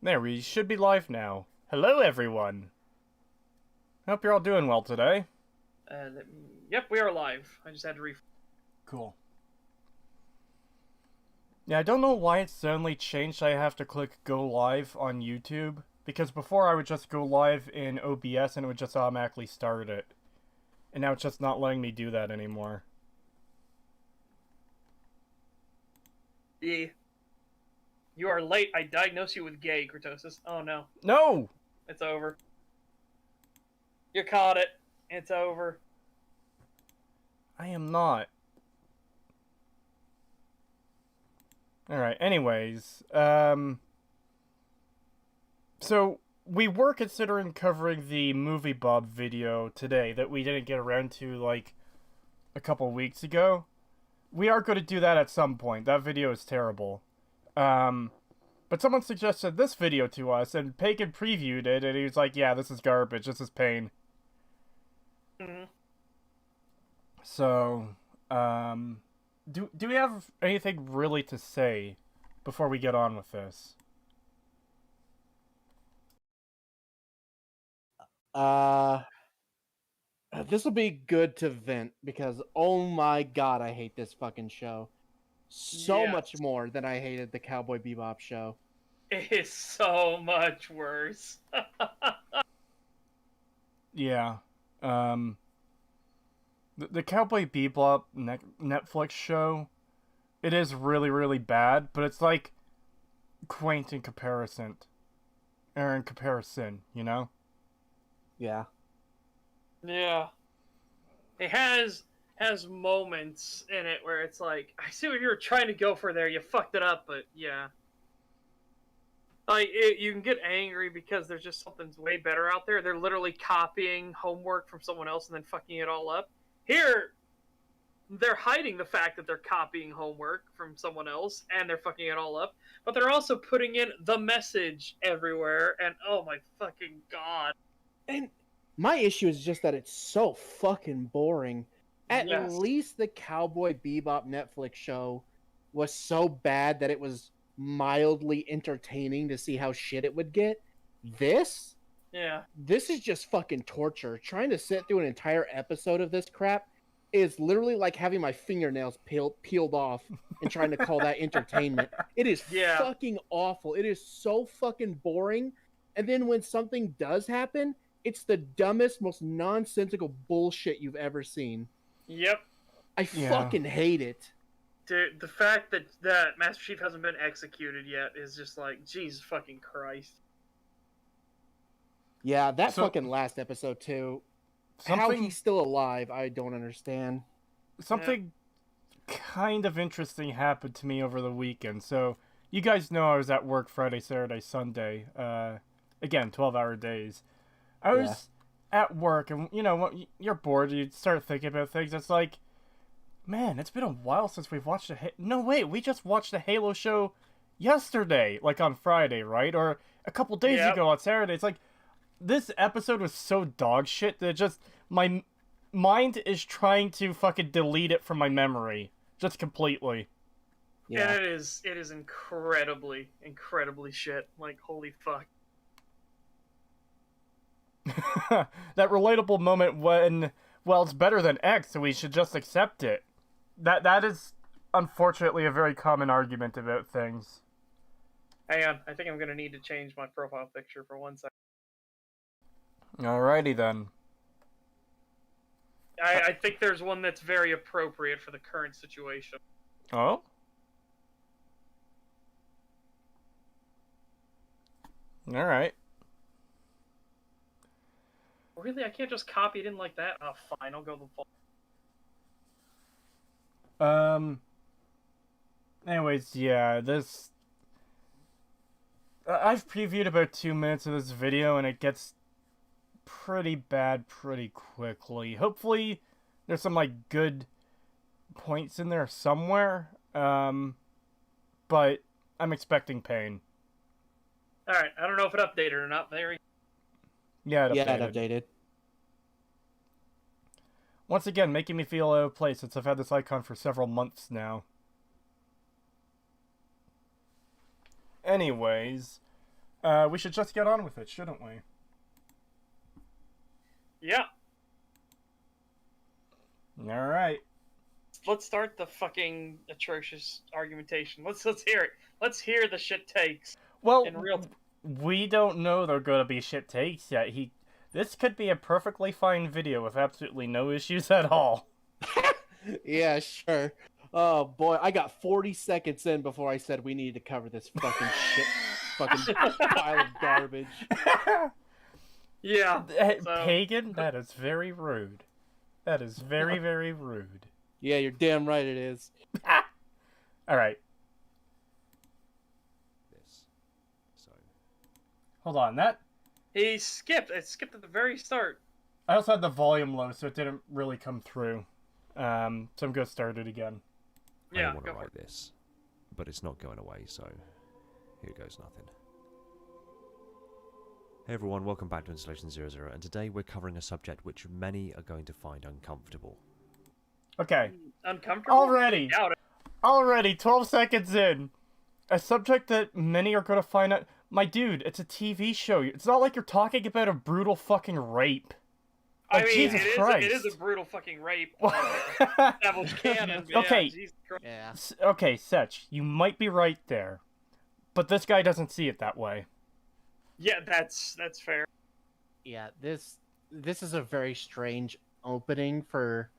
There, we should be live now. Hello, everyone. Hope you're all doing well today. Yep, we are live. I just had to Cool. Yeah, I don't know why it suddenly changed. I have to click go live on YouTube. Because before I would just go live in OBS and it would just automatically start it. And now it's just not letting me do that anymore. Yeah. You are late. I diagnosed you with gay, Creetosis. Oh no. No! It's over. You caught it. It's over. I am not. Alright, anyways, so, we were considering covering the Movie Bob video today that we didn't get around to, like, a couple weeks ago. We are going to do that at some point. That video is terrible. But someone suggested this video to us, and Pagan previewed it, and he was like, yeah, this is garbage, this is pain. Mm-hmm. So, do we have anything really to say before we get on with this? This will be good to vent because oh my god, I hate this fucking show. So much more than I hated the Cowboy Bebop show. It is so much worse. Yeah. The Cowboy Bebop Netflix show, it is really, really bad, but it's like quaint in comparison. Or in comparison, you know? Yeah. Yeah. It has moments in it where it's like, I see what you were trying to go for there. You fucked it up, but yeah. Like, you can get angry because there's just something way better out there. They're literally copying homework from someone else and then fucking it all up. Here, they're hiding the fact that they're copying homework from someone else and they're fucking it all up. But they're also putting in the message everywhere, and oh my fucking god. And my issue is just that it's so fucking boring. At least the Cowboy Bebop Netflix show was so bad that it was mildly entertaining to see how shit it would get. This is just fucking torture. Trying to sit through an entire episode of this crap is literally like having my fingernails peeled off and trying to call that entertainment. It is fucking awful. It is so fucking boring. And then when something does happen, it's the dumbest, most nonsensical bullshit you've ever seen. Yep. I fucking hate it. Dude, the fact that Master Chief hasn't been executed yet is just like, Jesus fucking Christ. Yeah, that fucking last episode too. How he's still alive, I don't understand. Something kind of interesting happened to me over the weekend. So, you guys know I was at work Friday, Saturday, Sunday. Again, 12-hour days. I was at work, and, you know, you're bored, you start thinking about things. It's like, man, it's been a while since we've watched no, wait, we just watched a Halo show yesterday, like on Friday, right? Or a couple days ago on Saturday. It's like, this episode was so dog shit that just, my mind is trying to fucking delete it from my memory. Just completely. Yeah. And it is incredibly, incredibly shit. Like, holy fuck. That relatable moment when, well, it's better than X, so we should just accept it. That is, unfortunately, a very common argument about things. Hang on, I think I'm gonna need to change my profile picture for 1 second. Alrighty then. I think there's one that's very appropriate for the current situation. Oh? Alright. Really? I can't just copy it in like that? Oh, fine, I'll go the full. Anyways, yeah, this... I've previewed about 2 minutes of this video, and it gets pretty bad pretty quickly. Hopefully, there's some, like, good points in there somewhere, but I'm expecting pain. Alright, I don't know if it updated or not. Yeah, it updated. Once again, making me feel out of place since I've had this icon for several months now. Anyways, we should just get on with it, shouldn't we? Yeah. All right. Let's start the fucking atrocious argumentation. Let's hear it. Let's hear the shit takes. Well, In real time. We don't know they're gonna be shit takes yet. This could be a perfectly fine video with absolutely no issues at all. Yeah, sure. Oh boy, I got 40 seconds in before I said we needed to cover this fucking shit, fucking pile of garbage. Yeah. Pagan, that is very rude. That is very, very rude. Yeah, you're damn right it is. All right. So. Hold on, that... He skipped. It skipped at the very start. I also had the volume low, so it didn't really come through. So I'm gonna start it again. I Yeah, don't want to go for write this, but it's not going away, so here goes nothing. Hey everyone, welcome back to Installation 00, and today we're covering a subject which many are going to find uncomfortable. Okay. Uncomfortable? Already! Doubt it. Already, 12 seconds in! A subject that many are gonna find out... My dude, it's a TV show. It's not like you're talking about a brutal fucking rape. Like, I mean, Jesus Christ. it is a brutal fucking rape. Established canon. But Okay. Yeah, Jesus Christ. Yeah. Okay, Setch, you might be right there. But this guy doesn't see it that way. Yeah, that's fair. Yeah, this is a very strange opening for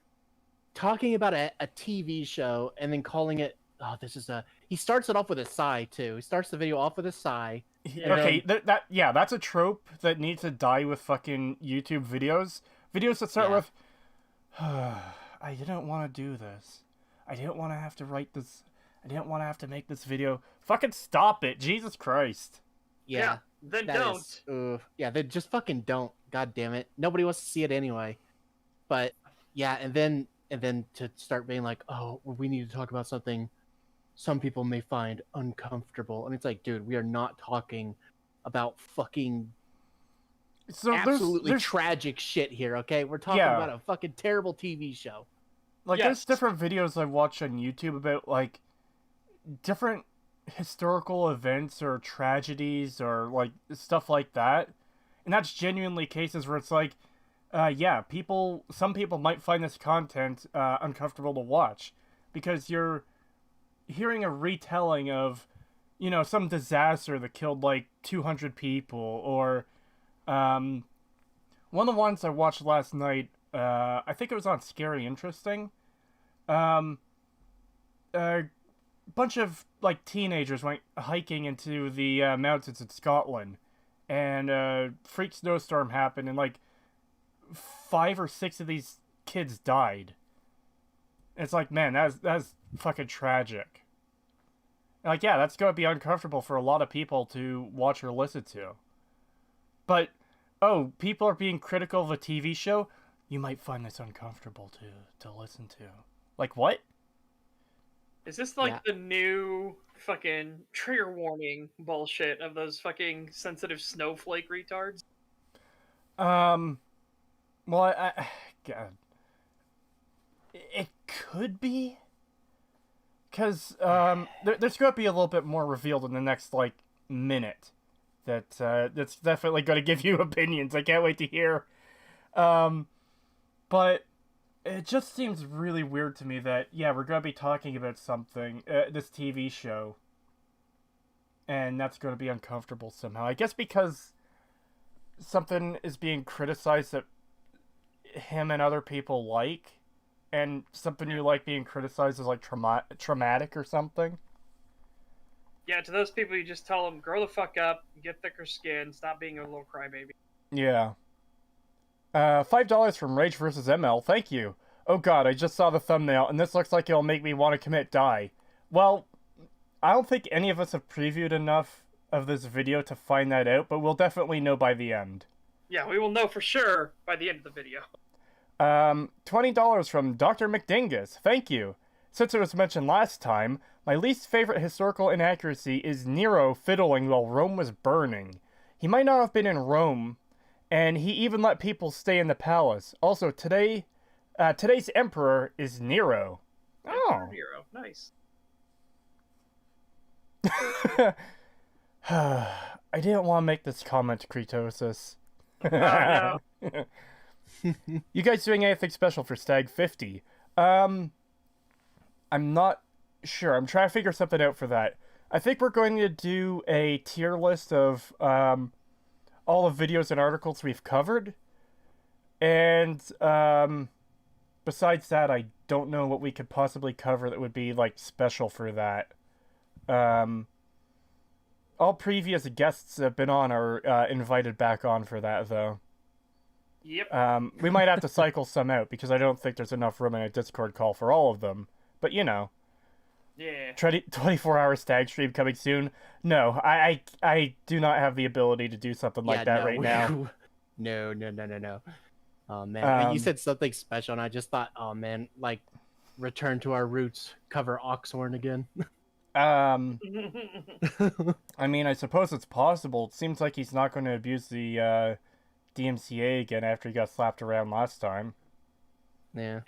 talking about a TV show and then calling it. Oh, this is a. He starts it off with a sigh too. He starts the video off with a sigh. Yeah. Okay, that's a trope that needs to die with fucking YouTube videos. Videos that start Yeah. with, I didn't want to do this. I didn't want to have to write this. I didn't want to have to make this video. Fucking stop it, Jesus Christ. Yeah. Then that don't. is- yeah, they just fucking don't. God damn it. Nobody wants to see it anyway. But yeah, and then to start being like, oh, we need to talk about something some people may find uncomfortable. And it's like, dude, we are not talking about fucking So absolutely there's tragic shit here, okay? We're talking Yeah. about a fucking terrible TV show. like Yes. there's different videos I watch on YouTube about like different historical events or tragedies or like stuff like that, and that's genuinely cases where it's like, yeah, some people might find this content uncomfortable to watch because you're hearing a retelling of, you know, some disaster that killed like 200 people, or one of the ones I watched last night, I think it was on Scary Interesting. A bunch of like teenagers went hiking into the mountains in Scotland, and a freak snowstorm happened, and like 5 or 6 of these kids died. It's like, man, that's fucking tragic. Like, yeah, that's gonna be uncomfortable for a lot of people to watch or listen to. But, oh, people are being critical of a TV show? You might find this uncomfortable to listen to. Like, what? Is this like Yeah. the new fucking trigger warning bullshit of those fucking sensitive snowflake retards? Well, God. It could be. Because, there's going to be a little bit more revealed in the next, like, minute. That's definitely going to give you opinions. I can't wait to hear. But it just seems really weird to me that, yeah, we're going to be talking about something, this TV show. And that's going to be uncomfortable somehow. I guess because something is being criticized that him and other people like, and something you like being criticized is like traumatic or something. Yeah, to those people, you just tell them, grow the fuck up, get thicker skin, stop being a little crybaby. Yeah. $5 from Rage vs. ML, thank you. Oh god, I just saw the thumbnail, and this looks like it'll make me want to commit die. Well, I don't think any of us have previewed enough of this video to find that out, but we'll definitely know by the end. Yeah, we will know for sure by the end of the video. $20 from Dr. McDingus. Thank you. Since it was mentioned last time, my least favorite historical inaccuracy is Nero fiddling while Rome was burning. He might not have been in Rome, and he even let people stay in the palace. Also, today's emperor is Nero. Oh. Hero. Nice. I didn't want to make this comment to Creetosis. Oh, no. You guys doing anything special for Stag 50? I'm not sure. I'm trying to figure something out for that. I think we're going to do a tier list of all the videos and articles we've covered. And besides that, I don't know what we could possibly cover that would be like special for that. All previous guests that have been on are invited back on for that, though. Yep. We might have to cycle some out because I don't think there's enough room in a Discord call for all of them. But you know. Yeah. 24-hour stag stream coming soon. No, I do not have the ability to do something like that right now. No. Oh man, you said something special, and I just thought, oh man, like return to our roots, cover Oxhorn again. I mean, I suppose it's possible. It seems like he's not going to abuse the DMCA again after he got slapped around last time. Yeah.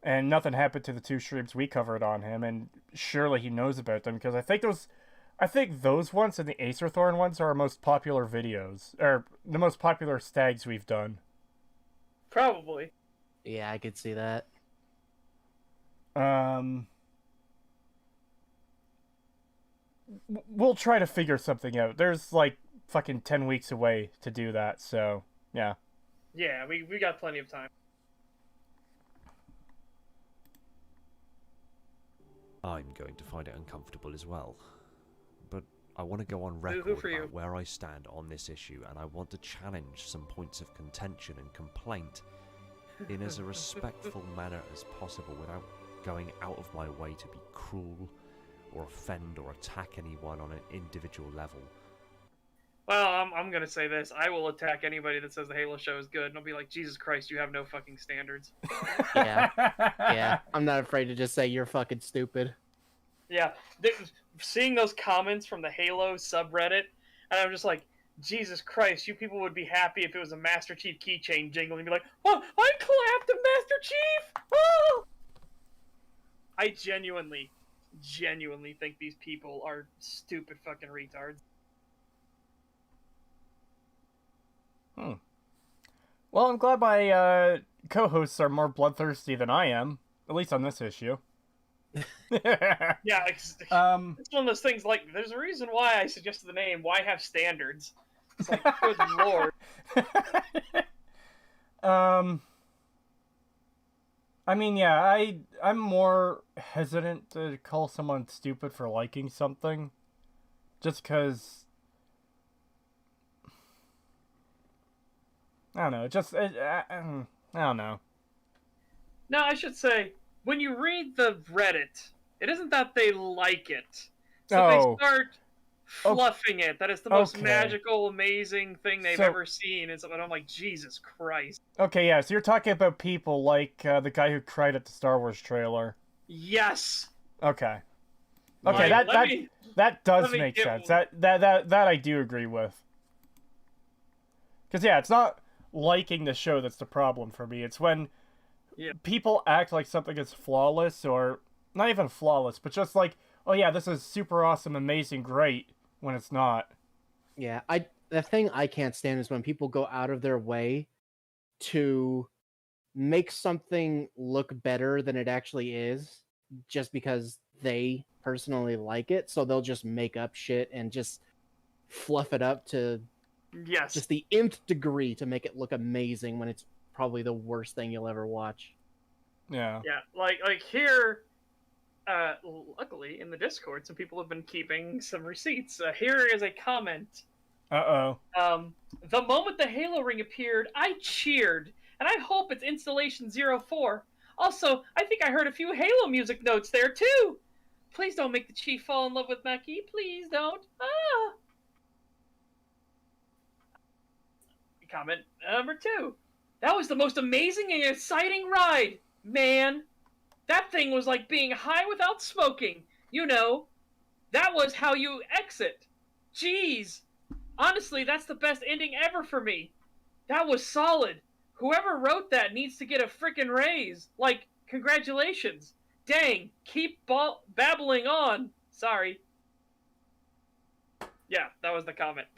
And nothing happened to the 2 streams we covered on him, and surely he knows about them because I think those ones and the Acerthorn ones are our most popular videos, or the most popular stags we've done. Probably. Yeah, I could see that. We'll try to figure something out. There's like fucking 10 weeks away to do that, so yeah. Yeah, we got plenty of time. I'm going to find it uncomfortable as well. But I want to go on Boo-hoo record for you. about where I stand on this issue, and I want to challenge some points of contention and complaint in as a respectful manner as possible without going out of my way to be cruel or offend or attack anyone on an individual level. Well, I'm gonna say this. I will attack anybody that says the Halo show is good, and I'll be like, Jesus Christ, you have no fucking standards. Yeah. I'm not afraid to just say you're fucking stupid. Yeah, seeing those comments from the Halo subreddit, and I'm just like, Jesus Christ, you people would be happy if it was a Master Chief keychain jingle, and be like, oh, I clapped a Master Chief! Oh! I genuinely think these people are stupid fucking retards. Well, I'm glad my co-hosts are more bloodthirsty than I am, at least on this issue. Yeah, it's one of those things, like, there's a reason why I suggested the name, why have standards? It's like, good lord. I mean, yeah, I'm more hesitant to call someone stupid for liking something, just because, I don't know, I don't know. No, I should say, when you read the Reddit, it isn't that they like it. So they start fluffing it, that it's the most magical, amazing thing they've ever seen, and I'm like, Jesus Christ. Okay, yeah, so you're talking about people like the guy who cried at the Star Wars trailer. Yes! Okay. Okay, like, that does make sense. That I do agree with. Because, yeah, it's not liking the show that's the problem for me. It's when people act like something is flawless, or not even flawless, but just like, oh yeah, this is super awesome, amazing, great, when it's not. Yeah, the thing I can't stand is when people go out of their way to make something look better than it actually is, just because they personally like it. So they'll just make up shit and just fluff it up to just the nth degree to make it look amazing when it's probably the worst thing you'll ever watch. Yeah, like here, luckily in the Discord, some people have been keeping some receipts. Here is a comment. Uh-oh. The moment the Halo ring appeared, I cheered, and I hope it's Installation 04. Also, I think I heard a few Halo music notes there, too! Please don't make the Chief fall in love with Mackie. Please don't. Ah! Comment number 2. That was the most amazing and exciting ride, man. That thing was like being high without smoking. You know, that was how you exit. Jeez. Honestly, that's the best ending ever for me. That was solid. Whoever wrote that needs to get a frickin' raise. Like, congratulations. Dang, keep babbling on. Sorry. Yeah, that was the comment.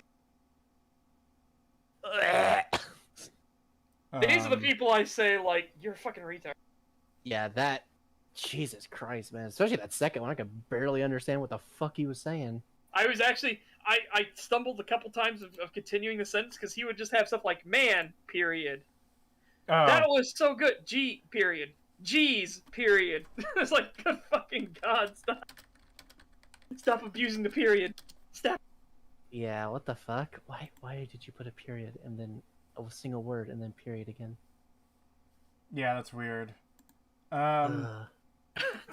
These are the people I say, like, you're a fucking retard. Yeah, that. Jesus Christ, man. Especially that second one. I could barely understand what the fuck he was saying. I was actually, I stumbled a couple times of continuing the sentence because he would just have stuff like, man, period. Oh. That was so good. G, period. G's, period. It's like, good fucking God, stop. Stop abusing the period. Stop. Yeah, what the fuck? Why did you put a period and then a single word and then period again? Yeah, that's weird.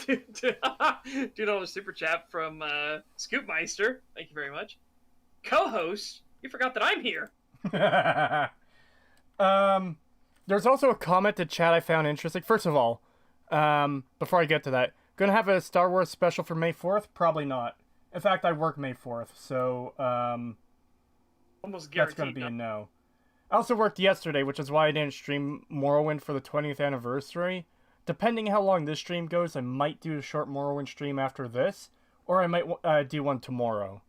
Dude, on a super chat from Scoopmeister. Thank you very much. Co-host, you forgot that I'm here. There's also a comment to chat I found interesting. First of all, before I get to that, gonna have a Star Wars special for May 4th? Probably not. In fact, I work May 4th, so almost guaranteed. That's gonna be a no. I also worked yesterday, which is why I didn't stream Morrowind for the 20th anniversary. Depending how long this stream goes, I might do a short Morrowind stream after this, or I might do one tomorrow.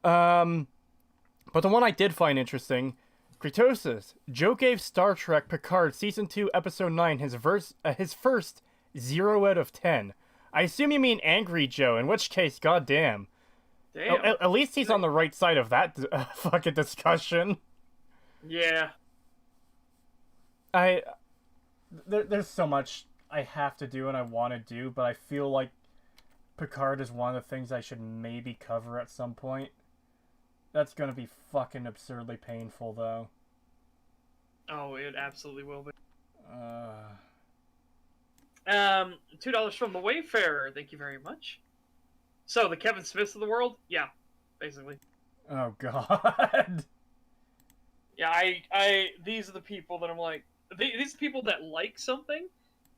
But the one I did find interesting, Creetosis. Joe gave Star Trek Picard Season 2, Episode 9 his first 0 out of 10. I assume you mean Angry Joe, in which case, goddamn. Damn. At least he's on the right side of that fucking discussion. Yeah. There's so much I have to do and I want to do, but I feel like Picard is one of the things I should maybe cover at some point. That's gonna be fucking absurdly painful, though. Oh, it absolutely will be. $2 from the Wayfarer. Thank you very much. So, the Kevin Smiths of the world? Yeah, basically. Oh, God. Yeah, these are the people that I'm like, these are people that like something,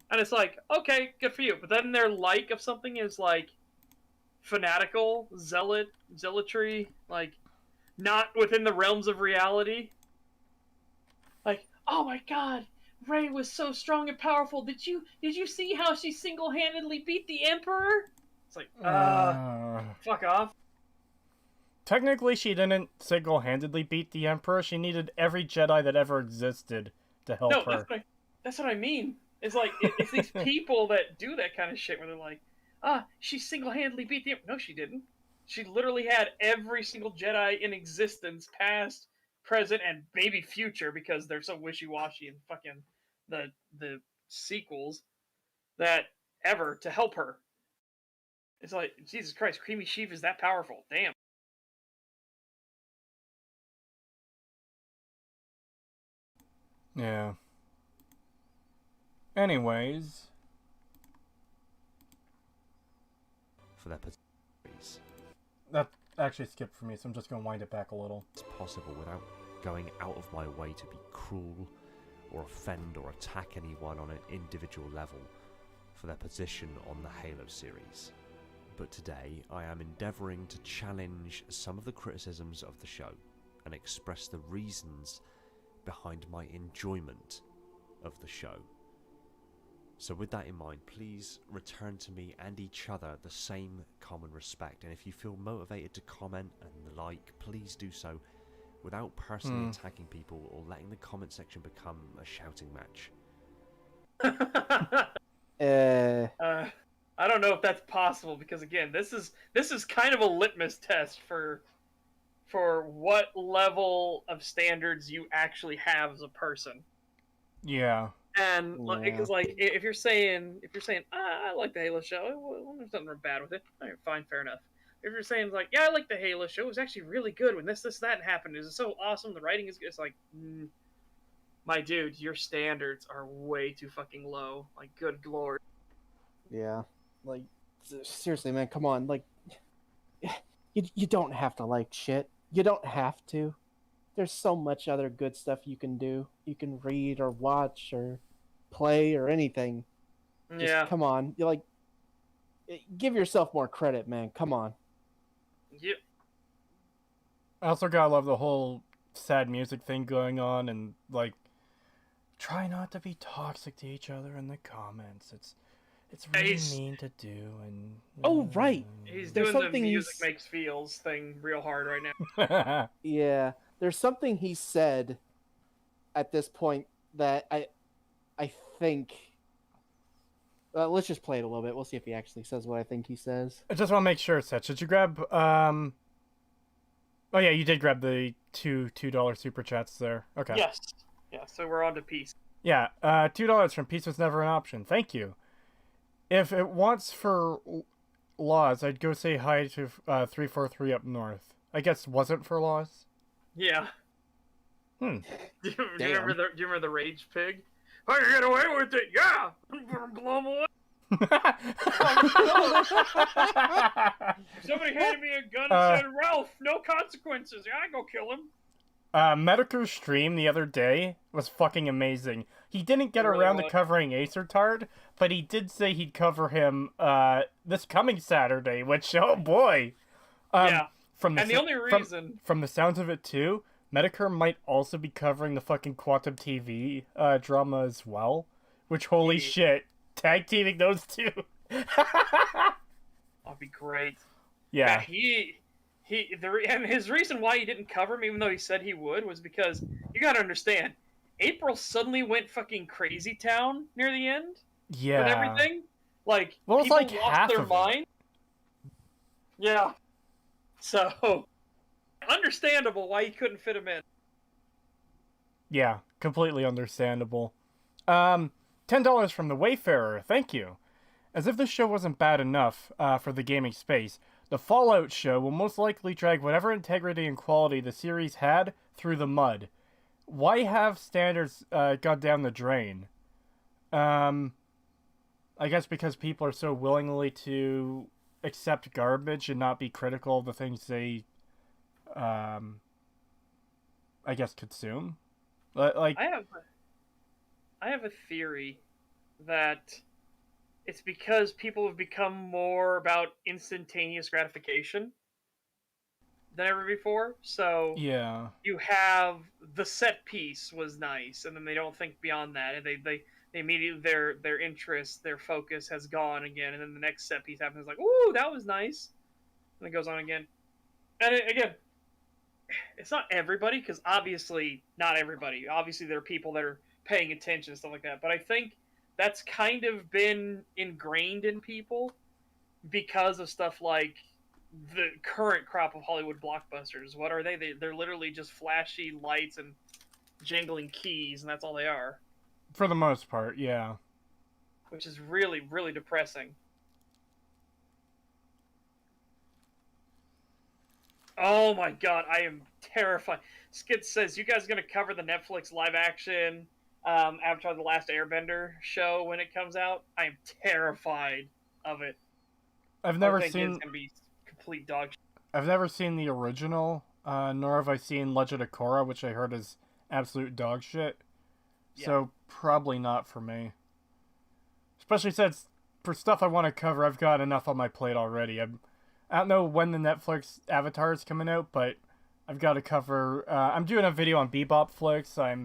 and it's like, okay, good for you. But then their like of something is like fanatical, zealotry, like not within the realms of reality. Like, oh my God, Rey was so strong and powerful. Did you see how she single-handedly beat the Emperor? It's like, fuck off. Technically, she didn't single-handedly beat the Emperor. She needed every Jedi that ever existed to help her. That's what I mean. It's like, it's these people that do that kind of shit where they're like, she single-handedly beat the Emperor. No, she didn't. She literally had every single Jedi in existence, past, present, and maybe future, because they're so wishy-washy in fucking the sequels, that ever, to help her. It's like, Jesus Christ, Creamy Sheev is that powerful. Damn. Yeah. Anyways. For their series. That actually skipped for me, so I'm just going to wind it back a little. It's possible without going out of my way to be cruel or offend or attack anyone on an individual level for their position on the Halo series. But today I am endeavouring to challenge some of the criticisms of the show and express the reasons behind my enjoyment of the show. So with that in mind, please return to me and each other the same common respect, and if you feel motivated to comment and like, please do so without personally attacking people or letting the comment section become a shouting match. I don't know if that's possible, because again, this is kind of a litmus test for what level of standards you actually have as a person. Yeah. And because like if you're saying I like the Halo show, well, there's nothing bad with it. All right, fine, fair enough. If you're saying like, yeah, I like the Halo show, it was actually really good when this that happened. It was so awesome. The writing is good. It's like, my dude, your standards are way too fucking low. Like, good lord. Yeah, like seriously, man, come on. Like, you don't have to like shit. You don't have to. There's so much other good stuff you can do. You can read or watch or play or anything. Just, come on. You're like, give yourself more credit, man. Come on. Yep. I also gotta love the whole sad music thing going on, and like, try not to be toxic to each other in the comments. it's really He's- mean to do. And Oh, right. He's There's doing the something music he's- makes feels thing real hard right now. Yeah, there's something he said at this point that I think. Let's just play it a little bit. We'll see if he actually says what I think he says. I just want to make sure, Seth. Did you grab? Oh yeah, you did grab the $2 super chats there. Okay. Yes. Yeah. So we're on to peace. Yeah. $2 from Peace was never an option. Thank you. If it wants for laws, I'd go say hi to 343 up north. I guess wasn't for laws. Yeah. Hmm. Do you remember the rage pig? I can get away with it. Yeah. Blow him away. Somebody handed me a gun and said, "Ralph, no consequences." Yeah, I go kill him. Medico's stream the other day was fucking amazing. He didn't get around to covering Acertard, but he did say he'd cover him this coming Saturday, which, oh boy. Yeah. From the, And the only reason... From the sounds of it too, Medicare might also be covering the fucking Quantum TV drama as well. Which, holy shit, tag teaming those two. That'd be great. Yeah. And his reason why he didn't cover him, even though he said he would, was because you gotta understand, April suddenly went fucking crazy town near the end. Yeah. With everything. Like, well, it's people like lost half their of mind. Yeah. So, understandable why he couldn't fit him in. Yeah, completely understandable. $10 from the Wayfarer, thank you. As if the show wasn't bad enough for the gaming space, the Fallout show will most likely drag whatever integrity and quality the series had through the mud. Why have standards gone down the drain? I guess because people are so willingly to accept garbage and not be critical of the things they, I guess, consume. Like I have a theory that it's because people have become more about instantaneous gratification than ever before. So yeah, you have the set piece was nice, and then they don't think beyond that, and they immediately their interest, their focus has gone again, and then the next set piece happens, like, ooh, that was nice, and it goes on again. And again, it's not everybody, because obviously not everybody. Obviously there are people that are paying attention and stuff like that, but I think that's kind of been ingrained in people because of stuff like the current crop of Hollywood blockbusters. What are they? They're literally just flashy lights and jingling keys, and that's all they are. for the most part, yeah. Which is really, really depressing. Oh my god, I am terrified. Skid says, you guys gonna cover the Netflix live action Avatar The Last Airbender show when it comes out? I am terrified of it. I've never I think seen. it's gonna be complete dog shit. I've never seen the original, nor have I seen Legend of Korra, which I heard is absolute dog shit. Yeah. So probably not for me. Especially since for stuff I want to cover, I've got enough on my plate already. I don't know when the Netflix Avatar is coming out, but I've got to cover. I'm doing a video on Bebop Flicks. I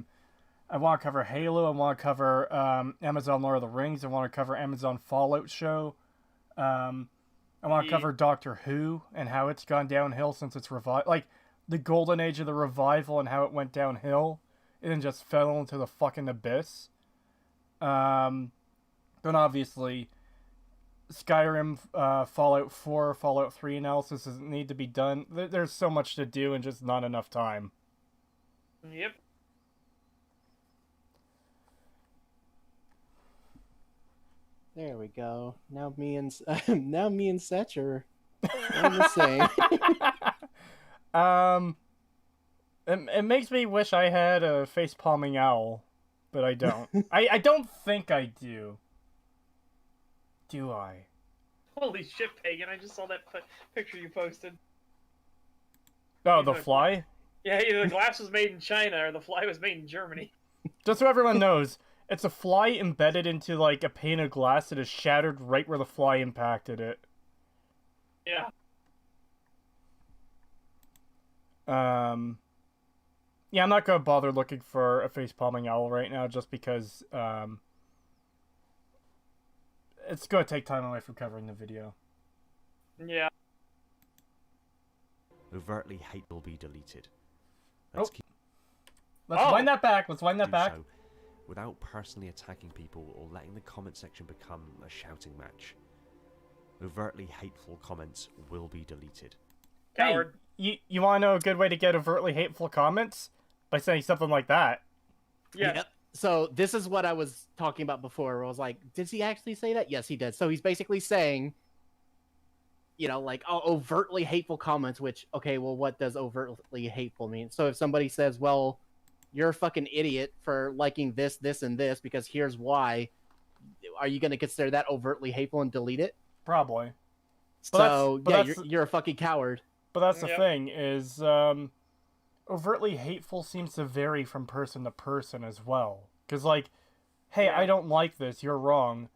want to cover Halo. I want to cover Amazon Lord of the Rings. I want to cover Amazon Fallout show. I want to cover Doctor Who and how it's gone downhill since it's revived. Like, the golden age of the revival and how it went downhill. And then just fell into the fucking abyss. Then obviously, Skyrim, Fallout 4, Fallout 3 analysis doesn't need to be done. There's so much to do and just not enough time. Yep. There we go. Now me and Setch are on the same. It makes me wish I had a face-palming owl, but I don't. I don't think I do. Do I? Holy shit, Pagan! I just saw that picture you posted. Oh, the fly? Yeah, either the glass was made in China or the fly was made in Germany. Just so everyone knows, it's a fly embedded into, like, a pane of glass that is shattered right where the fly impacted it. Yeah. Yeah, I'm not gonna bother looking for a face-palming owl right now, just because, it's going to take time away from covering the video. Yeah. Overtly hate will be deleted. Let's Oh. wind that back. Let's wind that Do back. so without personally attacking people or letting the comment section become a shouting match. Overtly hateful comments will be deleted. Coward. Hey, you want to know a good way to get overtly hateful comments? By saying something like that. Yeah. Yep. So this is what I was talking about before. Where I was like, did he actually say that? Yes, he did. So he's basically saying, you know, like overtly hateful comments. Which, okay, well, what does overtly hateful mean? So if somebody says, well, you're a fucking idiot for liking this, this, and this because here's why, are you going to consider that overtly hateful and delete it? Probably. So but yeah, that's- you're a fucking coward. But that's the Yep. thing, is overtly hateful seems to vary from person to person as well. Because, like, hey, Yeah. I don't like this, you're wrong,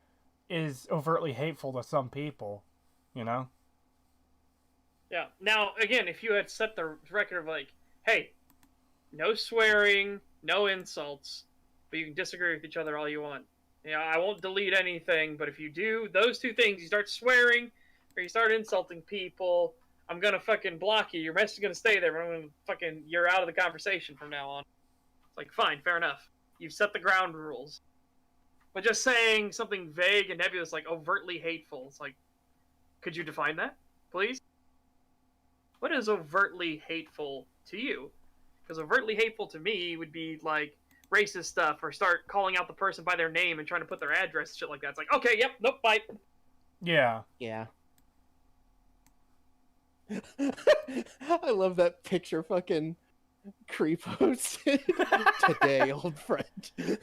is overtly hateful to some people, you know? Yeah. Now, again, if you had set the record of like, hey, no swearing, no insults, but you can disagree with each other all you want. You know, I won't delete anything, but if you do those two things, you start swearing or you start insulting people, I'm gonna fucking block you. Your message is gonna stay there, but I'm gonna fucking, you're out of the conversation from now on. It's like, fine, fair enough. You've set the ground rules. But just saying something vague and nebulous, like overtly hateful, it's like, could you define that, please? What is overtly hateful to you? Because overtly hateful to me would be like racist stuff or start calling out the person by their name and trying to put their address, shit like that. It's like, okay, yep, nope, bye. Yeah. Yeah. I love that picture fucking Creetosis. Today, old friend.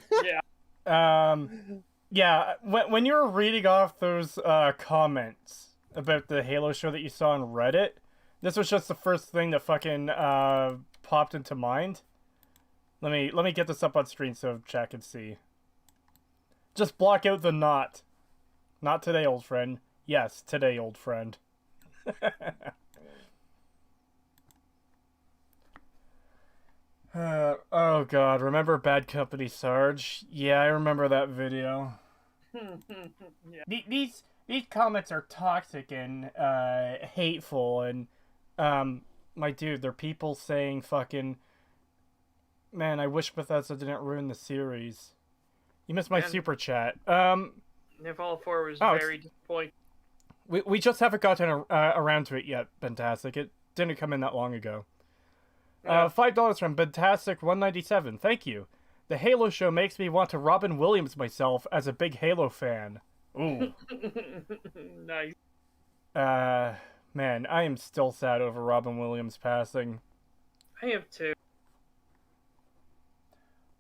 Yeah, when you were reading off those comments about the Halo show that you saw on Reddit, this was just the first thing that fucking popped into mind. Let me get this up on screen so chat can see. Just block out the not. Not today, old friend. Yes, today, old friend. Oh god, remember Bad Company Sarge? Yeah, I remember that video. Yeah. These comments are toxic and hateful, and my dude, they're people saying fucking, man, I wish Bethesda didn't ruin the series. You missed my Man. super chat. If all four was Oh, very disappointing. We just haven't gotten around to it yet, Fantastic. It didn't come in that long ago. $5 from Fantastic197. Thank you. The Halo show makes me want to Robin Williams myself as a big Halo fan. Ooh. Nice. Man, I am still sad over Robin Williams passing. I am too.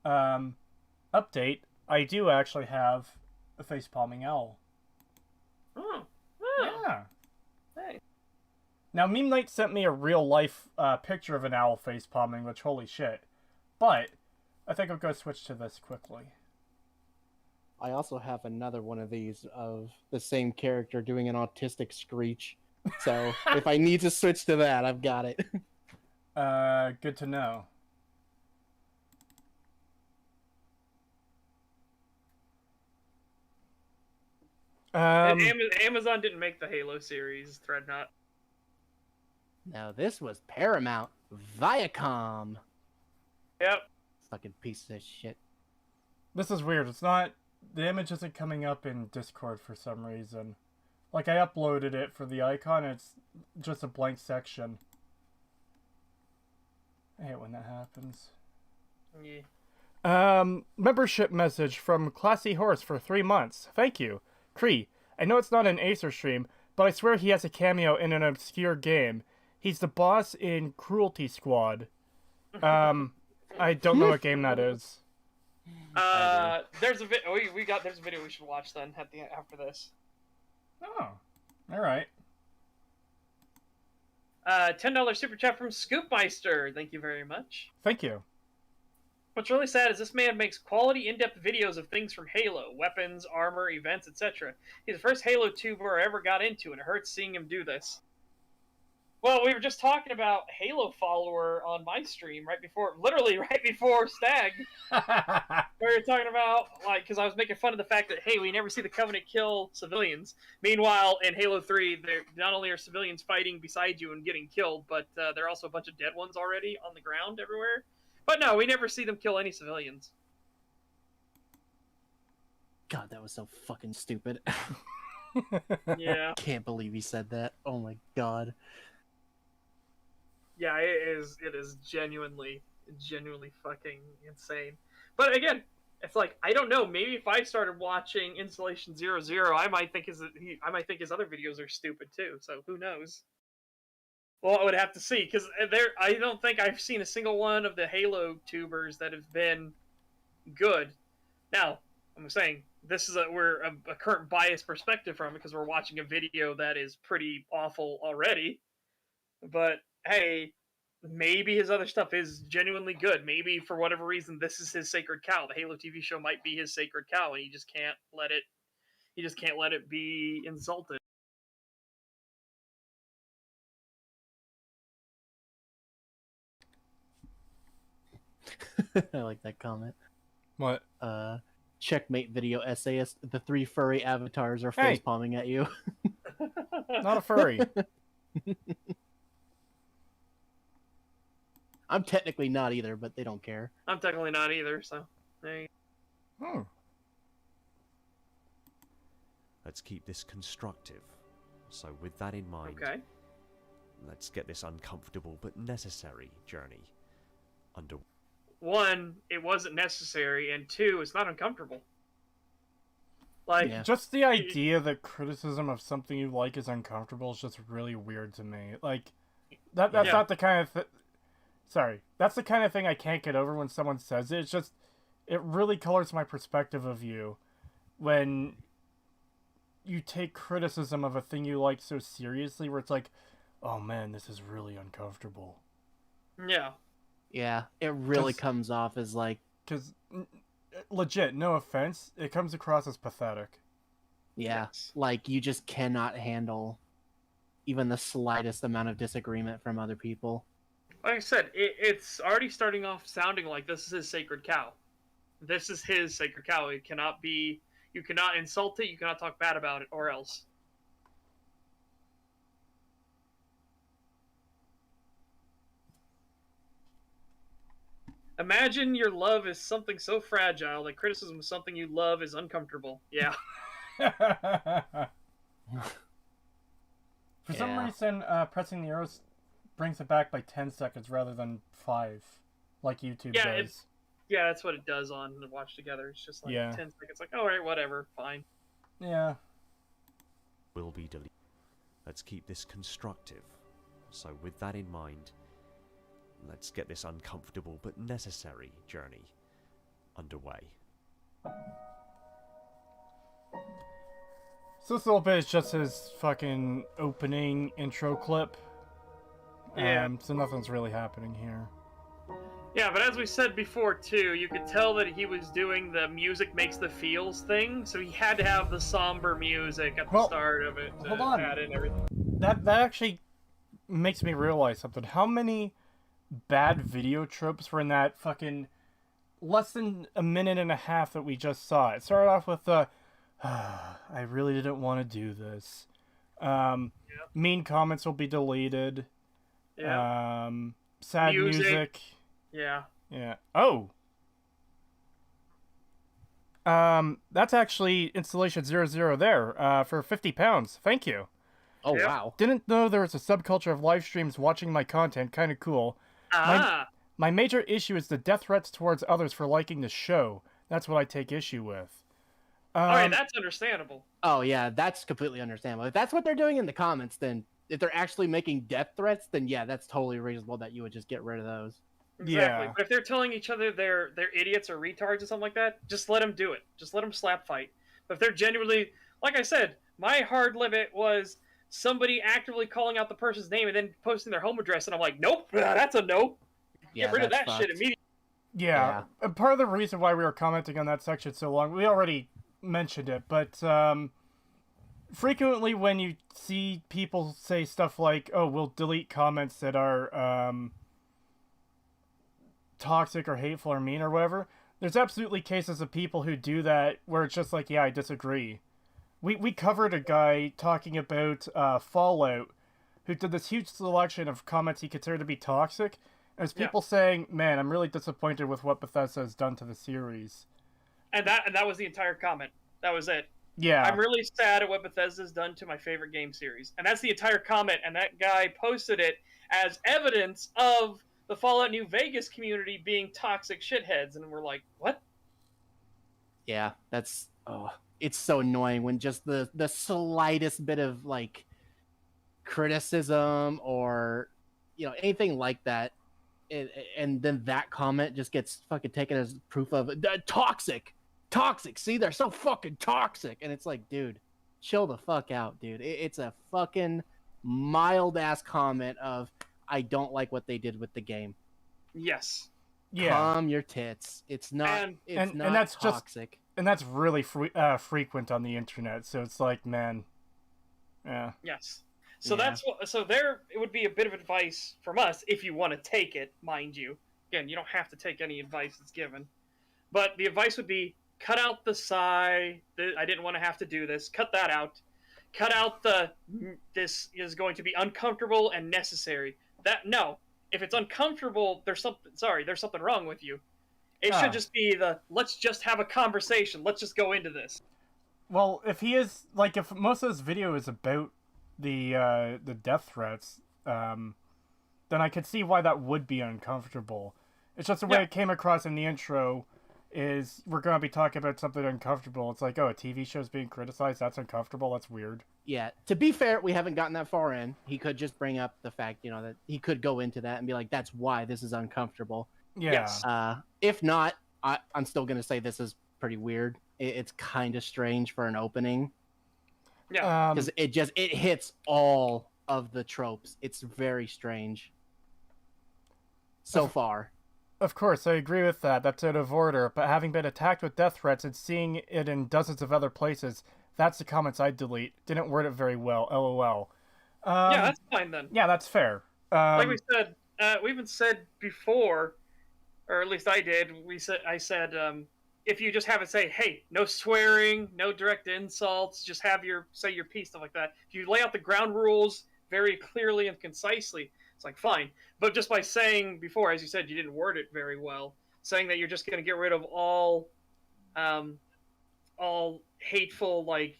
Update. I do actually have a face-palming owl. Oh. Yeah. Hey. Now, Meme Knight sent me a real-life picture of an owl face-palming, which, holy shit. But, I think I'll go switch to this quickly. I also have another one of these of the same character doing an autistic screech. So if I need to switch to that, I've got it. Good to know. Amazon didn't make the Halo series, Threadnought. Now this was Paramount Viacom. Yep. Fucking piece of shit. This is weird. It's not... The image isn't coming up in Discord for some reason. Like, I uploaded it for the icon, and it's just a blank section. I hate when that happens. Yeah. Membership message from Classy Horse for 3 months. Thank you. Cree, I know it's not an Acer stream, but I swear he has a cameo in an obscure game. He's the boss in Cruelty Squad. I don't know what game that is. There's a there's a video we should watch then after this. Oh, all right. $10 super chat from Scoopmeister. Thank you very much. Thank you. What's really sad is this man makes quality, in-depth videos of things from Halo, weapons, armor, events, etc. He's the first Halo tuber I ever got into, and it hurts seeing him do this. Well, we were just talking about Halo follower on my stream literally right before STAG. We were talking about, like, because I was making fun of the fact that, hey, we never see the Covenant kill civilians. Meanwhile, in Halo 3, not only are civilians fighting beside you and getting killed, but there are also a bunch of dead ones already on the ground everywhere. But no, we never see them kill any civilians. God, that was so fucking stupid. Yeah. Can't believe he said that. Oh my god. Yeah, it is genuinely fucking insane. But again, it's like, I don't know, maybe if I started watching Installation 00, I might think his other videos are stupid too. So who knows? Well, I would have to see, because I don't think I've seen a single one of the Halo tubers that have been good. Now, I'm saying this is a current biased perspective from it because we're watching a video that is pretty awful already. But hey, maybe his other stuff is genuinely good. Maybe for whatever reason, this is his sacred cow. The Halo TV show might be his sacred cow, and he just can't let it be insulted. I like that comment. What? Checkmate video essayist. The 3 furry avatars are face palming at you. Not a furry. I'm technically not either, but they don't care. I'm technically not either, so there you Hmm. Let's keep this constructive. So with that in mind, okay. let's get this uncomfortable but necessary journey under. 1, it wasn't necessary, and 2, it's not uncomfortable. Like, Yeah. Just the idea that criticism of something you like is uncomfortable is just really weird to me. Like, that's not the kind of Sorry, that's the kind of thing I can't get over when someone says it. It's just, it really colors my perspective of you when you take criticism of a thing you like so seriously, where it's like, oh man, this is really uncomfortable. yeah. Yeah, it really comes off as like... Because, legit, no offense, it comes across as pathetic. Yeah, Yes. like you just cannot handle even the slightest amount of disagreement from other people. Like I said, it's already starting off sounding like this is his sacred cow. This is his sacred cow. It cannot be... You cannot insult it, you cannot talk bad about it, or else. Imagine your love is something so fragile that criticism of something you love is uncomfortable. Yeah. For some reason, pressing the arrows brings it back by 10 seconds rather than 5, like YouTube does. Yeah, that's what it does on the Watch Together. It's just like 10 seconds. Like, alright, whatever, fine. Yeah. Will be deleted. Let's keep this constructive. So with that in mind, let's get this uncomfortable but necessary journey underway. So this little bit is just his fucking opening intro clip. Yeah. So nothing's really happening here. Yeah, but as we said before, too, you could tell that he was doing the music makes the feels thing, so he had to have the somber music at the start of it to add in everything. That actually makes me realize something. How many bad video tropes were in that fucking less than a minute and a half that we just saw? It started off with the, I really didn't want to do this. Mean comments will be deleted. Yeah. Sad music. Yeah. Yeah. Oh. That's actually installation 00 there, for £50. Thank you. Oh, wow. Didn't know there was a subculture of live streams watching my content. Kind of cool. My major issue is the death threats towards others for liking the show. That's what I take issue with. Alright, that's understandable. Oh, yeah, that's completely understandable. If that's what they're doing in the comments, then if they're actually making death threats, then yeah, that's totally reasonable that you would just get rid of those. Exactly. Yeah. But if they're telling each other they're idiots or retards or something like that, just let them do it. Just let them slap fight. But if they're genuinely... Like I said, my hard limit was somebody actively calling out the person's name and then posting their home address, and I'm like, nope, that's a no. Get rid of that shit immediately. Yeah. And part of the reason why we were commenting on that section so long, we already mentioned it, but frequently when you see people say stuff like, "Oh, we'll delete comments that are toxic or hateful or mean or whatever," there's absolutely cases of people who do that where it's just like, "Yeah, I disagree." We covered a guy talking about Fallout who did this huge selection of comments he considered to be toxic. And there's people saying, "Man, I'm really disappointed with what Bethesda has done to the series." And that was the entire comment. That was it. Yeah. I'm really sad at what Bethesda's done to my favorite game series. And that's the entire comment, and that guy posted it as evidence of the Fallout New Vegas community being toxic shitheads, and we're like, what? Yeah, that's it's so annoying when just the slightest bit of like criticism or anything like that, and then that comment just gets fucking taken as proof of toxic. See, they're so fucking toxic, and it's like, dude, chill the fuck out, dude. It's a fucking mild ass comment of, I don't like what they did with the game. Yes. Yeah. Calm your tits. It's not. It's not that's toxic. And that's really frequent on the internet. So it's like, man. Yeah. Yes. So that's what. So there, it would be a bit of advice from us if you want to take it, mind you. Again, you don't have to take any advice that's given, but the advice would be: cut out the sigh. I didn't want to have to do this. Cut that out. Cut out the this is going to be uncomfortable and necessary. No. If it's uncomfortable, there's something wrong with you. It should just be let's just have a conversation. Let's just go into this. Well, if most of this video is about the death threats, then I could see why that would be uncomfortable. It's just the way it came across in the intro is we're going to be talking about something uncomfortable. It's like, oh, a TV show's being criticized? That's uncomfortable? That's weird. Yeah, to be fair, we haven't gotten that far in. He could just bring up the fact, that he could go into that and be like, that's why this is uncomfortable. Yeah. Yes. If not, I'm still going to say this is pretty weird. It's kind of strange for an opening. Yeah. Because it hits all of the tropes. It's very strange. So far. Of course, I agree with that. That's out of order. But having been attacked with death threats and seeing it in dozens of other places, that's the comments I'd delete. Didn't word it very well. LOL. Yeah, that's fine then. Yeah, that's fair. Like we said, we even said before, or at least I did. I said, if you just have it say, "Hey, no swearing, no direct insults, just say your piece," stuff like that. If you lay out the ground rules very clearly and concisely, it's like fine. But just by saying before, as you said, you didn't word it very well. Saying that you're just going to get rid of all hateful, like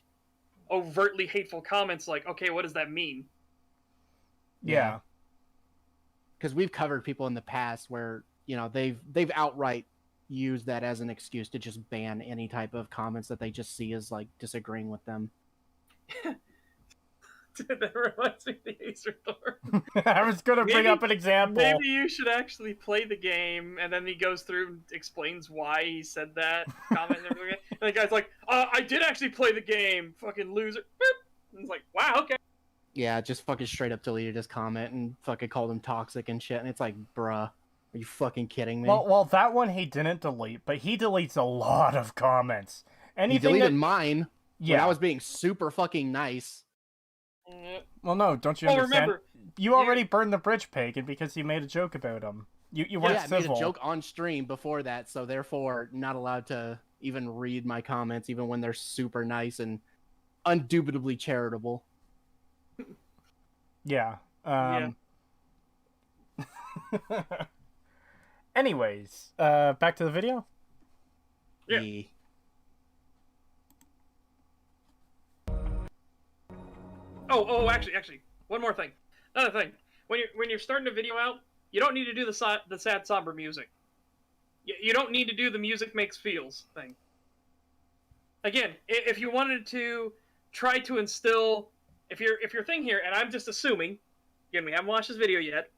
overtly hateful comments. Like, okay, what does that mean? Yeah. Because we've covered people in the past where they've outright used that as an excuse to just ban any type of comments that they just see as like disagreeing with them. That reminds me of the Acer Thor. I was going to bring up an example. Maybe you should actually play the game, and then he goes through and explains why he said that comment and everything. And the guy's like, I did actually play the game, fucking loser. Boop. And it's like, wow, okay. Yeah, just fucking straight up deleted his comment and fucking called him toxic and shit. And it's like, bruh, are you fucking kidding me? Well, that one he didn't delete, but he deletes a lot of comments. He deleted mine when I was being super fucking nice. Well, no, don't you understand? Remember, you already burned the bridge, Pagan, because you made a joke about him. You weren't civil. I made a joke on stream before that, so therefore not allowed to even read my comments, even when they're super nice and undoubtedly charitable. Yeah. Anyways, back to the video? Yeah. Oh, actually, one more thing. Another thing. When you're starting a video out, you don't need to do the sad somber music. You don't need to do the music makes feels thing. Again, if you wanted to try to instill, if your thing here, and I'm just assuming, again, we haven't watched this video yet,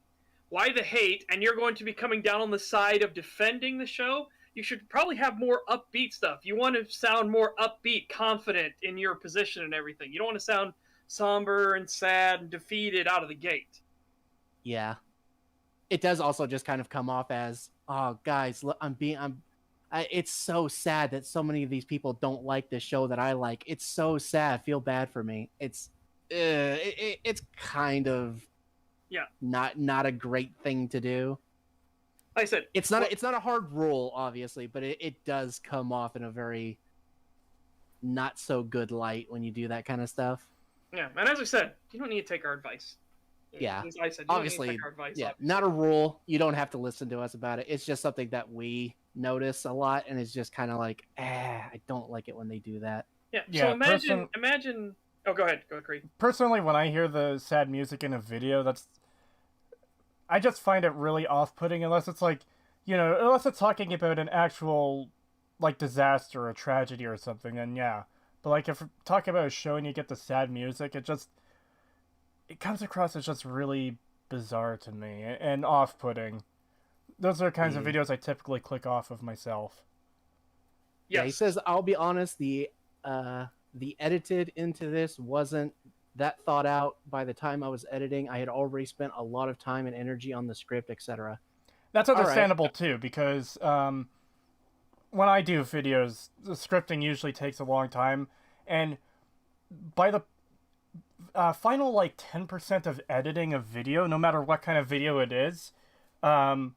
why the hate, and you're going to be coming down on the side of defending the show, you should probably have more upbeat stuff. You want to sound more upbeat, confident in your position and everything. You don't want to sound somber and sad and defeated out of the gate. Yeah. It does also just kind of come off as, oh guys, It's so sad that so many of these people don't like the show that I like. It's so sad. I feel bad for me. It's kind of not a great thing to do. Like I said, it's not a hard rule, obviously, but it does come off in a very not so good light when you do that kind of stuff. Yeah, and as I said, you don't need to take our advice. Yeah, as I said, obviously, not a rule. You don't have to listen to us about it. It's just something that we notice a lot, and it's just kind of like, I don't like it when they do that. Yeah. So imagine. Oh, go ahead, Creed. Personally, when I hear the sad music in a video, I just find it really off-putting. Unless it's like, unless it's talking about an actual like disaster or tragedy or something, then yeah. But like if we're talking about a show and you get the sad music, it comes across as just really bizarre to me and off-putting. Those are the kinds of videos I typically click off of myself. Yes. Yeah, he says, I'll be honest, the edited into this wasn't that thought out. By the time I was editing, I had already spent a lot of time and energy on the script, etc. That's understandable too, because when I do videos, the scripting usually takes a long time, and by the final like 10% of editing a video, no matter what kind of video it is, I'm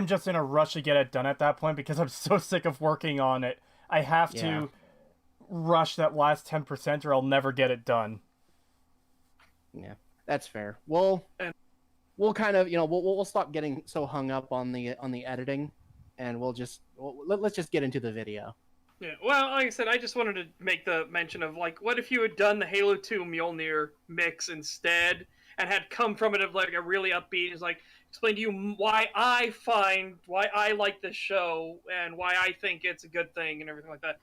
just in a rush to get it done at that point because I'm so sick of working on it. I have to rush that last 10% or I'll never get it done. Yeah, that's fair. We'll kind of, we'll stop getting so hung up on the editing, and let's just get into the video. Yeah, well, like I said, I just wanted to make the mention of, like, what if you had done the Halo 2 Mjolnir mix instead, and had come from it of, like, a really upbeat, is like, explain to you why I like this show, and why I think it's a good thing, and everything like that.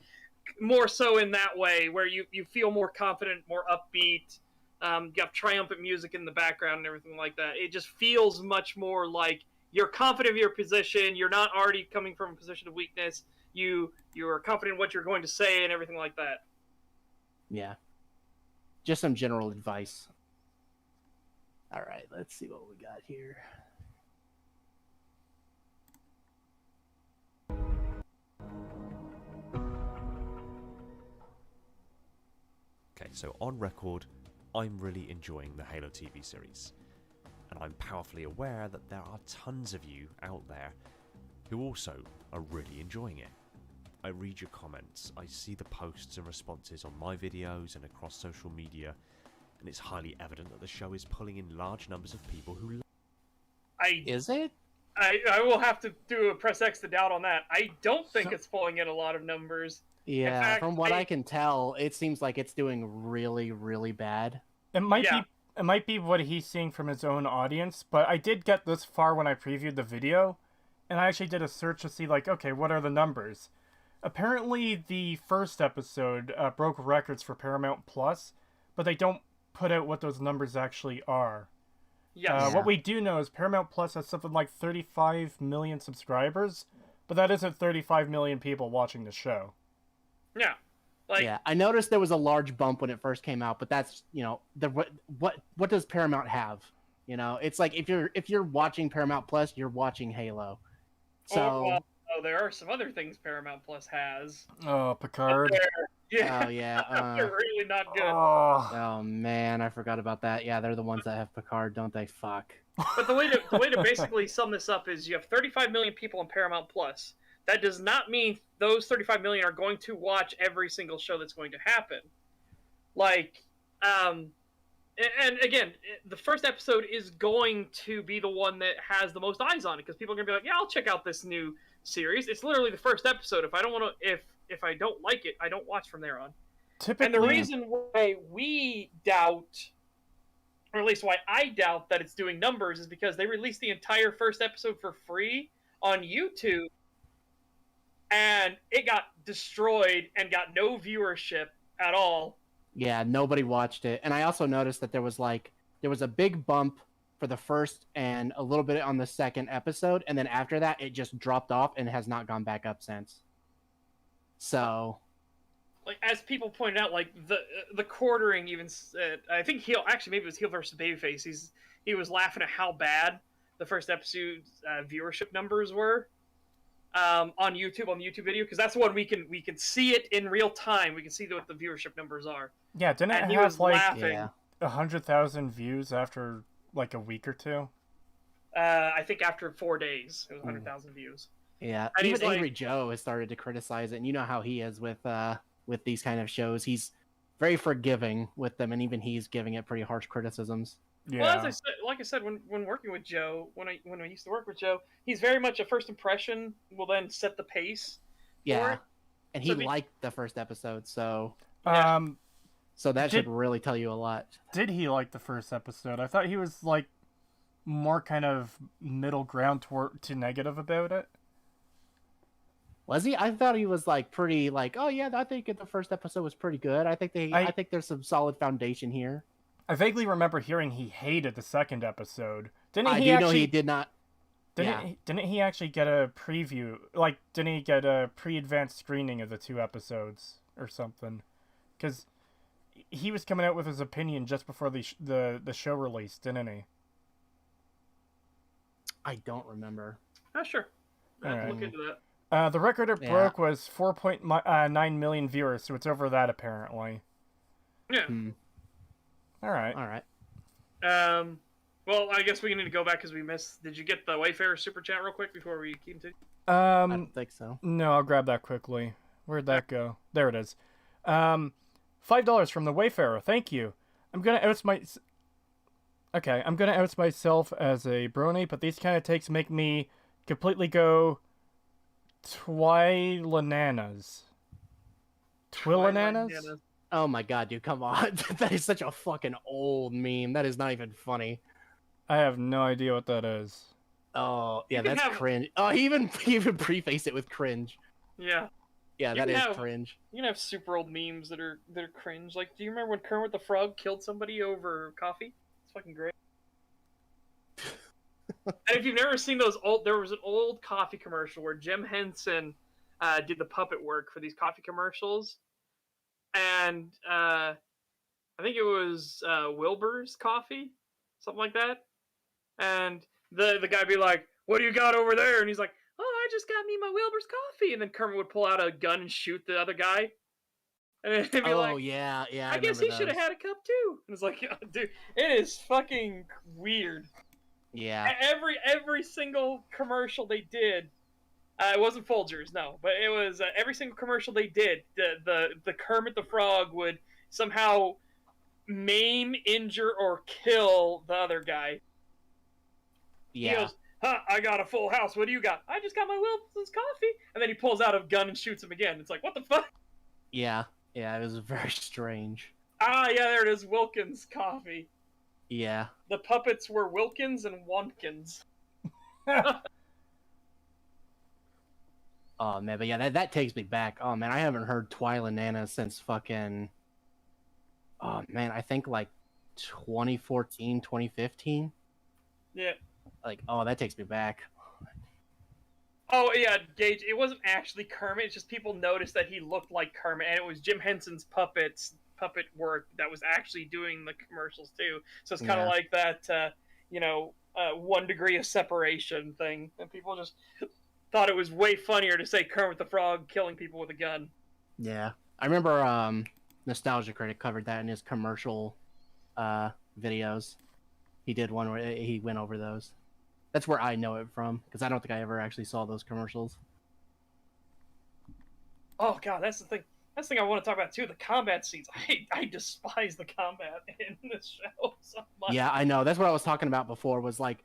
More so in that way, where you feel more confident, more upbeat, you have triumphant music in the background and everything like that. It just feels much more like you're confident of your position, you're not already coming from a position of weakness, you're confident in what you're going to say and everything like that. Yeah. Just some general advice. All right, let's see what we got here. Okay, so on record, I'm really enjoying the Halo TV series. And I'm powerfully aware that there are tons of you out there who also are really enjoying it. I read your comments, I see the posts and responses on my videos and across social media, and it's highly evident that the show is pulling in large numbers of people who Is it? I will have to do a press X to doubt on that. I don't think it's pulling in a lot of numbers. Yeah, fact, from what I can tell, it seems like it's doing really, really bad. It might be what he's seeing from his own audience, but I did get this far when I previewed the video, and I actually did a search to see, like, okay, what are the numbers? Apparently, the first episode broke records for Paramount Plus, but they don't put out what those numbers actually are. Yes. What we do know is Paramount Plus has something like 35 million subscribers, but that isn't 35 million people watching the show. Yeah. Yeah, I noticed there was a large bump when it first came out, but that's, what does Paramount have? It's like if you're watching Paramount Plus, you're watching Halo. So there are some other things Paramount Plus has. Oh, Picard. Yeah. Oh yeah. They're really not good. Oh man, I forgot about that. Yeah, they're the ones that have Picard, don't they? Fuck. But the way to basically sum this up is you have 35 million people on Paramount Plus. That does not mean those 35 million are going to watch every single show that's going to happen. Like, and again, the first episode is going to be the one that has the most eyes on it, because people are going to be like, yeah, I'll check out this new series. It's literally the first episode. If I don't want to, if I don't like it, I don't watch from there on. Typically, and the reason why we doubt, or at least why I doubt that it's doing numbers, is because they released the entire first episode for free on YouTube, and it got destroyed and got no viewership at all. Yeah, nobody watched it. And I also noticed that there was a big bump for the first and a little bit on the second episode, and then after that it just dropped off and has not gone back up since. So, like, as people pointed out, like the quartering even said, I think maybe it was Heel versus Babyface. He was laughing at how bad the first episode's viewership numbers were. on YouTube, on the YouTube video, because that's one we can see it in real time. We can see what the viewership numbers are. Yeah, didn't And it he have was like laughing. 100,000 views after like a week or two? I think after 4 days, it was 100,000 views. Yeah, And even he's Angry like, Joe has started to criticize it, and you know how he is with these kind of shows. He's very forgiving with them, and even he's giving it pretty harsh criticisms. Yeah. well, as I said, like I said, when working with Joe, when I used to work with Joe, he's very much a first impression will then set the pace. Yeah, it. and So he liked the first episode, so Yeah. so that Did- should really tell you a lot. Did he like the first episode? I thought he was like more kind of middle ground to negative about it. Was he? I thought he was like pretty like, oh yeah, I think the first episode was pretty good. I think there's some solid foundation here. I vaguely remember hearing he hated the second episode. Didn't I he do actually? know he did not. Didn't he actually get a preview? Like, didn't he get a pre-advanced screening of the 2 episodes or something? Because he was coming out with his opinion just before the show released, didn't he? I don't remember. Sure. I have to look Alright. into that. The record it Yeah. broke was 4.9 million viewers, so it's over that apparently. Yeah. All right. All right. Well, I guess we need to go back because we missed. Did you get the Wayfarer super chat real quick before we keep to? I don't think so. No, I'll grab that quickly. Where'd that go? There it is. $5 from the Wayfarer. Thank you. I'm gonna oust myself as a brony, but these kind of takes make me completely go Twilananas. Twilananas? Oh my god, dude, come on. That is such a fucking old meme. That is not even funny. I have no idea what that is. Oh, yeah, You can that's have- cringe. Oh, he even prefaced it with cringe. Yeah. Yeah, You that can is have- cringe. You can have super old memes that are cringe. Like, do you remember when Kermit the Frog killed somebody over coffee? It's fucking great. And if you've never seen there was an old coffee commercial where Jim Henson did the puppet work for these coffee commercials, and I think it was Wilbur's coffee, something like that. And the guy be like, "What do you got over there?" And he's like, "Oh, I just got me my Wilbur's coffee." And then Kermit would pull out a gun and shoot the other guy. And then he'd be Oh, like, yeah. I guess he should have had a cup too. And it's like, dude, it is fucking weird. Yeah. Every single commercial they did, it wasn't Folgers, no, but it was every single commercial they did. The Kermit the Frog would somehow maim, injure, or kill the other guy. He Yeah. goes, "Huh, I got a full house. What do you got?" "I just got my Wilson's coffee." And then he pulls out a gun and shoots him again. It's like, what the fuck? Yeah. Yeah, it was very strange. Ah, yeah, there it is. Wilkins coffee. Yeah. The puppets were Wilkins and Watkins. Oh, man, but yeah, that takes me back. Oh, man, I haven't heard Twilanana since fucking... Oh, man, I think like 2014, 2015. Yeah. Like, oh, that takes me back. Oh, yeah, Gage, it wasn't actually Kermit. It's just people noticed that he looked like Kermit, and it was Jim Henson's puppet work that was actually doing the commercials, too. So it's kind of Yeah. like that, 1 degree of separation thing. And people just thought it was way funnier to say Kermit the Frog killing people with a gun. Yeah. I remember Nostalgia Critic covered that in his commercial videos. He did one where he went over those. That's where I know it from, because I don't think I ever actually saw those commercials. Oh, God, that's the thing. That's the thing I want to talk about, too. The combat scenes. I despise the combat in this show so much. Yeah, I know. That's what I was talking about before, was like,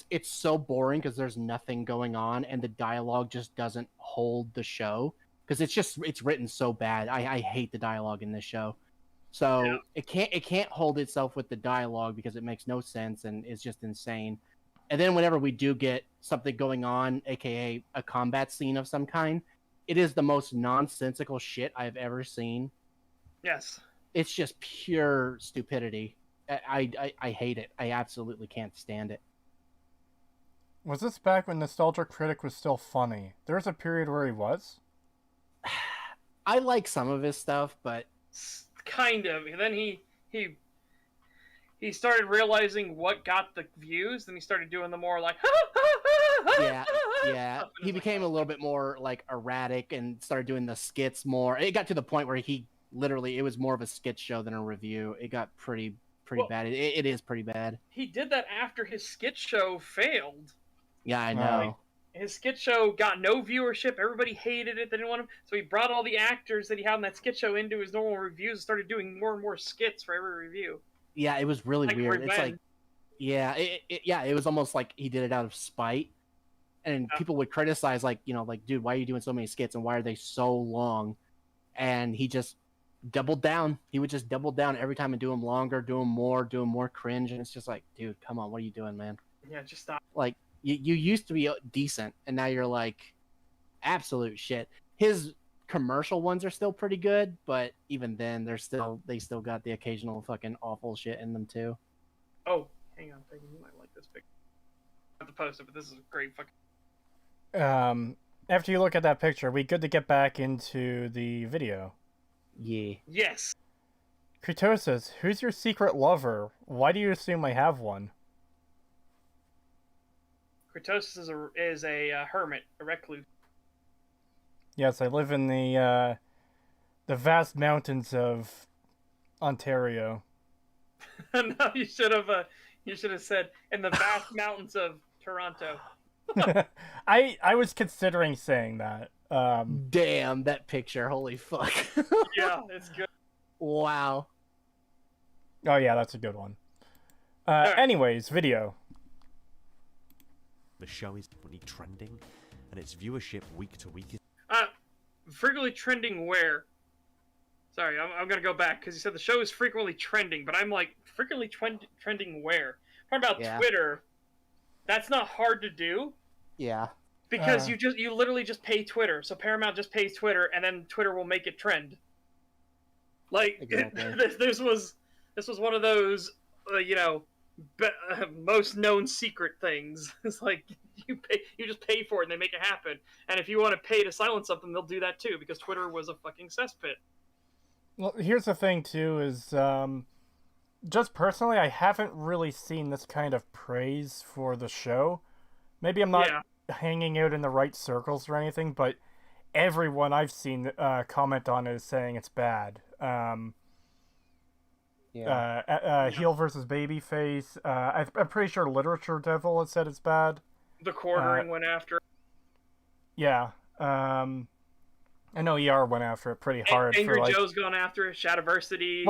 it's so boring because there's nothing going on, and the dialogue just doesn't hold the show. Because it's written so bad. I hate the dialogue in this show. So Yeah. it can't hold itself with the dialogue because it makes no sense and is just insane. And then whenever we do get something going on, aka a combat scene of some kind, it is the most nonsensical shit I've ever seen. Yes. It's just pure stupidity. I hate it. I absolutely can't stand it. Was this back when Nostalgia Critic was still funny? There was a period where he was? I like some of his stuff, but Kind of. And then he started realizing what got the views, and he started doing the more like, ha, ha, ha, yeah. He became a little bit more like erratic and started doing the skits more. It got to the point where it was more of a skit show than a review. It got pretty bad. It is pretty bad. He did that after his skit show failed. Yeah, I know. His skit show got no viewership. Everybody hated it. They didn't want him. So he brought all the actors that he had in that skit show into his normal reviews and started doing more and more skits for every review. Yeah, it was really weird. Revenge. It's like, yeah, it was almost like he did it out of spite. And people would criticize, like, dude, why are you doing so many skits and why are they so long? And he just doubled down. He would just double down every time and do them longer, do them more cringe. And it's just like, dude, come on, what are you doing, man? Yeah, just stop. Like, you used to be decent, and now you're like absolute shit. His commercial ones are still pretty good, but even then, they still got the occasional fucking awful shit in them too. Oh, hang on a second. You might like this picture. I have to post it, but this is a great fucking. After you look at that picture, we good to get back into the video. Yeah. Yes. Creetosis, who's your secret lover? Why do you assume I have one? Creetosis is a hermit, a recluse. Yes, I live in the vast mountains of Ontario. No, you should have said in the vast mountains of Toronto. I was considering saying that. Damn, that picture! Holy fuck! Yeah, it's good. Wow. Oh yeah, that's a good one. Right. Anyways, video. The show is definitely trending, and its viewership week to week is. Frequently trending where? Sorry, I'm gonna go back because you said the show is frequently trending, but I'm like frequently trending where? Talking about Twitter. That's not hard to do. Yeah. Because you literally just pay Twitter. So Paramount just pays Twitter, and then Twitter will make it trend. Like exactly. this was one of those most known secret things. It's like you just pay for it and they make it happen. And if you want to pay to silence something, they'll do that too because Twitter was a fucking cesspit. Well, here's the thing too is just personally, I haven't really seen this kind of praise for the show. Maybe I'm not hanging out in the right circles or anything, but everyone I've seen comment on it is saying it's bad. Heel versus Babyface. I'm pretty sure Literature Devil has said it's bad. The Quartering went after it. Yeah. I know ER went after it pretty hard. Angry Joe's gone after it. Shadiversity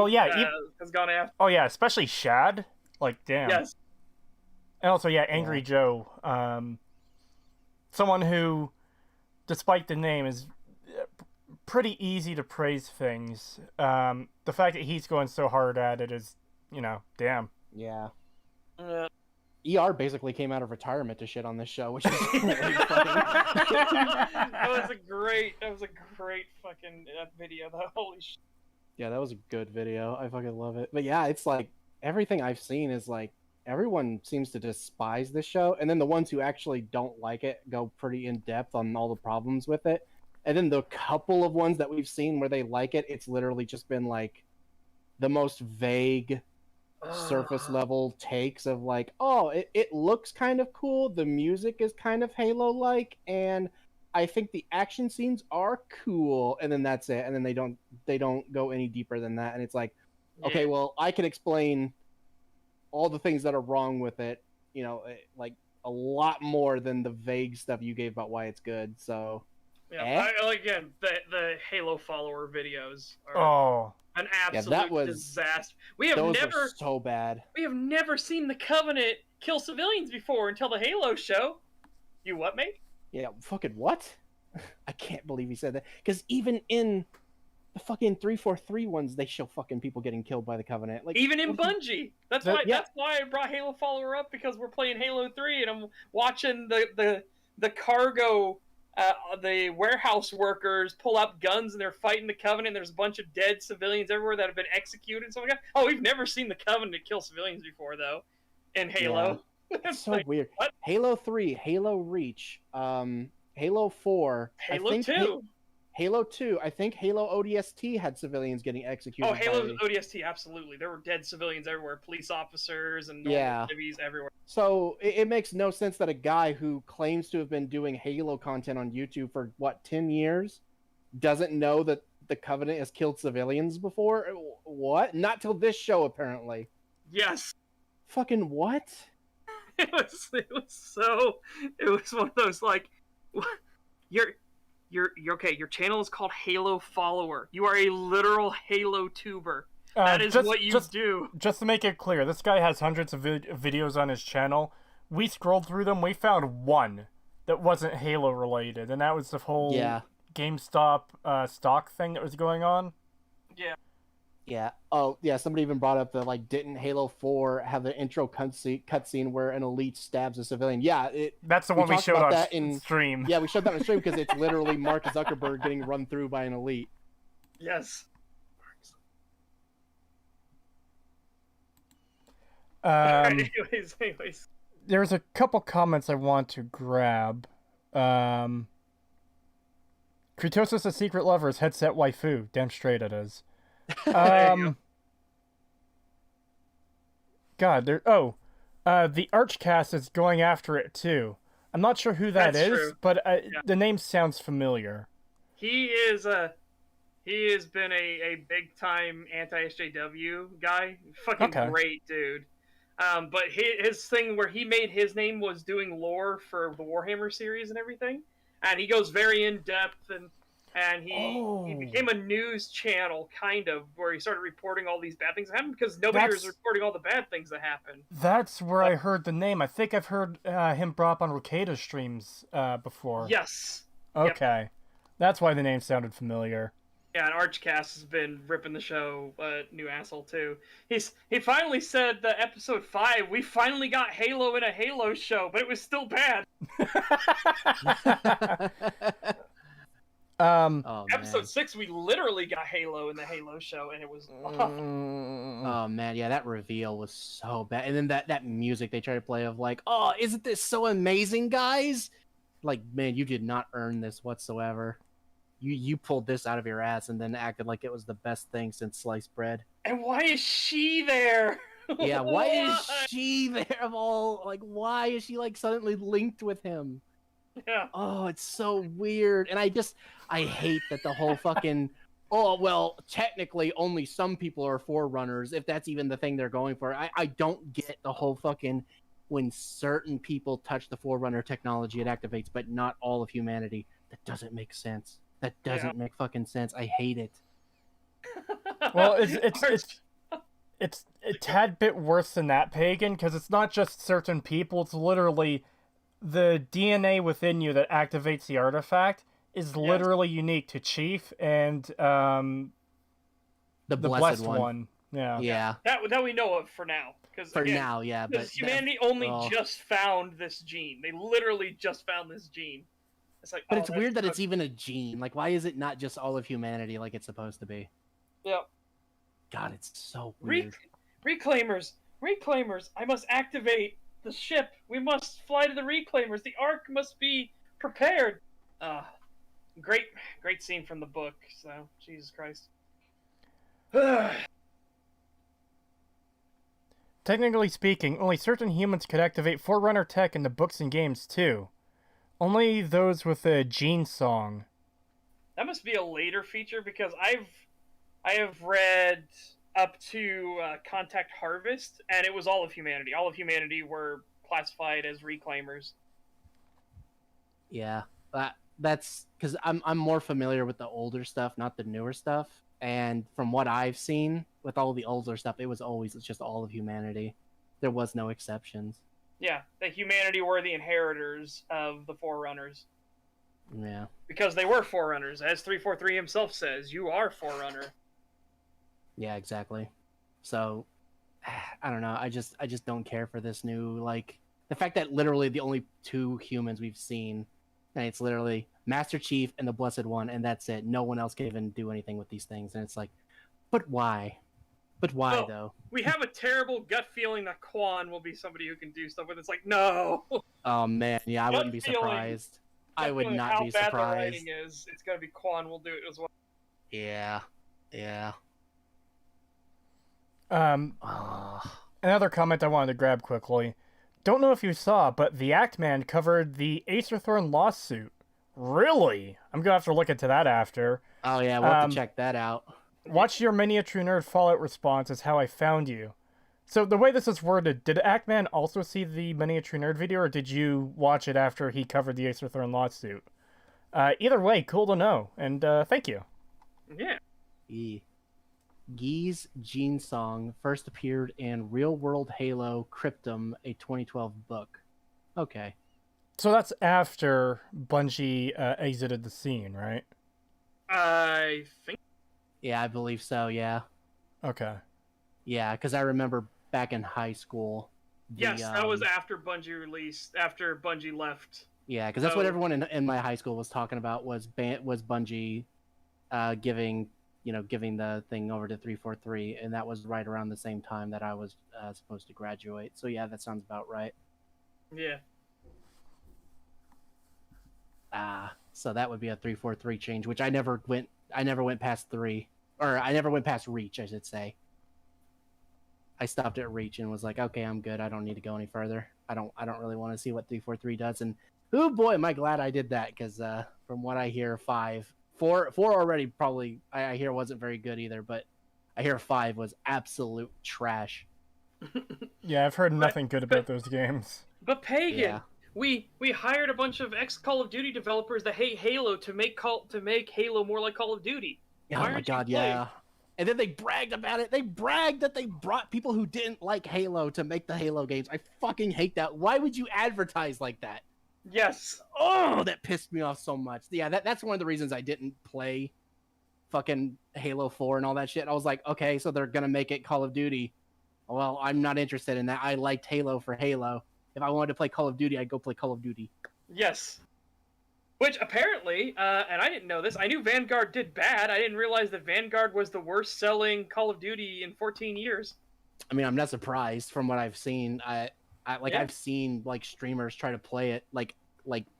has gone after it. Oh, yeah, especially Shad. Like, damn. Yes. And also, Angry Joe. Someone who, despite the name, is pretty easy to praise things. The fact that he's going so hard at it is, damn. Yeah. ER basically came out of retirement to shit on this show, which is really funny. That was a great fucking video though. Holy shit. Yeah, that was a good video. I fucking love it. But yeah, it's like everything I've seen is like everyone seems to despise this show, and then the ones who actually don't like it go pretty in depth on all the problems with it. And then the couple of ones that we've seen where they like it, it's literally just been like the most vague surface level takes of like, oh, it looks kind of cool, the music is kind of Halo-like, and I think the action scenes are cool, and then that's it. And then they don't go any deeper than that. And it's like, okay, well, I can explain all the things that are wrong with it, like a lot more than the vague stuff you gave about why it's good. So again, the Halo follower videos are an absolute disaster. Those were so bad. We have never seen the Covenant kill civilians before until the Halo show. You what, mate? Yeah, fucking what? I can't believe he said that. Because even in the fucking 343 ones, they show fucking people getting killed by the Covenant. Like even in Bungie. That's why I brought Halo follower up, because we're playing Halo 3 and I'm watching the cargo. The warehouse workers pull up guns and they're fighting the Covenant. There's a bunch of dead civilians everywhere that have been executed and stuff like that. Oh, we've never seen the Covenant kill civilians before, though, in Halo. Yeah. It's so weird. What? Halo 3, Halo Reach, Halo 4. Halo 2. Halo 2, I think Halo ODST had civilians getting executed. Oh, Halo by... ODST, absolutely. There were dead civilians everywhere, police officers and Yeah. civvies everywhere. So it makes no sense that a guy who claims to have been doing Halo content on YouTube for, 10 years doesn't know that the Covenant has killed civilians before? What? Not till this show, apparently. Yes. Fucking what? It was one of those, like, what? You're okay. Your channel is called Halo Follower. You are a literal Halo tuber. That is what you do. Just to make it clear, this guy has hundreds of videos on his channel. We scrolled through them. We found one that wasn't Halo related, and that was the whole GameStop stock thing that was going on. Yeah. Yeah. Oh, yeah. Somebody even brought up that, like, didn't Halo 4 have the intro cutscene where an elite stabs a civilian? Yeah. That's the one we showed on stream. Yeah, we showed that on stream because it's literally Mark Zuckerberg getting run through by an elite. Yes. Anyways. There's a couple comments I want to grab. Creetosis, a secret lover, is headset waifu. Damn straight it is. God, the Archcast is going after it too. I'm not sure who that is, true. But the name sounds familiar. He has been a big time anti-SJW guy. Fucking great dude. But his thing where he made his name was doing lore for the Warhammer series and everything, and he goes very in depth and he became a news channel, kind of, where he started reporting all these bad things that happened because nobody was reporting all the bad things that happened. That's where I heard the name. I think I've heard him brought up on Ricada's streams before. Yes. Okay. Yep. That's why the name sounded familiar. Yeah, and Archcast has been ripping the show, new asshole too. He finally said that episode 5, we finally got Halo in a Halo show, but it was still bad. Episode 6, we literally got Halo in the Halo show, and it was awful. Oh man, yeah, that reveal was so bad. And then that music they try to play of like, oh, isn't this so amazing, guys? Like, man, you did not earn this whatsoever. You pulled this out of your ass and then acted like it was the best thing since sliced bread. And why is she there? Yeah, why is she there of all? Like, why is she like suddenly linked with him? Yeah. Oh, it's so weird. And I hate that the whole fucking, oh, well, technically only some people are forerunners, if that's even the thing they're going for. I don't get the whole fucking, when certain people touch the forerunner technology, it activates, but not all of humanity. That doesn't make sense. That doesn't make fucking sense. I hate it. Well, it's a tad bit worse than that, Pagan, because it's not just certain people, it's literally the DNA within you that activates the artifact is literally unique to Chief and the Blessed One. Yeah. That we know of for now. Now, yeah. Because humanity only just found this gene. They literally just found this gene. It's like, but it's weird that it's even a gene. Like, why is it not just all of humanity like it's supposed to be? Yep. God, it's so weird. Reclaimers! I must activate the ship. We must fly to the Reclaimers. The Ark must be prepared. Great scene from the book. So, Jesus Christ. Technically speaking, only certain humans could activate Forerunner tech in the books and games too. Only those with a gene song. That must be a later feature because I have read up to Contact Harvest, and it was all of humanity. All of humanity were classified as Reclaimers. Yeah, that's because I'm more familiar with the older stuff, not the newer stuff. And from what I've seen with all the older stuff, it's just all of humanity. There was no exceptions. Yeah, that humanity were the inheritors of the Forerunners. Yeah. Because they were Forerunners. As 343 himself says, you are Forerunner. Yeah, exactly. So, I don't know. I just don't care for this new, like, the fact that literally the only two humans we've seen, and it's literally Master Chief and the Blessed One, and that's it. No one else can even do anything with these things. And it's like, but why? But why, though? We have a terrible gut feeling that Quan will be somebody who can do stuff with. It's like, no. Oh man, yeah, I wouldn't be surprised. I would not how be bad the surprised. writing is, it's gonna be Quan will do it as well. Yeah. Another comment I wanted to grab quickly. Don't know if you saw, but the Actman covered the Acerthorn lawsuit. Really? I'm gonna have to look into that after. Oh yeah, we'll have to check that out. Watch your Miniature Nerd Fallout response is how I found you. So the way this is worded, did Actman also see the Miniature Nerd video, or did you watch it after he covered the Acerthorn lawsuit? Either way, cool to know, and thank you. Yeah. Gee's Gene Song first appeared in Real World Halo Cryptum, a 2012 book. Okay. So that's after Bungie exited the scene, right? I think. Yeah, I believe so, yeah. Okay. Yeah, because I remember back in high school. Yes, that was after Bungie released, after Bungie left. Yeah, because that's what everyone in my high school was talking about was Bungie giving the thing over to 343, and that was right around the same time that I was supposed to graduate. So yeah, that sounds about right. Yeah. So that would be a 343 change, which I never went past 3, or I never went past Reach, I should say. I stopped at Reach and was like, okay, I'm good. I don't need to go any further. I don't really want to see what 343 does. And oh boy, am I glad I did that, because from what I hear, 4 already probably I hear wasn't very good either, but I hear 5 was absolute trash. Yeah, I've heard nothing good about those games. But Pagan, Yeah. we hired a bunch of ex-Call of Duty developers that hate Halo to make Halo more like Call of Duty. Oh my god, yeah. And then they bragged about it. They bragged that they brought people who didn't like Halo to make the Halo games. I fucking hate that. Why would you advertise like that? Yes. Oh, that pissed me off so much. Yeah, that's one of the reasons I didn't play fucking Halo 4 and all that shit. I was like, okay, so they're gonna make it Call of Duty. Well, I'm not interested in that. I liked Halo for Halo. If I wanted to play Call of Duty, I'd go play Call of Duty. Yes. Which apparently, and I didn't know this, I knew Vanguard did bad. I didn't realize that Vanguard was the worst selling Call of Duty in 14 years. I mean, I'm not surprised from what I've seen. I've seen like streamers try to play it, like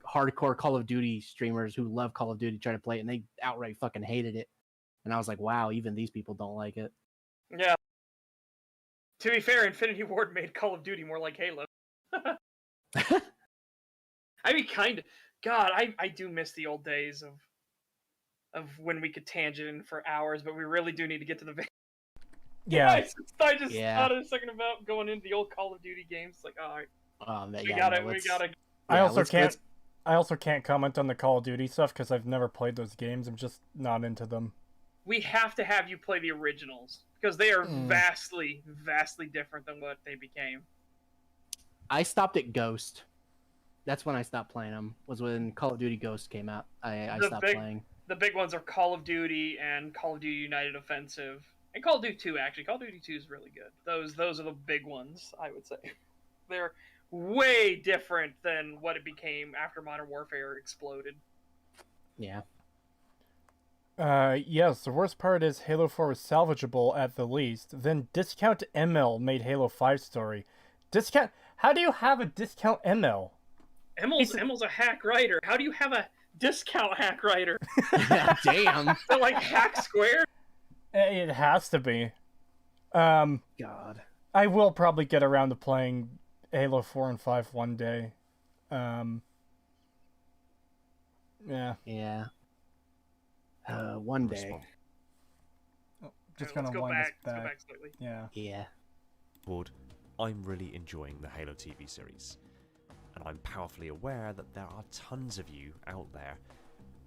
hardcore Call of Duty streamers who love Call of Duty try to play it, and they outright fucking hated it. And I was like, wow, even these people don't like it. Yeah. To be fair, Infinity Ward made Call of Duty more like Halo. I mean, kind of. God, I do miss the old days of when we could tangent in for hours, but we really do need to get to the. Yeah. I just thought a second about going into the old Call of Duty games. Like, all right, we gotta. I also can't comment on the Call of Duty stuff because I've never played those games. I'm just not into them. We have to have you play the originals because they are vastly, vastly different than what they became. I stopped at Ghost. That's when I stopped playing them. Was when Call of Duty Ghost came out. I stopped playing. The big ones are Call of Duty and Call of Duty United Offensive, and Call of Duty 2. Actually, Call of Duty 2 is really good. Those are the big ones, I would say. They're way different than what it became after Modern Warfare exploded. Yeah. Yes, the worst part is Halo 4 was salvageable at the least. Then Discount ML made Halo 5 story. Discount? How do you have a Discount ML? Emil's a hack writer. How do you have a discount hack writer? Damn. So like hack squared? It has to be. God. I will probably get around to playing Halo 4 and 5 one day. Yeah. Yeah. One day. Just Let's gonna go wind back. this Let's go back. back slightly. Yeah. Yeah. Board, I'm really enjoying the Halo TV series, and I'm powerfully aware that there are tons of you out there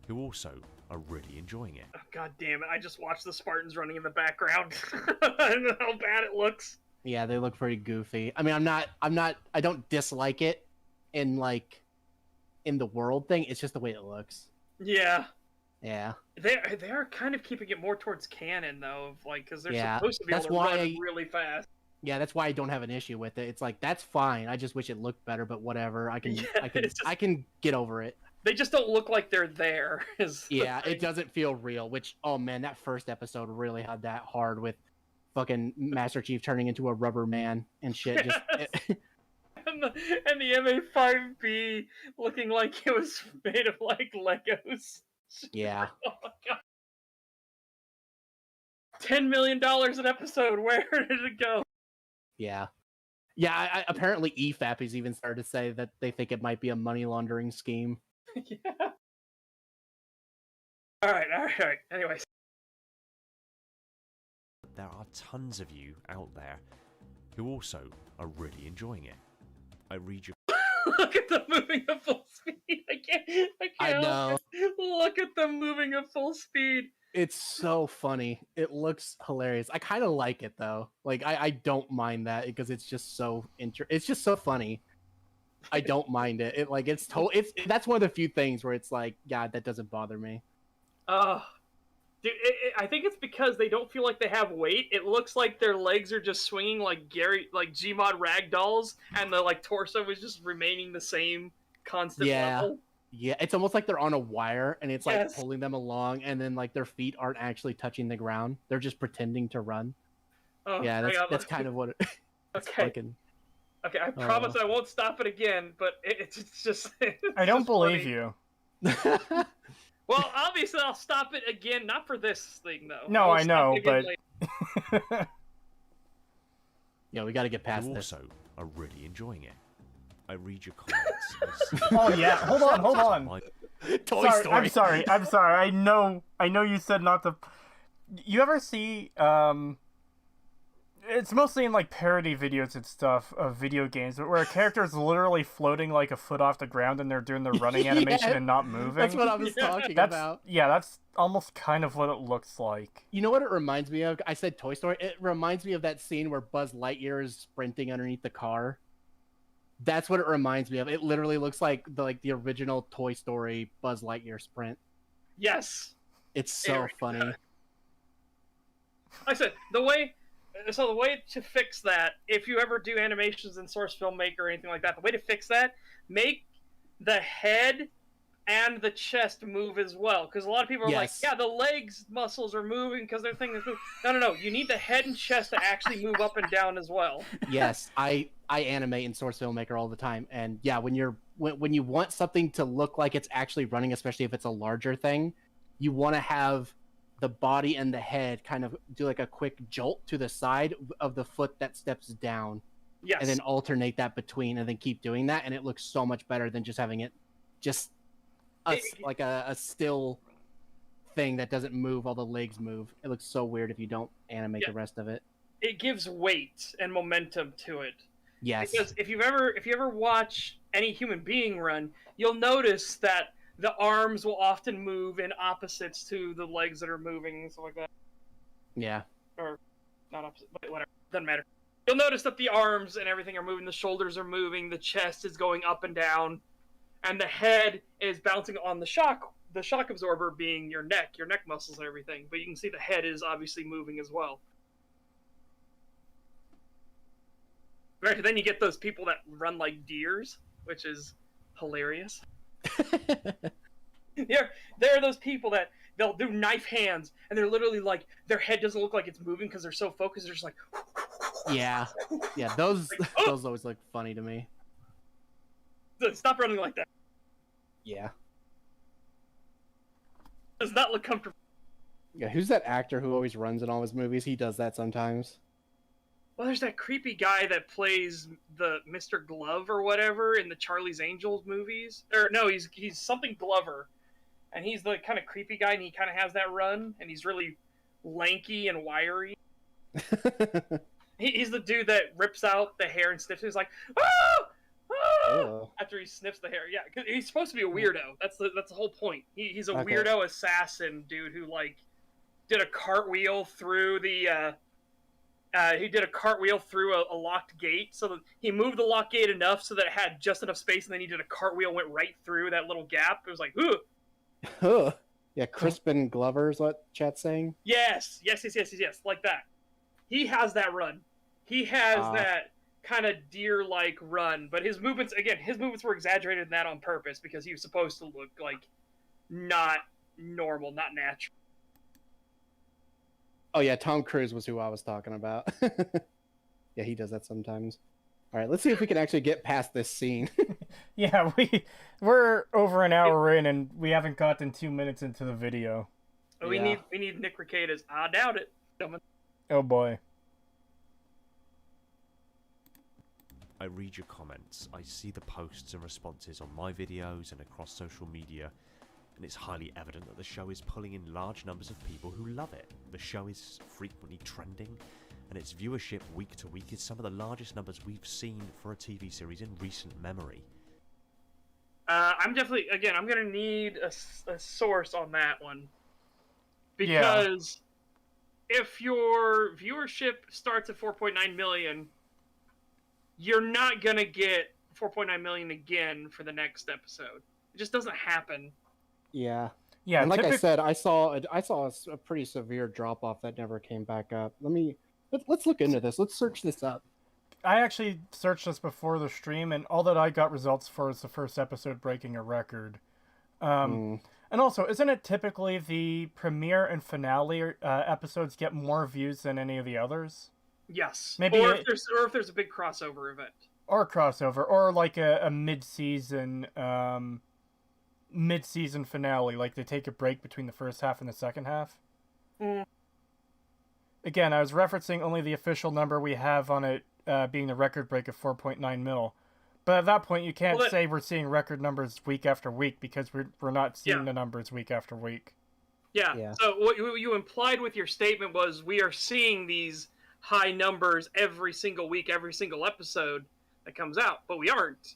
who also are really enjoying it. Oh, God damn it! I just watched the Spartans running in the background. I know how bad it looks. Yeah, they look pretty goofy. I mean, I don't dislike it in the world thing. It's just the way it looks. Yeah. Yeah. They are kind of keeping it more towards canon though, because they're Yeah, supposed to be able that's to why- run really fast. Yeah, that's why I don't have an issue with it. It's like, that's fine. I just wish it looked better, but whatever. I can Yeah, I can get over it. They just don't look like they're there. Yeah, it doesn't feel real, which, oh man, that first episode really had that hard with fucking Master Chief turning into a rubber man and shit. Just, and the MA5B looking like it was made of like Legos. Yeah. Oh my god. $10 million an episode. Where did it go? Yeah. Yeah, apparently EFAP has even started to say that they think it might be a money laundering scheme. Yeah. All right. Anyways. There are tons of you out there who also are really enjoying it. I read your Look at them moving at full speed. I can't I know. help it. Look at them moving at full speed. It's so funny. It looks hilarious. I kind of like it though. Like I don't mind that because it's just so it's just so funny. I don't mind it. That's one of the few things where it's like, God, that doesn't bother me. Dude, I think it's because they don't feel like they have weight. It looks like their legs are just swinging like Gmod ragdolls, and the like torso is just remaining the same constant level. Yeah, it's almost like they're on a wire and it's like pulling them along, and then like their feet aren't actually touching the ground. They're just pretending to run. Oh, yeah, that's kind of what it. Okay. Fucking... Okay, I promise I won't stop it again, but it's just. I don't believe you. Well, obviously I'll stop it again, not for this thing though. No, I know, but. Yeah, we got to get past this. Also are really enjoying it. I read your comments. Oh yeah, hold on. Toy Story. I'm sorry. I know you said not to. You ever see it's mostly in like parody videos and stuff of video games where a character is literally floating like a foot off the ground and they're doing the running animation and not moving. That's what I was talking about. Yeah, that's almost kind of what it looks like. You know what it reminds me of? I said Toy Story. It reminds me of that scene where Buzz Lightyear is sprinting underneath the car. That's what it reminds me of. It literally looks like the original Toy Story Buzz Lightyear sprint. Yes. It's so funny. Like I said, the way to fix that, if you ever do animations in Source Filmmaker or anything like that, the way to fix that, make the head and the chest move as well. Because a lot of people are like, yeah, the legs muscles are moving because they're thinking, no. You need the head and chest to actually move up and down as well. Yes, I animate in Source Filmmaker all the time, and yeah, when you want something to look like it's actually running, especially if it's a larger thing, you want to have the body and the head kind of do like a quick jolt to the side of the foot that steps down. Yes. And then alternate that between, and then keep doing that, and it looks so much better than just having it just like a still thing that doesn't move while the legs move. It looks so weird if you don't animate the rest of it. It gives weight and momentum to it. Yes. Because if you ever watch any human being run, you'll notice that the arms will often move in opposites to the legs that are moving and stuff like that. Yeah. Or not opposite, but whatever. Doesn't matter. You'll notice that the arms and everything are moving, the shoulders are moving, the chest is going up and down, and the head is bouncing on the shock absorber being your neck muscles and everything. But you can see the head is obviously moving as well. Right, then you get those people that run like deers, which is hilarious. There are those people that they'll do knife hands, and they're literally like, their head doesn't look like it's moving because they're so focused. They're just like, yeah, those those always look funny to me. Stop running like that. Yeah. Does not look comfortable. Yeah, who's that actor who always runs in all his movies? He does that sometimes. Well, there's that creepy guy that plays the Mr. Glove or whatever in the Charlie's Angels movies. Or no, he's something Glover, and he's the kind of creepy guy, and he kind of has that run, and he's really lanky and wiry. He's the dude that rips out the hair and sniffs it. He's like, ah! Oh. After he sniffs the hair. Yeah, because he's supposed to be a weirdo. That's the whole point. He's a weirdo assassin dude who like did a cartwheel through the. He did a cartwheel through a locked gate, so that he moved the locked gate enough so that it had just enough space, and then he did a cartwheel, went right through that little gap. It was like, ooh. Yeah, Crispin Glover is what chat's saying? Yes, like that. He has that run. He has that kind of deer-like run, but his movements were exaggerated in that on purpose, because he was supposed to look like not normal, not natural. Oh yeah, Tom Cruise was who I was talking about. Yeah, he does that sometimes. All right, let's see if we can actually get past this scene. Yeah, we're over an hour in and we haven't gotten 2 minutes into the video. We need Nick Rekieta's. I doubt it. Oh boy. I read your comments, I see the posts and responses on my videos and across social media, and it's highly evident that the show is pulling in large numbers of people who love it. The show is frequently trending, and its viewership week to week is some of the largest numbers we've seen for a TV series in recent memory. I'm definitely, again, I'm going to need a source on that one. Because if your viewership starts at 4.9 million, you're not going to get 4.9 million again for the next episode. It just doesn't happen. Yeah. Yeah, and like I said, I saw a pretty severe drop off that never came back up. Let's look into this. Let's search this up. I actually searched this before the stream, and all that I got results for is the first episode breaking a record. And also, isn't it typically the premiere and finale episodes get more views than any of the others? Yes. Maybe if there's a big crossover event. Or a crossover, or like a mid-season finale, like they take a break between the first half and the second half. Again, I was referencing only the official number we have on it being the record break of 4.9 mil. But at that point, you can't say we're seeing record numbers week after week because we're not seeing the numbers week after week. Yeah. So what you implied with your statement was we are seeing these high numbers every single week, every single episode that comes out, but we aren't.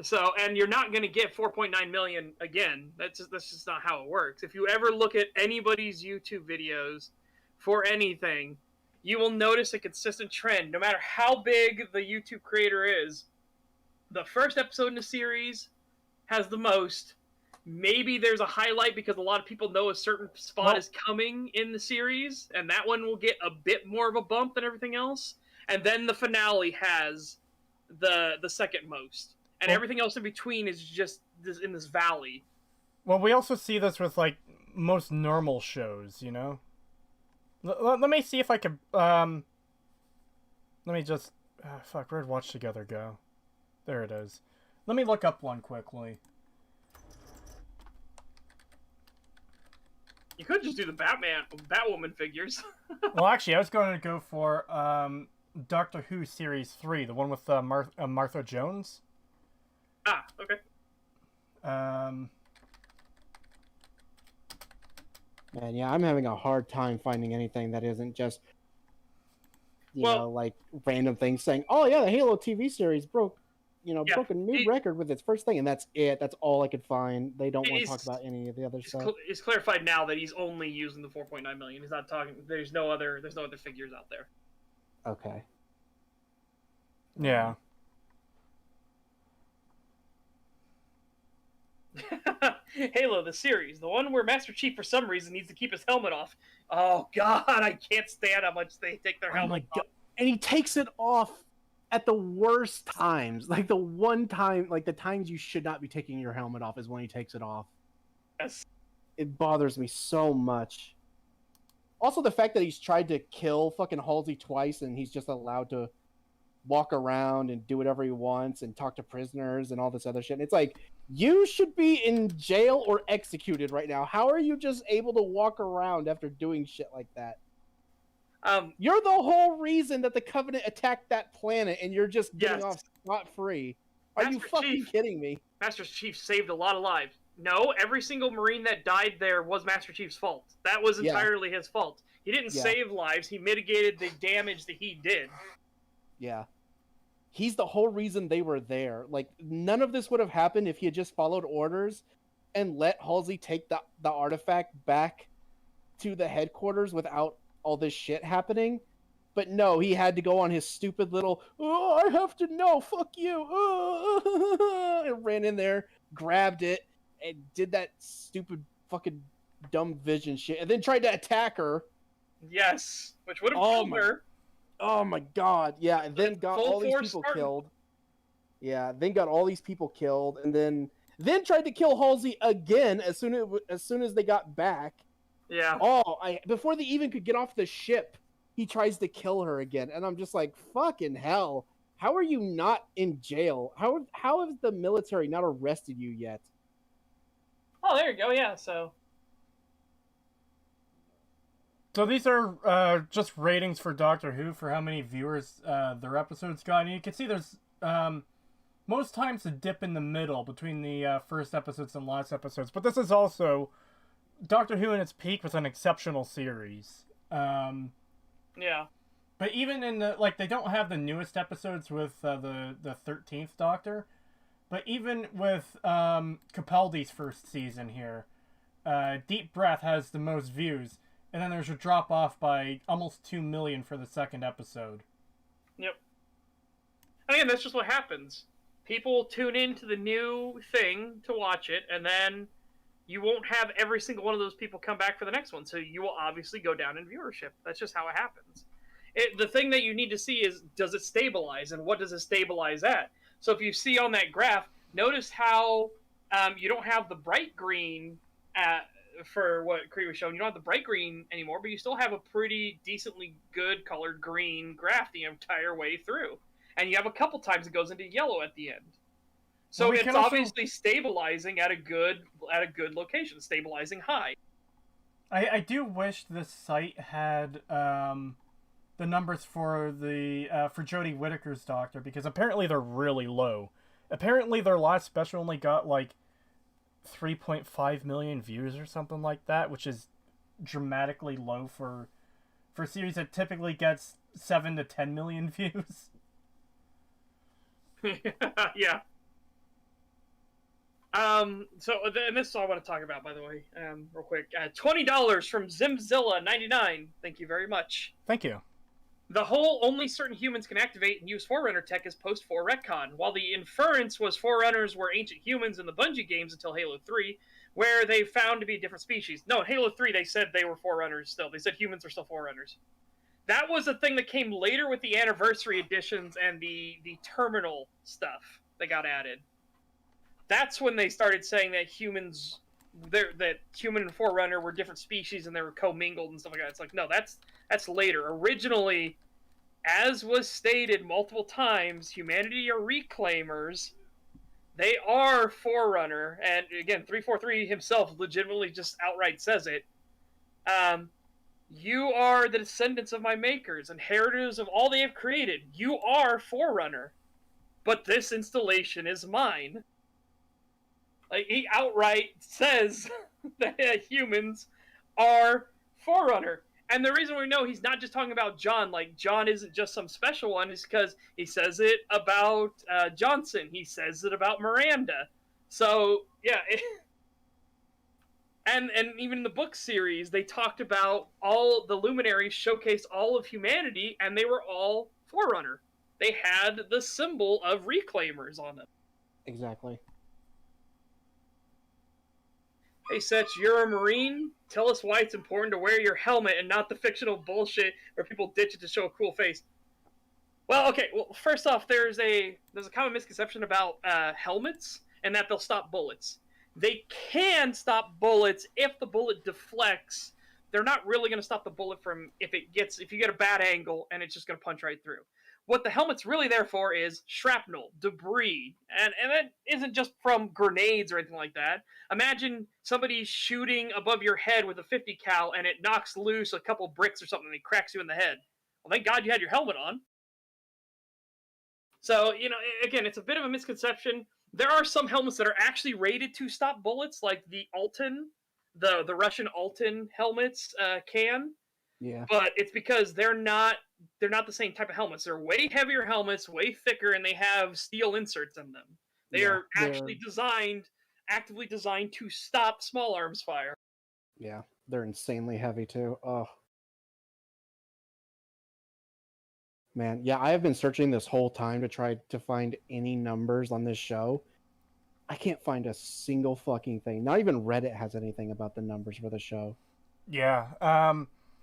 So, and you're not going to get 4.9 million again. That's just not how it works. If you ever look at anybody's YouTube videos for anything, you will notice a consistent trend. No matter how big the YouTube creator is, the first episode in the series has the most. Maybe there's a highlight because a lot of people know a certain spot is coming in the series, and that one will get a bit more of a bump than everything else. And then the finale has the second most. And everything else in between is just in this valley. Well, we also see this with, like, most normal shows, you know? Let me see if I can, let me just, fuck, where'd Watch Together go? There it is. Let me look up one quickly. You could just do the Batwoman figures. Well, actually, I was going to go for, Doctor Who Series 3, the one with, Martha Jones. Ah, okay. Man, yeah, I'm having a hard time finding anything that isn't just, you know, like random things saying, "Oh yeah, the Halo TV series broke a new record with its first thing," and that's it. That's all I could find. They don't want to talk about any of the other stuff. It's clarified now that he's only using the 4.9 million. He's not talking. There's no other figures out there. Okay. Yeah. Halo, the series, the one where Master Chief for some reason needs to keep his helmet off. Oh God, I can't stand how much they take their helmet off. And he takes it off at the worst times. Like the one time, like the times you should not be taking your helmet off is when he takes it off. Yes. It bothers me so much. Also, the fact that he's tried to kill fucking Halsey twice and he's just allowed to walk around and do whatever he wants and talk to prisoners and all this other shit. And it's like, you should be in jail or executed right now. How are you just able to walk around after doing shit like that? You're the whole reason that the Covenant attacked that planet and you're just getting off scot-free. Are you fucking kidding me? Master Chief saved a lot of lives. No, every single Marine that died there was Master Chief's fault. That was entirely his fault. He didn't save lives. He mitigated the damage that he did. Yeah. He's the whole reason they were there. Like, none of this would have happened if he had just followed orders and let Halsey take the artifact back to the headquarters without all this shit happening. But no, he had to go on his stupid little, "Oh, I have to know, fuck you," and ran in there, grabbed it, and did that stupid fucking dumb vision shit, and then tried to attack her. Yes, which would have killed her. Oh my God, yeah, and then got all these people killed. Yeah, then got all these people killed, and then tried to kill Halsey again as soon as they got back. Yeah. Before they even could get off the ship, he tries to kill her again, and I'm just like, fucking hell. How are you not in jail? How has the military not arrested you yet? Oh, there you go. Yeah. So these are just ratings for Doctor Who for how many viewers their episodes got. And you can see there's most times a dip in the middle between the first episodes and last episodes. But this is also Doctor Who in its peak was an exceptional series. yeah. But even in the they don't have the newest episodes with the 13th Doctor, but even with Capaldi's first season here, Deep Breath has the most views, and then there's a drop off by almost 2 million for the second episode. Yep. And again, that's just what happens. People tune into the new thing to watch it, and then you won't have every single one of those people come back for the next one, so you will obviously go down in viewership. That's just how it happens. The thing that you need to see is, does it stabilize, and what does it stabilize at? So if you see on that graph, notice how you don't have the bright green for what Cree was showing. You don't have the bright green anymore, but you still have a pretty decently good colored green graph the entire way through. And you have a couple times it goes into yellow at the end. So well, it's obviously stabilizing at a good location, stabilizing high. I do wish this site had the numbers for the for Jodie Whittaker's Doctor, because apparently they're really low. Apparently their last special only got 3.5 million views or something like that, which is dramatically low for a series that typically gets 7 to 10 million views. Yeah. So, and this is all I want to talk about, by the way, real quick. $20 from Zimzilla99. Thank you very much. Thank you. The whole only certain humans can activate and use Forerunner tech is post-4 retcon, while the inference was Forerunners were ancient humans in the Bungie games until Halo 3, where they found to be a different species. No, in Halo 3 they said they were Forerunners still. They said humans are still Forerunners. That was a thing that came later with the anniversary editions and the terminal stuff that got added. That's when they started saying that humans, that human and Forerunner were different species and they were commingled and stuff like that. It's like, no, that's later. Originally, as was stated multiple times, humanity are reclaimers. They are Forerunner, and again, 343 himself legitimately just outright says it. You are the descendants of my makers, inheritors of all they have created. You are Forerunner, but this installation is mine. He outright says that humans are Forerunner. And the reason we know he's not just talking about John, John isn't just some special one, is because he says it about Johnson. He says it about Miranda. So, yeah. And even in the book series, they talked about all the luminaries showcased all of humanity, and they were all Forerunner. They had the symbol of Reclaimers on them. Exactly. Hey, Setch, you're a Marine? Tell us why it's important to wear your helmet and not the fictional bullshit where people ditch it to show a cool face. Well, okay. Well, first off, there's a common misconception about helmets, and that they'll stop bullets. They can stop bullets if the bullet deflects. They're not really going to stop the bullet from if you get a bad angle and it's just going to punch right through. What the helmet's really there for is shrapnel, debris, and that isn't just from grenades or anything like that. Imagine somebody shooting above your head with a 50 cal and it knocks loose a couple bricks or something and it cracks you in the head. Well, thank God you had your helmet on. So, again, it's a bit of a misconception. There are some helmets that are actually rated to stop bullets, like the Altan, the Russian Altan helmets can. Yeah. But it's because they're not the same type of helmets. They're way heavier helmets, way thicker, and they have steel inserts in them. They are actually actively designed to stop small arms fire. Yeah, they're insanely heavy too. Oh. Man, yeah, I have been searching this whole time to try to find any numbers on this show. I can't find a single fucking thing. Not even Reddit has anything about the numbers for the show. Yeah.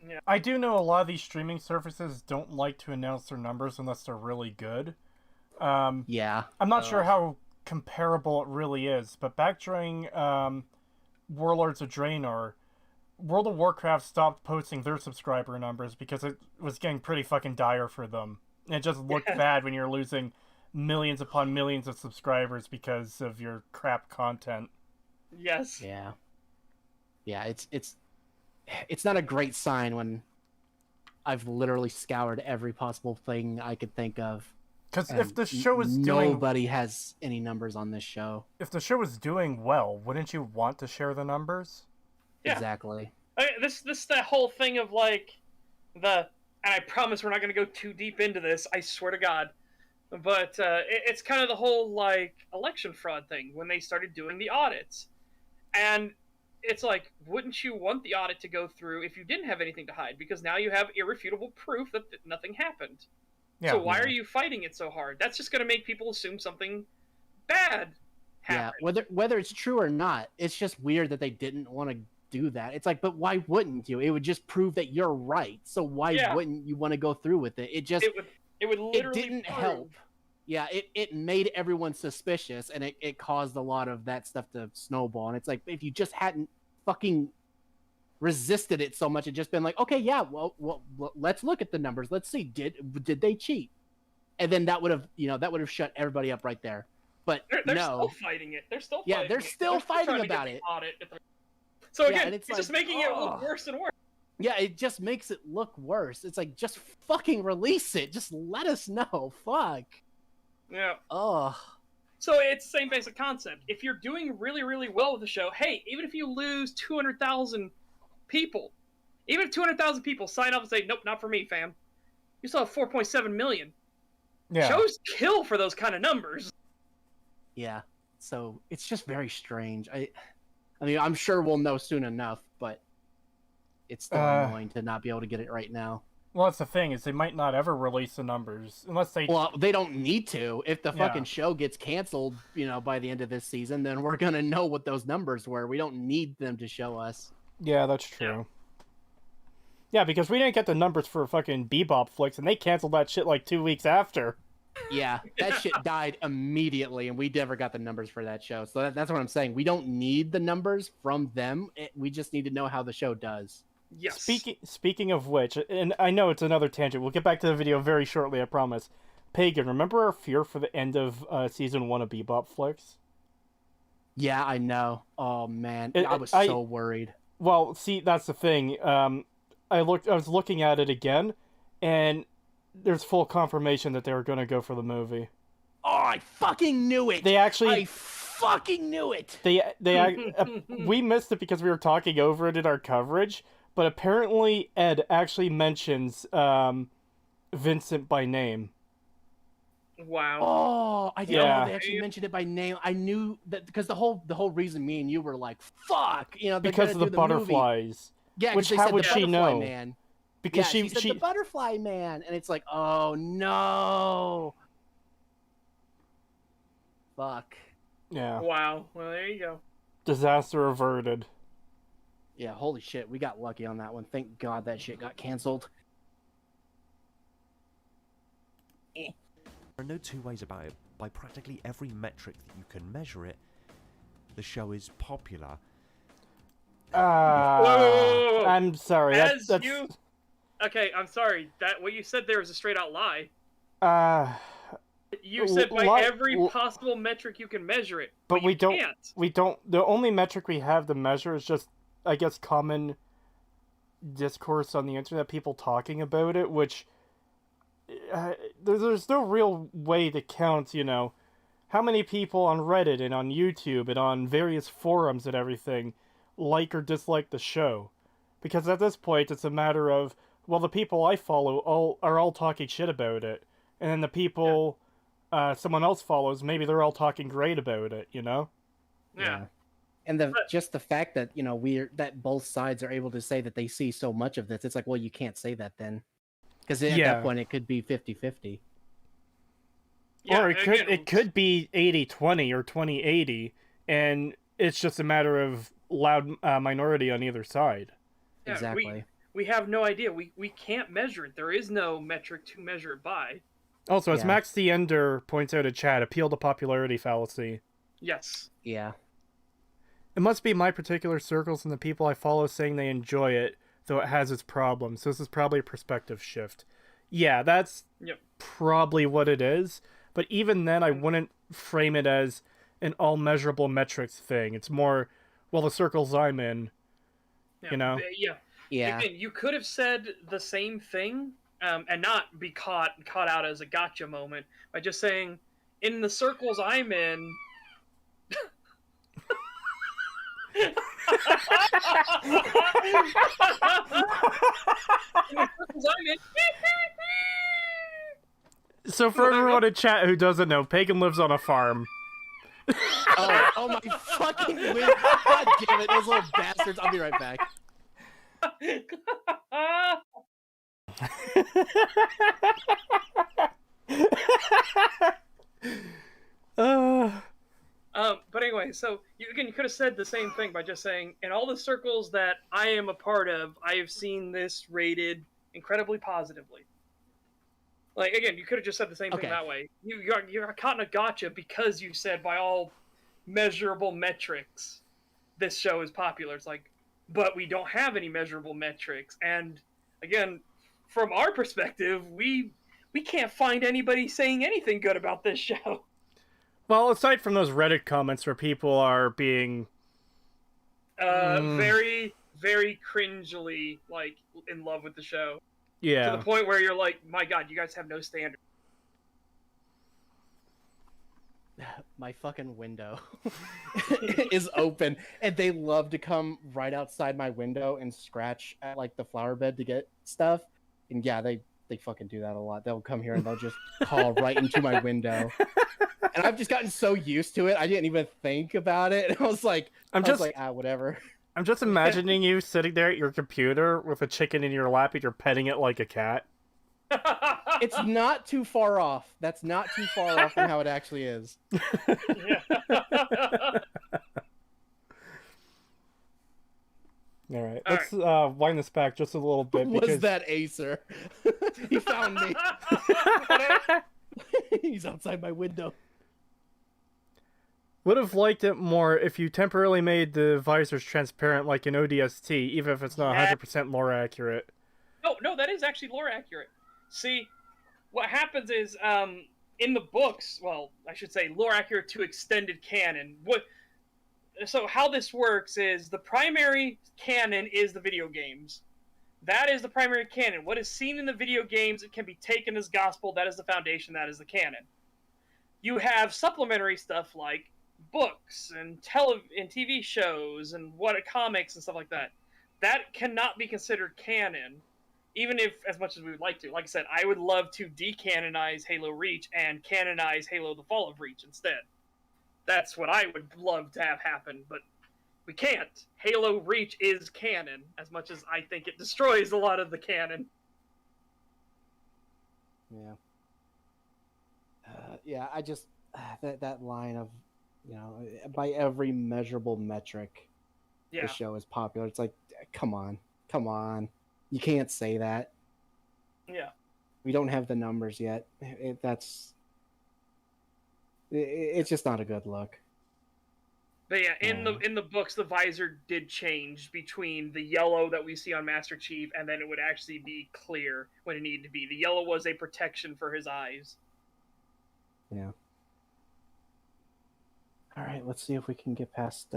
Yeah. I do know a lot of these streaming services don't like to announce their numbers unless they're really good. Yeah. I'm not sure how comparable it really is, but back during Warlords of Draenor, World of Warcraft stopped posting their subscriber numbers because it was getting pretty fucking dire for them. And it just looked bad when you're losing millions upon millions of subscribers because of your crap content. Yes. Yeah. Yeah, it's not a great sign when I've literally scoured every possible thing I could think of. Because if the show is doing... Nobody has any numbers on this show. If the show is doing well, wouldn't you want to share the numbers? Yeah. Exactly. This that whole thing of like and I promise we're not going to go too deep into this. I swear to God. But it's kind of the whole like election fraud thing when they started doing the audits, and it's like, wouldn't you want the audit to go through if you didn't have anything to hide? Because now you have irrefutable proof that nothing happened. Yeah, so why are you fighting it so hard? That's just going to make people assume something bad happened. Yeah, whether it's true or not, it's just weird that they didn't want to do that. It's like, but why wouldn't you? It would just prove that you're right. So why wouldn't you want to go through with it? It would literally it didn't prove. help. Yeah, it made everyone suspicious, and it caused a lot of that stuff to snowball. And it's like, if you just hadn't fucking resisted it so much and just been like, okay, yeah, well, let's look at the numbers. Let's see, did they cheat? And then that would have shut everybody up right there. But they're no, still fighting it. They're still fighting they're still fighting about it. So again, and it's like, just making it look worse and worse. Yeah, it just makes it look worse. It's like, just fucking release it. Just let us know. Fuck. Yeah. Ugh. So it's the same basic concept. If you're doing really, really well with the show, hey, even if you lose 200,000 people, even if 200,000 people sign up and say, nope, not for me, fam, you still have 4.7 million. Yeah. Shows kill for those kind of numbers. Yeah. So it's just very strange. I mean, I'm sure we'll know soon enough, but it's still annoying to not be able to get it right now. Well, that's the thing, is they might not ever release the numbers unless they... Well, they don't need to. If the fucking show gets canceled, by the end of this season, then we're going to know what those numbers were. We don't need them to show us. Yeah, that's true. Yeah, because we didn't get the numbers for fucking Bebop Flicks, and they canceled that shit like 2 weeks after. Yeah, that shit died immediately, and we never got the numbers for that show. So that's what I'm saying. We don't need the numbers from them. We just need to know how the show does. Yes. Speaking of which, and I know it's another tangent, we'll get back to the video very shortly, I promise. Pagan, remember our fear for the end of season 1 of Bebop Flicks? Yeah, I know. Oh man, I was so worried. Well, see, that's the thing. I was looking at it again, and there's full confirmation that they were going to go for the movie. Oh, I fucking knew it. I fucking knew it. We missed it because we were talking over it in our coverage. But apparently, Ed actually mentions Vincent by name. Wow. Oh, I didn't know they actually mentioned it by name. I knew that because the whole reason me and you were like, "Fuck," because of the butterflies. Movie. Yeah, which how would she know? Man. Because she said the butterfly man, and it's like, oh no. Fuck. Yeah. Wow. Well, there you go. Disaster averted. Yeah, holy shit, we got lucky on that one. Thank God that shit got canceled. There are no two ways about it. By practically every metric that you can measure it, the show is popular. Whoa. I'm sorry. That's... Okay, I'm sorry. What you said there is a straight out lie. You said by every possible metric you can measure it, but we don't. The only metric we have to measure is just, I guess, common discourse on the internet, people talking about it, which there's no real way to count, how many people on Reddit and on YouTube and on various forums and everything like or dislike the show. Because at this point, it's a matter of, well, the people I follow are all talking shit about it, and then the people someone else follows, maybe they're all talking great about it, Yeah. And just the fact that that both sides are able to say that they see so much of this, it's like, well, you can't say that then, because at that point it could be 50-50. Yeah, or it could be 80-20 or 20-80, and it's just a matter of loud minority on either side. Yeah, exactly. We have no idea. We can't measure it. There is no metric to measure it by. Also, as Max the Ender points out in chat, appeal to popularity fallacy. Yes. Yeah. It must be my particular circles and the people I follow saying they enjoy it, though it has its problems. So this is probably a perspective shift. Yeah, that's Yep. probably what it is. But even then, I wouldn't frame it as an all measurable metrics thing. It's more, well, the circles I'm in, Yeah. you know? Yeah. Yeah. Again, you could have said the same thing, and not be caught out as a gotcha moment by just saying, "In the circles I'm in." In the circles I'm in. So for everyone in chat who doesn't know, Pagan lives on a farm. Oh my fucking win. God damn it, those little bastards. I'll be right back. But anyway, so you could have said the same thing by just saying, in all the circles that I am a part of, I have seen this rated incredibly positively. Like, again, you could have just said the same thing that way. You got caught in a gotcha because you said, by all measurable metrics, this show is popular. It's like, but we don't have any measurable metrics. And again, from our perspective, we can't find anybody saying anything good about this show. Well, aside from those Reddit comments where people are being... very, very cringily, like, in love with the show. Yeah. To the point where you're like, my god, you guys have no standard. My fucking window is open, and they love to come right outside my window and scratch at, like, the flower bed to get stuff. And yeah, they fucking do that a lot. They'll come here and they'll just call right into my window. And I've just gotten so used to it, I didn't even think about it. And I was like, whatever. I'm just imagining you sitting there at your computer with a chicken in your lap and you're petting it like a cat. It's not too far off. That's not too far off from how it actually is. All right, let's wind this back just a little bit. Because... Was that Acer? He found me. He's outside my window. Would have liked it more if you temporarily made the visors transparent like an ODST, even if it's not 100% lore accurate. No, that is actually lore accurate. See, what happens is, in the books, well, I should say lore accurate to extended canon. So how this works is the primary canon is the video games. That is the primary canon. What is seen in the video games, it can be taken as gospel. That is the foundation. That is the canon. You have supplementary stuff like books and TV shows and comics and stuff like that. That cannot be considered canon, even if, as much as we would like to. Like I said, I would love to decanonize Halo Reach and canonize Halo: The Fall of Reach instead. That's what I would love to have happen, but we can't. Halo Reach is canon, as much as I think it destroys a lot of the canon. Yeah. I just... that line of, by every measurable metric, the show is popular. It's like, come on. You can't say that. Yeah. We don't have the numbers yet. It's just not a good look. But yeah, in the books, the visor did change between the yellow that we see on Master Chief, and then it would actually be clear when it needed to be. The yellow was a protection for his eyes. Yeah. All right, let's see if we can get past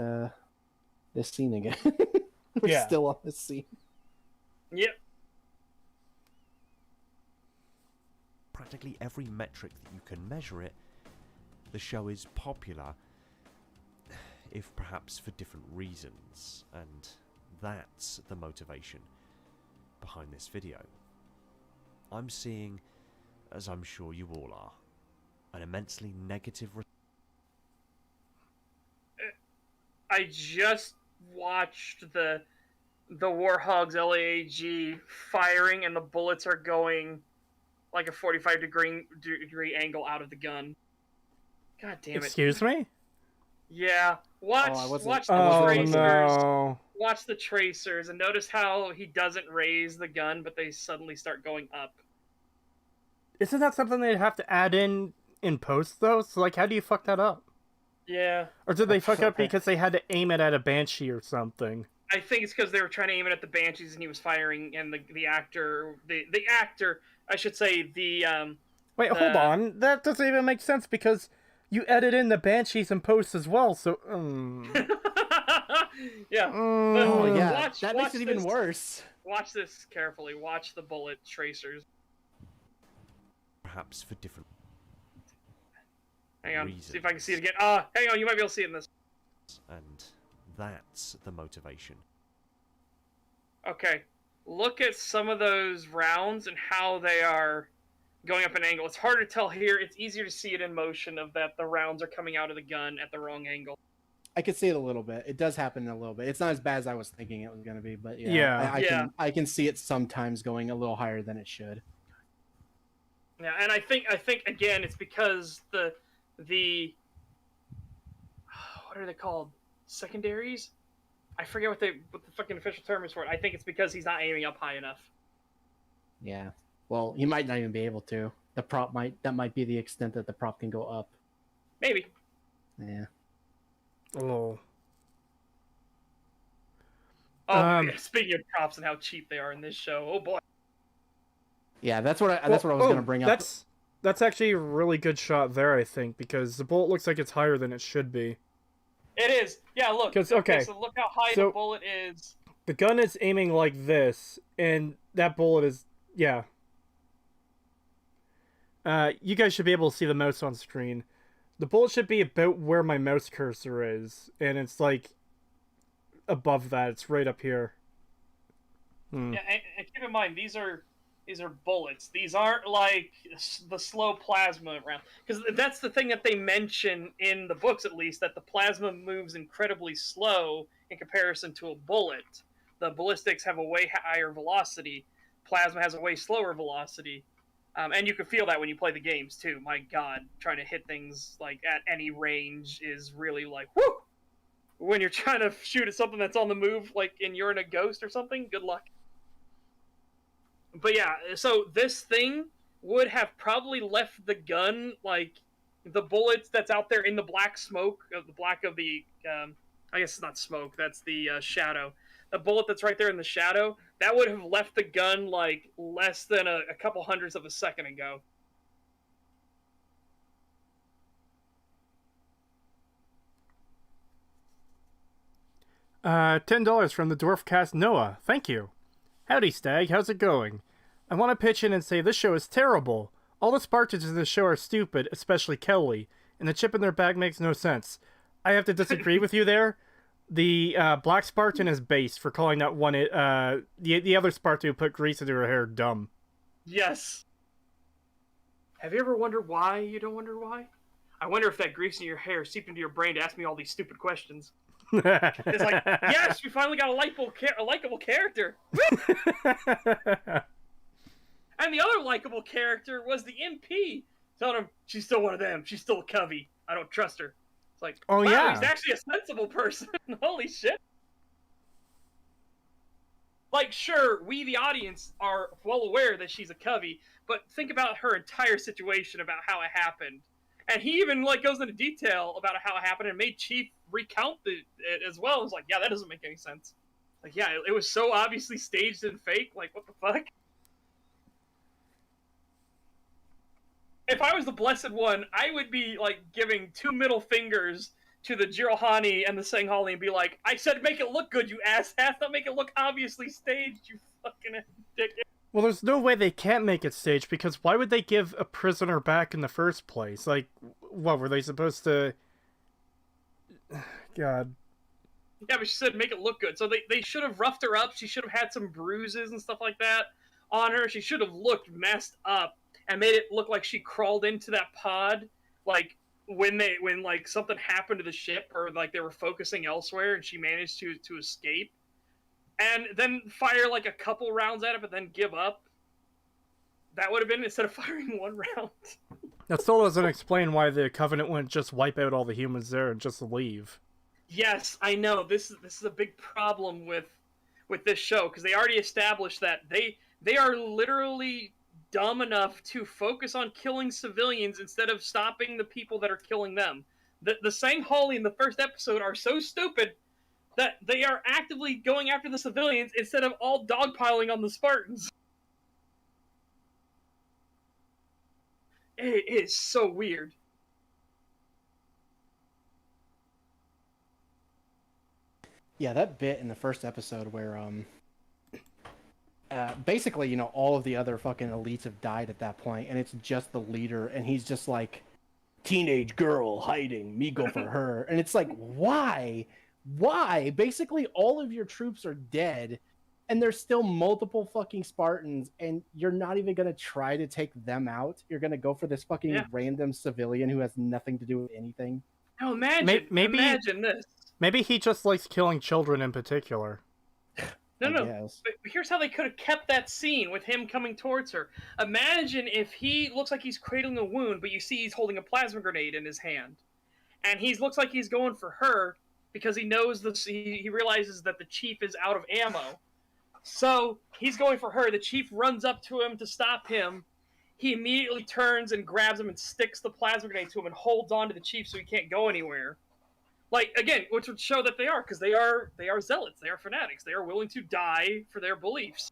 this scene again. We're still on this scene. Yep. Practically every metric that you can measure it, the show is popular, if perhaps for different reasons, and that's the motivation behind this video. I'm seeing, as I'm sure you all are, an immensely negative I just watched the Warhog's LAAG firing, and the bullets are going like a 45-degree angle out of the gun. God damn it. Excuse me? Yeah. Watch the tracers. No. Watch the tracers and notice how he doesn't raise the gun, but they suddenly start going up. Isn't that something they'd have to add in post, though? So, like, how do you fuck that up? Yeah. Or did they fuck up because they had to aim it at a Banshee or something? I think it's because they were trying to aim it at the Banshees and he was firing, and the actor I should say the Wait, hold on. That doesn't even make sense because you edit in the banshees and posts as well. So, yeah. Oh yeah, Watch that makes it even this. worse. Watch this carefully. Watch the bullet tracers. Perhaps for different Hang on, reasons. see if I can see it again. Hang on, you might be able to see it in this. And that's the motivation. Okay, look at some of those rounds and how they are going up an angle. It's hard to tell here. It's easier to see it in motion of that the rounds are coming out of the gun at the wrong angle. I could see it a little bit. It does happen a little bit. It's not as bad as I was thinking it was going to be, but yeah, I can see it sometimes going a little higher than it should. Yeah, and I think again it's because the what are they called? Secondaries? I forget what the fucking official term is for it. I think it's because he's not aiming up high enough. Yeah. Well, he might not even be able to. That might be the extent that the prop can go up. Maybe. Yeah. oh. Oh, speaking of props and how cheap they are in this show, oh boy. Yeah, that's what I was going to bring up. That's actually a really good shot there, I think, because the bullet looks like it's higher than it should be. It is. Yeah, look. Okay, so look how high the bullet is. The gun is aiming like this, and that bullet is... Yeah. You guys should be able to see the mouse on screen. The bullet should be about where my mouse cursor is, and it's like above that. It's right up here. Yeah, and keep in mind these are bullets. These aren't like the slow plasma round, because that's the thing that they mention in the books, at least, that the plasma moves incredibly slow in comparison to a bullet. The ballistics have a way higher velocity. Plasma has a way slower velocity. And you can feel that when you play the games, too. My God, trying to hit things like at any range is really like, whoo! When you're trying to shoot at something that's on the move, like you're in a ghost or something, good luck. But yeah, so this thing would have probably left the gun, like, the bullets that's out there in the black smoke, the black of the, I guess it's not smoke, that's the shadow. The bullet that's right there in the shadow, that would have left the gun, like, less than a couple hundredths of a second ago. $10 from the Dwarf Cast Noah. Thank you. Howdy, Stag. How's it going? I want to pitch in and say this show is terrible. All the Spartans in this show are stupid, especially Kelly, and the chip in their bag makes no sense. I have to disagree with you there. The Black Spartan is based for calling that one the other Spartan who put grease into her hair dumb. Yes. Have you ever wondered why you don't wonder why? I wonder if that grease in your hair seeped into your brain to ask me all these stupid questions. It's like, yes, we finally got a likable character. And the other likable character was the MP, telling him she's still one of them. She's still a covey. I don't trust her. It's like, oh, wow, yeah, he's actually a sensible person. Holy shit. Like, sure, we, the audience, are well aware that she's a covey, but think about her entire situation about how it happened. And he even, like, goes into detail about how it happened and made Chief recount it as well. It was like, yeah, that doesn't make any sense. Like, yeah, it was so obviously staged and fake. Like, what the fuck? If I was the Blessed One, I would be, like, giving 2 middle fingers to the Jirohani and the Senghali and be like, I said make it look good, you asshat, not make it look obviously staged, you fucking dick. Well, there's no way they can't make it staged, because why would they give a prisoner back in the first place? Like, what, were they supposed to... God. Yeah, but she said make it look good, so they should have roughed her up, she should have had some bruises and stuff like that on her, she should have looked messed up, and made it look like she crawled into that pod, like, when like something happened to the ship, or like they were focusing elsewhere and she managed to escape, and then fire like a couple rounds at it but then give up. That would have been instead of firing 1 round. That still doesn't explain why the Covenant wouldn't just wipe out all the humans there and just leave. Yes, I know, this is a big problem with this show, because they already established that they are literally dumb enough to focus on killing civilians instead of stopping the people that are killing them. The Senghali in the first episode are so stupid that they are actively going after the civilians instead of all dogpiling on the Spartans. It is so weird. Yeah, that bit in the first episode where basically, you know, all of the other fucking elites have died at that point, and it's just the leader, and he's just like, teenage girl hiding, me go for her. And it's like, why? Why? Basically, all of your troops are dead, and there's still multiple fucking Spartans, and you're not even gonna try to take them out. You're gonna go for this fucking random civilian who has nothing to do with anything. Now imagine this. Maybe he just likes killing children in particular. No. But here's how they could have kept that scene with him coming towards her. Imagine if he looks like he's cradling a wound, but you see he's holding a plasma grenade in his hand, and he looks like he's going for her because he knows he realizes that the chief is out of ammo. So he's going for her. The chief runs up to him to stop him. He immediately turns and grabs him and sticks the plasma grenade to him and holds on to the chief so he can't go anywhere. Like, again, which would show that they are, because they are zealots, they are fanatics, they are willing to die for their beliefs.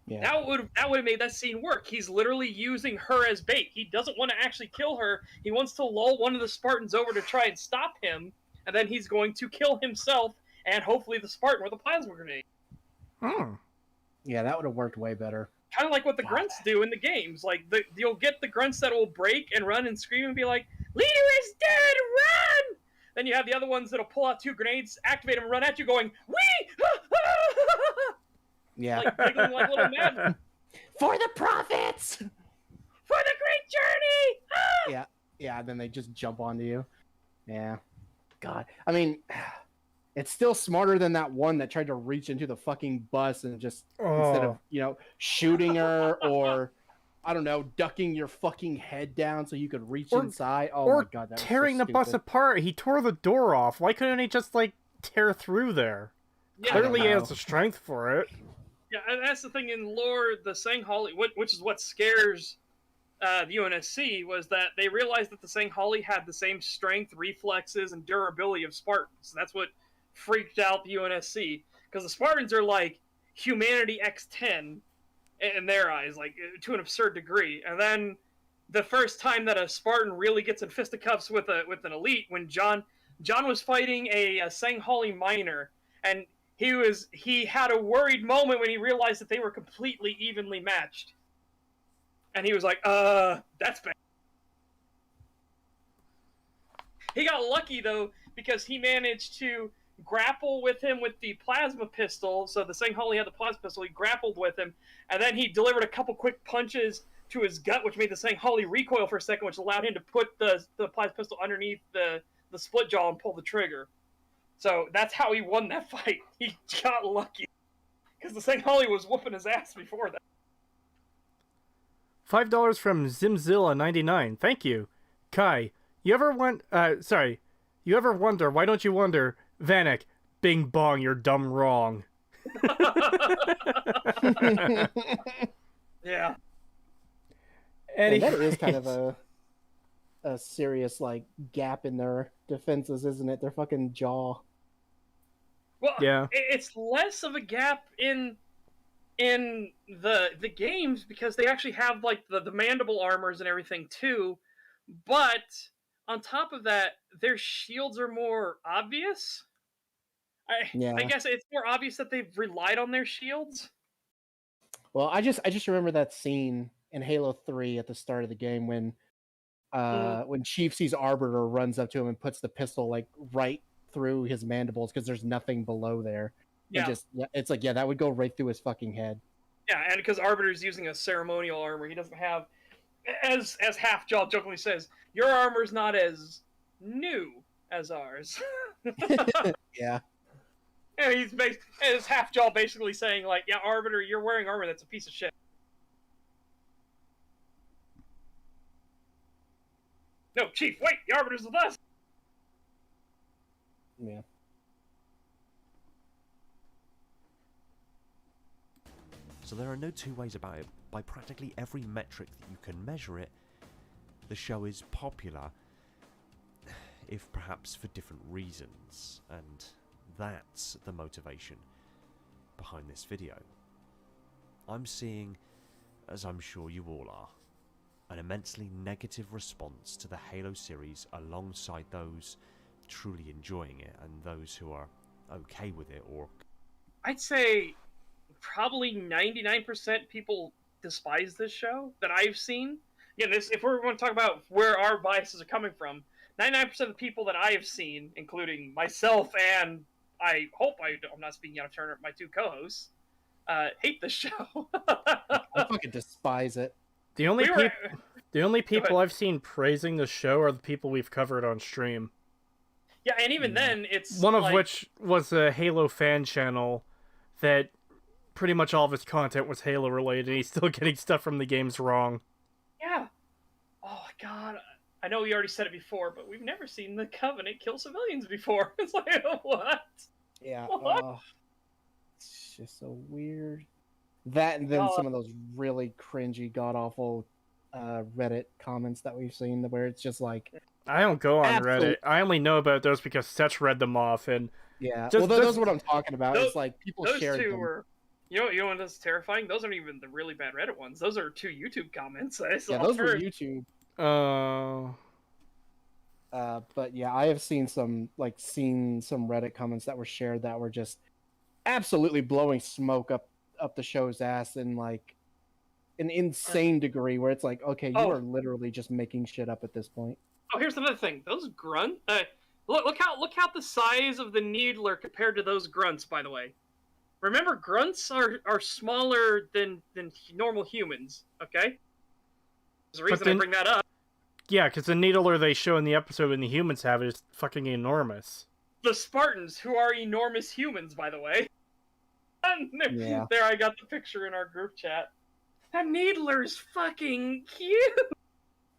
Yeah. That would have made that scene work. He's literally using her as bait. He doesn't want to actually kill her. He wants to lull one of the Spartans over to try and stop him, and then he's going to kill himself and hopefully the Spartan with a plasma grenade. Yeah, that would have worked way better. Kind of like what the grunts do in the games. Like, you'll get the grunts that will break and run and scream and be like, "Leader is dead, run!" Then you have the other ones that'll pull out 2 grenades, activate them, and run at you going, "Wee!" Yeah. Like giggling like little men. For the profits! For the great journey! Yeah, then they just jump onto you. Yeah. God. I mean, it's still smarter than that one that tried to reach into the fucking bus and just, instead of, you know, shooting her or, I don't know, ducking your fucking head down so you could reach inside. Oh my god, that tearing was so the bus apart. He tore the door off. Why couldn't he just, like, tear through there? Yeah, Clearly he has the strength for it. Yeah, and that's the thing in lore, the Sanghali, which is what scares the UNSC, was that they realized that the Sanghali had the same strength, reflexes, and durability of Spartans. That's what freaked out the UNSC, because the Spartans are like humanity x10 in their eyes, like, to an absurd degree. And then the first time that a Spartan really gets in fisticuffs with an elite, when John was fighting a Sanghali miner, and he had a worried moment when he realized that they were completely evenly matched. And he was like, that's bad. He got lucky, though, because he managed to grapple with him with the plasma pistol. So the Sanghali had the plasma pistol. He grappled with him, and then he delivered a couple quick punches to his gut, which made the Sanghali recoil for a second, which allowed him to put the plasma pistol underneath the split jaw and pull the trigger. So that's how he won that fight. He got lucky, because the Sanghali was whooping his ass before that. $5 from Zimzilla99. Thank you. Kai, you ever wonder, why don't you wonder, Vanek, bing bong, you're dumb wrong. Yeah. And that is kind of a serious, like, gap in their defenses, isn't it? Their fucking jaw. Well, yeah. It's less of a gap in the games, because they actually have, like, the mandible armors and everything too, but on top of that, their shields are more obvious. I guess it's more obvious that they've relied on their shields. Well, I just remember that scene in Halo 3 at the start of the game when Chief sees Arbiter, runs up to him and puts the pistol, like, right through his mandibles because there's nothing below there. Yeah. It's like, that would go right through his fucking head. Yeah, and because Arbiter's using a ceremonial armor, he doesn't have, as Half-Jaw jokingly says, your armor's not as new as ours. Yeah. And as Half-Jaw basically saying, like, yeah, Arbiter, you're wearing armor that's a piece of shit. No, Chief, wait, the Arbiter's with us! Yeah. So there are no two ways about it. By practically every metric that you can measure it, the show is popular, if perhaps for different reasons, and that's the motivation behind this video. I'm seeing, as I'm sure you all are, an immensely negative response to the Halo series alongside those truly enjoying it and those who are okay with it, or... I'd say probably 99% people despise this show that I've seen. Again, if we're going to talk about where our biases are coming from, 99% of the people that I have seen, including myself and I hope I'm not speaking out of turn, my two co-hosts, hate this show. I fucking despise it. The only people I've seen praising the show are the people we've covered on stream. Yeah, and even then, it's one of which was a Halo fan channel that pretty much all of his content was Halo related, and he's still getting stuff from the games wrong. Yeah. Oh god, I know we already said it before, but we've never seen the Covenant kill civilians before. It's like, what? Yeah. What? It's just so weird. That and then some of those really cringy, god-awful Reddit comments that we've seen where it's just like... I don't go on Reddit. I only know about those because Setch read them off, and... Yeah, well, those are what I'm talking about. It's like people shared them. Were... You know what's terrifying? Those aren't even the really bad Reddit ones. Those are 2 YouTube comments. Yeah, those were YouTube. But yeah, I have seen some Reddit comments that were shared that were just absolutely blowing smoke up the show's ass in like an insane degree, where it's like, okay, you are literally just making shit up at this point. Oh, here's another thing. Those grunt. Look how the size of the Needler compared to those grunts. By the way, remember grunts are smaller than normal humans. Okay, there's a reason I bring that up. Yeah, because the Needler they show in the episode when the humans have it is fucking enormous. The Spartans, who are enormous humans, by the way. Yeah. There, I got the picture in our group chat. That Needler's fucking cute.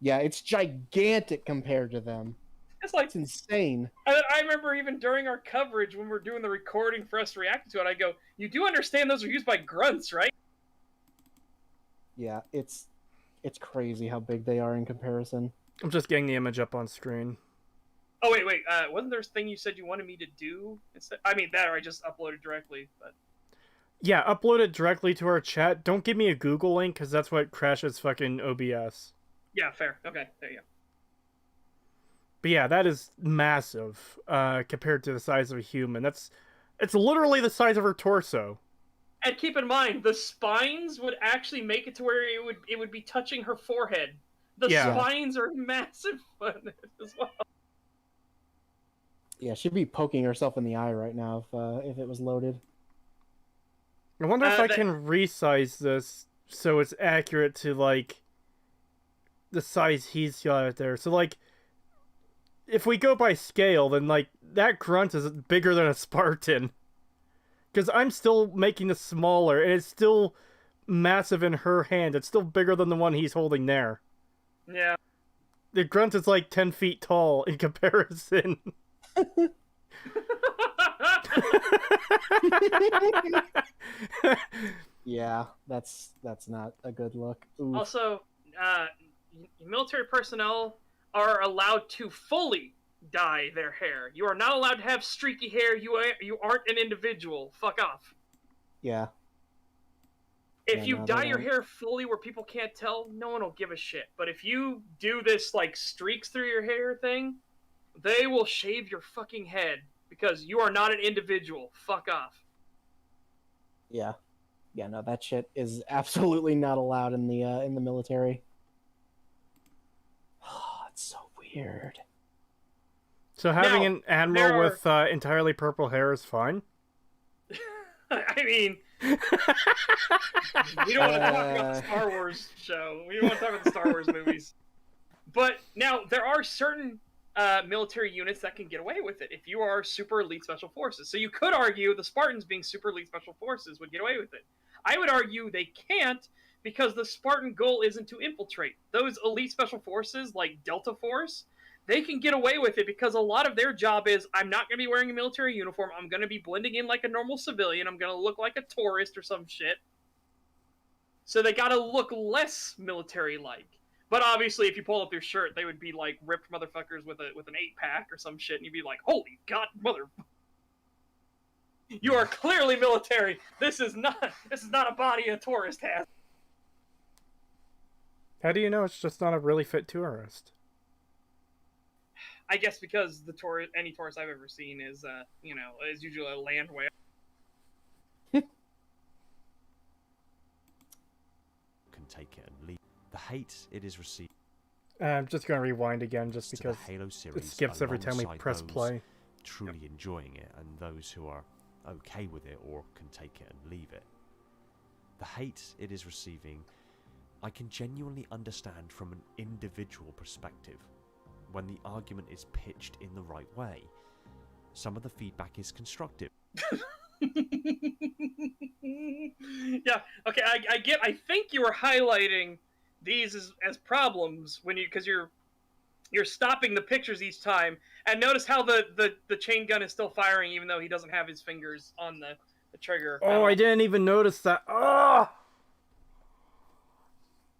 Yeah, it's gigantic compared to them. It's insane. I remember even during our coverage when we're doing the recording for us reacting to it, I go, "You do understand those are used by grunts, right?" Yeah, it's crazy how big they are in comparison. I'm just getting the image up on screen. Oh wait, wasn't there a thing you said you wanted me to do instead? I mean, that or I just uploaded directly, but. Yeah, upload it directly to our chat. Don't give me a Google link, because that's what crashes fucking OBS. Yeah, fair. Okay, there you go. But yeah, that is massive compared to the size of a human. It's literally the size of her torso. And keep in mind, the spines would actually make it to where it would be touching her forehead. The spines are massive as well. Yeah, she'd be poking herself in the eye right now if it was loaded. I wonder if I can resize this so it's accurate to, like, the size he's got there. So, like, if we go by scale, then, like, that grunt is bigger than a Spartan. Because I'm still making this smaller, and it's still massive in her hand. It's still bigger than the one he's holding there. Yeah. The grunt is, like, 10 feet tall in comparison. Yeah, that's not a good look. Ooh. Also, military personnel are allowed to fully dye their hair. You are not allowed to have streaky hair. You aren't an individual. Fuck off. Yeah. If you dye your hair fully where people can't tell, no one will give a shit. But if you do this, like, streaks through your hair thing, they will shave your fucking head because you are not an individual. Fuck off. Yeah. Yeah, no, that shit is absolutely not allowed in the military. Oh, it's so weird. So having an admiral with entirely purple hair is fine? I mean, we don't want to talk about the Star Wars show. We don't want to talk about the Star Wars movies. But now, there are certain military units that can get away with it if you are super elite special forces. So you could argue the Spartans being super elite special forces would get away with it. I would argue they can't because the Spartan goal isn't to infiltrate. Those elite special forces, like Delta Force, they can get away with it because a lot of their job is, I'm not going to be wearing a military uniform, I'm going to be blending in like a normal civilian, I'm going to look like a tourist or some shit. So they got to look less military-like. But obviously, if you pull up their shirt, they would be like ripped motherfuckers with an 8-pack or some shit, and you'd be like, holy god, mother... You are clearly military. This is not a body a tourist has. How do you know it's just not a really fit tourist? I guess because any tourist I've ever seen is, is usually a land whale. Can take it and leave. The hate it is received. I'm just going to rewind again just to because the Halo series, it skips every time we alongside press those play. truly enjoying it and those who are okay with it or can take it and leave it. The hate it is receiving, I can genuinely understand from an individual perspective when the argument is pitched in the right way. Some of the feedback is constructive. Yeah, okay, I think you were highlighting these as problems when because you're stopping the pictures each time, and notice how the chain gun is still firing even though he doesn't have his fingers on the trigger. Oh, I didn't even notice that. Oh!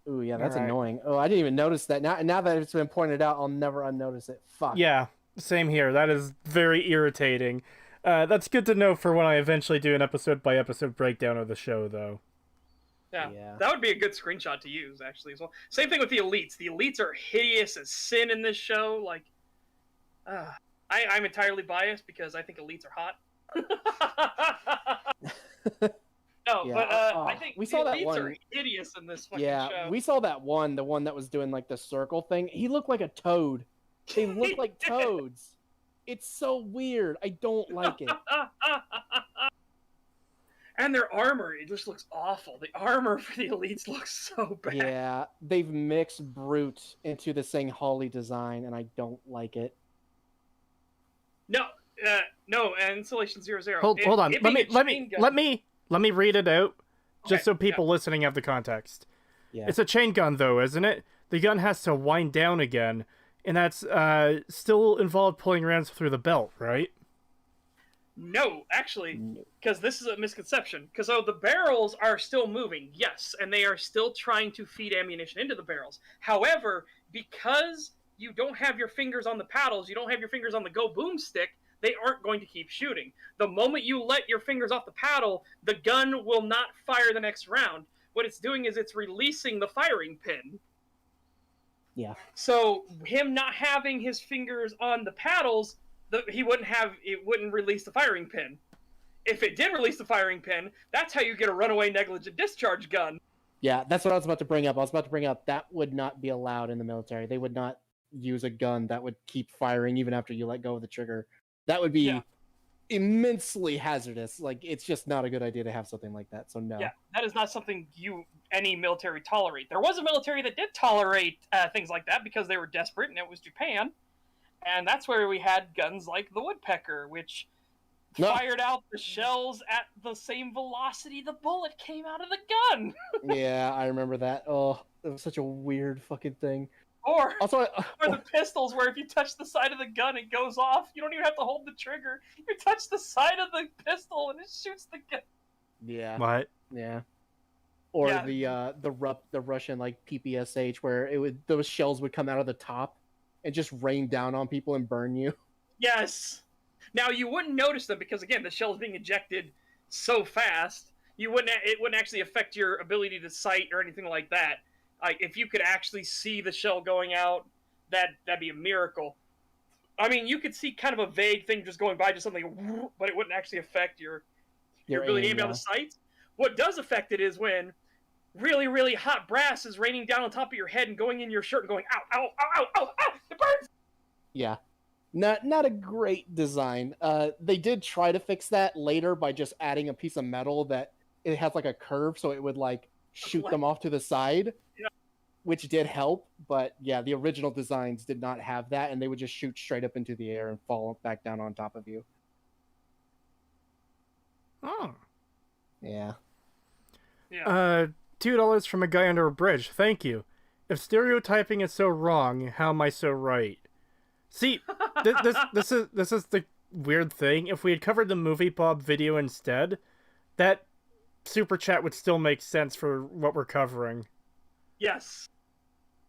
Ooh, yeah, that's All right. annoying. Oh, I didn't even notice that. Now that it's been pointed out, I'll never unnotice it. Fuck. Yeah, same here. That is very irritating. That's good to know for when I eventually do an episode-by-episode breakdown of the show, though. Yeah, that would be a good screenshot to use, actually, as well. Same thing with the elites. The elites are hideous as sin in this show. Like, I'm entirely biased because I think elites are hot. No, Yeah. but I think we the saw that elites one. are hideous in this fucking Yeah, show. we saw that one, the one that was doing like the circle thing. He looked like a toad. They look like toads. It's so weird. I don't like it. And their armor, it just looks awful. The armor for the elites looks so bad. Yeah, they've mixed Brute into the Sing Holly design, and I don't like it. No, Installation 00. Hold on. Let me read it out, just so people listening have the context. Yeah. It's a chain gun, though, isn't it? The gun has to wind down again, and that's still involved pulling rounds through the belt, right? No, actually, because this is a misconception. Because the barrels are still moving, yes, and they are still trying to feed ammunition into the barrels. However, because you don't have your fingers on the paddles, you don't have your fingers on the go boom stick, they aren't going to keep shooting. The moment you let your fingers off the paddle, the gun will not fire the next round. What it's doing is it's releasing the firing pin. Yeah. So him not having his fingers on the paddles, it wouldn't release the firing pin. If it did release the firing pin, that's how you get a runaway negligent discharge gun. Yeah, that's what I was about to bring up. I was about to bring up that would not be allowed in the military. They would not use a gun that would keep firing even after you let go of the trigger. That would be immensely hazardous. Like, it's just not a good idea to have something like that. So no. Yeah, that is not something any military tolerate. There was a military that did tolerate things like that because they were desperate, and it was Japan. And that's where we had guns like the Woodpecker, which fired out the shells at the same velocity the bullet came out of the gun. Yeah, I remember that. Oh, it was such a weird fucking thing. Or also, the pistols, where if you touch the side of the gun, it goes off. You don't even have to hold the trigger. You touch the side of the pistol, and it shoots the gun. Yeah. What? Yeah. Or the Russian like PPSH, where those shells would come out of the top and just rain down on people and burn you. Yes. Now you wouldn't notice them because again the shell is being ejected so fast. It wouldn't actually affect your ability to sight or anything like that. Like if you could actually see the shell going out, that'd be a miracle. I mean, you could see kind of a vague thing just going by, just something, but it wouldn't actually affect your ability to aim down the sights. What does affect it is when really, really hot brass is raining down on top of your head and going in your shirt and going, ow, ow, ow, ow, ow, ow, it burns! Yeah. Not a great design. They did try to fix that later by just adding a piece of metal that it has like a curve so it would like shoot them off to the side, which did help. But yeah, the original designs did not have that, and they would just shoot straight up into the air and fall back down on top of you. Oh. Yeah. $2 from a guy under a bridge. Thank you. If stereotyping is so wrong, how am I so right? See, this is the weird thing. If we had covered the Movie Bob video instead, that super chat would still make sense for what we're covering. Yes.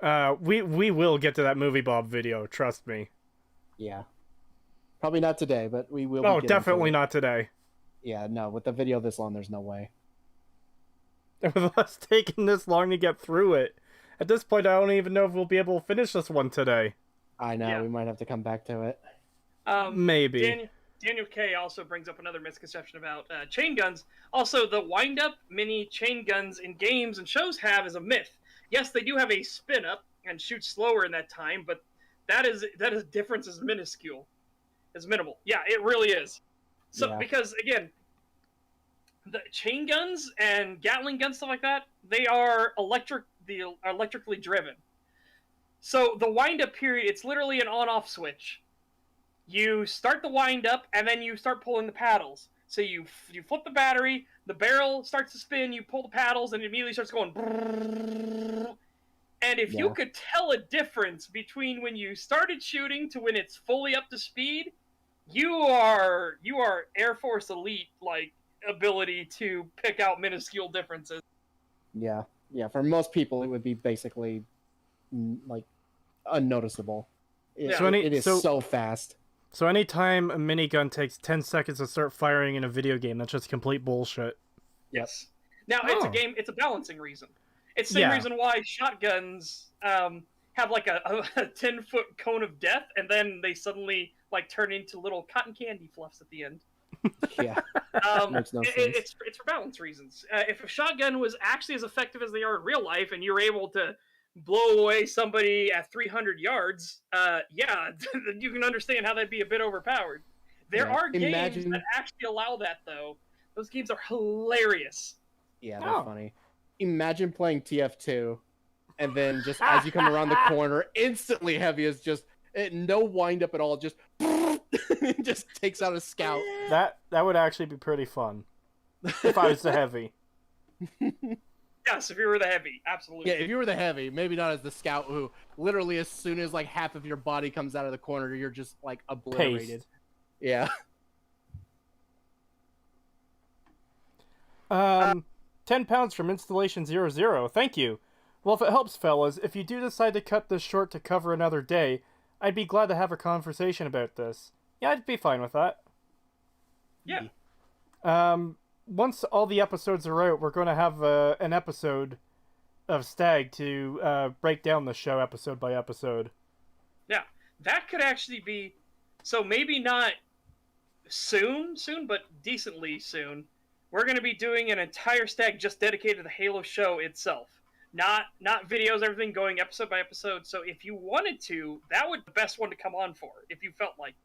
We will get to that Movie Bob video, trust me. Yeah. Probably not today, but we will. Oh, definitely not today. Yeah, no, with the video this long, there's no way. With us taking this long to get through it. At this point, I don't even know if we'll be able to finish this one today. I know, Yeah. we might have to come back to it. Maybe. Daniel K. also brings up another misconception about chain guns. Also, the wind-up mini chain guns in games and shows have is a myth. Yes, they do have a spin-up and shoot slower in that time, but that difference is minuscule. It's minimal. Yeah, it really is. So, because, again, the chain guns and Gatling guns, stuff like that, they are electrically driven. So, the wind-up period, it's literally an on-off switch. You start the wind up, and then you start pulling the paddles. So you flip the battery, the barrel starts to spin, you pull the paddles, and it immediately starts going. And if you could tell a difference between when you started shooting to when it's fully up to speed, you are Air Force elite ability to pick out minuscule differences. Yeah. For most people, it would be basically unnoticeable. It is so fast. So anytime a minigun takes 10 seconds to start firing in a video game, that's just complete bullshit. Yes. Now, it's a game, it's a balancing reason. It's the same reason why shotguns have like a 10-foot cone of death, and then they suddenly turn into little cotton candy fluffs at the end. Yeah. Makes no sense. It's for balance reasons. If a shotgun was actually as effective as they are in real life, and you're able to blow away somebody at 300 yards, you can understand how that'd be a bit overpowered. There are games that actually allow that, though. Those games are hilarious. Yeah, they're funny. Imagine playing TF2, and then just as you come around the corner, instantly heavy is just no wind up at all, just just takes out a scout. That would actually be pretty fun if I was the heavy. Yes, if you were the heavy, absolutely. Yeah, if you were the heavy, maybe not as the scout who literally as soon as half of your body comes out of the corner, you're just obliterated. Paste. Yeah. 10 pounds from Installation 00. Thank you. Well, if it helps, fellas, if you do decide to cut this short to cover another day, I'd be glad to have a conversation about this. Yeah, I'd be fine with that. Yeah. Once all the episodes are out, we're going to have an episode of STAG to break down the show episode by episode. Yeah, that could actually be... So maybe not soon, but decently soon. We're going to be doing an entire STAG just dedicated to the Halo show itself. Not videos, everything, going episode by episode. So if you wanted to, that would be the best one to come on for, if you felt like.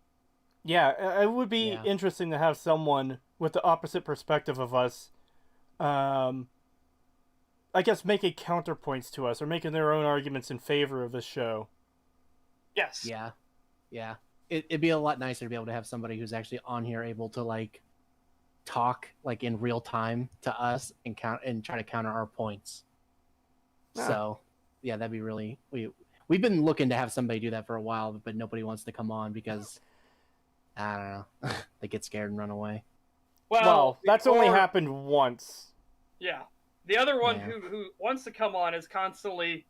Yeah, it would be interesting to have someone with the opposite perspective of us, I guess, making counterpoints to us, or making their own arguments in favor of this show. Yes. Yeah. It'd be a lot nicer to be able to have somebody who's actually on here able to, talk, in real time to us and try to counter our points. Yeah. So, yeah, that'd be really... We've been looking to have somebody do that for a while, but nobody wants to come on because... I don't know. They get scared and run away. Well, that's only happened once. Yeah. The other one who wants to come on has constantly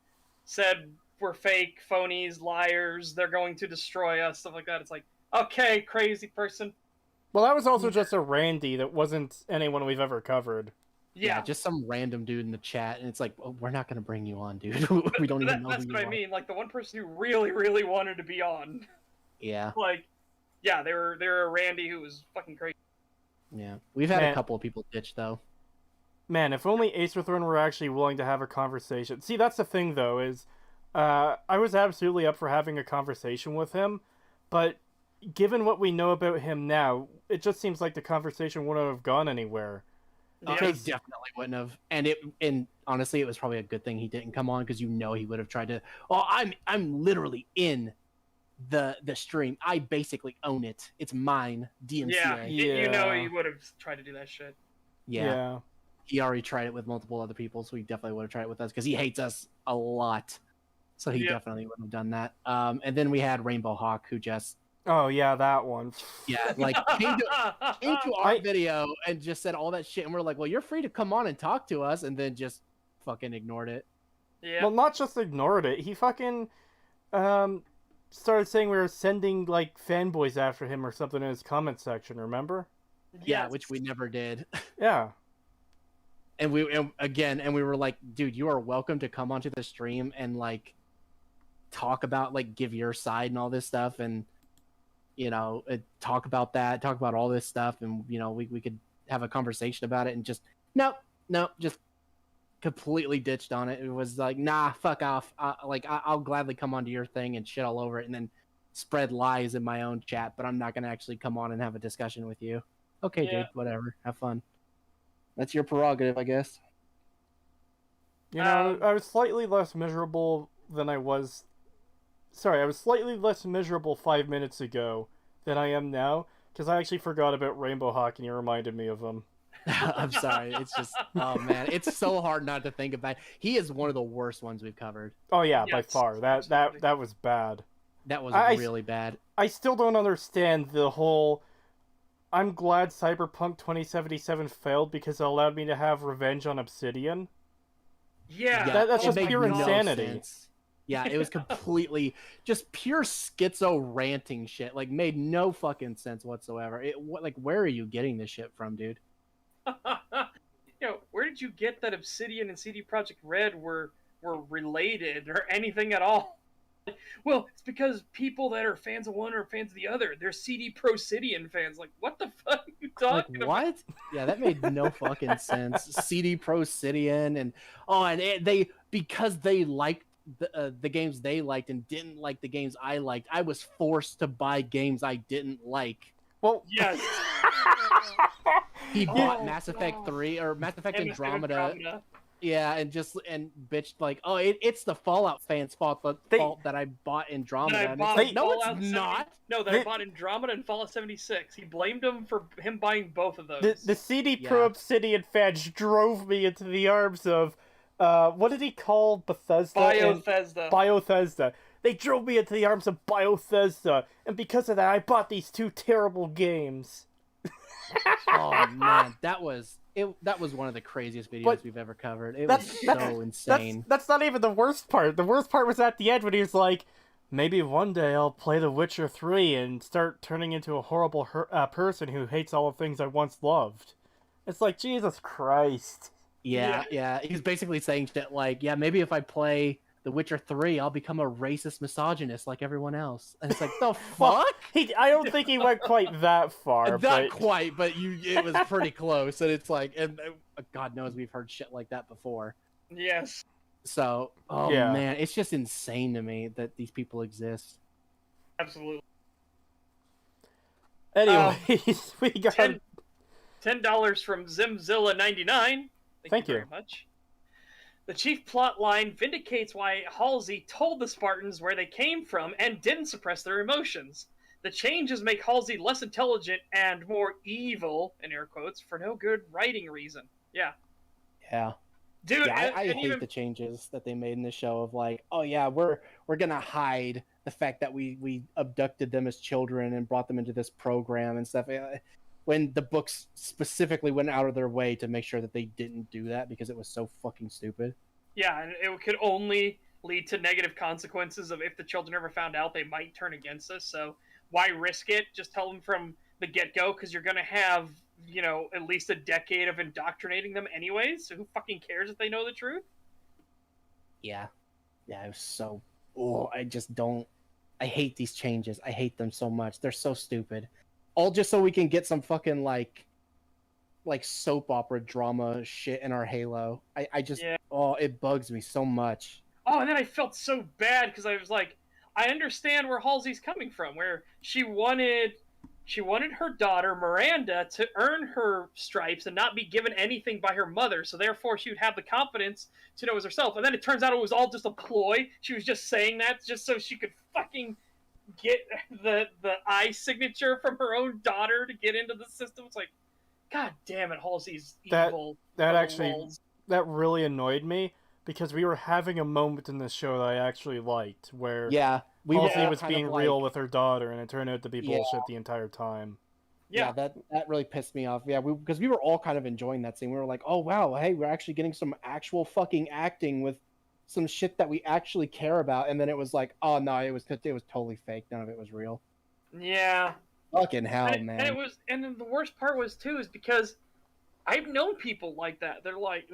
said we're fake, phonies, liars, they're going to destroy us, stuff like that. It's like, okay, crazy person. Well, that was also just a Randy that wasn't anyone we've ever covered. Yeah, just some random dude in the chat, and it's like, well, we're not going to bring you on, dude. We don't even know that's who what you I are. mean. The one person who really, really wanted to be on. Yeah. Yeah, they were a Randy who was fucking crazy. Yeah, we've had a couple of people ditch though. Man, if only Acerthorn were actually willing to have a conversation. See, that's the thing though, is I was absolutely up for having a conversation with him, but given what we know about him now, it just seems like the conversation wouldn't have gone anywhere. He definitely wouldn't have, and honestly, it was probably a good thing he didn't come on because he would have tried to. Oh, I'm literally in the stream. I basically own it. It's mine. DMCA. Yeah. He would have tried to do that shit. Yeah. He already tried it with multiple other people, so he definitely would have tried it with us because he hates us a lot. So he definitely would have done that. And then we had Rainbow Hawk, who just... Oh, yeah, that one. Yeah, came to our video and just said all that shit, and we're like, well, you're free to come on and talk to us, and then just fucking ignored it. Yeah. Well, not just ignored it. He fucking... started saying we were sending fanboys after him or something in his comment section, remember? Yeah, which we never did. Yeah. And we were like, dude, you are welcome to come onto the stream and like talk about like give your side and all this stuff, and talk about all this stuff, and we could have a conversation about it, and just nope, just completely ditched on it. It was like, nah, fuck off. I'll gladly come onto your thing and shit all over it, and then spread lies in my own chat, but I'm not gonna actually come on and have a discussion with you. Okay, dude, whatever, have fun. That's your prerogative, I guess. I was slightly less miserable than I was. Sorry, I was slightly less miserable 5 minutes ago than I am now, because I actually forgot about Rainbow Hawk and you reminded me of him. I'm sorry. It's just, oh man, it's so hard not to think about. He is one of the worst ones we've covered. Oh yeah, by far. That was bad. That was really bad. I still don't understand the whole. I'm glad Cyberpunk 2077 failed because it allowed me to have revenge on Obsidian. Yeah, that's just pure insanity. Sense. Yeah, it was completely just pure schizo ranting shit. Like, made no fucking sense whatsoever. Where are you getting this shit from, dude? Where did you get that Obsidian and CD Projekt Red were related or anything at all? Well, it's because people that are fans of one are fans of the other. They're CD Prosidian fans. Like, what the fuck are you talking about? What? Yeah, that made no fucking sense. CD Prosidian and because they liked the games they liked and didn't like the games I liked, I was forced to buy games I didn't like. Well, yes. He bought Mass Effect 3 or Mass Effect Andromeda. Yeah, and bitched like, oh, it's the Fallout fans' fault that I bought Andromeda. No, it's not. No, I bought Andromeda and Fallout 76. He blamed him for him buying both of those. The CD Pro Obsidian fans drove me into the arms of, what did he call Bethesda? Biothesda. They drove me into the arms of Biothesda, and because of that, I bought these two terrible games. Oh man, that was one of the craziest videos we've ever covered. It was so insane. That's not even the worst part. The worst part was at the end when he was like, maybe one day I'll play The Witcher 3 and start turning into a horrible person who hates all the things I once loved. It's like, Jesus Christ. Yeah. He was basically saying shit like, yeah, maybe if I play The Witcher 3, I'll become a racist misogynist like everyone else. And it's like, the fuck? Well, I don't think he went quite that far. Not quite, but it was pretty close. And it's like, and God knows we've heard shit like that before. Yes. So, man, it's just insane to me that these people exist. Absolutely. Anyways, we got $10 from Zimzilla99. Thank you very much. The chief plot line vindicates why Halsey told the Spartans where they came from and didn't suppress their emotions. The changes make Halsey less intelligent and more evil, in air quotes, for no good writing reason. Yeah. Yeah. Dude, yeah, I hate the changes that they made in the show of like, oh yeah, we're gonna hide the fact that we abducted them as children and brought them into this program and stuff. When the books specifically went out of their way to make sure that they didn't do that because it was so fucking stupid. Yeah, and it could only lead to negative consequences of if the children ever found out, they might turn against us. So why risk it? Just tell them from the get-go, because you're going to have, at least a decade of indoctrinating them anyways. So who fucking cares if they know the truth? Yeah. Yeah, it was so... Oh, I hate these changes. I hate them so much. They're so stupid. All just so we can get some fucking like soap opera drama shit in our Halo. It bugs me so much. Oh, and then I felt so bad because I was like, I understand where Halsey's coming from, where she wanted her daughter Miranda to earn her stripes and not be given anything by her mother, so therefore she would have the confidence to know it was herself. And then it turns out it was all just a ploy. She was just saying that just so she could fucking get the eye signature from her own daughter to get into the system. It's like, God damn it, Halsey's evil. That really annoyed me because we were having a moment in this show that I actually liked where Halsey was being real with her daughter and it turned out to be bullshit the entire time. Yeah, that really pissed me off. Yeah, because we were all kind of enjoying that scene. We were like, oh wow, hey, we're actually getting some actual fucking acting with some shit that we actually care about, and then it was like, oh no, it was totally fake. None of it was real. Yeah. Fucking hell, man. And then the worst part was too is because I've known people like that. They're like,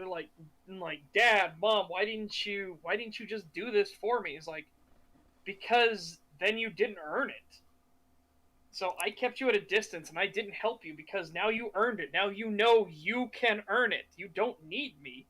Dad, Mom, why didn't you just do this for me? It's like, because then you didn't earn it. So I kept you at a distance and I didn't help you because now you earned it. Now you know you can earn it. You don't need me.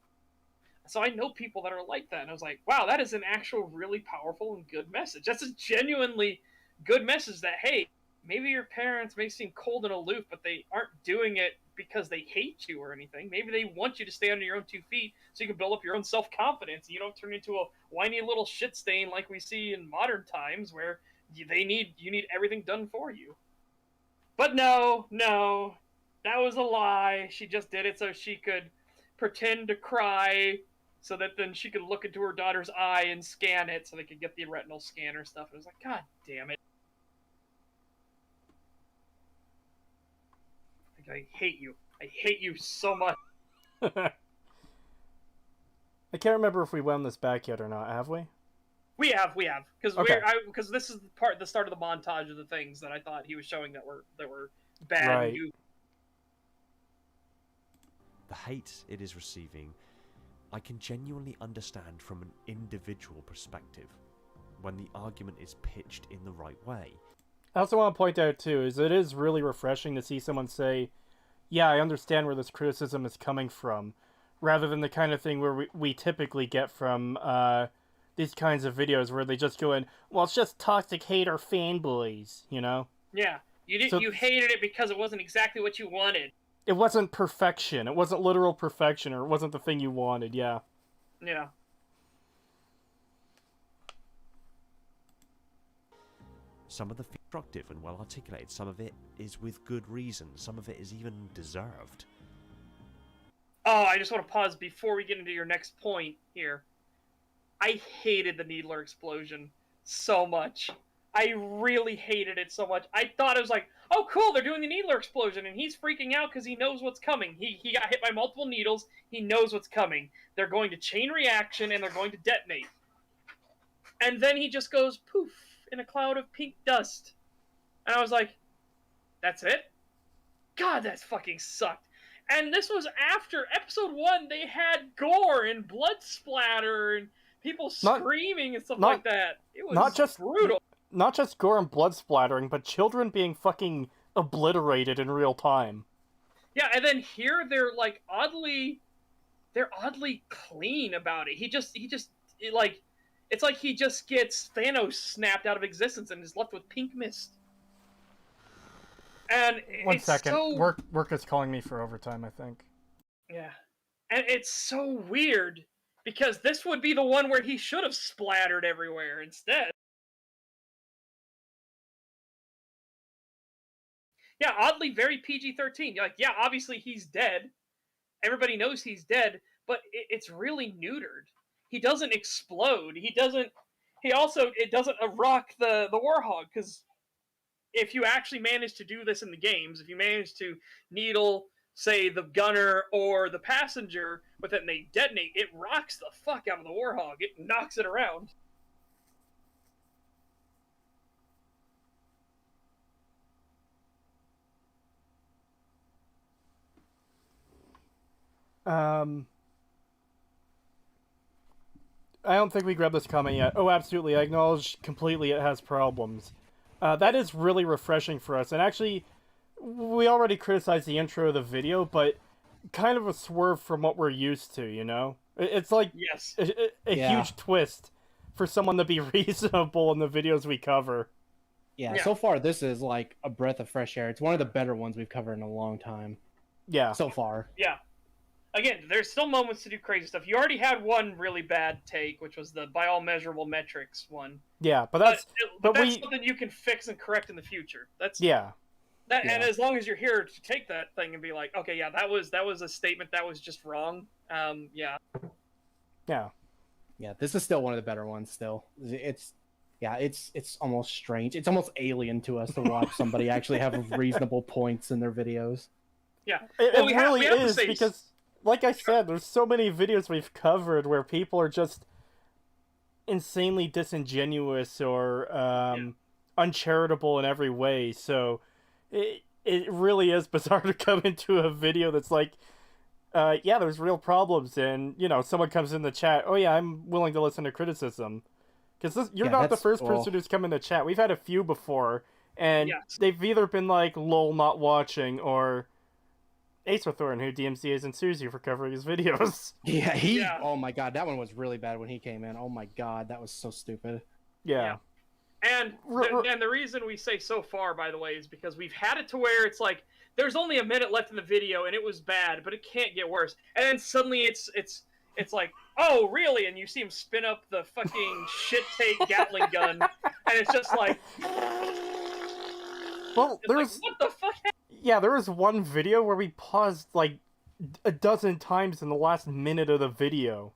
So I know people that are like that. And I was like, wow, that is an actual really powerful and good message. That's a genuinely good message that, hey, maybe your parents may seem cold and aloof, but they aren't doing it because they hate you or anything. Maybe they want you to stay on your own 2 feet so you can build up your own self-confidence. And you don't turn into a whiny little shit stain like we see in modern times where you need everything done for you. But no, that was a lie. She just did it so she could pretend to cry so that then she could look into her daughter's eye and scan it so they could get the retinal scanner stuff. It was like, God damn it. I hate you. I hate you so much. I can't remember if we wound this back yet or not, have we? We have, because Okay. because this is the start of the montage of the things that I thought he was showing that were bad. Right. The hate it is receiving, I can genuinely understand from an individual perspective when the argument is pitched in the right way. I also want to point out, too, is it is really refreshing to see someone say, yeah, I understand where this criticism is coming from, rather than the kind of thing where we typically get from these kinds of videos where they just go in, well, it's just toxic hater fanboys, you know? Yeah, you hated it because it wasn't exactly what you wanted. It wasn't perfection. It wasn't literal perfection, or it wasn't the thing you wanted, yeah. Yeah. Some of the constructive and well articulated, some of it is with good reason, some of it is even deserved. Oh, I just want to pause before we get into your next point here. I hated the Needler explosion so much. I really hated it so much. I thought it was like, oh cool, they're doing the Needler explosion, and he's freaking out because he knows what's coming. He got hit by multiple needles, he knows what's coming. They're going to chain reaction, and they're going to detonate. And then he just goes poof in a cloud of pink dust. And I was like, that's it? God, that fucking sucked. And this was after episode 1, they had gore and blood splatter and people screaming and stuff like that. It was brutal. Not just gore and blood splattering, but children being fucking obliterated in real time. Yeah, and then here they're like oddly clean about it. It's like he just gets Thanos snapped out of existence and is left with pink mist. And One second. Work is calling me for overtime, I think. Yeah. And it's so weird because this would be the one where he should have splattered everywhere instead. Yeah, oddly very PG-13. Like, yeah, obviously he's dead. Everybody knows he's dead, but it's really neutered. He doesn't explode. It doesn't rock the Warhog, because if you actually manage to do this in the games, if you manage to needle, say, the gunner or the passenger with it and they detonate, it rocks the fuck out of the Warhog. It knocks it around. I don't think we grabbed this comment yet. Oh, absolutely. I acknowledge completely it has problems. That is really refreshing for us. And actually, we already criticized the intro of the video, but kind of a swerve from what we're used to, you know? It's like yes. a huge twist for someone to be reasonable in the videos we cover. Yeah, so far this is like a breath of fresh air. It's one of the better ones we've covered in a long time. Yeah. So far. Yeah. Again, there's still moments to do crazy stuff. You already had one really bad take, which was the by all measurable metrics one. Yeah, but that's something you can fix and correct in the future. And as long as you're here to take that thing and be like, okay, yeah, that was a statement that was just wrong. Yeah. Yeah, this is still one of the better ones. Still, it's almost strange. It's almost alien to us to watch somebody actually have reasonable points in their videos. Yeah, it really is because. Like I said, there's so many videos we've covered where people are just insanely disingenuous or uncharitable in every way. So it really is bizarre to come into a video that's like, yeah, there's real problems, and someone comes in the chat. Oh yeah, I'm willing to listen to criticism, because you're not the first person who's come in the chat. We've had a few before, and they've either been like, "Lol, not watching," or Acerthorn, who DMCA's and sues you for covering his videos. Yeah, oh my god, that one was really bad when he came in. Oh my god, that was so stupid. Yeah. And the reason we say so far, by the way, is because we've had it to where it's like, there's only a minute left in the video, and it was bad, but it can't get worse. And then suddenly it's like, oh, really? And you see him spin up the fucking shit-take Gatling gun, and it's just like... Well, there's... Like, what the fuck happened? Yeah, there was one video where we paused, like, a dozen times in the last minute of the video.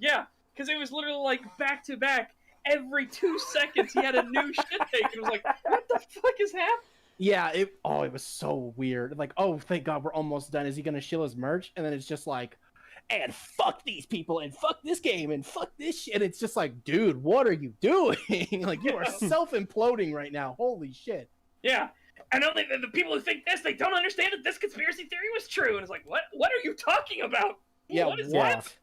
Yeah, because it was literally, like, back-to-back. Every 2 seconds, he had a new shit-take. It was like, what the fuck is happening? Yeah, it was so weird. Like, oh, thank God we're almost done. Is he gonna shill his merch? And then it's just like, and fuck these people, and fuck this game, and fuck this shit. It's just like, dude, what are you doing? Like, you are self-imploding right now. Holy shit. Yeah. And only the people who think this, they don't understand that this conspiracy theory was true. And it's like, what are you talking about? Yeah, what is that?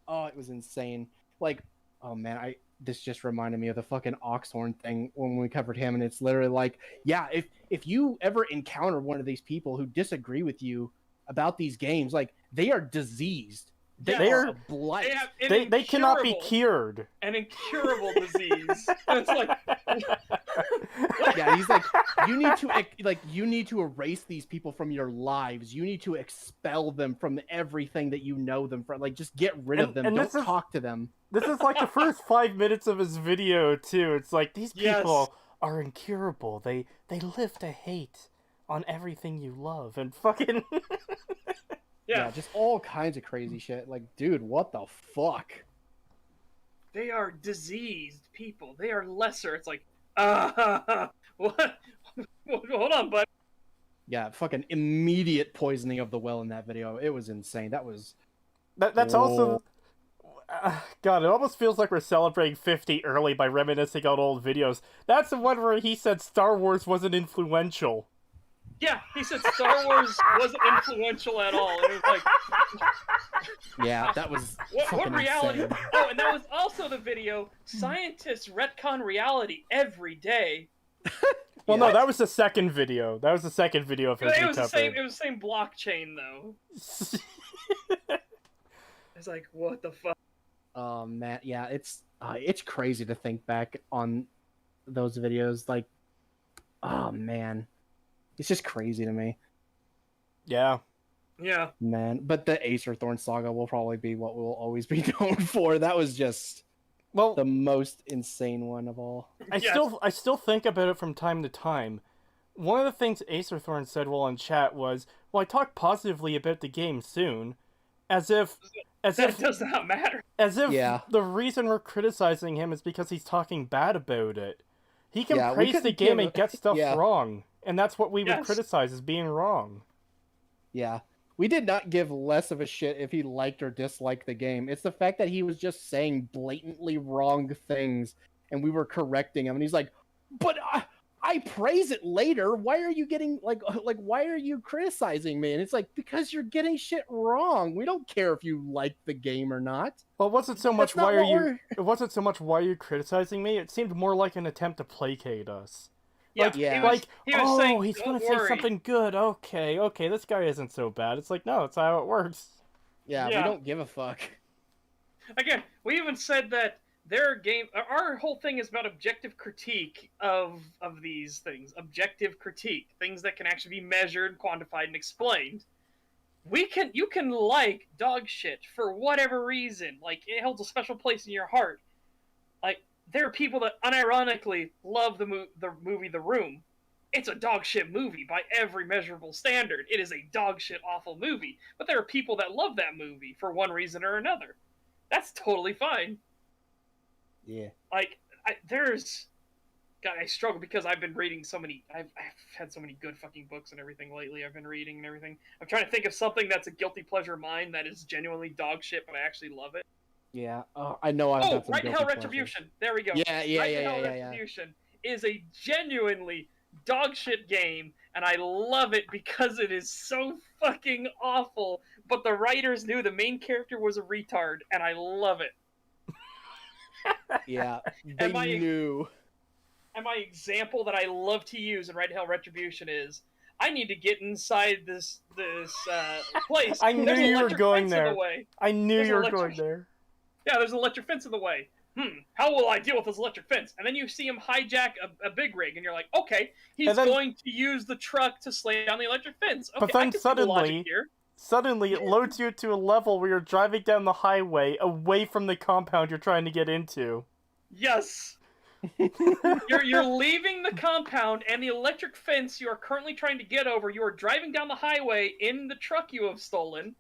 Oh, it was insane. Like, oh man, this just reminded me of the fucking Oxhorn thing when we covered him, and it's literally like, yeah, if you ever encounter one of these people who disagree with you about these games, like, they are diseased. They are a blight. They cannot be cured. An incurable disease. And it's like, yeah, he's like, you need to erase these people from your lives. You need to expel them from everything that you know them from. Like, just get rid of them. Don't talk to them. This is like the first 5 minutes of his video too. It's like, these people are incurable. They live to hate on everything you love, and fucking yeah, just all kinds of crazy shit. Like, dude, what the fuck? They are diseased people. They are lesser. It's like, what? Hold on, bud. Yeah, fucking immediate poisoning of the well in that video. It was insane. That's also... God, it almost feels like we're celebrating 50 early by reminiscing on old videos. That's the one where he said Star Wars wasn't influential. Yeah, he said Star Wars wasn't influential at all. And it was like... Yeah, that was what reality? Insane. Oh, and that was also the video, scientists retcon reality every day. Well, no, that was the second video. That was the second video of his recovery. It was the same blockchain, though. It's like, what the fuck? Oh, man, yeah, it's crazy to think back on those videos. Like, oh, man. It's just crazy to me. Yeah. Yeah. Man, but the Acerthorn saga will probably be what we'll always be known for. That was just the most insane one of all. I still think about it from time to time. One of the things Acerthorn said while in chat was, well, I talk positively about the game soon. As if that does not matter. As if the reason we're criticizing him is because he's talking bad about it. He can praise the game and get stuff wrong. And that's what we would criticize as being wrong. Yeah. We did not give less of a shit if he liked or disliked the game. It's the fact that he was just saying blatantly wrong things, and we were correcting him. And he's like, but I praise it later. Why are you getting, like, why are you criticizing me? And it's like, because you're getting shit wrong. We don't care if you like the game or not. Well, it wasn't so much why are you criticizing me? It seemed more like an attempt to placate us. Yeah, he was saying, he's going to say something good. Okay, this guy isn't so bad. It's like, no, it's how it works. Yeah, we don't give a fuck. Again, we even said that our whole thing is about objective critique of these things. Objective critique. Things that can actually be measured, quantified, and explained. You can like dog shit for whatever reason. Like, it holds a special place in your heart. Like, there are people that unironically love the movie The Room. It's a dog shit movie by every measurable standard. It is a dog shit awful movie. But there are people that love that movie for one reason or another. That's totally fine. Yeah. Like, I struggle because I've been reading so many... I've had so many good fucking books and everything lately I've been reading and everything. I'm trying to think of something that's a guilty pleasure of mine that is genuinely dog shit, but I actually love it. Yeah, I know I've got some Right Hell Retribution. There we go. Yeah. Retribution is a genuinely dog shit game, and I love it because it is so fucking awful. But the writers knew the main character was a retard, and I love it. Yeah, they knew. And my example that I love to use in Right to Hell Retribution is, I need to get inside this place. I knew you were going there. I knew you were going there. Yeah, there's an electric fence in the way. How will I deal with this electric fence? And then you see him hijack a big rig, and you're like, okay, he's going to use the truck to slay down the electric fence. Okay, but then suddenly it loads you to a level where you're driving down the highway away from the compound you're trying to get into. Yes. You're leaving the compound and the electric fence you are currently trying to get over. You are driving down the highway in the truck you have stolen,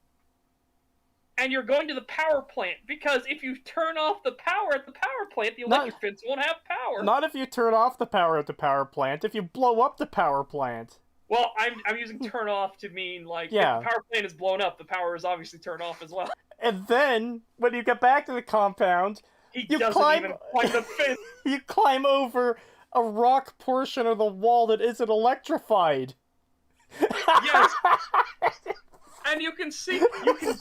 and you're going to the power plant, because if you turn off the power at the power plant, the electric fence won't have power. Not if you turn off the power at the power plant, if you blow up the power plant. Well, I'm using turn off to mean, like, if the power plant is blown up, the power is obviously turned off as well. And then, when you get back to the compound, you climb the fence. You climb over a rock portion of the wall that isn't electrified. Yes. And you can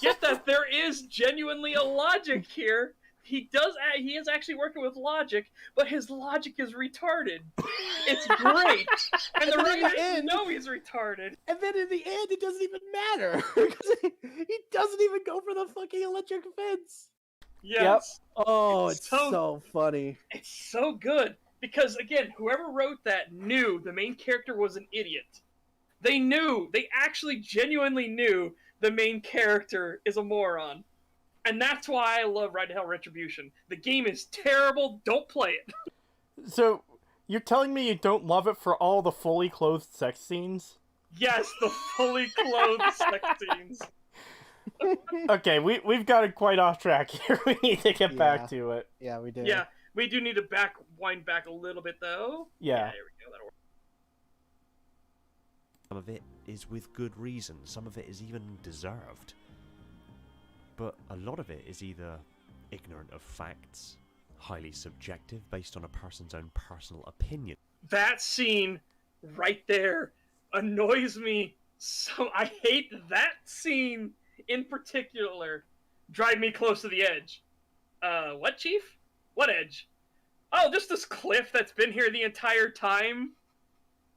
get that there is genuinely a logic here. He is actually working with logic, but his logic is retarded. It's great. And the writers know he's retarded. And then in the end, it doesn't even matter. Because he doesn't even go for the fucking electric fence. Yes. Yep. Oh, it's so funny. It's so good. Because, again, whoever wrote that knew the main character was an idiot. They knew. They actually genuinely knew the main character is a moron. And that's why I love Right to Hell Retribution. The game is terrible. Don't play it. So, you're telling me you don't love it for all the fully clothed sex scenes? Yes, the fully clothed sex scenes. Okay, we've gotten quite off track here. We need to get back to it. Yeah, we do. Yeah, we do need to wind back a little bit, though. Yeah. There we go. That'll work. Some of it is with good reason. Some of it is even deserved. But a lot of it is either ignorant of facts, highly subjective, based on a person's own personal opinion. That scene right there annoys me so. I hate that scene in particular. Drive me close to the edge. What, Chief? What edge? Oh, just this cliff that's been here the entire time.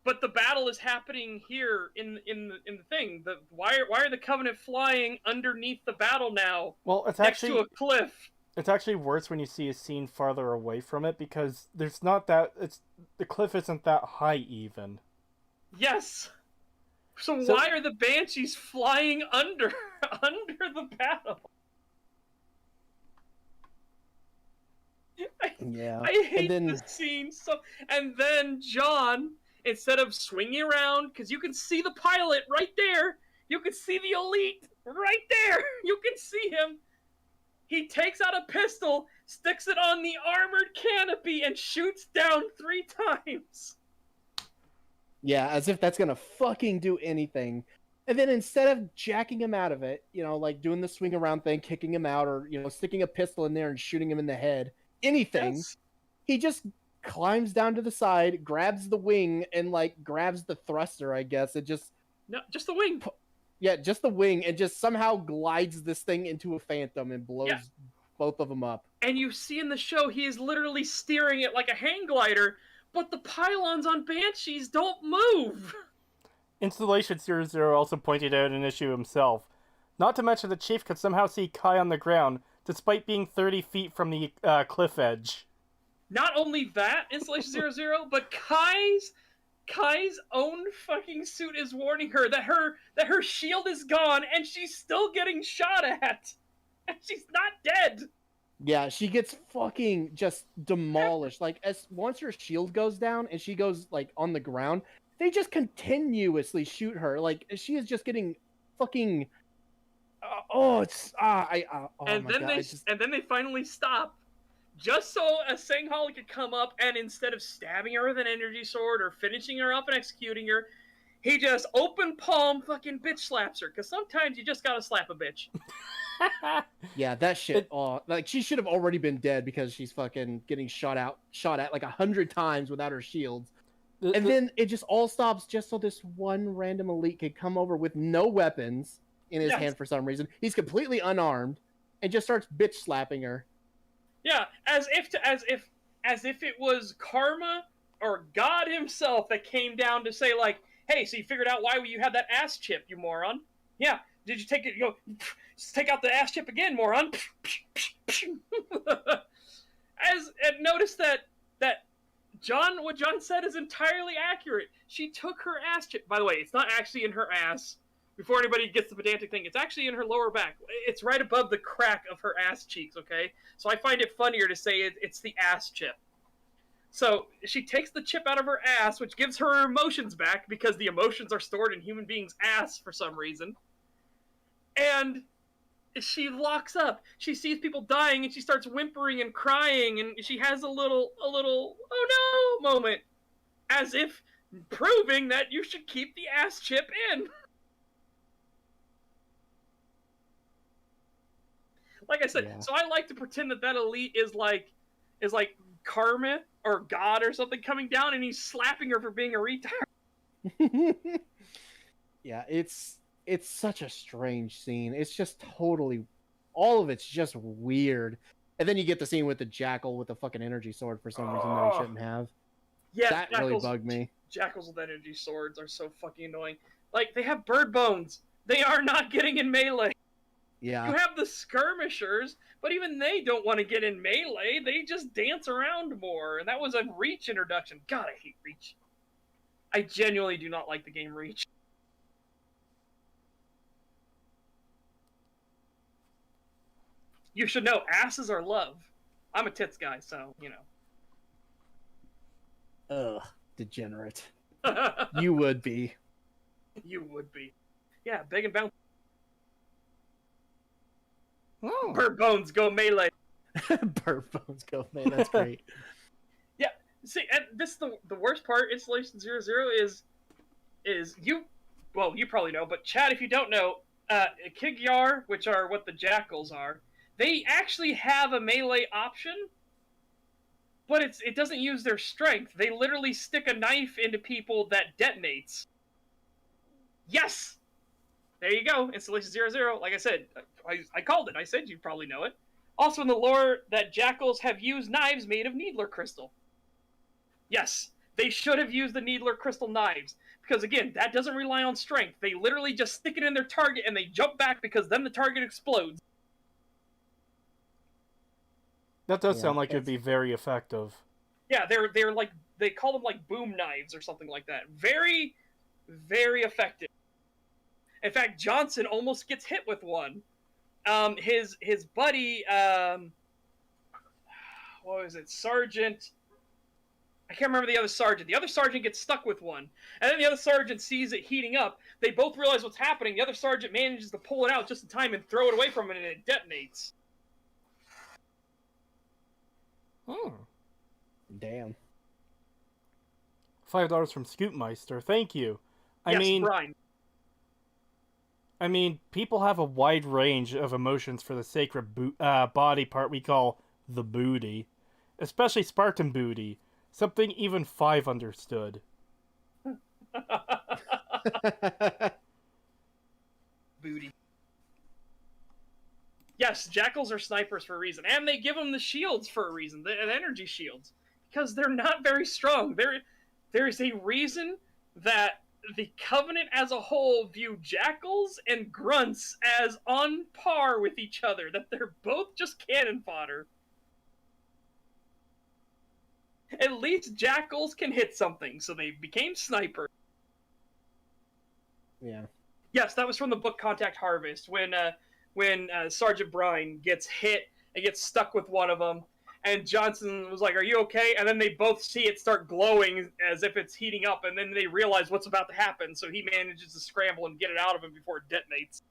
But the battle is happening here in the thing. Why are the Covenant flying underneath the battle now? Well, it's next to a cliff. It's actually worse when you see a scene farther away from it, because there's not that. The cliff isn't that high even. Yes. So why are the Banshees flying under the battle? I hate this scene so. And then John, instead of swinging around, because you can see the pilot right there, you can see the elite right there, you can see him. He takes out a pistol, sticks it on the armored canopy, and shoots down 3 times. Yeah, as if that's gonna fucking do anything. And then instead of jacking him out of it, like doing the swing around thing, kicking him out, or sticking a pistol in there and shooting him in the head, anything, he just climbs down to the side, grabs the wing, and grabs the thruster, I guess. Just the wing. Yeah, just the wing, and just somehow glides this thing into a Phantom and blows both of them up. And you see in the show, he is literally steering it like a hang glider, but the pylons on Banshees don't move. Installation 00 also pointed out an issue himself. Not to mention the Chief could somehow see Kai on the ground, despite being 30 feet from the cliff edge. Not only that, Installation 00, but Kai's own fucking suit is warning her that her shield is gone and she's still getting shot at. And she's not dead. Yeah, she gets fucking just demolished. Once her shield goes down and she goes on the ground, they just continuously shoot her. She is just getting fucking and then they finally stop. Just so a Sanghaul could come up and instead of stabbing her with an energy sword or finishing her up and executing her, he just open palm fucking bitch slaps her. Because sometimes you just gotta slap a bitch. Yeah, that shit. She should have already been dead because she's fucking getting shot at 100 times without her shields. And then it just all stops just so this one random elite could come over with no weapons in his hand for some reason. He's completely unarmed and just starts bitch slapping her. Yeah, as if it was karma or God himself that came down to say, like, hey, so you figured out why you had that ass chip, you moron? Yeah. Did you take it? You go, take out the ass chip again, moron. And notice that what John said is entirely accurate. She took her ass chip. By the way, it's not actually in her ass. Before anybody gets the pedantic thing, it's actually in her lower back. It's right above the crack of her ass cheeks, okay? So I find it funnier to say it's the ass chip. So she takes the chip out of her ass, which gives her emotions back, because the emotions are stored in human beings' ass for some reason. And she locks up. She sees people dying, and she starts whimpering and crying, and she has a little oh no moment, as if proving that you should keep the ass chip in. Like I said, so I like to pretend that elite is like karma or God or something coming down, and he's slapping her for being a retard. Yeah, it's such a strange scene. It's just totally, all of it's just weird. And then you get the scene with the jackal with the fucking energy sword for some reason that he shouldn't have. Yeah, that really bugged me. Jackals with energy swords are so fucking annoying. Like, they have bird bones. They are not getting in melee. Yeah. You have the skirmishers, but even they don't want to get in melee. They just dance around more. And that was a Reach introduction. God, I hate Reach. I genuinely do not like the game Reach. You should know, asses are love. I'm a tits guy, so, you know. Ugh, degenerate. You would be. You would be. Yeah, big and bouncy. Oh. Bird bones go melee. Bird bones go melee. That's great. Yeah. See, and this the worst part. Installation 00 is you. Well, you probably know, but Chad, if you don't know, Kigyar, which are what the jackals are, they actually have a melee option, but it doesn't use their strength. They literally stick a knife into people that detonates. Yes. There you go, Installation 00. Like I said, I called it. I said you'd probably know it. Also in the lore, that jackals have used knives made of needler crystal. Yes, they should have used the needler crystal knives. Because again, that doesn't rely on strength. They literally just stick it in their target and they jump back because then the target explodes. That does sound like it'd be very effective. Yeah, they're like, they call them like boom knives or something like that. Very, very effective. In fact, Johnson almost gets hit with one. His buddy, what was it, Sergeant? I can't remember the other sergeant. The other sergeant gets stuck with one, and then the other sergeant sees it heating up. They both realize what's happening. The other sergeant manages to pull it out just in time and throw it away from it, and it detonates. Hmm. Damn. $5 from Scootmeister. Thank you. Brian. I mean, people have a wide range of emotions for the sacred body part we call the booty. Especially Spartan booty. Something even 5 understood. Booty. Yes, jackals are snipers for a reason. And they give them the shields for a reason. The energy shields. Because they're not very strong. There is a reason that the Covenant as a whole view jackals and grunts as on par with each other, that they're both just cannon fodder. At least jackals can hit something, so they became snipers. Yeah. Yes, that was from the book Contact Harvest, when Sergeant Brine gets hit and gets stuck with one of them, and Johnson was like, "Are you okay?" And then they both see it start glowing as if it's heating up, and then they realize what's about to happen, so he manages to scramble and get it out of him before it detonates.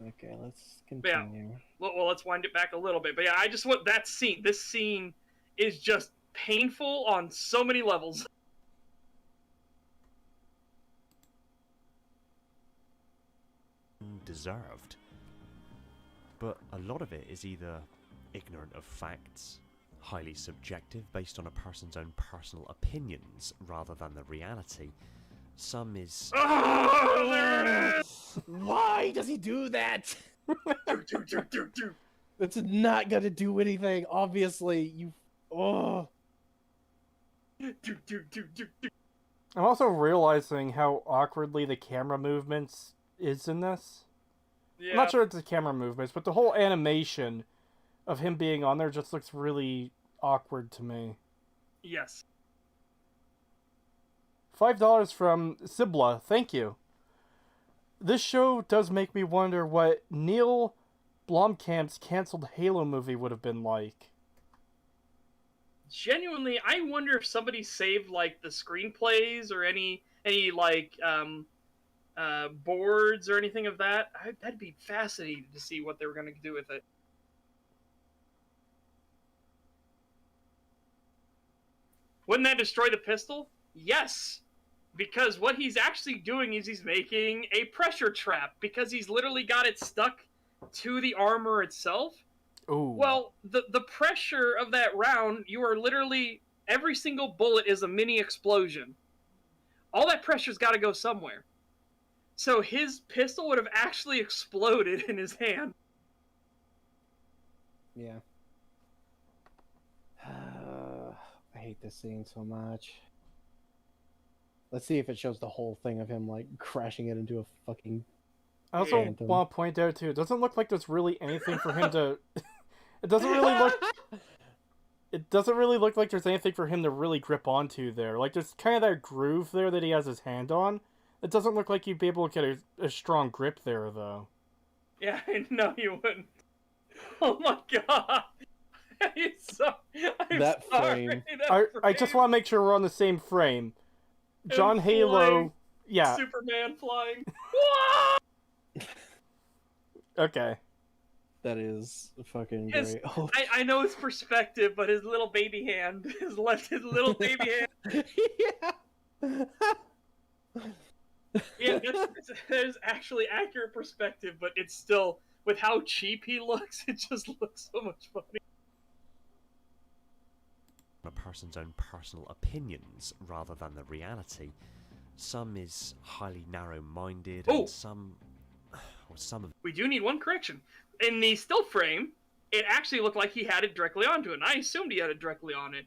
Okay, let's continue. Yeah. Well, let's wind it back a little bit. But yeah, I just want that scene. This scene is just painful on so many levels. deserved. But a lot of it is either ignorant of facts, highly subjective based on a person's own personal opinions rather than the reality. Some is... Oh, there it is! Why does he do that? That's not gonna do anything. Obviously, you. Oh. I'm also realizing how awkwardly the camera movements is in this. Yeah. I'm not sure it's the camera movements, but the whole animation of him being on there just looks really awkward to me. Yes. $5 from Sibla, thank you. This show does make me wonder what Neil Blomkamp's canceled Halo movie would have been like. Genuinely, I wonder if somebody saved like the screenplays or any like boards or anything of that. That'd be fascinating to see what they were going to do with it. Wouldn't that destroy the pistol? Yes, because what he's actually doing is he's making a pressure trap because he's literally got it stuck to the armor itself. Ooh. Well, the pressure of that round, you are literally, every single bullet is a mini explosion. All that pressure's got to go somewhere. So his pistol would have actually exploded in his hand. Yeah. I hate this scene so much. Let's see if it shows the whole thing of him, like, crashing it into a fucking... I also Phantom. want to point out, too, it doesn't look like there's really anything for him to... It doesn't really look like there's anything for him to really grip onto there. Like, there's kind of that groove there that he has his hand on. It doesn't look like you'd be able to get a strong grip there, though. Yeah, no, you wouldn't. Oh my god. I'm That sorry. frame. I just want to make sure we're on the same frame. John And Halo... flying. Yeah, Superman flying. okay. That is fucking Yes, great. Oh. I know it's perspective, but his little baby hand, his little baby hand. Yeah. Yeah, that is actually accurate perspective, but it's still, with how cheap he looks, it just looks so much funny. A person's own personal opinions rather than the reality. Some is highly narrow-minded, Oh! and some of We do need one correction. In the still frame, it actually looked like he had it directly onto it, and I assumed he had it directly on it,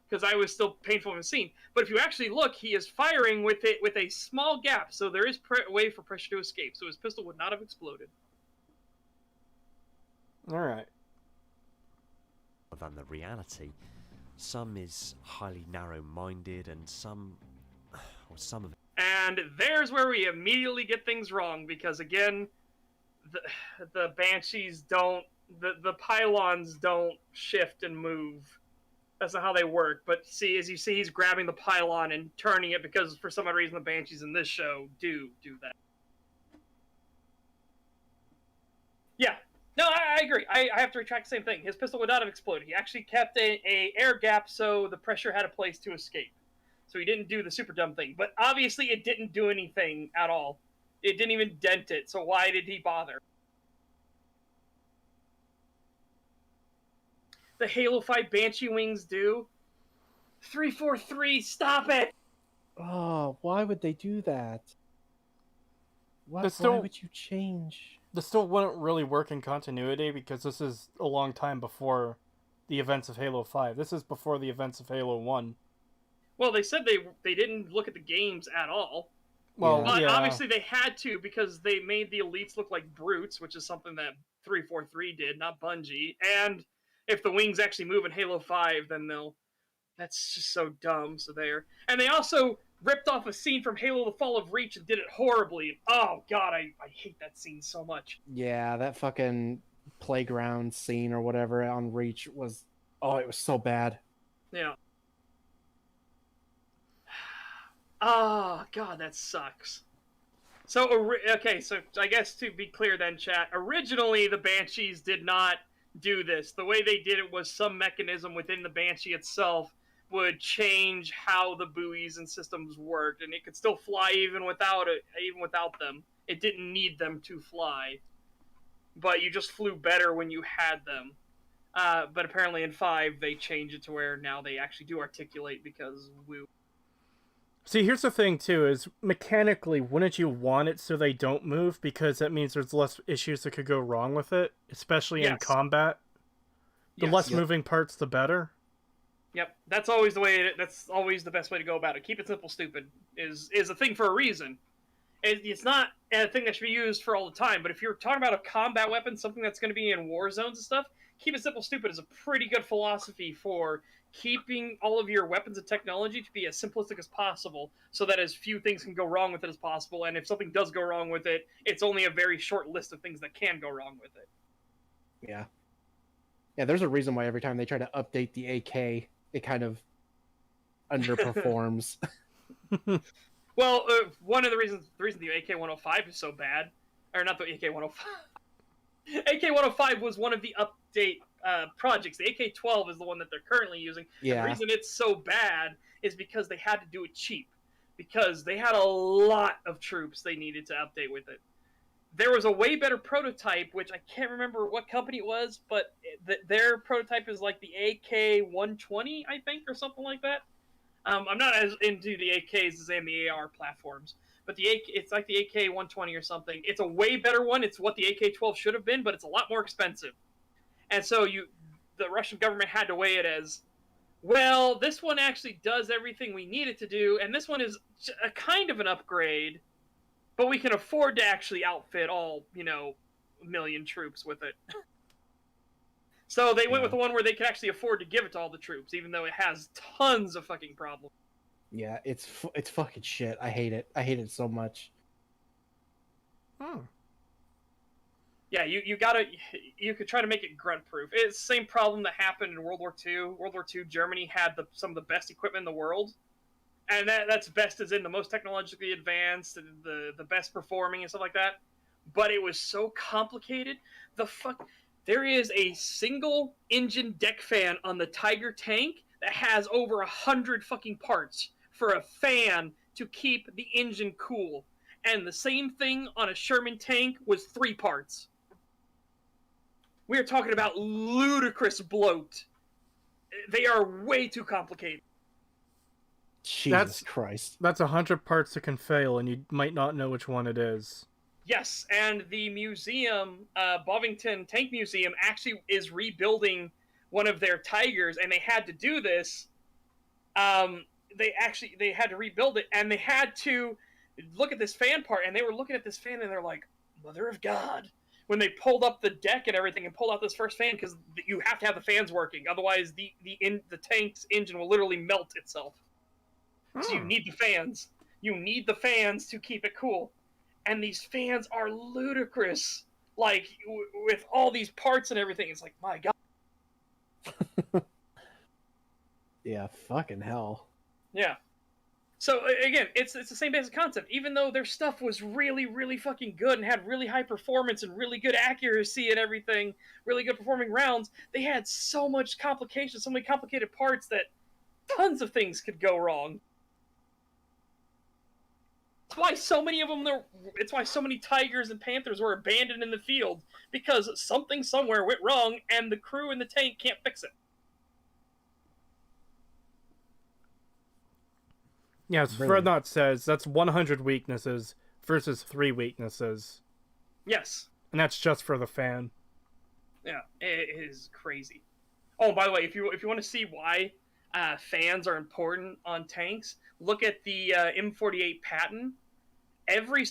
because I was still painful in the scene. But if you actually look, he is firing with it with a small gap, so there is a way for pressure to escape, so his pistol would not have exploded. Alright. than the reality. Some is highly narrow-minded, and some of it. And there's where we immediately get things wrong, because again, the Banshees don't, the pylons don't shift and move. That's not how they work. But see, as you see, he's grabbing the pylon and turning it, because for some odd reason the Banshees in this show do that. Yeah. No, I agree. I have to retract the same thing. His pistol would not have exploded. He actually kept a air gap so the pressure had a place to escape. So he didn't do the super dumb thing. But obviously it didn't do anything at all. It didn't even dent it, so why did he bother? The Halo 5 Banshee wings do. 343, stop it! Oh, why would they do that? Why would you change? This still wouldn't really work in continuity, because this is a long time before the events of Halo 5. This is before the events of Halo 1. Well, they said they didn't look at the games at all. Well, But yeah. obviously they had to, because they made the elites look like brutes, which is something that 343 did, not Bungie. And if the wings actually move in Halo 5, then they'll... That's just so dumb, so there. And they also ripped off a scene from Halo The Fall of Reach and did it horribly. Oh, God, I hate that scene so much. Yeah, that fucking playground scene or whatever on Reach was... Oh, it was so bad. Yeah. Oh, God, that sucks. So, okay, so I guess to be clear then, chat, originally the Banshees did not do this. The way they did it was some mechanism within the Banshee itself would change how the buoys and systems worked, and it could still fly even without them. It didn't need them to fly, but you just flew better when you had them. But apparently in 5, they changed it to where now they actually do articulate because woo. See, here's the thing, too, is mechanically, wouldn't you want it so they don't move? Because that means there's less issues that could go wrong with it, especially in combat. The less moving parts, the better. Yep, that's always the way. That's always the best way to go about it. Keep it simple, stupid is a thing for a reason. It's not a thing that should be used for all the time. But if you're talking about a combat weapon, something that's going to be in war zones and stuff, keep it simple, stupid is a pretty good philosophy for keeping all of your weapons and technology to be as simplistic as possible, so that as few things can go wrong with it as possible. And if something does go wrong with it, it's only a very short list of things that can go wrong with it. Yeah. Yeah, there's a reason why every time they try to update the AK, it kind of underperforms. Well, one of the reason the AK-105 is so bad, or not the AK-105. AK-105 was one of the update projects. The AK-12 is the one that they're currently using. Yeah. The reason it's so bad is because they had to do it cheap. Because they had a lot of troops they needed to update with it. There was a way better prototype, which I can't remember what company it was, but their prototype is like the AK-120, I think, or something like that. I'm not as into the AKs as I am the AR platforms, but it's like the AK-120 or something. It's a way better one. It's what the AK-12 should have been, but it's a lot more expensive. And so the Russian government had to weigh it as, well, this one actually does everything we need it to do, and this one is a kind of an upgrade, but we can afford to actually outfit all, a million troops with it. So they went with the one where they could actually afford to give it to all the troops, even though it has tons of fucking problems. Yeah, it's fucking shit. I hate it. I hate it so much. Yeah, you could try to make it grunt-proof. It's the same problem that happened in World War II. World War II, Germany had some of the best equipment in the world. And that's best as in the most technologically advanced, and the best performing and stuff like that. But it was so complicated. There is a single engine deck fan on the Tiger tank that has over 100 fucking parts for a fan to keep the engine cool. And the same thing on a Sherman tank was 3 parts. We are talking about ludicrous bloat. They are way too complicated. Jesus Christ. That's 100 parts that can fail, and you might not know which one it is. Yes, and the museum, Bovington Tank Museum, actually is rebuilding one of their Tigers, and they had to do this. They had to rebuild it, and they had to look at this fan part, and they were looking at this fan, and they're like, Mother of God. When they pulled up the deck and everything and pulled out this first fan, because you have to have the fans working, otherwise the tank's engine will literally melt itself. So you need the fans. You need the fans to keep it cool. And these fans are ludicrous. Like, with all these parts and everything. It's like, my God. Yeah, fucking hell. Yeah. So, again, it's the same basic concept. Even though their stuff was really, really fucking good and had really high performance and really good accuracy and everything, really good performing rounds, they had so much complication, so many complicated parts that tons of things could go wrong. It's why so many of them. It's why so many Tigers and Panthers were abandoned in the field, because something somewhere went wrong, and the crew in the tank can't fix it. Yeah, as Frednot says, that's 100 weaknesses versus 3 weaknesses. Yes. And that's just for the fan. Yeah, it is crazy. Oh, by the way, if you want to see why fans are important on tanks, look at the M48 patent.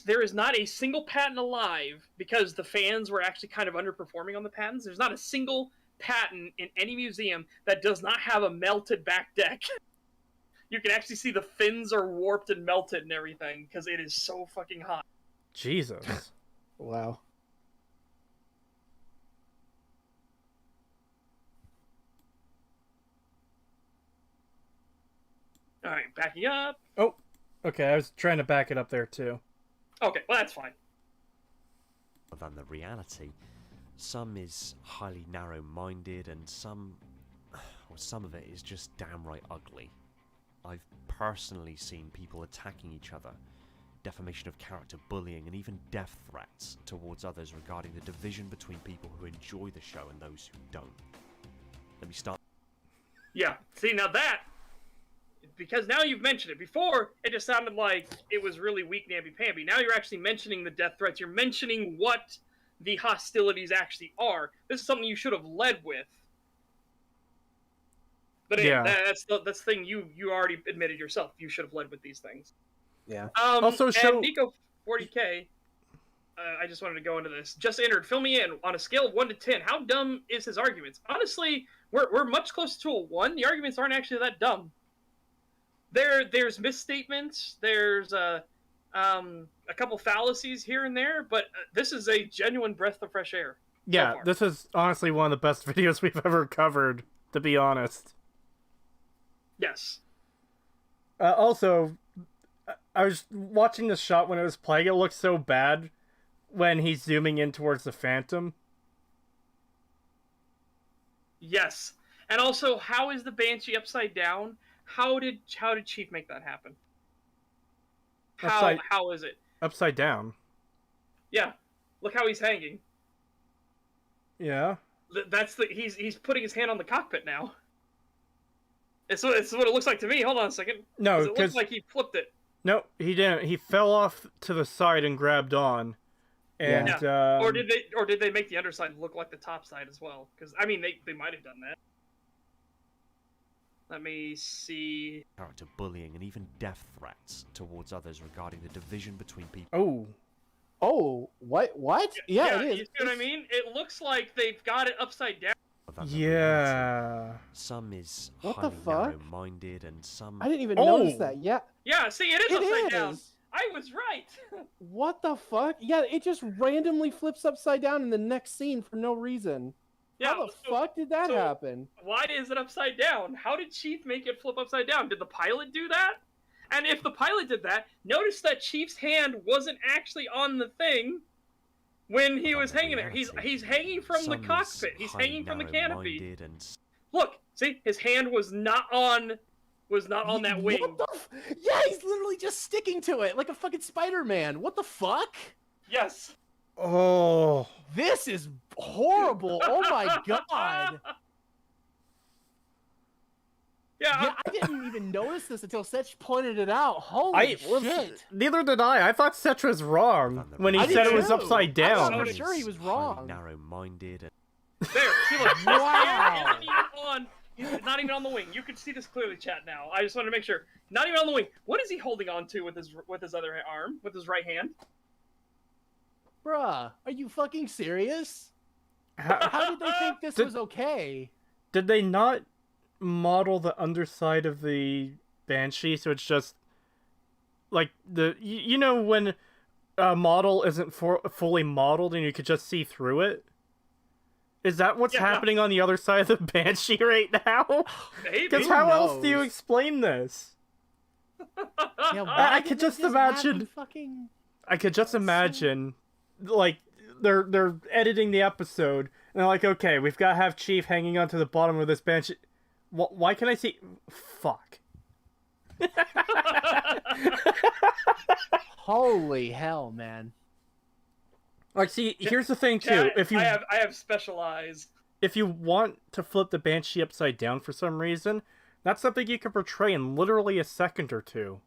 There is not a single patent alive, because the fans were actually kind of underperforming on the patents. There's not a single patent in any museum that does not have a melted back deck. You can actually see the fins are warped and melted and everything, because it is so fucking hot. Jesus. Wow. Alright, backing up. Oh, okay, I was trying to back it up there too. Okay, well that's fine. Than the reality. Some is highly narrow-minded, and some of it is just downright ugly. I've personally seen people attacking each other defamation of character, bullying, and even death threats towards others regarding the division between people who enjoy the show and those who don't. Let me start. Yeah, see, now that, because now you've mentioned it. Before, it just sounded like it was really weak, namby-pamby. Now you're actually mentioning the death threats. You're mentioning what the hostilities actually are. This is something you should have led with. But yeah, that's the thing you already admitted yourself. You should have led with these things. Yeah. Also, and Nico 40K, I just wanted to go into this. Just entered. Fill me in. On a scale of 1 to 10, how dumb is his arguments? Honestly, we're much closer to a 1. The arguments aren't actually that dumb. There's misstatements. There's a couple fallacies here and there, but this is a genuine breath of fresh air. Yeah, so this is honestly one of the best videos we've ever covered, to be honest. Yes. Also, I was watching the shot when it was playing. It looked so bad when he's zooming in towards the Phantom. Yes. And also, how is the Banshee upside down? How did Chief make that happen? How is it? Upside down. Yeah. Look how he's hanging. Yeah. He's putting his hand on the cockpit now. It's what it looks like to me. Hold on a second. No, it looks like he flipped it. No, he didn't. He fell off to the side and grabbed on. And or did they make the underside look like the top side as well? Because I mean, they might have done that. Let me see. Character bullying and even death threats towards others regarding the division between people. Oh, what? Yeah, it is. You see what I mean? It looks like they've got it upside down. Yeah. Some is What the highly fuck? narrow-minded, and some. I didn't even notice that. Yeah. Yeah, see, it is upside down. I was right. What the fuck? Yeah, it just randomly flips upside down in the next scene for no reason. Yeah, How the fuck did that happen? Why is it upside down? How did Chief make it flip upside down? Did the pilot do that? And if the pilot did that, notice that Chief's hand wasn't actually on the thing when he was hanging there. He's hanging from the cockpit. He's hanging from the canopy. Look, see, his hand was not on that wing. What the yeah, he's literally just sticking to it like a fucking Spider-Man. What the fuck? Yes. Oh. This is horrible. Oh my god. Yeah, I didn't even notice this until Setch pointed it out. Holy shit. Neither did I. I thought Setch was wrong when he said it was upside down. I'm sure he was wrong. Narrow-minded. There. See, look. Wow. He's not even on the wing. You can see this clearly, chat. Now, I just want to make sure. Not even on the wing. What is he holding on to with his other arm, with his right hand? Bruh, are you fucking serious? How did they think this was okay? Did they not model the underside of the Banshee so it's just like you know when a model isn't fully modeled and you could just see through it? Is that what's happening on the other side of the Banshee right now? Because how else do you explain this? Yeah, I could just imagine. I could just imagine, like they're editing the episode and they're like, okay, we've got to have Chief hanging onto the bottom of this Banshee. Why can I see? Fuck. Holy hell, man. Like, see, here's the thing too. If you, I have special eyes. If you want to flip the Banshee upside down for some reason, that's something you can portray in literally a second or two.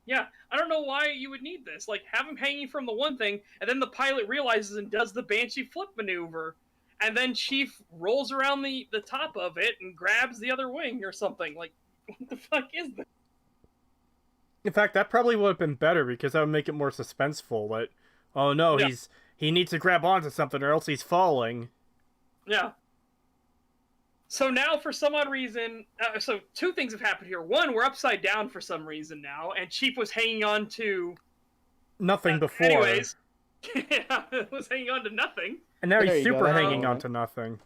Yeah, I don't know why you would need this. Like, have him hanging from the one thing, and then the pilot realizes and does the Banshee flip maneuver, and then Chief rolls around the top of it and grabs the other wing or something. Like, what the fuck is this? In fact, that probably would have been better because that would make it more suspenseful. That, oh no, he needs to grab onto something or else he's falling. Yeah. So now, for some odd reason, so two things have happened here. One, we're upside down for some reason now, and Chief was hanging on to nothing before. Anyways, yeah, was hanging on to nothing. And now he's super hanging on to nothing.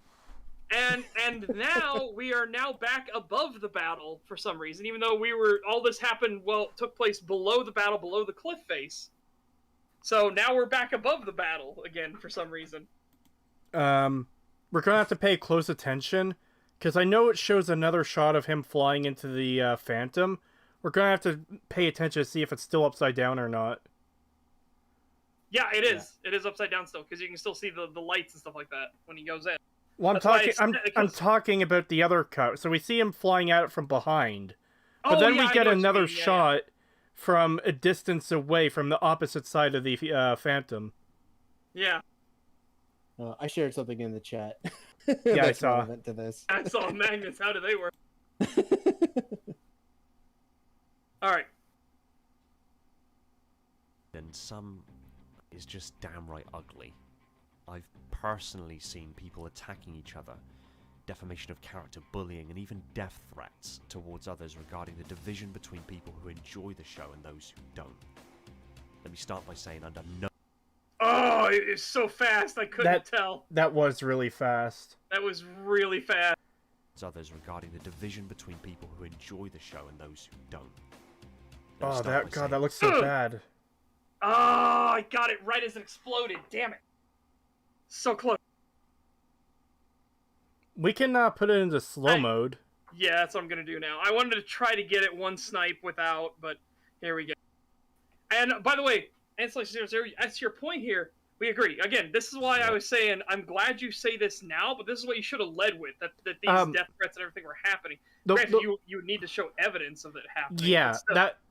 And now we are now back above the battle for some reason, even though all this happened, took place below the battle, below the cliff face. So now we're back above the battle again for some reason. We're gonna have to pay close attention, because I know it shows another shot of him flying into the Phantom, We're gonna have to pay attention to see if it's still upside down or not. Yeah, it is. Yeah. It is upside down still, because you can still see the lights and stuff like that when he goes in. Well, I'm talking about the other cut. So we see him flying at it from behind, but then we get another shot from a distance away from the opposite side of the Phantom. Yeah. I shared something in the chat. Yeah, I saw. To this. I saw magnets. How do they work? All right. And some is just downright ugly. I've personally seen people attacking each other, defamation of character, bullying, and even death threats towards others regarding the division between people who enjoy the show and those who don't. Let me start by saying under no... Oh, it's so fast, I couldn't tell. That was really fast. That was really fast. Others regarding the division between people who enjoy the show and those who don't. Oh, that looks so bad. Oh, I got it right as it exploded. Damn it. So close. We can put it into slow mode. Yeah, that's what I'm going to do now. I wanted to try to get it one snipe without, but here we go. And by the way, Ansel00, as to your point here, we agree. Again, this is why I was saying, I'm glad you say this now, but this is what you should have led with, that these death threats and everything were happening. Granted, you would need to show evidence of it happening. Yeah,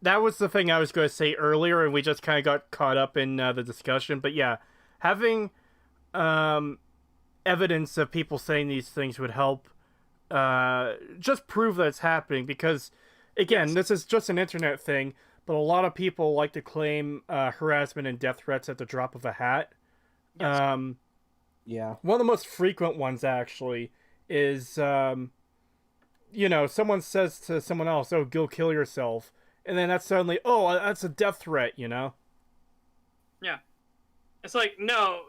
that was the thing I was going to say earlier, and we just kind of got caught up in the discussion. But yeah, having evidence of people saying these things would help just prove that it's happening, because, again, this is just an internet thing, but a lot of people like to claim harassment and death threats at the drop of a hat. Yes. Yeah. One of the most frequent ones, actually, is, you know, someone says to someone else, oh, go kill yourself. And then that's suddenly, oh, that's a death threat, you know? Yeah. It's like, no,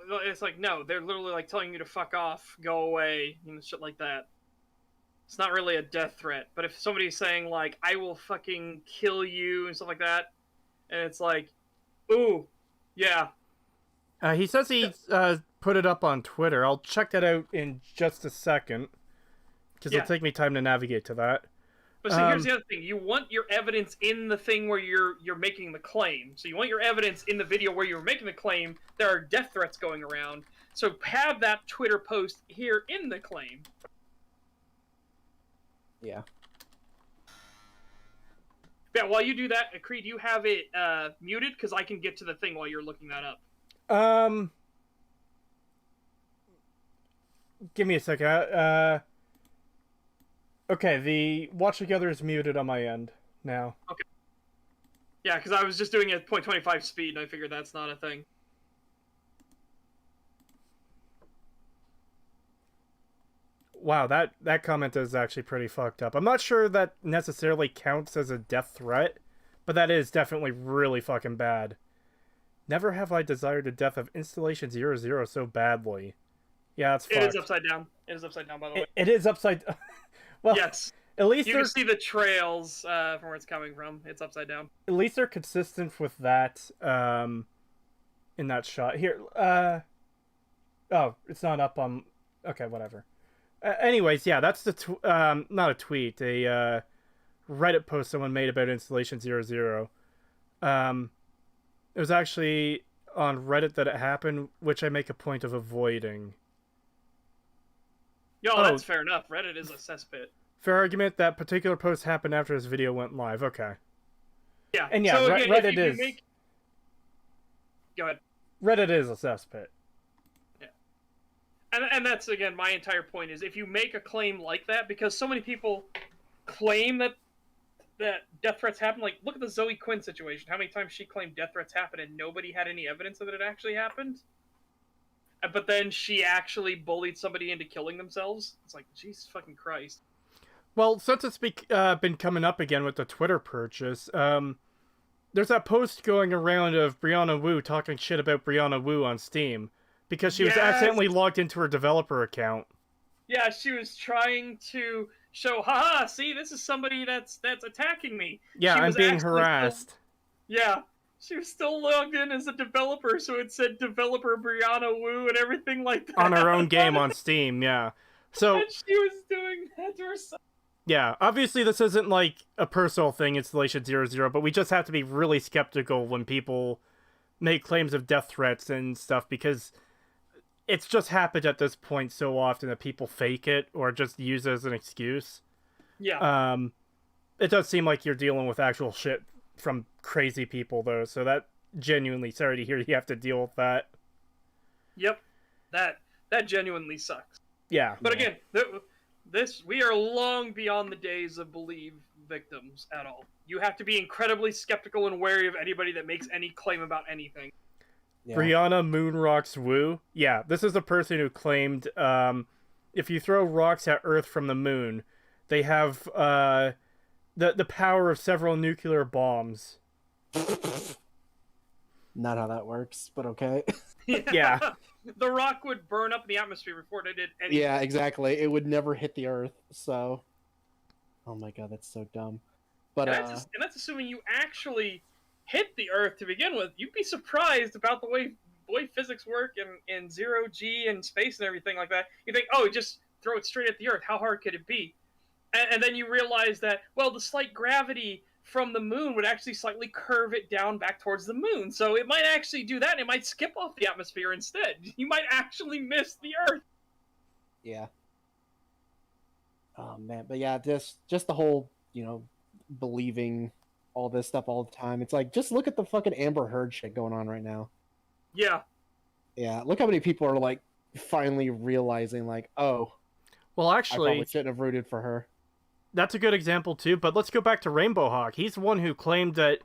they're literally like telling you to fuck off, go away, you know, shit like that. It's not really a death threat, but if somebody's saying, like, I will fucking kill you and stuff like that, and it's like, ooh, yeah. He says he put it up on Twitter. I'll check that out in just a second, because it'll take me time to navigate to that. But see, here's the other thing. You want your evidence in the thing where you're making the claim. So you want your evidence in the video where you're making the claim. There are death threats going around. So have that Twitter post here in the claim. Yeah. Yeah, while you do that, Creed, you have it muted, because I can get to the thing while you're looking that up. Give me a second. Okay, the watch together is muted on my end now. Okay. Yeah, because I was just doing it at 0.25 speed, and I figured that's not a thing. Wow, that comment is actually pretty fucked up. I'm not sure that necessarily counts as a death threat, but that is definitely really fucking bad. Never have I desired the death of Installation 00 so badly. Yeah, that's fucked. It is upside down. It is upside down, by the way. It is upside down. Well, yes. At least you can see the trails from where it's coming from. It's upside down. At least they're consistent with that in that shot. Here, oh, it's not up on... Okay, whatever. Anyways, yeah, that's the... not a tweet. A Reddit post someone made about Installation 00. It was actually on Reddit that it happened, which I make a point of avoiding. Yo, that's fair enough. Reddit is a cesspit. Fair argument. That particular post happened after this video went live. Okay. Yeah. And yeah, so again, Reddit is... Go ahead. Reddit is a cesspit. Yeah. And that's, again, my entire point is, if you make a claim like that, because so many people claim that death threats happen. Like, look at the Zoe Quinn situation. How many times she claimed death threats happened and nobody had any evidence that it actually happened? But then she actually bullied somebody into killing themselves. It's like, Jesus fucking Christ. Well, since it's been coming up again with the Twitter purchase, there's that post going around of Brianna Wu talking shit about Brianna Wu on Steam because she was accidentally logged into her developer account. Yeah, she was trying to show, haha, see, this is somebody that's attacking me. Yeah, I'm being harassed. Yeah. She was still logged in as a developer, so it said developer Brianna Wu and everything like that. On her own game on Steam, yeah. So and she was doing that to herself. Yeah, obviously this isn't like a personal thing, Installation00, but we just have to be really skeptical when people make claims of death threats and stuff, because it's just happened at this point so often that people fake it or just use it as an excuse. Yeah. It does seem like you're dealing with actual shit from crazy people, though, so that genuinely sorry to hear you have to deal with that. Yep. That genuinely sucks. Yeah. But again, we are long beyond the days of believe victims at all. You have to be incredibly skeptical and wary of anybody that makes any claim about anything. Yeah. Brianna Moonrocks Woo. Yeah, this is a person who claimed if you throw rocks at Earth from the moon, they have the power of several nuclear bombs. Not how that works, but okay. Yeah. The rock would burn up in the atmosphere before it did anything. Yeah, exactly. It would never hit the Earth, so... Oh my god, that's so dumb. But, and that's assuming you actually hit the Earth to begin with. You'd be surprised about the way physics work in zero G and space and everything like that. You think, oh, just throw it straight at the Earth. How hard could it be? And then you realize that, well, the slight gravity from the moon would actually slightly curve it down back towards the moon. So it might actually do that, and it might skip off the atmosphere instead. You might actually miss the Earth. yeah. Oh, man. But yeah, just the whole, believing all this stuff all the time. It's like, just look at the fucking Amber Heard shit going on right now. Yeah. Yeah, look how many people are, like, finally realizing, like, oh, Well, I actually, probably shouldn't have rooted for her. that's a good example too, but let's go back to Rainbow Hawk. He's the one who claimed that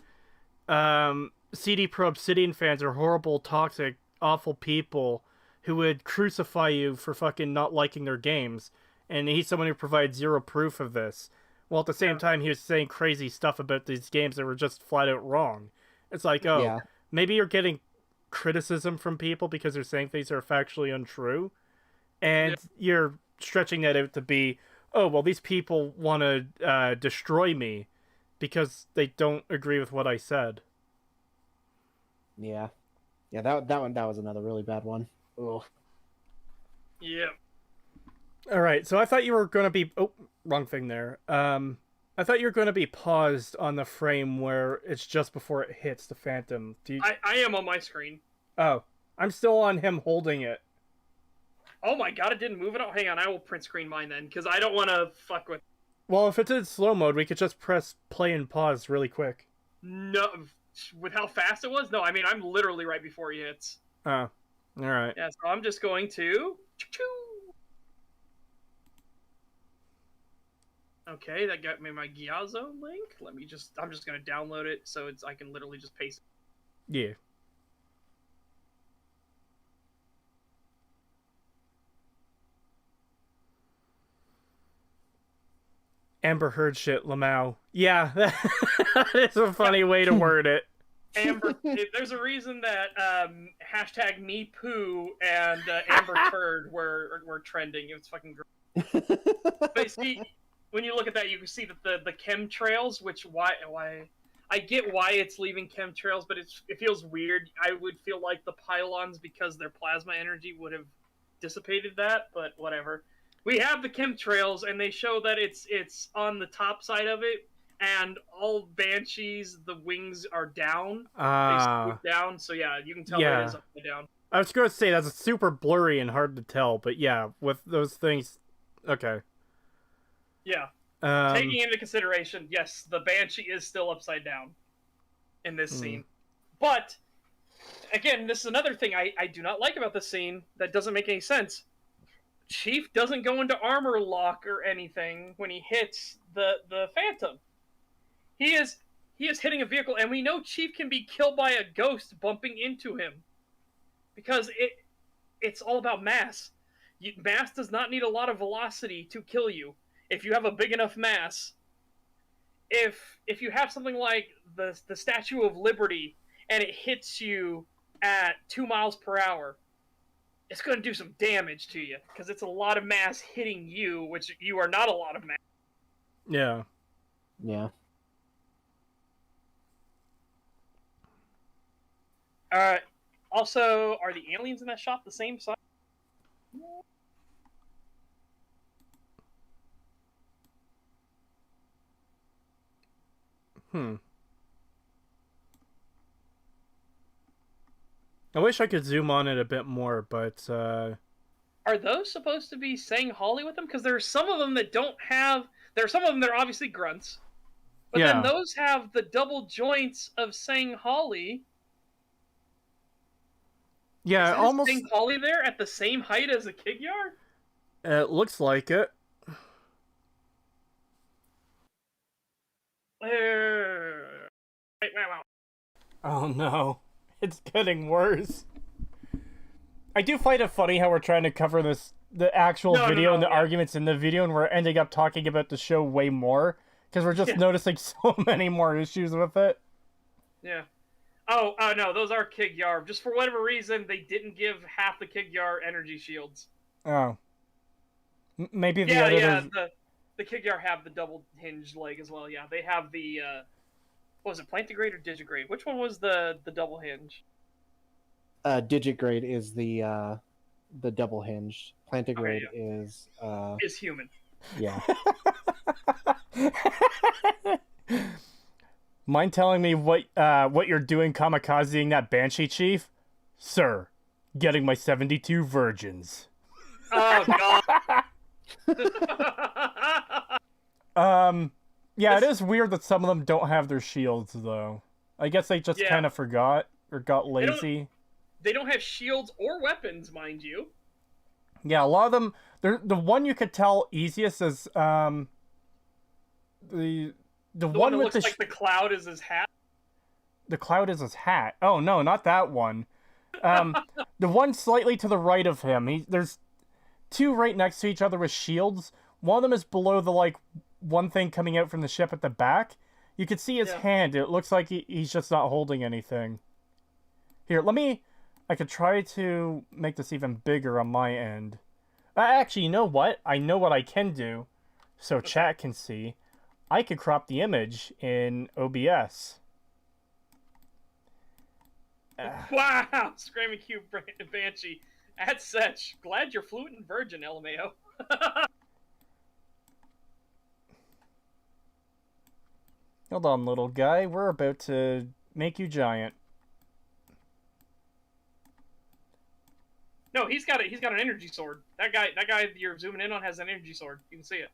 CD Pro Obsidian fans are horrible, toxic, awful people who would crucify you for fucking not liking their games. And he's someone who provides zero proof of this. Well, at the same time, he was saying crazy stuff about these games that were just flat out wrong. It's like, oh, Yeah. maybe you're getting criticism from people because they're saying things that are factually untrue. And you're stretching that out to be, oh, well, these people want to destroy me because they don't agree with what I said. Yeah. Yeah, that was another really bad one. Ugh. Yeah. All right, so I thought you were going to be... Oh, wrong thing there. I thought you were going to be paused on the frame where it's just before it hits the Phantom. I am on my screen. Oh, I'm still on him holding it. Oh my god, it didn't move at all? Hang on, I will print screen mine then, because I don't want to fuck with... Well, if it's in slow mode, we could just press play and pause really quick. No, with how fast it was? No, I mean, I'm literally right before he hits. Oh, all right. Yeah, so I'm just going to... Okay, that got me my Gyazo link. I'm just gonna download it so I can literally just paste it. Yeah. Amber Heard shit, Lamau. Yeah, that is a funny way to word it. Amber, there's a reason that hashtag me poo and Amber Turd were trending. It was fucking great. But see, when you look at that, you can see that the chemtrails, which why I get why it's leaving chemtrails, but it feels weird. I would feel like the pylons, because their plasma energy would have dissipated that, but whatever. We have the chemtrails, and they show that it's on the top side of it, and all Banshees, the wings are down. They swoop down, so yeah, you can tell it is upside down. I was going to say, that's super blurry and hard to tell, but yeah, with those things, okay. Yeah. Taking into consideration, yes, the Banshee is still upside down in this scene. But, again, this is another thing I do not like about this scene that doesn't make any sense. Chief doesn't go into armor lock or anything when he hits the Phantom. He is hitting a vehicle, and we know Chief can be killed by a ghost bumping into him. Because it's all about mass. Mass does not need a lot of velocity to kill you. If you have a big enough mass, if you have something like the Statue of Liberty and it hits you at 2 miles per hour, it's going to do some damage to you because it's a lot of mass hitting you, which you are not a lot of mass. Yeah. Yeah. Also, are the aliens in that shot the same size? I wish I could zoom on it a bit more, but Are those supposed to be saying Holly with them? Because there are some of them that don't have. There are some of them that are obviously grunts, but then yeah, those have the double joints of saying Holly. yeah, Is this almost. saying Holly there at the same height as a Kigyar? It looks like it. Wait, wow. Oh no, it's getting worse. I do find it funny how we're trying to cover the actual video and the arguments in the video, and we're ending up talking about the show way more because we're just noticing so many more issues with it. Yeah. Oh, no, those are Kigyar. Just for whatever reason, they didn't give half the Kigyar energy shields. Oh. Maybe the editors... the Kigyar have the double hinged leg as well. Yeah, they have the what was it, Plantigrade or Digigrade? Which one was the double hinge? Digigrade is the double hinged. Plantigrade is human. Yeah. Mind telling me what you're doing kamikazing that Banshee chief? Sir, getting my 72 virgins. Oh god. Yeah, it is weird that some of them don't have their shields though. I guess they just kind of forgot or got lazy. They don't have shields or weapons, mind you. Yeah, a lot of them. The one you could tell easiest is the one that with looks like the cloud is his hat. The cloud is his hat. Oh no, not that one. The one slightly to the right of him. There's two right next to each other with shields. One of them is below the one thing coming out from the ship at the back. You can see his hand. It looks like he's just not holding anything. Here, I could try to make this even bigger on my end. Actually, you know what? I know what I can do, so chat can see. I could crop the image in OBS. Wow! Screaming Cube Banshee. At Setch. Glad you're fluent and virgin, LMAO. Hold on, little guy. We're about to make you giant. No, he's got an energy sword. That guy you're zooming in on has an energy sword. You can see it.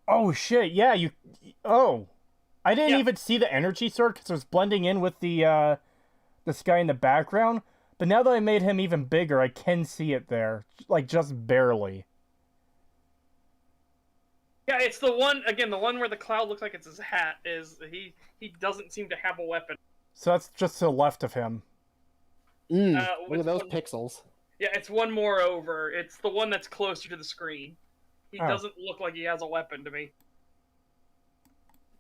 Oh shit! Yeah, Oh, I didn't even see the energy sword because it was blending in with the this guy in the background. But now that I made him even bigger, I can see it there, just barely. Yeah, it's the one where the cloud looks like it's his hat. He doesn't seem to have a weapon. So that's just to the left of him. Look at those pixels. Yeah, it's one more over. It's the one that's closer to the screen. He doesn't look like he has a weapon to me.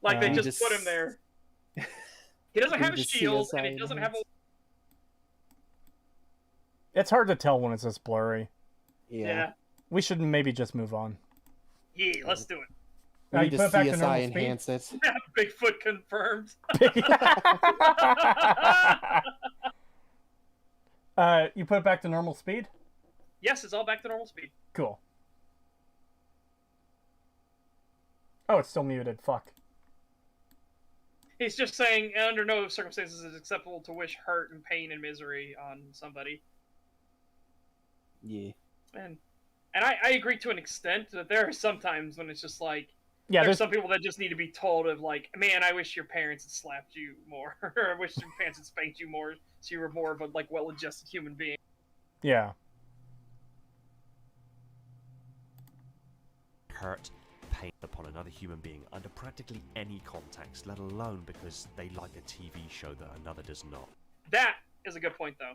They just put him there. He doesn't have a shield, and he doesn't have a... It's hard to tell when it's this blurry. Yeah. We should maybe just move on. Yeah, let's do it. We need to CSI enhance it. Yeah, Bigfoot confirmed. You put it back to normal speed? Yes, it's all back to normal speed. Cool. Oh, it's still muted. Fuck. He's just saying, under no circumstances is it acceptable to wish hurt and pain and misery on somebody. Yeah. And I agree to an extent that there are some times when it's just yeah, there's some people that just need to be told of man, I wish your parents had slapped you more, or I wish your parents had spanked you more, so you were more of a well-adjusted human being. Yeah. Hurt, pain upon another human being under practically any context, let alone because they like a TV show that another does not. That is a good point, though.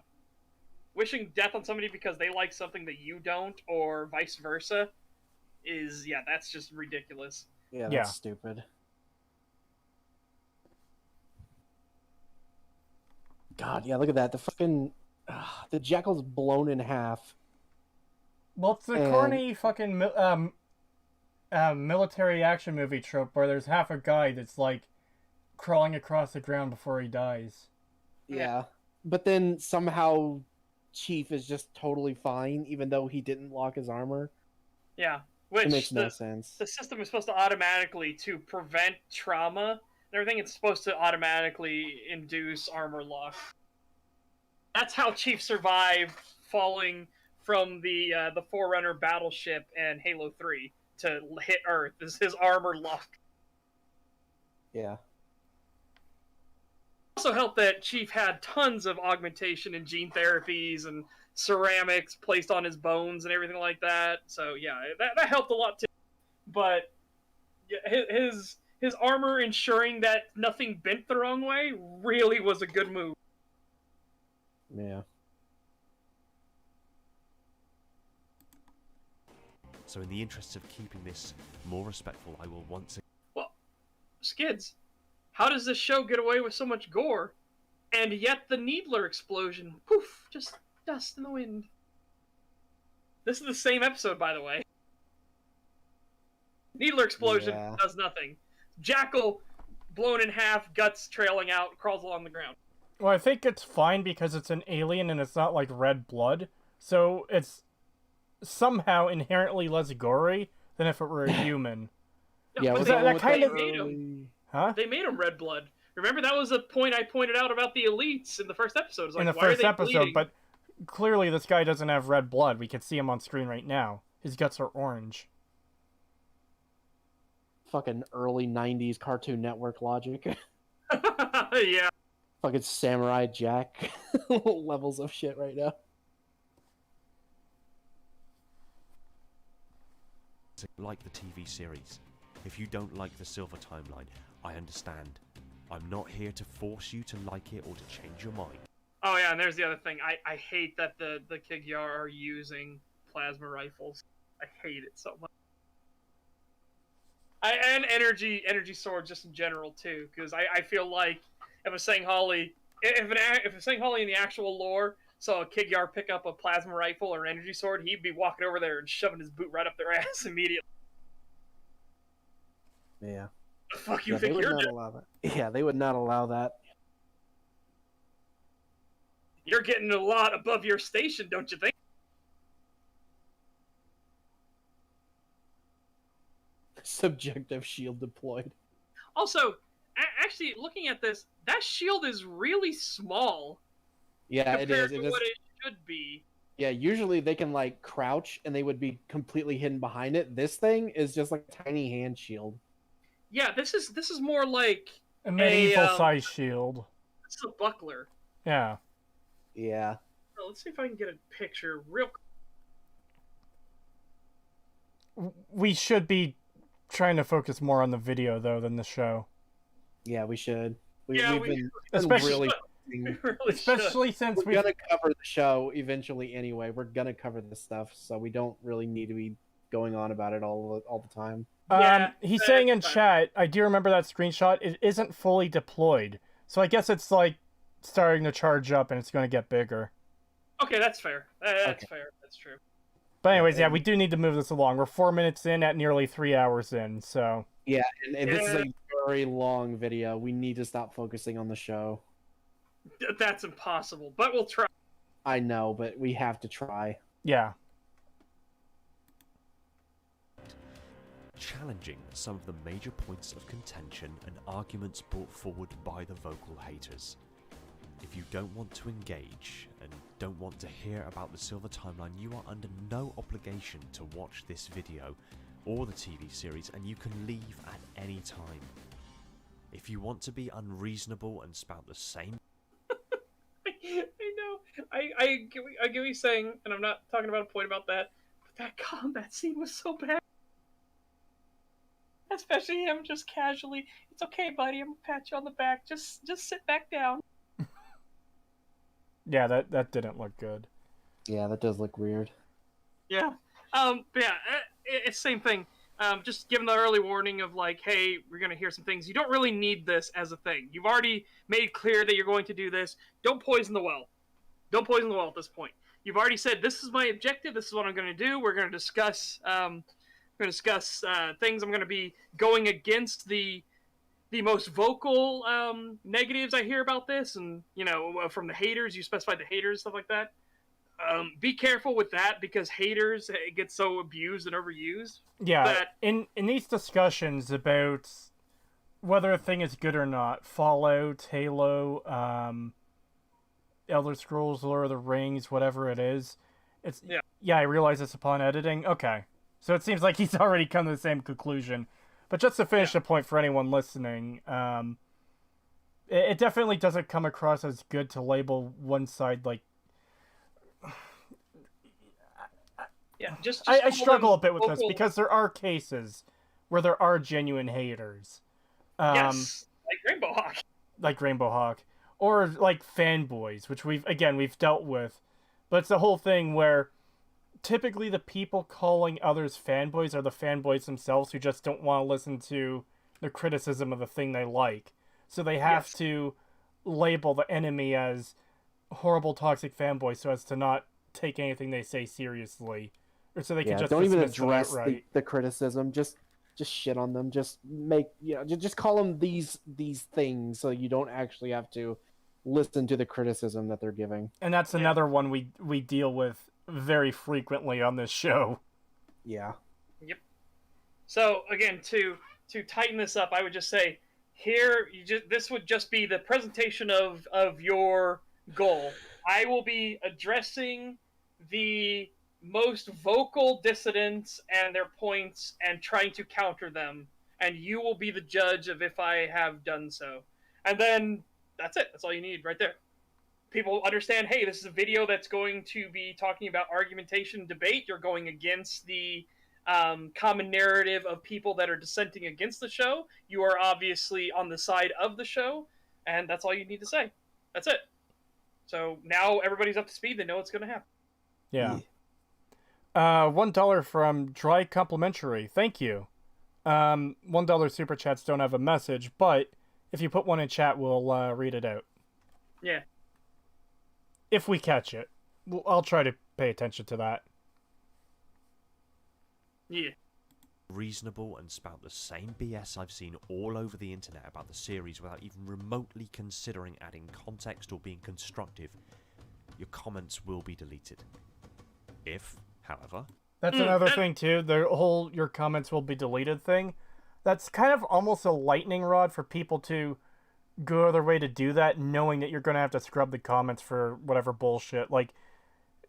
Wishing death on somebody because they like something that you don't, or vice versa, that's just ridiculous. Yeah, that's stupid. God, yeah, look at that. The fucking... the Jackal's blown in half. Well, it's the corny fucking military action movie trope where there's half a guy that's, crawling across the ground before he dies. Yeah. But then somehow Chief is just totally fine, even though he didn't lock his armor. Yeah. It which makes no sense. the system is supposed to automatically, to prevent trauma and everything, it's supposed to automatically induce armor lock. That's how Chief survived falling from the Forerunner battleship and Halo 3 to hit Earth. Is his armor lock. Yeah. Also helped that Chief had tons of augmentation and gene therapies and ceramics placed on his bones and everything like that. So yeah, that helped a lot too. But his armor ensuring that nothing bent the wrong way really was a good move. Yeah. So in the interest of keeping this more respectful, I will once again... Well, Skids, how does this show get away with so much gore? And yet the Needler explosion, poof, just dust in the wind. This is the same episode, by the way. Needler explosion does nothing. Jackal blown in half, guts trailing out, crawls along the ground. Well, I think it's fine because it's an alien and it's not like red blood, so it's somehow inherently less gory than if it were a human. Yeah, but was that kind of... made him. Huh? They made him red blood. Remember, that was a point I pointed out about the elites in the first episode. It was like, in the why first are they episode, bleeding? but clearly this guy doesn't have red blood. We can see him on screen right now. His guts are orange. Fucking early 90s Cartoon Network logic. Yeah. Fucking Samurai Jack levels of shit right now. Like the TV series. If you don't like the Silver Timeline, I understand. I'm not here to force you to like it or to change your mind. Oh yeah, and there's the other thing. I hate that the Kigyar are using plasma rifles. I hate it so much. And energy swords just in general too, because I feel like if a Sangheili in the actual lore saw a Kigyar pick up a plasma rifle or energy sword, he'd be walking over there and shoving his boot right up their ass immediately. Yeah. The fuck you think you're doing? Allow that. Yeah, they would not allow that. You're getting a lot above your station, don't you think? Subjective shield deployed. Also, actually, looking at this, that shield is really small. Yeah, it is. Compared to what it should be. Yeah, usually they can like crouch and they would be completely hidden behind it. This thing is just like a tiny hand shield. Yeah, this is more like a medieval-sized shield. This is a buckler. Yeah. Yeah. So let's see if I can get a picture real quick. We should be trying to focus more on the video, though, than the show. Yeah, we should. We've been especially really since we're gonna cover the show eventually anyway. We're gonna cover this stuff, so we don't really need to be going on about it all the time. He's saying in chat, I do remember that screenshot, it isn't fully deployed. So I guess it's like starting to charge up and it's going to get bigger. Okay, that's fair. That's fair. That's true. But anyways, yeah, we do need to move this along. We're 4 minutes in at nearly 3 hours in, so... Yeah, and this is a very long video. We need to stop focusing on the show. That's impossible, but we'll try. I know, but we have to try. Yeah. Challenging some of the major points of contention and arguments brought forward by the vocal haters. If you don't want to engage and don't want to hear about the Silver Timeline, you are under no obligation to watch this video or the TV series, and you can leave at any time. If you want to be unreasonable and spout the same... I know. I get what you're saying, and I'm not talking about a point about that, but that combat scene was so bad. Especially him just casually, it's okay, buddy, I'm gonna pat you on the back, just sit back down. Yeah, that didn't look good. Yeah, that does look weird. Yeah. But yeah, it's the same thing. Just given the early warning of like, hey, we're gonna hear some things. You don't really need this as a thing. You've already made clear that you're going to do this. Don't poison the well. Don't poison the well at this point. You've already said, this is my objective, this is what I'm gonna do. We're gonna discuss things. I'm going to be going against the most vocal negatives I hear about this, and from the haters. You specified the haters, stuff like that. Be careful with that, because haters get so abused and overused. Yeah, that... in these discussions about whether a thing is good or not, Fallout, Halo, Elder Scrolls, Lord of the Rings, whatever it is, it's I realize it's upon editing. Okay, so it seems like he's already come to the same conclusion. But just to finish the point for anyone listening, it definitely doesn't come across as good to label one side like. I struggle a bit with this because there are cases where there are genuine haters. Yes, like Rainbow Hawk. Or like fanboys, which we've dealt with. But it's the whole thing where typically the people calling others fanboys are the fanboys themselves who just don't want to listen to the criticism of the thing they like. So they have to label the enemy as horrible, toxic fanboys so as to not take anything they say seriously. Or so they can just don't even address the criticism. Just shit on them. Just make just call them these things so you don't actually have to listen to the criticism that they're giving. And that's another one we deal with very frequently on this show. Yeah. Yep. So again, to tighten this up, I would just say here this would just be the presentation of your goal. I will be addressing the most vocal dissidents and their points and trying to counter them, and you will be the judge of if I have done so. And then that's it. That's all you need right there. People understand, hey, this is a video that's going to be talking about argumentation, debate. You're going against the common narrative of people that are dissenting against the show. You are obviously on the side of the show, and that's all you need to say. That's it. So now everybody's up to speed. They know what's going to happen. Yeah. $1 from Dry Complimentary. Thank you. $1 super chats don't have a message, but if you put one in chat, we'll read it out. Yeah. If we catch it. I'll try to pay attention to that. Yeah. Reasonable and spout the same BS I've seen all over the internet about the series without even remotely considering adding context or being constructive, your comments will be deleted. If, however... That's another thing, too. The whole your comments will be deleted thing. That's kind of almost a lightning rod for people to go their way to do that, knowing that you're going to have to scrub the comments for whatever bullshit. Like,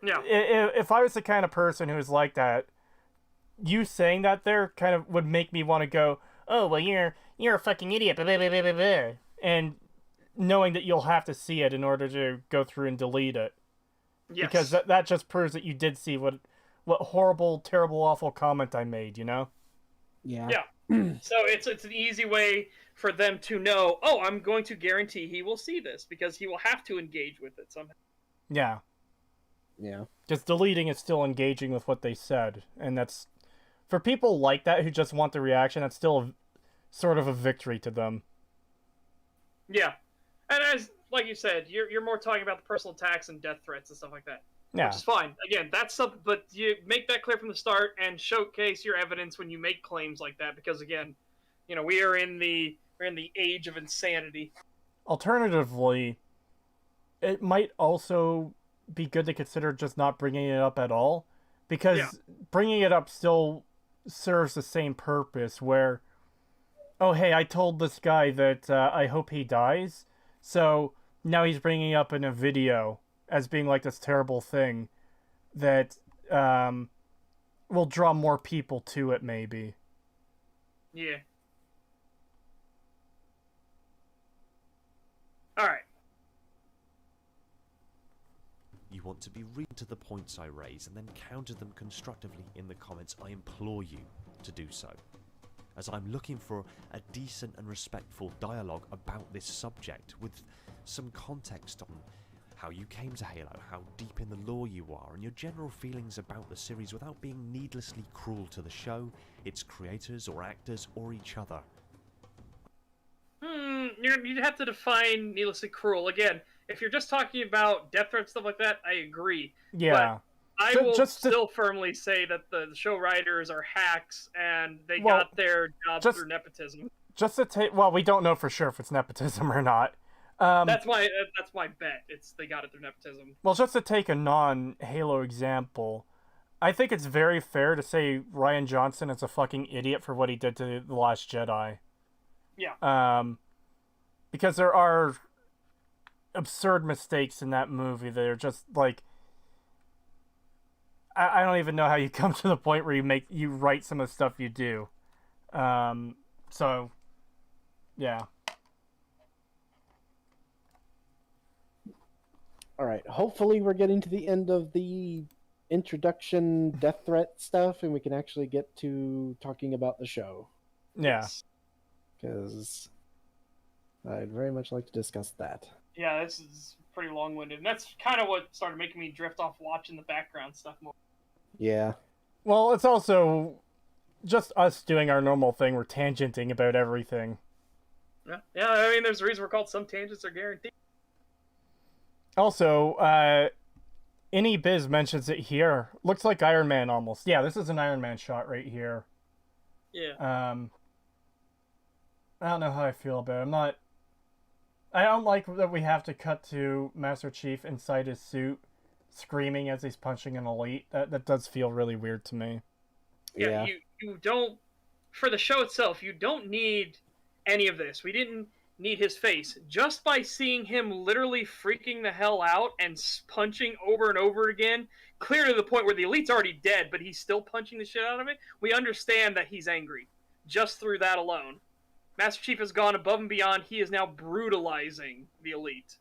if I was the kind of person who was like that, you saying that there kind of would make me want to go, oh, well, you're a fucking idiot, blah, blah, blah, blah, blah. And knowing that you'll have to see it in order to go through and delete it. Yes. Because that just proves that you did see what horrible, terrible, awful comment I made, you know? Yeah. Yeah. So it's an easy way for them to know, oh, I'm going to guarantee he will see this, because he will have to engage with it somehow. Yeah. Yeah. Just deleting is still engaging with what they said. And that's... For people like that who just want the reaction, that's still sort of a victory to them. Yeah. And as, like you said, you're more talking about the personal attacks and death threats and stuff like that. Yeah. Which is fine. Again, that's something, but you make that clear from the start and showcase your evidence when you make claims like that, because again, we're in the age of insanity. Alternatively, it might also be good to consider just not bringing it up at all, because bringing it up still serves the same purpose where, oh, hey, I told this guy that I hope he dies, so now he's bringing up in a video as being like this terrible thing that will draw more people to it, maybe. Yeah. Alright. You want to be read to the points I raise and then counter them constructively in the comments. I implore you to do so, as I'm looking for a decent and respectful dialogue about this subject with some context on how you came to Halo, how deep in the lore you are, and your general feelings about the series without being needlessly cruel to the show, its creators or actors, or each other. You'd have to define needlessly cruel. Again, if you're just talking about death threats, stuff like that, I agree. Yeah. But I will still firmly say that the show writers are hacks, and they got their jobs through nepotism. Well, we don't know for sure if it's nepotism or not. That's my bet. They got it through nepotism. Well, just to take a non-Halo example, I think it's very fair to say Rian Johnson is a fucking idiot for what he did to The Last Jedi. Yeah. Because there are absurd mistakes in that movie that are just like, I don't even know how you come to the point where you write some of the stuff you do. So, yeah. All right. Hopefully, we're getting to the end of the introduction death threat stuff, and we can actually get to talking about the show. Yeah. Because I'd very much like to discuss that. Yeah, this is pretty long-winded, and that's kind of what started making me drift off watching the background stuff more. Yeah. Well, it's also just us doing our normal thing. We're tangenting about everything. Yeah. I mean, there's a reason we're called Some Tangents Are Guaranteed. Also, Any Biz mentions it here. Looks like Iron Man almost. Yeah, this is an Iron Man shot right here. Yeah. I don't know how I feel about it. I don't like that we have to cut to Master Chief inside his suit, screaming as he's punching an elite. That does feel really weird to me. Yeah. You don't, for the show itself, you don't need any of this. We didn't need his face. Just by seeing him literally freaking the hell out and punching over and over again, clear to the point where the elite's already dead, but he's still punching the shit out of it, we understand that he's angry. Just through that alone. Master Chief has gone above and beyond. He is now brutalizing the elite.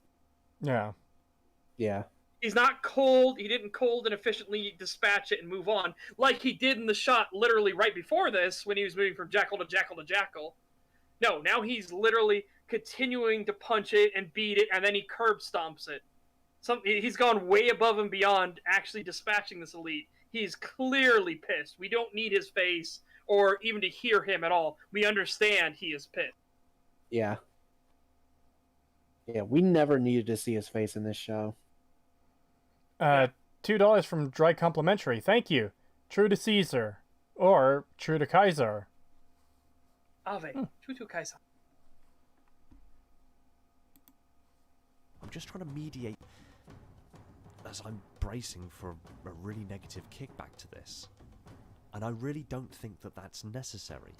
Yeah. Yeah. He's not cold. He didn't cold and efficiently dispatch it and move on like he did in the shot literally right before this when he was moving from jackal to jackal to jackal. No, now he's literally continuing to punch it and beat it, and then he curb stomps it. He's gone way above and beyond actually dispatching this elite. He's clearly pissed. We don't need his face or even to hear him at all. We understand he is pissed. Yeah. Yeah, we never needed to see his face in this show. $2 from Dry Complimentary. Thank you. True to Caesar. Or True to Kaiser. Ave. True to Kaiser. I'm just trying to mediate as I'm bracing for a really negative kickback to this. And I really don't think that that's necessary.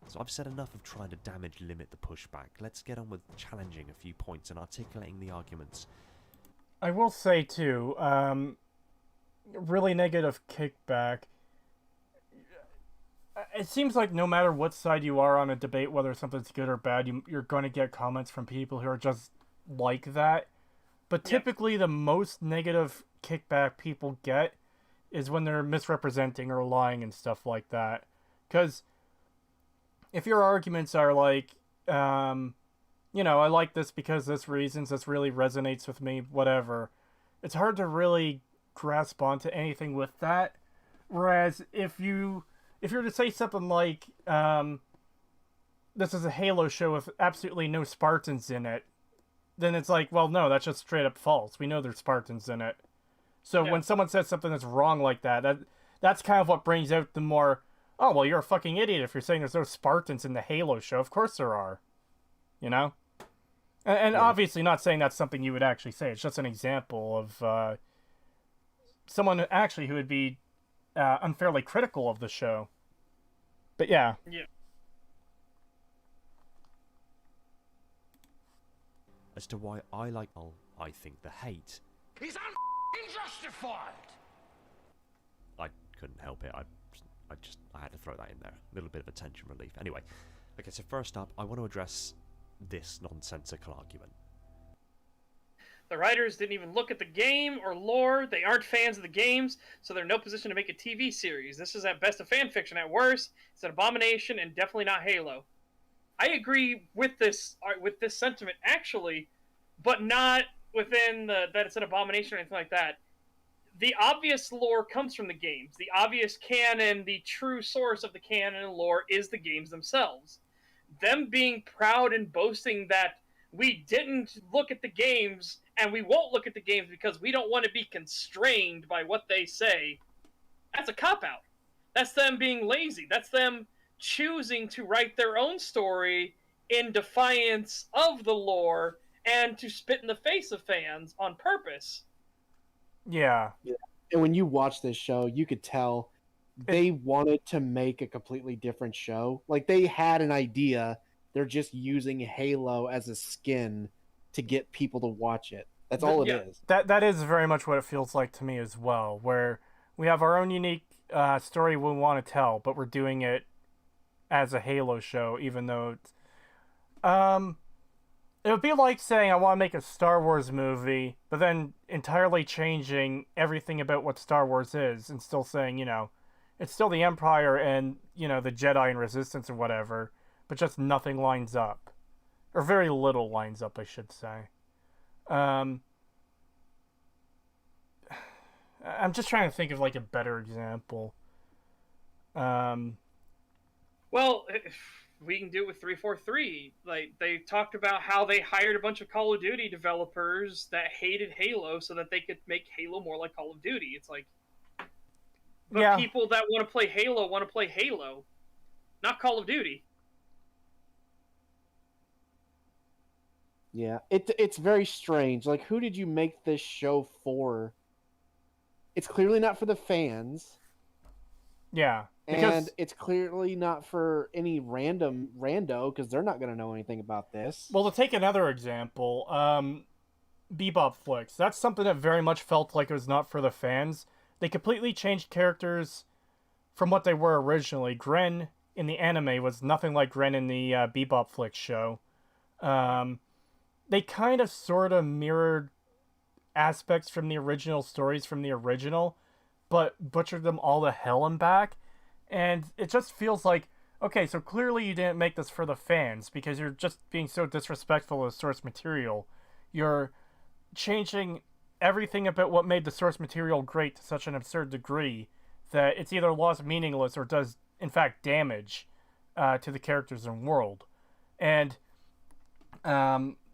So I've said enough of trying to damage limit the pushback. Let's get on with challenging a few points and articulating the arguments. I will say, too, really negative kickback. It seems like no matter what side you are on a debate, whether something's good or bad, you're going to get comments from people who are just like that. But typically the most negative kickback people get is when they're misrepresenting or lying and stuff like that. Because if your arguments are like, I like this because this reasons, this really resonates with me, whatever, it's hard to really grasp onto anything with that. Whereas if you're to say something like, this is a Halo show with absolutely no Spartans in it, then it's like, well, no, that's just straight up false. We know there's Spartans in it. So when someone says something that's wrong like that's kind of what brings out the more, oh, well, you're a fucking idiot if you're saying there's no Spartans in the Halo show. Of course there are. You know? And obviously not saying that's something you would actually say. It's just an example of someone actually who would be unfairly critical of the show. But yeah. Yeah. As to why I think the hate is unjustified. I couldn't help it. I had to throw that in there. A little bit of attention relief. Anyway, okay, so first up, I want to address this nonsensical argument. The writers didn't even look at the game or lore. They aren't fans of the games, so they're in no position to make a TV series. This is at best a fan fiction. At worst, it's an abomination and definitely not Halo. I agree with this sentiment, actually, but not within that it's an abomination or anything like that. The obvious lore comes from the games. The obvious canon, the true source of the canon and lore is the games themselves. Them being proud and boasting that we didn't look at the games and we won't look at the games because we don't want to be constrained by what they say, that's a cop-out. That's them being lazy. That's them choosing to write their own story in defiance of the lore and to spit in the face of fans on purpose. Yeah. And when you watch this show, you could tell they wanted to make a completely different show. Like, they had an idea. They're just using Halo as a skin to get people to watch it. That's all it is. That is very much what it feels like to me as well, where we have our own unique story we want to tell, but we're doing it as a Halo show, even though it's... It would be like saying I want to make a Star Wars movie, but then entirely changing everything about what Star Wars is, and still saying, you know, it's still the Empire and, you know, the Jedi and Resistance or whatever, but just nothing lines up. Or very little lines up, I should say. I'm just trying to think of, like, a better example. Well, we can do it with 343. Like, they talked about how they hired a bunch of Call of Duty developers that hated Halo so that they could make Halo more like Call of Duty. It's like, but people that want to play Halo, not Call of Duty. Yeah, it's very strange. Like, who did you make this show for? It's clearly not for the fans. Yeah. And it's clearly not for any rando, because they're not going to know anything about this. Well, to take another example, Bebop flicks. That's something that very much felt like it was not for the fans. They completely changed characters from what they were originally. Gren in the anime was nothing like Gren in the Bebop flicks show. They kind of sort of mirrored aspects from the original stories from the original, but butchered them all to hell and back. And it just feels like, okay, so clearly you didn't make this for the fans because you're just being so disrespectful of source material. You're changing everything about what made the source material great to such an absurd degree that it's either lost meaningless or does, in fact, damage to the characters and world. And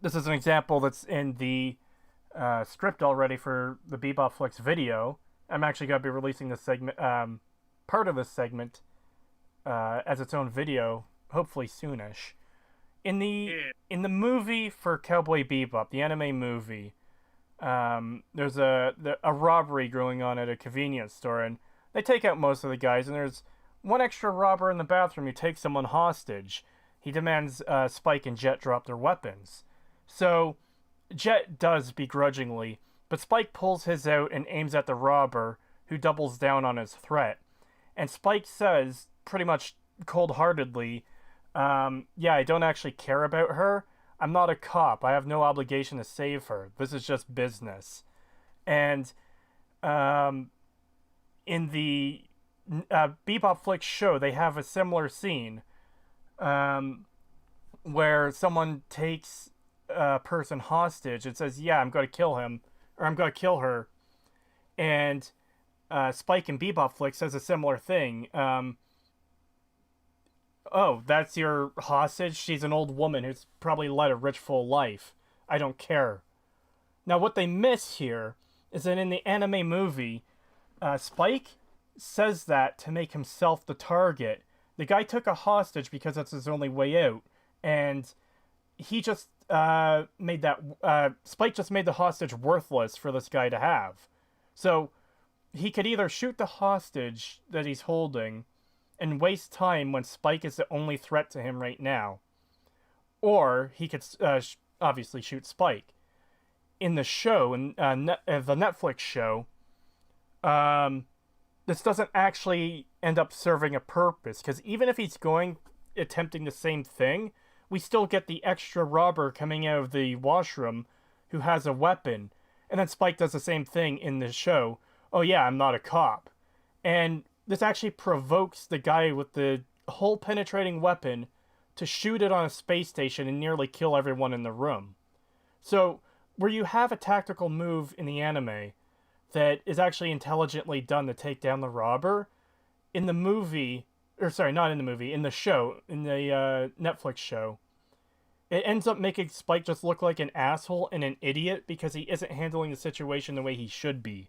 this is an example that's in the script already for the Bebop Flicks video. I'm actually going to be releasing this segment, part of this segment, as its own video, hopefully soonish. In the movie for Cowboy Bebop, the anime movie, there's a robbery going on at a convenience store, and they take out most of the guys, and there's one extra robber in the bathroom who takes someone hostage. He demands Spike and Jet drop their weapons. So Jet does begrudgingly, but Spike pulls his out and aims at the robber, who doubles down on his threat. And Spike says, pretty much cold-heartedly, yeah, I don't actually care about her. I'm not a cop. I have no obligation to save her. This is just business. And in the Bebop Flicks show, they have a similar scene where someone takes a person hostage and says, yeah, I'm going to kill him, or I'm going to kill her. And Spike in Bebop Flicks says a similar thing. Oh, that's your hostage? She's an old woman who's probably led a rich, full life. I don't care. Now, what they miss here is that in the anime movie, Spike says that to make himself the target. The guy took a hostage because that's his only way out, and he just made that... Spike just made the hostage worthless for this guy to have. So he could either shoot the hostage that he's holding and waste time when Spike is the only threat to him right now, or he could obviously shoot Spike. In the show, in the Netflix show, this doesn't actually end up serving a purpose, because even if he's attempting the same thing, we still get the extra robber coming out of the washroom who has a weapon, and then Spike does the same thing in the show. Oh yeah, I'm not a cop. And this actually provokes the guy with the hole-penetrating weapon to shoot it on a space station and nearly kill everyone in the room. So, where you have a tactical move in the anime that is actually intelligently done to take down the robber, in the movie, or sorry, not in the movie, in the show, in the Netflix show, it ends up making Spike just look like an asshole and an idiot because he isn't handling the situation the way he should be.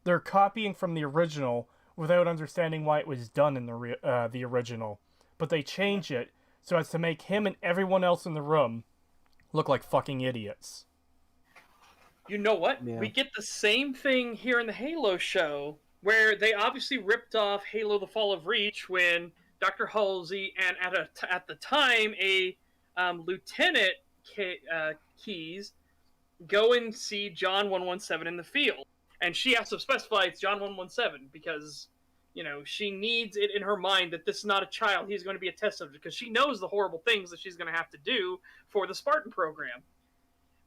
They're copying from the original without understanding why it was done in the original, but they change it so as to make him and everyone else in the room look like fucking idiots. You know what? Yeah. We get the same thing here in the Halo show, where they obviously ripped off Halo: The Fall of Reach when Dr. Halsey and at the time a Lieutenant Keyes go and see John 117 in the field, and she has to specify it's John 117 because she needs it in her mind that this is not a child. He's going to be a test subject because she knows the horrible things that she's going to have to do for the Spartan program.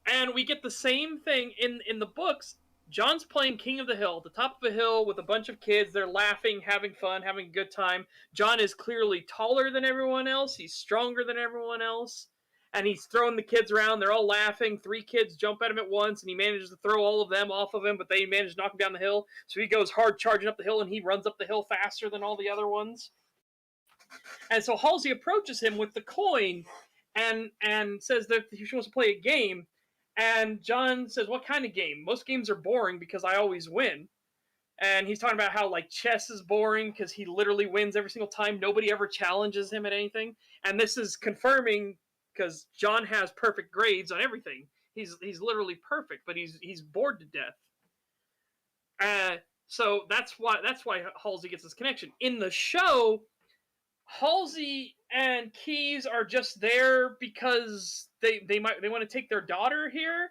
And we get the same thing in the books. John's playing King of the Hill, the top of a hill with a bunch of kids. They're laughing, having fun, having a good time. John is clearly taller than everyone else. He's stronger than everyone else. And he's throwing the kids around. They're all laughing. 3 kids jump at him at once, and he manages to throw all of them off of him, but they manage to knock him down the hill. So he goes hard charging up the hill, and he runs up the hill faster than all the other ones. And so Halsey approaches him with the coin and says that she wants to play a game. And John says, what kind of game? Most games are boring because I always win. And he's talking about how chess is boring because he literally wins every single time. Nobody ever challenges him at anything. And this is confirming because John has perfect grades on everything. He's literally perfect, but he's bored to death. So that's why Halsey gets this connection. In the show, Halsey and Keyes are just there because they want to take their daughter here.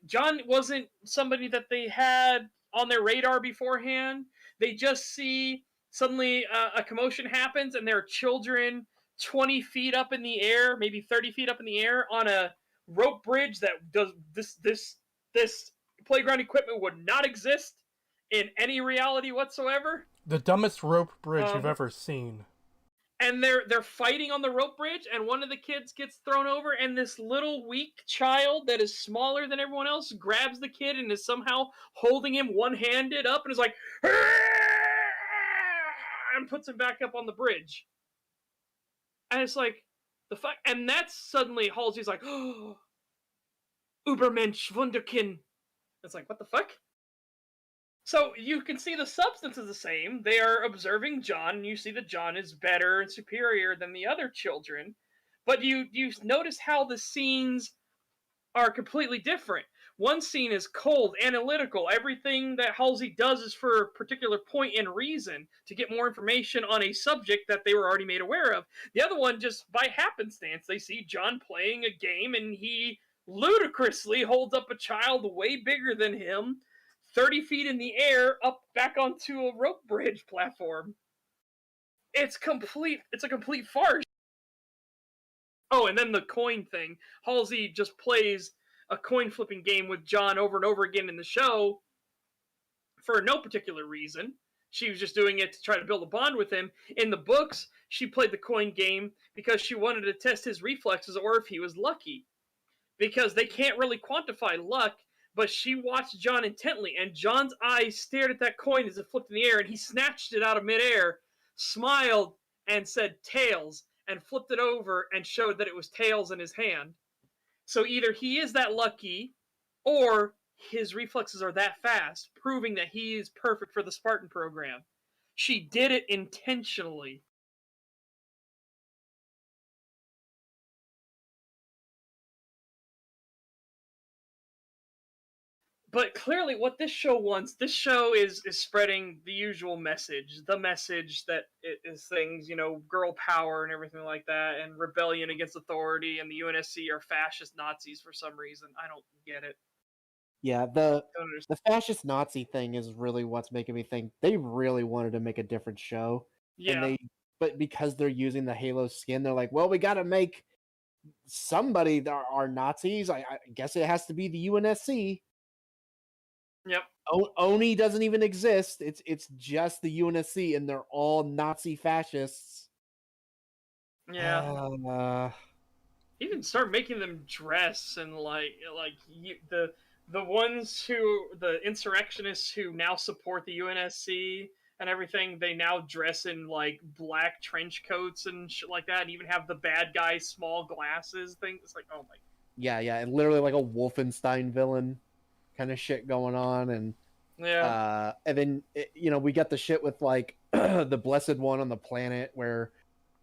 John wasn't somebody that they had on their radar beforehand. They just see suddenly a commotion happens and there are children 20 feet up in the air, maybe 30 feet up in the air on a rope bridge that does this playground equipment would not exist in any reality whatsoever. The dumbest rope bridge you've ever seen. And they're fighting on the rope bridge, and one of the kids gets thrown over, and this little weak child that is smaller than everyone else grabs the kid and is somehow holding him one-handed up and is like, and puts him back up on the bridge. And it's like, the fuck? And that's suddenly Halsey's like, oh, Übermensch, Wunderkind. It's like, what the fuck? So you can see the substance is the same. They are observing John, and you see that John is better and superior than the other children. But you notice how the scenes are completely different. One scene is cold, analytical. Everything that Halsey does is for a particular point and reason to get more information on a subject that they were already made aware of. The other one, just by happenstance, they see John playing a game, and he ludicrously holds up a child way bigger than him, 30 feet in the air, up back onto a rope bridge platform. It's a complete farce. Oh, and then the coin thing. Halsey just plays a coin flipping game with John over and over again in the show for no particular reason. She was just doing it to try to build a bond with him. In the books, she played the coin game because she wanted to test his reflexes or if he was lucky. Because they can't really quantify luck, but she watched John intently, and John's eyes stared at that coin as it flipped in the air, and he snatched it out of midair, smiled, and said tails, and flipped it over and showed that it was tails in his hand. So either he is that lucky, or his reflexes are that fast, proving that he is perfect for the Spartan program. She did it intentionally. But clearly what this show wants, this show is spreading the usual message. The message that it is things, girl power and everything like that, and rebellion against authority, and the UNSC are fascist Nazis for some reason. I don't get it. Yeah, the fascist Nazi thing is really what's making me think they really wanted to make a different show. Yeah. But because they're using the Halo skin, they're like, well, we got to make somebody that are Nazis. I guess it has to be the UNSC. Yep. Oni doesn't even exist. It's just the UNSC, and they're all Nazi fascists. Yeah. Even start making them dress and the ones the insurrectionists who now support the UNSC and everything. They now dress in black trench coats and shit like that, and even have the bad guy small glasses thing. It's like, oh my. Yeah, and literally like a Wolfenstein villain kind of shit going on, and and then we got the shit with the Blessed One on the planet where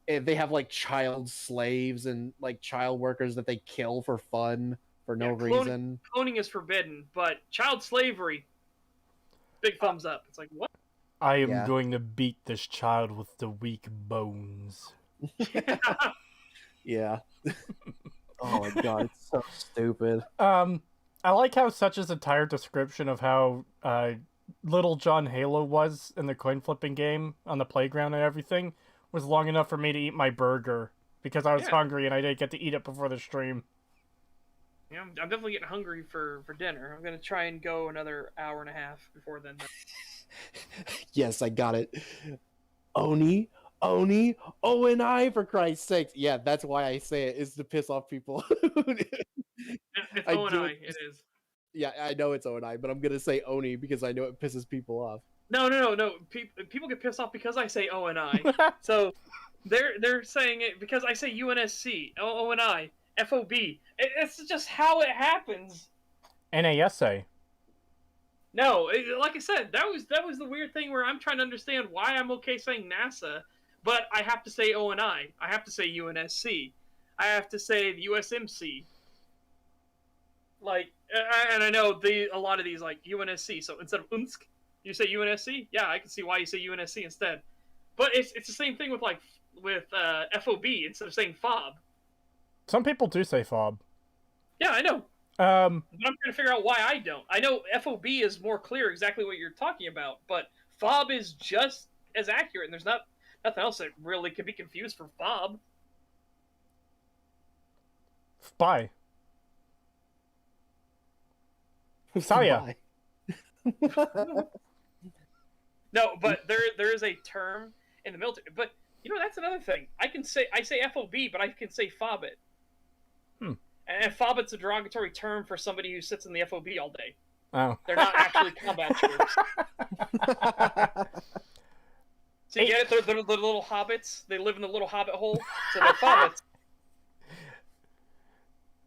they have like child slaves and like child workers that they kill for fun for no reason. Cloning is forbidden, but child slavery, big thumbs up. It's like, what? I am going to beat this child with the weak bones. Yeah. Oh my god, it's so stupid. I like how Such's entire description of how Little John Halo was in the coin flipping game on the playground and everything was long enough for me to eat my burger because I was hungry and I didn't get to eat it before the stream. Yeah, I'm definitely getting hungry for dinner. I'm gonna try and go another hour and a half before then. Yes, I got it. Oni, O-N-I, for Christ's sakes. Yeah, that's why I say it, is to piss off people. It's O-N-I, it is. Yeah, I know it's O-N-I, but I'm going to say Oni because I know it pisses people off. No. People get pissed off because I say O-N-I. So they're saying it because I say UNSC, O-N-I, F-O-B. It's just how it happens. NASA. No, like I said, that was the weird thing where I'm trying to understand why I'm okay saying NASA, but I have to say O-N-I. I have to say UNSC. I have to say the USMC. Like, and I know a lot of these like UNSC. So instead of UNSC, you say UNSC. Yeah, I can see why you say UNSC instead. But it's the same thing with FOB instead of saying FOB. Some people do say FOB. Yeah, I know. But I'm trying to figure out why I don't. I know FOB is more clear exactly what you're talking about, but FOB is just as accurate, and there's nothing else that really could be confused for FOB. Bye. Saya. No, but there is a term in the military. But that's another thing. I say FOB, but I can say FOB it. And FOB it's a derogatory term for somebody who sits in the FOB all day. Oh. They're not actually combat troops. So you get it? They're the little hobbits. They live in the little hobbit hole. So they're FOBits.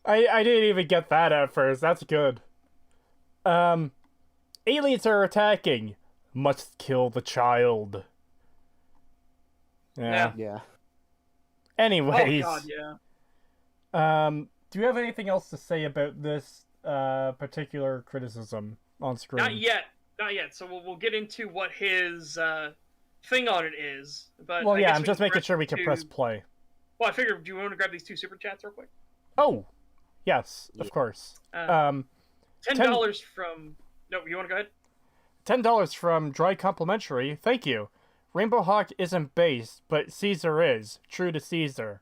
I didn't even get that at first. That's good. Aliens are attacking. Must kill the child. Yeah. Anyways. Oh god, yeah. Do you have anything else to say about this particular criticism on screen? Not yet. So we'll get into what his thing on it is. But well, yeah, I'm just making sure we can press play. Well, I figured, do you want to grab these two super chats real quick? Oh, yes, of course. $10 from... No, you want to go ahead? $10 from Dry Complimentary. Thank you. Rainbow Hawk isn't based, but Caesar is. True to Caesar.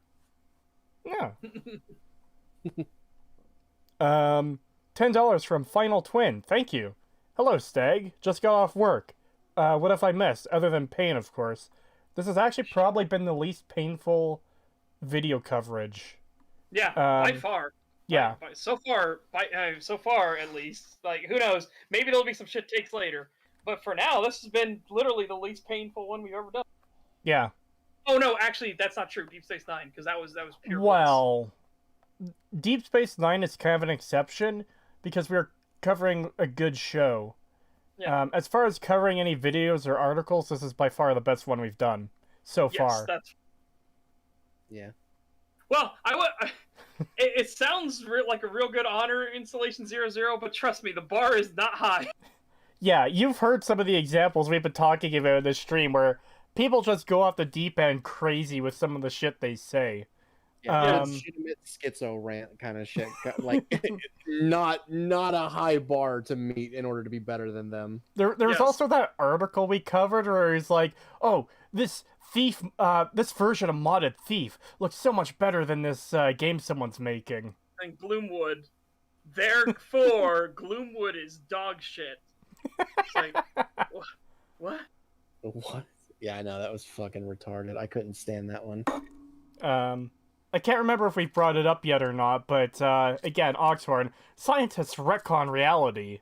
Yeah. $10 from Final Twin. Thank you. Hello, Stag. Just got off work. What have I missed? Other than pain, of course. This has actually probably been the least painful video coverage. Yeah, by far. Yeah. So far, at least. Like, who knows? Maybe there'll be some shit takes later. But for now, this has been literally the least painful one we've ever done. Yeah. Oh no, actually, that's not true. Deep Space Nine, because that was pure. Well, Deep Space Nine is kind of an exception because we're covering a good show. Yeah. As far as covering any videos or articles, this is by far the best one we've done so far. Yeah. Well, it sounds like a real good honor installation 00, but trust me, the bar is not high. Yeah, you've heard some of the examples we've been talking about in this stream where people just go off the deep end crazy with some of the shit they say. Yeah, legitimate schizo rant kind of shit. Like, not a high bar to meet in order to be better than them. There's also that article we covered where he's like, oh, this Thief, this version of modded Thief looks so much better than this game someone's making. And Gloomwood. Therefore, Gloomwood is dog shit. It's like, what? What? Yeah, I know, that was fucking retarded. I couldn't stand that one. I can't remember if we brought it up yet or not, but again, Oxhorn, scientists retcon reality.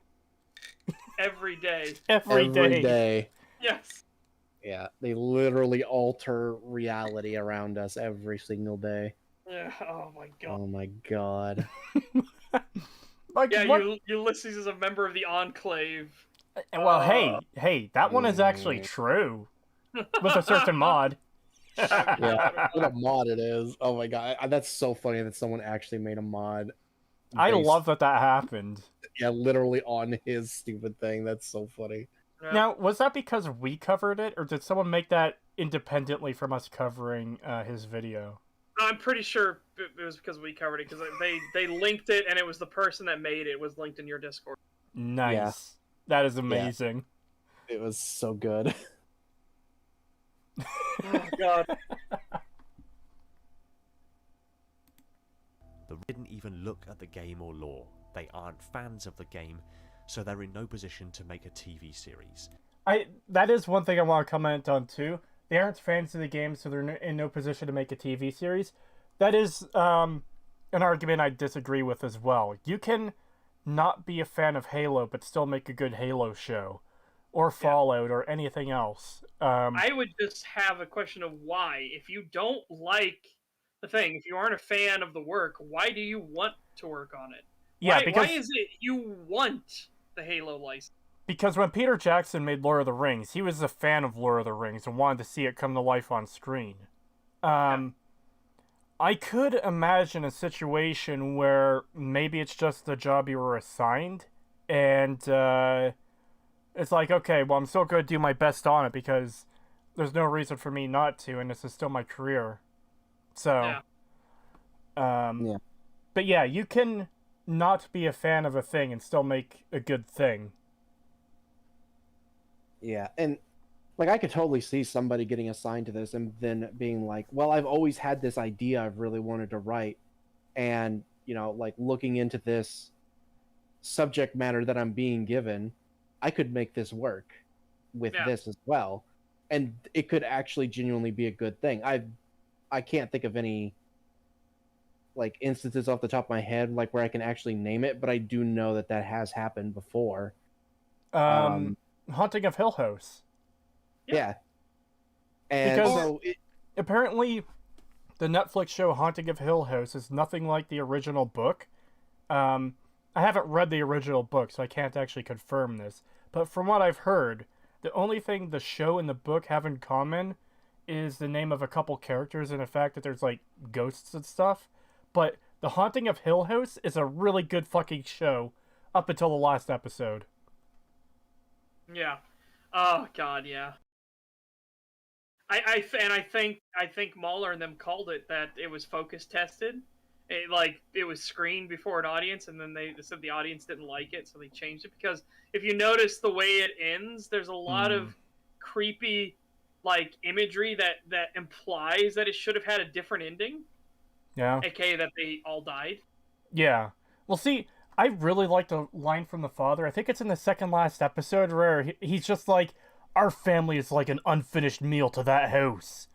Every day. Every day. Yes. Yeah, they literally alter reality around us every single day. Yeah. Oh my god. Oh my god. Like, yeah, what? Ulysses is a member of the Enclave. Well, hey, that one is actually true. With a certain mod. Yeah, what a mod it is. Oh my god, that's so funny that someone actually made a mod. I based- love that happened. Yeah, literally on his stupid thing. That's so funny. Yeah. Now, was that because we covered it, or did someone make that independently from us covering his video? I'm pretty sure it was because we covered it, because they linked it, and it was the person that made it was linked in your Discord. Nice. Yeah. That is amazing. It was so good. Oh god. They didn't even look at the game or lore. They aren't fans of the game, so they're in no position to make a TV series. That is one thing I want to comment on too. They aren't fans of the game, so they're in no position to make a TV series. That is an argument I disagree with as well. You can not be a fan of Halo, but still make a good Halo show, or Fallout, or anything else. I would just have a question of why. If you don't like the thing, if you aren't a fan of the work, why do you want to work on it? Yeah, why is it you want the Halo license? Because when Peter Jackson made Lord of the Rings, he was a fan of Lord of the Rings and wanted to see it come to life on screen. I could imagine a situation where maybe it's just the job you were assigned, and it's like, okay, well, I'm still going to do my best on it because there's no reason for me not to, and this is still my career. So, Yeah. But yeah, you can not be a fan of a thing and still make a good thing. Yeah, and like I could totally see somebody getting assigned to this and then being like, well, I've always had this idea I've really wanted to write, and like looking into this subject matter that I'm being given, I could make this work with this as well, and it could actually genuinely be a good thing. I can't think of any like instances off the top of my head like where I can actually name it, but I do know that has happened before. Haunting of Hill House. Yeah. And because so apparently the Netflix show Haunting of Hill House is nothing like the original book. I haven't read the original book, so I can't actually confirm this. But from what I've heard, the only thing the show and the book have in common is the name of a couple characters and the fact that there's like ghosts and stuff. But The Haunting of Hill House is a really good fucking show up until the last episode. Yeah. Oh god, yeah. I think Mahler and them called it that it was focus tested. It was screened before an audience, and then they said the audience didn't like it, so they changed it. Because if you notice the way it ends, there's a lot of creepy imagery that implies that it should have had a different ending. Yeah. AKA that they all died. Yeah. Well, see, I really like the line from the father. I think it's in the second last episode where he's just like, our family is like an unfinished meal to that house.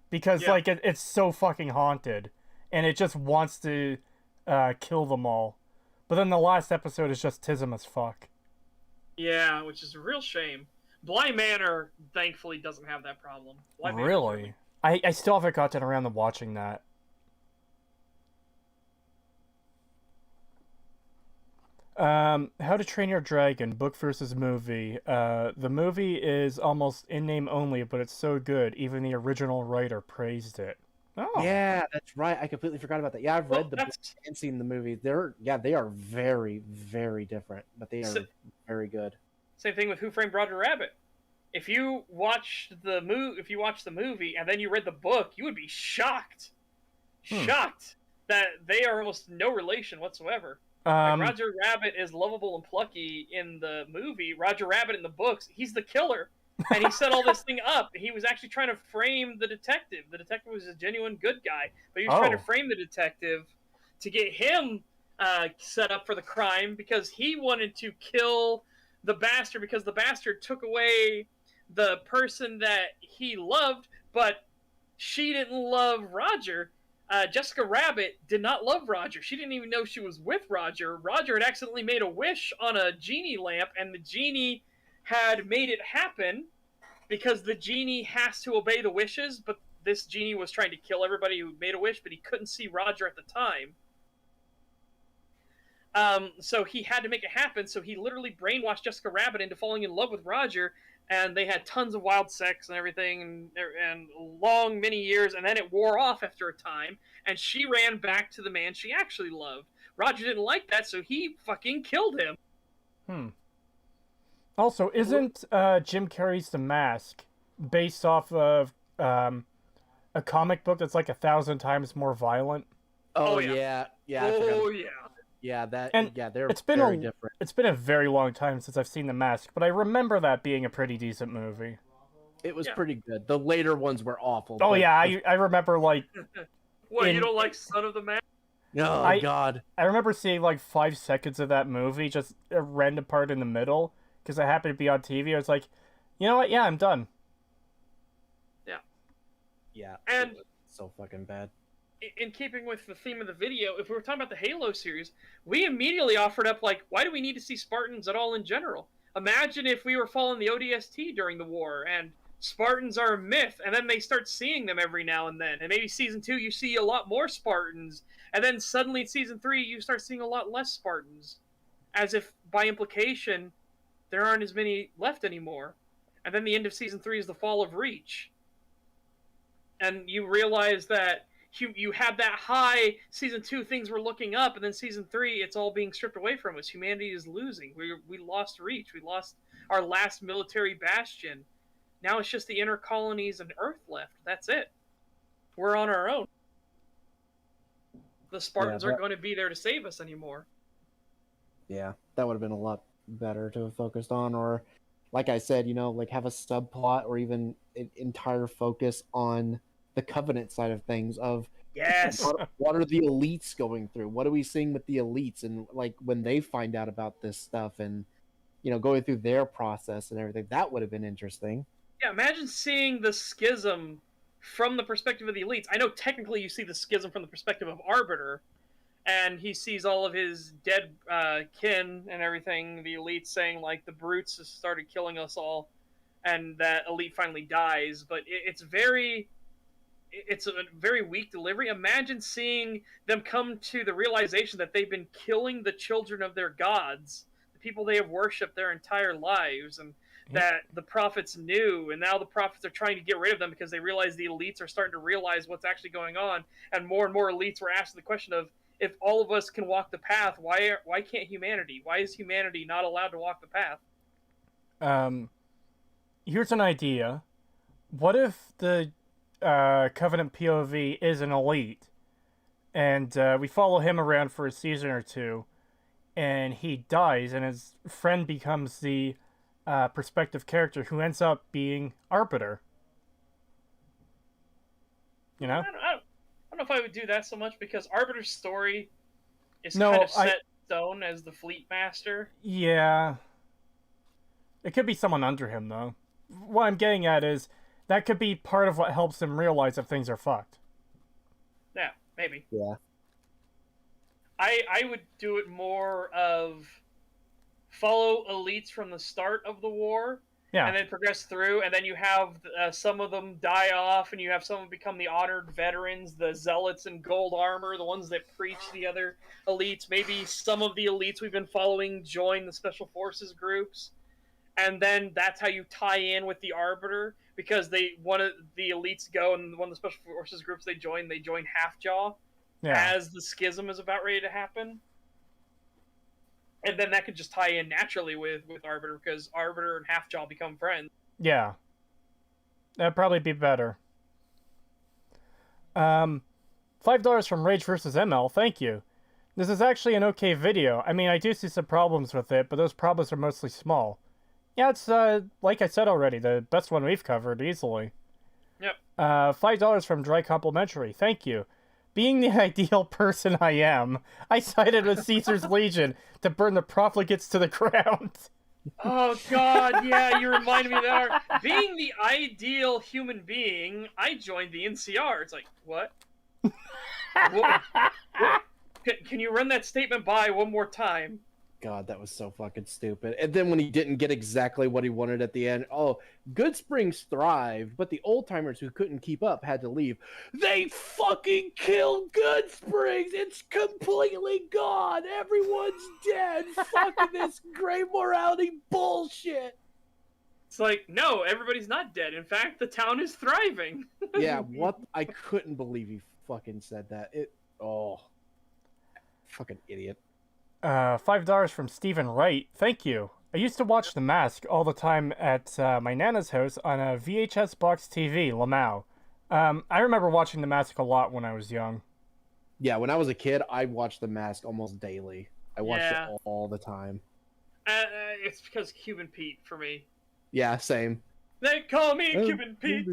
Because, it's so fucking haunted. And it just wants to kill them all. But then the last episode is just tism as fuck. Yeah, which is a real shame. Bly Manor, thankfully, doesn't have that problem. Really? I still haven't gotten around to watching that. How to Train Your Dragon, book versus movie. The movie is almost in name only, but it's so good, even the original writer praised it. Oh. Yeah, that's right. I completely forgot about that. Yeah, I've read the book and seen the movie. They are very, very different, but they are very good. Same thing with Who Framed Roger Rabbit. If you watch the movie and then you read the book, you would be shocked. Shocked that they are almost no relation whatsoever. Roger Rabbit is lovable and plucky in the movie. Roger Rabbit in the books, he's the killer. And he set all this thing up. He was actually trying to frame the detective. The detective was a genuine good guy, but he was trying to frame the detective to get him set up for the crime because he wanted to kill the bastard because the bastard took away the person that he loved, but she didn't love Roger. Jessica Rabbit did not love Roger. She didn't even know she was with Roger. Roger had accidentally made a wish on a genie lamp, and the genie had made it happen because the genie has to obey the wishes, but this genie was trying to kill everybody who made a wish, but he couldn't see Roger at the time. So he had to make it happen, so he literally brainwashed Jessica Rabbit into falling in love with Roger. and they had tons of wild sex and everything, and long many years, and then it wore off after a time, and she ran back to the man she actually loved. Roger didn't like that, so he fucking killed him. Also, isn't Jim Carrey's The Mask based off of a comic book that's like 1,000 times more violent? Oh, yeah. yeah. Oh yeah. Yeah, they're it's been very different. It's been a very long time since I've seen The Mask, but I remember that being a pretty decent movie. It was pretty good. The later ones were awful. Oh yeah, I remember like. What, you don't like Son of the Man? Oh God. I remember seeing like 5 seconds of that movie, just a random part in the middle, because I happened to be on TV. I was like, you know what? Yeah, I'm done. Yeah. And so fucking bad. in keeping with the theme of the video, if we were talking about the Halo series, we immediately offered up, like, why do we need to see Spartans at all in general? Imagine if we were following the ODST during the war, and Spartans are a myth, and then they start seeing them every now and then, and maybe Season 2 you see a lot more Spartans, and then suddenly in Season 3 you start seeing a lot less Spartans, as if, by implication, there aren't as many left anymore. And then the end of Season 3 is the fall of Reach. And you realize that you had that high Season 2, things were looking up, and then Season 3, it's all being stripped away from us. Humanity is losing. We lost Reach. We lost our last military bastion. Now it's just the inner colonies and Earth left. That's it. We're on our own. The Spartans aren't going to be there to save us anymore. Yeah, that would have been a lot better to have focused on, or like I said, like have a subplot or even an entire focus on the Covenant side of things of yes, what are the elites going through? What are we seeing with the elites? And like when they find out about this stuff and, going through their process and everything, that would have been interesting. Yeah, imagine seeing the schism from the perspective of the elites. I know technically you see the schism from the perspective of Arbiter, and he sees all of his dead kin and everything, the elites saying, like, the brutes have started killing us all, and that elite finally dies. But it's a very weak delivery. Imagine seeing them come to the realization that they've been killing the children of their gods, the people they have worshipped their entire lives, and that the prophets knew, and now the prophets are trying to get rid of them because they realize the elites are starting to realize what's actually going on, and more elites were asking the question of, if all of us can walk the path, why can't humanity? Why is humanity not allowed to walk the path? Here's an idea. What if the Covenant POV is an elite, and we follow him around for a season or two, and he dies, and his friend becomes the perspective character who ends up being Arbiter? I don't know if I would do that so much, because Arbiter's story is kind of set in stone as the Fleet Master. Yeah. It could be someone under him, though. What I'm getting at is, that could be part of what helps him realize if things are fucked. Yeah, maybe. Yeah. I would do it more of follow elites from the start of the war, and then progress through, and then you have some of them die off, and you have some of them become the honored veterans, the zealots in gold armor, the ones that preach the other elites. Maybe some of the elites we've been following join the special forces groups, and then that's how you tie in with the Arbiter, because one of the elites go, and one of the special forces groups they join Halfjaw, as the schism is about ready to happen. And then that could just tie in naturally with Arbiter, because Arbiter and Halfjaw become friends. Yeah. That'd probably be better. $5 from Rage vs. ML, thank you. This is actually an okay video. I mean, I do see some problems with it, but those problems are mostly small. Yeah, it's, like I said already, the best one we've covered, easily. Yep. $5 from Dry Complimentary, thank you. Being the ideal person I am, I sided with Caesar's Legion to burn the profligates to the ground. Oh god, yeah, you reminded me of that. Being the ideal human being, I joined the NCR. It's like, what? what? Can you run that statement by one more time? God, that was so fucking stupid. And then when he didn't get exactly what he wanted at the end, Good Springs thrived, but the old timers who couldn't keep up had to leave. They fucking killed Good Springs. It's completely gone. Everyone's dead. Fucking this gray morality bullshit. It's like, no, everybody's not dead. In fact, the town is thriving. Yeah, what? I couldn't believe he fucking said that. Fucking idiot. $5 from Stephen Wright. Thank you. I used to watch The Mask all the time at my nana's house on a VHS box TV, Lamau. I remember watching The Mask a lot when I was young. Yeah, when I was a kid, I watched The Mask almost daily. I watched it all the time. It's because Cuban Pete for me. Yeah, same. They call me Cuban Pete.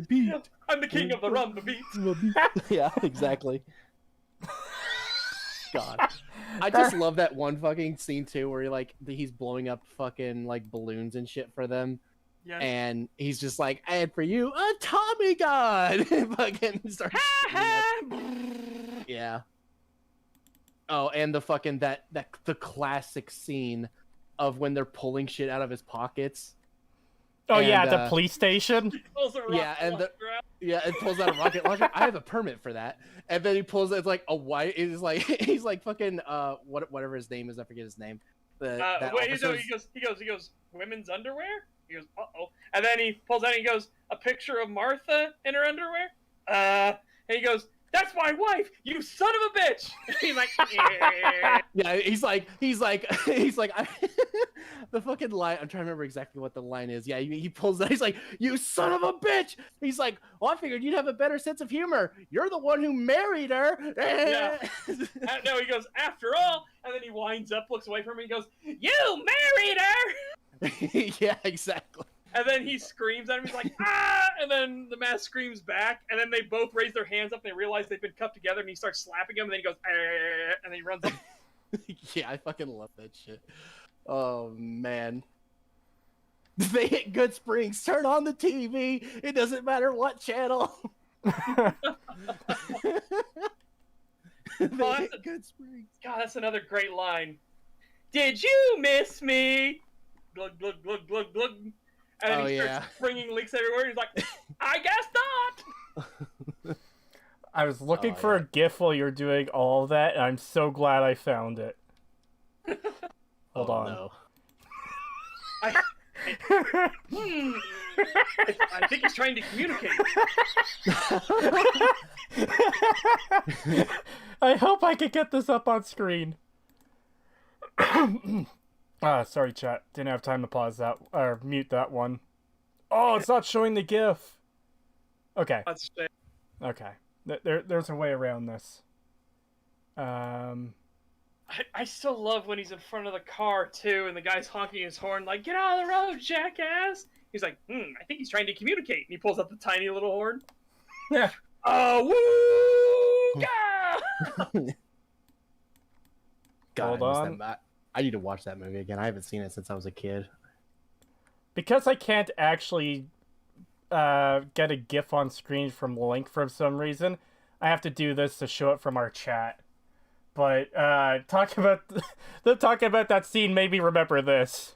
I'm the king of the rumba beats. Yeah, exactly. God. I just love that one fucking scene too where he's blowing up fucking like balloons and shit for them. Yeah. And he's just like, and for you, a Tommy gun! Fucking starts yeah. Oh, and the fucking the classic scene of when they're pulling shit out of his pockets. Oh, and, yeah, at the police station? It pulls out a rocket launcher. I have a permit for that. And then he pulls it's like a white he's like fucking whatever his name is, I forget his name. He goes, women's underwear? He goes, uh-oh. And then he pulls out and he goes, a picture of Martha in her underwear? And he goes, that's my wife, you son of a bitch! He's like, yeah, he's like, the fucking line, I'm trying to remember exactly what the line is. Yeah, he pulls that, he's like, you son of a bitch! He's like, well, I figured you'd have a better sense of humor. You're the one who married her! Yeah. No, he goes, after all, and then he winds up, looks away from me, and he goes, you married her! Yeah, exactly. And then he screams at him, he's like, ah! And then the mask screams back, and then they both raise their hands up, and they realize they've been cuffed together, and he starts slapping him, and then he goes, and then he runs up. Yeah, I fucking love that shit. Oh, man. They hit Good Springs, turn on the TV, it doesn't matter what channel. They hit Good Springs. God, that's another great line. Did you miss me? Glug, glug, glug, glug, glug. And then he starts springing leaks everywhere. He's like, I guess not. I was looking for a GIF while you're doing all of that, and I'm so glad I found it. Hold on. No. I think he's trying to communicate. I hope I can get this up on screen. Sorry, chat. Didn't have time to pause that or mute that one. Oh, it's not showing the GIF. Okay. That's a shame. Okay. There's a way around this. I still love when he's in front of the car too, and the guy's honking his horn like, "Get out of the road, jackass!" He's like, I think he's trying to communicate, and he pulls out the tiny little horn. Yeah. Oh, woo! God, Hold on. I need to watch that movie again. I haven't seen it since I was a kid. Because I can't actually get a GIF on screen from Link for some reason, I have to do this to show it from our chat. But talking about that scene made me remember this.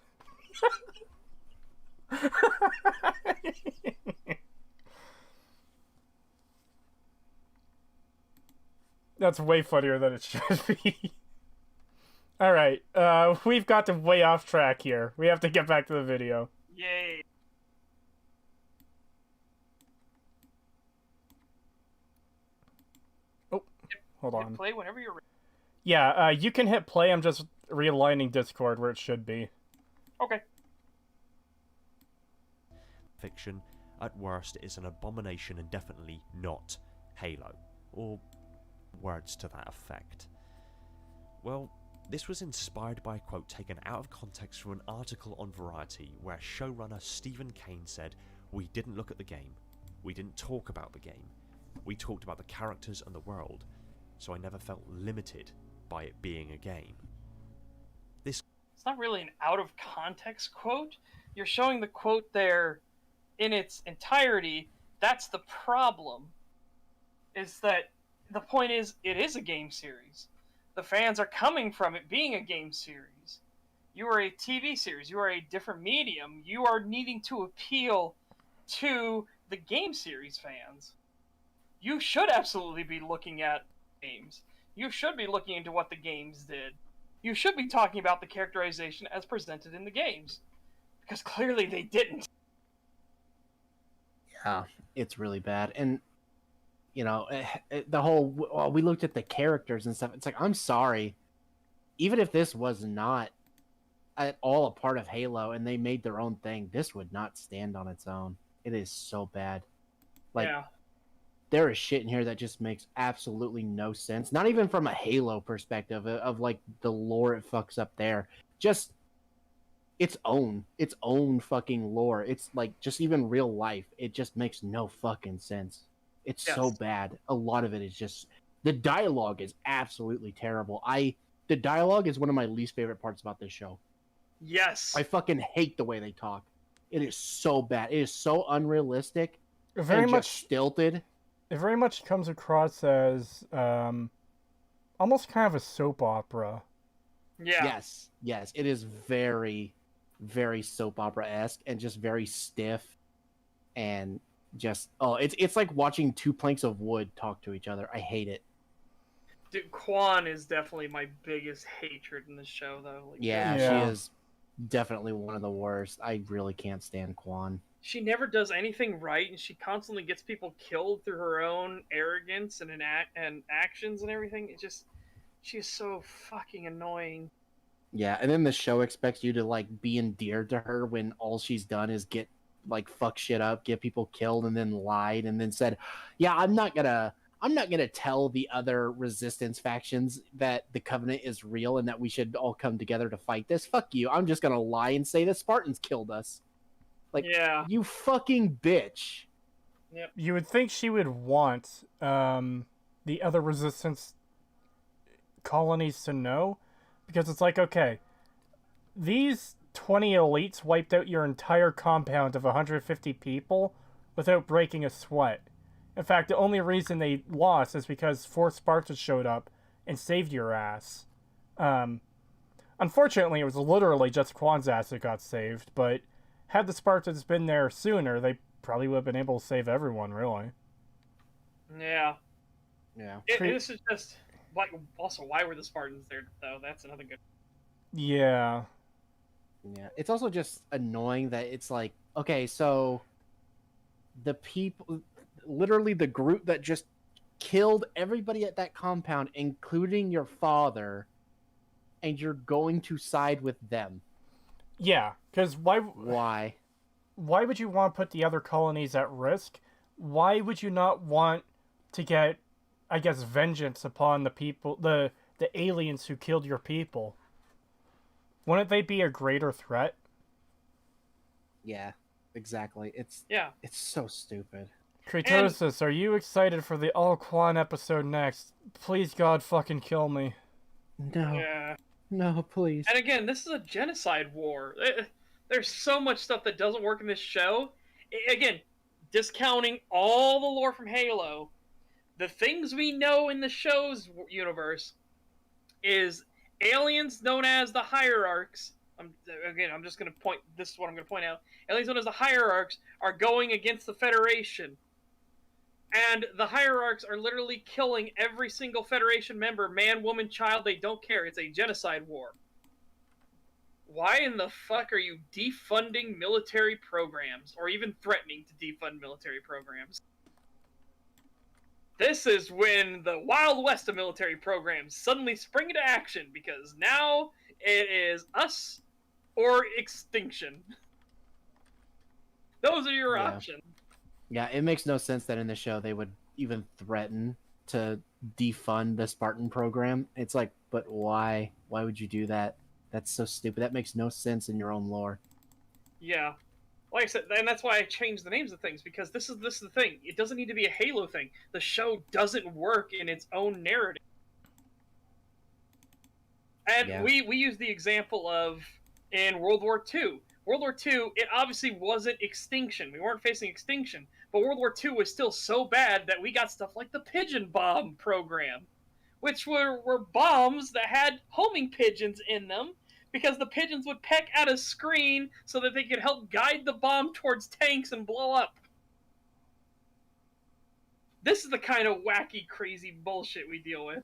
That's way funnier than it should be. Alright, we've gotten way off track here. We have to get back to the video. Yay. Oh, hold on. Play whenever you're ready. Yeah, you can hit play. I'm just realigning Discord where it should be. Okay. Fiction, at worst, is an abomination and definitely not Halo, or words to that effect. Well, this was inspired by a quote taken out of context from an article on Variety where showrunner Stephen Kane said, "We didn't look at the game, we didn't talk about the game, we talked about the characters and the world, so I never felt limited by it being a game." It's not really an out of context quote. You're showing the quote there in its entirety. That's the problem. Is that the point is it is a game series. The fans are coming from it being a game series. You are a TV series. You are a different medium. You are needing to appeal to the game series fans. You should absolutely be looking at games. You should be looking into what the games did. You should be talking about the characterization as presented in the games. Because clearly they didn't. Yeah, it's really bad. And the whole we looked at the characters and stuff. It's like, I'm sorry, even if this was not at all a part of Halo and they made their own thing, this would not stand on its own. It is so bad. Like, yeah. there is shit in here that just makes absolutely no sense. Not even from a Halo perspective of like the lore it fucks up there. Just its own fucking lore. It's like just even real life. It just makes no fucking sense. It's so bad. A lot of it is just the dialogue is absolutely terrible. The dialogue is one of my least favorite parts about this show. Yes. I fucking hate the way they talk. It is so bad. It is so unrealistic. Very and much just stilted. It very much comes across as almost kind of a soap opera. Yeah. Yes. It is very, very soap opera-esque and just very stiff and just it's like watching two planks of wood talk to each other. I hate it. Dude, Quan is definitely my biggest hatred in this show, though. Like, Yeah, Yeah. she is definitely one of the worst. I really can't stand Quan. she never does anything right, and she constantly gets people killed through her own arrogance and actions and everything. She's so fucking annoying. Yeah, and then the show expects you to like be endeared to her when all she's done is get like fuck shit up, get people killed, and then lied, and then said, "Yeah, I'm not gonna tell the other resistance factions that the Covenant is real and that we should all come together to fight this. Fuck you. I'm just gonna lie and say the Spartans killed us." Like, Yeah. you fucking bitch. You would think she would want the other resistance colonies to know, because it's like, okay, these 20 elites wiped out your entire compound of 150 people without breaking a sweat. In fact, the only reason they lost is because 4 Spartans showed up and saved your ass. Unfortunately, it was literally just Quan's ass that got saved, but had the Spartans been there sooner, they probably would have been able to save everyone, really. Yeah. Yeah. This is just... Like, also, why were the Spartans there, though? That's another good... Yeah. Yeah. It's also just annoying that it's like, okay, so the people, literally the group that just killed everybody at that compound, including your father, and you're going to side with them. Yeah, because Why? Why would you want to put the other colonies at risk? Why would you not want to get, I guess, vengeance upon the people, the aliens who killed your people? Wouldn't they be a greater threat? Yeah, exactly. It's so stupid. Creetosis, are you excited for the All Quan episode next? Please, God, fucking kill me. No. Yeah. No, please. And again, this is a genocide war. There's so much stuff that doesn't work in this show. Again, discounting all the lore from Halo, the things we know in the show's universe is aliens known as the Hierarchs. I'm just going to point... This is what I'm going to point out. Aliens known as the Hierarchs are going against the Federation. And the Hierarchs are literally killing every single Federation member, man, woman, child, they don't care. It's a genocide war. Why in the fuck are you defunding military programs, or even threatening to defund military programs? This is when the Wild West of military programs suddenly spring into action, because now it is us or extinction. Those are your options. Yeah, it makes no sense that in the show they would even threaten to defund the Spartan program. It's like, but why? Why would you do that? That's so stupid. That makes no sense in your own lore. Yeah. Like I said, and that's why I changed the names of things, because this is the thing. It doesn't need to be a Halo thing. The show doesn't work in its own narrative. And we use the example of in World War II. World War II, it obviously wasn't extinction. We weren't facing extinction. But World War II was still so bad that we got stuff like the pigeon bomb program, which were bombs that had homing pigeons in them, because the pigeons would peck at a screen so that they could help guide the bomb towards tanks and blow up. This is the kind of wacky, crazy bullshit we deal with.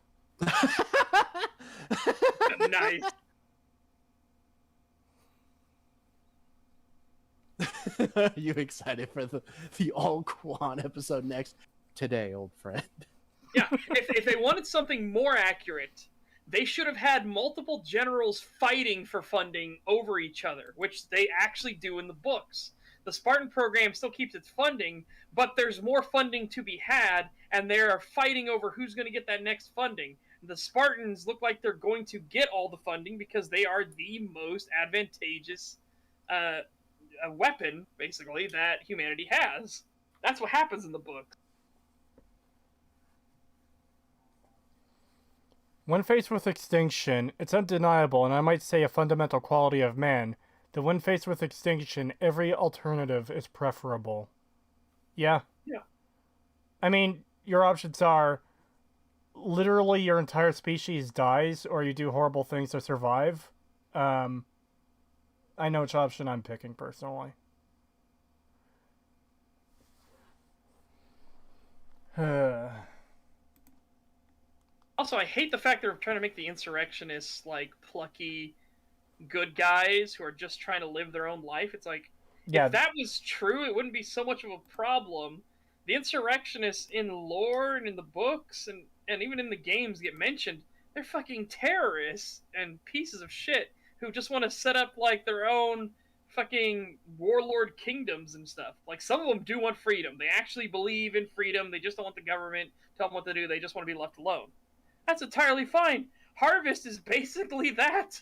Nice. Are you excited for the all Quan episode next today, old friend? Yeah, if they wanted something more accurate, they should have had multiple generals fighting for funding over each other, which they actually do in the books. The Spartan program still keeps its funding, but there's more funding to be had, and they're fighting over who's going to get that next funding. The Spartans look like they're going to get all the funding because they are the most advantageous weapon, basically, that humanity has. That's what happens in the book. When faced with extinction, it's undeniable, and I might say a fundamental quality of man, that when faced with extinction, every alternative is preferable. Yeah. Yeah. I mean, your options are literally your entire species dies, or you do horrible things to survive. I know which option I'm picking, personally. Also, I hate the fact they're trying to make the insurrectionists like plucky good guys who are just trying to live their own life. It's like, yeah, if that was true, it wouldn't be so much of a problem. The insurrectionists in lore and in the books and even in the games get mentioned. They're fucking terrorists and pieces of shit who just want to set up like their own fucking warlord kingdoms and stuff. Like, some of them do want freedom. They actually believe in freedom. They just don't want the government to tell them what to do. They just want to be left alone. That's entirely fine. Harvest is basically that.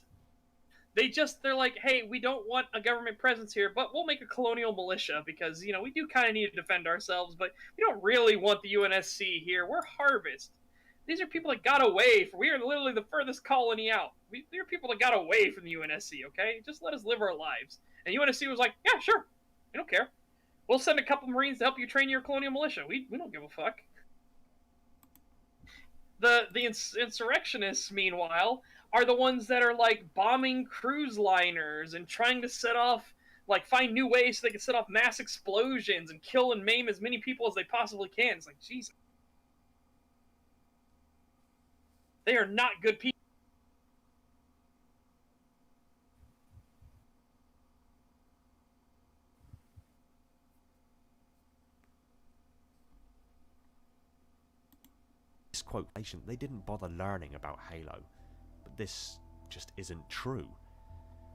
They're like, hey, we don't want a government presence here, but we'll make a colonial militia because, you know, we do kind of need to defend ourselves, but we don't really want the UNSC here. We're Harvest. These are people that got away we are literally the furthest colony out. We are people that got away from the UNSC, okay? Just let us live our lives. And UNSC was like, yeah, sure. We don't care. We'll send a couple Marines to help you train your colonial militia. We don't give a fuck. The insurrectionists, meanwhile, are the ones that are, like, bombing cruise liners and trying to set off, like, find new ways so they can set off mass explosions and kill and maim as many people as they possibly can. It's like, Jesus. They are not good people. This quotation, they didn't bother learning about Halo, but this just isn't true.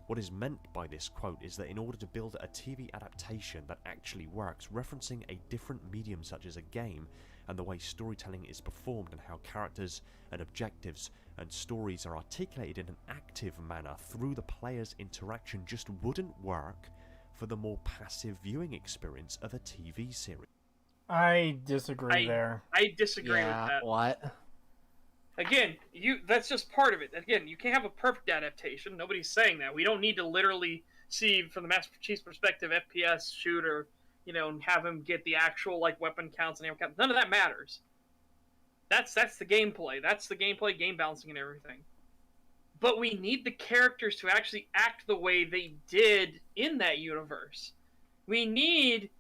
What is meant by this quote is that in order to build a TV adaptation that actually works, referencing a different medium such as a game and the way storytelling is performed and how characters and objectives and stories are articulated in an active manner through the player's interaction just wouldn't work for the more passive viewing experience of a TV series. I disagree there. I disagree with that. What? Again, that's just part of it. Again, you can't have a perfect adaptation. Nobody's saying that. We don't need to literally see, from the Master Chief's perspective, FPS shooter, you know, and have him get the actual, like, weapon counts and ammo counts. None of that matters. That's the gameplay. That's the gameplay, game balancing, and everything. But we need the characters to actually act the way they did in that universe. We need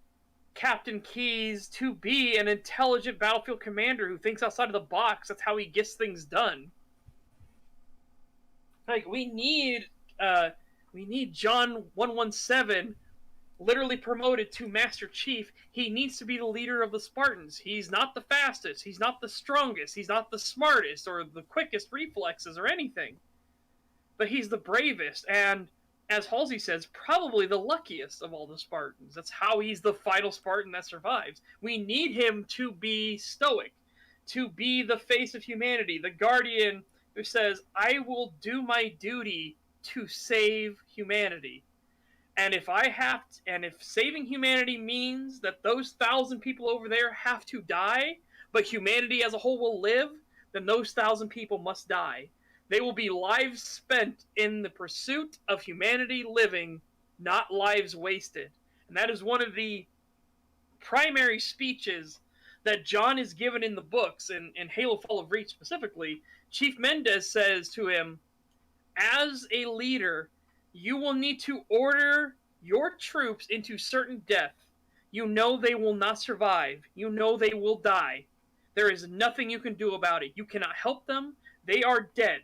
Captain Keyes to be an intelligent battlefield commander who thinks outside of the box. That's how he gets things done. Like, we need John 117 literally promoted to Master Chief. He needs to be the leader of the Spartans. He's not the fastest, he's not the strongest, he's not the smartest or the quickest reflexes or anything. But he's the bravest, and as Halsey says, probably the luckiest of all the Spartans. That's how he's the final Spartan that survives. We need him to be stoic, to be the face of humanity, the guardian who says, I will do my duty to save humanity. And if saving humanity means that those 1,000 people over there have to die, but humanity as a whole will live, then those 1,000 people must die. They will be lives spent in the pursuit of humanity living, not lives wasted. And that is one of the primary speeches that John is given in the books, and in Halo Fall of Reach specifically. Chief Mendez says to him, as a leader, you will need to order your troops into certain death. You know they will not survive. You know they will die. There is nothing you can do about it. You cannot help them. They are dead.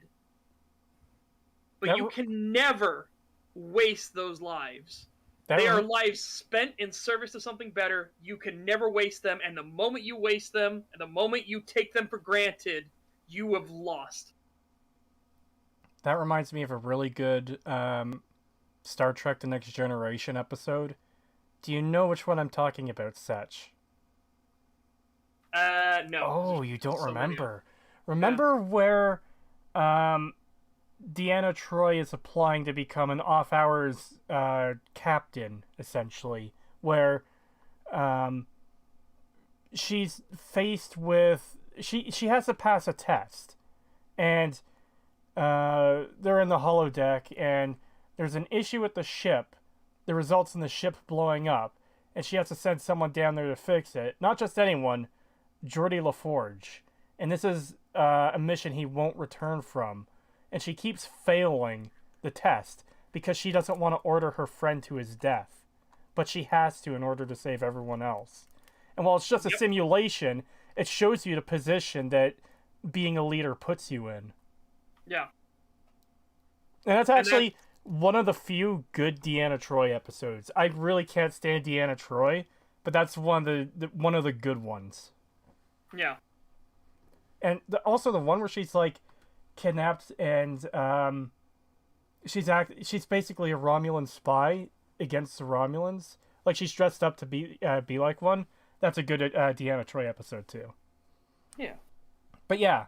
But you can never waste those lives. They are lives spent in service to something better. You can never waste them, and the moment you waste them, and the moment you take them for granted, you have lost. That reminds me of a really good Star Trek The Next Generation episode. Do you know which one I'm talking about, Setch? No. Oh, you don't remember. Remember where Deanna Troi is applying to become an off-hours captain, essentially, where she's faced with... She has to pass a test, and they're in the holodeck, and there's an issue with the ship that results in the ship blowing up, and she has to send someone down there to fix it. Not just anyone, Geordi LaForge. And this is a mission he won't return from. And she keeps failing the test because she doesn't want to order her friend to his death. But she has to in order to save everyone else. And while it's just a simulation, it shows you the position that being a leader puts you in. Yeah. And that's actually one of the few good Deanna Troi episodes. I really can't stand Deanna Troi, but that's one of the good ones. Yeah. And also the one where she's like kidnapped and she's basically a Romulan spy against the Romulans. Like she's dressed up to be like one. That's a good Deanna Troi episode too. Yeah. But yeah,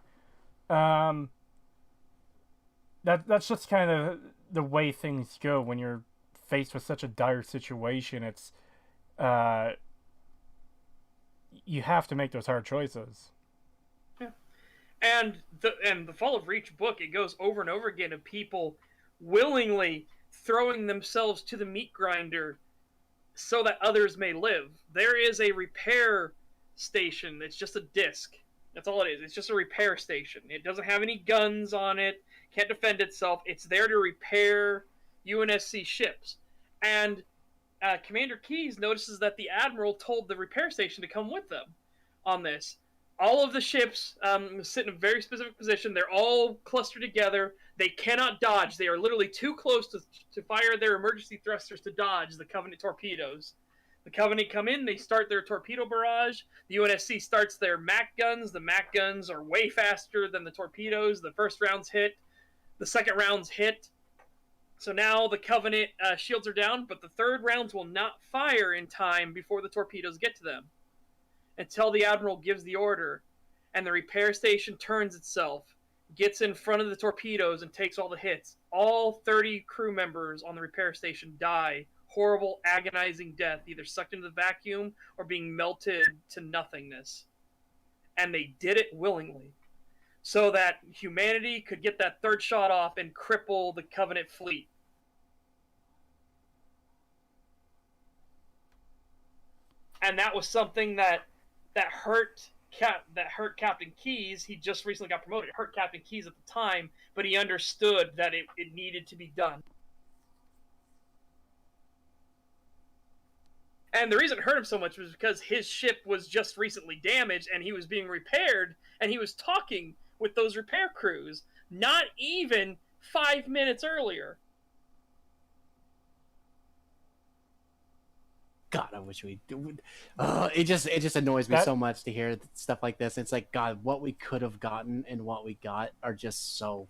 that's just kind of the way things go when you're faced with such a dire situation. It's you have to make those hard choices. Yeah. And the Fall of Reach book, it goes over and over again of people willingly throwing themselves to the meat grinder so that others may live. There is a repair station. It's just a disc. That's all it is. It's just a repair station. It doesn't have any guns on it. Can't defend itself. It's there to repair UNSC ships. And Commander Keyes notices that the Admiral told the repair station to come with them on this. All of the ships sit in a very specific position. They're all clustered together. They cannot dodge. They are literally too close to fire their emergency thrusters to dodge the Covenant torpedoes. The Covenant come in, they start their torpedo barrage. The UNSC starts their MAC guns. The MAC guns are way faster than the torpedoes. The first round's hit. The second round's hit. So now the Covenant shields are down, but the third rounds will not fire in time before the torpedoes get to them until the Admiral gives the order, and the repair station turns itself, gets in front of the torpedoes, and takes all the hits. All 30 crew members on the repair station die. Horrible, agonizing death, either sucked into the vacuum or being melted to nothingness. And they did it willingly, so that humanity could get that third shot off and cripple the Covenant fleet. And that was something that hurt Captain Keyes. He just recently got promoted. It hurt Captain Keyes at the time, but he understood that it needed to be done. And the reason it hurt him so much was because his ship was just recently damaged and he was being repaired, and he was talking with those repair crews not even 5 minutes earlier. God, I wish we would. It just annoys me so much to hear stuff like this. It's like, God, what we could have gotten and what we got are just so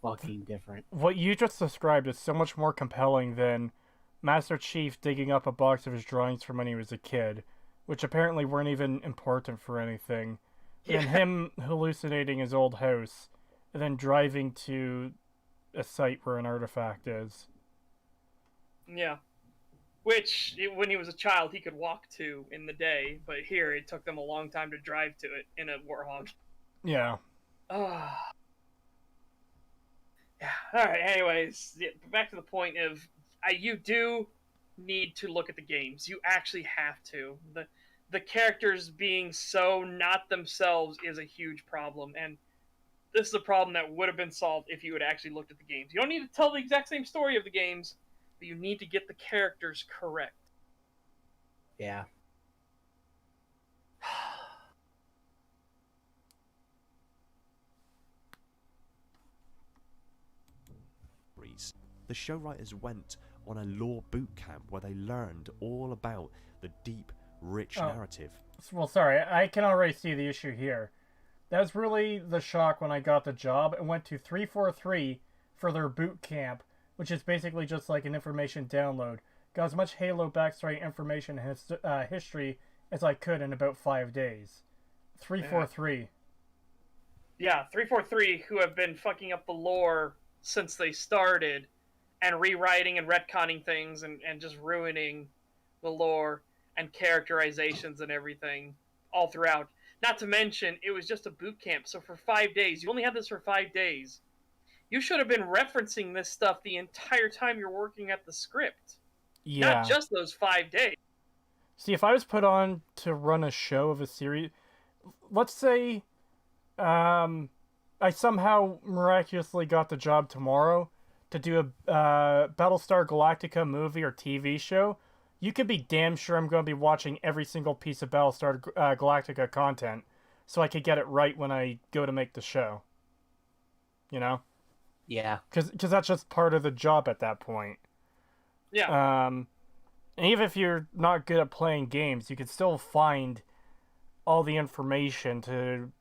fucking different. What you just described is so much more compelling than Master Chief digging up a box of his drawings from when he was a kid, which apparently weren't even important for anything, and him hallucinating his old house, and then driving to a site where an artifact is. Yeah. Which, when he was a child, he could walk to in the day, but here it took them a long time to drive to it in a Warthog. Yeah. Yeah. Alright, anyways, back to the point of, you do need to look at the games. You actually have to. The characters being so not themselves is a huge problem, and this is a problem that would have been solved if you had actually looked at the games. You don't need to tell the exact same story of the games, but you need to get the characters correct. Yeah. The show writers went on a lore boot camp where they learned all about the deep, rich narrative. Well, sorry, I can already see the issue here. That was really the shock when I got the job and went to 343 for their boot camp, which is basically just like an information download. Got as much Halo backstory information and history as I could in about 5 days. 343. Yeah, 343, who have been fucking up the lore since they started, and rewriting and retconning things and just ruining the lore and characterizations and everything all throughout. Not to mention, it was just a boot camp, so for 5 days, you only had this for 5 days. You should have been referencing this stuff the entire time you're working at the script. Yeah. Not just those 5 days. See, if I was put on to run a show of a series, let's say I somehow miraculously got the job tomorrow to do a Battlestar Galactica movie or TV show, you could be damn sure I'm going to be watching every single piece of Battlestar Galactica content so I could get it right when I go to make the show. You know? Yeah. Because that's just part of the job at that point. Yeah. And even if you're not good at playing games, you can still find all the information to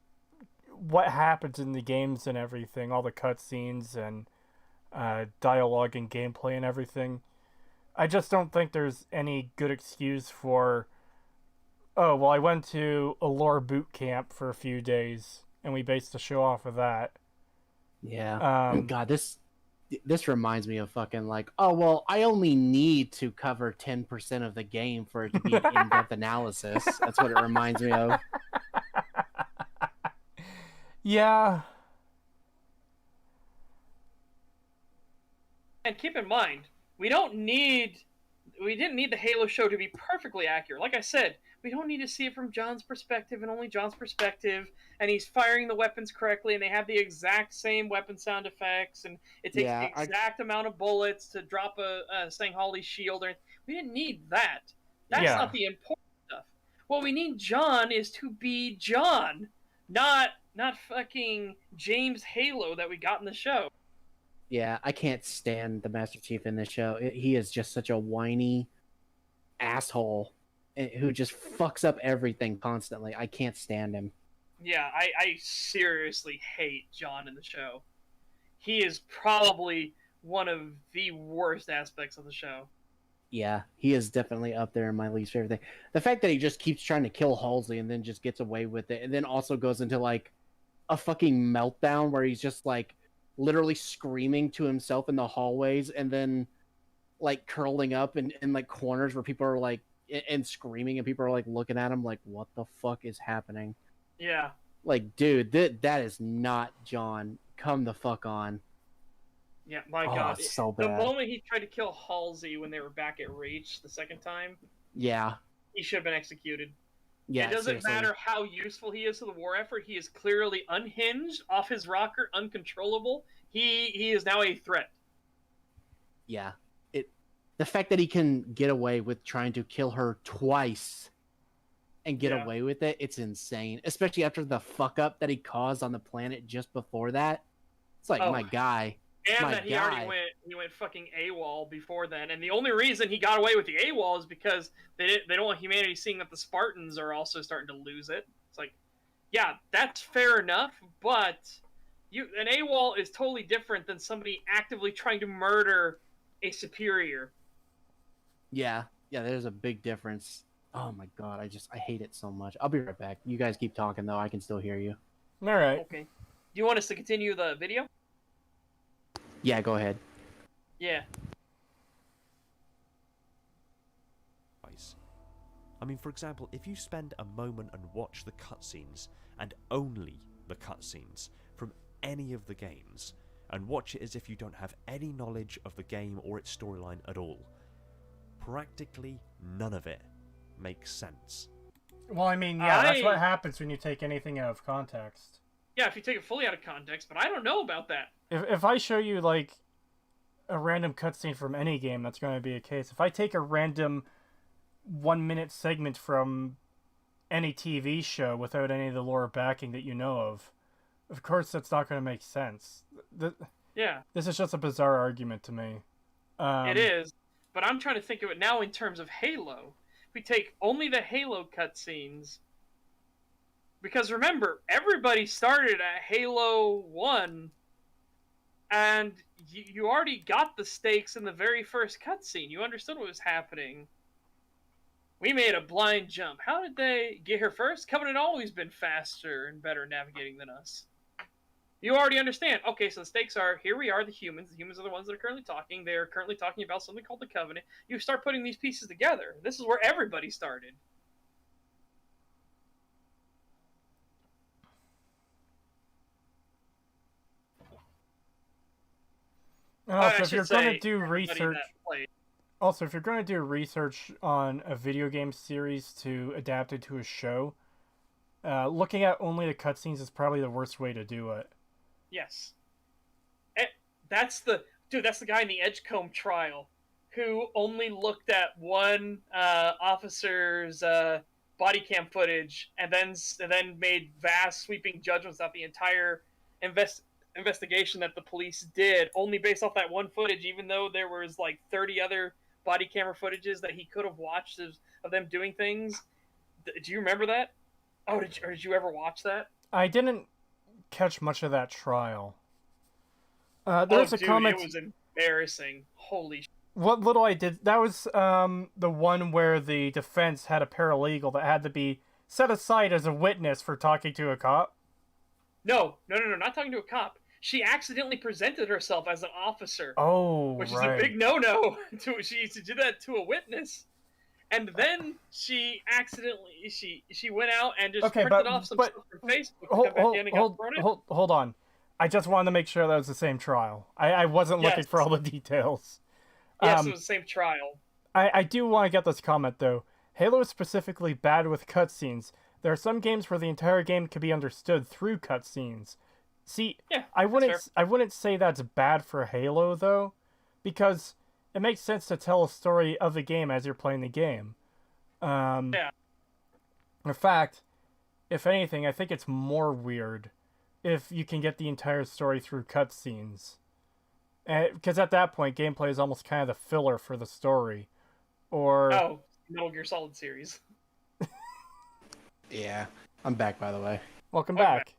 what happens in the games and everything, all the cutscenes and dialogue and gameplay and everything. I just don't think there's any good excuse for, oh, well, I went to a lore boot camp for a few days and we based the show off of that. Yeah. God, this reminds me of fucking like, oh, well, I only need to cover 10% of the game for it to be an in-depth analysis. That's what it reminds me of. Yeah. And keep in mind, we didn't need the Halo show to be perfectly accurate. Like I said, we don't need to see it from John's perspective and only John's perspective, and he's firing the weapons correctly, and they have the exact same weapon sound effects, and it takes the exact amount of bullets to drop a Sanghauli shield. We didn't need that. That's not the important stuff. What we need John is to be John, not fucking James Halo that we got in the show. Yeah, I can't stand the Master Chief in this show. He is just such a whiny asshole who just fucks up everything constantly. I can't stand him. Yeah, I seriously hate John in the show. He is probably one of the worst aspects of the show. Yeah, he is definitely up there in my least favorite thing. The fact that he just keeps trying to kill Halsey and then just gets away with it, and then also goes into like a fucking meltdown where he's just like literally screaming to himself in the hallways and then like curling up in like corners where people are like and screaming and people are like looking at him like, what the fuck is happening? Yeah. Like, dude, that is not John. Come the fuck on. Yeah, my God. It's so bad. The moment he tried to kill Halsey when they were back at Reach the second time, yeah, he should have been executed. Yeah, it doesn't matter how useful he is to the war effort. He is clearly unhinged, off his rocker, uncontrollable. He is now a threat. Yeah. The fact that he can get away with trying to kill her twice and get away with it, it's insane. Especially after the fuck up that he caused on the planet just before that. It's like, my guy. And that he already went fucking AWOL before then. And the only reason he got away with the AWOL is because they don't want humanity seeing that the Spartans are also starting to lose it. It's like, yeah, that's fair enough, but an AWOL is totally different than somebody actively trying to murder a superior. Yeah, there's a big difference. Oh my God, I hate it so much. I'll be right back. You guys keep talking though, I can still hear you. All right. Okay. Do you want us to continue the video? Yeah, go ahead. Yeah. I mean, for example, if you spend a moment and watch the cutscenes, and only the cutscenes, from any of the games, and watch it as if you don't have any knowledge of the game or its storyline at all, practically none of it makes sense. Well, I mean, yeah, that's what happens when you take anything out of context. Yeah, if you take it fully out of context, but I don't know about that. If I show you, like, a random cutscene from any game, that's going to be a case. If I take a random 1-minute segment from any TV show without any of the lore backing that you know of course that's not going to make sense. Yeah. This is just a bizarre argument to me. It is. but I'm trying to think of it now in terms of Halo. If we take only the Halo cutscenes, because remember, everybody started at Halo 1, and you already got the stakes in the very first cutscene. You understood what was happening. We made a blind jump. How did they get here first? Covenant always been faster and better navigating than us. You already understand. Okay, so the stakes are, here we are, the humans. The humans are the ones that are currently talking. They are currently talking about something called the Covenant. You start putting these pieces together. This is where everybody started. And also, if you're going to do research, if you're going to do research on a video game series to adapt it to a show, looking at only the cutscenes is probably the worst way to do it. Yes. That's the guy in the Edgecombe trial who only looked at one officer's body cam footage and then made vast sweeping judgments about the entire investigation that the police did only based off that one footage, even though there was like 30 other body camera footages that he could have watched of them doing things. Do you remember that? Oh, did you ever watch that? I didn't catch much of that trial. There's a comment. It was embarrassing. Holy shit. What little I did, that was the one where the defense had a paralegal that had to be set aside as a witness for talking to a cop. No, not talking to a cop. She accidentally presented herself as an officer. Oh, which right. is a big no-no. She did that to a witness. And then she accidentally, she went out and just printed off some stuff from Facebook. Hold on. I just wanted to make sure that was the same trial. I wasn't looking for all the details. Yes, it was the same trial. I do want to get this comment, though. Halo is specifically bad with cutscenes. There are some games where the entire game can be understood through cutscenes. See, yeah, I wouldn't say that's bad for Halo, though, because it makes sense to tell a story of the game as you're playing the game. Yeah. In fact, if anything, I think it's more weird if you can get the entire story through cutscenes. Because at that point, gameplay is almost kind of the filler for the story. Or... Oh, Metal Gear Solid series. Yeah, I'm back, by the way. Welcome back.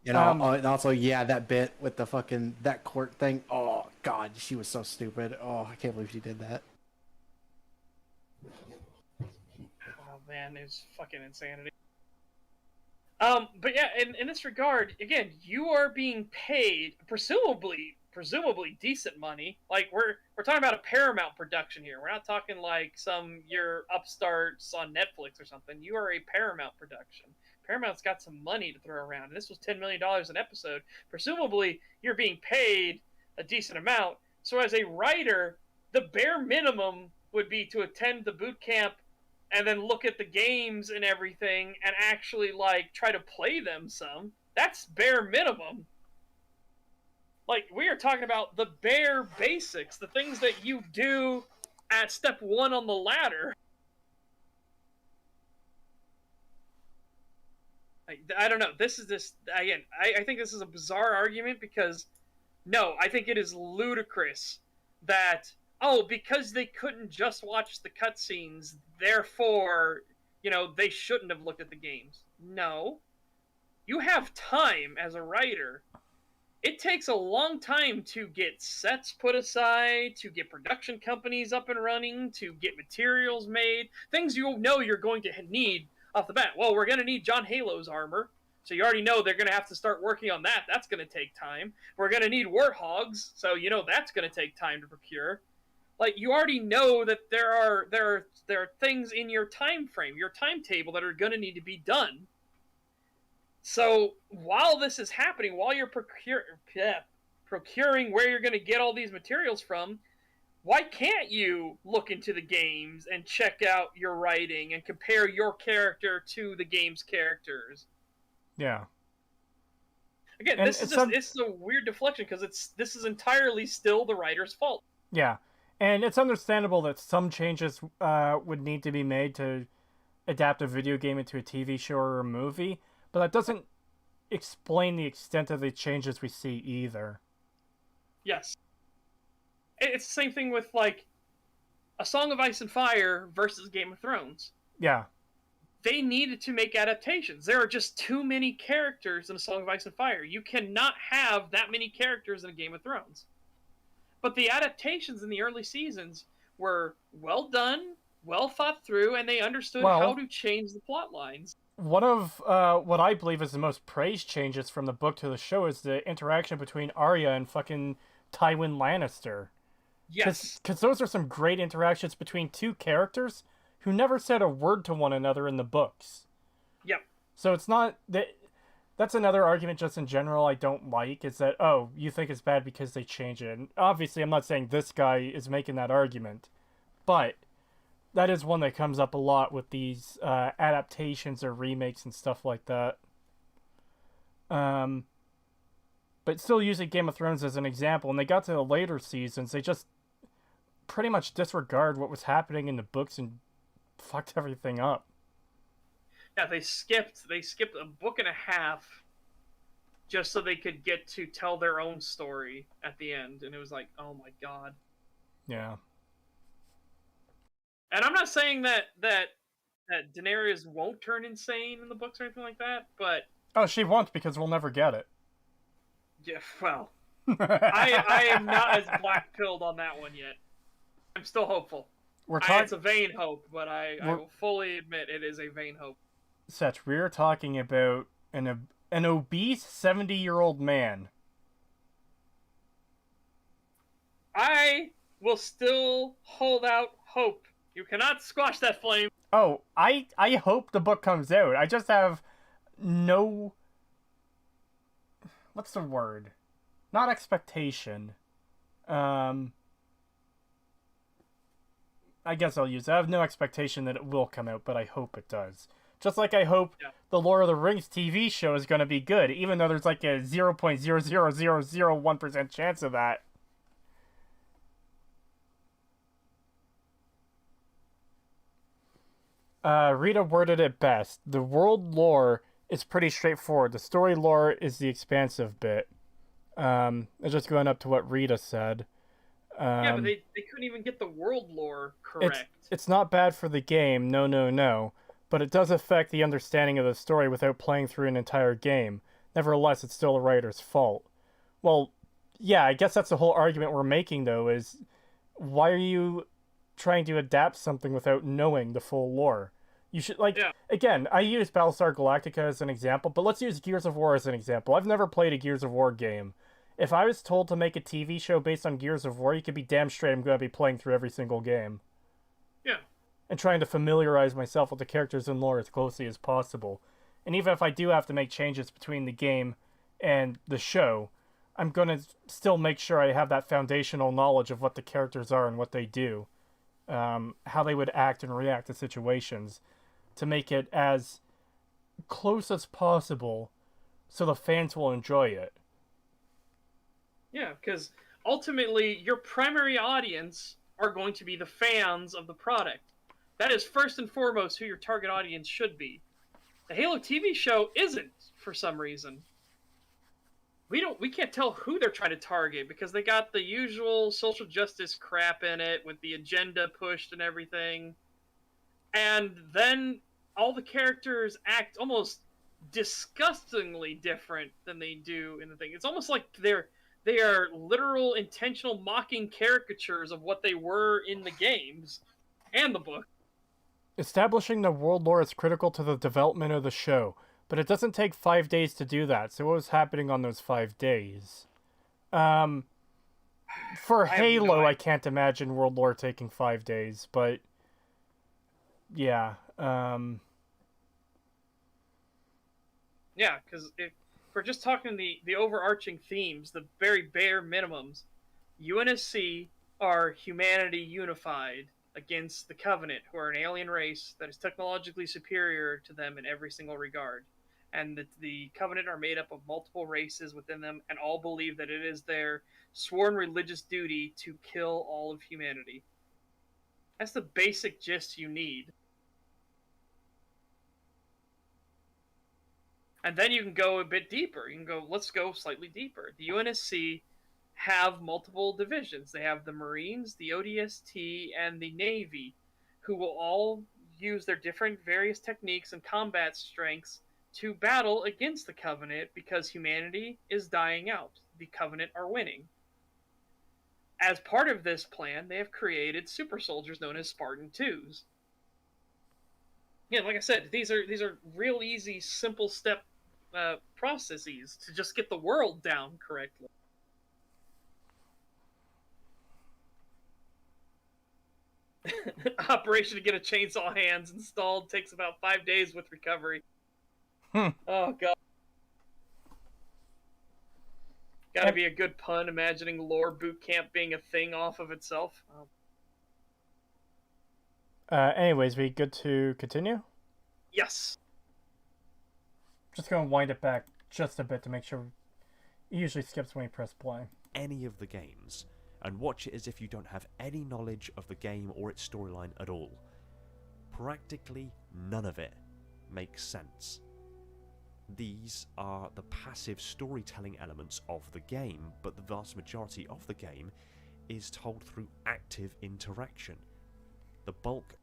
You know, and also, yeah, that bit with the fucking, that court thing. Oh, God, she was so stupid. Oh, I can't believe she did that. Oh, man, it was fucking insanity. But yeah, in this regard, again, you are being paid, presumably decent money. Like, we're talking about a Paramount production here. We're not talking like your upstarts on Netflix or something. You are a Paramount production. Paramount's got some money to throw around, and this was $10 million an episode. Presumably, you're being paid a decent amount. So as a writer, the bare minimum would be to attend the boot camp and then look at the games and everything and actually, like, try to play them some. That's bare minimum. Like, we are talking about the bare basics, the things that you do at step 1 on the ladder. I don't know. Again, I think this is a bizarre argument because, no, I think it is ludicrous that, because they couldn't just watch the cutscenes, therefore, they shouldn't have looked at the games. No. You have time as a writer. It takes a long time to get sets put aside, to get production companies up and running, to get materials made, things you're going to need off the bat. Well, we're going to need John Halo's armor, so you already know they're going to have to start working on that. That's going to take time. We're going to need warthogs, so that's going to take time to procure. Like, you already know that there are things in your time frame, your timetable, that are going to need to be done. So while this is happening, while you're procuring where you're going to get all these materials from, why can't you look into the games and check out your writing and compare your character to the game's characters? Yeah. Again, this is a weird deflection because this is entirely still the writer's fault. Yeah, and it's understandable that some changes would need to be made to adapt a video game into a TV show or a movie, but that doesn't explain the extent of the changes we see either. Yes. It's the same thing with, like, A Song of Ice and Fire versus Game of Thrones. Yeah. They needed to make adaptations. There are just too many characters in A Song of Ice and Fire. You cannot have that many characters in a Game of Thrones. But the adaptations in the early seasons were well done, well thought through, and they understood how to change the plot lines. One of what I believe is the most praised changes from the book to the show is the interaction between Arya and fucking Tywin Lannister. Yes. Because those are some great interactions between two characters who never said a word to one another in the books. Yep. So it's not... That's another argument just in general I don't like, is that, oh, you think it's bad because they change it. And obviously, I'm not saying this guy is making that argument, but that is one that comes up a lot with these adaptations or remakes and stuff like that. But still using Game of Thrones as an example, when they got to the later seasons, they just pretty much disregard what was happening in the books and fucked everything up. Yeah, they skipped a book and a half just so they could get to tell their own story at the end, and it was like, oh my god. Yeah. And I'm not saying that Daenerys won't turn insane in the books or anything like that, but oh, she won't, because we'll never get it. Yeah, well, I am not as black-pilled on that one yet. I'm still hopeful. It's a vain hope, but I will fully admit it is a vain hope. Setch, we're talking about an obese 70-year-old man. I will still hold out hope. You cannot squash that flame. Oh, I hope the book comes out. I just have no... What's the word? Not expectation. I guess I'll use it. I have no expectation that it will come out, but I hope it does. Just like I hope the Lord of the Rings TV show is going to be good, even though there's like a 0.00001% chance of that. Rita worded it best. The world lore is pretty straightforward. The story lore is the expansive bit. Just going up to what Rita said. Yeah, but they couldn't even get the world lore correct. It's not bad for the game, no. But it does affect the understanding of the story without playing through an entire game. Nevertheless, it's still the writer's fault. Well, yeah, I guess that's the whole argument we're making, though, is why are you trying to adapt something without knowing the full lore? You should, again, I use Battlestar Galactica as an example, but let's use Gears of War as an example. I've never played a Gears of War game. If I was told to make a TV show based on Gears of War, you could be damn straight I'm going to be playing through every single game. Yeah. And trying to familiarize myself with the characters and lore as closely as possible. And even if I do have to make changes between the game and the show, I'm going to still make sure I have that foundational knowledge of what the characters are and what they do. How they would act and react to situations, to make it as close as possible so the fans will enjoy it. Yeah, because ultimately your primary audience are going to be the fans of the product. That is first and foremost who your target audience should be. The Halo TV show isn't, for some reason. We can't tell who they're trying to target because they got the usual social justice crap in it with the agenda pushed and everything. And then all the characters act almost disgustingly different than they do in the thing. It's almost like they are literal, intentional mocking caricatures of what they were in the games and the book. Establishing the world lore is critical to the development of the show, but it doesn't take 5 days to do that. So what was happening on those 5 days? For Halo, I can't imagine world lore taking 5 days, but yeah. Yeah, because if we're just talking the overarching themes, the very bare minimums, UNSC are humanity unified against the Covenant, who are an alien race that is technologically superior to them in every single regard. And the Covenant are made up of multiple races within them, and all believe that it is their sworn religious duty to kill all of humanity. That's the basic gist you need. And then you can go a bit deeper. You can go, let's go slightly deeper. The UNSC have multiple divisions. They have the Marines, the ODST, and the Navy, who will all use their different various techniques and combat strengths to battle against the Covenant because humanity is dying out. The Covenant are winning. As part of this plan, they have created super soldiers known as Spartan 2s. Yeah, like I said, these are real easy, simple step processes to just get the world down correctly. Operation to get a chainsaw hands installed takes about 5 days with recovery. Oh god. Gotta be a good pun imagining lore boot camp being a thing off of itself. Anyways, we good to continue? Yes. Just gonna wind it back just a bit to make sure. It usually skips when we press play. Any of the games and watch it as if you don't have any knowledge of the game or its storyline at all. Practically none of it makes sense. These are the passive storytelling elements of the game, but the vast majority of the game is told through active interaction. The bulk...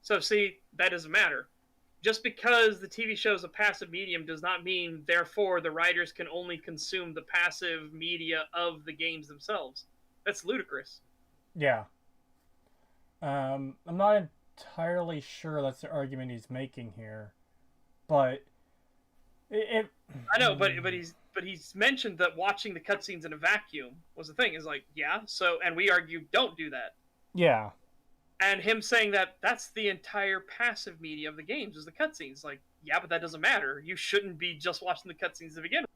So see, that doesn't matter. Just because the TV show is a passive medium does not mean, therefore, the writers can only consume the passive media of the games themselves. That's ludicrous. Yeah. I'm not entirely sure that's the argument he's making here, but it I know, but he's mentioned that watching the cutscenes in a vacuum was the thing. Is like, yeah, so, and we argue don't do that. Yeah. And him saying that that's the entire passive media of the games is the cutscenes. Like, yeah, but that doesn't matter. You shouldn't be just watching the cutscenes to begin with.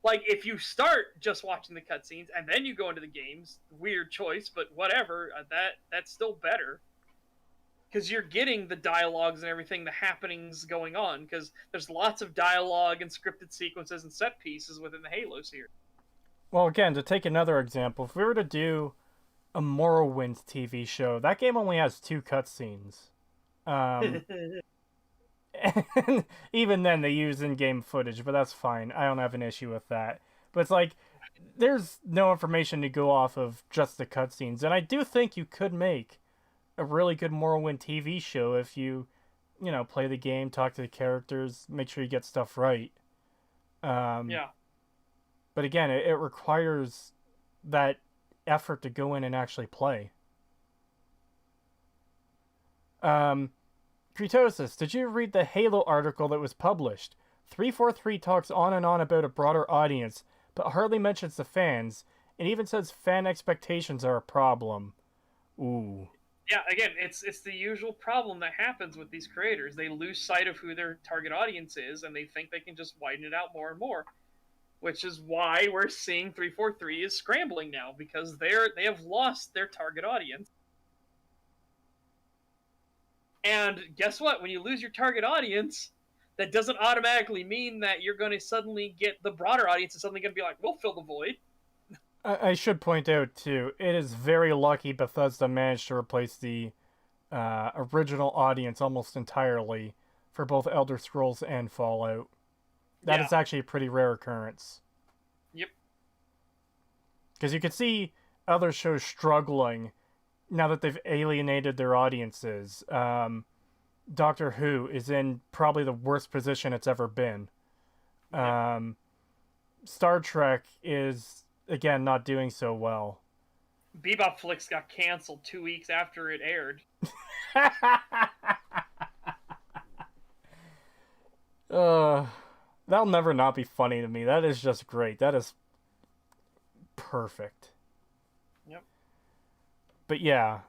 Like, if you start just watching the cutscenes and then you go into the games, weird choice, but whatever, that's still better. Because you're getting the dialogues and everything, the happenings going on, because there's lots of dialogue and scripted sequences and set pieces within the Halo series. Well, again, to take another example, if we were to do a Morrowind TV show, that game only has 2 cutscenes. And even then, they use in-game footage, but that's fine. I don't have an issue with that. But it's like, there's no information to go off of just the cutscenes. And I do think you could make a really good Morrowind TV show if you play the game, talk to the characters, make sure you get stuff right. Yeah. But again, it requires that effort to go in and actually play. Creetosis, did you read the Halo article that was published? 343 talks on and on about a broader audience, but hardly mentions the fans. It even says fan expectations are a problem. Ooh. Yeah, again, it's the usual problem that happens with these creators. They lose sight of who their target audience is, and they think they can just widen it out more and more. Which is why we're seeing 343 is scrambling now, because they have lost their target audience. And guess what? When you lose your target audience, that doesn't automatically mean that you're going to suddenly get the broader audience is suddenly going to be like, we'll fill the void. I should point out, too, it is very lucky Bethesda managed to replace the original audience almost entirely for both Elder Scrolls and Fallout. That is actually a pretty rare occurrence. Yep. Because you can see other shows struggling now that they've alienated their audiences. Doctor Who is in probably the worst position it's ever been. Star Trek is, again, not doing so well. Bebop Flicks got canceled 2 weeks after it aired. That'll never not be funny to me. That is just great. That is perfect. Yep. But yeah,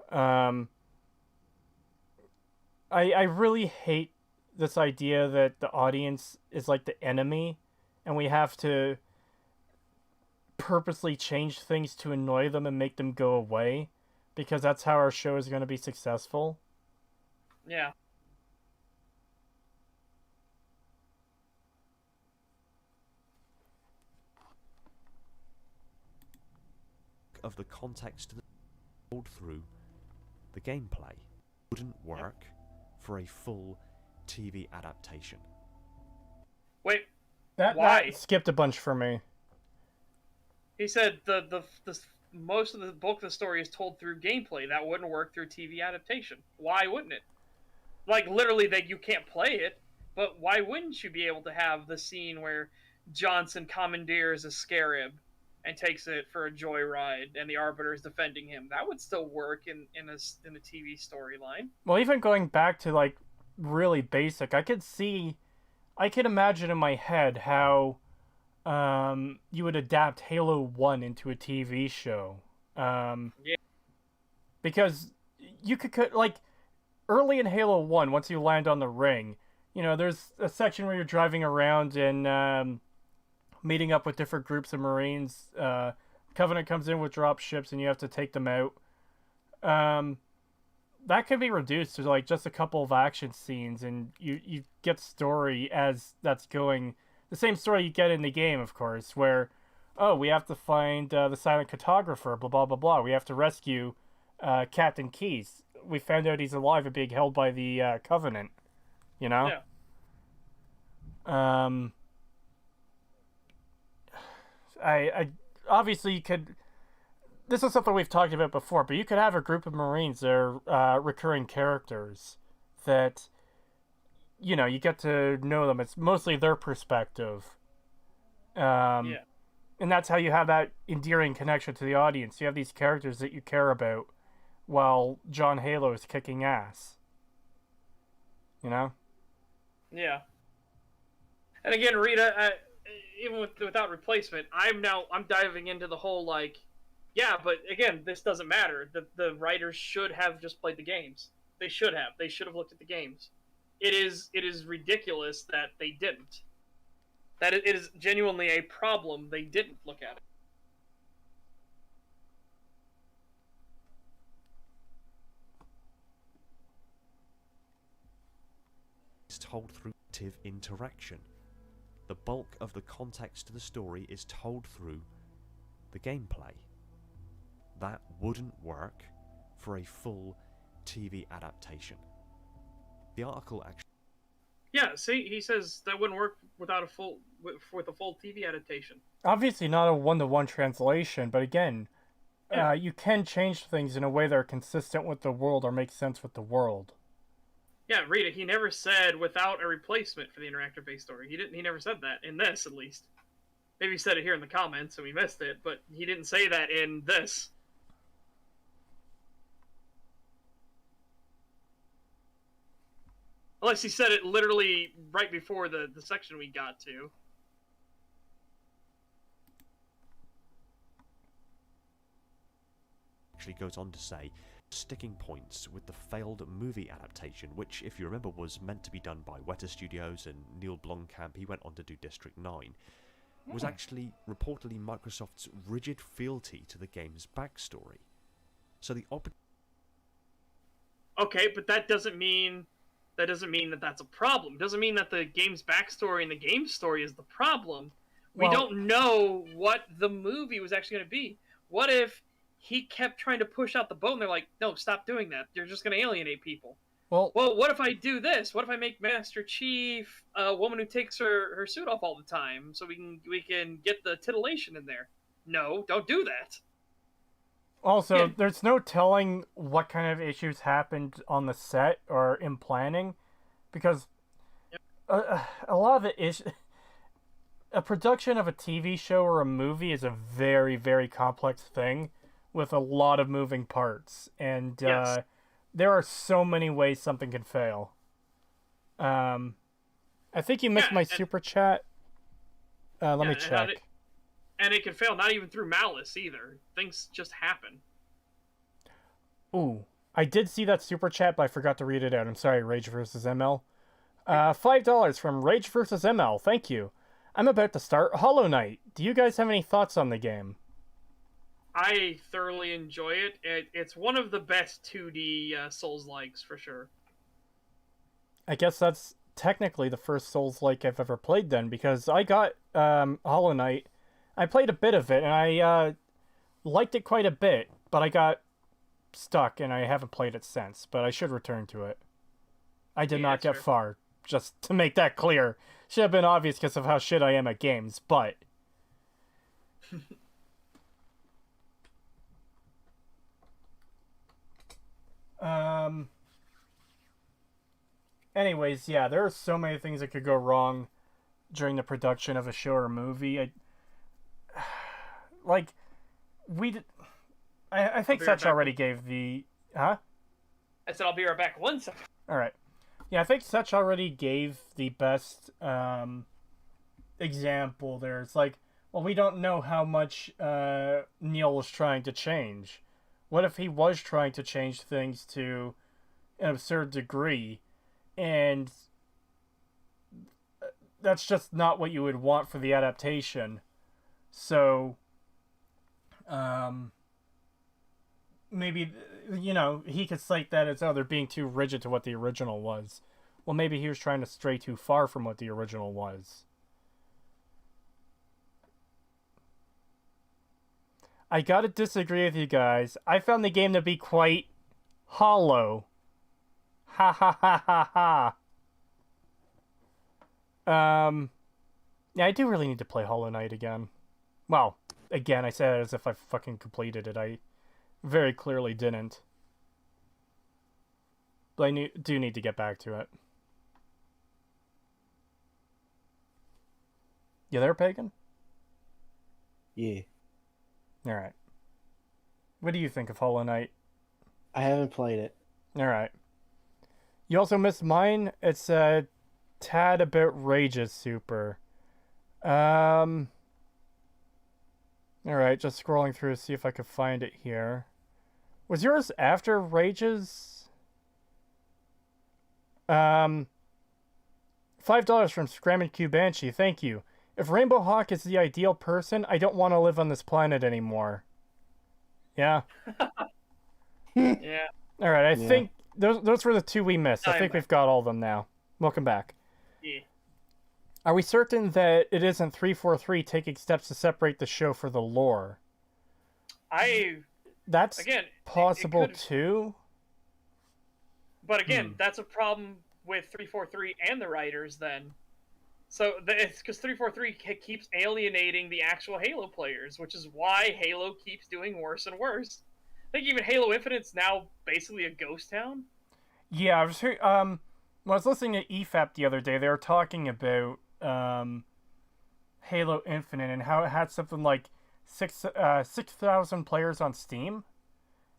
I really hate this idea that the audience is like the enemy, and we have to purposely change things to annoy them and make them go away, because that's how our show is going to be successful. Yeah. Of the context told through the gameplay wouldn't work for a full TV adaptation. Wait, That skipped a bunch for me. He said the most of the bulk of the story is told through gameplay. That wouldn't work through TV adaptation. Why wouldn't it? Like, literally, that you can't play it, but why wouldn't you be able to have the scene where Johnson commandeers a scarab and takes it for a joyride, and the Arbiter is defending him? That would still work in a TV storyline. Well, even going back to, like, really basic, I could imagine in my head how you would adapt Halo 1 into a TV show. Yeah. Because you could, like, early in Halo 1, once you land on the ring, you know, there's a section where you're driving around and meeting up with different groups of Marines. Covenant comes in with drop ships and you have to take them out. That can be reduced to, like, just a couple of action scenes, and you get story as that's going. The same story you get in the game, of course, where, oh, we have to find the silent cartographer, blah, blah, blah, blah. We have to rescue Captain Keyes. We found out he's alive and being held by the Covenant, you know? Yeah. I obviously you could... This is something we've talked about before, but you could have a group of Marines that are recurring characters that, you know, you get to know them. It's mostly their perspective. Yeah. And that's how you have that endearing connection to the audience. You have these characters that you care about while John Halo is kicking ass. You know? Yeah. And again, Rita, even without replacement, I'm diving into the whole, like, yeah, but again, this doesn't matter. The writers should have just played the games. They should have. They should have looked at the games. It is ridiculous that they didn't. That it is genuinely a problem they didn't look at it. It's told through active interaction. The bulk of the context of the story is told through the gameplay. That wouldn't work for a full TV adaptation. The article actually... Yeah, see, he says that wouldn't work without a full TV adaptation. Obviously not a one-to-one translation, but again, you can change things in a way that are consistent with the world or make sense with the world. Yeah, Rita, he never said without a replacement for the interactive-based story. He never said that, in this, at least. Maybe he said it here in the comments and we missed it, but he didn't say that in this. Unless he said it literally right before the section we got to. Actually goes on to say, sticking points with the failed movie adaptation, which, if you remember, was meant to be done by Weta Studios and Neil Blomkamp, he went on to do District 9, was actually reportedly Microsoft's rigid fealty to the game's backstory. So the Okay, but that doesn't mean that that's a problem. It doesn't mean that the game's backstory and the game story is the problem. We don't know what the movie was actually going to be. What if he kept trying to push out the boat and they're like, no, stop doing that. You're just going to alienate people. Well, what if I do this? What if I make Master Chief a woman who takes her suit off all the time so we can get the titillation in there? No, don't do that. Also, there's no telling what kind of issues happened on the set or in planning, because a lot of the a production of a TV show or a movie is a very, very complex thing with a lot of moving parts, and there are so many ways something can fail. I think you missed my super chat. Let me check. And it can fail not even through malice either. Things just happen. Ooh, I did see that super chat, but I forgot to read it out. I'm sorry, Rage vs. ML. $5 from Rage vs. ML. Thank you. I'm about to start Hollow Knight. Do you guys have any thoughts on the game? I thoroughly enjoy it. It's one of the best 2D Souls-likes, for sure. I guess that's technically the first Souls-like I've ever played then, because I got Hollow Knight. I played a bit of it, and I liked it quite a bit, but I got stuck, and I haven't played it since, but I should return to it. I did not get far, just to make that clear. should have been obvious because of how shit I am at games, but... Anyways, yeah, there are so many things that could go wrong during the production of a show or movie. I think Setch already gave the... Huh? I said I'll be right back 1 second. Alright. Yeah, I think Setch already gave the best example there. It's like, well, we don't know how much Neil was trying to change. What if he was trying to change things to an absurd degree, and that's just not what you would want for the adaptation? So, maybe, he could cite that as, they're being too rigid to what the original was. Well, maybe he was trying to stray too far from what the original was. I gotta disagree with you guys. I found the game to be quite hollow. Ha ha ha ha ha. Yeah, I do really need to play Hollow Knight again. Well, again, I said it as if I fucking completed it. I very clearly didn't. But I do need to get back to it. You there, Pagan? Yeah. Alright. What do you think of Hollow Knight? I haven't played it. Alright. You also missed mine. It's a tad a bit rageous super. Alright, just scrolling through to see if I could find it here. Was yours after Rages? $5 from Scrammin' Q Banshee, thank you. If Rainbow Hawk is the ideal person, I don't want to live on this planet anymore. Yeah? Yeah. Alright, I think those were the two we missed. I think we've got all of them now. Welcome back. Yeah. Are we certain that it isn't 343 taking steps to separate the show for the lore? That's again, possible too. But again, that's a problem with 343 and the writers then. So it's because 343 keeps alienating the actual Halo players, which is why Halo keeps doing worse and worse. I think even Halo Infinite's now basically a ghost town. Yeah, I was when I was listening to EFAP the other day, they were talking about Halo Infinite and how it had something like 6,000 players on Steam.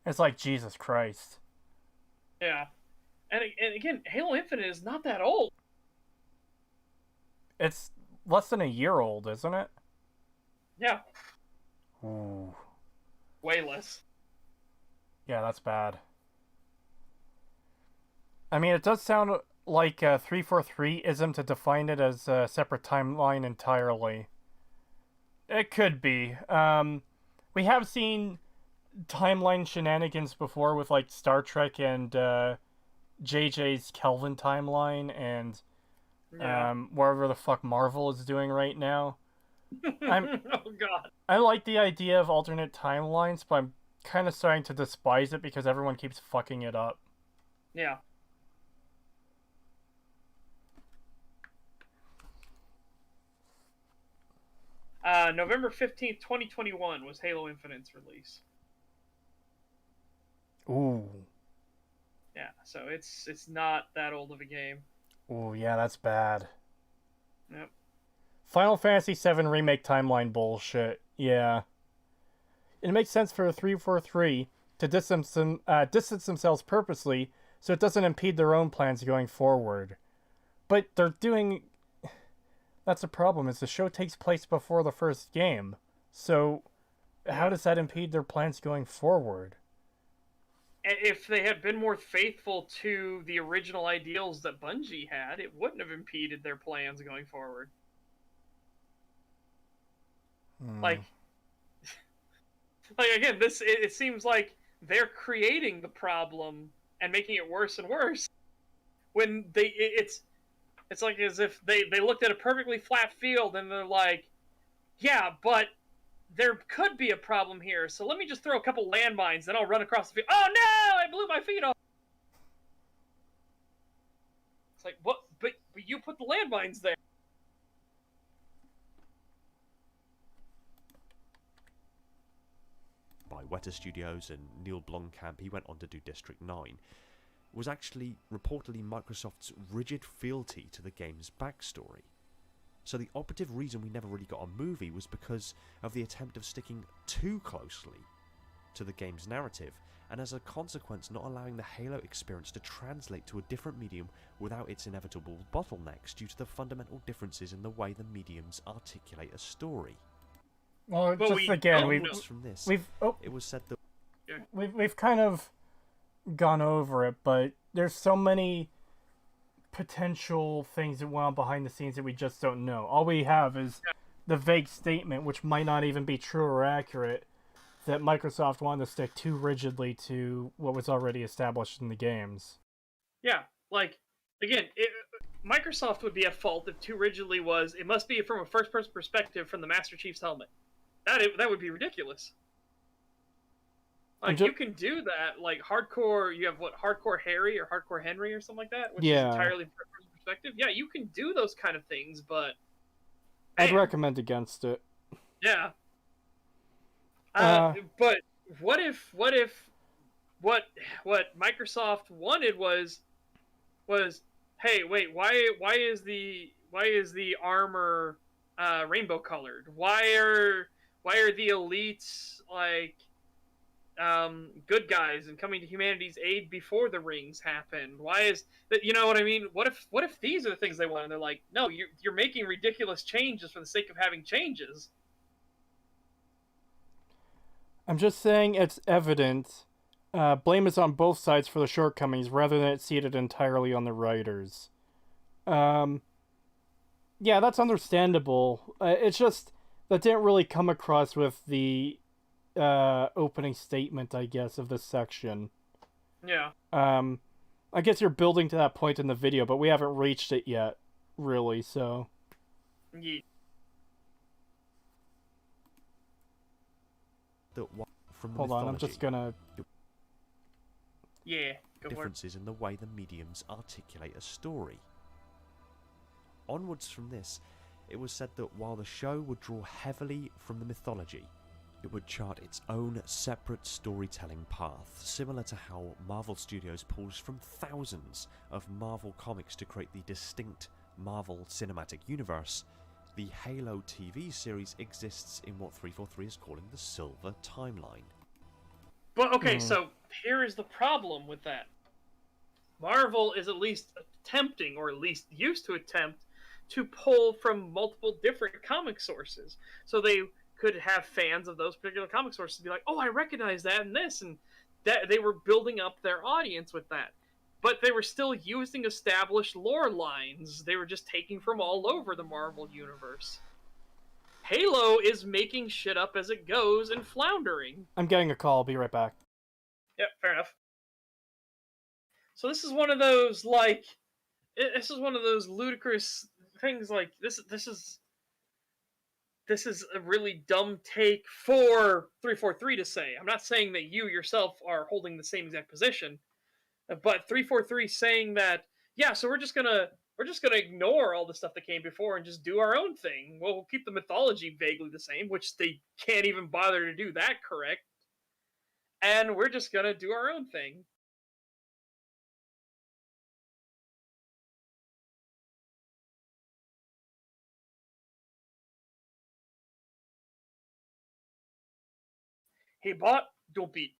It's like, Jesus Christ. Yeah. And again, Halo Infinite is not that old. It's less than a year old, isn't it? Yeah. Ooh. Way less. Yeah, that's bad. I mean, it does sound like 343-ism to define it as a separate timeline entirely. It could be. We have seen timeline shenanigans before with, like, Star Trek and JJ's Kelvin timeline and wherever the fuck Marvel is doing right now. Oh, God. I like the idea of alternate timelines, but I'm kind of starting to despise it because everyone keeps fucking it up. Yeah. November 15th, 2021 was Halo Infinite's release. Ooh. Yeah, so it's not that old of a game. Ooh, yeah, that's bad. Yep. Final Fantasy VII Remake timeline bullshit. Yeah. It makes sense for 343 to distance themselves purposely so it doesn't impede their own plans going forward. But they're doing... That's the problem, is the show takes place before the first game. So how does that impede their plans going forward? If they had been more faithful to the original ideals that Bungie had, it wouldn't have impeded their plans going forward. Like again, it seems like they're creating the problem and making it worse and worse. When it's like as if they looked at a perfectly flat field and they're like, yeah, but there could be a problem here, so let me just throw a couple landmines, then I'll run across the field. Oh no! I blew my feet off! It's like, what? But you put the landmines there. Weta Studios and Neil Blomkamp, he went on to do District 9, was actually reportedly Microsoft's rigid fealty to the game's backstory. So the operative reason we never really got a movie was because of the attempt of sticking too closely to the game's narrative, and as a consequence not allowing the Halo experience to translate to a different medium without its inevitable bottlenecks due to the fundamental differences in the way the mediums articulate a story. Well, But just again, It was said that we've kind of gone over it, but there's so many potential things that went on behind the scenes that we just don't know. All we have is the vague statement, which might not even be true or accurate, that Microsoft wanted to stick too rigidly to what was already established in the games. Yeah, like, again, Microsoft would be at fault if too rigidly was, it must be from a first-person perspective from the Master Chief's helmet. That would be ridiculous. Like, you can do that, like, hardcore, you have, Hardcore Harry or Hardcore Henry or something like that, which is entirely first-person perspective. Yeah, you can do those kind of things, but... I'd recommend against it. Yeah. But what if what Microsoft wanted was hey, wait, why is the armor rainbow colored? Why are the elites like good guys and coming to humanity's aid before the rings happened? Why is that? You know what I mean? What if these are the things they want? And they're like, no, you're making ridiculous changes for the sake of having changes. I'm just saying it's evident. Blame is on both sides for the shortcomings rather than it seated entirely on the writers. Yeah, that's understandable. It's just that didn't really come across with the opening statement, I guess, of this section. Yeah. I guess you're building to that point in the video, but we haven't reached it yet, really, so... Yeah. Hold on, I'm just gonna... Yeah, go differences in the way the mediums articulate a story. Onwards from this, it was said that while the show would draw heavily from the mythology, it would chart its own separate storytelling path, similar to how Marvel Studios pulls from thousands of Marvel comics to create the distinct Marvel Cinematic Universe. The Halo TV series exists in what 343 is calling the Silver Timeline. But, okay, so here is the problem with that. Marvel is at least attempting, or at least used to attempt, to pull from multiple different comic sources. So they could have fans of those particular comic sources be like, oh, I recognize that and this, and that they were building up their audience with that. But they were still using established lore lines. They were just taking from all over the Marvel universe. Halo is making shit up as it goes and floundering. I'm getting a call. I'll be right back. Yep, fair enough. So this is one of those, like... This is one of those ludicrous things, like, this is a really dumb take for 343 to say. I'm not saying that you yourself are holding the same exact position, but 343 saying that, yeah, so we're just gonna ignore all the stuff that came before and just do our own thing. Well, we'll keep the mythology vaguely the same, which they can't even bother to do that correct. And we're just gonna do our own thing. Hey bot, don't beat.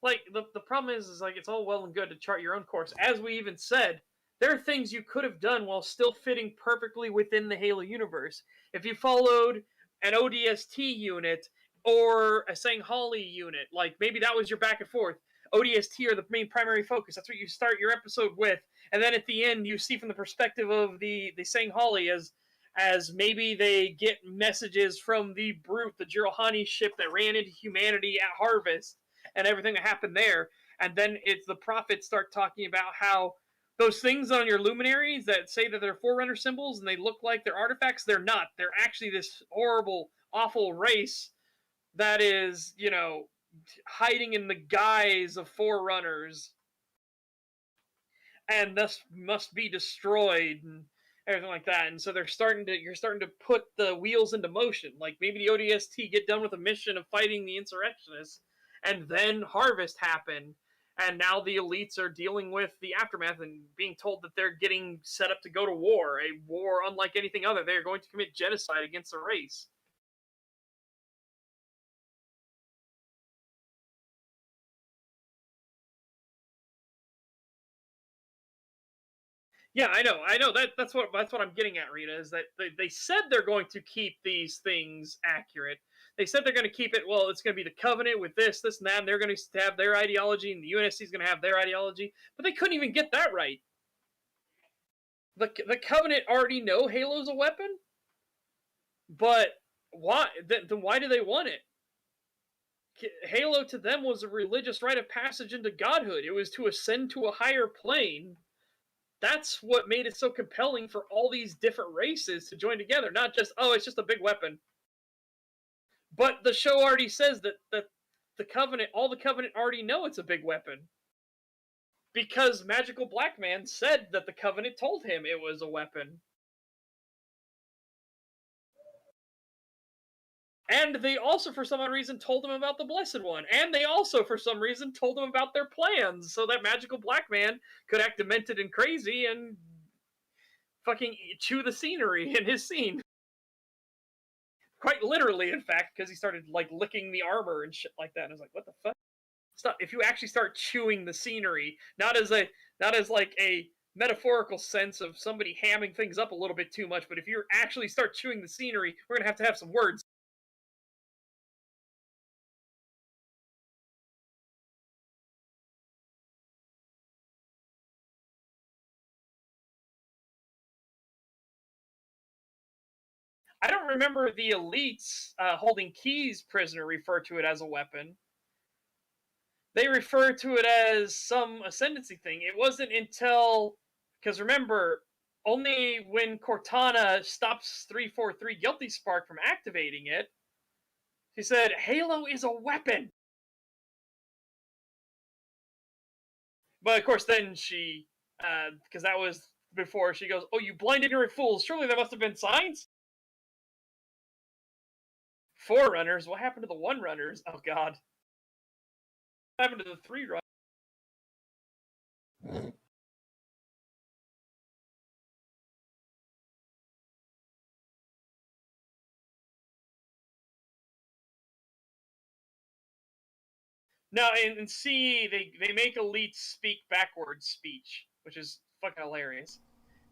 Like, the problem is like, it's all well and good to chart your own course. As we even said, there are things you could have done while still fitting perfectly within the Halo universe. If you followed an ODST unit or a Sanghali unit, like, maybe that was your back and forth. ODST are the main primary focus. That's what you start your episode with. And then at the end, you see from the perspective of the Sanghali as maybe they get messages from the Brute, the Jiralhani ship that ran into humanity at Harvest, and everything that happened there. And then it's the prophets start talking about how those things on your luminaries that say that they're Forerunner symbols and they look like they're artifacts, they're not. They're actually this horrible, awful race that is, you know, hiding in the guise of Forerunners and thus must be destroyed. everything like that. And so you're starting to put the wheels into motion. Like maybe the ODST get done with a mission of fighting the insurrectionists, and then Harvest happened, and now the elites are dealing with the aftermath and being told that they're getting set up to go to war, a war unlike anything other. They're going to commit genocide against the race. Yeah, I know. That's what I'm getting at, Rita. Is that they said they're going to keep these things accurate. They said they're going to keep it. Well, it's going to be the Covenant with this, and that. And they're going to have their ideology, and the UNSC is going to have their ideology. But they couldn't even get that right. The Covenant already know Halo's a weapon, but why? Then why do they want it? Halo to them was a religious rite of passage into godhood. It was to ascend to a higher plane. That's what made it so compelling for all these different races to join together. Not just, oh, it's just a big weapon. But the show already says that the Covenant, all the Covenant already know it's a big weapon. Because Magical Black Man said that the Covenant told him it was a weapon. And they also, for some reason, told him about the Blessed One. And they also, for some reason, told him about their plans, so that Magical Black Man could act demented and crazy and fucking chew the scenery in his scene. Quite literally, in fact, because he started, like, licking the armor and shit like that. And I was like, what the fuck? Stop. If you actually start chewing the scenery, not as like a metaphorical sense of somebody hamming things up a little bit too much, but if you actually start chewing the scenery, we're going to have some words. I don't remember the elites holding Keys prisoner refer to it as a weapon. They refer to it as some ascendancy thing. It wasn't until... Because remember, only when Cortana stops 343 Guilty Spark from activating it, she said, Halo is a weapon! But of course then she... because that was before she goes, oh, you blind ignorant fools, surely there must have been signs? Forerunners? What happened to the One Runners? Oh god. What happened to the Three Runners? No, in C, they make elites speak backwards speech, which is fucking hilarious.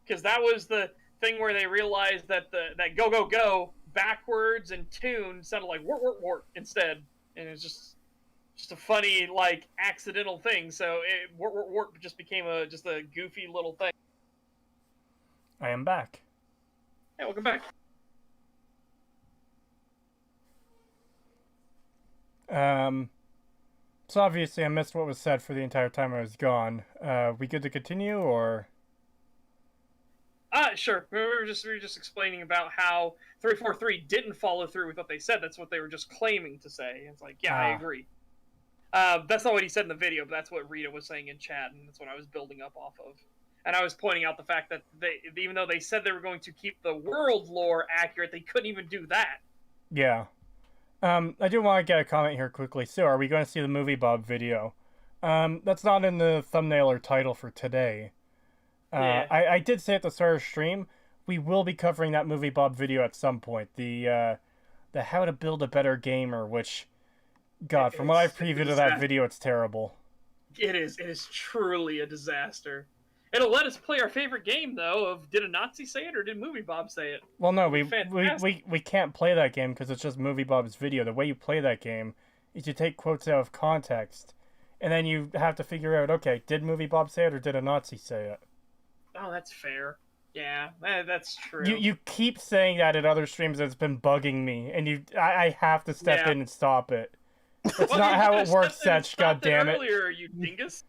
Because that was the thing where they realized that that go go go backwards and tune sounded like wort wort wort instead, and it's just a funny like accidental thing. So wort wort wort just became just a goofy little thing. I am back. Hey, welcome back. So obviously I missed what was said for the entire time I was gone. We good to continue, or? Sure. We were just explaining about how 343 didn't follow through with what they said. That's what they were just claiming to say. It's like, yeah, I agree. That's not what he said in the video, but that's what Rita was saying in chat, and that's what I was building up off of. And I was pointing out the fact that even though they said they were going to keep the world lore accurate, they couldn't even do that. Yeah. I do want to get a comment here quickly. So, are we going to see the Movie Bob video? That's not in the thumbnail or title for today. Yeah. I did say at the start of stream, we will be covering that Movie Bob video at some point. The How to Build a Better Gamer, which, God, from what I've previewed of that video, it's terrible. It is truly a disaster. It'll let us play our favorite game, though, of did a Nazi say it or did Movie Bob say it? Well, no, we can't play that game because it's just Movie Bob's video. The way you play that game is you take quotes out of context, and then you have to figure out, okay, did Movie Bob say it or did a Nazi say it? Oh, that's fair. Yeah, that's true. You keep saying that at other streams, and it's been bugging me, and I have to step in and stop it. It's not how it works, Setch, goddammit. Earlier, you dingus.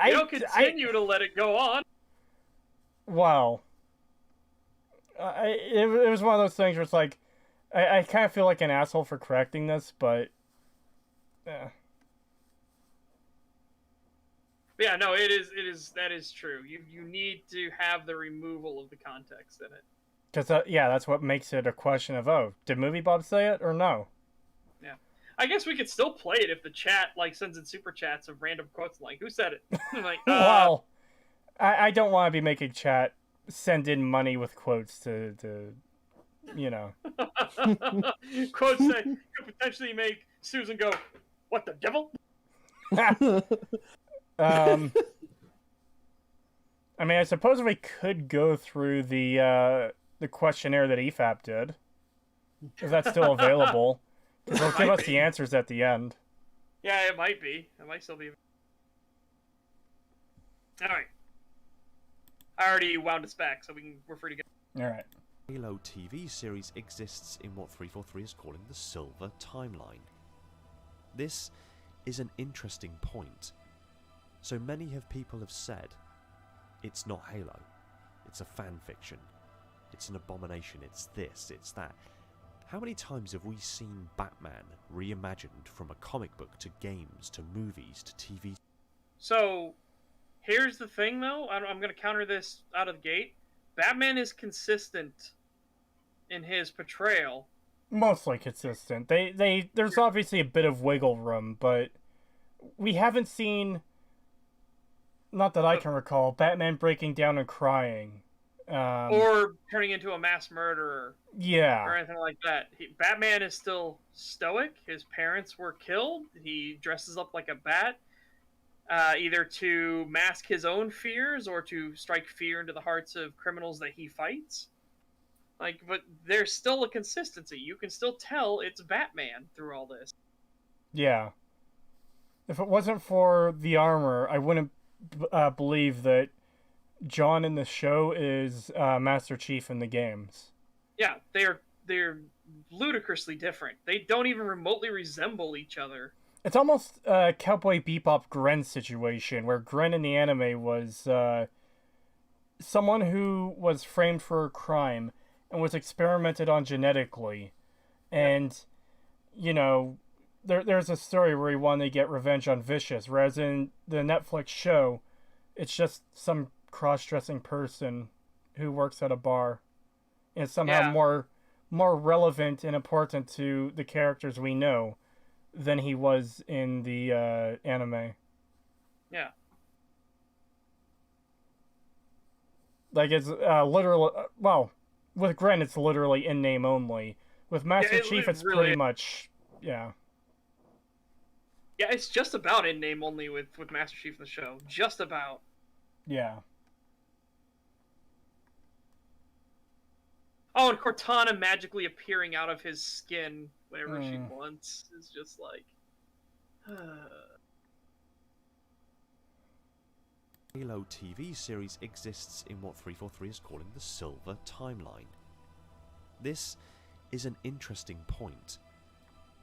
You don't continue to let it go on. Well, it was one of those things where it's like, I kind of feel like an asshole for correcting this, but... Yeah, Yeah, no, that is true. You need to have the removal of the context in it. Because, yeah, that's what makes it a question of, oh, did Movie Bob say it or no? Yeah. I guess we could still play it if the chat, like, sends in super chats of random quotes, like, who said it? Like, Well, I don't want to be making chat send in money with quotes to you know. Quotes that could potentially make Susan go, what the devil? I mean, I suppose we could go through the questionnaire that EFAP did. If that's still available. Because they'll give us the answers at the end. Yeah, it might be. It might still be. Alright. I already wound us back, so we're free to go. Alright. Halo TV series exists in what 343 is calling the Silver Timeline. This is an interesting point. So many people have said, it's not Halo, it's a fan fiction, it's an abomination, it's this, it's that. How many times have we seen Batman reimagined from a comic book to games to movies to TV? So, here's the thing though, I'm going to counter this out of the gate. Batman is consistent in his portrayal. Mostly consistent. There's obviously a bit of wiggle room, but we haven't seen, not that I can recall, Batman breaking down and crying. Or turning into a mass murderer. Yeah. Or anything like that. Batman is still stoic. His parents were killed. He dresses up like a bat, either to mask his own fears or to strike fear into the hearts of criminals that he fights. Like, but there's still a consistency. You can still tell it's Batman through all this. Yeah. If it wasn't for the armor, I wouldn't believe that John in the show is Master Chief in the games. Yeah, they're ludicrously different. They don't even remotely resemble each other. It's almost a Cowboy Bebop Gren situation, where Gren in the anime was someone who was framed for a crime and was experimented on genetically. And, you know, there's a story where he wanted to get revenge on Vicious, whereas in the Netflix show, it's just some cross-dressing person who works at a bar. And somehow more relevant and important to the characters we know than he was in the anime. Yeah. Like, it's literally... well, with Gren, it's literally in name only. With Master Chief, it's really pretty much... yeah. Yeah, it's just about in name only with Master Chief in the show. Just about. Yeah. Oh, and Cortana magically appearing out of his skin whenever she wants is just like... Halo TV series exists in what 343 is calling the Silver Timeline. This is an interesting point.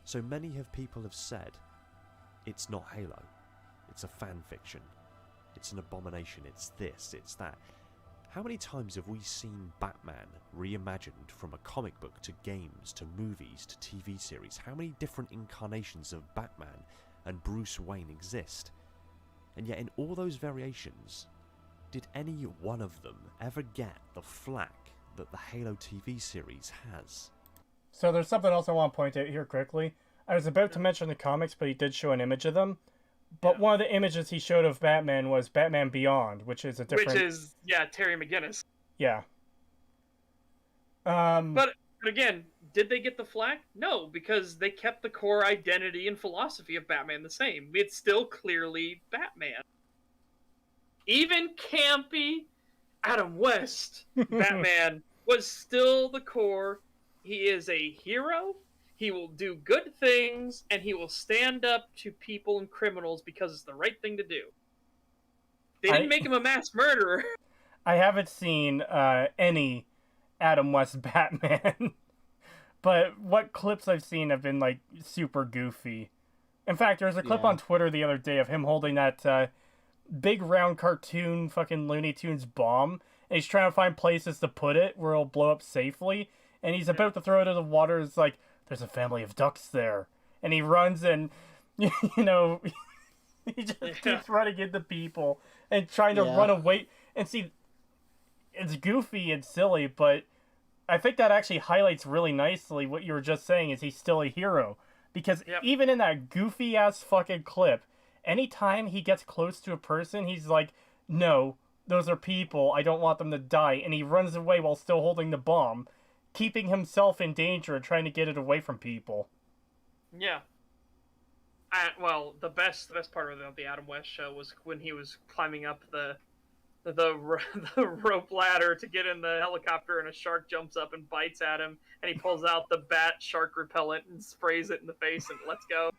So many people have said, it's not Halo, it's a fan fiction, it's an abomination, it's this, it's that. How many times have we seen Batman reimagined from a comic book to games to movies to TV series? How many different incarnations of Batman and Bruce Wayne exist? And yet in all those variations, did any one of them ever get the flack that the Halo TV series has? So there's something else I want to point out here quickly. I was about to mention the comics, but he did show an image of them. But one of the images he showed of Batman was Batman Beyond, which is a different... Which is, Terry McGinnis. Yeah. But again, did they get the flack? No, because they kept the core identity and philosophy of Batman the same. It's still clearly Batman. Even campy Adam West Batman was still the core. He is a hero. He will do good things, and he will stand up to people and criminals because it's the right thing to do. They didn't make him a mass murderer. I haven't seen any Adam West Batman, but what clips I've seen have been, like, super goofy. In fact, there's a clip on Twitter the other day of him holding that big round cartoon fucking Looney Tunes bomb, and he's trying to find places to put it where it'll blow up safely, and he's about to throw it in the water. It's like, there's a family of ducks there. And he runs and, you know, He just keeps running into people and trying to run away. And see, it's goofy and silly, but I think that actually highlights really nicely what you were just saying is he's still a hero. Because even in that goofy-ass fucking clip, anytime he gets close to a person, he's like, no, those are people, I don't want them to die. And he runs away while still holding the bomb, keeping himself in danger and trying to get it away from people. Yeah. Well, the best part of the Adam West show was when he was climbing up the rope ladder to get in the helicopter, and a shark jumps up and bites at him, and he pulls out the bat shark repellent and sprays it in the face and let's go.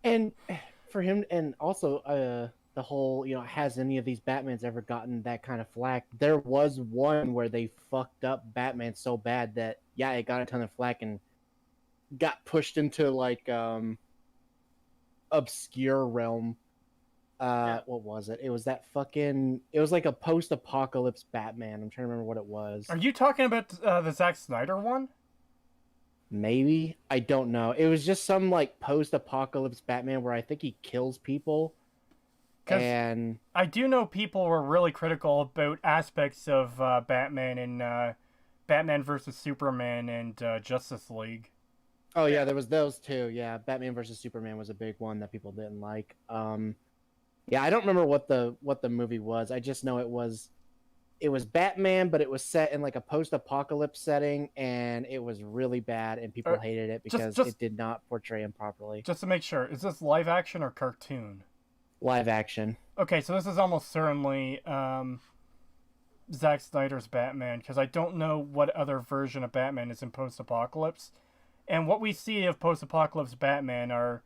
And for him, and also the whole, has any of these Batmans ever gotten that kind of flack? There was one where they fucked up Batman so bad that it got a ton of flack and got pushed into like obscure realm. What was it? It was it was like a post-apocalypse Batman. I'm trying to remember what it was. Are you talking about the Zack Snyder one? Maybe. I don't know. It was just some like post-apocalypse Batman where I think he kills people. And I do know people were really critical about aspects of Batman in Batman versus Superman and Justice League. Oh yeah, there was those two. Yeah, Batman versus Superman was a big one that people didn't like. Yeah, I don't remember what the movie was. I just know it was Batman, but it was set in like a post-apocalypse setting, and it was really bad, and people hated it because it did not portray him properly. Just to make sure, is this live action or cartoon? Live action. Okay, so this is almost certainly Zack Snyder's Batman, because I don't know what other version of Batman is in post-apocalypse. And what we see of post-apocalypse Batman are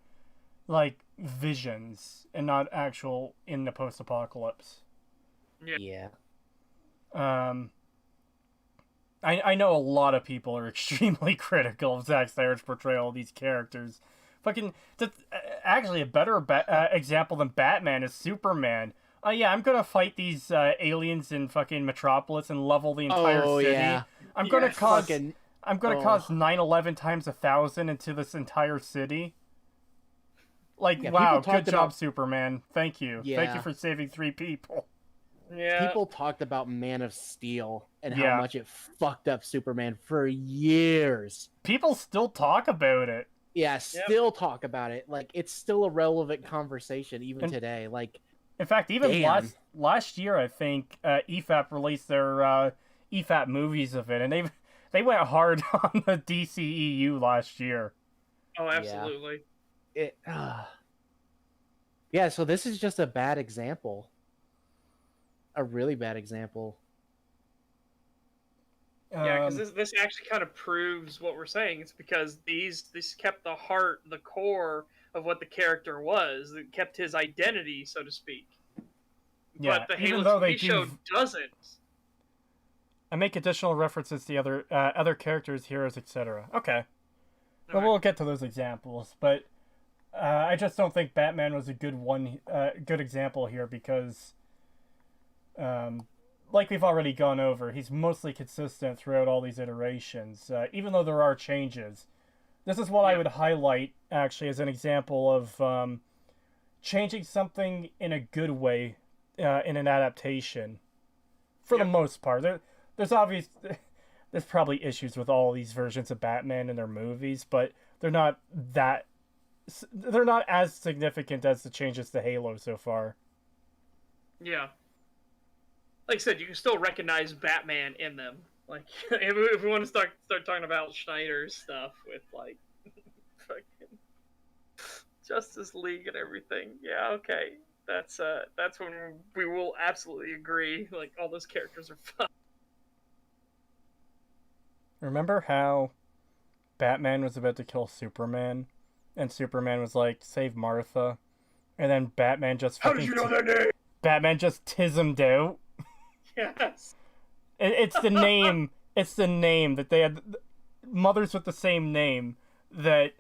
like visions and not actual in the post-apocalypse. Yeah. I know a lot of people are extremely critical of Zack Snyder's portrayal of these characters. Actually, a better example than Batman is Superman. I'm gonna fight these aliens in fucking Metropolis and level the entire city. Yeah. I'm gonna cause 9/11 times 1,000 into this entire city. Wow, good job, Superman. Thank you. Yeah. Thank you for saving 3 people. Yeah. People talked about Man of Steel and how much it fucked up Superman for years. People still talk about it. Yeah, still talk about it. Like, it's still a relevant conversation even today. Like, in fact, even last year, I think EFAP released their EFAP movies of it, and they went hard on the DCEU last year. Oh, absolutely. Yeah, so this is just a bad example. A really bad example. Yeah, because this actually kind of proves what we're saying. It's because this kept the heart, the core of what the character was. It kept his identity, so to speak. Yeah, but the Halo TV show doesn't. I make additional references to other characters, heroes, etc. Okay. Well, we'll get to those examples, but I just don't think Batman was a good example here because, like we've already gone over, he's mostly consistent throughout all these iterations, even though there are changes. This is what I would highlight, actually, as an example of changing something in a good way in an adaptation. For the most part. There's probably issues with all these versions of Batman in their movies, but they're not as significant as the changes to Halo so far. Yeah. Like I said, you can still recognize Batman in them. Like, if we want to start talking about Schneider's stuff with, like, fucking Justice League and everything. Yeah, okay. That's when we will absolutely agree. Like, all those characters are fun. Remember how Batman was about to kill Superman, and Superman was like, "Save Martha," and then Batman just How did you know that name? Batman just tismed out. Yes. It's the name. It's the name that they had. Mothers with the same name that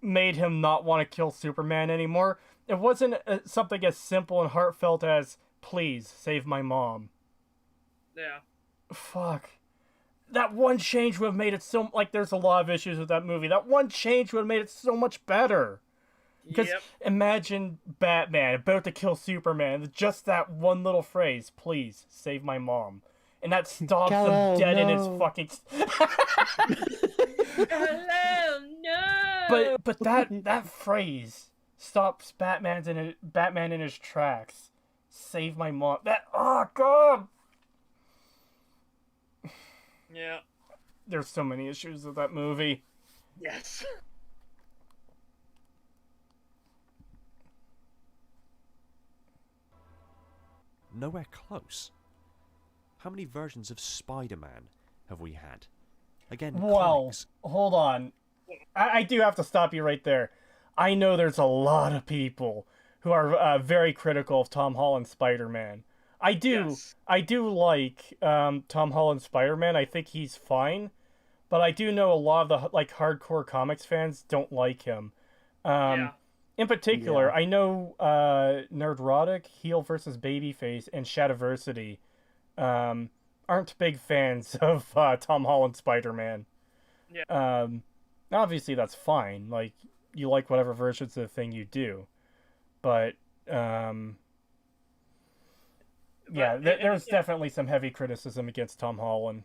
made him not want to kill Superman anymore. It wasn't something as simple and heartfelt as, "Please save my mom." Yeah. Fuck. That one change would have made it so... Like, there's a lot of issues with that movie. That one change would have made it so much better. Because imagine Batman about to kill Superman, just that one little phrase, please, save my mom. And that stops him dead in his fucking... Hello, no! But that phrase stops Batman in his tracks. Save my mom. Oh, God! Yeah. There's so many issues with that movie. Yes. Nowhere close. How many versions of Spider-Man have we had? Again, well, comics. Hold on. I do have to stop you right there. I know there's a lot of people who are very critical of Tom Holland's Spider-Man. I do like Tom Holland's Spider-Man. I think he's fine, but I do know a lot of the hardcore comics fans don't like him. In particular, I know Nerdrotic, Heel vs. Babyface, and Shadiversity aren't big fans of Tom Holland's Spider-Man. Yeah. Obviously, that's fine. Like, you like whatever versions of the thing you do. But there's definitely some heavy criticism against Tom Holland.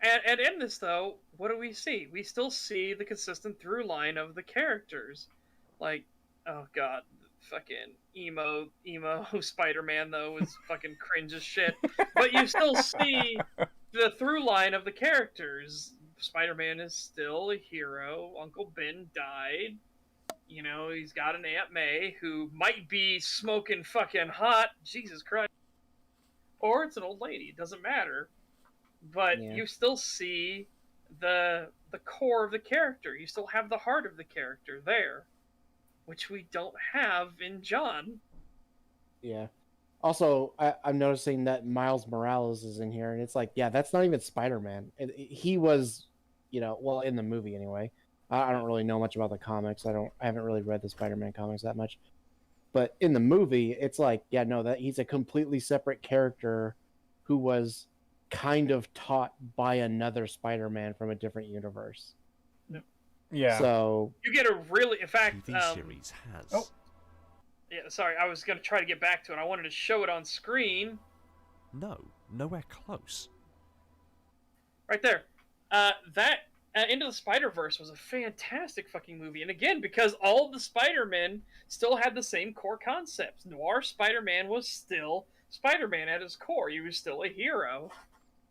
And in this, though, what do we see? We still see the consistent through line of the characters. Like, oh god, fucking emo Spider-Man, though, is fucking cringe as shit. But you still see the through line of the characters. Spider-Man is still a hero. Uncle Ben died. You know, he's got an Aunt May who might be smoking fucking hot. Jesus Christ. Or it's an old lady. It doesn't matter. But you still see the core of the character. You still have the heart of the character there, which we don't have in John. Yeah. Also, I'm noticing that Miles Morales is in here, and it's like, yeah, that's not even Spider-Man. He was, in the movie anyway. I don't really know much about the comics. I haven't really read the Spider-Man comics that much. But in the movie, it's like, yeah, no, that he's a completely separate character who was kind of taught by another Spider-Man from a different universe. Yeah. So you get a really, in fact, TV series has. Oh. Yeah, sorry, I was going to try to get back to it. I wanted to show it on screen. No, nowhere close. Right there. That Into the Spider-Verse was a fantastic fucking movie. And again, because all of the Spider-Men still had the same core concepts. Noir Spider-Man was still Spider-Man at his core. He was still a hero.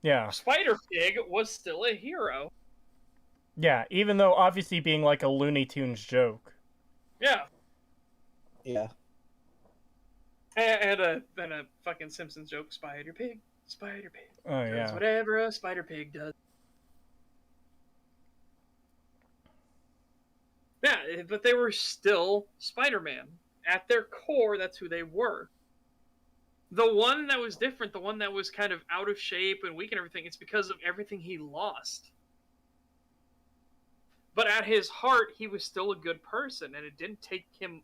Yeah. Spider-Pig was still a hero. Yeah, even though obviously being like a Looney Tunes joke. Yeah. Yeah. And a fucking Simpsons joke, Spider-Pig. Oh, yeah. Does whatever a Spider-Pig does. Yeah, but they were still Spider-Man. At their core, that's who they were. The one that was different, the one that was kind of out of shape and weak and everything, it's because of everything he lost. But at his heart, he was still a good person, and it didn't take them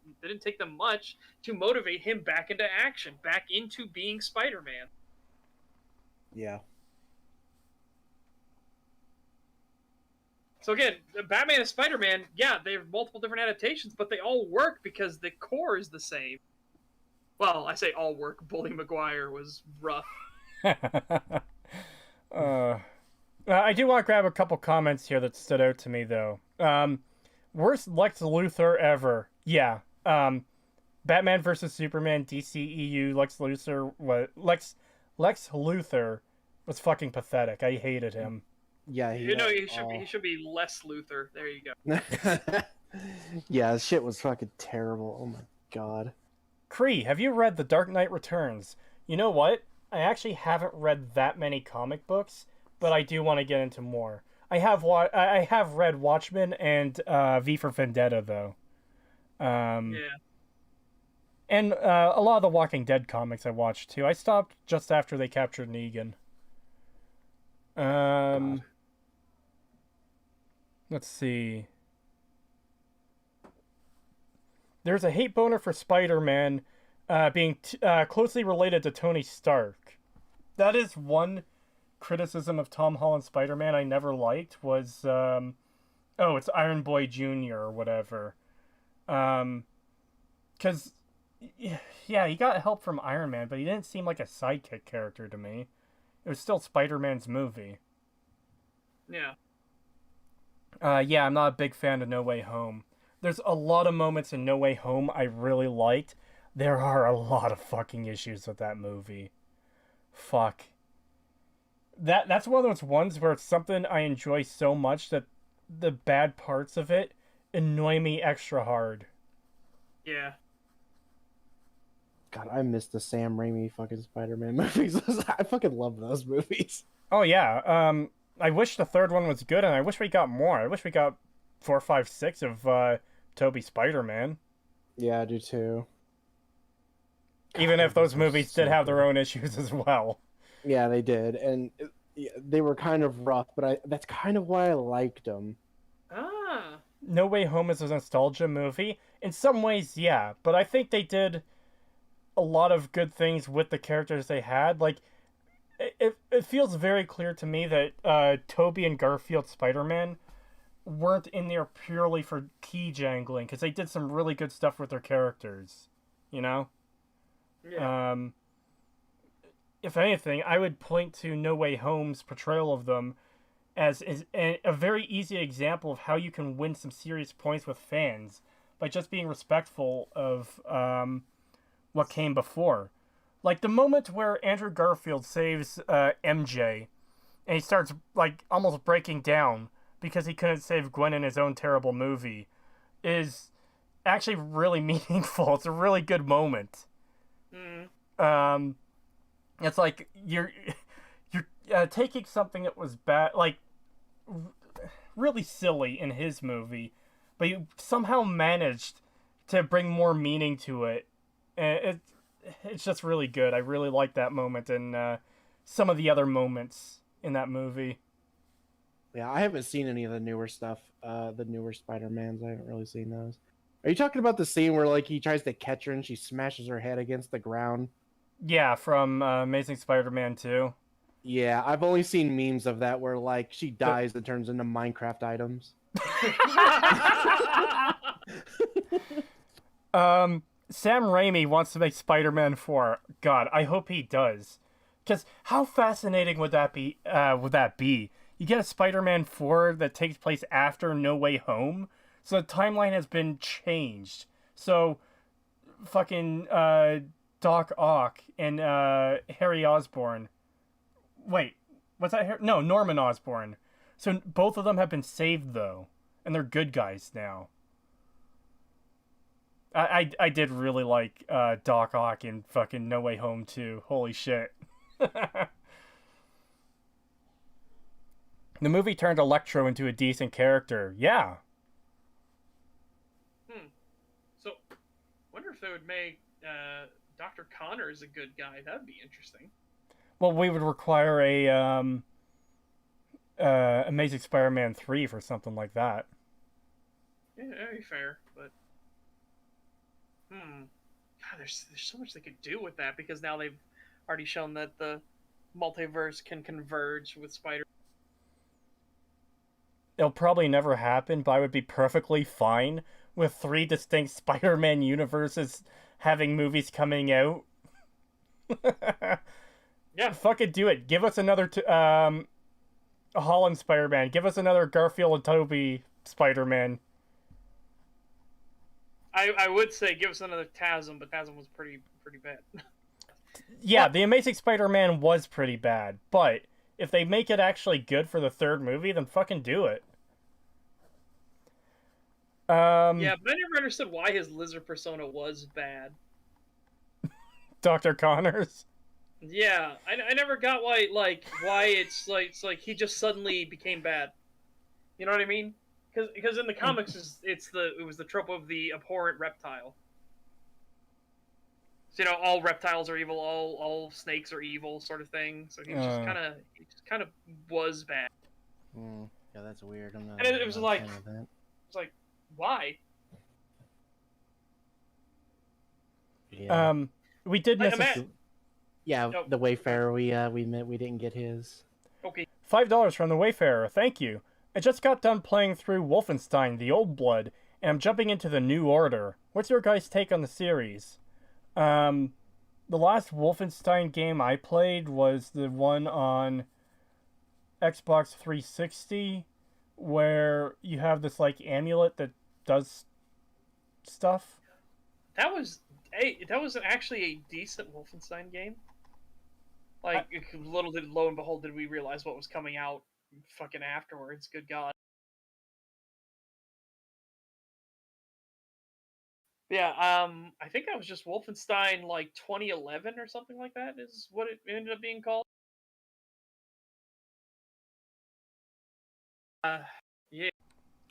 much to motivate him back into action, back into being Spider-Man. Yeah. So again, Batman and Spider-Man, yeah, they have multiple different adaptations, but they all work because the core is the same. Well, I say all work. Bully Maguire was rough. I do want to grab a couple comments here that stood out to me, though. Worst Lex Luthor ever. Yeah. Batman versus Superman, DCEU, Lex Luthor was fucking pathetic. I hated him. Yeah, he should be less Luthor. There you go. Yeah, this shit was fucking terrible. Oh my god. Kree, have you read The Dark Knight Returns? You know what? I actually haven't read that many comic books, but I do want to get into more. I have read Watchmen and V for Vendetta, though. Yeah. And a lot of the Walking Dead comics I watched, too. I stopped just after they captured Negan. Let's see. There's a hate boner for Spider-Man being closely related to Tony Stark. That is one criticism of Tom Holland's Spider-Man I never liked was, it's Iron Boy Jr. or whatever. Because, yeah, he got help from Iron Man, but he didn't seem like a sidekick character to me. It was still Spider-Man's movie. Yeah. Yeah, I'm not a big fan of No Way Home. There's a lot of moments in No Way Home I really liked. There are a lot of fucking issues with that movie. Fuck. That's one of those ones where it's something I enjoy so much that the bad parts of it annoy me extra hard. Yeah. God, I miss the Sam Raimi fucking Spider-Man movies. I fucking love those movies. Oh yeah. I wish the third one was good, and I wish we got more. I wish we got 4, 5, 6 of Tobey Spider-Man. Yeah, I do too. Even if those those are movies so did have their good. own issues as well. Yeah, they did, and they were kind of rough, but that's kind of why I liked them. Ah. No Way Home is a nostalgia movie. In some ways, yeah, but I think they did a lot of good things with the characters they had. Like, it feels very clear to me that Tobey and Garfield Spider-Man weren't in there purely for key jangling, because they did some really good stuff with their characters, you know? Yeah. If anything, I would point to No Way Home's portrayal of them as a very easy example of how you can win some serious points with fans by just being respectful of what came before. Like the moment where Andrew Garfield saves MJ, and he starts like almost breaking down because he couldn't save Gwen in his own terrible movie, is actually really meaningful. It's a really good moment. Mm. It's like you're taking something that was bad, like really silly in his movie, but you somehow managed to bring more meaning to it. And it's just really good. I really like that moment and some of the other moments in that movie. Yeah, I haven't seen any of the newer stuff, the newer Spider-Mans. I haven't really seen those. Are you talking about the scene where like he tries to catch her and she smashes her head against the ground? Yeah, from Amazing Spider-Man 2. Yeah, I've only seen memes of that where like she dies and turns into Minecraft items. Sam Raimi wants to make Spider-Man 4. God, I hope he does. Because how fascinating would that be? You get a Spider-Man 4 that takes place after No Way Home, so the timeline has been changed. So, fucking Doc Ock and Harry Osborn. Wait, what's that? No, Norman Osborn. So both of them have been saved though, and they're good guys now. I did really like Doc Ock in fucking No Way Home too. Holy shit. The movie turned Electro into a decent character. Yeah. So, wonder if they would make Dr. Connors a good guy. That'd be interesting. Well, we would require a Amazing Spider-Man 3 for something like that. Yeah, that'd be fair, but God, there's so much they could do with that because now they've already shown that the multiverse can converge with Spider. It'll probably never happen, but I would be perfectly fine with 3 distinct Spider-Man universes having movies coming out. Yeah, Fucking do it. Give us another Holland Spider-Man. Give us another Garfield and Tobey Spider-Man. I would say give us another TASM, but TASM was pretty bad. Yeah, the Amazing Spider-Man was pretty bad, but if they make it actually good for the third movie, then fucking do it. Yeah, but I never understood why his lizard persona was bad. Dr. Connors. Yeah, I never got why it's like he just suddenly became bad. You know what I mean? Because in the comics it was the trope of the abhorrent reptile. So, you know, all reptiles are evil, all snakes are evil, sort of thing. So he just kind of was bad. Yeah, that's weird. I'm not. And it was not a like- fan of that. It's like, why? Yeah. We did miss Yeah, Nope. the Wayfarer we didn't get his. Okay. $5 from the Wayfarer. Thank you. I just got done playing through Wolfenstein: The Old Blood, and I'm jumping into the New Order. What's your guys' take on the series? The last Wolfenstein game I played was the one on Xbox 360, where you have this like amulet that does stuff. That was actually a decent Wolfenstein game. Like, lo and behold, did we realize what was coming out fucking afterwards. Good God. Yeah, I think that was just Wolfenstein, like, 2011 or something like that is what it ended up being called. Yeah.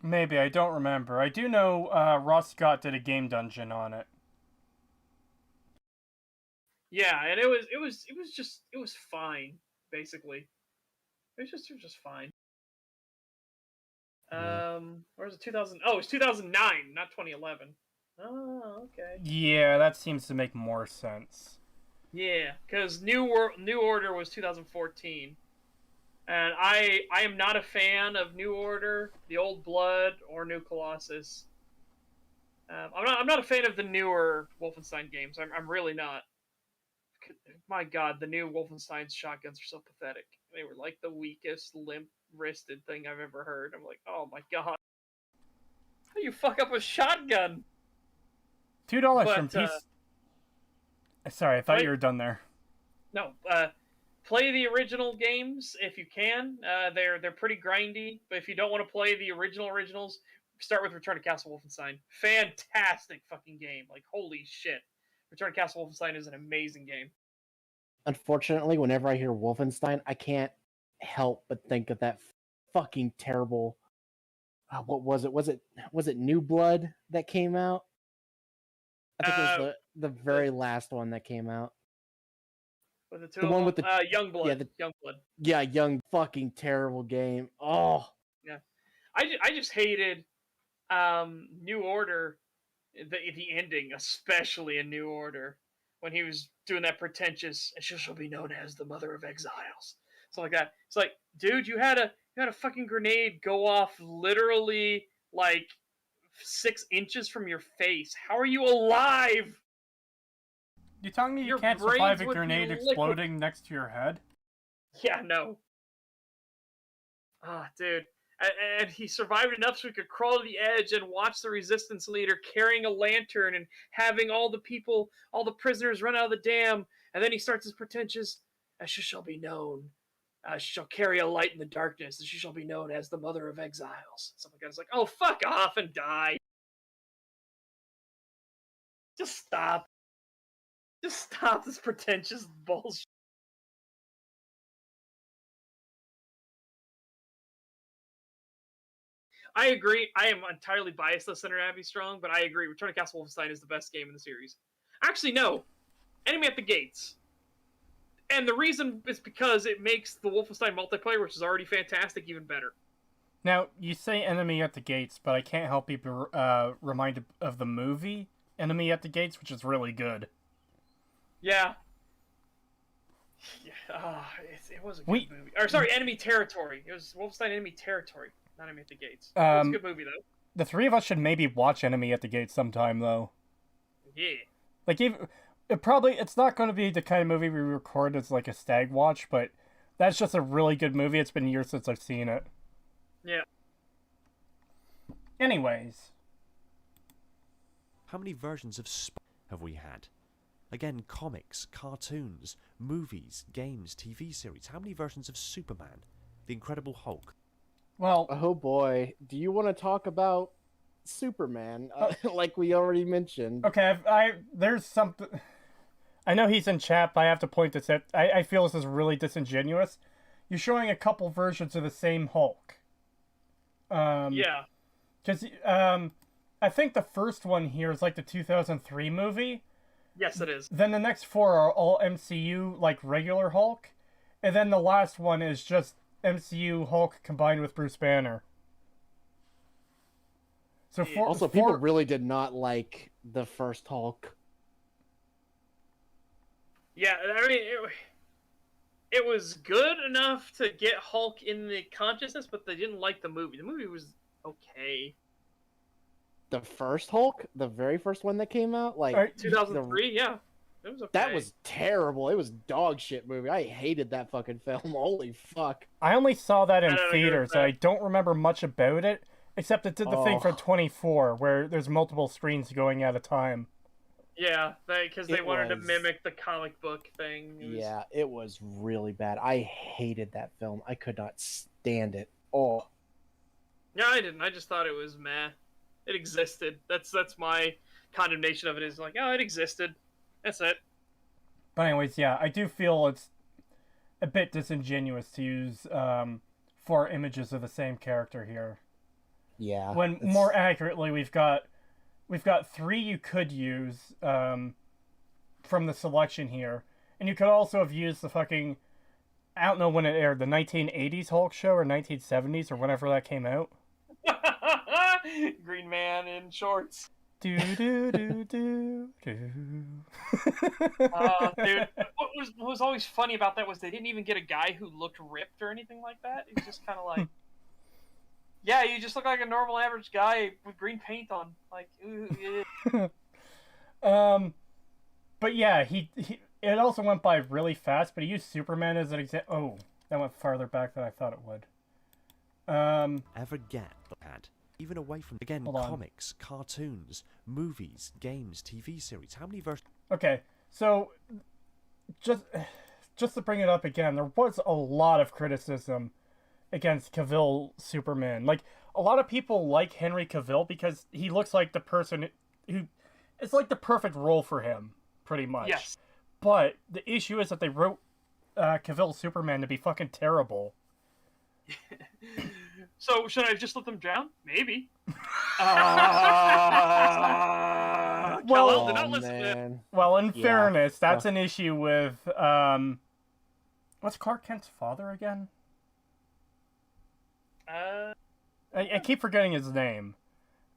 Maybe, I don't remember. I do know Ross Scott did a game dungeon on it. Yeah, and it was fine, basically. It was just fine. Where's it? 2000? Oh, it's 2009, not 2011. Oh, okay. Yeah, that seems to make more sense. Yeah, because New Order was 2014, and I am not a fan of New Order, the Old Blood, or New Colossus. I'm not a fan of the newer Wolfenstein games. I'm really not. My God, the new Wolfenstein's shotguns are so pathetic. They were like the weakest, limp-wristed thing I've ever heard. I'm like, oh my God, how do you fuck up a shotgun? $2 from Peace. Sorry, I thought you were done there. No, play the original games if you can. They're pretty grindy, but if you don't want to play the originals, start with Return to Castle Wolfenstein. Fantastic fucking game. Like, holy shit. Return to Castle Wolfenstein is an amazing game. Unfortunately, whenever I hear Wolfenstein, I can't help but think of that fucking terrible. What was it? Was it New Blood that came out? I think it was the very last one that came out. Was it the one with the Young Blood? Yeah, Young Blood. Yeah, young fucking terrible game. Oh. Yeah, I just hated New Order, the ending, especially in New Order, when he was doing that pretentious, and she shall be known as the Mother of Exiles, something like that. It's like, dude, you had a fucking grenade go off literally like 6 inches from your face. How are you alive? You telling me you can't survive a grenade exploding next to your head? Yeah, no. Ah, dude. And he survived enough so he could crawl to the edge and watch the resistance leader carrying a lantern and having all the prisoners run out of the dam. And then he starts his pretentious, as she shall be known. She shall carry a light in the darkness, and she shall be known as the Mother of Exiles. Something like that. It's like, oh, fuck off and die. Just stop. Just stop this pretentious bullshit. I agree. I am entirely biased listener Abby Strong, but I agree. Return to Castle Wolfenstein is the best game in the series. Actually, no. Enemy at the Gates. And the reason is because it makes the Wolfenstein multiplayer, which is already fantastic, even better. Now, you say Enemy at the Gates, but I can't help but be reminded of the movie Enemy at the Gates, which is really good. Yeah. It was a good movie. Or, sorry, Enemy Territory. It was Wolfenstein Enemy Territory. Not Enemy at the Gates. It was a good movie, though. The three of us should maybe watch Enemy at the Gates sometime, though. Yeah. Like, it's not going to be the kind of movie we record as, like, a stag watch, but that's just a really good movie. It's been years since I've seen it. Yeah. Anyways. How many versions of have we had? Again, comics, cartoons, movies, games, TV series. How many versions of Superman? The Incredible Hulk? Well, oh boy, do you want to talk about Superman? Like we already mentioned. Okay, there's something. I know he's in chat, but I have to point this out. I feel this is really disingenuous. You're showing a couple versions of the same Hulk. Yeah. Because I think the first one here is like the 2003 movie. Yes, it is. Then the next 4 are all MCU, like regular Hulk. And then the last one is just MCU Hulk combined with Bruce Banner. So people really did not like the first Hulk. Yeah, I mean, it was good enough to get Hulk in the consciousness, but they didn't like the movie. The movie was okay. the first Hulk, the very first one that came out, like 2003, yeah. It was okay. that was terrible. It was dog shit movie. I hated that fucking film. Holy fuck. I only saw that in I don't agree with theaters, that. and I don't remember much about it, except it did the thing for Oh. 24, where there's multiple screens going at a time. Yeah, because they It wanted to was- mimic the comic book thing. It was- Yeah, it was really bad. I hated that film. I could not stand it. Oh. Yeah, I didn't. I just thought it was meh. It existed. That's my condemnation of it. Is like, oh, it existed. That's it. But anyways, yeah, I do feel it's a bit disingenuous to use 4 images of the same character here. Yeah. When it's- more accurately, we've got 3 you could use from the selection here, and you could also have used the fucking, I don't know when it aired, the 1980s Hulk show or 1970s or whenever that came out. Green Man in shorts. Do do do do do. Dude, what was always funny about that was they didn't even get a guy who looked ripped or anything like that. It was just kind of like, yeah, you just look like a normal average guy with green paint on. Like, ooh, yeah. But yeah, he it also went by really fast. But he used Superman as an example. Oh, that went farther back than I thought it would. Ever get that? Even away from, again, Hold on. comics, cartoons, movies, games, TV series. How many versions? Okay, so just to bring it up again, there was a lot of criticism against Cavill Superman. Like, a lot of people like Henry Cavill because he looks like the person who, it's like the perfect role for him, pretty much. Yes. But the issue is that they wrote Cavill Superman to be fucking terrible. So should I just let them drown? Maybe. Well- Kal-El, do not listen to him. man. Well, in Yeah. fairness, that's an issue with what's Clark Kent's father again? I keep forgetting his name.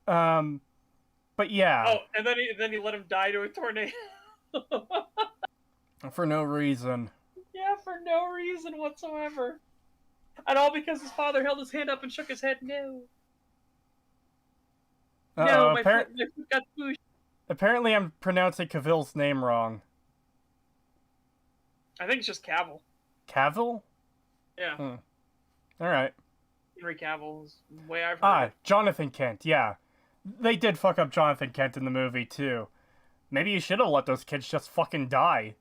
But yeah, Oh, and then he let him die to a tornado. for no reason. Yeah, for no reason whatsoever. And all because his father held his hand up and shook his head. No. No, Uh-oh, my foot got pushed. apparently I'm pronouncing Cavill's name wrong. I think it's just Cavill. Cavill? Yeah, Alright. Henry Cavill is the way I've heard it. Jonathan Kent, yeah. They did fuck up Jonathan Kent in the movie, too. Maybe you should have let those kids just fucking die.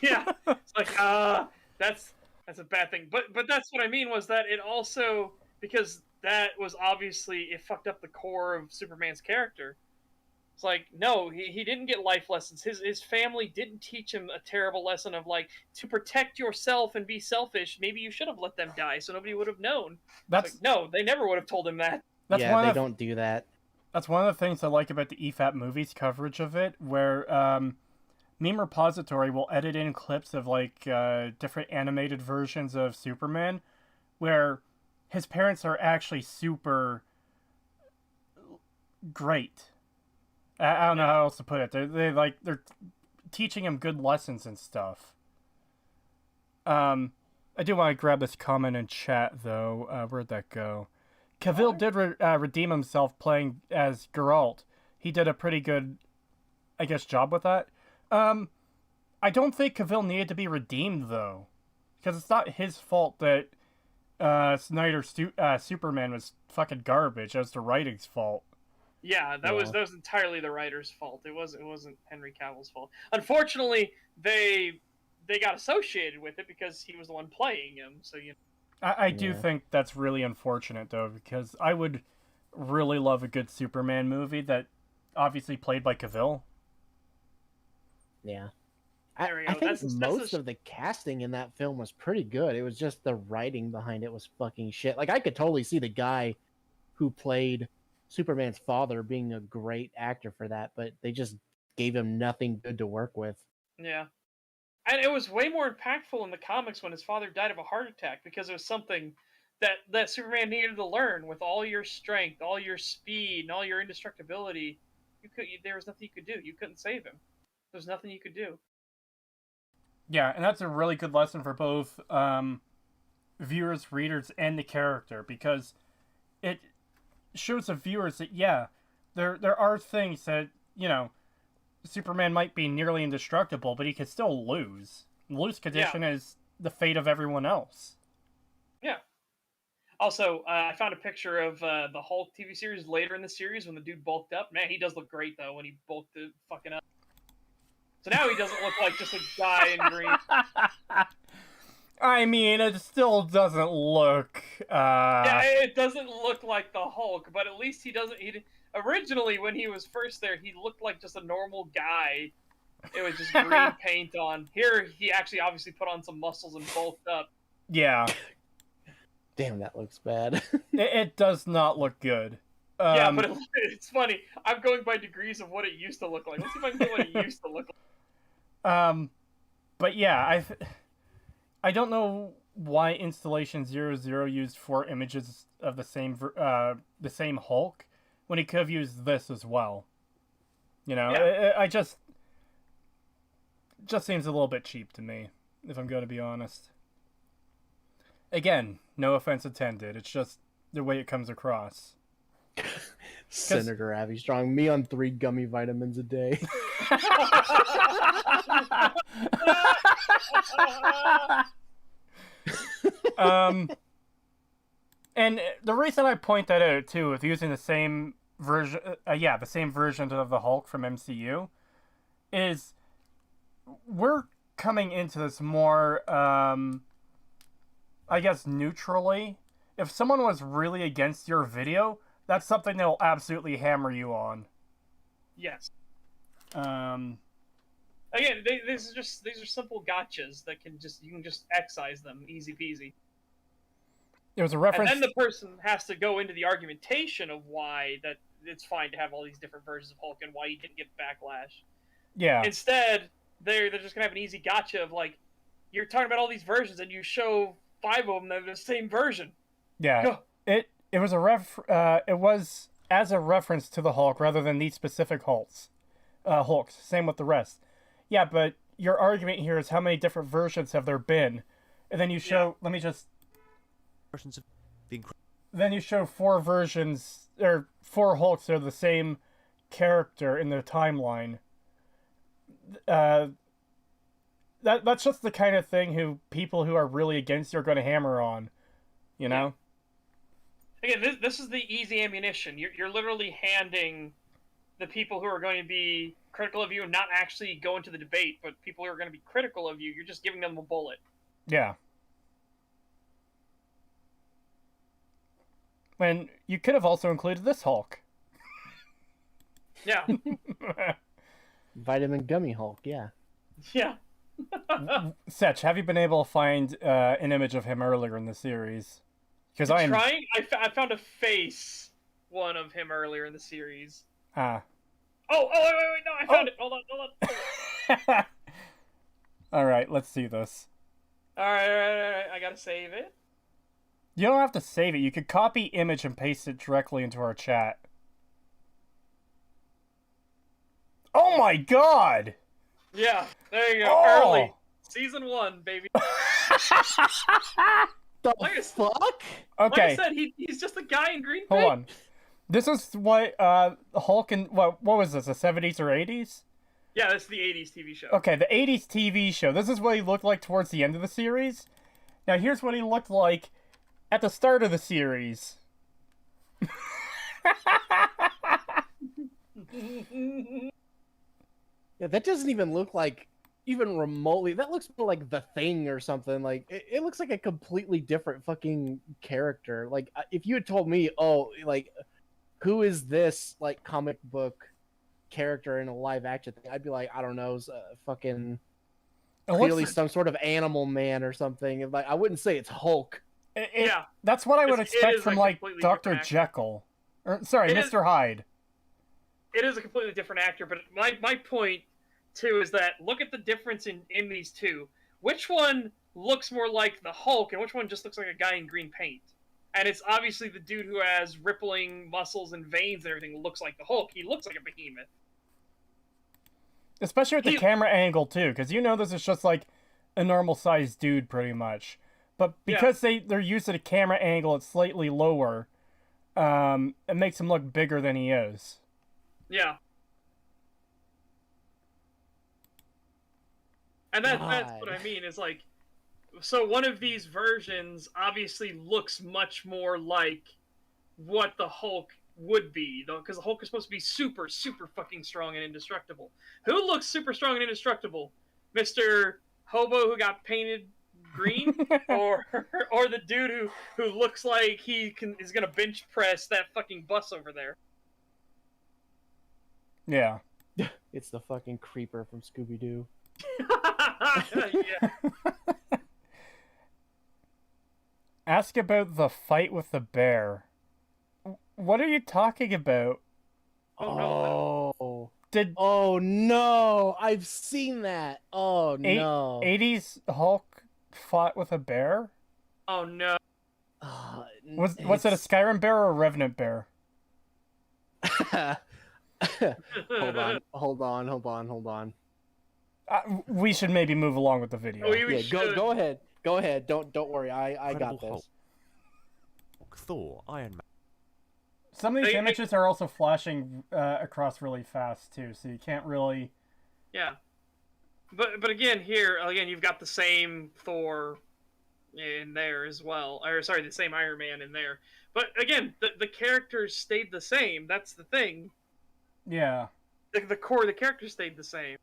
Yeah, it's like that's a bad thing. But that's what I mean was that it also, because that was obviously, it fucked up the core of Superman's character. It's like, no, he didn't get life lessons. His family didn't teach him a terrible lesson of, like, to protect yourself and be selfish, maybe you should have let them die so nobody would have known. That's Like, no, they never would have told him that. that's Yeah, one they of don't do that. That's one of the things I like about the EFAP movies coverage of it, where Meme Repository will edit in clips of like different animated versions of Superman, where his parents are actually super great. I don't know how else to put it. They're teaching him good lessons and stuff. I do want to grab this comment in chat though. Where'd that go? Cavill did redeem himself playing as Geralt. He did a pretty good, I guess, job with that. I don't think Cavill needed to be redeemed though, because it's not his fault that Snyder's Superman was fucking garbage. It was the writing's fault. Yeah, that was entirely the writer's fault. It wasn't Henry Cavill's fault. Unfortunately, they got associated with it because he was the one playing him. So I do think that's really unfortunate though, because I would really love a good Superman movie that obviously played by Cavill. Yeah. There we I go. think That's most the of the casting in that film was pretty good. It was just the writing behind it was fucking shit. Like, I could totally see the guy who played Superman's father being a great actor for that, but they just gave him nothing good to work with. Yeah. And it was way more impactful in the comics when his father died of a heart attack, because it was something that Superman needed to learn. With all your strength, all your speed, and all your indestructibility, there was nothing you could do. You couldn't save him. There's nothing you could do. Yeah, and that's a really good lesson for both viewers, readers, and the character, because it shows the viewers that, yeah, there are things that, Superman might be nearly indestructible, but he could still lose. Lose condition is the fate of everyone else. Yeah. Also, I found a picture of the Hulk TV series later in the series when the dude bulked up. Man, he does look great, though, when he bulked it fucking up. So now he doesn't look like just a guy in green. I mean, it still doesn't look... Yeah, it doesn't look like the Hulk, but at least he doesn't... Originally, when he was first there, he looked like just a normal guy. It was just green paint on. Here, he actually obviously put on some muscles and bulked up. Yeah. Damn, that looks bad. It does not look good. Yeah, but it's funny. I'm going by degrees of what it used to look like. Let's see if I can get what it used to look like. But yeah, I don't know why Installation 00 used 4 images of the same Hulk when he could have used this as well. It just seems a little bit cheap to me, if I'm going to be honest. Again, no offense intended. It's just the way it comes across. Senator Abby Strong, me on 3 gummy vitamins a day. And the reason I point that out too, with using the same version, the same version of the Hulk from MCU, is we're coming into this more, I guess, neutrally. If someone was really against your video, that's something they'll absolutely hammer you on. Yes. Um, Again, these are simple gotchas that you can just excise them, easy peasy. There was a reference, and then the person has to go into the argumentation of why that it's fine to have all these different versions of Hulk and why he didn't get backlash. Yeah. Instead, they're just gonna have an easy gotcha of like, you're talking about all these versions and you show 5 of them that are the same version. Yeah. It was it was as a reference to the Hulk rather than these specific Hulks. Same with the rest. Yeah, but your argument here is how many different versions have there been, and then you show. Let me just. Versions of the Then you show 4 versions or 4 Hulks that are the same character in their timeline. That's just the kind of thing people who are really against you are going to hammer on, you know. Again, this is the easy ammunition. You're literally handing the people who are going to be critical of you and not actually go into the debate, but people who are going to be critical of you, you're just giving them a bullet. Yeah. And you could have also included this Hulk. Yeah. Vitamin Gummy Hulk, yeah. Yeah. Setch, have you been able to find an image of him earlier in the series? Because I'm trying. I found a face one of him earlier in the series. Ah. Oh, wait, no, I found it. Hold on. All right, let's see this. All right. I gotta save it. You don't have to save it. You could copy image and paste it directly into our chat. Oh my god! Yeah, there you go. Oh! Early. Season 1, baby. The Like fuck? Okay. Like I said, he's just a guy in green Hold paint. on. This is what Hulk in what was this, the 70s or 80s? Yeah, that's the 80s TV show. Okay, the 80s TV show. This is what he looked like towards the end of the series. Now here's what he looked like at the start of the series. Yeah, that doesn't even look like even remotely. That looks more like The Thing or something. Like it looks like a completely different fucking character. Like if you had told me, oh, like who is this like comic book character in a live action thing, I'd be like, I don't know, fucking clearly some sort of animal man or something. Like I wouldn't say it's Hulk. Yeah, that's what I would expect from like Dr. different Jekyll, or sorry, Mr. Hyde. It is a completely different actor, but my point too is that look at the difference in these two. Which one looks more like the Hulk, and which one just looks like a guy in green paint? And it's obviously the dude who has rippling muscles and veins and everything looks like the Hulk. He looks like a behemoth. Especially with the camera angle too, because this is just like a normal sized dude pretty much. But because they're using a camera angle it's slightly lower, it makes him look bigger than he is. Yeah. And that's God. what I mean, is like, so one of these versions obviously looks much more like what the Hulk would be, though, because the Hulk is supposed to be super, super fucking strong and indestructible. Who looks super strong and indestructible? Mr. Hobo who got painted green, or the dude who looks like is gonna bench press that fucking bus over there? Yeah. It's the fucking creeper from Scooby Doo. Yeah. Ask about the fight with the bear. What are you talking about? Oh. Did Oh no! I've seen that. Oh no! 80s Hulk fought with a bear? Oh no. Was it a Skyrim bear or a Revenant bear? Hold on. We should maybe move along with the video. Oh, Yeah, go ahead. Don't worry. I got Incredible this. Hulk, Thor, Iron Man. Some of these images are also flashing across really fast too, so you can't really. Yeah, but again, you've got the same Thor in there as well, or sorry, the same Iron Man in there. But again, the characters stayed the same. That's the thing. Yeah. The core of the characters stayed the same.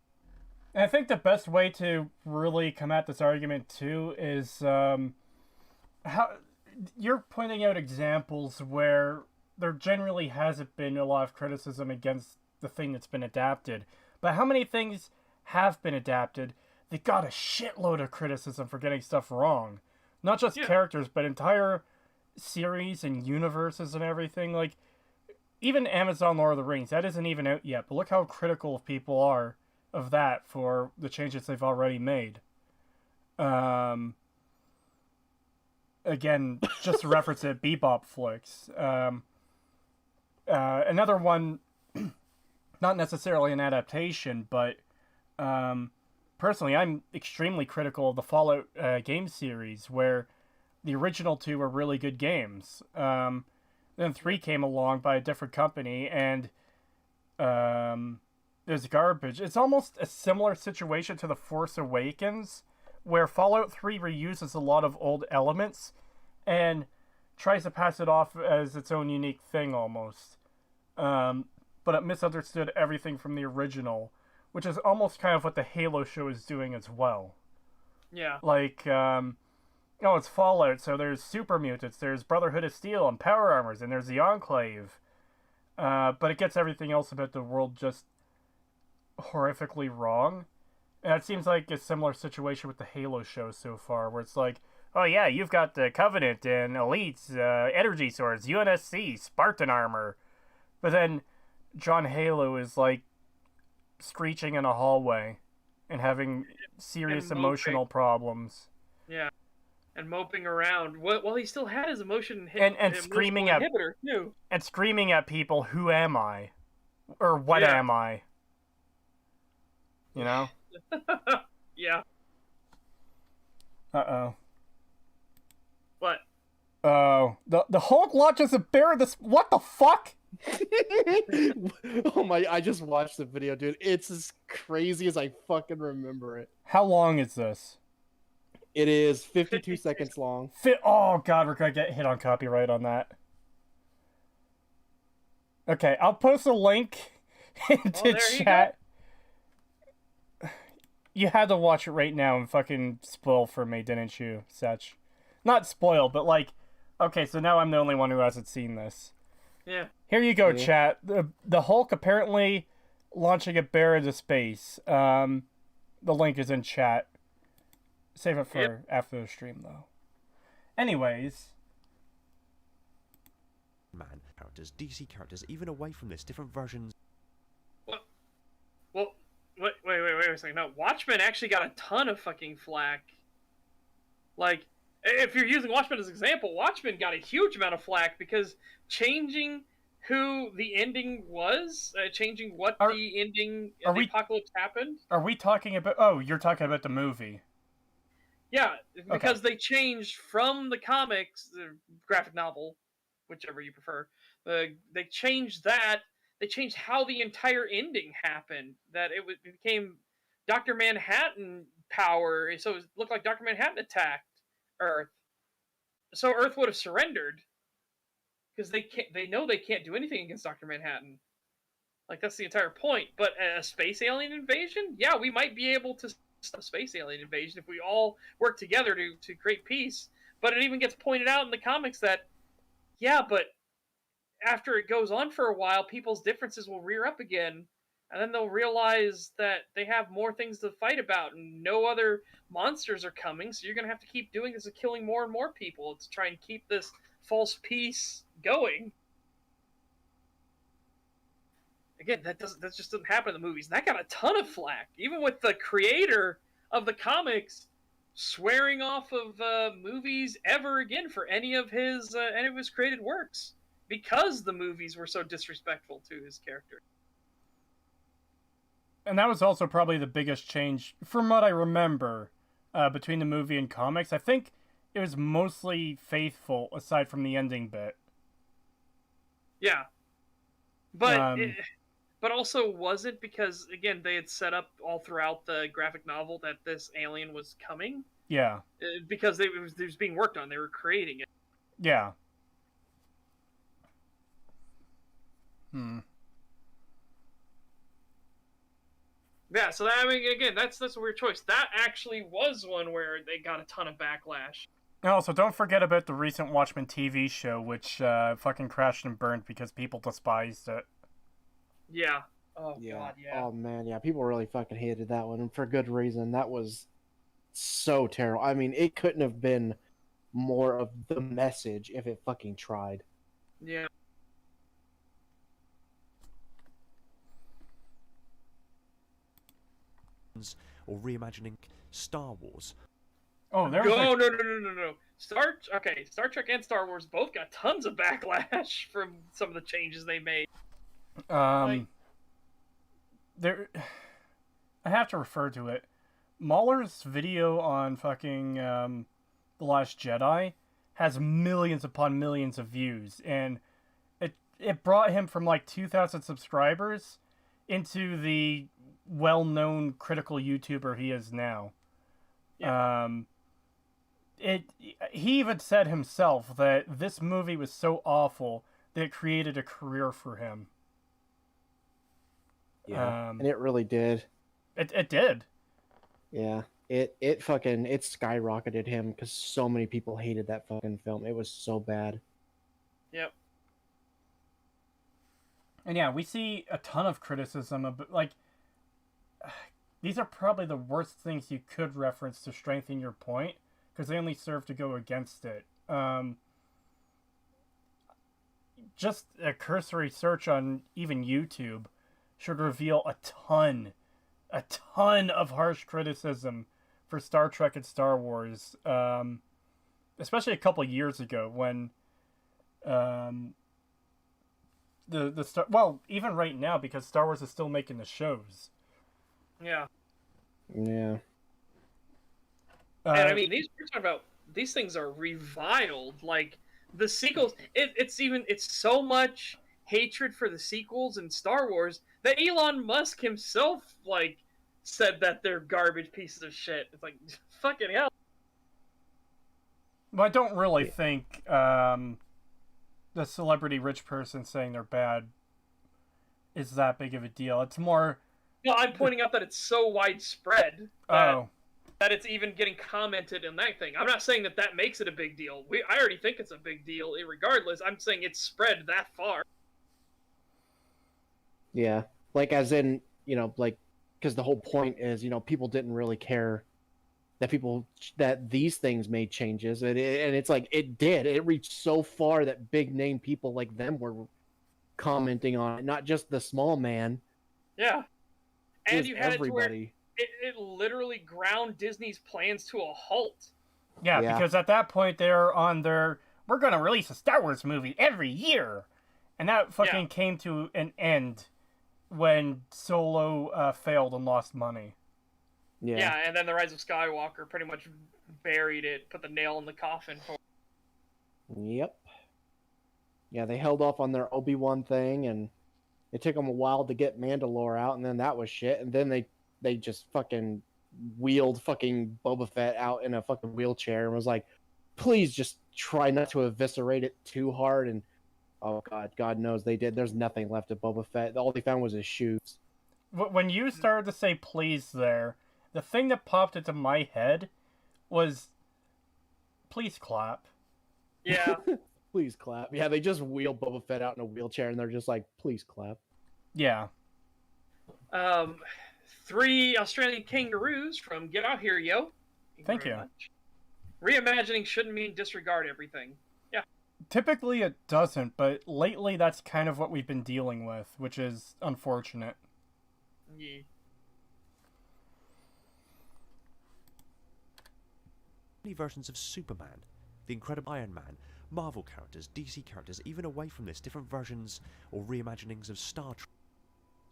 And I think the best way to really come at this argument too is how you're pointing out examples where there generally hasn't been a lot of criticism against the thing that's been adapted. But how many things have been adapted that got a shitload of criticism for getting stuff wrong? Not just characters, but entire series and universes and everything. Like, even Amazon Lord of the Rings, that isn't even out yet, but look how critical people are of that for the changes they've already made. Again, just to reference it, Bebop flicks. Another one, not necessarily an adaptation, but personally, I'm extremely critical of the Fallout game series, where the original two were really good games. Then 3 came along by a different company, and there's garbage. It's almost a similar situation to The Force Awakens, where Fallout 3 reuses a lot of old elements and tries to pass it off as its own unique thing almost. But it misunderstood everything from the original, which is almost kind of what the Halo show is doing as well. Yeah. Like, it's Fallout, so there's super mutants, there's Brotherhood of Steel and Power Armors, and there's the Enclave. But it gets everything else about the world just horrifically wrong. And it seems like a similar situation with the Halo show so far, where it's like, oh yeah, you've got the Covenant and Elites, Energy Swords, UNSC, Spartan Armor. But then John Halo is like screeching in a hallway and having serious emotional problems. Yeah. And moping around. Well, he still had his emotion and screaming at inhibitor too. And screaming at people, "Who am I?" Or "What am I?" You know? Yeah. Uh-oh. What? Oh, the Hulk launches a bear. What the fuck? Oh my! I just watched the video, dude. It's as crazy as I fucking remember it. How long is this? It is 52 seconds long. Oh god, we're gonna get hit on copyright on that. Okay, I'll post a link into chat. You had to watch it right now and fucking spoil for me, didn't you, Setch? Not spoil, but like, okay, so now I'm the only one who hasn't seen this. Yeah. Here you go, chat. The Hulk apparently launching a bear into space. The link is in chat. Save it for after the stream, though. Anyways. Man, characters, DC characters, even away from this, different versions. Well, wait a second. No, Watchmen actually got a ton of fucking flack. Like, if you're using Watchmen as an example, Watchmen got a huge amount of flack because changing who the ending was, changing what the ending of the apocalypse happened. Are we talking about... Oh, you're talking about the movie. Yeah, because they changed from the comics, the graphic novel, whichever you prefer. They changed that they changed how the entire ending happened. That it became Dr. Manhattan power, so it looked like Dr. Manhattan attacked Earth. So Earth would have surrendered because they know they can't do anything against Dr. Manhattan. Like, that's the entire point. But a space alien invasion? Yeah, we might be able to stop a space alien invasion if we all work together to create peace. But it even gets pointed out in the comics that, yeah, but after it goes on for a while, people's differences will rear up again. And then they'll realize that they have more things to fight about and no other monsters are coming. So you're going to have to keep doing this and killing more and more people to try and keep this false peace going. Again, that just doesn't happen in the movies. And that got a ton of flack, even with the creator of the comics swearing off of movies ever again for any of his created works because the movies were so disrespectful to his character. And that was also probably the biggest change, from what I remember, between the movie and comics. I think it was mostly faithful, aside from the ending bit. Yeah, but but also wasn't, because again they had set up all throughout the graphic novel that this alien was coming. Yeah, because it was being worked on. They were creating it. Yeah. Yeah, so that, I mean, again, that's a weird choice. That actually was one where they got a ton of backlash. And also, don't forget about the recent Watchmen TV show, which fucking crashed and burned because people despised it. Yeah. Oh, yeah. God, yeah. Oh, man, yeah. People really fucking hated that one, and for good reason. That was so terrible. I mean, it couldn't have been more of the message if it fucking tried. Yeah. Or reimagining Star Wars. Oh, there was no. Star Trek and Star Wars both got tons of backlash from some of the changes they made. There, I have to refer to it. Mahler's video on fucking The Last Jedi has millions upon millions of views, and it brought him from like 2,000 subscribers into the well-known critical YouTuber he is now. Yeah. He even said himself that this movie was so awful that it created a career for him. Yeah, and it really did. It did. Yeah, it skyrocketed him because so many people hated that fucking film. It was so bad. Yep. And yeah, we see a ton of criticism of, like, these are probably the worst things you could reference to strengthen your point, because they only serve to go against it. Just a cursory search on even YouTube should reveal a ton of harsh criticism for Star Trek and Star Wars, especially a couple years ago when even right now, because Star Wars is still making the shows. Yeah. Yeah. And I mean, we're talking about, these things are reviled. Like, the sequels, it's so much hatred for the sequels in Star Wars that Elon Musk himself, like, said that they're garbage pieces of shit. It's like, fucking hell. Well, I don't really think the celebrity rich person saying they're bad is that big of a deal. It's more... No, I'm pointing out that it's so widespread that it's even getting commented in that thing. I'm not saying that makes it a big deal. I already think it's a big deal regardless. I'm saying it's spread that far. Yeah. Like, as in, like, because the whole point is, people didn't really care that these things made changes. And it's like, it did. It reached so far that big name people like them were commenting on it, not just the small man. Yeah. And you had everybody. It literally ground Disney's plans to a halt. Yeah, because at that point they're on we're going to release a Star Wars movie every year. And that fucking came to an end when Solo failed and lost money. Yeah, and then The Rise of Skywalker pretty much buried it, put the nail in the coffin for Yep. Yeah, they held off on their Obi-Wan thing, and It took them a while to get Mandalore out, and then that was shit. And then they just fucking wheeled fucking Boba Fett out in a fucking wheelchair and was like, please just try not to eviscerate it too hard. And oh God knows they did. There's nothing left of Boba Fett. All they found was his shoes. When you started to say please there, the thing that popped into my head was please clap. Yeah. Please clap. Yeah, they just wheeled Boba Fett out in a wheelchair and they're just like, please clap. Yeah. 3 Australian kangaroos from Get Out Here, Yo. Thank you. Much. Reimagining shouldn't mean disregard everything. Yeah. Typically it doesn't, but lately that's kind of what we've been dealing with, which is unfortunate. Yeah. Many versions of Superman, the Incredible Iron Man, Marvel characters, DC characters, even away from this, different versions or reimaginings of Star Trek.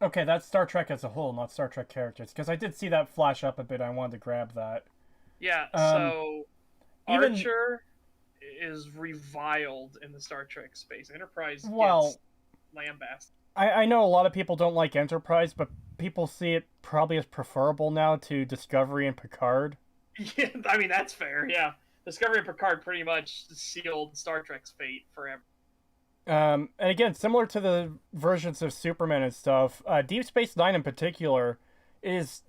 Okay, that's Star Trek as a whole, not Star Trek characters, because I did see that flash up a bit. I wanted to grab that. Yeah, so even... Archer is reviled in the Star Trek space. Enterprise gets lambasted. I know a lot of people don't like Enterprise, but people see it probably as preferable now to Discovery and Picard. Yeah, I mean, that's fair, yeah. Discovery and Picard pretty much sealed Star Trek's fate forever. And again, similar to the versions of Superman and stuff, Deep Space Nine in particular is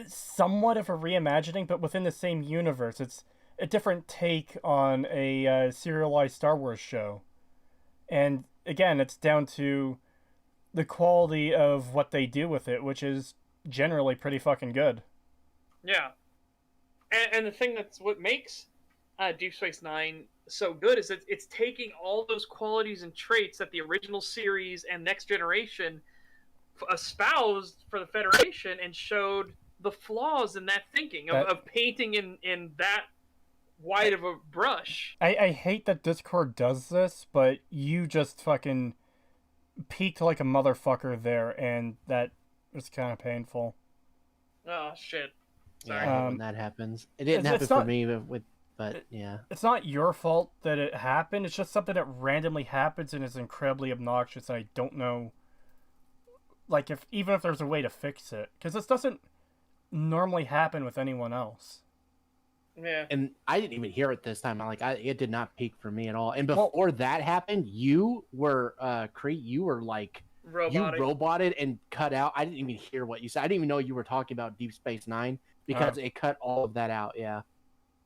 somewhat of a reimagining, but within the same universe. It's a different take on a serialized Star Wars show. And again, it's down to the quality of what they do with it, which is generally pretty fucking good. Yeah. And the thing that's what makes Deep Space Nine so good is that it's taking all those qualities and traits that the original series and Next Generation espoused for the Federation and showed the flaws in that thinking of painting in that wide of a brush. I hate that Discord does this, but you just fucking peaked like a motherfucker there, and that was kind of painful. Oh, shit. Sorry. Yeah, when that happens. It didn't happen for me, but yeah. It's not your fault that it happened. It's just something that randomly happens and is incredibly obnoxious. And I don't know, like, even if there's a way to fix it, because this doesn't normally happen with anyone else. Yeah. And I didn't even hear it this time. It did not peak for me at all. And before that happened, you were Crete. You were like robotic. You roboted and cut out. I didn't even hear what you said. I didn't even know you were talking about Deep Space Nine because it cut all of that out. Yeah.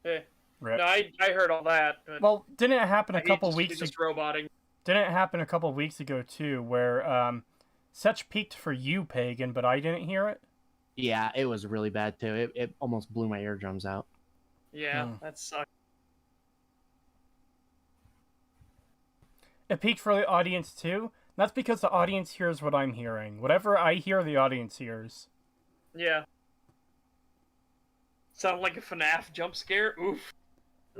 Yeah. No, I heard all that. But well, didn't it happen a couple weeks ago? Roboting. Didn't it happen a couple weeks ago too, where Such peaked for you, Pagan, but I didn't hear it? Yeah, it was really bad too. It almost blew my eardrums out. Yeah, that sucked. It peaked for the audience too. That's because the audience hears what I'm hearing. Whatever I hear, the audience hears. Yeah. Sounded like a FNAF jump scare. Oof.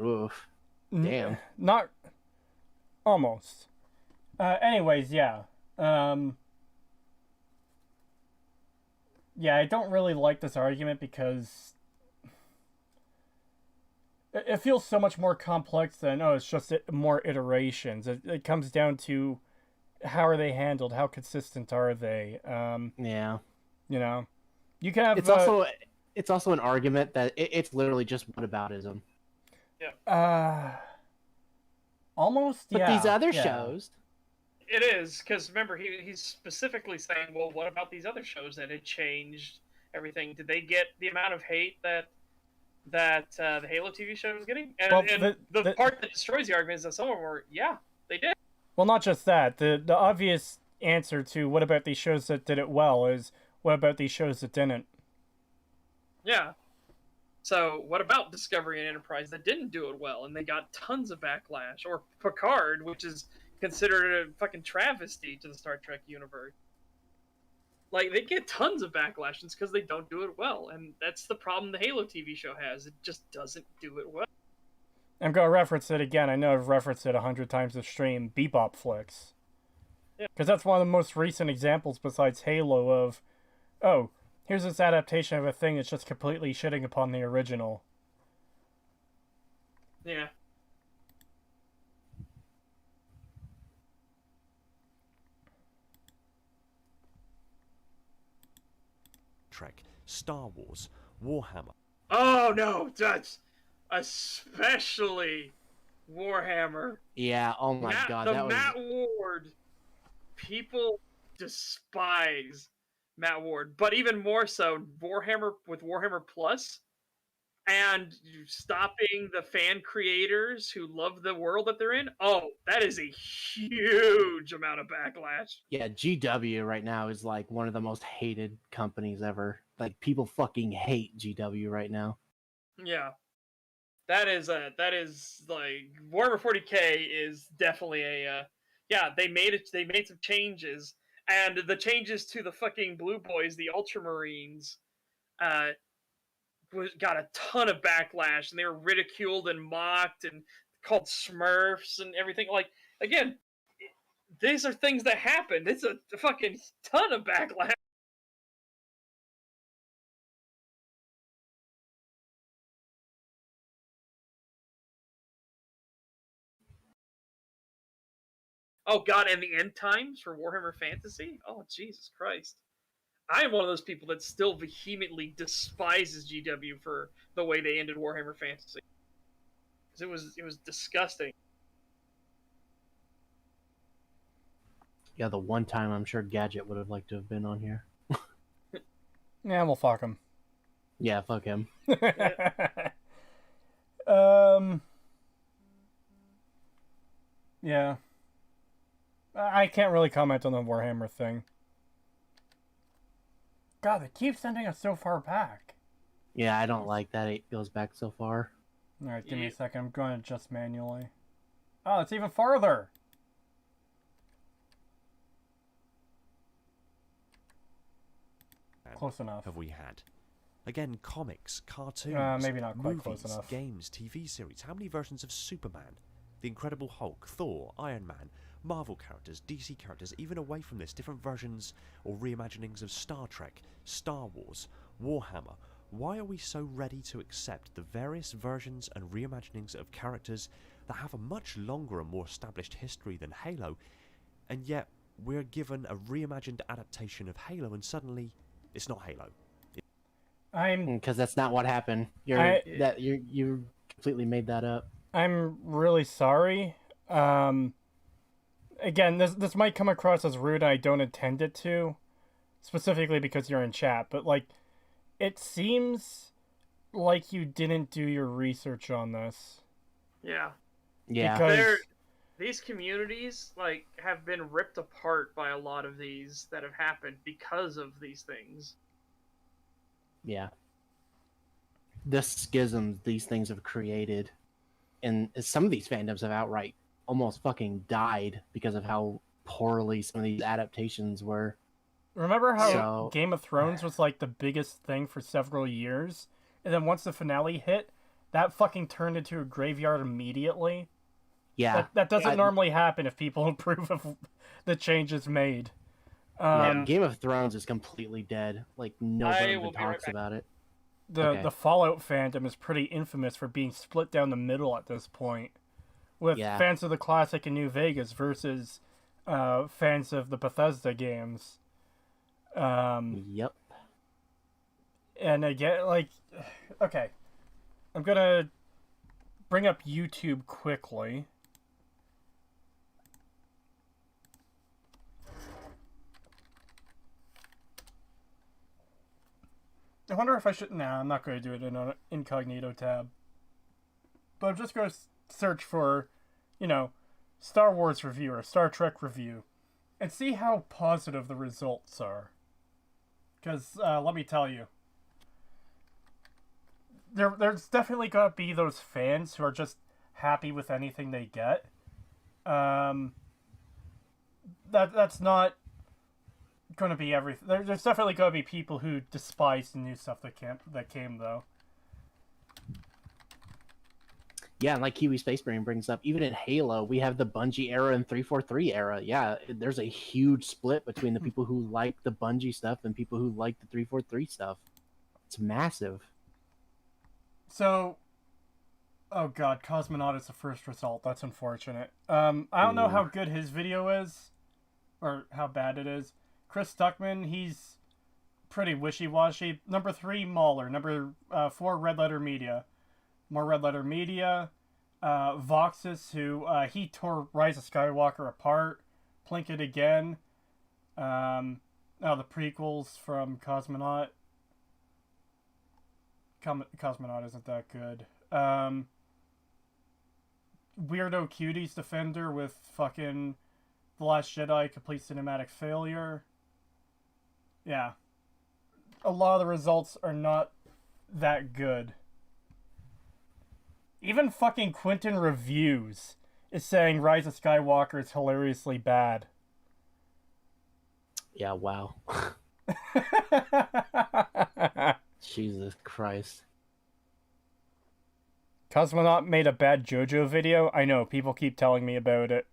Oof. Damn. Not... Almost. Anyways, yeah. Yeah, I don't really like this argument because... It feels so much more complex than, it's just more iterations. It comes down to how are they handled, how consistent are they. Yeah. You know? You can have... It's also an argument that it's literally just whataboutism. Yeah. Almost, but yeah. These other shows... It is, because remember, he's specifically saying, well, what about these other shows that had changed everything? Did they get the amount of hate that the Halo TV show was getting? And, the part that destroys the argument is that some of them were, yeah, they did. Well, not just that. The obvious answer to what about these shows that did it well is what about these shows that didn't? Yeah. So, what about Discovery and Enterprise that didn't do it well and they got tons of backlash? Or Picard, which is considered a fucking travesty to the Star Trek universe. Like, they get tons of backlash because they don't do it well, and that's the problem the Halo TV show has. It just doesn't do it well. I'm going to reference it again. I know I've referenced it 100 times this stream. Bebop flicks. Because that's one of the most recent examples besides Halo of, here's this adaptation of a thing that's just completely shitting upon the original. Yeah. Trek, Star Wars, Warhammer. Oh no, that's especially Warhammer. Yeah, oh my god, The that was... Matt Ward. People despise Matt Ward, but even more so Warhammer with Warhammer Plus and stopping the fan creators who love the world that they're in. Oh, that is a huge amount of backlash. Yeah, GW right now is like one of the most hated companies ever. Like, people fucking hate GW right now. Yeah. That is like Warhammer 40K is definitely a yeah, they made some changes, and the changes to the fucking Blue Boys, the Ultramarines, got a ton of backlash, and they were ridiculed and mocked and called Smurfs and everything. Like, again, these are things that happened. It's a fucking ton of backlash. Oh god, and the end times for Warhammer Fantasy? Oh Jesus Christ. I am one of those people that still vehemently despises GW for the way they ended Warhammer Fantasy. Because it was disgusting. Yeah, the one time I'm sure Gadget would have liked to have been on here. Yeah, we'll fuck him. Yeah, fuck him. Yeah. I can't really comment on the Warhammer thing. God, they keep sending us so far back. Yeah, I don't like that it goes back so far. Alright, give me a second. I'm going to adjust manually. Oh, it's even farther! Close enough. Have we had? Again, comics, cartoons, maybe not quite movies, close enough. games, TV series. How many versions of Superman, The Incredible Hulk, Thor, Iron Man, Marvel characters, DC characters, even away from this, different versions or reimaginings of Star Trek, Star Wars, Warhammer? Why are we so ready to accept the various versions and reimaginings of characters that have a much longer and more established history than Halo, and yet we're given a reimagined adaptation of Halo and suddenly it's not Halo? Because that's not what happened. You completely made that up. I'm really sorry. Again, this might come across as rude, and I don't intend it to, specifically because you're in chat, but, like, it seems like you didn't do your research on this. Yeah. Yeah. Because these communities, like, have been ripped apart by a lot of these that have happened because of these things. Yeah. The schisms these things have created, and some of these fandoms have outright almost fucking died because of how poorly some of these adaptations were. Remember how Game of Thrones was like the biggest thing for several years, and then once the finale hit, that fucking turned into a graveyard immediately? Yeah. That doesn't normally happen if people approve of the changes made. Game of Thrones is completely dead. Like, nobody even talks about it. The Fallout fandom is pretty infamous for being split down the middle at this point, with fans of the classic and New Vegas versus fans of the Bethesda games. Yep. And again, like, okay, I'm gonna bring up YouTube quickly. I wonder if I should... Nah, I'm not going to do it in an incognito tab. But I'm just going to search for, you know, Star Wars review or Star Trek review and see how positive the results are. Because, let me tell you, there's definitely going to be those fans who are just happy with anything they get. That's not going to be everything. There's definitely going to be people who despise the new stuff that came though. Yeah, and like Kiwi Space Brain brings up, even in Halo, we have the Bungie era and 343 era. Yeah, there's a huge split between the people who like the Bungie stuff and people who like the 343 stuff. It's massive. So, oh god, Cosmonaut is the first result. That's unfortunate. I don't know how good his video is, or how bad it is. Chris Stuckman, he's pretty wishy-washy. Number 3, Mauler. Number 4, Red Letter Media. More Red Letter Media. Voxus, who he tore Rise of Skywalker apart. Plinkett again. The prequels from Cosmonaut. Cosmonaut isn't that good. Weirdo Cuties Defender with fucking The Last Jedi, complete cinematic failure. Yeah. A lot of the results are not that good. Even fucking Quentin Reviews is saying Rise of Skywalker is hilariously bad. Yeah, wow. Jesus Christ. Cosmonaut made a bad JoJo video? I know, people keep telling me about it.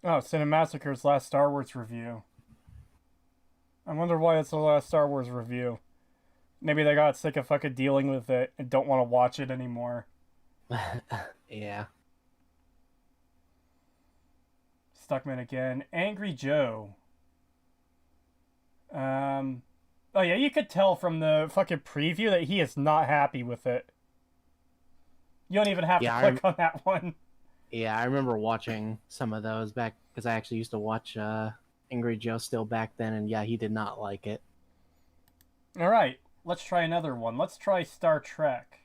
Oh, Cinemassacre's last Star Wars review. I wonder why it's the last Star Wars review. Maybe they got sick of fucking dealing with it and don't want to watch it anymore. Yeah. Stuckman again. Angry Joe. Oh yeah, you could tell from the fucking preview that he is not happy with it. You don't even have to click on that one. Yeah, I remember watching some of those back, because I actually used to watch Angry Joe still back then, and yeah, he did not like it. Alright, let's try another one. Let's try Star Trek.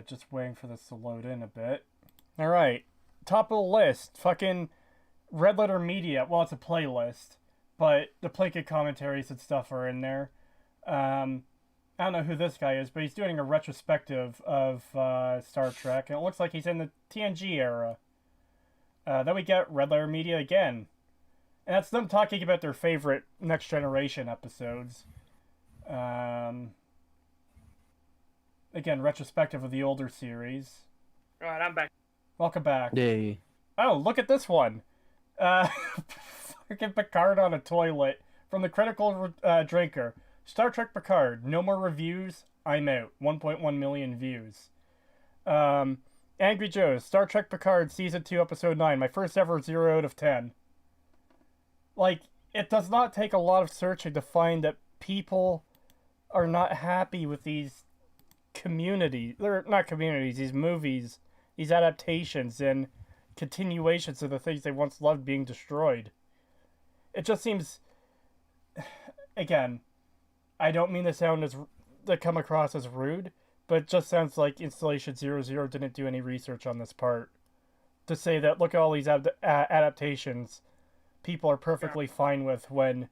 Just waiting for this to load in a bit. Alright, top of the list. Fucking Red Letter Media. Well, it's a playlist, but the Plinkett commentaries and stuff are in there. I don't know who this guy is, but he's doing a retrospective of Star Trek, and it looks like he's in the TNG era. Then we get Red Letter Media again. And that's them talking about their favorite Next Generation episodes. Again, retrospective of the older series. Alright, I'm back. Welcome back. Hey. Oh, look at this one. Fucking Picard on a toilet from the Critical Drinker. Star Trek Picard. No more reviews. I'm out. 1.1 million views. Angry Joe. Star Trek Picard Season 2 Episode 9. My first ever 0 out of 10. Like, it does not take a lot of searching to find that people are not happy with these communities. They're not communities, these movies, these adaptations and continuations of the things they once loved being destroyed. It just seems, again, I don't mean to come across as rude, but it just sounds like Installation 00 didn't do any research on this part. To say that, look at all these adaptations people are perfectly fine with when,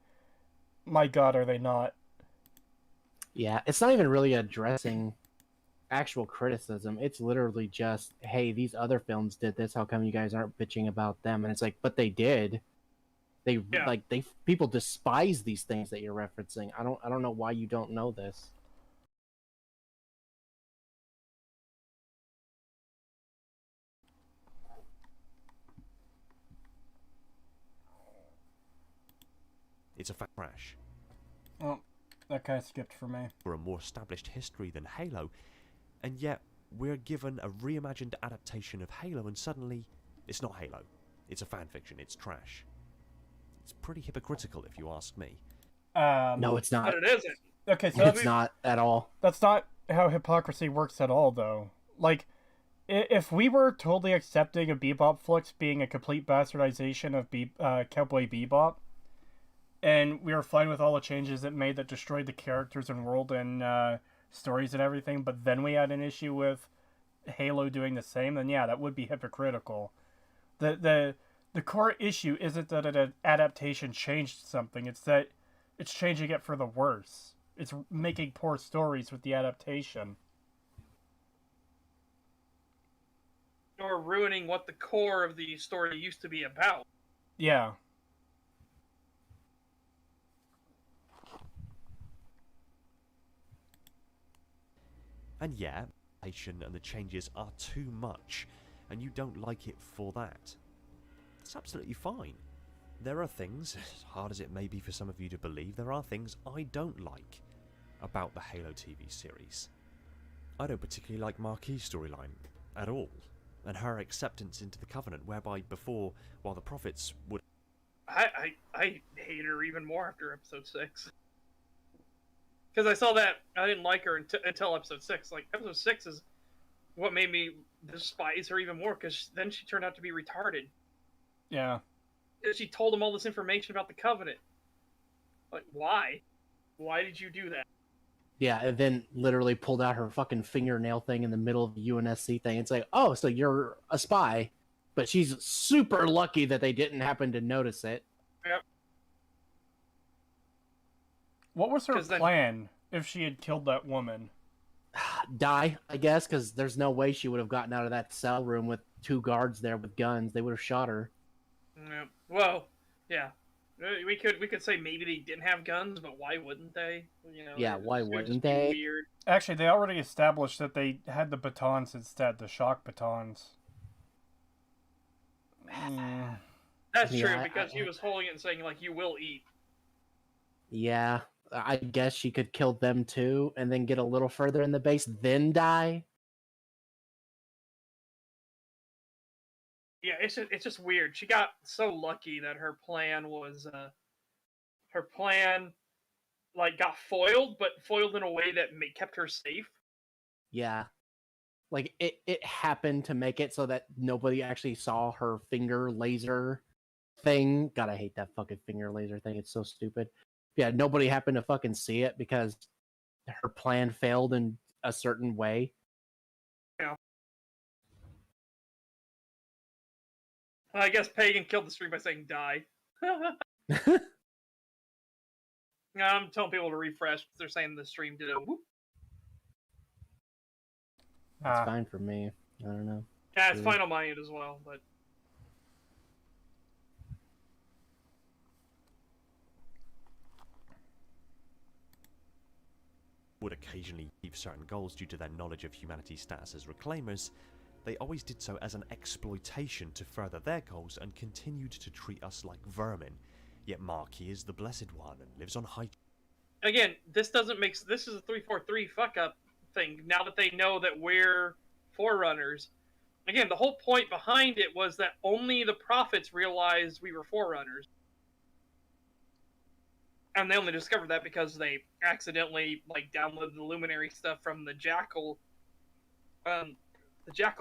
my god, are they not? Yeah, it's not even really addressing actual criticism. It's literally just, hey, these other films did this, how come you guys aren't bitching about them? And it's like, but they did. People despise these things that you're referencing. I don't know why you don't know this. It's a fat crash. Oh, that kind of skipped for me. For a more established history than Halo, and yet we're given a reimagined adaptation of Halo, and suddenly it's not Halo. It's a fanfiction. It's trash. It's pretty hypocritical, if you ask me. No, it's not. But it isn't. Okay, so It's not at all. That's not how hypocrisy works at all, though. Like, if we were totally accepting of Bebop flicks being a complete bastardization of Cowboy Bebop, and we were fine with all the changes it made that destroyed the characters and world and stories and everything, but then we had an issue with Halo doing the same, then yeah, that would be hypocritical. The core issue isn't that an adaptation changed something, it's that it's changing it for the worse. It's making poor stories with the adaptation. Or ruining what the core of the story used to be about. Yeah. And yeah, and the changes are too much, and you don't like it for that. It's absolutely fine. There are things, as hard as it may be for some of you to believe, there are things I don't like about the Halo TV series. I don't particularly like Marquis' storyline at all, and her acceptance into the Covenant, whereby before, while the Prophets would... I hate her even more after episode 6. Because I saw that I didn't like her until episode 6. Like, episode 6 is what made me despise her even more, because then she turned out to be retarded. Yeah. She told him all this information about the Covenant. Like, why? Why did you do that? Yeah, and then literally pulled out her fucking fingernail thing in the middle of the UNSC thing. It's like, oh, so you're a spy. But she's super lucky that they didn't happen to notice it. Yep. What was her plan if she had killed that woman? Die, I guess, because there's no way she would have gotten out of that cell room with 2 guards there with guns. They would have shot her. Yeah. Well, yeah. We could say maybe they didn't have guns, but why wouldn't they? You know, yeah, why wouldn't they? Weird. Actually, they already established that they had the batons instead, the shock batons. That's true, because he was holding it and saying, like, you will eat. Yeah, I guess she could kill them too, and then get a little further in the base, then die. Yeah, it's just weird. She got so lucky that her plan like got foiled, but foiled in a way that kept her safe. Yeah, like it happened to make it so that nobody actually saw her finger laser thing. God, I hate that fucking finger laser thing. It's so stupid. Yeah, nobody happened to fucking see it because her plan failed in a certain way. Yeah. I guess Pagan killed the stream by saying die. I'm telling people to refresh because they're saying the stream did a whoop. That's fine for me. I don't know. Yeah, it's fine on my end as well, but... would occasionally achieve certain goals due to their knowledge of humanity's status as reclaimers, they always did so as an exploitation to further their goals and continued to treat us like vermin. Yet Marquis is the Blessed One and lives on high... Again, this doesn't make... This is a 343 fuck-up thing, now that they know that we're Forerunners. Again, the whole point behind it was that only the Prophets realized we were Forerunners. And they only discovered that because they accidentally, like, downloaded the Luminary stuff from the Jackal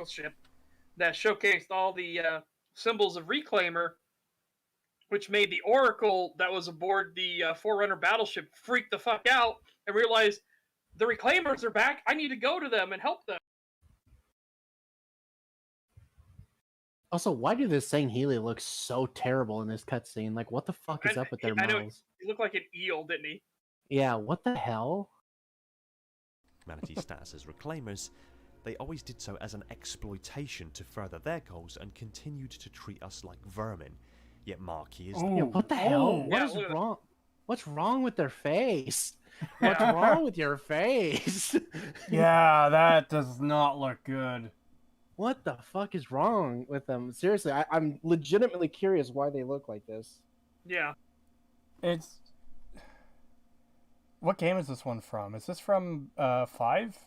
ship that showcased all the symbols of Reclaimer, which made the Oracle that was aboard the Forerunner battleship freak the fuck out and realize the Reclaimers are back. I need to go to them and help them. Also, why do this Saint Healy look so terrible in this cutscene? Like, what the fuck is up with their mouths? He looked like an eel, didn't he? Yeah, what the hell? Humanity's status as reclaimers, they always did so as an exploitation to further their goals and continued to treat us like vermin. Yet Marquis is... Yeah, what the hell? What is wrong? What's wrong with their face? What's wrong with your face? Yeah, that does not look good. What the fuck is wrong with them? Seriously, I'm legitimately curious why they look like this. Yeah. It's... What game is this one from? Is this from 5?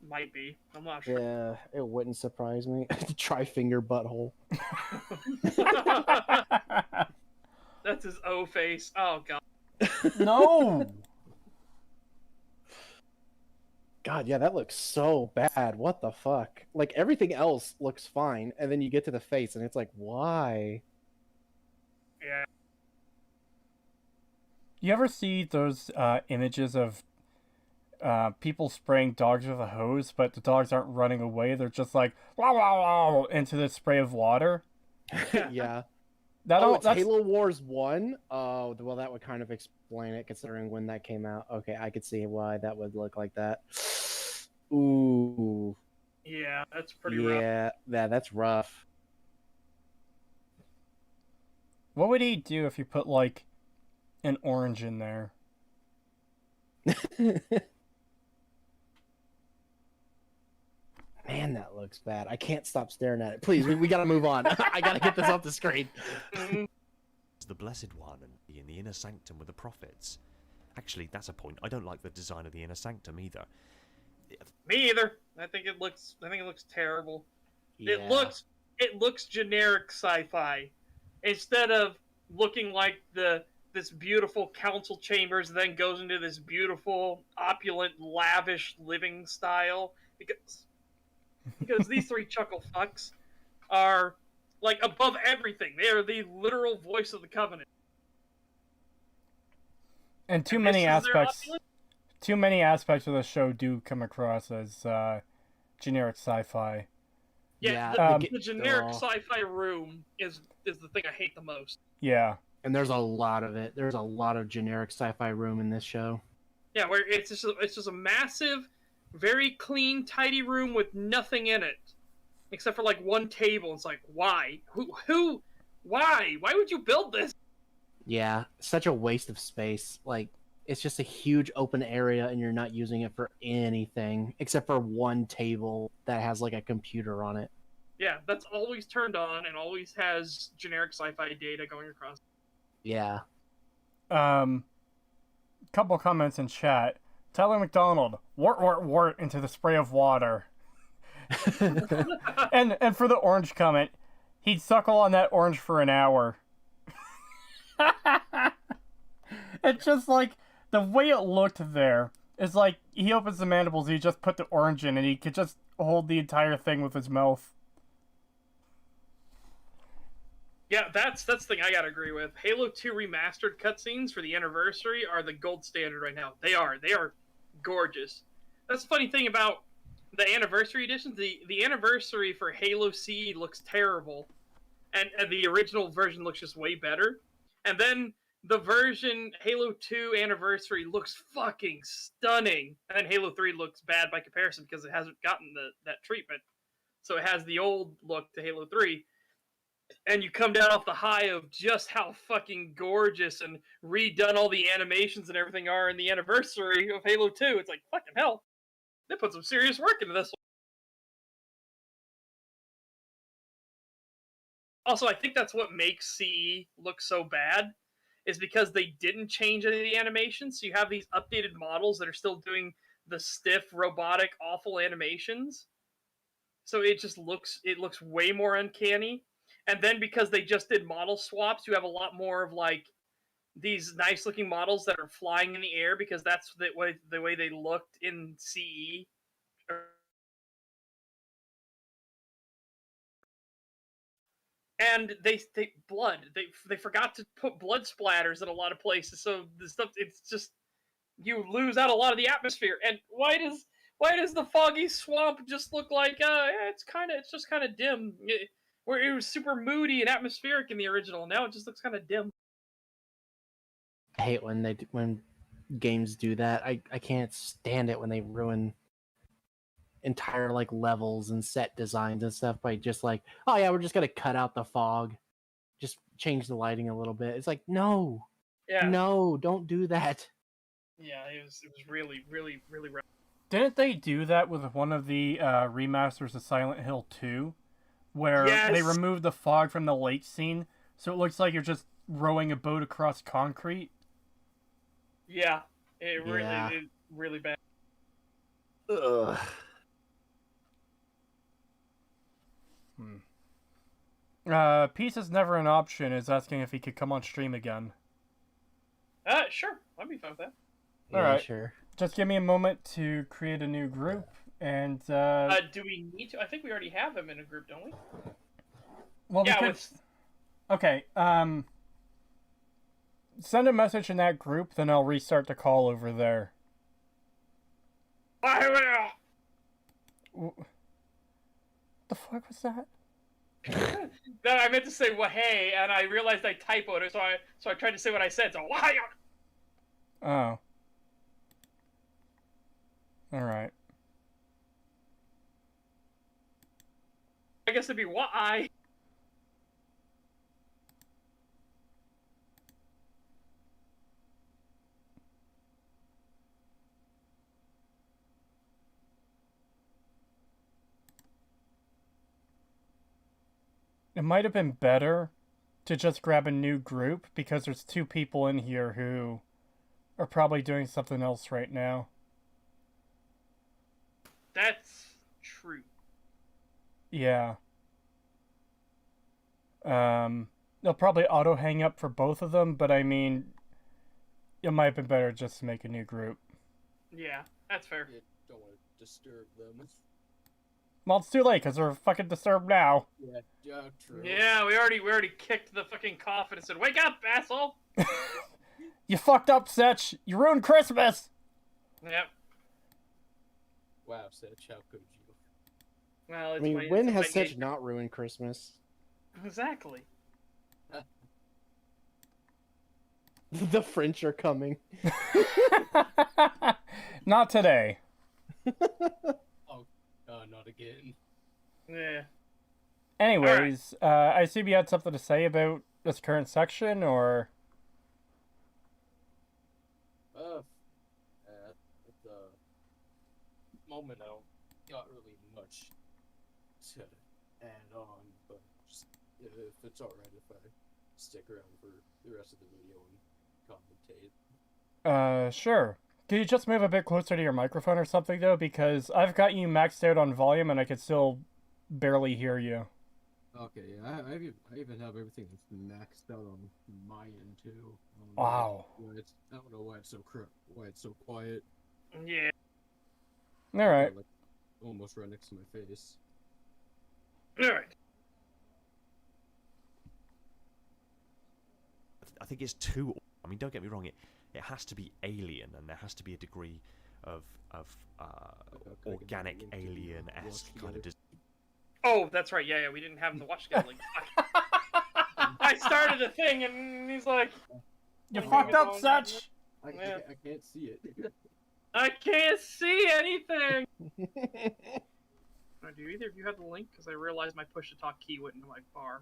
Might be. I'm not sure. Yeah, it wouldn't surprise me. Tri-finger butthole. That's his O face. Oh, God. No! God, yeah, that looks so bad. What the fuck? Like, everything else looks fine, and then you get to the face, and it's like, why? Yeah. You ever see those images of people spraying dogs with a hose, but the dogs aren't running away? They're just like, wow, wow, wow, into the spray of water? Yeah. That's Halo Wars 1? Oh, well, that would kind of explain it, considering when that came out. Okay, I could see why that would look like that. Ooh. Yeah, that's pretty rough. Yeah, that's rough. What would he do if you put, like, an orange in there? Man, that looks bad. I can't stop staring at it. Please, we gotta move on. I gotta get this off the screen. the Blessed One and be in the inner sanctum with the prophets. Actually, that's a point. I don't like the design of the inner sanctum either. Me either. I think it looks terrible. Yeah. It looks generic sci-fi. Instead of looking like this beautiful council chambers, then goes into this beautiful, opulent, lavish living style. Because these three chuckle fucks are like above everything. They are the literal voice of the Covenant. And too many aspects of the show do come across as generic sci-fi. Yeah, the generic sci-fi room is the thing I hate the most. Yeah. And there's a lot of it. There's a lot of generic sci-fi room in this show. Yeah, where it's just a massive, very clean, tidy room with nothing in it. Except for like one table. It's like, why? Who? Why? Why would you build this? Yeah, such a waste of space. Like, it's just a huge open area and you're not using it for anything except for one table that has like a computer on it. Yeah, that's always turned on and always has generic sci-fi data going across. Yeah. Couple comments in chat. Tyler McDonald, wart into the spray of water. and for the orange comment, he'd suckle on that orange for an hour. It's just like the way it looked there is like he opens the mandibles, he just put the orange in, and he could just hold the entire thing with his mouth. Yeah, that's the thing I gotta agree with. Halo 2 remastered cutscenes for the anniversary are the gold standard right now. They are gorgeous. That's the funny thing about the anniversary editions. The anniversary for Halo C looks terrible, and the original version looks just way better. And then the version Halo 2 anniversary looks fucking stunning, and then Halo 3 looks bad by comparison because it hasn't gotten that treatment. So it has the old look to Halo 3. And you come down off the high of just how fucking gorgeous and redone all the animations and everything are in the anniversary of Halo 2. It's like, fucking hell. They put some serious work into this one. Also, I think that's what makes CE look so bad, is because they didn't change any of the animations. So you have these updated models that are still doing the stiff, robotic, awful animations. So it looks way more uncanny. And then because they just did model swaps, you have a lot more of like these nice looking models that are flying in the air because that's the way they looked in CE. And they forgot to put blood splatters in a lot of places, so the stuff, it's just, you lose out a lot of the atmosphere. And why does the foggy swamp just look like it's just kind of dim? Where it was super moody and atmospheric in the original. Now it just looks kind of dim. I hate when games do that. I can't stand it when they ruin entire like levels and set designs and stuff by just like, oh yeah, we're just gonna cut out the fog, just change the lighting a little bit. It's like, no, don't do that. Yeah, it was really, really, really rough. Didn't they do that with one of the remasters of Silent Hill 2? Where they removed the fog from the lake scene, so it looks like you're just rowing a boat across concrete. Yeah, it really bad. Ugh. Peace is never an option is asking if he could come on stream again. Sure. I'd be fine with that. Alright. Sure. Just give me a moment to create a new group. And do we need to? I think we already have him in a group, don't we? Well, yeah. Okay. Send a message in that group, then I'll restart the call over there. I will. What the fuck was that? Then I meant to say "well, hey," and I realized I typoed it, so I tried to say what I said. So why? Oh. All right. I guess it'd be why. It might have been better to just grab a new group because there's 2 people in here who are probably doing something else right now. That's true. Yeah. They'll probably auto hang up for both of them, but I mean, it might have been better just to make a new group. Yeah, that's fair. Yeah, don't want to disturb them. Well, it's too late because they're fucking disturbed now. Yeah, true. Yeah, we already kicked the fucking coffin and said, "Wake up, asshole!" You fucked up, Setch. You ruined Christmas. Yep. Wow, Setch, how could you? Well, I it's mean, when has Setch not ruined Christmas? Exactly. The French are coming. Not today. Not again. Yeah. Anyways, I assume you had something to say about this current section, or... At the moment, I don't got really much to add on, but just, if it's alright if I stick around for the rest of the video and commentate. Sure. Can you just move a bit closer to your microphone or something, though? Because I've got you maxed out on volume and I can still barely hear you. Okay, yeah, I even have everything that's maxed out on my end, too. Wow. I don't know why it's so quiet. Yeah. Alright. Like, almost right next to my face. All right. I think it's too. I mean, don't get me wrong. It has to be alien, and there has to be a degree of organic alien-esque kind of. Oh, that's right. Yeah, we didn't have him to watch together. Like, I started a thing, and he's like, You fucked up, Setch! I can't see it. I can't see anything! Do either of you have the link? Because I realized my push-to-talk key went into my bar.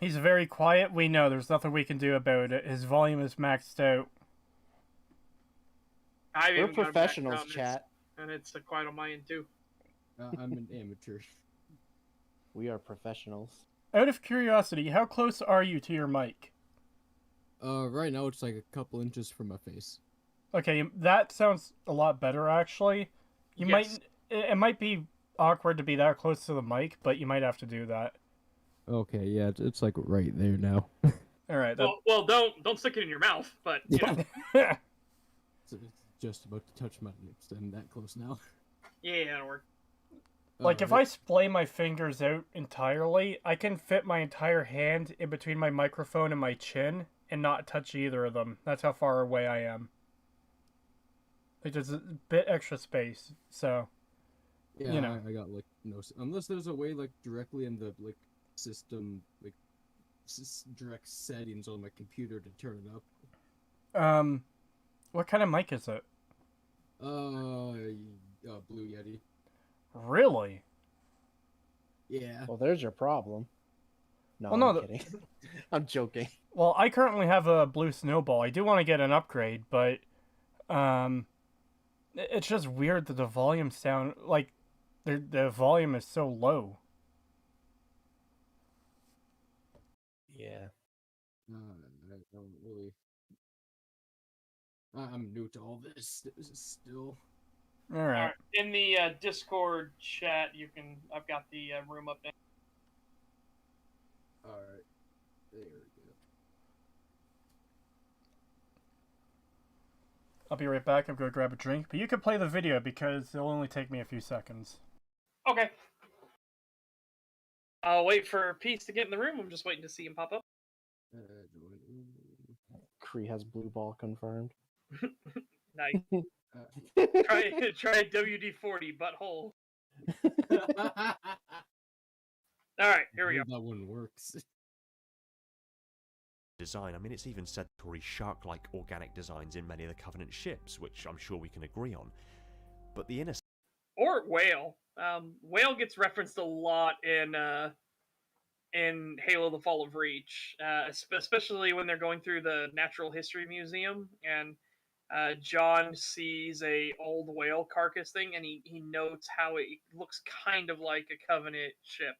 He's very quiet. We know there's nothing we can do about it. His volume is maxed out. We're professionals, chat. And it's quiet on my end, too. I'm an amateur. We are professionals. Out of curiosity, how close are you to your mic? Right now it's like a couple inches from my face. Okay, that sounds a lot better, actually. You Yes. It might be awkward to be that close to the mic, but you might have to do that. Okay, yeah, it's like right there now. All right. Well, don't stick it in your mouth, but you know. It's just about to touch my lips. I'm that close now. Yeah, that'll work. Like, if I splay my fingers out entirely, I can fit my entire hand in between my microphone and my chin and not touch either of them. That's how far away I am. Like, there's a bit extra space, so... Yeah, you know. I got, like, no... Unless there's a way, like, directly in the, like, system, like, direct settings on my computer to turn it up. What kind of mic is it? Blue Yeti. Really? Yeah. Well, there's your problem. No, Well, no, I'm kidding. I'm joking. Well, I currently have a Blue Snowball. I do want to get an upgrade, but it's just weird that the volume sound like the volume is so low. Yeah. I don't really... I'm new to all this still. All right. In the Discord chat, I've got the room up there. Alright. There we go. I'll be right back. I'm going to grab a drink, but you can play the video because it'll only take me a few seconds. Okay. I'll wait for Peace to get in the room. I'm just waiting to see him pop up. Kree has blue ball confirmed. Nice. Try WD-40 butthole. All right, here we go. That one works. Design. I mean, it's even said Tory shark-like organic designs in many of the Covenant ships, which I'm sure we can agree on. But the inner... Or whale. Whale gets referenced a lot in Halo: The Fall of Reach, especially when they're going through the Natural History Museum, and John sees a old whale carcass thing, and he notes how it looks kind of like a Covenant ship.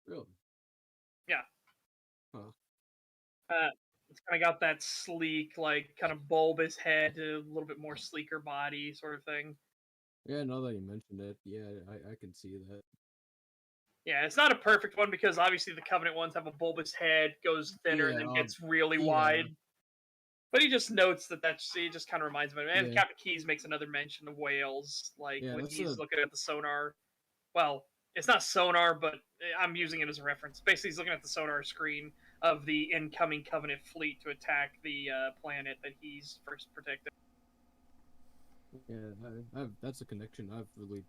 Really? Yeah. Huh. It's kind of got that sleek, like kind of bulbous head, a little bit more sleeker body, sort of thing. Yeah, now that you mentioned it, yeah, I can see that. Yeah, it's not a perfect one because obviously the Covenant ones have a bulbous head, goes thinner, and then gets really wide. But he just notes he just kind of reminds him. And Captain Keyes makes another mention of whales, like when he's looking at the sonar. Well, it's not sonar, but I'm using it as a reference. Basically, he's looking at the sonar screen of the incoming Covenant fleet to attack the planet that he's first protected. Yeah, that's a connection I've really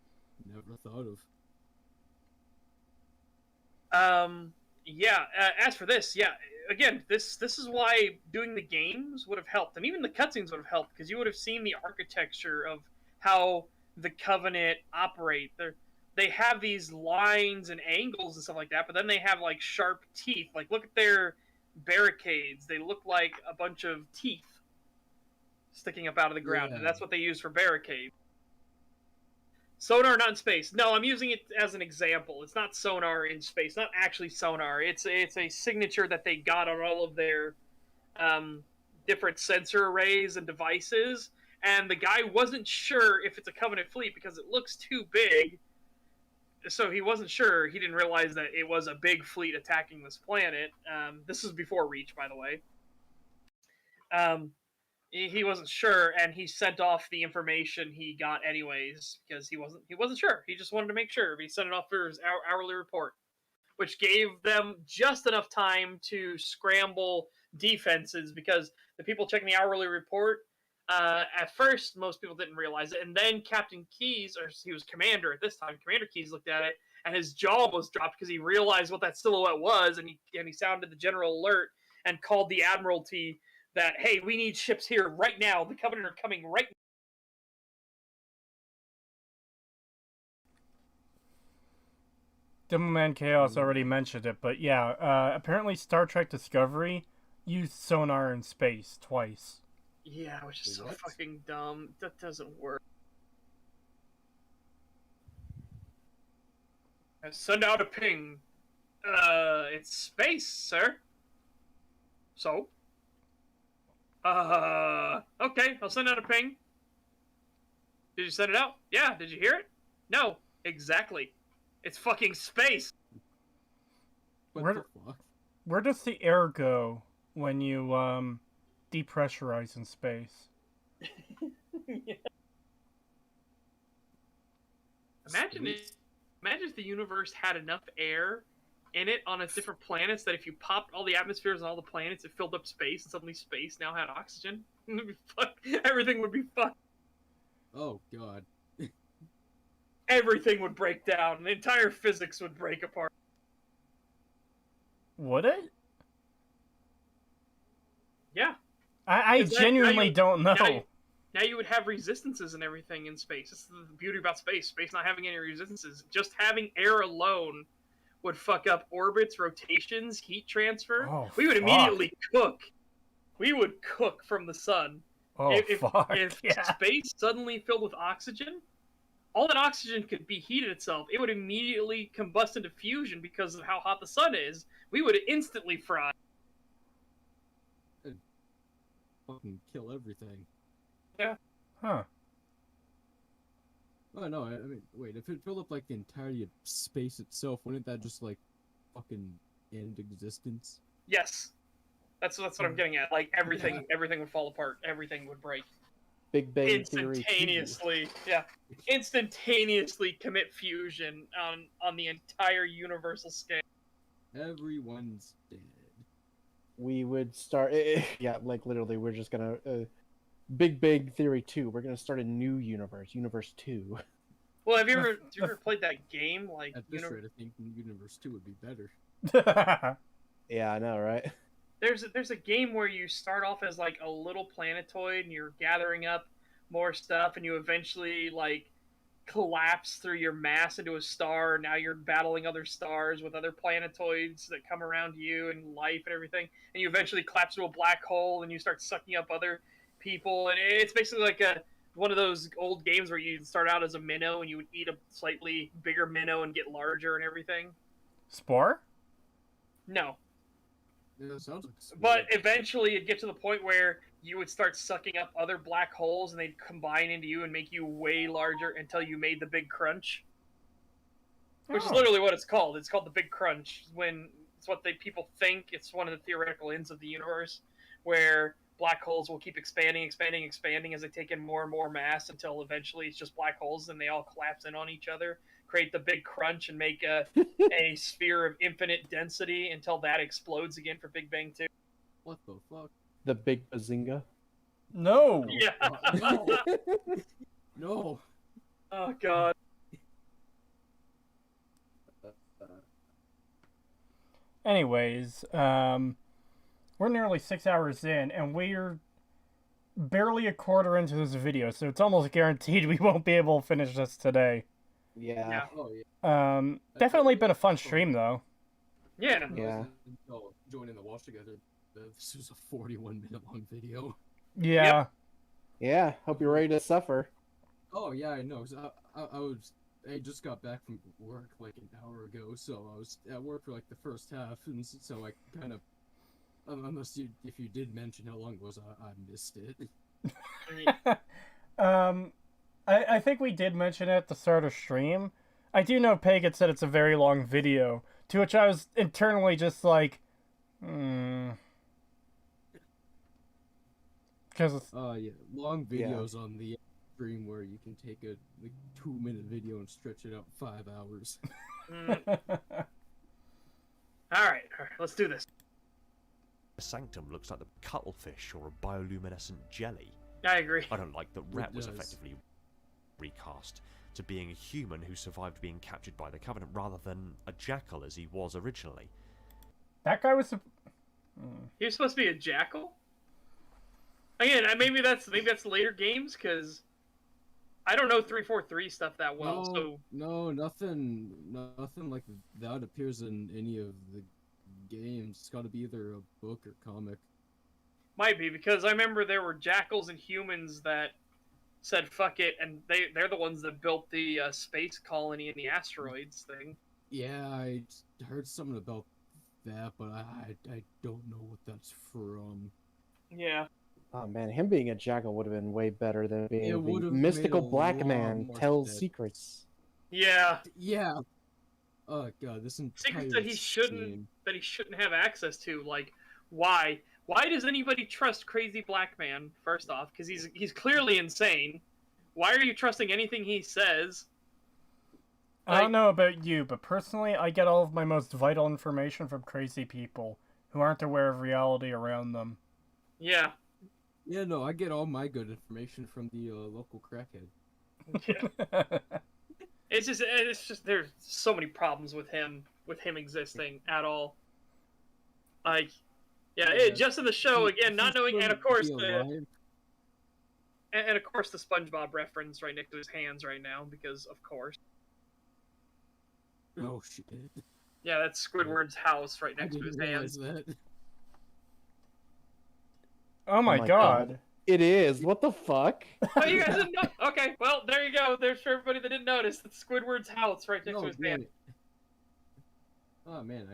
never thought of. Yeah. As for this, yeah. Again, this is why doing the games would have helped, and even the cutscenes would have helped because you would have seen the architecture of how the Covenant operate. They have these lines and angles and stuff like that, but then they have like sharp teeth. Like look at their barricades; they look like a bunch of teeth sticking up out of the ground, and that's what they use for barricades. Sonar not in space. No, I'm using it as an example. It's not sonar in space. Not actually sonar. It's a signature that they got on all of their different sensor arrays and devices. And the guy wasn't sure if it's a Covenant fleet because it looks too big. So he wasn't sure. He didn't realize that it was a big fleet attacking this planet. This was before Reach, by the way. He wasn't sure, and he sent off the information he got anyways because he wasn't sure. He just wanted to make sure. But he sent it off for his hourly report, which gave them just enough time to scramble defenses because the people checking the hourly report. At first, most people didn't realize it, and then Captain Keyes, or he was commander at this time, Commander Keyes looked at it, and his jaw was dropped because he realized what that silhouette was, and he sounded the general alert and called the Admiralty that, hey, we need ships here right now. The Covenant are coming right now. Demoman Chaos already mentioned it, but yeah, apparently Star Trek Discovery used sonar in space twice. Yeah, which is so fucking dumb. That doesn't work. Send out a ping. It's space, sir. So? Okay, I'll send out a ping. Did you send it out? Yeah, did you hear it? No, exactly. It's fucking space. What the fuck? Where does the air go when you depressurize in space? Yeah. Imagine if the universe had enough air in it on its different planets that if you popped all the atmospheres on all the planets, it filled up space, and suddenly space now had oxygen. Everything would be fucked. Oh god. Everything would break down. The entire physics would break apart. Would it? Yeah. I genuinely don't know. Now you would have resistances and everything in space. This is the beauty about space. Space not having any resistances. Just having air alone would fuck up orbits, rotations, heat transfer. Oh, we would immediately cook. We would cook from the sun. Oh, if space suddenly filled with oxygen, all that oxygen could be heated itself. It would immediately combust into fusion because of how hot the sun is. We would instantly fry. It'd fucking kill everything. Yeah. Huh. Oh no, I mean, wait, if it filled up like the entirety of space itself, wouldn't that just like fucking end existence? Yes. That's what I'm getting at. Like everything would fall apart. Everything would break. Big Bang Theory. Instantaneously. Yeah. Instantaneously commit fusion on the entire universal scale. Everyone's dead. We would start yeah, like literally we're just gonna Big Bang Theory 2. We're gonna start a new universe, Universe 2. Well, have you ever played that game? Like at this rate, I think Universe 2 would be better. Yeah, I know, right? There's a game where you start off as like a little planetoid and you're gathering up more stuff, and you eventually like collapse through your mass into a star. Now you're battling other stars with other planetoids that come around you and life and everything, and you eventually collapse into a black hole and you start sucking up other people, and it's basically like one of those old games where you start out as a minnow and you would eat a slightly bigger minnow and get larger and everything. Spore? No. Yeah, it sounds like But eventually it'd get to the point where you would start sucking up other black holes and they'd combine into you and make you way larger until you made the big crunch. Which is Oh. literally what it's called. It's called the big crunch. When it's what people think. It's one of the theoretical ends of the universe where black holes will keep expanding as they take in more and more mass until eventually it's just black holes and they all collapse in on each other, create the big crunch, and make a sphere of infinite density until that explodes again for Big Bang 2. What the fuck? The big bazinga. No. Yeah. No. No. Oh god. Anyways, we're nearly 6 hours in, and we're barely a quarter into this video, so it's almost guaranteed we won't be able to finish this today. Yeah. Oh yeah. Definitely been a fun stream, though. Yeah. Yeah. Joining the watch together. This was a 41-minute long video. Yeah. Yeah. Hope you're ready to suffer. Oh yeah, I know. So I just got back from work like an hour ago, so I was at work for like the first half, and so I kind of, if you did mention how long it was, I missed it. I think we did mention it at the start of stream. I do know Peg had said it's a very long video, to which I was internally just like, because Yeah, long videos on the stream where you can take a 2-minute video and stretch it out 5 hours. All right, let's do this. The Sanctum looks like the cuttlefish or a bioluminescent jelly. I agree. I don't like that Rhett was does. effectively recast to being a human who survived being captured by the Covenant rather than a jackal as he was originally. that guy was. He was supposed to be a jackal. Again, maybe that's later games because I don't know 343 stuff that well. So No, nothing like that appears in any of the games. It's got to be either a book or comic. might be because I remember there were jackals and humans that said fuck it, and they're the ones that built the space colony and the asteroids thing. Yeah, I heard something about that, but I don't know what that's from. Yeah. Oh man, him being a jackal would have been way better than being It the would've mystical made a black lot man more tells sense. secrets. Yeah. Yeah. Oh god, this entire Secrets that he shouldn't scene. have access to. Like, why? Why does anybody trust Crazy Black Man? First off, because he's clearly insane. Why are you trusting anything he says? I don't know about you, but personally, I get all of my most vital information from crazy people who aren't aware of reality around them. Yeah. Yeah, no, I get all my good information from the local crackhead. Yeah. It's just there's so many problems with him existing at all. Like, just in the show again, not knowing, and of course the SpongeBob reference right next to his hands right now because of course. Oh shit! Yeah, that's Squidward's house right I next to his didn't hands. realize that. Oh my god. It is. What the fuck? Oh, you guys didn't know? Okay, well, there you go. There's for everybody that didn't notice. It's Squidward's house right next to his hand. Oh man,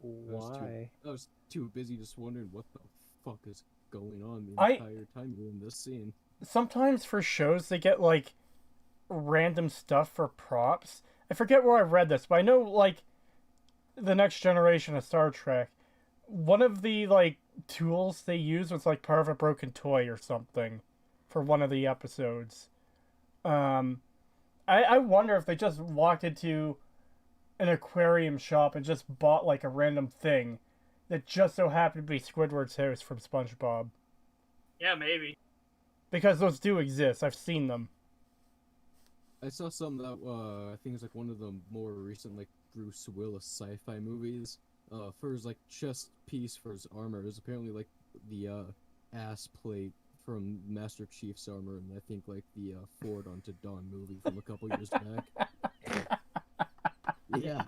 Why? I was too busy just wondering what the fuck is going on the entire time you're in this scene. Sometimes for shows, they get, like, random stuff for props. I forget where I read this, but I know, like, the Next Generation of Star Trek, one of the, like, tools they use was, like, part of a broken toy or something for one of the episodes. I wonder if they just walked into an aquarium shop and just bought, like, a random thing that just so happened to be Squidward's house from SpongeBob. Yeah, maybe. Because those do exist. I've seen them. I saw some that I think it's like one of the more recent like Bruce Willis sci-fi movies. For his like chest piece for his armor is apparently like the ass plate from Master Chief's armor, and I think like the Ford onto Dawn movie from a couple years back. Yeah.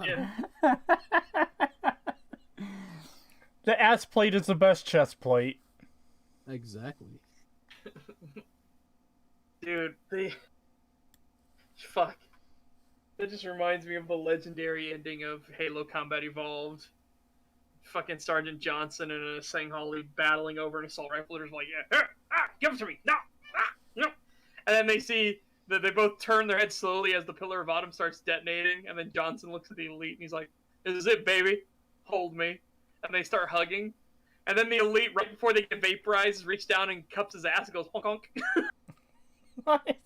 The ass plate is the best chest plate. Exactly. Dude, fuck. That just reminds me of the legendary ending of Halo Combat Evolved, fucking Sergeant Johnson and a Sanghalu battling over an assault rifle. They're like, yeah, give it to me, no, no. And then they see that they both turn their heads slowly as the Pillar of Autumn starts detonating, and then Johnson looks at the Elite and he's like, "This is it, baby. Hold me." And they start hugging. And then the Elite, right before they get vaporized, reaches down and cups his ass and goes, honk honk. What?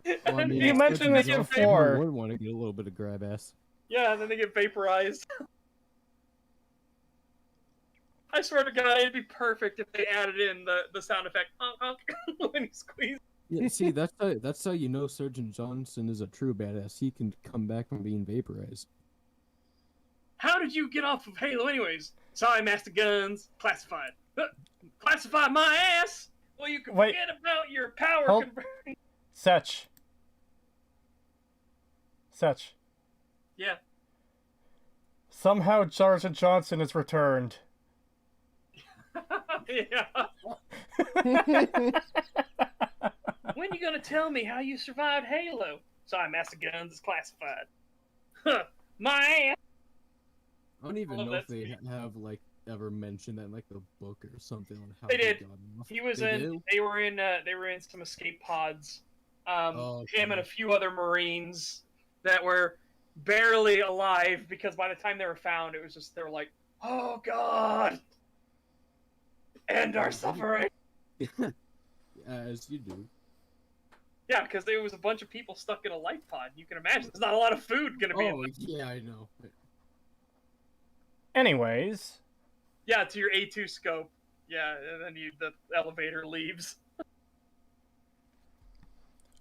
Well, I mean, You mentioned this before. I would want to get a little bit of grab ass. Yeah, and then they get vaporized. I swear to God, it'd be perfect if they added in the sound effect honk honk when he squeezes. Yeah, see, that's how you know Sergeant Johnson is a true badass. He can come back from being vaporized. How did you get off of Halo anyways? Sorry, Master Guns. Classified. Classify my ass? Well, you can Wait. forget about your power Hold- conversion. Such. Yeah. Somehow Sergeant Johnson has returned. Yeah. When you gonna tell me how you survived Halo? Sorry, Master Guns is classified. Huh. My ass. I don't even Oh, know if that's they me. have like ever mentioned that in like the book or something on how They did. got off. He was They in. did? They were in some escape pods. Oh, Him and okay. a few other Marines that were barely alive because by the time they were found, it was just they were like, "Oh God, end our suffering." As you do. Yeah, because there was a bunch of people stuck in a life pod. You can imagine there's not a lot of food gonna be. Oh yeah, I know. Anyways, Yeah, to your A2 scope. Yeah, and then the elevator leaves.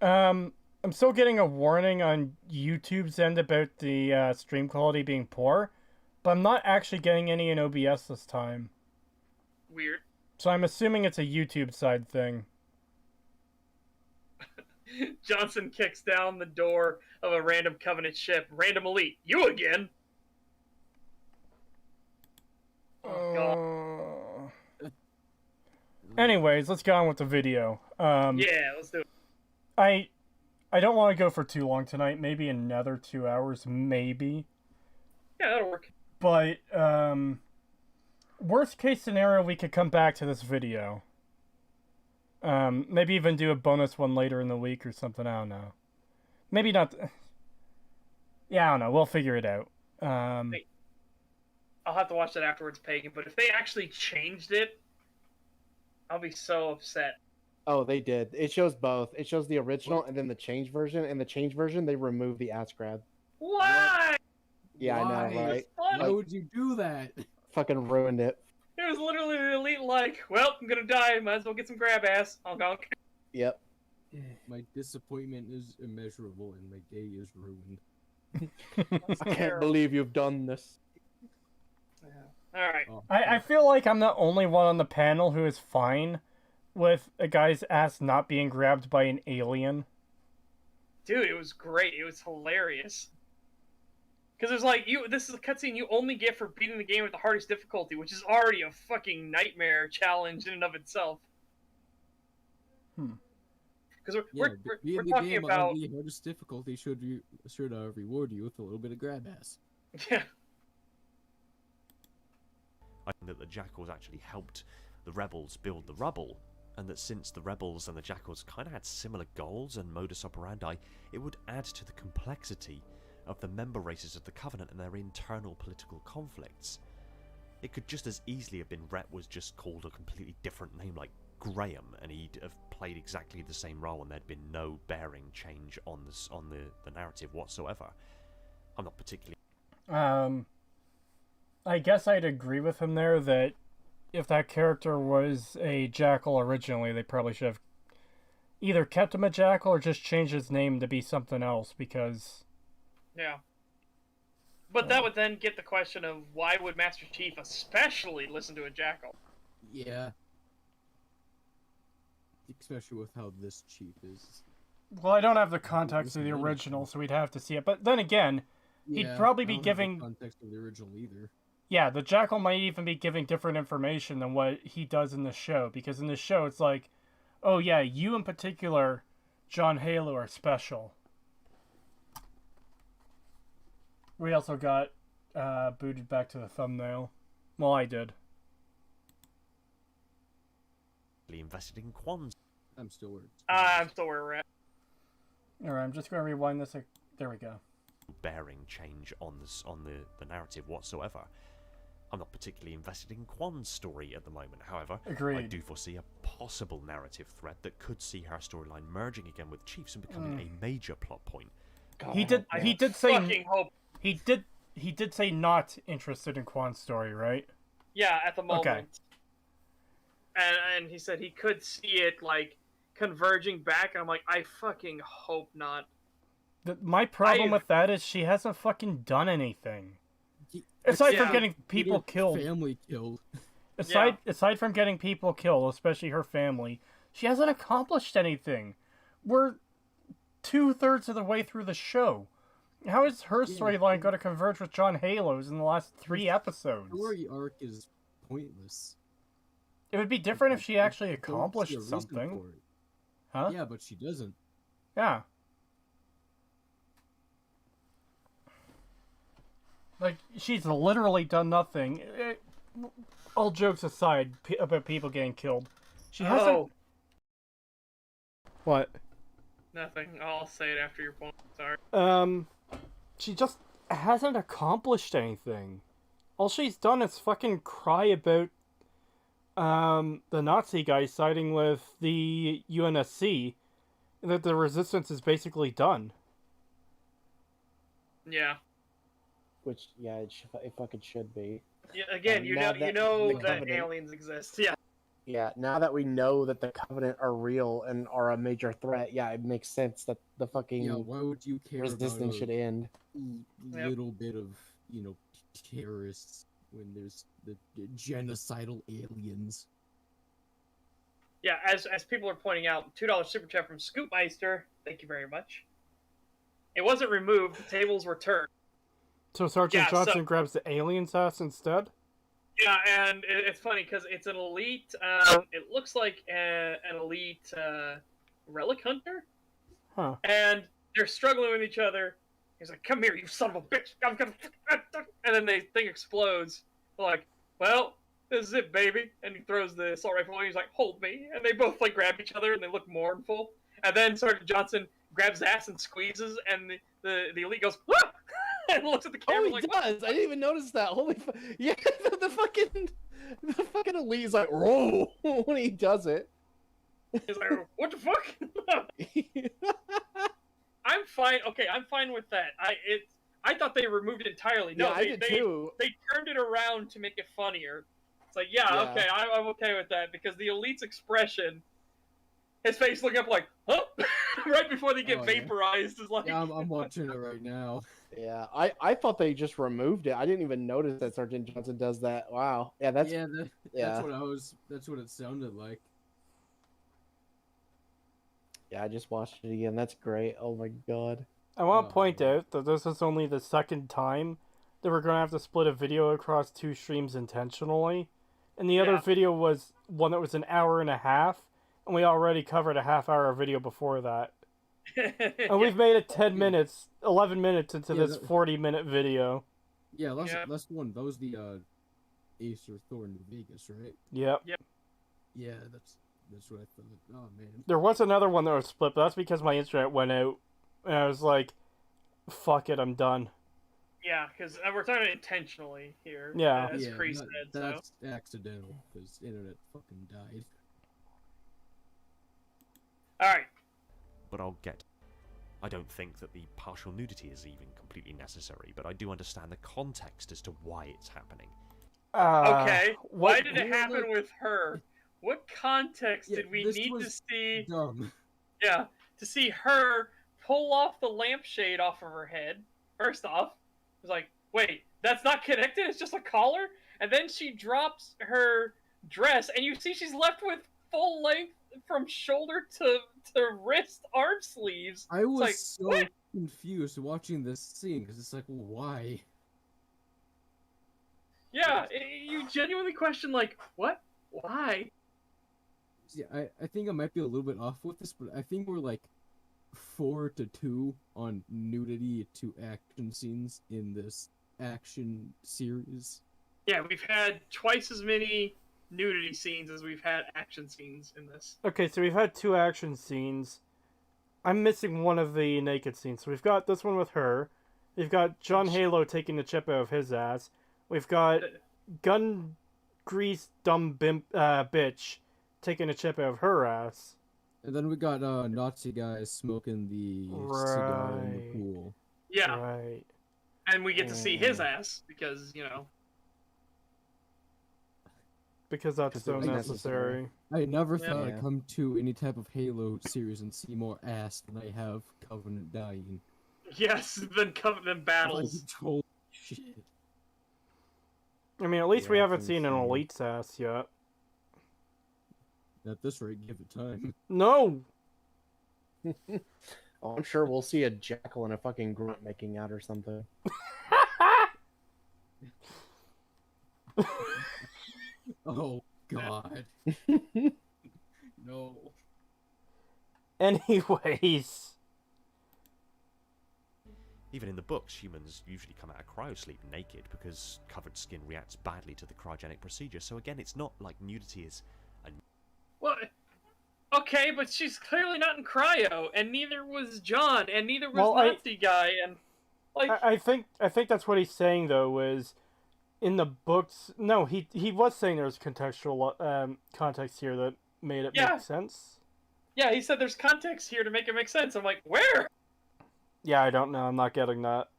I'm still getting a warning on YouTube's end about the stream quality being poor, but I'm not actually getting any in OBS this time. Weird. So I'm assuming it's a YouTube side thing. Johnson kicks down the door of a random Covenant ship. Random Elite. You again? Oh, God. Anyways, let's get on with the video. Yeah, let's do it. I don't want to go for too long tonight. Maybe another 2 hours, maybe. Yeah, that'll work. But worst case scenario, we could come back to this video. Maybe even do a bonus one later in the week or something. I don't know. Maybe not. Yeah, I don't know. We'll figure it out. Hey. I'll have to watch that afterwards, Pagan. But if they actually changed it, I'll be so upset. Oh, they did. It shows both. It shows the original and then the change version. In the change version, they removed the ass grab. Why? Yeah, I know, Why? right? What? Why would you do that? Fucking ruined it. It was literally the Elite like, well, I'm gonna die. Might as well get some grab ass. Honk honk. Yep. My disappointment is immeasurable and my day is ruined. I can't believe you've done this. All right. Oh, I feel like I'm the only one on the panel who is fine with a guy's ass not being grabbed by an alien. Dude, it was great. It was hilarious. Because it's like, this is a cutscene you only get for beating the game at the hardest difficulty, which is already a fucking nightmare challenge in and of itself. Because we're being the talking game about... on the hardest difficulty should reward you with a little bit of grab ass. Yeah. I think that the Jackals actually helped the Rebels build the rubble, and that since the Rebels and the Jackals kind of had similar goals and modus operandi, it would add to the complexity of the member races of the Covenant and their internal political conflicts. It could just as easily have been Rhett was just called a completely different name like Graham, and he'd have played exactly the same role and there'd been no bearing change on the narrative whatsoever. I'm not particularly... I guess I'd agree with him there that if that character was a Jackal originally, they probably should have either kept him a Jackal or just changed his name to be something else, because... Yeah. But that would then get the question of why would Master Chief especially listen to a Jackal? Yeah. Especially with how this chief is. Well, I don't have the context of the original, so we'd have to see it. But then again, he'd probably be I don't have giving... the context of the original either. Yeah, the Jackal might even be giving different information than what he does in the show. Because in the show, it's like, oh yeah, you in particular, John Halo, are special. We also got booted back to the thumbnail. Well, I did. Invested in Quan's. I'm still where we're at. Alright, I'm just going to rewind this. There we go. Bearing change on the narrative whatsoever. I'm not particularly invested in Quan's story at the moment. However, Agreed. I do foresee a possible narrative thread that could see her storyline merging again with Chiefs and becoming a major plot point. God, He did Fucking hope. he did say not interested in Quan's story, right? Yeah, at the moment. Okay. And he said he could see it like converging back, and I'm like, I fucking hope not. My problem with that is she hasn't fucking done anything. Aside from getting people killed. Family killed. Aside from getting people killed, especially her family, she hasn't accomplished anything. We're 2/3 of the way through the show. How is her storyline going to converge with John Halo's in the last 3 episodes? The story arc is pointless. It would be different if she actually accomplished something. Huh? Yeah, but she doesn't. Yeah. Like, she's literally done nothing. All jokes aside about people getting killed. She hasn't... Oh, What? nothing. I'll say it after your point. Sorry. She just hasn't accomplished anything. All she's done is fucking cry about the Nazi guy siding with the UNSC, and that the resistance is basically done. Yeah. Which, yeah, it fucking should be. Yeah. Again, And you now know the that Covenant- aliens exist. Yeah. Yeah, now that we know that the Covenant are real and are a major threat, yeah, it makes sense that the fucking Yeah, why would you care resistance about should end. a little bit of, terrorists when there's the genocidal aliens? Yeah. As people are pointing out, $2 super chat from Scoopmeister. Thank you very much. It wasn't removed. The tables were turned. So Sergeant Yeah, Johnson so- grabs the alien's ass instead? Yeah, and it's funny because it's an elite. It looks like an elite relic hunter, Huh. and they're struggling with each other. He's like, "Come here, you son of a bitch! I'm gonna," and then the thing explodes. They're like, "Well, this is it, baby!" And he throws the assault rifle away. He's like, "Hold me!" And they both like grab each other, and they look mournful. And then Sergeant Johnson grabs the ass and squeezes, and the elite goes, "Ah!" and looks at the Oh, camera he like, does! I didn't even notice that. Yeah, the fucking elite is like, whoa, when he does it. He's like, "What the fuck?" I'm fine. Okay, I'm fine with that. I thought they removed it entirely. No, yeah, I did too. they turned it around to make it funnier. It's like, yeah. Okay, I'm okay with that because the elite's expression, his face looking up like, huh? Right before they get Oh, yeah. vaporized is like. Yeah, I'm watching it right now. Yeah, I thought they just removed it. I didn't even notice that Sergeant Johnson does that. Wow. Yeah, that's That's what it sounded like. Yeah, I just watched it again. That's great. Oh my god. I want to Oh, point man. out that this is only the second time that we're going to have to split a video across 2 streams intentionally. And the other Yeah. video was one that was an hour and a half, and we already covered a half-hour video before that. And we've made it 10 minutes, 11 minutes into Yeah, this that- 40-minute video. Yeah, last Yeah. one. That was the Ace or Thor in Vegas, right? Yep. Yeah, that's what I thought. Oh man. There was another one that was split, but that's because my internet went out. And I was like, fuck it, I'm done. Yeah, because we're talking intentionally here. Yeah. as Yeah, Cree that- said. that's accidental because internet fucking died. All right. But I'll get. I don't think that the partial nudity is even completely necessary, but I do understand the context as to why it's happening. Okay. Why What? did it happen with her? What context Yeah, did we this need to was- see? Dumb. Yeah, to see her pull off the lampshade off of her head. First off, it was like, wait, that's not connected. It's just a collar. And then she drops her dress, and you see she's left with full length from shoulder to wrist arm sleeves. I was like, so what? confused watching this scene because it's like, well, why? Yeah, you genuinely question like, what? Why? See, I think I might be a little bit off with this, but I think we're like 4-2 on nudity to action scenes in this action series. Yeah, we've had twice as many nudity scenes as we've had action scenes in this. Okay, so we've had 2 action scenes. I'm missing one of the naked scenes. So we've got this one with her. We've got John Halo taking the chip out of his ass. We've got gun grease dumb bitch taking a chip out of her ass. And then we got Nazi guys smoking the cigar in the pool. Yeah. Right. And we get to see his ass because, you know. Because that's so necessary. I never thought I'd come to any type of Halo series and see more ass than I have Covenant dying. Yes, than Covenant battles. Like, holy shit. I mean, at least we haven't seen an elite's ass yet. At this rate, give it time. No! Oh, I'm sure we'll see a jackal and a fucking grunt making out or something. Oh, God. No. Anyways. Even in the books, humans usually come out of cryosleep naked because covered skin reacts badly to the cryogenic procedure. So again, it's not like nudity is a... Well, okay, but she's clearly not in cryo, and neither was John, and neither was Nazi guy, and like I think that's what he's saying though is in the books. No, he was saying there was contextual context here that made it make sense. Yeah, he said there's context here to make it make sense. I'm like, where? Yeah, I don't know. I'm not getting that.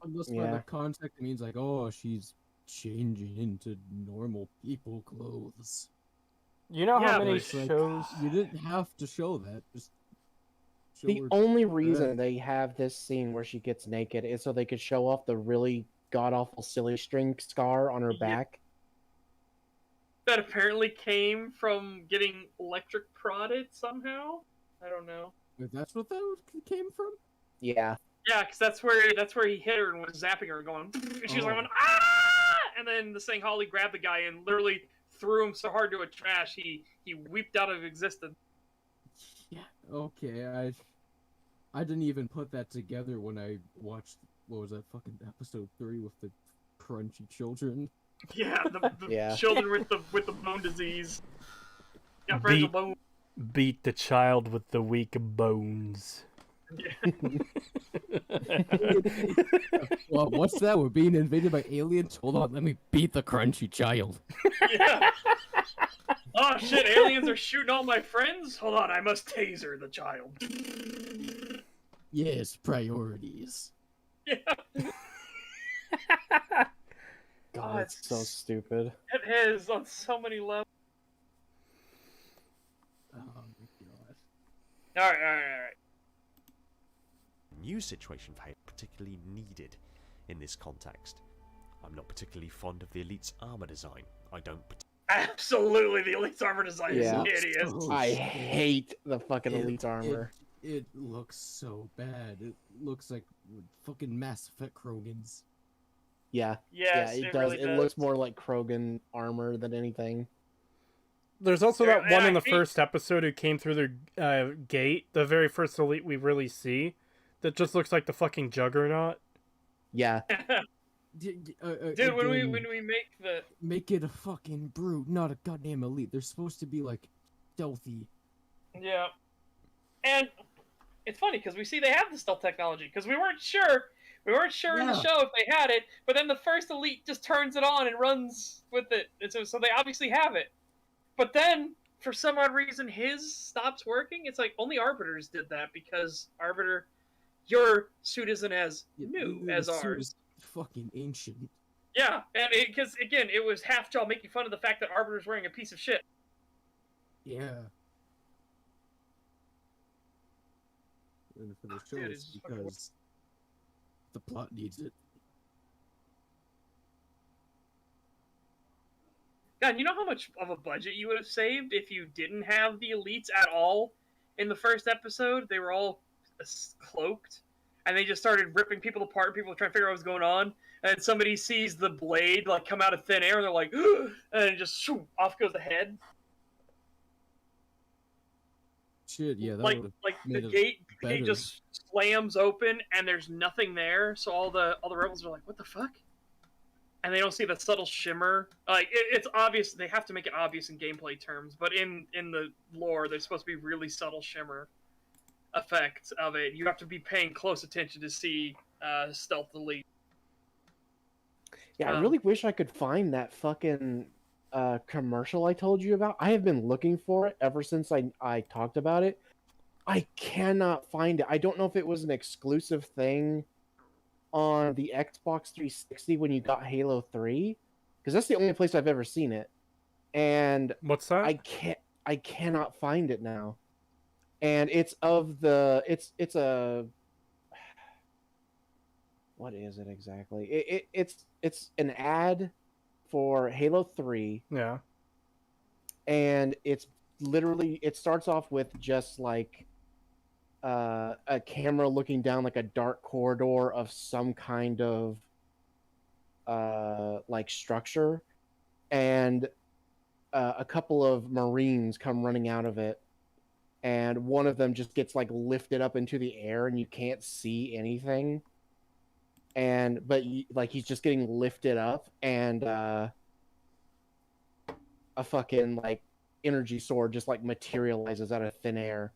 Unless by the context it means like, oh, she's changing into normal people clothes. You know how many shows... You didn't have to show that. Just show the only reason they have this scene where she gets naked is so they could show off the really god-awful silly string scar on her back. That apparently came from getting electric prodded somehow? I don't know. Wait, that's what that came from? Yeah. Yeah, because that's where he hit her and was zapping her, going. And she was like, ah! And then the St. Holly grabbed the guy and literally threw him so hard to a trash he weeped out of existence. Yeah. Okay, I didn't even put that together when I watched what was that fucking episode 3 with the crunchy children. Yeah, the children with the bone disease. Yeah, fragile bone. Beat the child with the weak bones. Yeah. Well, what's that? We're being invaded by aliens? Hold on, let me beat the crunchy child. Yeah. Oh shit, aliens are shooting all my friends? Hold on, I must taser the child. Yes, priorities. Yeah. God, it's so stupid. It is on so many levels. Oh my god. Alright. New situation for him particularly needed in this context. I'm not particularly fond of the Elite's armor design. I don't Absolutely, the Elite's armor design is hideous. I hate the fucking Elite's armor. It looks so bad. It looks like fucking Mass Effect Krogans. Yeah. Yes, it does. really It looks more like Krogan armor than anything. There's also that one in the first episode who came through the gate, the very first Elite we really see, that just looks like the fucking Juggernaut. Yeah. Dude, when we make it a fucking brute, not a goddamn Elite. They're supposed to be like stealthy. Yeah, and it's funny because we see they have the stealth technology because we weren't sure in the show if they had it, but then the first Elite just turns it on and runs with it, and so they obviously have it. But then for some odd reason his stops working. It's like only Arbiters did that because Arbiter, your suit isn't as new as ours. Fucking ancient. Yeah, and because again, it was half jaw making fun of the fact that Arbiter's wearing a piece of shit. Yeah. And for the show, it's because the plot needs it. God, you know how much of a budget you would have saved if you didn't have the Elites at all in the first episode? They were all cloaked. And they just started ripping people apart. People were trying to figure out what was going on. And somebody sees the blade like come out of thin air, and they're like, and it just shoo, off goes the head. Shit, yeah, that like the gate just slams open, and there's nothing there. So all the rebels are like, "What the fuck?" and they don't see the subtle shimmer. Like it's obvious they have to make it obvious in gameplay terms, but in the lore, there's supposed to be really subtle shimmer effect of it. You have to be paying close attention to see stealth delete. Yeah, I really wish I could find that fucking commercial I told you about. I have been looking for it ever since I talked about it. I cannot find it. I don't know if it was an exclusive thing on the Xbox 360 when you got Halo 3, because that's the only place I've ever seen it. And What's that? I cannot find it now. And it's it's a what is it exactly? It's an ad for Halo 3. Yeah. And it's literally, it starts off with just like a camera looking down like a dark corridor of some kind of like structure, and a couple of Marines come running out of it, and one of them just gets like lifted up into the air and you can't see anything, but like he's just getting lifted up, and a fucking like energy sword just like materializes out of thin air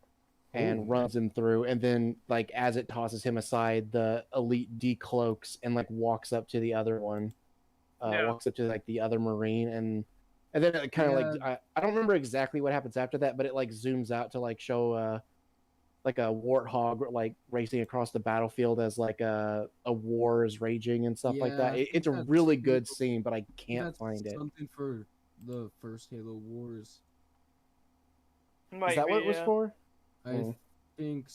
and runs him through, and then like as it tosses him aside, the elite decloaks and like walks up to the other one, walks up to like the other Marine, and then it kind of like I don't remember exactly what happens after that, but it like zooms out to like show like a warthog like racing across the battlefield as like a war is raging and stuff like that. It's a really good scene, but I can't find it. Something for the first Halo Wars. Is that what it was for? I think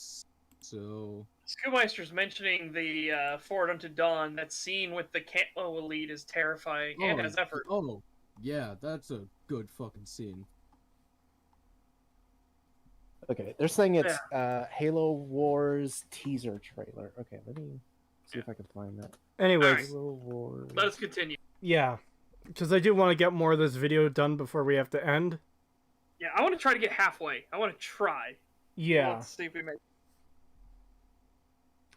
so. Schoolmeister's mentioning the Forward Unto Dawn. That scene with the Camo Elite is terrifying and has effort. Oh, yeah, that's a good fucking scene. Okay, they're saying it's Halo Wars teaser trailer. Okay, let me see if I can find that. Anyways, Halo Wars. Let us continue. Yeah, because I do want to get more of this video done before we have to end. Yeah, I want to try to get halfway. I want to try. Yeah. Let's see if we make.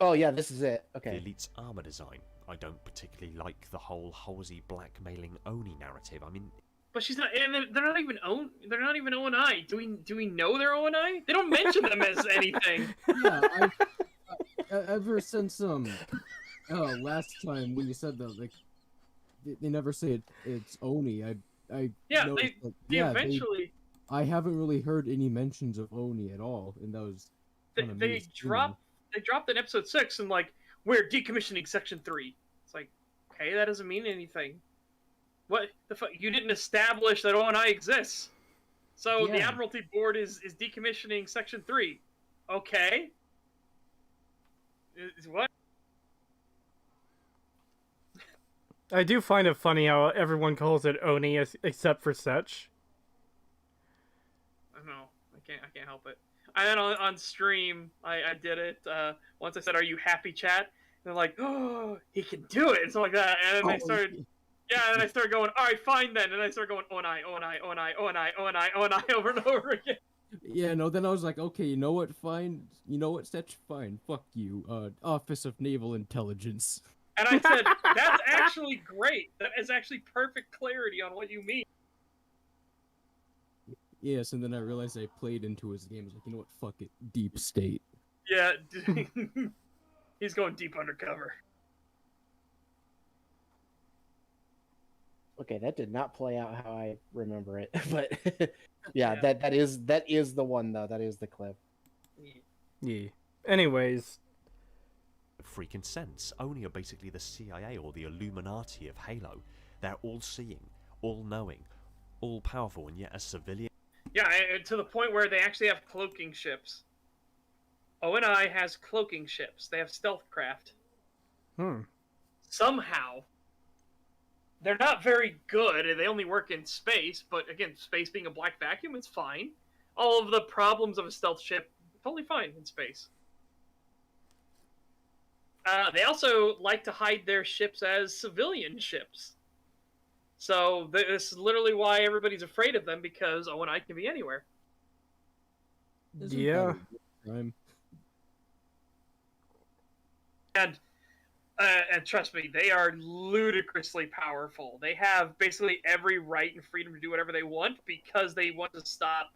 Oh yeah, this is it. Okay. The Elite's armor design. I don't particularly like the whole Halsey blackmailing Oni narrative. I mean, but she's not, and they're not even They're not even ONI. Do we know they're ONI? They don't mention them as anything. Yeah, ever since last time when you said that, like they never say it's Oni. I eventually. I haven't really heard any mentions of Oni at all in those. They dropped in episode 6 and like we're decommissioning section 3. It's like, okay, that doesn't mean anything. What the fuck? You didn't establish that ONI exists. So the Admiralty Board is decommissioning section 3. Okay. What? I do find it funny how everyone calls it Oni except for Setch. No, I can't help it. I had on stream. I did it. Once I said, "Are you happy, chat?" And they're like, "Oh, he can do it," and stuff like that. And then they started, and then I started going, "All right, fine then." And I started going, "Oni," over and over again. Yeah, no. Then I was like, "Okay, you know what? Fine. You know what? Setch, fine. Fuck you. Office of Naval Intelligence." And I said, "That's actually great. That is actually perfect clarity on what you mean." Yes, and then I realized I played into his game. I was like, you know what? Fuck it. Deep State. Yeah, he's going deep undercover. Okay, that did not play out how I remember it, but yeah, that is the one though. That is the clip. Yeah. Anyways, freaking sense. Oni are basically the CIA or the Illuminati of Halo. They're all-seeing, all-knowing, all-powerful, and yet a civilian. Yeah, to the point where they actually have cloaking ships. ONI has cloaking ships. They have stealth craft. Somehow. They're not very good, and they only work in space, but again, space being a black vacuum, it's fine. All of the problems of a stealth ship, totally fine in space. They also like to hide their ships as civilian ships. So this is literally why everybody's afraid of them, because ONI can be anywhere. Yeah. And And trust me, they are ludicrously powerful. They have basically every right and freedom to do whatever they want because they want to stop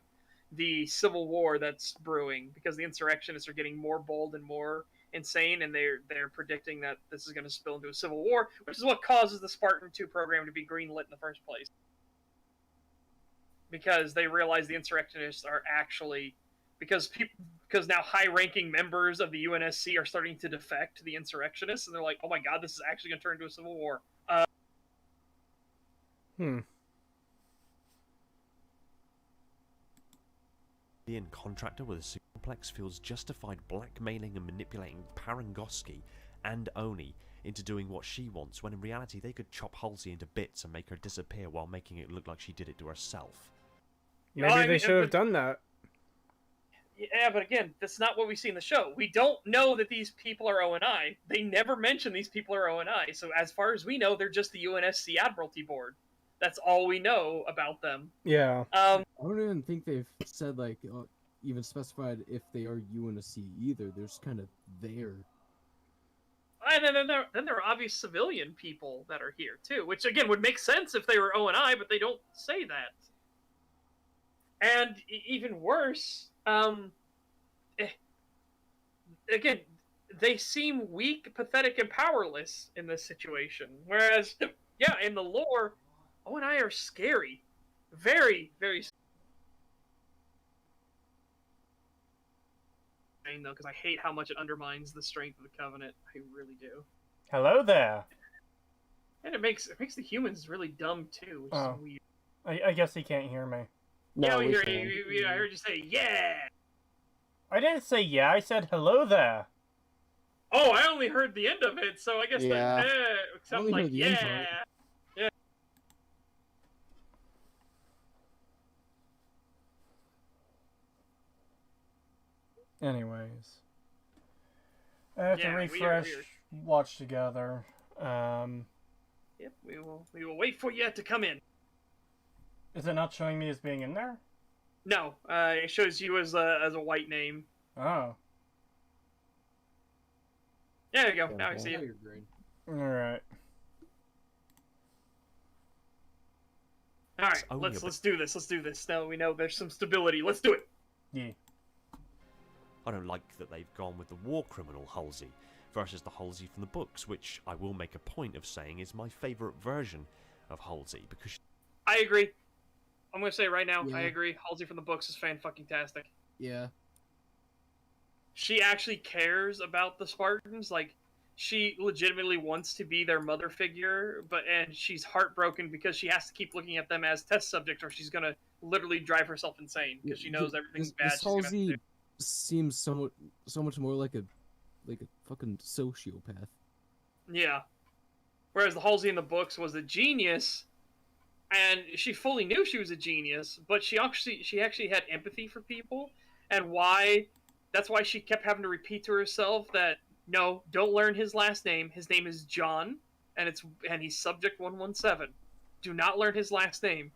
the civil war that's brewing. Because the insurrectionists are getting more bold and more insane, and they're predicting that this is going to spill into a civil war, which is what causes the Spartan 2 program to be greenlit in the first place. Because they realize the insurrectionists are actually because now high-ranking members of the UNSC are starting to defect to the insurrectionists, and they're like, "Oh my god, this is actually going to turn into a civil war." Being contractor with a superplex feels justified blackmailing and manipulating Parangoski and Oni into doing what she wants, when in reality they could chop Halsey into bits and make her disappear while making it look like she did it to herself. Maybe they should have done that. Yeah, but again, that's not what we see in the show. We don't know that these people are ONI. They never mention these people are ONI. So as far as we know, they're just the UNSC Admiralty Board. That's all we know about them. Yeah. I don't even think they've said, like, even specified if they are UNSC either. They're just kind of there. And then there are obvious civilian people that are here, too. Which, again, would make sense if they were ONI, but they don't say that. And even worse... again, they seem weak, pathetic, and powerless in this situation. Whereas, yeah, in the lore, ONI are scary. Very, very scary. Though, because I hate how much it undermines the strength of the Covenant. I really do. Hello there. And it makes the humans really dumb, too, which is weird. I guess he can't hear me. No, yeah, we I can. heard you say, yeah! I didn't say yeah, I said hello there. Oh, I only heard the end of it, so I guess Yeah. something like, yeah! Yeah. Anyways. I have to refresh, watch together. Yep, we will wait for you to come in. Is it not showing me as being in there? No, it shows you as a white name. Oh. There you go. Now I see Now you. you're green. Alright. All right, let's do this. Let's do this. Now we know there's some stability. Let's do it. Yeah. I don't like that they've gone with the war criminal Halsey versus the Halsey from the books, which I will make a point of saying is my favourite version of Halsey, because I agree. I'm gonna say it right now. Yeah. I agree. Halsey from the books is fan-fucking-tastic. Yeah. She actually cares about the Spartans. Like, she legitimately wants to be their mother figure, and she's heartbroken because she has to keep looking at them as test subjects, or she's gonna literally drive herself insane because she knows everything's bad. This Halsey seems so much more like a fucking sociopath. Yeah. Whereas the Halsey in the books was a genius, and she fully knew she was a genius, but she actually had empathy for people, and that's why she kept having to repeat to herself that, no, don't learn his last name. His name is John, and he's Subject 117. Do not learn his last name.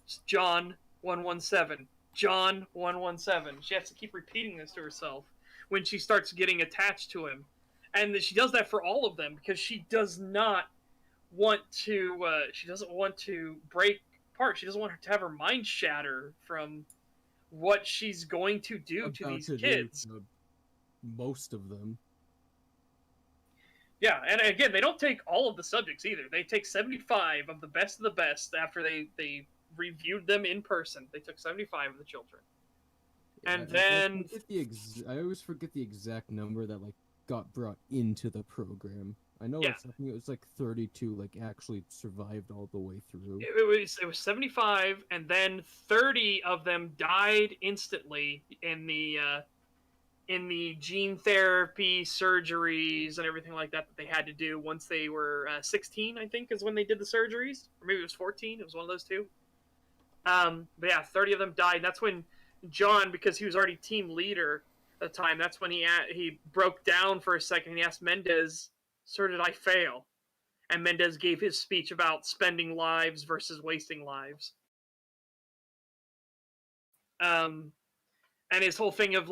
It's John 117. John 117. She has to keep repeating this to herself when she starts getting attached to him. And she does that for all of them because she does not want to. She doesn't want to break apart. She doesn't want her to have her mind shatter from what she's going to do to these kids. Most of them. Yeah, and again, they don't take all of the subjects either. They take 75 of the best after they reviewed them in person. They took 75 of the children. And then I always forget the exact number that got brought into the program. I know I think it was 32 actually survived all the way through. It was 75, and then 30 of them died instantly in the gene therapy surgeries and everything like that they had to do once they were 16, I think, is when they did the surgeries. Or maybe it was 14. It was one of those two. But yeah, 30 of them died. And that's when John, because he was already team leader at the time, that's when he broke down for a second and he asked Mendez, "Sir, did I fail?" And Mendez gave his speech about spending lives versus wasting lives. And his whole thing of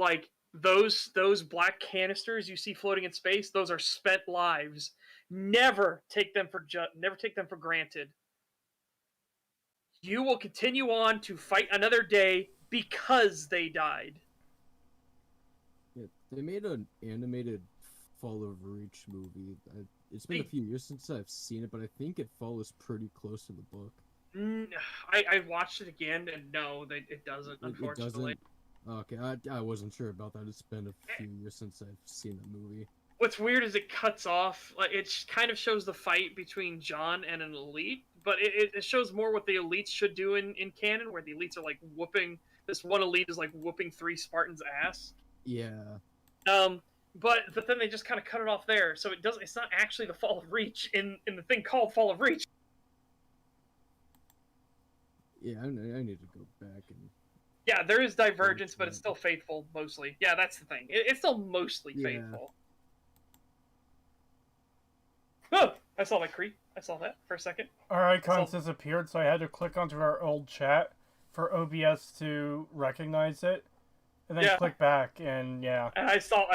those black canisters you see floating in space, those are spent lives. Never take them for granted. You will continue on to fight another day because they died. Yeah, they made an animated Fall of Reach movie. It's been a few years since I've seen it, but I think it follows pretty close to the book. I watched it again, and no, it doesn't, unfortunately. It doesn't? Okay, I wasn't sure about that. It's been a few years since I've seen the movie. What's weird is it cuts off, like, it kind of shows the fight between John and an elite, but it shows more what the elites should do in canon, where the elites are like whooping, this one elite is like whooping 3 Spartans' ass. Yeah. But then they just kind of cut it off there, so it's not actually the Fall of Reach in the thing called Fall of Reach. Yeah, I need to go back and... Yeah, there is divergence, but it's still faithful, mostly. Yeah, that's the thing. It's still mostly faithful. Oh! I saw that, Cree. I saw that for a second. Our icons disappeared, so I had to click onto our old chat for OBS to recognize it. And then click back, and yeah. And I saw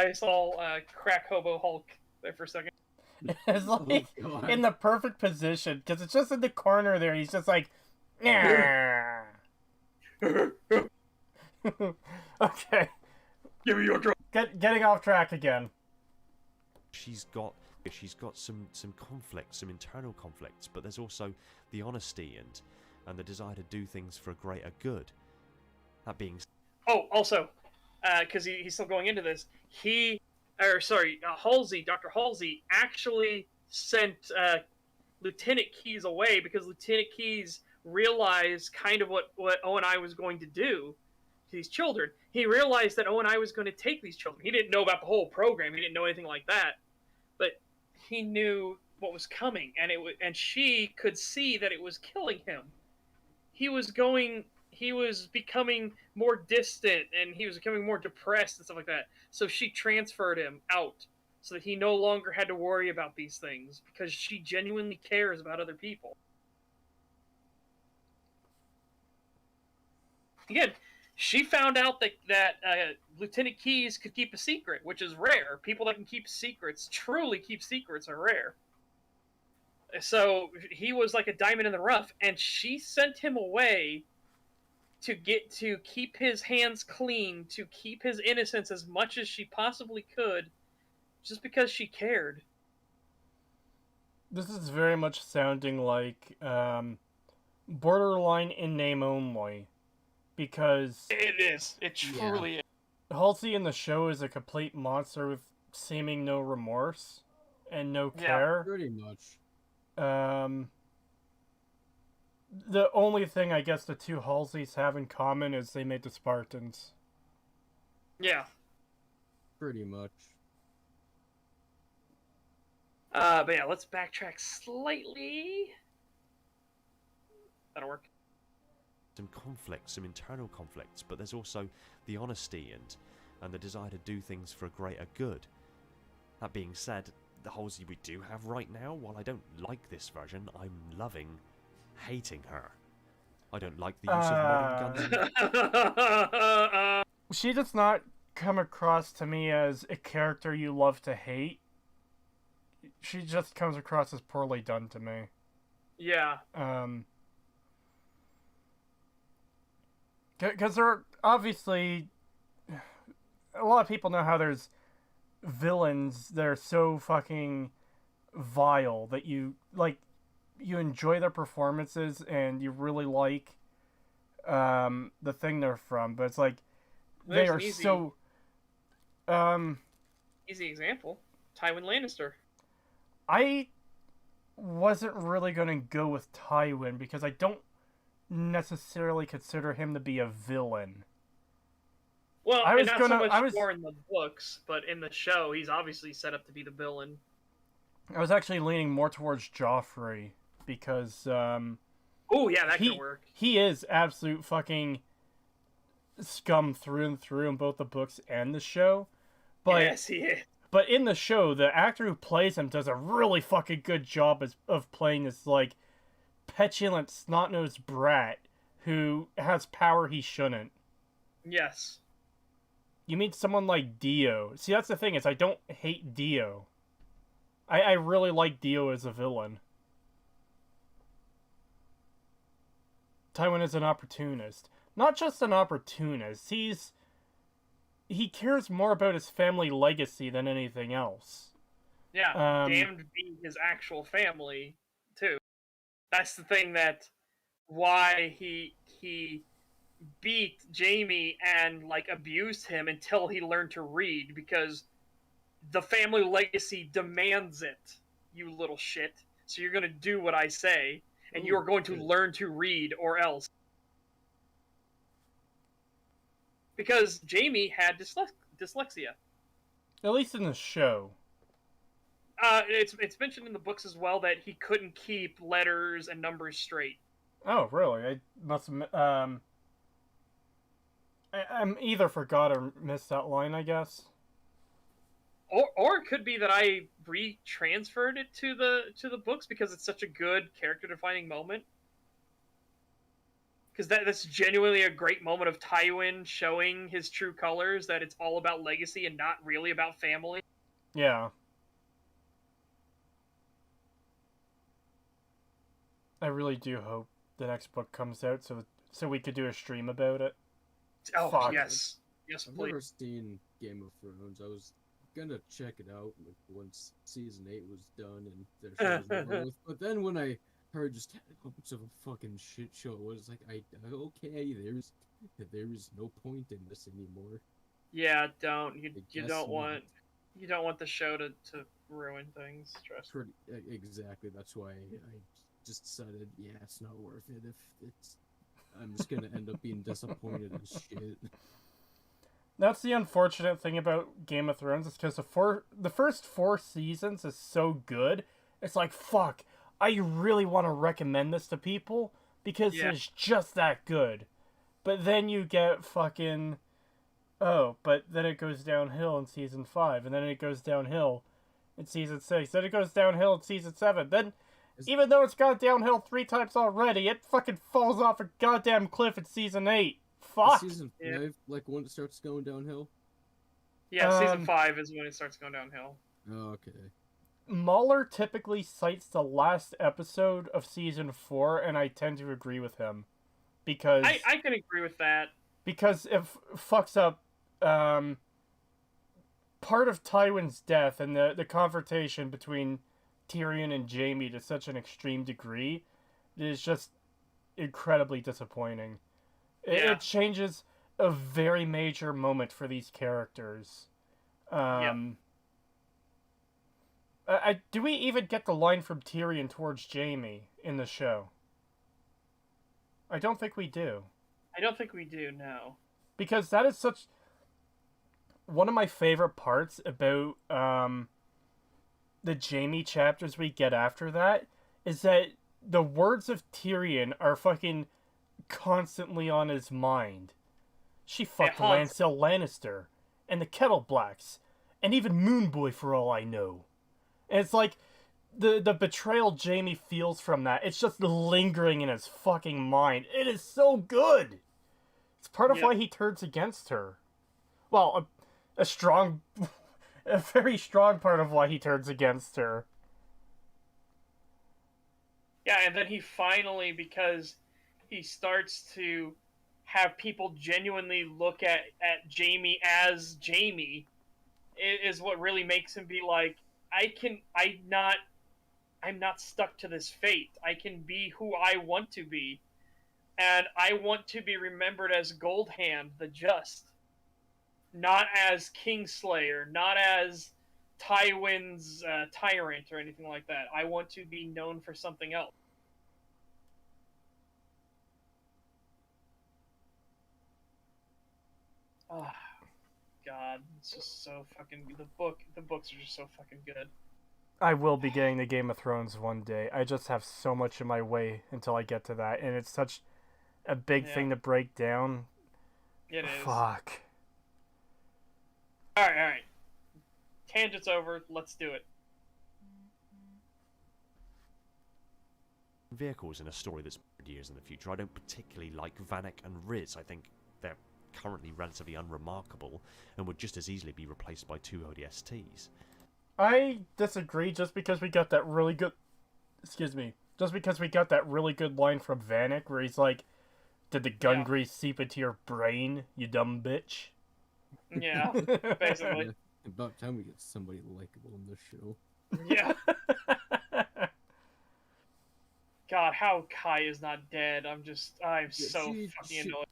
Crack Hobo Hulk there for a second. It's like in the perfect position, because it's just in the corner there. He's just like, nah. Okay. Give me your drone. Getting off track again. She's got some conflicts, some internal conflicts, but there's also the honesty and the desire to do things for a greater good. That being oh, also, because he's still going into this, Halsey, Dr. Halsey, actually sent Lieutenant Keyes away because Lieutenant Keyes realized kind of what O&I was going to do to these children. He realized that O&I was going to take these children. He didn't know about the whole program. He didn't know anything like that. But he knew what was coming, and she could see that it was killing him. He was becoming more distant, and he was becoming more depressed and stuff like that. So she transferred him out so that he no longer had to worry about these things because she genuinely cares about other people. Again, she found out that Lieutenant Keyes could keep a secret, which is rare. People that can keep secrets, truly keep secrets, are rare. So he was like a diamond in the rough, and she sent him away to keep his hands clean, to keep his innocence as much as she possibly could, just because she cared. This is very much sounding like borderline in name only, because it is. It truly is. Halsey in the show is a complete monster with seeming no remorse and no care. Pretty much. The only thing I guess the two Halseys have in common is they made the Spartans. Yeah. Pretty much. But yeah, let's backtrack slightly. That'll work. Some conflicts, some internal conflicts, but there's also the honesty and the desire to do things for a greater good. That being said, the Halsey we do have right now, while I don't like this version, I'm loving hating her. I don't like the use of modern guns. She does not come across to me as a character you love to hate. She just comes across as poorly done to me. Yeah. Because there are obviously a lot of people know how there's villains that are so fucking vile that you enjoy their performances and you really like the thing they're from, but it's like they are so easy example. Tywin Lannister. I wasn't really gonna go with Tywin because I don't necessarily consider him to be a villain. Well, I was more in the books, but in the show, he's obviously set up to be the villain. I was actually leaning more towards Joffrey because oh yeah, that could work. He is absolute fucking scum through and through in both the books and the show. But yes, he is. But in the show, the actor who plays him does a really fucking good job of playing this like petulant, snot-nosed brat who has power he shouldn't. Yes. You mean someone like Dio. See, that's the thing, is I don't hate Dio. I really like Dio as a villain. Tywin is an opportunist. Not just an opportunist, he cares more about his family legacy than anything else. Yeah, damned be his actual family, too. That's the thing why he beat Jaime and, like, abused him until he learned to read, because the family legacy demands it, you little shit. So you're gonna do what I say, and you're going to learn to read, or else. Because Jaime had dyslexia. At least in the show. It's mentioned in the books as well that he couldn't keep letters and numbers straight. Oh, really? I must have... I'm either forgot or missed that line, I guess. Or it could be that I retransferred it to the books because it's such a good character-defining moment. Because that's genuinely a great moment of Tywin showing his true colors, that it's all about legacy and not really about family. Yeah. I really do hope the next book comes out so we could do a stream about it. Oh, Fuck. yes. Yes, I've please. never seen Game of Thrones. I was gonna check it out once season 8 was done and their show was over with. But then when I heard just how much of a fucking shit show it was, like, okay, there's no point in this anymore. Yeah, don't. You don't want the show to ruin things. Trust me. Exactly. That's why I just decided, yeah, it's not worth it. I'm just gonna end up being disappointed as shit. That's the unfortunate thing about Game of Thrones, is because the first 4 seasons is so good. It's like, fuck, I really want to recommend this to people because it's just that good. But then you get fucking... Oh, but then it goes downhill in season 5, and then it goes downhill in season 6, then it goes downhill in season 7, then... Even though it's gone downhill 3 times already, it fucking falls off a goddamn cliff in season 8. Fuck! Season 5, like, when it starts going downhill? Yeah, season 5 is when it starts going downhill. Oh, okay. Mahler typically cites the last episode of season 4, and I tend to agree with him. Because... I can agree with that. Because it fucks up, part of Tywin's death and the confrontation between Tyrion and Jaime to such an extreme degree is just incredibly disappointing. It changes a very major moment for these characters. Do we even get the line from Tyrion towards Jaime in the show? I don't think we do. I don't think we do, no. Because that is such... One of my favorite parts about the Jaime chapters we get after that is that the words of Tyrion are fucking constantly on his mind. She fucked Lancel Lannister, and the Kettle Blacks, and even Moonboy for all I know. And it's like, the betrayal Jaime feels from that, it's just lingering in his fucking mind. It is so good! It's part of why he turns against her. Well, a very strong part of why he turns against her. Yeah, and then he finally, because he starts to have people genuinely look at Jaime as Jaime, is what really makes him be like, I'm not stuck to this fate. I can be who I want to be. And I want to be remembered as Goldhand, the Just. Not as Kingslayer, not as Tywin's tyrant or anything like that. I want to be known for something else. Oh, God, it's just so fucking... The books are just so fucking good. I will be getting the Game of Thrones one day. I just have so much in my way until I get to that, and it's such a big thing to break down. It is. Fuck. Alright. Tangent's over, let's do it. Vehicles in a story that's years in the future. I don't particularly like Vanek and Riz. I think they're currently relatively unremarkable and would just as easily be replaced by 2 ODSTs. I disagree just because we got that really good... Excuse me. Just because we got that really good line from Vanek where he's like, "Did the gun grease seep into your brain, you dumb bitch?" Yeah, basically. Yeah, about time we get somebody likable in this show. Yeah. God, how Kai is not dead. I'm so fucking annoyed.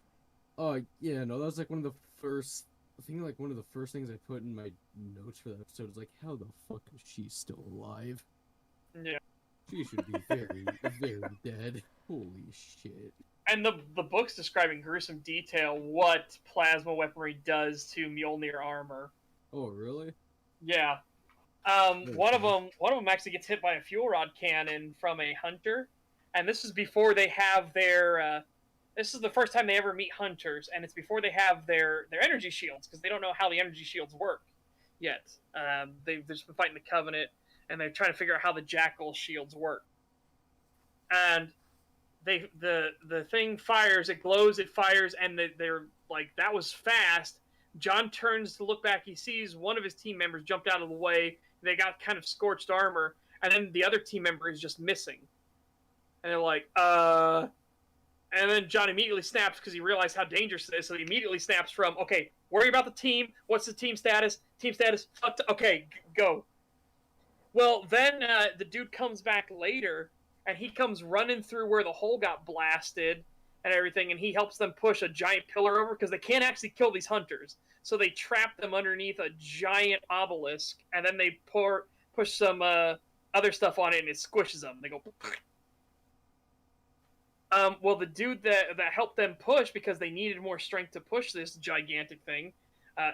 Oh, yeah, no, that was like one of the first... I think like one of the first things I put in my notes for that episode was like, how the fuck is she still alive? Yeah. She should be very, very dead. Holy shit. And the book's describing gruesome detail what plasma weaponry does to Mjolnir armor. Oh, really? Yeah. One of them actually gets hit by a fuel rod cannon from a hunter, and this is before they have their. This is the first time they ever meet hunters, and it's before they have their energy shields because they don't know how the energy shields work yet. They've just been fighting the Covenant, and they're trying to figure out how the Jackal shields work. And the thing fires, it glows, it fires, and they're like, that was fast. John turns to look back. He sees one of his team members jumped out of the way. They got kind of scorched armor, and then the other team member is just missing. And they're like, And then John immediately snaps because he realized how dangerous it is. So he immediately snaps from, okay, worry about the team. What's the team status? Team status. Okay, go. Well, then the dude comes back later, and he comes running through where the hole got blasted and everything, and he helps them push a giant pillar over because they can't actually kill these hunters. So they trap them underneath a giant obelisk, and then they push some other stuff on it, and it squishes them. They go... well, the dude that helped them push because they needed more strength to push this gigantic thing,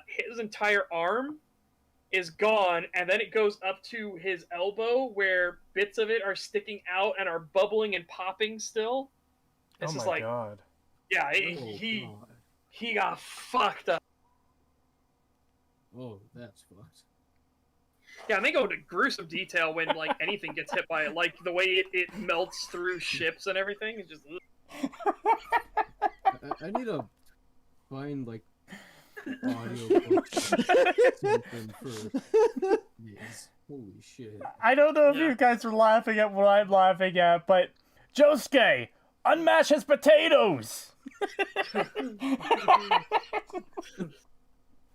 his entire arm is gone, and then it goes up to his elbow where bits of it are sticking out and are bubbling and popping still. This is like, God. Yeah, he got fucked up. Oh, that's fucked. Yeah, and they go into gruesome detail when like anything gets hit by it, like the way it melts through ships and everything. It's just. I need to find like audio books something for yes. Holy shit! I don't know if you guys are laughing at what I'm laughing at, but Josuke, unmash his potatoes.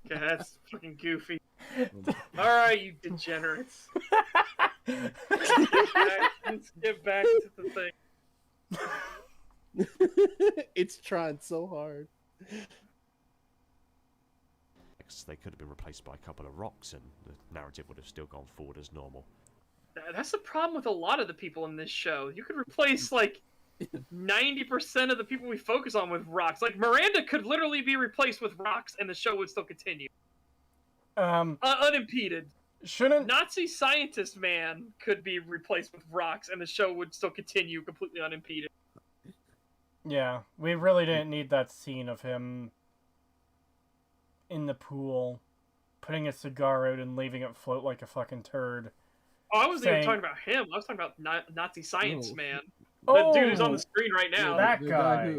Okay, that's fucking goofy. Alright, you degenerates. Let's get back to the thing. It's trying so hard. They could have been replaced by a couple of rocks and the narrative would have still gone forward as normal. That's the problem with a lot of the people in this show. You could replace, like, 90% of the people we focus on with rocks. Like, Miranda could literally be replaced with rocks and the show would still continue. Unimpeded. Shouldn't Nazi scientist man could be replaced with rocks and the show would still continue completely unimpeded. Yeah, we really didn't need that scene of him in the pool, putting a cigar out and leaving it float like a fucking turd. Oh, I wasn't even talking about him. I was talking about Nazi science man. Oh, The dude who's on the screen right now. that the guy.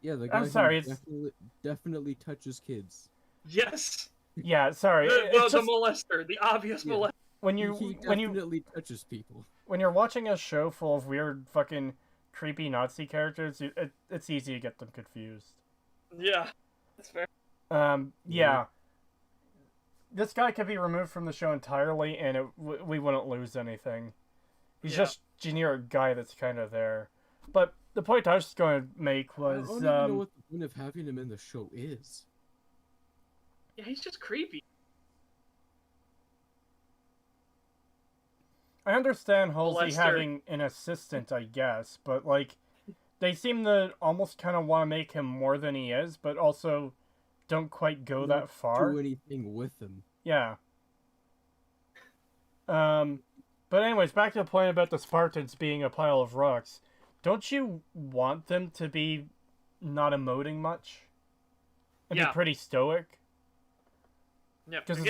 The guy I'm sorry, who definitely touches kids. Yes. Yeah, sorry. The molester, the obvious molester. He definitely touches people. When you're watching a show full of weird fucking creepy Nazi characters, it's easy to get them confused. Yeah, that's fair. Yeah. This guy could be removed from the show entirely, and we wouldn't lose anything. He's just generic guy that's kind of there. But the point I was going to make was... I don't even know what the point of having him in the show is. Yeah, he's just creepy. I understand Halsey Molester. having an assistant, I guess, but, like, they seem to almost kind of want to make him more than he is, but also don't quite go that far. Do anything with him. Yeah. But anyways, back to the point about the Spartans being a pile of rocks. Don't you want them to be not emoting much? And be pretty stoic? Yeah, Because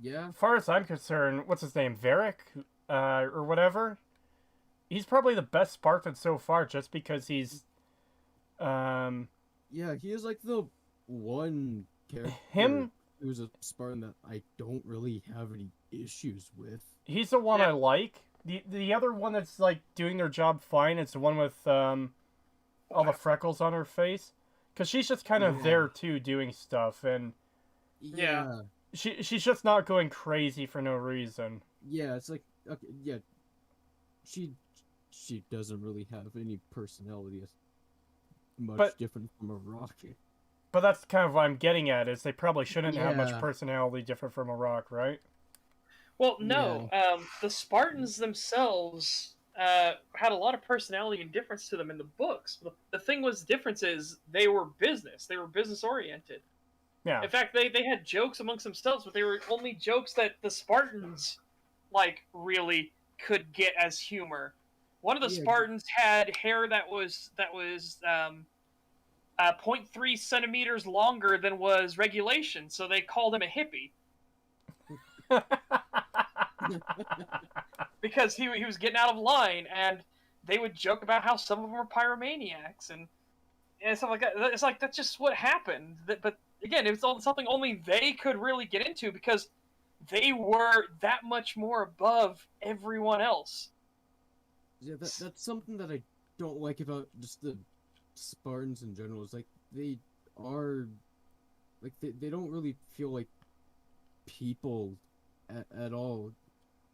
Yeah. as far as I'm concerned, what's his name? Varric? Or whatever? He's probably the best Spartan so far just because he's... Yeah, he is like the one character Him? who's a Spartan that I don't really have any issues with. He's the one Yeah. I like. The other one that's like doing their job fine. It's the one with all the freckles on her face, because she's just kind of Yeah. there too, doing stuff, and Yeah. she's just not going crazy for no reason. Yeah, it's like, okay, yeah, she doesn't really have any personality much But- different from a rocket. But that's kind of what I'm getting at, is they probably shouldn't have much Yeah. personality different from a rock, right? Well, no. The Spartans themselves had a lot of personality and difference to them in the books. The thing was, difference is they were business. They were business oriented. Yeah. In fact, they had jokes amongst themselves, but they were only jokes that the Spartans like really could get as humor. One of the Yeah. Spartans had hair that was 0.3 centimeters longer than was regulation, so they called him a hippie because he was getting out of line, and they would joke about how some of them were pyromaniacs and stuff like that. It's like that's just what happened. But again, it was something only they could really get into because they were that much more above everyone else. Yeah, that's something that I don't like about just the Spartans in general. Is like they are, like they don't really feel like people at all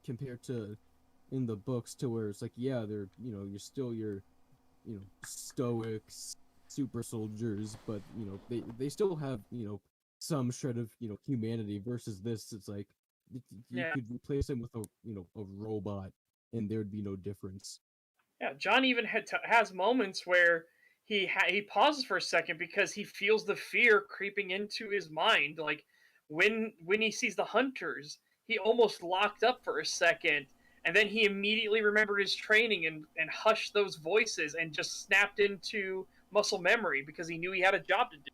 compared to in the books, to where it's like, yeah, they're, you're still your, stoic super soldiers, but they still have some shred of humanity. Versus this, it's like you Yeah. could replace them with a robot and there'd be no difference. Yeah, John even has moments where he pauses for a second because he feels the fear creeping into his mind. Like when he sees the hunters, he almost locked up for a second, and then he immediately remembered his training and hushed those voices and just snapped into muscle memory because he knew he had a job to do.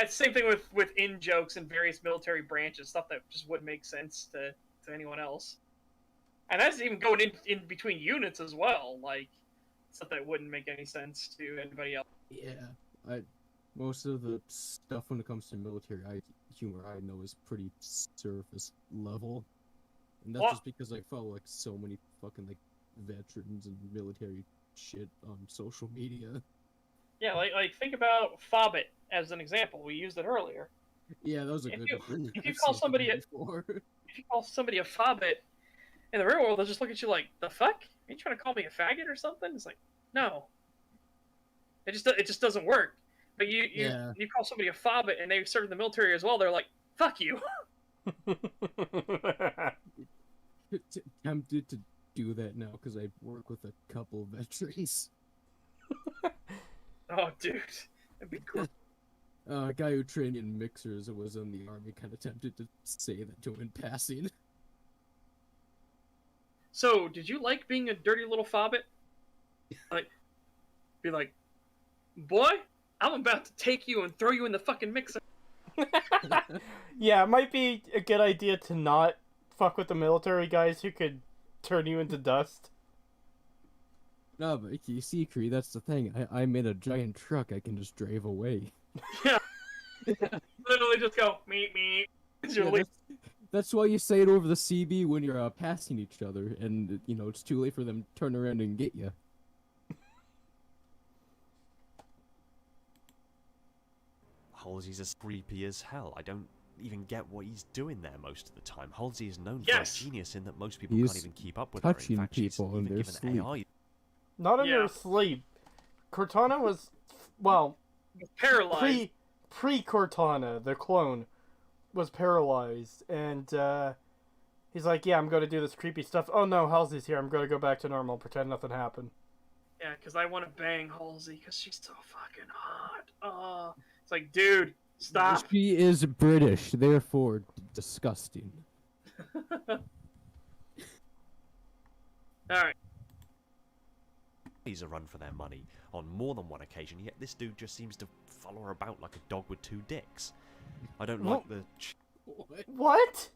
Same thing with in jokes and various military branches, stuff that just wouldn't make sense to anyone else. And that's even going in between units as well, like stuff that wouldn't make any sense to anybody else. Yeah, most of the stuff when it comes to military humor I know is pretty surface level, and that's just because I follow like so many fucking like veterans and military shit on social media. Yeah, like think about Fobbit as an example. We used it earlier. Yeah, that was a good one. If you call somebody if you call somebody a Fobbit in the real world, they'll just look at you like, the fuck? Are you trying to call me a faggot or something? It's like, no. It just doesn't work. But you call somebody a Fobbit and they serve in the military as well, they're like, fuck you. Tempted to do that now because I work with a couple veterans. Oh, dude. That'd be cool. A guy who trained in mixers and was in the army kind of tempted to say that to him in passing. So, did you like being a dirty little Fobbit? Like, be like, boy, I'm about to take you and throw you in the fucking mixer. Yeah, it might be a good idea to not fuck with the military guys who could turn you into dust. No, but you see, Cree, that's the thing. I'm in a giant truck. I can just drive away. Yeah. Literally just go, me. Yeah, that's why you say it over the CB when you're passing each other, and it's too late for them to turn around and get you. Halsey's as creepy as hell. I don't even get what he's doing there most of the time. Halsey is known Yes. for a genius in that most people He's can't even keep up with her. touching In fact, she's people in even their given sleep. AI. Not in Yeah. their sleep. Cortana was, well, Paralyzed. pre-Cortana, the clone, was paralyzed, and he's like, yeah, I'm going to do this creepy stuff. Oh no, Halsey's here. I'm going to go back to normal, pretend nothing happened. Yeah, because I want to bang Halsey because she's so fucking hot. It's like, dude, stop. She is British, therefore disgusting. Alright. He's a run for their money on more than one occasion, yet this dude just seems to follow her about like a dog with two dicks. I don't like the... What?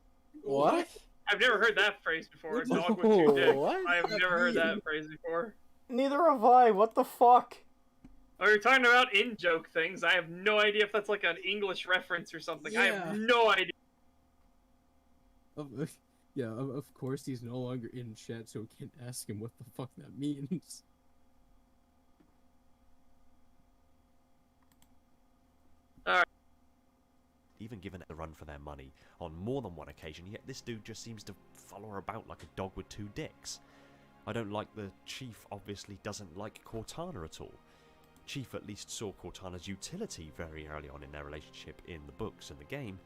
What? I've never heard that phrase before. A dog with two dicks. What? I have never heard that phrase before. Neither have I. What the fuck? Oh, you're talking about in-joke things. I have no idea if that's like an English reference or something. I Yeah. have no idea. Of course he's no longer in chat, so we can't ask him what the fuck that means. Even given the run for their money on more than one occasion, yet this dude just seems to follow her about like a dog with two dicks. I don't like the Chief obviously doesn't like Cortana at all. Chief at least saw Cortana's utility very early on in their relationship in the books and the game.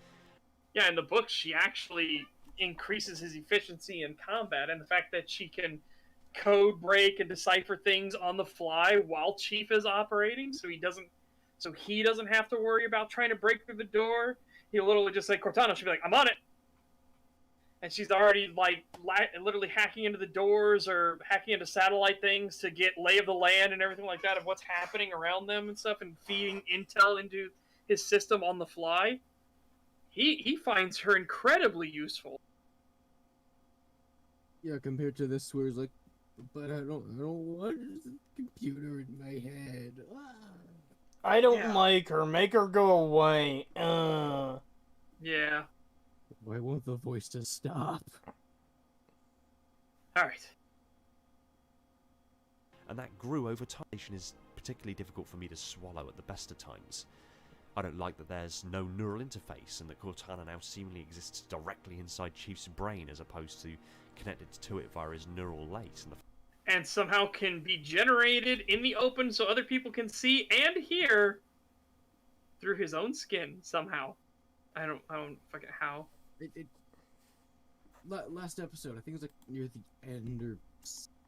Yeah, in the book, she actually increases his efficiency in combat, and the fact that she can code break and decipher things on the fly while Chief is operating, so he doesn't have to worry about trying to break through the door. He'll literally just say, Cortana, she'll be like, I'm on it! And she's already, like, literally hacking into the doors or hacking into satellite things to get lay of the land and everything like that of what's happening around them and stuff, and feeding intel into his system on the fly. He finds her incredibly useful. Yeah, compared to this where it's like, but I don't want a computer in my head. I don't like her. Make her go away. Yeah. Why won't the voice just stop? Alright. And that grew over time. Is particularly difficult for me to swallow at the best of times. I don't like that there's no neural interface and that Cortana now seemingly exists directly inside Chief's brain as opposed to connected to it via his neural lace. And somehow can be generated in the open so other people can see and hear through his own skin somehow. I don't fucking how. Last episode, I think it was like near the end or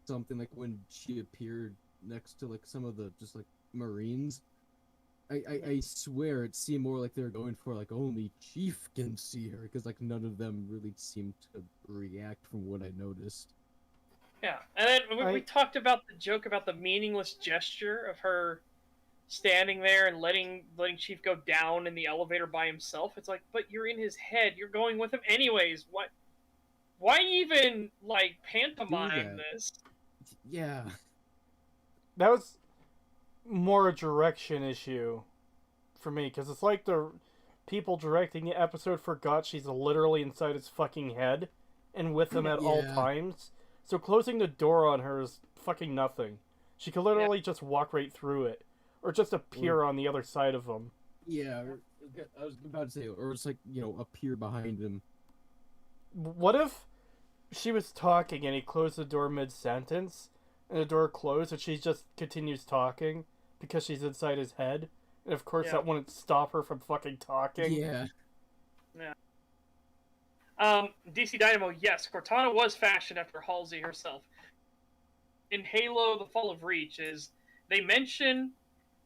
something, like when she appeared next to like some of the just like Marines. I swear it seemed more like they were going for like only Chief can see her, because like none of them really seemed to react from what I noticed. Yeah, and then we talked about the joke about the meaningless gesture of her standing there and letting Chief go down in the elevator by himself. It's like, but you're in his head. You're going with him anyways. What? Why even like pantomime this? Yeah. That was more a direction issue for me, because it's like the people directing the episode forgot she's literally inside his fucking head and with him at all times. So closing the door on her is fucking nothing. She could literally just walk right through it, or just appear on the other side of him. Yeah, I was about to say, or it's like, appear behind him. What if she was talking and he closed the door mid-sentence, and the door closed and she just continues talking because she's inside his head? And of course that wouldn't stop her from fucking talking. Yeah. DC Dynamo, yes, Cortana was fashioned after Halsey herself. In Halo: The Fall of Reach, they mention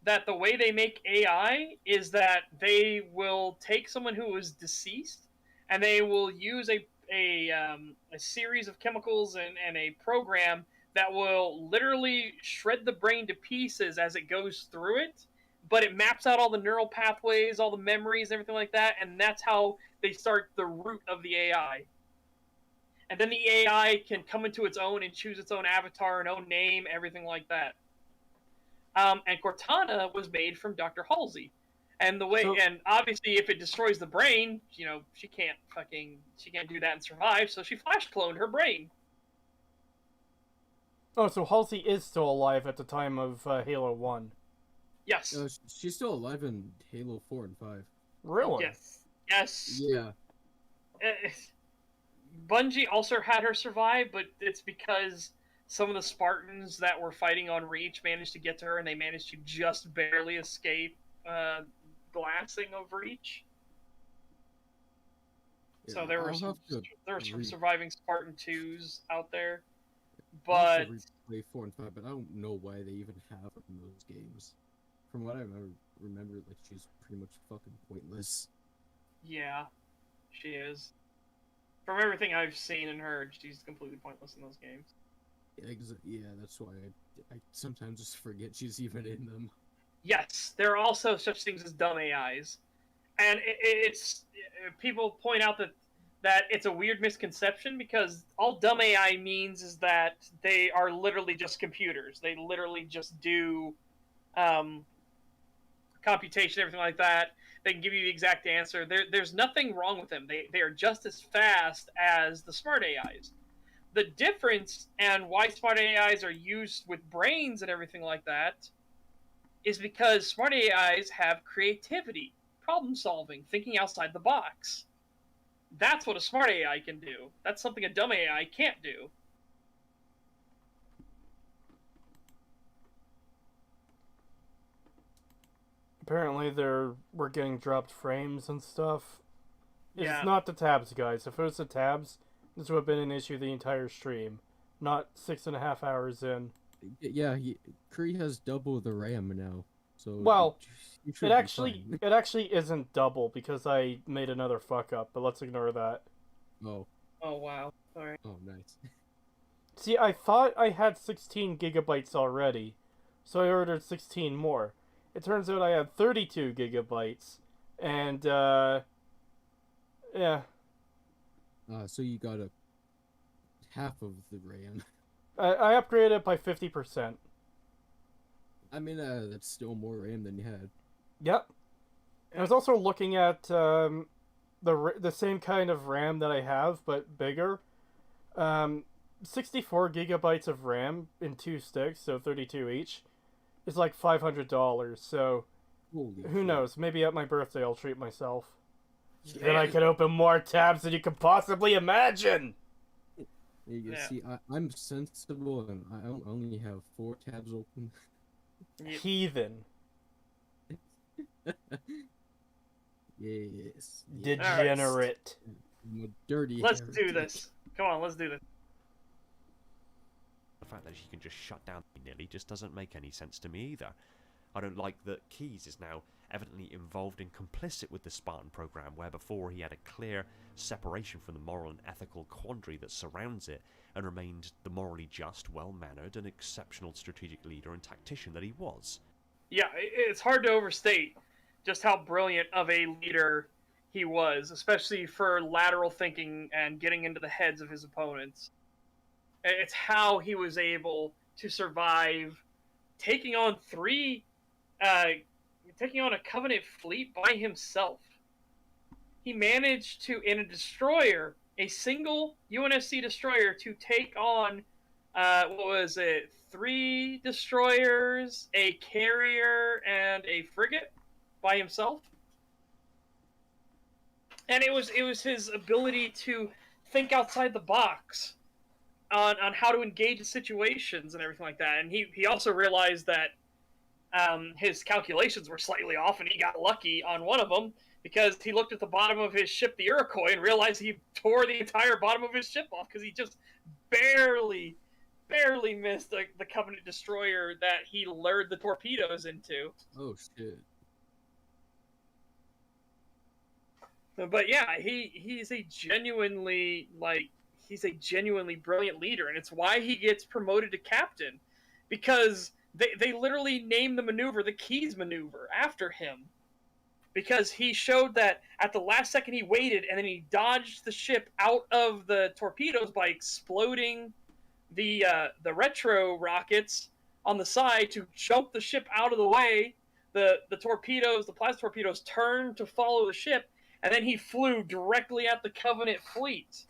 that the way they make AI is that they will take someone who is deceased and they will use a series of chemicals and a program that will literally shred the brain to pieces as it goes through it, but it maps out all the neural pathways, all the memories, everything like that, and that's how they start the root of the AI. And then the AI can come into its own and choose its own avatar and own name, everything like that. And Cortana was made from Dr. Halsey. And and obviously if it destroys the brain, she can't do that and survive, so she flash cloned her brain. Oh, so Halsey is still alive at the time of Halo 1. Yes. She's still alive in Halo 4 and 5. Really? Yes. Yeah. Bungie also had her survive, but it's because some of the Spartans that were fighting on Reach managed to get to her, and they managed to just barely escape glancing of Reach. Yeah, so there were some surviving Spartan 2s out there. But play 4 and 5, but I don't know why they even have her in those games. From what I remember, like, she's pretty much fucking pointless. Yeah, she is. From everything I've seen and heard, she's completely pointless in those games. Yeah, that's why I sometimes just forget she's even in them. Yes, there are also such things as dumb AIs. And it's people point out that that it's a weird misconception, because all dumb AI means is that they are literally just computers. They literally just do computation, everything like that. They can give you the exact answer. There's nothing wrong with them. They are just as fast as the smart AIs. The difference, and why smart AIs are used with brains and everything like that, is because smart AIs have creativity, problem solving, thinking outside the box. That's what a smart AI can do. That's something a dumb AI can't do. Apparently we're getting dropped frames and stuff. Yeah. It's not the tabs, guys. If it was the tabs, this would have been an issue the entire stream. Not 6.5 hours in. Yeah, Kree has double the RAM now. So Well, you should it be fine. actually isn't double because I made another fuck up, but let's ignore that. Oh. Oh, wow. Alright. Oh, nice. See, I thought I had 16 gigabytes already, so I ordered 16 more. It turns out I had 32 gigabytes, and, yeah. So you got a half of the RAM. I upgraded it by 50%. I mean, that's still more RAM than you had. Yep. I was also looking at the same kind of RAM that I have, but bigger. 64 gigabytes of RAM in 2 sticks, so 32 each, is like $500. So Holy who shit. knows? Maybe at my birthday I'll treat myself. Then I can open more tabs than you can possibly imagine. You can Yeah. see, I'm sensible, and I only have 4 tabs open. Heathen. Yes. Degenerate. I'm a dirty. Let's heretic. do this. Come on, let's do this. The fact that she can just shut down Nilly just doesn't make any sense to me either. I don't like that Keyes is now evidently involved and complicit with the Spartan program, where before he had a clear separation from the moral and ethical quandary that surrounds it, and remained the morally just, well-mannered, and exceptional strategic leader and tactician that he was. Yeah, it's hard to overstate just how brilliant of a leader he was, especially for lateral thinking and getting into the heads of his opponents. It's how he was able to survive taking on taking on a Covenant fleet by himself. He managed to, in a destroyer, a single UNSC destroyer, to take on, 3 destroyers, a carrier, and a frigate by himself. And it was his ability to think outside the box on how to engage in situations and everything like that. And he also realized that his calculations were slightly off, and he got lucky on one of them, because he looked at the bottom of his ship, the Iroquois, and realized he tore the entire bottom of his ship off because he just barely missed the Covenant destroyer that he lured the torpedoes into. Oh shit. But yeah, he's a genuinely brilliant leader, and it's why he gets promoted to captain, because they literally named the maneuver the Keyes maneuver after him, because he showed that at the last second he waited, and then he dodged the ship out of the torpedoes by exploding the retro rockets on the side to jump the ship out of the way. The plasma torpedoes turned to follow the ship, and then he flew directly at the Covenant fleet.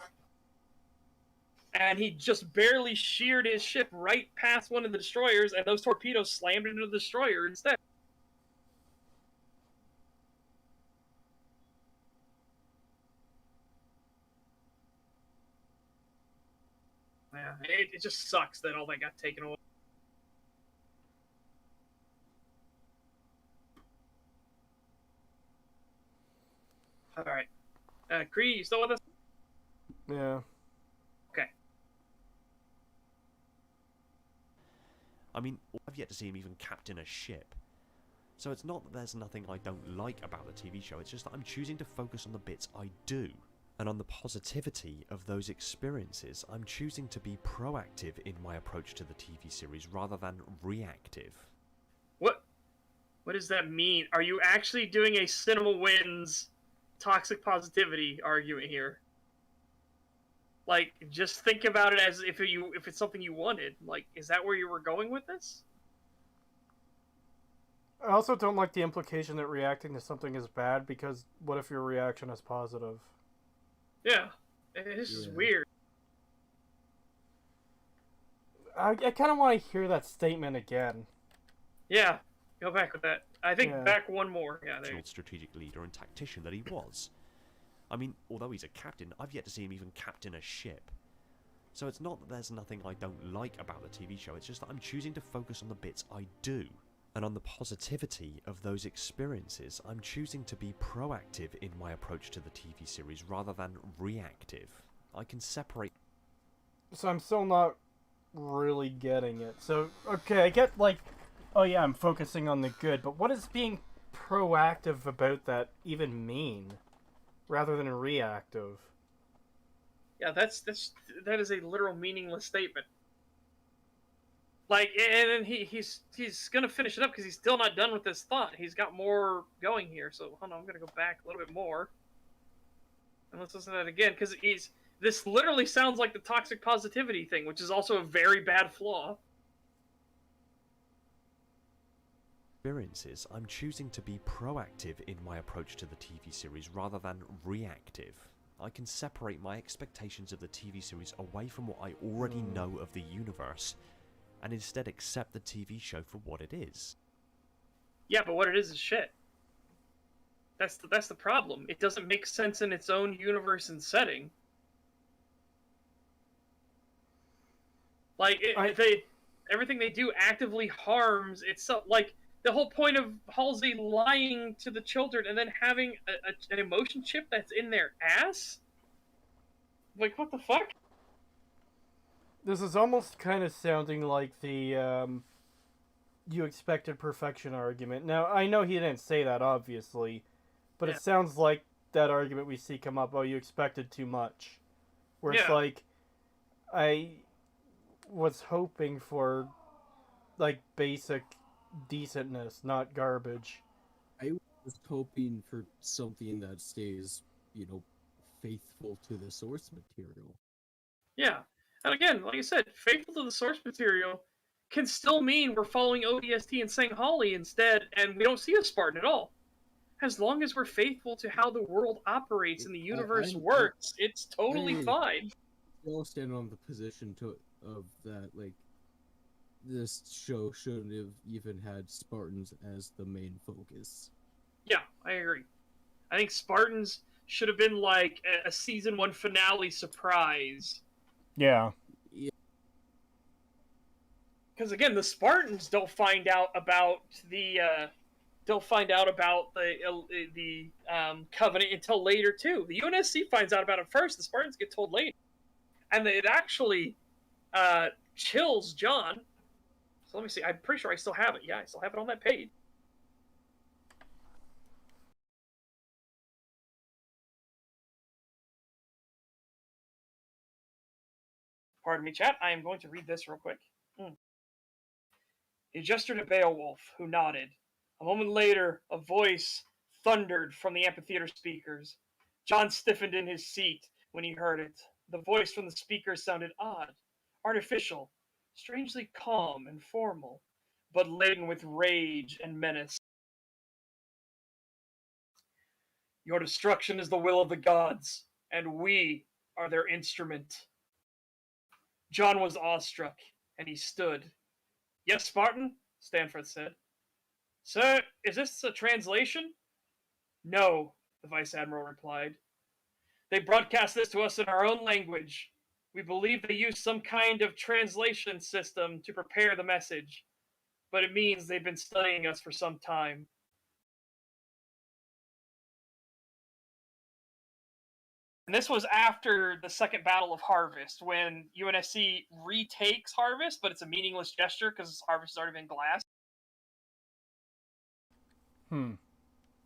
And he just barely sheared his ship right past one of the destroyers, and those torpedoes slammed into the destroyer instead. Yeah, it just sucks that all that got taken away. All right. Kree, you still with us? Yeah. Okay. I mean, I've yet to see him even captain a ship. So it's not that there's nothing I don't like about the TV show, it's just that I'm choosing to focus on the bits I do. And on the positivity of those experiences, I'm choosing to be proactive in my approach to the TV series rather than reactive. What does that mean? Are you actually doing a Cinema Wins toxic positivity argument here? Like, just think about it as if it's something you wanted. Like, is that where you were going with this? I also don't like the implication that reacting to something is bad, because what if your reaction is positive? Yeah. This is weird. I kind of want to hear that statement again. Yeah, go back with that. I think back one more. Yeah, there. Strategic leader and tactician that he was. I mean, although he's a captain, I've yet to see him even captain a ship. So it's not that there's nothing I don't like about the TV show, it's just that I'm choosing to focus on the bits I do. And on the positivity of those experiences, I'm choosing to be proactive in my approach to the TV series rather than reactive. I can separate... So I'm still not really getting it. So, okay, I get, like, oh yeah, I'm focusing on the good, but what does being proactive about that even mean, rather than reactive? Yeah, that is a literal meaningless statement. Like, and then he's gonna finish it up because he's still not done with this thought. He's got more going here. So hold on, I'm gonna go back a little bit more, and let's listen to that again, because this literally sounds like the toxic positivity thing, which is also a very bad flaw. Experiences, I'm choosing to be proactive in my approach to the TV series rather than reactive. I can separate my expectations of the TV series away from what I already know of the universe, and instead accept the TV show for what it is. Yeah, but what it is shit. That's the problem. It doesn't make sense in its own universe and setting. Like, everything they do actively harms itself. Like, the whole point of Halsey lying to the children and then having an emotion chip that's in their ass? Like, what the fuck? This is almost kind of sounding like the, you expected perfection argument. Now, I know he didn't say that, obviously, but it sounds like that argument we see come up, oh, you expected too much. Where it's like, I was hoping for, like, basic decentness, not garbage. I was hoping for something that stays, faithful to the source material. Yeah. And again, like I said, faithful to the source material can still mean we're following ODST and Sang Holly instead, and we don't see a Spartan at all. As long as we're faithful to how the world operates and the universe works, it's totally fine. I still stand on the position of that, like, this show shouldn't have even had Spartans as the main focus. Yeah, I agree. I think Spartans should have been like a season 1 finale surprise. Yeah. Because again, the Spartans don't find out about the Covenant until later too. The UNSC finds out about it first. The Spartans get told later, and it actually chills John. So let me see. I'm pretty sure I still have it. Yeah, I still have it on that page. Pardon me, chat. I am going to read this real quick. He gestured at Beowulf, who nodded. A moment later, a voice thundered from the amphitheater speakers. John stiffened in his seat when he heard it. The voice from the speakers sounded odd, artificial, strangely calm and formal, but laden with rage and menace. Your destruction is the will of the gods, and we are their instrument. John was awestruck, and he stood. Yes, Spartan, Stanford said. Sir, is this a translation? No, the Vice Admiral replied. They broadcast this to us in our own language. We believe they use some kind of translation system to prepare the message, but it means they've been studying us for some time. And this was after the Second Battle of Harvest, when UNSC retakes Harvest, but it's a meaningless gesture because Harvest has already been glassed. And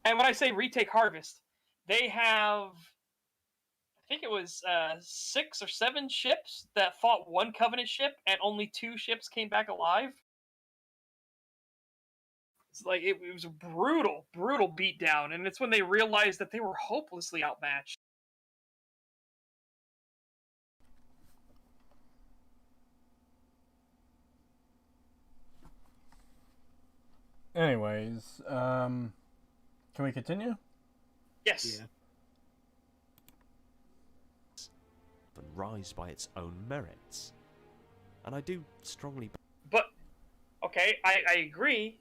when I say retake Harvest, they have, I think it was 6 or 7 ships that fought one Covenant ship, and only 2 ships came back alive. It's like, it was a brutal, brutal beatdown, and it's when they realized that they were hopelessly outmatched. Anyways, can we continue? Yes. Yeah. And rise by its own merits. And I do strongly. But, okay, I agree.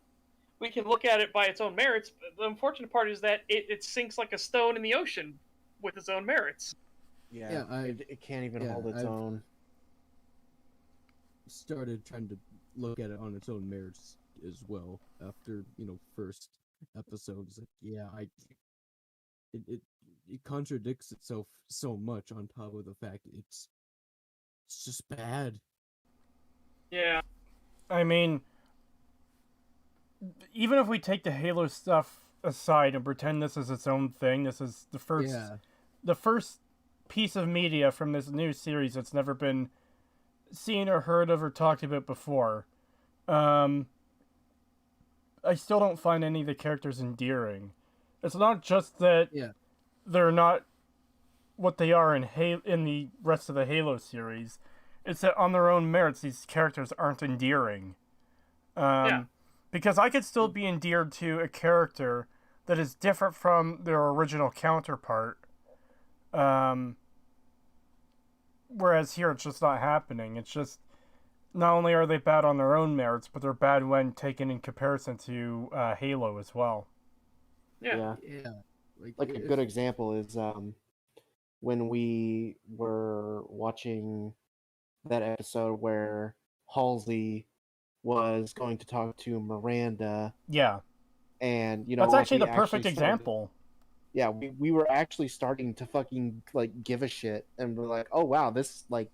We can look at it by its own merits. But the unfortunate part is that it sinks like a stone in the ocean with its own merits. Yeah, it can't even hold its own. Started trying to look at it on its own merits as well after first episodes. Like, yeah, it contradicts itself so much on top of the fact it's just bad. Yeah. I mean, even if we take the Halo stuff aside and pretend this is its own thing, this is the first piece of media from this new series that's never been seen or heard of or talked about before. I still don't find any of the characters endearing. It's not just that they're not what they are in the rest of the Halo series. It's that on their own merits, these characters aren't endearing. Because I could still be endeared to a character that is different from their original counterpart. Whereas here, it's just not happening. It's just, not only are they bad on their own merits, but they're bad when taken in comparison to Halo as well. Yeah. Like a good example is when we were watching that episode where Halsey was going to talk to Miranda. Yeah. And, that's actually the perfect example. We were actually starting to fucking give a shit, and we're like, oh wow, this might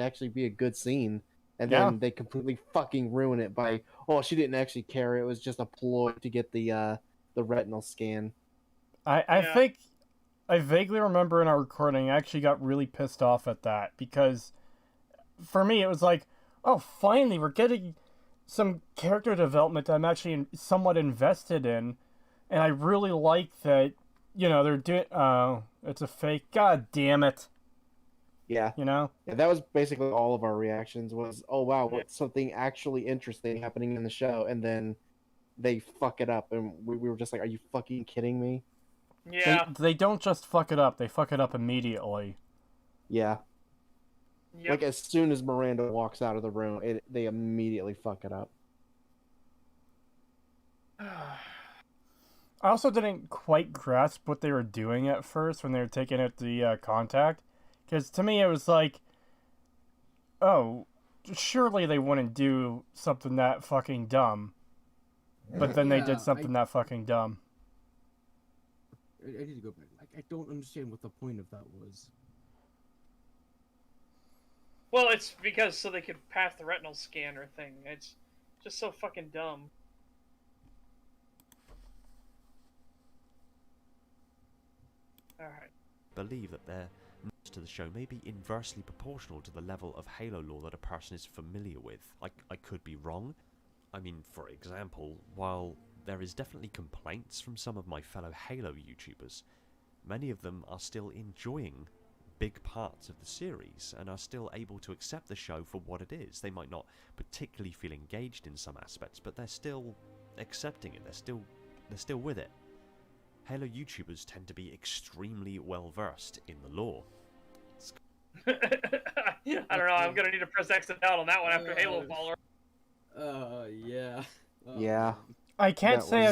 actually be a good scene. And then they completely fucking ruin it by, oh, she didn't actually care. It was just a ploy to get the retinal scan. I think I vaguely remember in our recording, I actually got really pissed off at that because for me, it was like, oh, finally, we're getting some character development I'm actually somewhat invested in. And I really like that, they're doing, it's a fake. God damn it. Yeah. Yeah, that was basically all of our reactions was, oh, wow, what's something actually interesting happening in the show? And then they fuck it up. And we were just like, are you fucking kidding me? Yeah. They don't just fuck it up. They fuck it up immediately. Yeah. Yep. Like, as soon as Miranda walks out of the room, they immediately fuck it up. I also didn't quite grasp what they were doing at first when they were taking out the contact. Because to me, it was like, oh, surely they wouldn't do something that fucking dumb. But then they did something that fucking dumb. I need to go back. I don't understand what the point of that was. Well, it's because so they could pass the retinal scanner thing. It's just so fucking dumb. Alright. Believe that their knowledge to the show may be inversely proportional to the level of Halo lore that a person is familiar with. I could be wrong. I mean, for example, while there is definitely complaints from some of my fellow Halo YouTubers, many of them are still enjoying big parts of the series and are still able to accept the show for what it is. They might not particularly feel engaged in some aspects, but they're still accepting it. They're still with it. Halo YouTubers tend to be extremely well versed in the lore. I don't know. I'm gonna need to press X out on that one after Halo follower. Yeah. Yeah. I can't say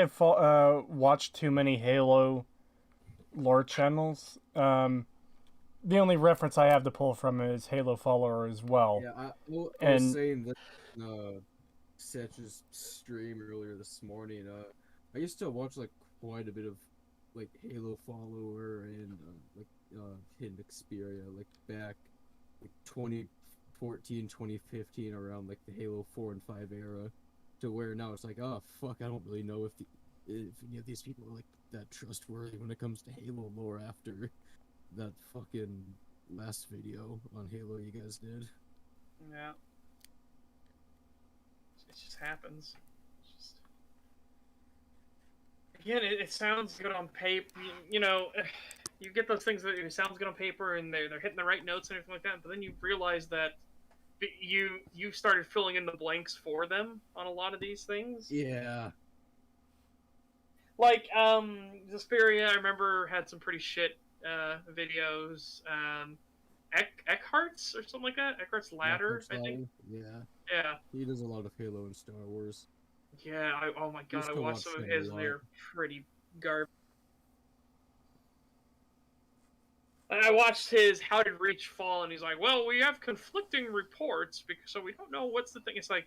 I've watched too many Halo lore channels. The only reference I have to pull from is Halo Follower as well. Yeah, I was saying that Setch's stream earlier this morning. I used to watch quite a bit of Halo Follower and Hidden Xperia back 2014, 2015 around the Halo 4 and 5 era, to where now it's oh fuck, I don't really know if any of these people are that trustworthy when it comes to Halo lore after that fucking last video on Halo you guys did. Yeah. It just happens. Again, it sounds good on paper. You get those things that it sounds good on paper and they're hitting the right notes and everything like that, but then you realize that you started filling in the blanks for them on a lot of these things. Yeah. Like Vesperia, I remember had some pretty shit videos. Eckhart's or something like that. Eckhart's Ladder, I think. Yeah. Yeah. He does a lot of Halo and Star Wars. Yeah. Oh my god, Used I to watched watch some of him a his, and lot. they're pretty garbage. I watched his How Did Reach Fall, and he's like, well, we have conflicting reports, so we don't know what's the thing. It's like,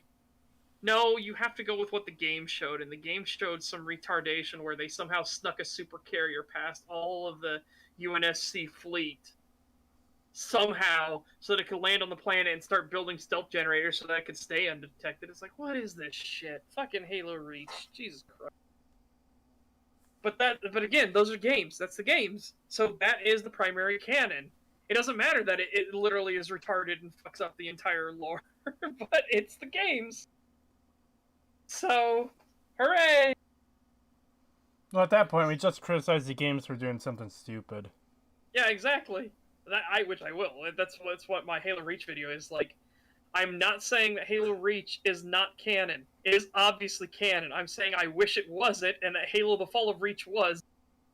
no, you have to go with what the game showed, and the game showed some retardation where they somehow snuck a super carrier past all of the UNSC fleet somehow so that it could land on the planet and start building stealth generators so that it could stay undetected. It's like, what is this shit? Fucking Halo Reach. Jesus Christ. But again, those are games. That's the games. So that is the primary canon. It doesn't matter that it literally is retarded and fucks up the entire lore, but it's the games. So, hooray! Well, at that point, we just criticize the games for doing something stupid. Yeah, exactly. Which I will. That's what my Halo Reach video is like. I'm not saying that Halo Reach is not canon. It is obviously canon. I'm saying I wish it wasn't, and that Halo: The Fall of Reach was.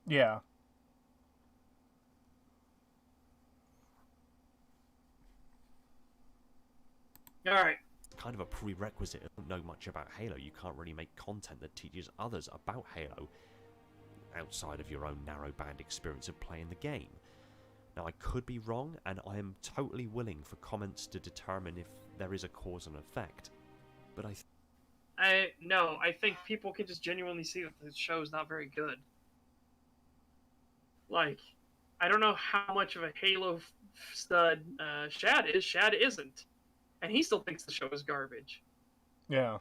Yeah. Alright. Kind of a prerequisite. If you don't know much about Halo, you can't really make content that teaches others about Halo outside of your own narrow band experience of playing the game. Now, I could be wrong, and I am totally willing for comments to determine if there is a cause and effect. But I think people can just genuinely see that the show is not very good. Like, I don't know how much of a Halo stud Shad is. Shad isn't. And he still thinks the show is garbage. Yeah.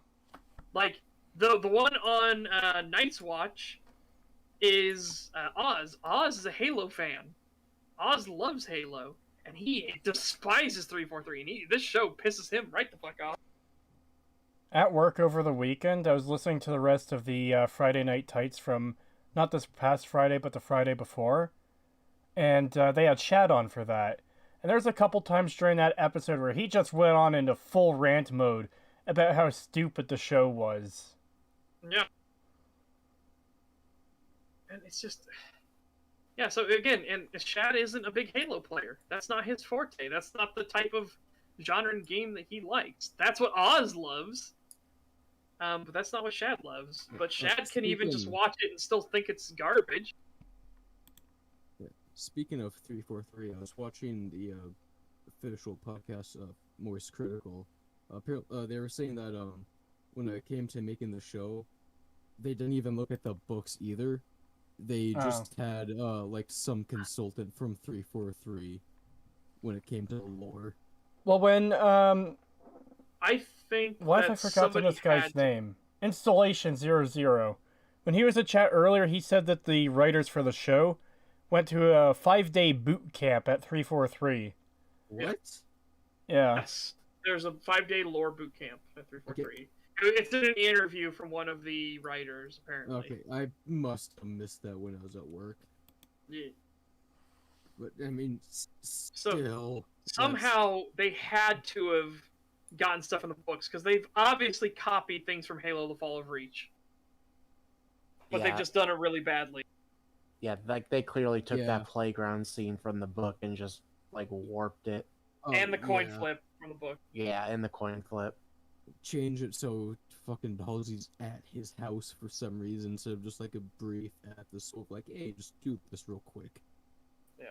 Like, the one on Night's Watch is Oz. Oz is a Halo fan. Oz loves Halo, and he despises 343, and this show pisses him right the fuck off. At work over the weekend, I was listening to the rest of the Friday Night Tights from not this past Friday, but the Friday before, and they had Chad on for that. And there's a couple times during that episode where he just went on into full rant mode about how stupid the show was. Yeah. And it's just... Yeah, so again, and Shad isn't a big Halo player. That's not his forte. That's not the type of genre and game that he likes. That's what Oz loves. But that's not what Shad loves. But Shad can even just watch it and still think it's garbage. Yeah. Speaking of 343, I was watching the official podcast of Moist Critical. They were saying that when it came to making the show, they didn't even look at the books either. They just had like some consultant from 343 when it came to the lore. Well, when I think what if I forgot this guy's name? Installation 00. When he was in chat earlier, he said that the writers for the show went to a 5-day boot camp at 343. What? Yeah. Yes. There's a 5-day lore boot camp at 343. Okay. It's an interview from one of the writers, apparently. Okay, I must have missed that when I was at work. Yeah. But, I mean, still... Somehow, they had to have gotten stuff in the books, because they've obviously copied things from Halo: The Fall of Reach. But they've just done it really badly. Yeah, like, they clearly took that playground scene from the book and just, like, warped it. And the coin flip from the book. Yeah, and the coin flip. Change it so fucking Halsey's at his house for some reason instead of just like a brief at the school, like, hey, just do this real quick. Yeah.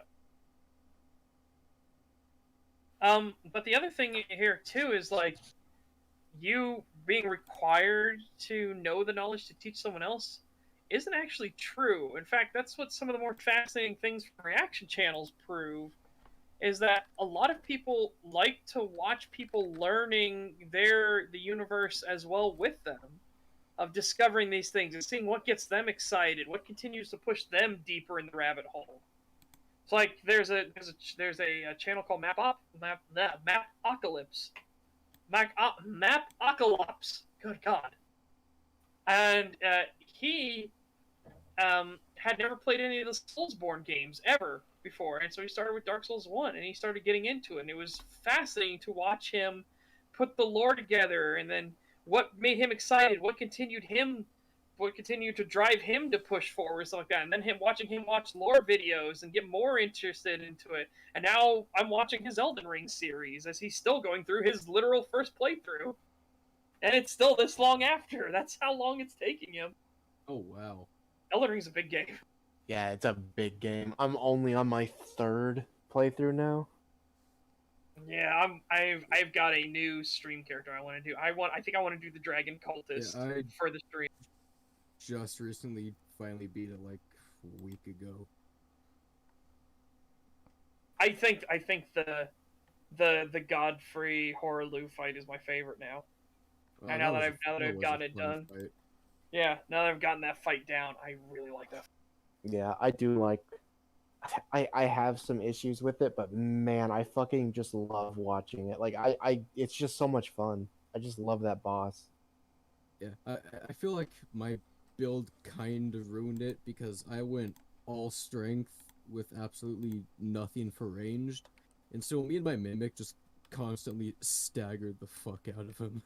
But the other thing here too is like you being required to know the knowledge to teach someone else isn't actually true. In fact, that's what some of the more fascinating things from reaction channels prove. Is that a lot of people like to watch people learning the universe as well with them, of discovering these things and seeing what gets them excited, what continues to push them deeper in the rabbit hole. It's like there's a channel called Mapocalypse. Mapocalypse. Good God. And he had never played any of the Soulsborne games ever before, and so he started with Dark Souls 1, and he started getting into it, and it was fascinating to watch him put the lore together, and then what made him excited, what continued to drive him to push forward, stuff like that, and then watching him watch lore videos and get more interested into it. And now I'm watching his Elden Ring series as he's still going through his literal first playthrough, and it's still this long after. That's how long it's taking him. Oh wow. Elden Ring's a big game. Yeah, it's a big game. I'm only on my 3rd playthrough now. Yeah, I've got a new stream character I want to do. I think I want to do the Dragon Cultist for the stream. Just recently finally beat it like a week ago. I think the Godfrey Horaloo fight is my favorite now. And now that I've gotten it done. Fight. Yeah, now that I've gotten that fight down, I really like that. Yeah, I do like. I have some issues with it, but man, I fucking just love watching it. Like it's just so much fun. I just love that boss. Yeah, I feel like my build kind of ruined it because I went all strength with absolutely nothing for ranged, and so me and my mimic just constantly staggered the fuck out of him.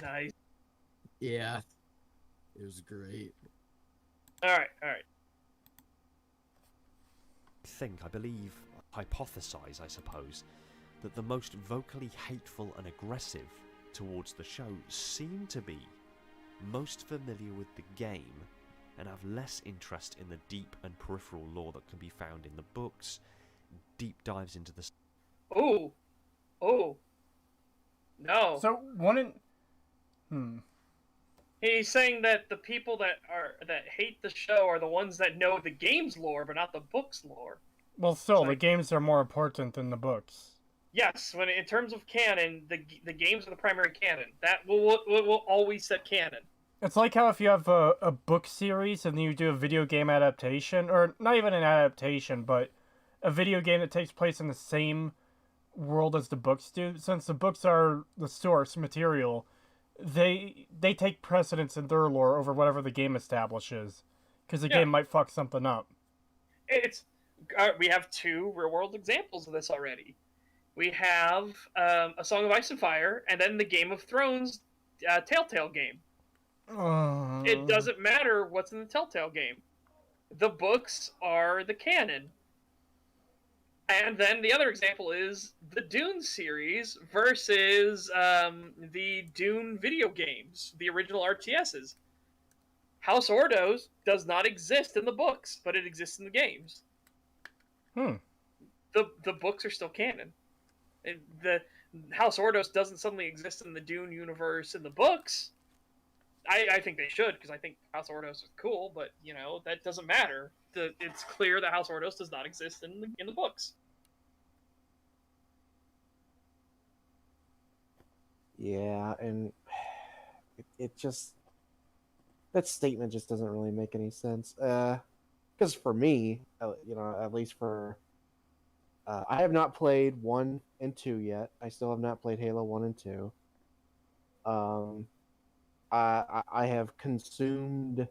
Nice. Yeah, it was great. All right. I believe, hypothesize, I suppose, that the most vocally hateful and aggressive towards the show seem to be most familiar with the game and have less interest in the deep and peripheral lore that can be found in the books, deep dives into the... Oh. No. So one in... He's saying that the people that hate the show are the ones that know the game's lore, but not the book's lore. Well, still, the games are more important than the books. Yes, in terms of canon, the games are the primary canon. That will always set canon. It's like how if you have a book series and then you do a video game adaptation, or not even an adaptation, but a video game that takes place in the same world as the books do, since the books are the source material, they take precedence in their lore over whatever the game establishes, because the game might fuck something up. We have 2 real-world examples of this already. We have A Song of Ice and Fire, and then the Game of Thrones Telltale game. It doesn't matter what's in the Telltale game. The books are the canon. And then the other example is the Dune series versus the Dune video games, the original RTSs. House Ordos does not exist in the books, but it exists in the games. The books are still canon. The House Ordos doesn't suddenly exist in the Dune universe in the books. I think they should, because I think House Ordos is cool, but, that doesn't matter. It's clear that House Ordos does not exist in the books. Yeah, and it just... that statement just doesn't really make any sense. Because for me, at least for... I have not played 1 and 2 yet. I still have not played Halo 1 and 2. I have consumed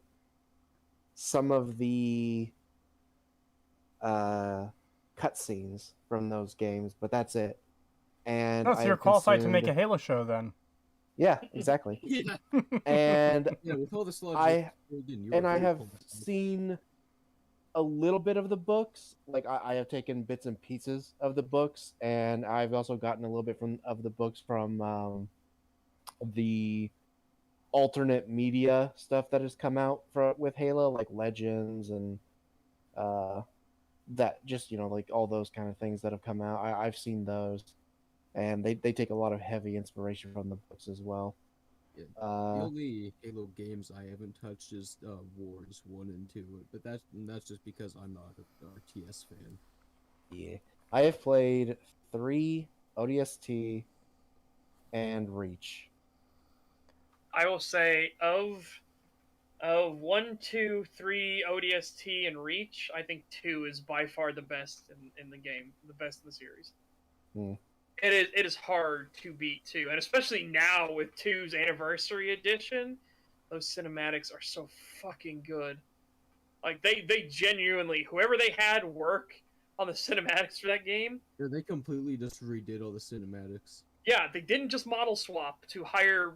some of the cutscenes from those games, but that's it. And so you're qualified to make a Halo show then. Yeah, exactly. Yeah. And with all this I have seen a little bit of the books. Like I have taken bits and pieces of the books, and I've also gotten a little bit of the books from the alternate media stuff that has come out with Halo, like Legends and that just like all those kind of things that have come out. I've seen those, and they take a lot of heavy inspiration from the books as well. Yeah. The only Halo games I haven't touched is Wars 1 and 2, but that's just because I'm not an RTS fan. Yeah, I have played 3 ODST and Reach. I will say of 1, 2, 3 ODST and Reach, I think 2 is by far the best in the game, the best in the series. It is hard to beat 2, and especially now with 2's anniversary edition, those cinematics are so fucking good. Like they genuinely, whoever they had work on the cinematics for that game. Yeah, they completely just redid all the cinematics. Yeah, they didn't just model swap to higher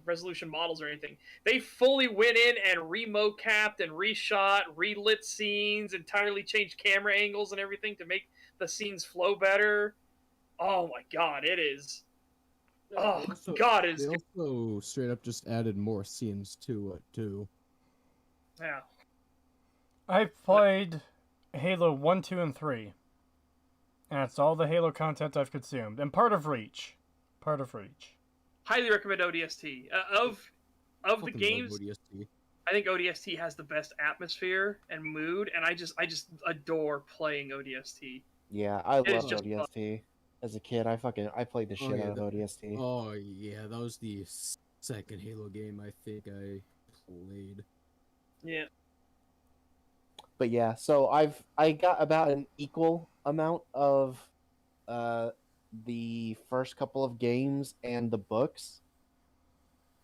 resolution models or anything. They fully went in and re-mocapped and reshot, relit scenes, entirely changed camera angles and everything to make the scenes flow better. Oh my god, it is. Oh god, it They is. also straight up just added more scenes to it too. Yeah. I've played Halo 1, 2, and 3. And that's all the Halo content I've consumed. And part of Reach. Part of Reach. Highly recommend ODST. Of the Fucking games, love ODST. I think ODST has the best atmosphere and mood, and I just adore playing ODST. Yeah, I It is love just ODST. As a kid, I played the shit out of ODST. Oh yeah, that was the second Halo game I think I played. Yeah. But yeah, so I got about an equal amount of the first couple of games and the books.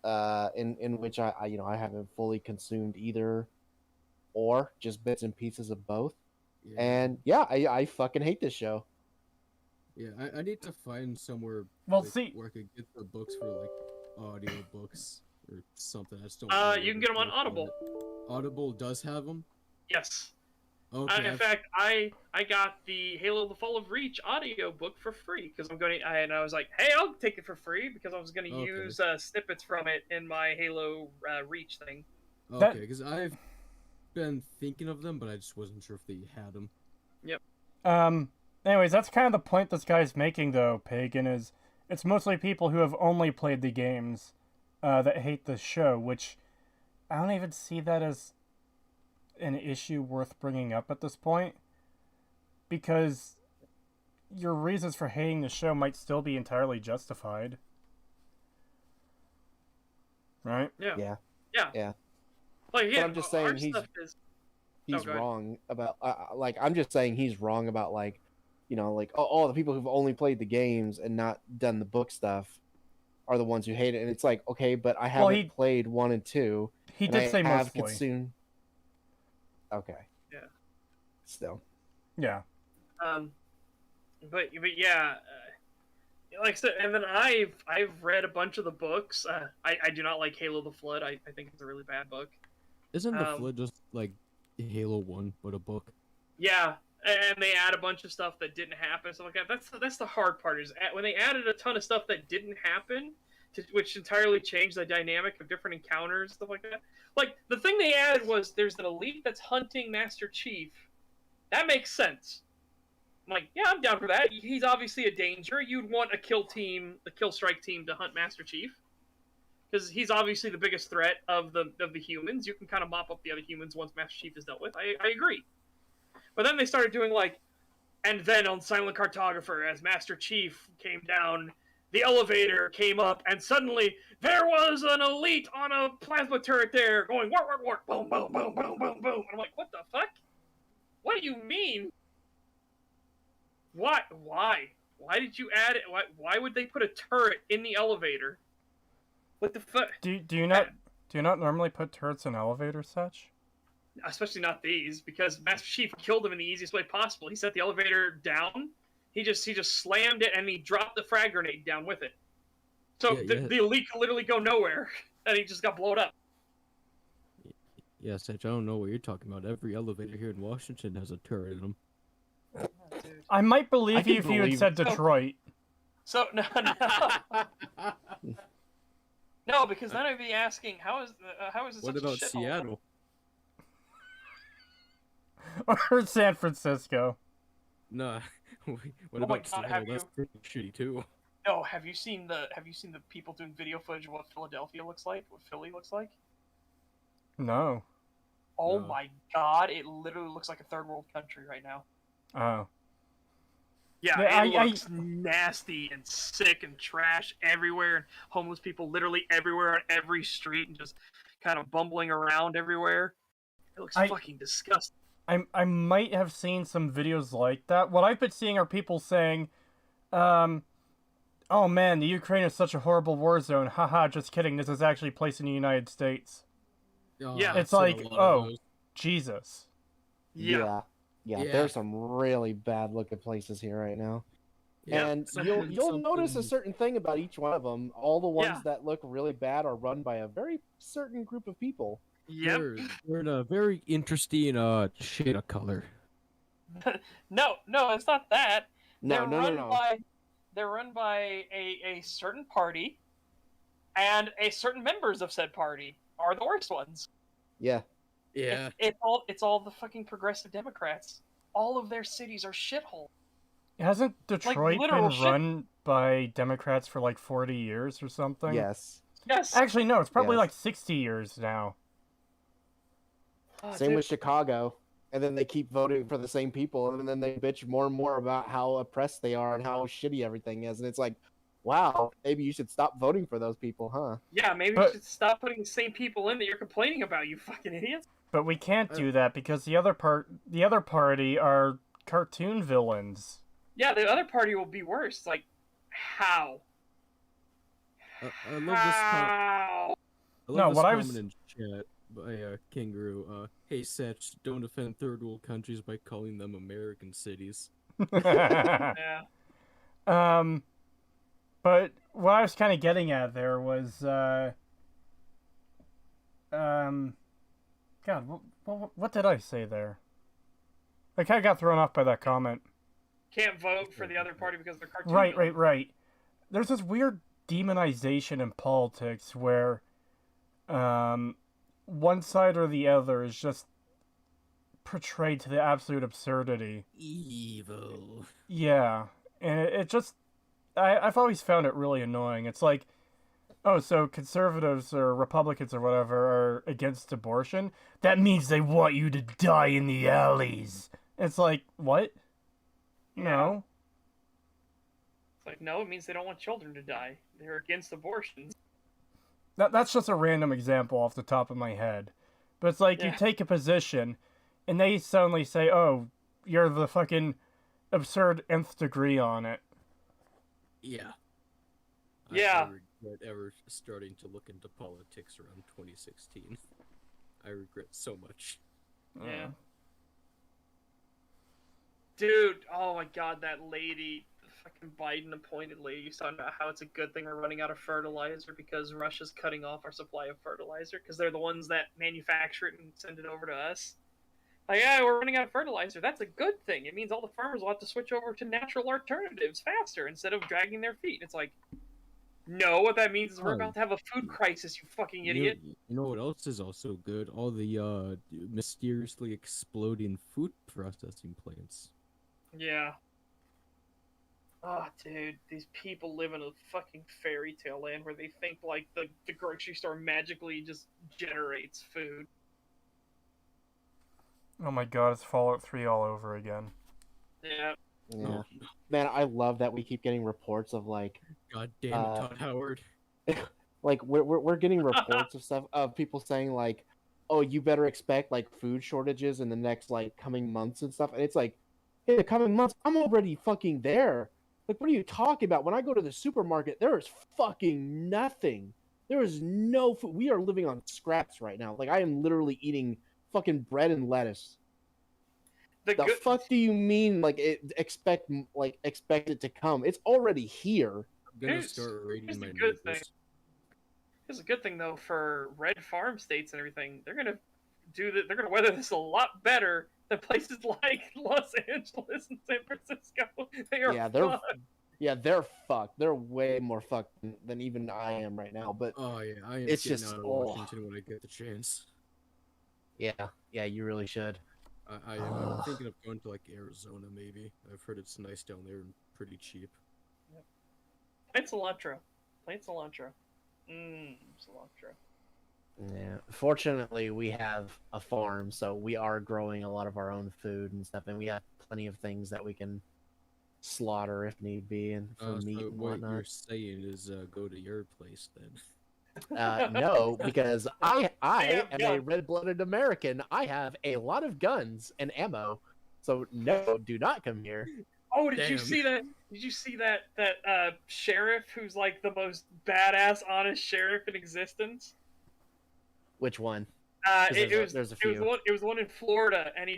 In which I haven't fully consumed either, or just bits and pieces of both. Yeah. And yeah, I fucking hate this show. Yeah, I need to find somewhere Well, like, see- where I could get the books for like audio books or something. I just don't. You can get them on Audible. Audible does have them. Yes. Okay. In fact, I got the Halo: The Fall of Reach audio book for free because and I was like, hey, I'll take it for free because I was going to Okay. use snippets from it in my Halo Reach thing. Okay, because I've been thinking of them, but I just wasn't sure if they had them. Anyways, that's kind of the point this guy's making, though, Pagan, is it's mostly people who have only played the games that hate the show, which I don't even see that as an issue worth bringing up at this point, because your reasons for hating the show might still be entirely justified. Right? Yeah. Yeah. Yeah. Like, yeah, But I'm just saying our he's stuff is... he's go ahead. wrong about like I'm just saying he's wrong about like like all the people who've only played the games and not done the book stuff are the ones who hate it, and it's like, okay, but I haven't played 1 and 2. He and did I say have mostly. consumed. Okay. Yeah. Still. Yeah. But yeah, like I said, and then I've read a bunch of the books. I do not like Halo: The Flood. I think it's a really bad book. Isn't the Flood just like Halo 1 but a book? Yeah, and they add a bunch of stuff that didn't happen, stuff like that. That's the hard part, is when they added a ton of stuff that didn't happen, which entirely changed the dynamic of different encounters, stuff like that. Like, the thing they added was there's an elite that's hunting Master Chief. That makes sense. I'm like, yeah, I'm down for that. He's obviously a danger. You'd want a kill strike team to hunt Master Chief, because he's obviously the biggest threat of the humans. You can kind of mop up the other humans once Master Chief is dealt with. I agree. But then they started doing like, and then on Silent Cartographer, as Master Chief came down, the elevator came up, and suddenly there was an elite on a plasma turret there going wart wart wart, boom boom boom boom boom boom. And I'm like, what the fuck? What do you mean? Why did you add it? Why would they put a turret in the elevator? What the fuck? Do you not normally put turrets in elevators, such? Especially not these, because Master Chief killed him in the easiest way possible. He set the elevator down. He just slammed it, and he dropped the frag grenade down with it. So the elite could literally go nowhere, and he just got blown up. Yeah, Satch, I don't know what you're talking about. Every elevator here in Washington has a turret in them. I might believe you if you had said Detroit. So no, no, because then I'd be asking, how is it? What such about a shithole? Seattle? Or San Francisco. Nah. What Oh my about God, Seattle? have That's pretty shitty too. No, have you seen the people doing video footage of what Philadelphia looks like? What Philly looks like? No. Oh No. my God! It literally looks like a third world country right now. Oh. Yeah, Yeah, it looks nasty and sick and trash everywhere, and homeless people literally everywhere on every street, and just kind of bumbling around everywhere. It looks fucking disgusting. I might have seen some videos like that. What I've been seeing are people saying, oh man, the Ukraine is such a horrible war zone. Haha, just kidding. This is actually placed in the United States. Oh, Yeah. It's I've like, seen a lot oh, of those. Jesus. Yeah. Yeah. There's some really bad looking places here right now. Yeah. And Something- you'll notice a something- certain thing about each one of them. All the ones Yeah. that look really bad are run by a very certain group of people. Yep. They're in a very interesting shade of color. No, it's not that. No. They're run by a certain party, and a certain members of said party are the worst ones. Yeah. Yeah. It's all the fucking progressive Democrats. All of their cities are shitholes. Hasn't Detroit literal been shit. run by Democrats for like 40 years or something? Yes. Yes. Actually, no, it's probably Yes. like 60 years now. Oh, Same dude. with Chicago. And then they keep voting for the same people, and then they bitch more and more about how oppressed they are and how shitty everything is. And it's like, wow, maybe you should stop voting for those people, huh? Yeah, maybe But- you should stop putting the same people in that you're complaining about, you fucking idiots. But we can't do that because the other party are cartoon villains. Yeah, the other party will be worse. Like, how? I love this. How? I love No, this what I comment was- in chat by Kangaroo. Hey, Setch, don't offend third world countries by calling them American cities. Yeah. But what I was kind of getting at there was, God, what did I say there? I kind of got thrown off by that comment. Can't vote for the other party because they're cartoon. Right. villains. There's this weird demonization in politics where, one side or the other is just portrayed to the absolute absurdity. Evil. Yeah, and it just, I've always found it really annoying. It's like, oh, so conservatives or Republicans or whatever are against abortion? That means they want you to die in the alleys. It's like, what? No. It's like, no, it means they don't want children to die. They're against abortions. That's just a random example off the top of my head. But it's like, you Yeah. take a position, and they suddenly say, oh, you're the fucking absurd nth degree on it. Yeah. Yeah. I regret ever starting to look into politics around 2016. I regret so much. Yeah. Dude, oh my god, that lady, the fucking Biden appointed lady, was talking about how it's a good thing we're running out of fertilizer because Russia's cutting off our supply of fertilizer because they're the ones that manufacture it and send it over to us. Like, yeah, we're running out of fertilizer. That's a good thing. It means all the farmers will have to switch over to natural alternatives faster instead of dragging their feet. It's like, no, what that means is we're about to have a food crisis, you fucking idiot. You know what else is also good? All the mysteriously exploding food processing plants. Yeah. Oh, dude, these people live in a fucking fairy tale land where they think, like, the grocery store magically just generates food. Oh my god, it's Fallout 3 all over again. Yeah. Yeah. Oh, Man, I love that we keep getting reports of like God damn it, Todd Howard. like we're getting reports of stuff of people saying like, oh, you better expect like food shortages in the next like coming months and stuff. And it's like, in the coming months, I'm already fucking there. Like, what are you talking about? When I go to the supermarket, there is fucking nothing. There is no food. We are living on scraps right now. Like, I am literally eating fucking bread and lettuce. The fuck do you mean? Like, expect it to come? It's already here. I'm gonna Here's- start rating here's my the good neighbors. Here's a good thing, though, for red farm states and everything. They're gonna they're gonna weather this a lot better than places like Los Angeles and San Francisco. They are They're fucked. They're way more fucked than even I am right now. But Oh yeah, I am It's getting just- out of oh. Washington when I get the chance. yeah, you really should. I'm thinking of going to like Arizona maybe. I've heard it's nice down there and pretty cheap. Plain cilantro. Plain cilantro. Cilantro. Yeah. Fortunately, we have a farm, so we are growing a lot of our own food and stuff, and we have plenty of things that we can slaughter if need be, and for meat So and what whatnot. you're saying is go to your place then. No, because I have am a guns. red-blooded American. I have a lot of guns and ammo. So no, do not come here. Oh, did you Damn. see that? Did you see that sheriff who's like the most badass, honest sheriff in existence? Which one? There's a few. It was the one in Florida, and he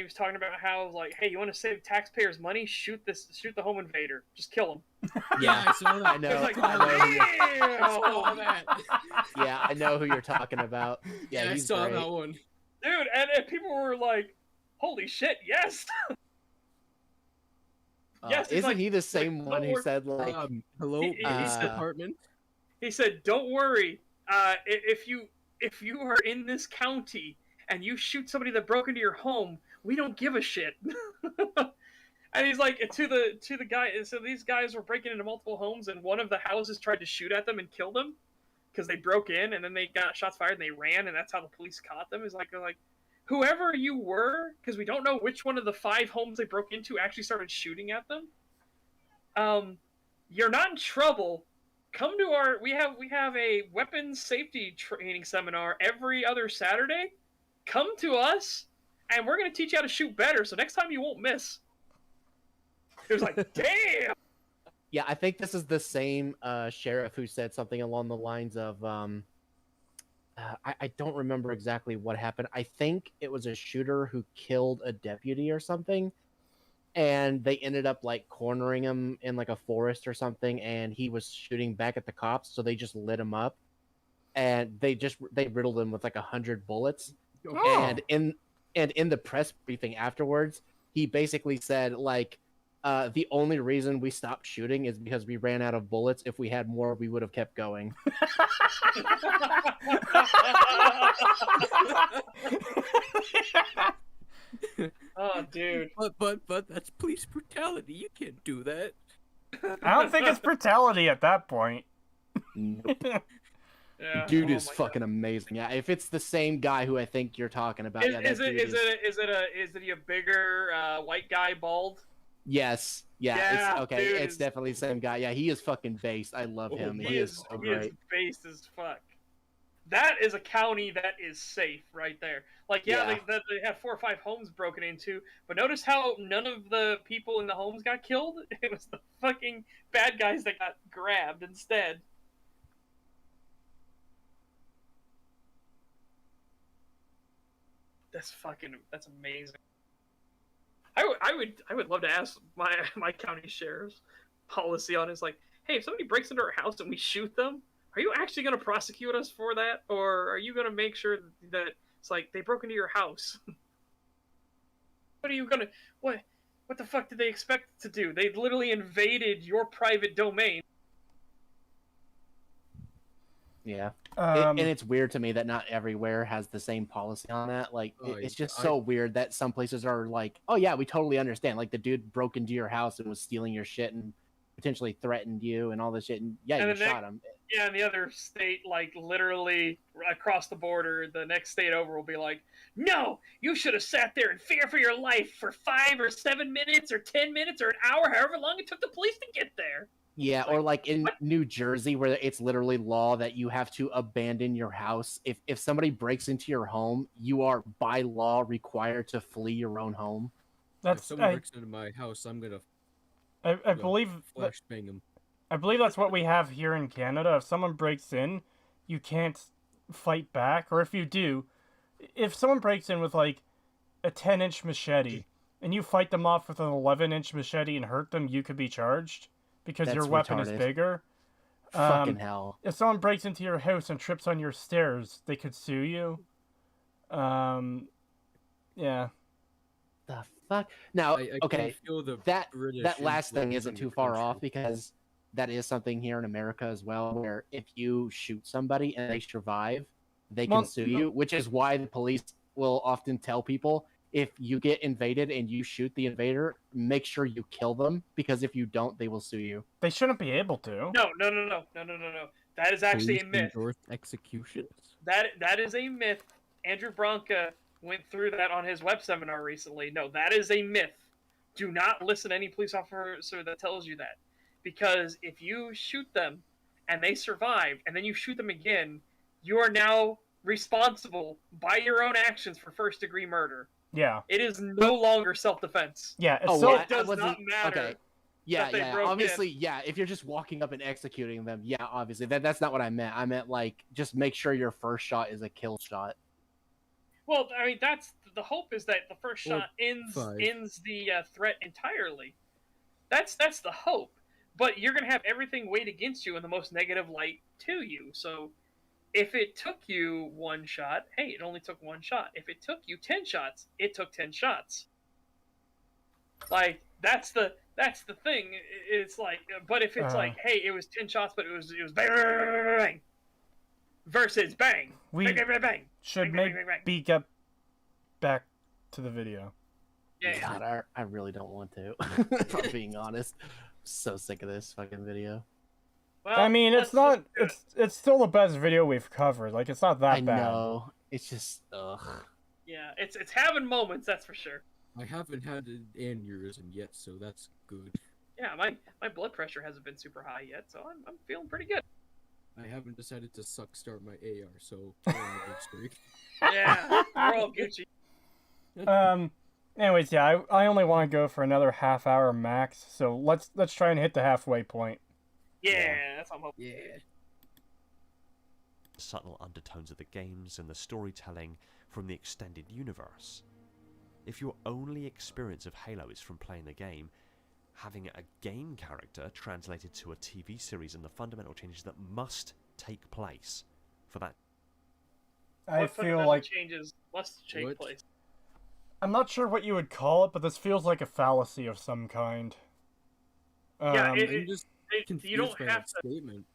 was talking about how, like, hey, you want to save taxpayers money? Shoot the home invader. Just kill him. Yeah, I saw that. I know. Like, I know who you're- damn! I saw that. yeah, I know who you're talking about. Yeah, I he's saw great. that one. Dude, and people were like, holy shit, yes! Yes, he's isn't like, he the same don't one who worry- said like, Hello, he police said- department. He said, don't worry, if you are in this county and you shoot somebody that broke into your home, we don't give a shit. And he's like, to the guy, so these guys were breaking into multiple homes, and one of the houses tried to shoot at them and kill them because they broke in, and then they got shots fired and they ran, and that's how the police caught them. Is like, they're like, whoever you were, because we don't know which one of the 5 homes they broke into actually started shooting at them. You're not in trouble. Come to we have a weapons safety training seminar every other Saturday. Come to us, and we're gonna teach you how to shoot better. So next time you won't miss. It was like, damn. yeah, I think this is the same sheriff who said something along the lines of, I don't remember exactly what happened. I think it was a shooter who killed a deputy or something, and they ended up like cornering him in like a forest or something, and he was shooting back at the cops, so they just lit him up, and they riddled him with like 100 bullets. Oh. And in the press briefing afterwards, he basically said like, the only reason we stopped shooting is because we ran out of bullets. If we had more, we would have kept going. Oh, dude. But that's police brutality. You can't do that. I don't think it's brutality at that point. Yeah. Dude Oh is my fucking amazing. Yeah, if it's the same guy who I think you're talking about, God. yeah, Is it a bigger white guy, bald? yes, yeah, Yeah, it's okay. dude. It's definitely the same guy. Yeah, he is fucking based. I love him. He He is is so great. based as fuck. That is a county that is safe right there. Like, yeah, Yeah. they have 4 or 5 homes broken into, but notice how none of the people in the homes got killed? It was the fucking bad guys that got grabbed instead. That's amazing. I would love to ask my county sheriff's policy on it. It's like, hey, if somebody breaks into our house and we shoot them, are you actually going to prosecute us for that, or are you going to make sure that it's like they broke into your house? What are you gonna what the fuck did they expect to do? They literally invaded your private domain. Yeah. Um, And it's weird to me that not everywhere has the same policy on that. Like, Oh, it's yeah, just so weird that some places are like, oh yeah, we totally understand. Like, the dude broke into your house and was stealing your shit and potentially threatened you and all this shit. And yeah, And you then shot him. Yeah, in the other state, like literally across the border, the next state over will be like, no, you should have sat there in fear for your life for 5 or 7 minutes or 10 minutes or an hour, however long it took the police to get there. Yeah, or like in New Jersey, where it's literally law that you have to abandon your house. If somebody breaks into your home, you are by law required to flee your own home. If that's someone breaks into my house, I'm gonna I believe flashbang him. I believe that's what we have here in Canada. If someone breaks in, you can't fight back, or if you do, if someone breaks in with like a 10-inch machete and you fight them off with an 11-inch machete and hurt them, you could be charged because That's your weapon is retarded. bigger. Fucking hell. If someone breaks into your house and trips on your stairs, they could sue you. Yeah. The fuck? Now, I okay, can feel the that British that last thing influence isn't in too the far country. off because that is something here in America as well, where if you shoot somebody and they survive, they can Well, sue you, which is why the police will often tell people, if you get invaded and you shoot the invader, make sure you kill them, because if you don't, they will sue you. They shouldn't be able to. No. That is actually a Police myth. endorse executions. That is a myth. Andrew Branca went through that on his web seminar recently. No, that is a myth. Do not listen to any police officer that tells you that. Because if you shoot them and they survive and then you shoot them again, you are now responsible by your own actions for first-degree murder. Yeah. It is no longer self-defense. Yeah. It's Oh, so well, It does wasn't- not matter. okay. Yeah, that they yeah. broke Obviously, yeah. If you're just walking up and executing them, yeah, obviously. That's not what I meant. I meant like just make sure your first shot is a kill shot. Well, I mean, that's the hope is that the first Or shot ends 5. the threat entirely. That's the hope. But you're gonna have everything weighed against you in the most negative light to you. So if it took you 1 shot, hey, it only took 1 shot. If it took you 10 shots, it took 10 shots. Like that's the thing. It's like, but if it's like, hey, it was 10 shots, but it was bang, bang, bang, bang, versus bang, We bang, bang, bang, bang, should bang, bang, bang. maybe get back to the video. Yeah, God, I really don't want to. If I'm being honest. I'm so sick of this fucking video. well, I mean, it's let's not. do it. It's still the best video we've covered. Like, it's not that I bad. know. It's just ugh. Yeah, it's having moments, that's for sure. I haven't had an aneurysm yet, so that's good. Yeah, my blood pressure hasn't been super high yet, so I'm feeling pretty good. I haven't decided to start my AR, so we're on a good streak. Yeah, we're all Gucci. Anyways, yeah, I only want to go for another half hour max. So let's try and hit the halfway point. Yeah, that's what I'm hoping. Yeah. Subtle undertones of the games and the storytelling from the extended universe. If your only experience of Halo is from playing the game, having a game character translated to a TV series and the fundamental changes that must take place for that. I What feel fundamental like changes must take What? place. I'm not sure what you would call it, but this feels like a fallacy of some kind. Yeah, I'm just you confused don't by have that to. statement.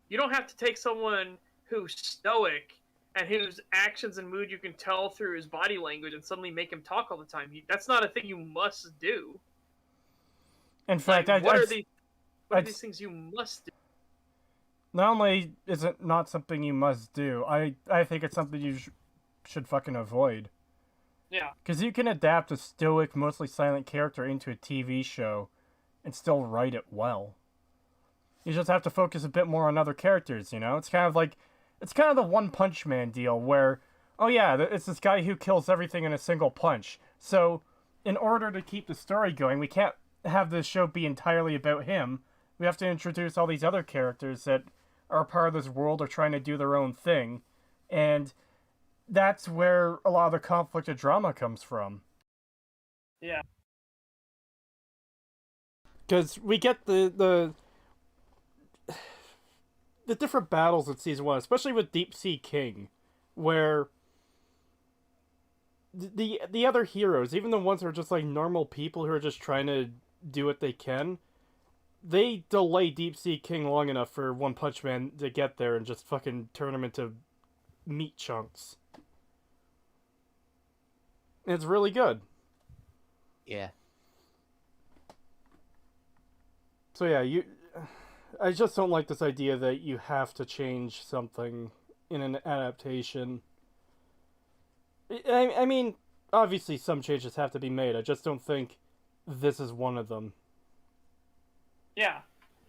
You don't have to take someone who's stoic and whose actions and mood you can tell through his body language and suddenly make him talk all the time. That's not a thing you must do. In fact, Like, what are I'd- these things you must do? not only is it not something you must do, I think it's something you should fucking avoid. Yeah. Because you can adapt a stoic, mostly silent character into a TV show and still write it well. You just have to focus a bit more on other characters, you know? It's kind of the One Punch Man deal where, oh yeah, it's this guy who kills everything in a single punch. So, in order to keep the story going, we can't have this show be entirely about him. We have to introduce all these other characters that are part of this world or trying to do their own thing. And that's where a lot of the conflict and drama comes from. Yeah. Because we get the different battles in Season 1, especially with Deep Sea King, where the other heroes, even the ones who are just like normal people who are just trying to do what they can, they delay Deep Sea King long enough for One Punch Man to get there and just fucking turn him into meat chunks. It's really good. Yeah. So yeah, I just don't like this idea that you have to change something in an adaptation. I mean, obviously some changes have to be made. I just don't think this is one of them. Yeah.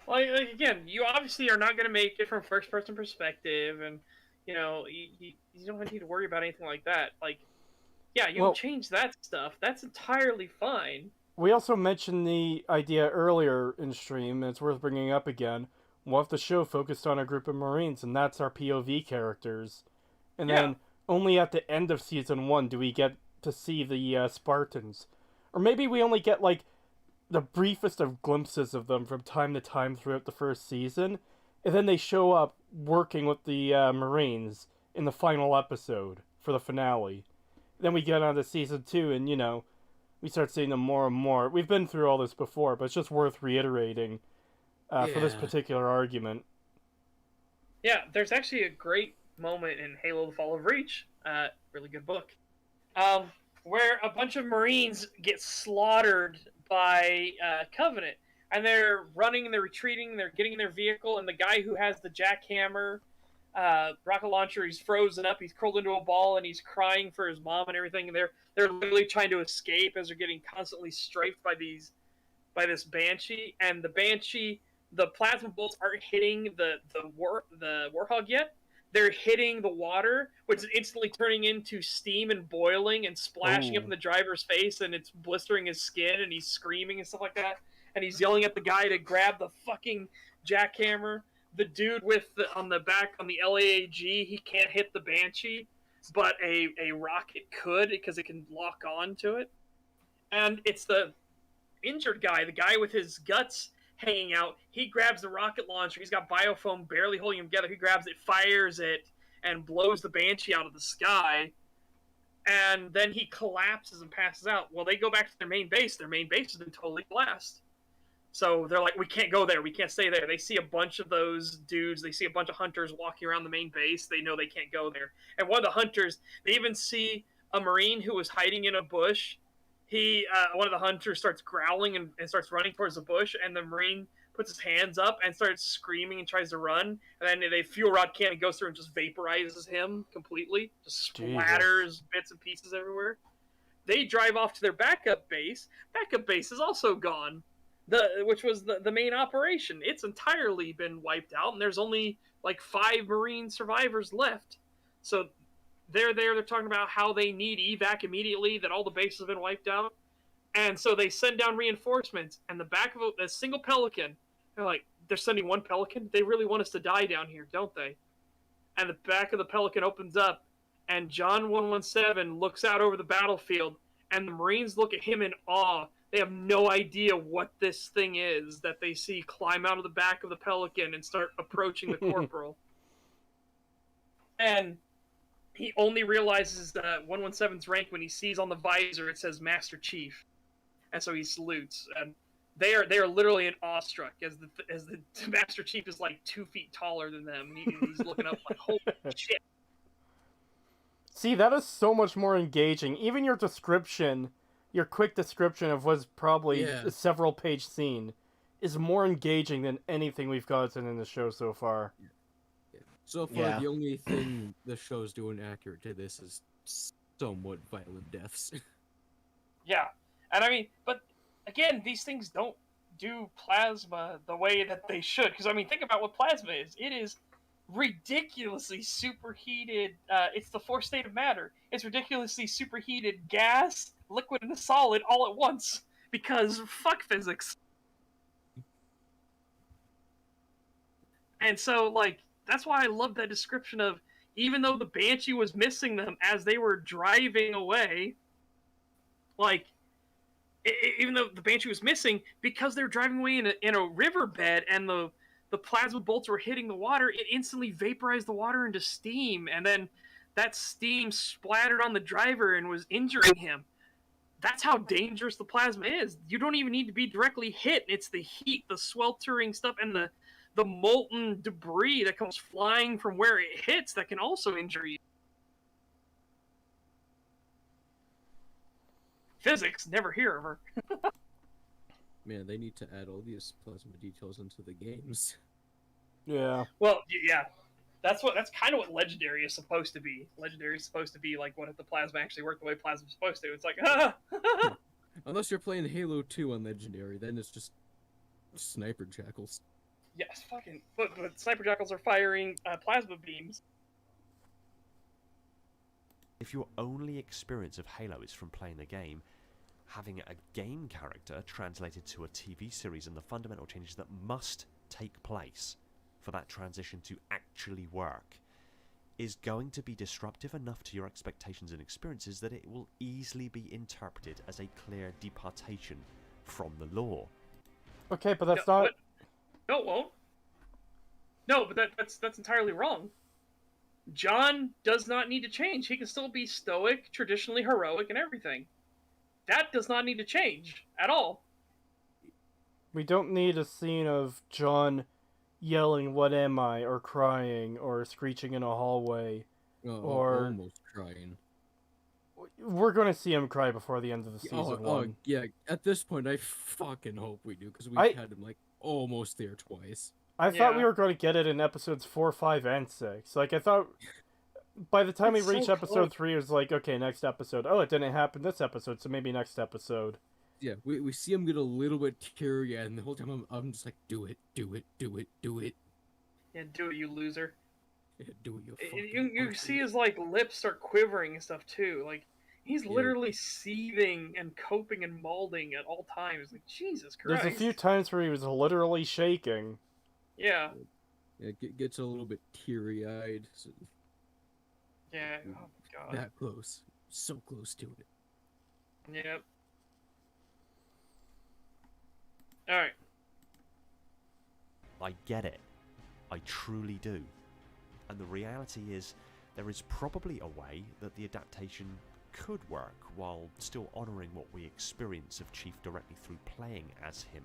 Like again, you obviously are not going to make it from first-person perspective, and you know you don't need to worry about anything like that. Like, yeah, you can change that stuff. That's entirely fine. We also mentioned the idea earlier in stream, and it's worth bringing up again. What if the show focused on a group of Marines, and that's our POV characters? And then only at the end of Season 1 do we get to see the Spartans. Or maybe we only get, like, the briefest of glimpses of them from time to time throughout the first season, and then they show up working with the Marines in the final episode for the finale. Then we get on to Season 2, and, you know, we start seeing them more and more. We've been through all this before, but it's just worth reiterating for this particular argument. Yeah, there's actually a great moment in Halo: The Fall of Reach, really good book, where a bunch of Marines get slaughtered by Covenant, and they're running and they're retreating, and they're getting in their vehicle, and the guy who has the jackhammer rocket launcher, he's frozen up, he's curled into a ball, and he's crying for his mom and everything, and they're literally trying to escape as they're getting constantly strafed by this Banshee, and the Banshee, the plasma bolts aren't hitting the Warhog yet. They're hitting the water, which is instantly turning into steam and boiling and splashing up in the driver's face, and it's blistering his skin, and he's screaming and stuff like that. And he's yelling at the guy to grab the fucking jackhammer. The dude on the LAAG, he can't hit the Banshee. but a rocket could because it can lock on to it. And it's the injured guy, the guy with his guts hanging out. He grabs the rocket launcher. He's got biofoam barely holding him together. He grabs it, fires it, and blows the Banshee out of the sky. And then he collapses and passes out. Well, they go back to their main base. Their main base has been totally blast. So they're like, we can't go there. We can't stay there. They see a bunch of those dudes. They see a bunch of hunters walking around the main base. They know they can't go there. And one of the hunters, they even see a Marine who was hiding in a bush. One of the hunters starts growling and starts running towards the bush. And the Marine puts his hands up and starts screaming and tries to run. And then a fuel rod cannon goes through and just vaporizes him completely. Just splatters bits and pieces everywhere. They drive off to their backup base. Backup base is also gone. Which was the main operation. It's entirely been wiped out, and there's only like 5 Marine survivors left. So they're there. They're talking about how they need evac immediately, that all the bases have been wiped out. And so they send down reinforcements, and the back of a single Pelican, they're like, they're sending one Pelican? They really want us to die down here, don't they? And the back of the Pelican opens up, and John 117 looks out over the battlefield, and the Marines look at him in awe. They have no idea what this thing is that they see climb out of the back of the Pelican and start approaching the corporal. And he only realizes 117's rank when he sees on the visor it says Master Chief. And so he salutes. And they are literally in awestruck as the Master Chief is like 2 feet taller than them. And he's looking up like, holy shit. See, that is so much more engaging. Even your description, your quick description of what's probably a several-page scene, is more engaging than anything we've gotten in the show so far. So far, the only thing the show's doing accurate to this is somewhat violent deaths. Yeah, and I mean, but again, these things don't do plasma the way that they should. Because I mean, think about what plasma is. It is ridiculously superheated. It's the fourth state of matter. It's ridiculously superheated gas, liquid, and a solid all at once. Because fuck physics. And so, like, that's why I love that description of, even though the Banshee was missing them as they were driving away, like, even though the Banshee was missing, because they were driving away in a riverbed and the plasma bolts were hitting the water, it instantly vaporized the water into steam, and then that steam splattered on the driver and was injuring him. That's how dangerous the plasma is. You don't even need to be directly hit. It's the heat, the sweltering stuff, and the molten debris that comes flying from where it hits that can also injure you. Physics, never hear of her. Man, they need to add all these plasma details into the games. Yeah. Well, yeah. That's kind of what Legendary is supposed to be. Legendary is supposed to be like, what if the plasma actually worked the way plasma's supposed to? It's like, Unless you're playing Halo 2 on Legendary, then it's just sniper jackals. Yes, fucking. But sniper jackals are firing plasma beams. If your only experience of Halo is from playing the game, having a game character translated to a TV series and the fundamental changes that must take place for that transition to actually work is going to be disruptive enough to your expectations and experiences that it will easily be interpreted as a clear departation from the lore. Okay, but that's not... No, it won't. No, but that's entirely wrong. John does not need to change. He can still be stoic, traditionally heroic, and everything. That does not need to change at all. We don't need a scene of John yelling, "What am I?" or crying, or screeching in a hallway, or almost crying. We're going to see him cry before the end of the season 1. Oh, yeah. At this point, I fucking hope we do, because we've had him, like, almost there twice. I thought we were going to get it in episodes 4, 5, and 6. Like, I thought by the time we reached episode 3, it was like, okay, next episode. Oh, it didn't happen this episode, so maybe next episode. Yeah, we see him get a little bit teary, and the whole time I'm just like, do it, do it, do it, do it. Yeah, do it, you loser. Yeah, do it, you You see his, like, lips start quivering and stuff, too. Like, he's literally seething and coping and molding at all times. Like, Jesus Christ. There's a few times where he was literally shaking. Yeah. Yeah, it gets a little bit teary-eyed. So... Yeah. Oh, God. That close. So close to it. Yep. Alright. I get it. I truly do. And the reality is, there is probably a way that the adaptation could work while still honouring what we experience of Chief directly through playing as him.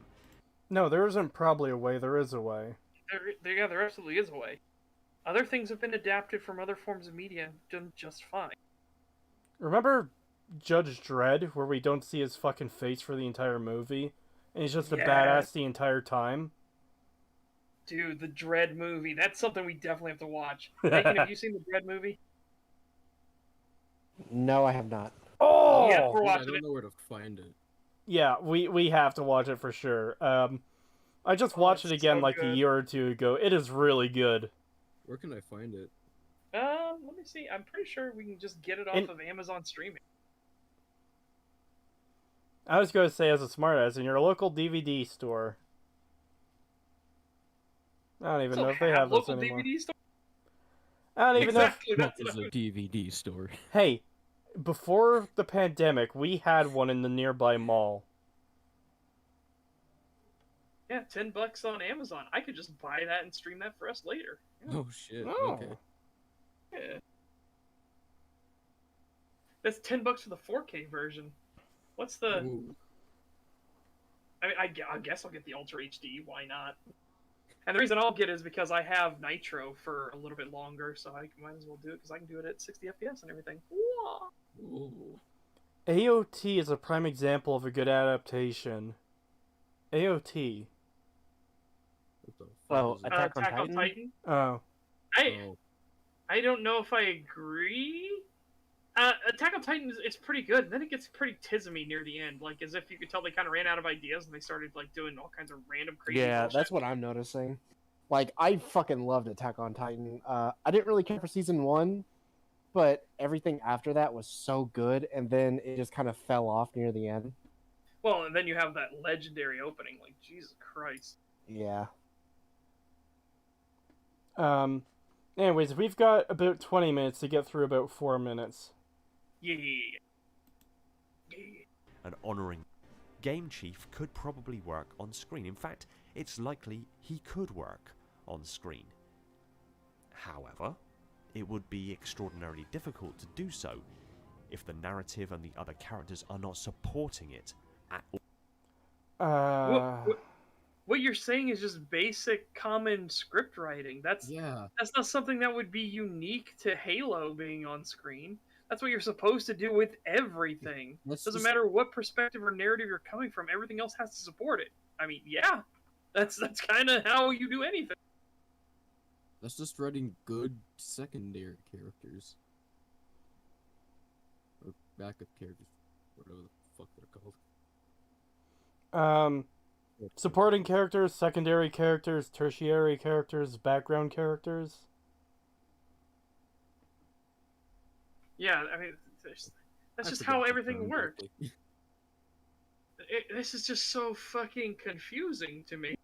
No, there isn't probably a way. There is a way. There absolutely is a way. Other things have been adapted from other forms of media and done just fine. Remember Judge Dredd, where we don't see his fucking face for the entire movie, and he's just a Yeah. badass the entire time? Dude, the Dredd movie. That's something we definitely have to watch. Nathan, have you seen the Dredd movie? No, I have not. Oh! Yeah, we're Dude, I watching don't it. know where to find it. Yeah, we have to watch it for sure. I just watched it it's again so like a good. year or two ago. It is really good. Where can I find it? Let me see. I'm pretty sure we can just get it off of Amazon streaming. I was going to say as a smartass in your local DVD store. I don't even know if they have this local anymore. DVD store. I don't even Exactly. What That's is a DVD store? Hey, before the pandemic, we had one in the nearby mall. Yeah, $10 on Amazon. I could just buy that and stream that for us later. Yeah. Oh shit. Oh. Okay. Yeah. That's $10 for the 4K version. What's the? Ooh. I mean, I guess I'll get the Ultra HD. Why not? And the reason I'll get it is because I have Nitro for a little bit longer, so I might as well do it because I can do it at 60 FPS and everything. Whoa. Ooh. AOT is a prime example of a good adaptation. AOT. What the fuck Oh, is it? Attack on Attack on Titan? Titan. Oh. Oh. I don't know if I agree. Attack on Titan is pretty good. And then it gets pretty tismy near the end, like as if you could tell they kind of ran out of ideas and they started like doing all kinds of random crazy. Yeah, bullshit. that's what I'm noticing. Like, I fucking loved Attack on Titan. I didn't really care for season 1, but everything after that was so good, and then it just kind of fell off near the end. Well, and then you have that legendary opening. Like Jesus Christ. Yeah. Anyways, we've got about 20 minutes to get through about 4 minutes. Yeah. And honouring Game Chief could probably work on screen. In fact, it's likely he could work on screen. However, it would be extraordinarily difficult to do so if the narrative and the other characters are not supporting it at all. What you're saying is just basic common script writing. That's not something that would be unique to Halo being on screen. That's what you're supposed to do with everything. Doesn't matter what perspective or narrative you're coming from, everything else has to support it. I mean, yeah. That's kind of how you do anything. That's just writing good secondary characters. Or backup characters. Whatever the fuck they're called. Supporting characters, secondary characters, tertiary characters, background characters. Yeah, I mean, that's just how everything works. This is just so fucking confusing to me.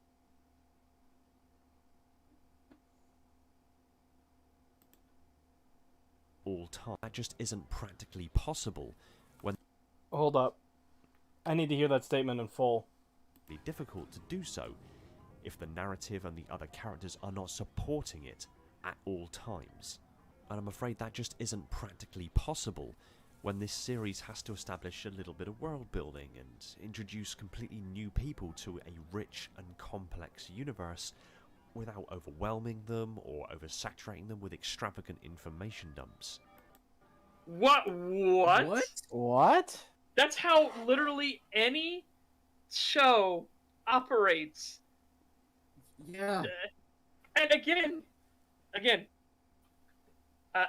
All time. That just isn't practically possible when Hold up. I need to hear that statement in full. it's difficult to do so if the narrative and the other characters are not supporting it at all times. And I'm afraid that just isn't practically possible when this series has to establish a little bit of world building and introduce completely new people to a rich and complex universe without overwhelming them or oversaturating them with extravagant information dumps. What? What? That's how literally any show operates. Yeah. And again,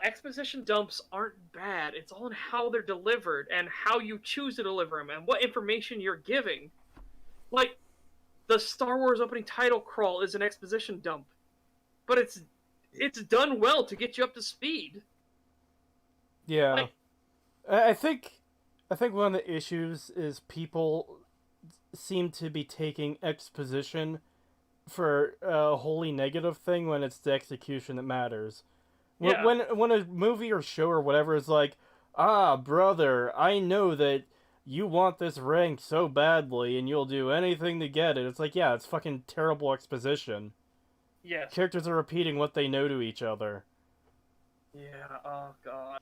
exposition dumps aren't bad. It's all in how they're delivered and how you choose to deliver them and what information you're giving. Like, the Star Wars opening title crawl is an exposition dump, but it's done well to get you up to speed. Yeah. Like, I think one of the issues is people seem to be taking exposition for a wholly negative thing when it's the execution that matters. Yeah. When a movie or show or whatever is like, ah, brother, I know that you want this rank so badly and you'll do anything to get it. It's like, yeah, it's fucking terrible exposition. Yes. Characters are repeating what they know to each other. Yeah. Oh god.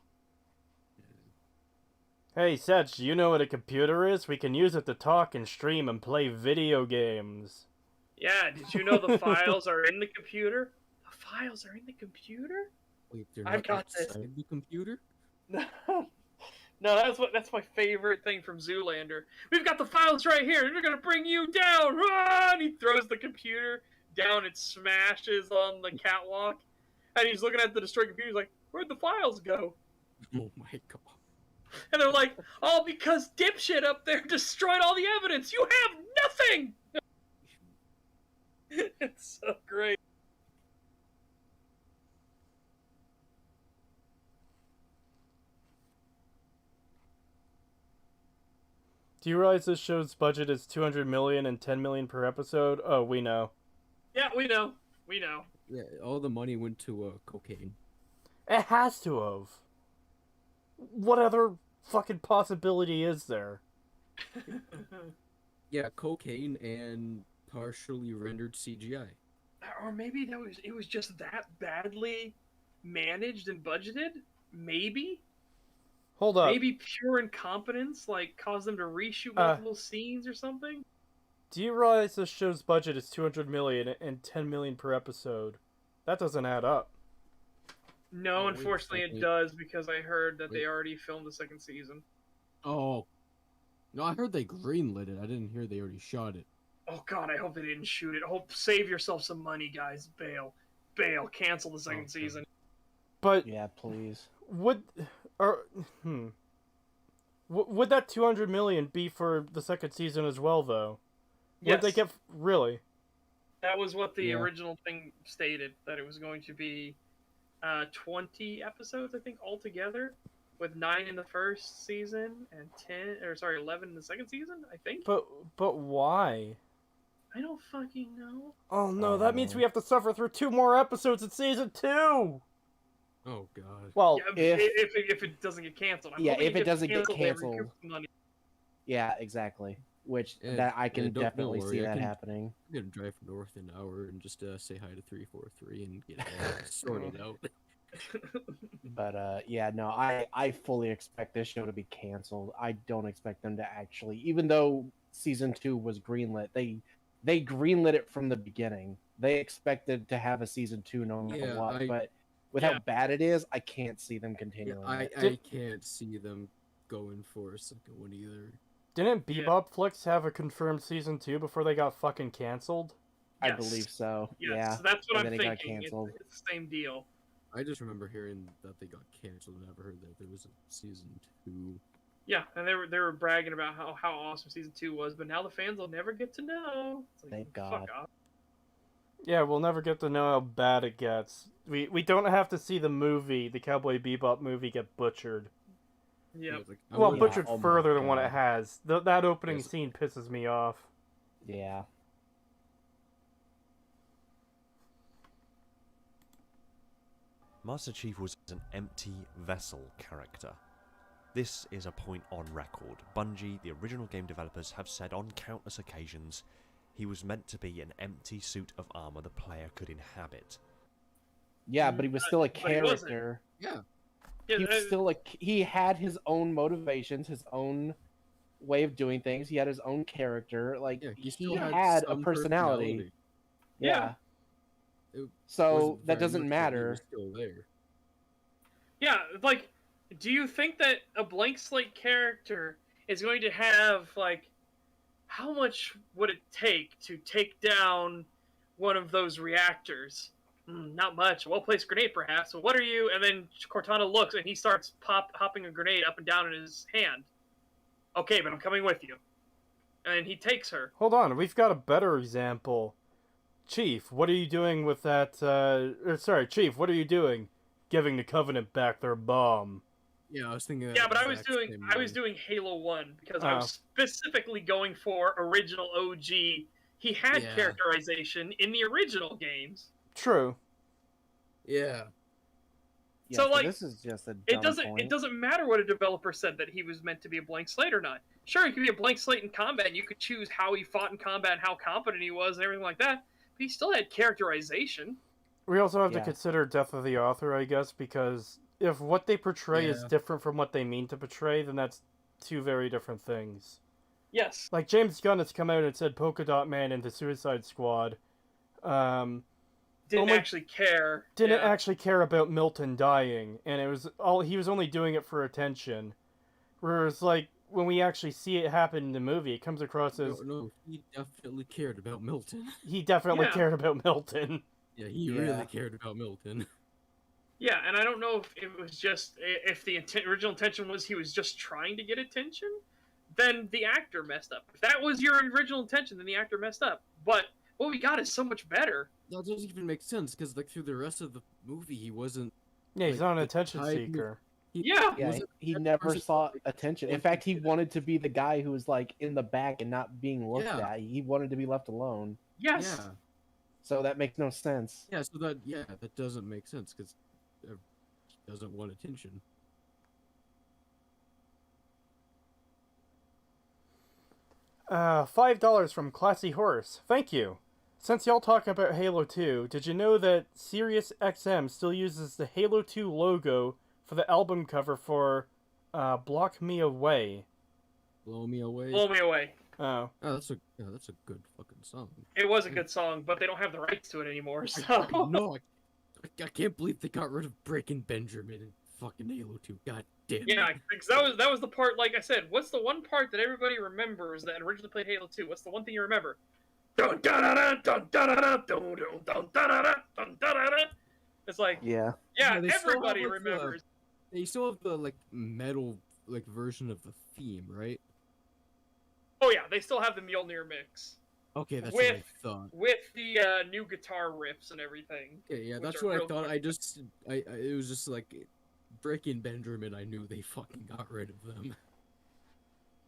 Hey, Setch, do you know what a computer is? We can use it to talk and stream and play video games. Yeah. Did you know the files are in the computer? The files are in the computer? Wait, they're I've not got this. outside the computer? No. No, that's my favorite thing from Zoolander. We've got the files right here. They're gonna bring you down. Ah! And he throws the computer down. It smashes on the catwalk, and he's looking at the destroyed computer. He's like, "Where'd the files go?" Oh my god. And they're like, "All because dipshit up there destroyed all the evidence. You have nothing." It's so great. Do you realize this show's budget is 200 million and 10 million per episode? Oh, we know. Yeah, we know. We know. Yeah, all the money went to cocaine. It has to have. What other fucking possibility is there? Yeah, cocaine and partially rendered CGI. Or maybe it was just that badly managed and budgeted. Maybe. Hold up. Maybe pure incompetence like caused them to reshoot multiple scenes or something. Do you realize this show's budget is 200 million and 10 million per episode? That doesn't add up. No, Oh, wait a unfortunately it second. does because I heard that they Wait. already filmed the second season. Oh. No, I heard they greenlit it. I didn't hear they already shot it. Oh god, I hope they didn't shoot it. Hope save yourself some money, guys. Bail. Cancel the second Okay. season. But Yeah, please. would would that 200 million be for the second season as well, though? Yes. Would they get really? That was what the Yeah. original thing stated, that it was going to be 20 episodes, I think, altogether, with 9 in the first season and 11 in the second season, I think. But why? I don't fucking know. Oh no, that means we have to suffer through 2 more episodes in season 2. Oh god. Well, Yeah, if it doesn't get canceled. I'm Yeah, hoping if it doesn't get they canceled. recoup the money. Yeah, exactly. Which Yeah, that I yeah, can don't definitely worry, see I that can- happening. I'm gonna drive north in an hour and just say hi to 343 and get it all sorted out. But yeah, no, I fully expect this show to be canceled. I don't expect them to actually, even though season 2 was greenlit, they greenlit it from the beginning. They expected to have a season 2 no matter Yeah, what, I- but with how bad it is, I can't see them Yeah, continuing. I it. can't see them going for a second one either. didn't Yeah. Bebop Flix have a confirmed season 2 before they got fucking canceled? I Yes. believe so. Yes, Yeah. that's what and I'm then it got thinking. canceled. It's the same deal. I just remember hearing that they got canceled and never heard that there was a season 2. Yeah, and they were bragging about how awesome season 2 was, but now the fans will never get to know. It's like, Thank fuck God. off. Yeah, we'll never get to know how bad it gets. We don't have to see the movie, the Cowboy Bebop movie, get butchered. Yeah. Like, Well, Yeah, butchered oh my further than what God. it has. That opening Yes. scene pisses me off. Yeah. Master Chief was an empty vessel character. This is a point on record. Bungie, the original game developers, have said on countless occasions he was meant to be an empty suit of armor the player could inhabit. Yeah, but he was still a But he wasn't. character. Yeah. Yeah, He was still he had his own motivations, his own way of doing things. He had his own character. Like Yeah, he still had a some personality. Yeah. It So wasn't that very doesn't much, but he matter. was still there. Yeah, like, do you think that a blank slate character is going to have, like, how much would it take to take down one of those reactors? Not much. A well-placed grenade, perhaps. So what are you? And then Cortana looks, and he starts hopping a grenade up and down in his hand. Okay, but I'm coming with you. And he takes her. Hold on, we've got a better example. Chief, what are you doing with that, Chief, what are you doing? Giving the Covenant back their bomb. Yeah, I was thinking that Yeah, but I was exact same doing line. Halo 1 because I Oh. was specifically going for original OG. He had Yeah. characterization in the original games. True. Yeah. Yeah, So, like, this is just a dumb it doesn't point. it doesn't matter what a developer said that he was meant to be a blank slate or not. Sure, he could be a blank slate in combat, and you could choose how he fought in combat and how competent he was and everything like that. But he still had characterization. We also have to Yeah. consider death of the author, I guess, because if what they portray is Yeah. different from what they mean to portray, then that's two very different things. Yes. Like, James Gunn has come out and said Polka Dot Man into Suicide Squad Didn't only- actually care. didn't Yeah. actually care about Milton dying, and he was only doing it for attention. Whereas, like, when we actually see it happen in the movie, it comes across as No, he definitely cared about Milton. he definitely Yeah. cared about Milton. Yeah, he Yeah. really cared about Milton. Yeah, and I don't know if it was just if the original intention was he was just trying to get attention, then the actor messed up. If that was your original intention, then the actor messed up. But what we got is so much better. That doesn't even make sense because like through the rest of the movie, he wasn't. Yeah, he's Like, not an the attention type of- seeker. Yeah. Yeah, wasn't he that never person sought like, attention. In wanted fact, to he get- wanted to be the guy who was like in the back and not being looked Yeah. at. He wanted to be left alone. Yes. Yeah, So that makes no sense. yeah. So that doesn't make sense because he doesn't want attention. $5 from Classy Horse. Thank you. Since y'all talk about Halo 2, did you know that Sirius XM still uses the Halo 2 logo for the album cover for Block Me Away? Blow me away. Blow me away. Oh. Oh, that's a good fucking song. It was a good song, but they don't have the rights to it anymore. So No, I can't believe they got rid of Breaking Benjamin in fucking Halo 2. God damn. yeah, because that was the part. Like I said, what's the one part that everybody remembers that originally played Halo 2? What's the one thing you remember? Dun, dun, dun, dun, dun, dun, dun, dun, dun, dun, dun, dun, dun, dun. It's like, Yeah. yeah, Yeah, they still have, everybody like, the- remembers. They still have the like metal like version of the theme, right? Oh yeah, they still have the Mjolnir mix Okay, that's With- what I thought. with the new guitar riffs and everything. Okay, yeah, which that's are what I real thought. good. I just, it was just like Breaking Benjamin. I knew they fucking got rid of them.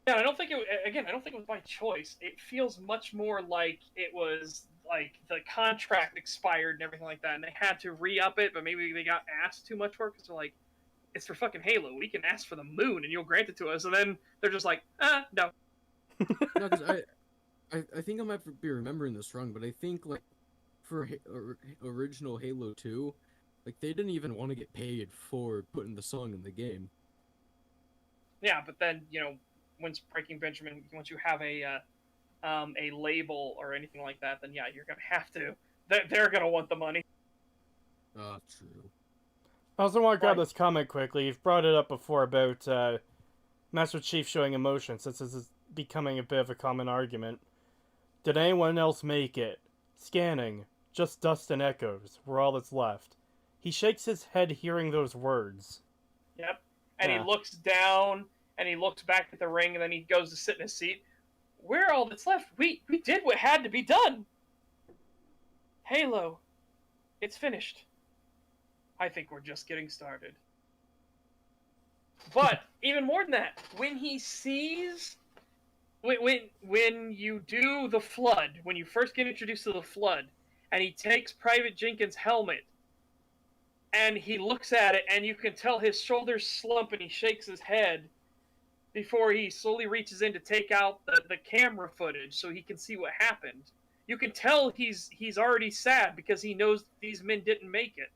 Yeah, I don't think I don't think it was by choice. It feels much more like it was like the contract expired and everything like that, and they had to re-up it, but maybe they got asked too much for it because they're like, it's for fucking Halo. We can ask for the moon and you'll grant it to us. And then they're just like, no. No, because I think I might be remembering this wrong, but I think like for original Halo 2, like they didn't even want to get paid for putting the song in the game. Yeah, but then once Breaking Benjamin, once you have a label or anything like that, then yeah, you're gonna have to. They're gonna want the money. Ah, true. I also want to grab Right. this comment quickly. You've brought it up before about Master Chief showing emotion, since this is becoming a bit of a common argument. Did anyone else make it? Scanning. Just dust and echoes. We're all that's left. He shakes his head hearing those words. Yep. And Yeah. he looks down and he looks back at the ring and then he goes to sit in his seat. We're all that's left. We did what had to be done. Halo. It's finished. I think we're just getting started. But even more than that, when he sees when you do the flood, when you first get introduced to the flood, and he takes Private Jenkins' helmet and he looks at it, and you can tell his shoulders slump, and he shakes his head before he slowly reaches in to take out the camera footage so he can see what happened. You can tell he's already sad because he knows these men didn't make it.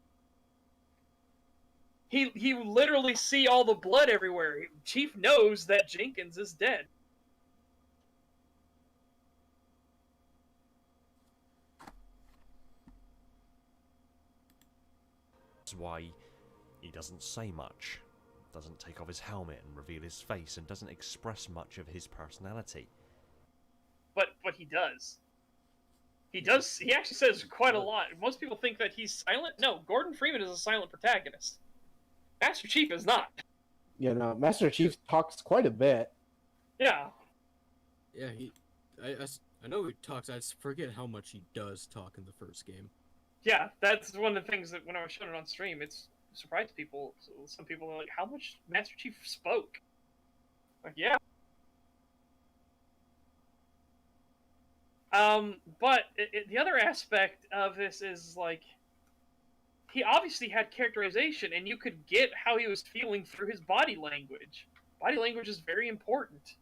He literally see all the blood everywhere. Chief knows that Jenkins is dead. That's why he doesn't say much, doesn't take off his helmet and reveal his face, and doesn't express much of his personality. But he does. He does. He actually says quite a lot. Most people think that he's silent. No, Gordon Freeman is a silent protagonist. Master Chief is not. You know, Master Chief talks quite a bit. Yeah. Yeah, I know he talks. I just forget how much he does talk in the first game. Yeah, that's one of the things that when I was showing it on stream, it's surprised people. So some people are like, how much Master Chief spoke? Like, yeah. But the other aspect of this is, like, he obviously had characterization, and you could get how he was feeling through his body language. Body language is very important.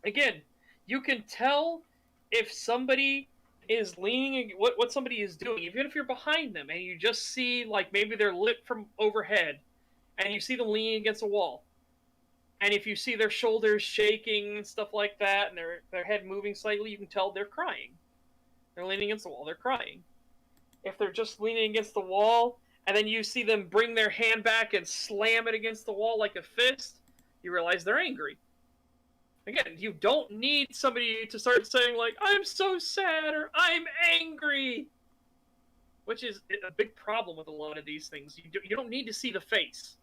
Again, you can tell if somebody is leaning, what somebody is doing, even if you're behind them and you just see, like, maybe they're lit from overhead and you see them leaning against a wall. And if you see their shoulders shaking and stuff like that and their head moving slightly, you can tell they're crying. They're leaning against the wall, they're crying. If they're just leaning against the wall and then you see them bring their hand back and slam it against the wall like a fist, you realize they're angry. Again, you don't need somebody to start saying, like, I'm so sad, or I'm angry. Which is a big problem with a lot of these things. You don't need to see the face.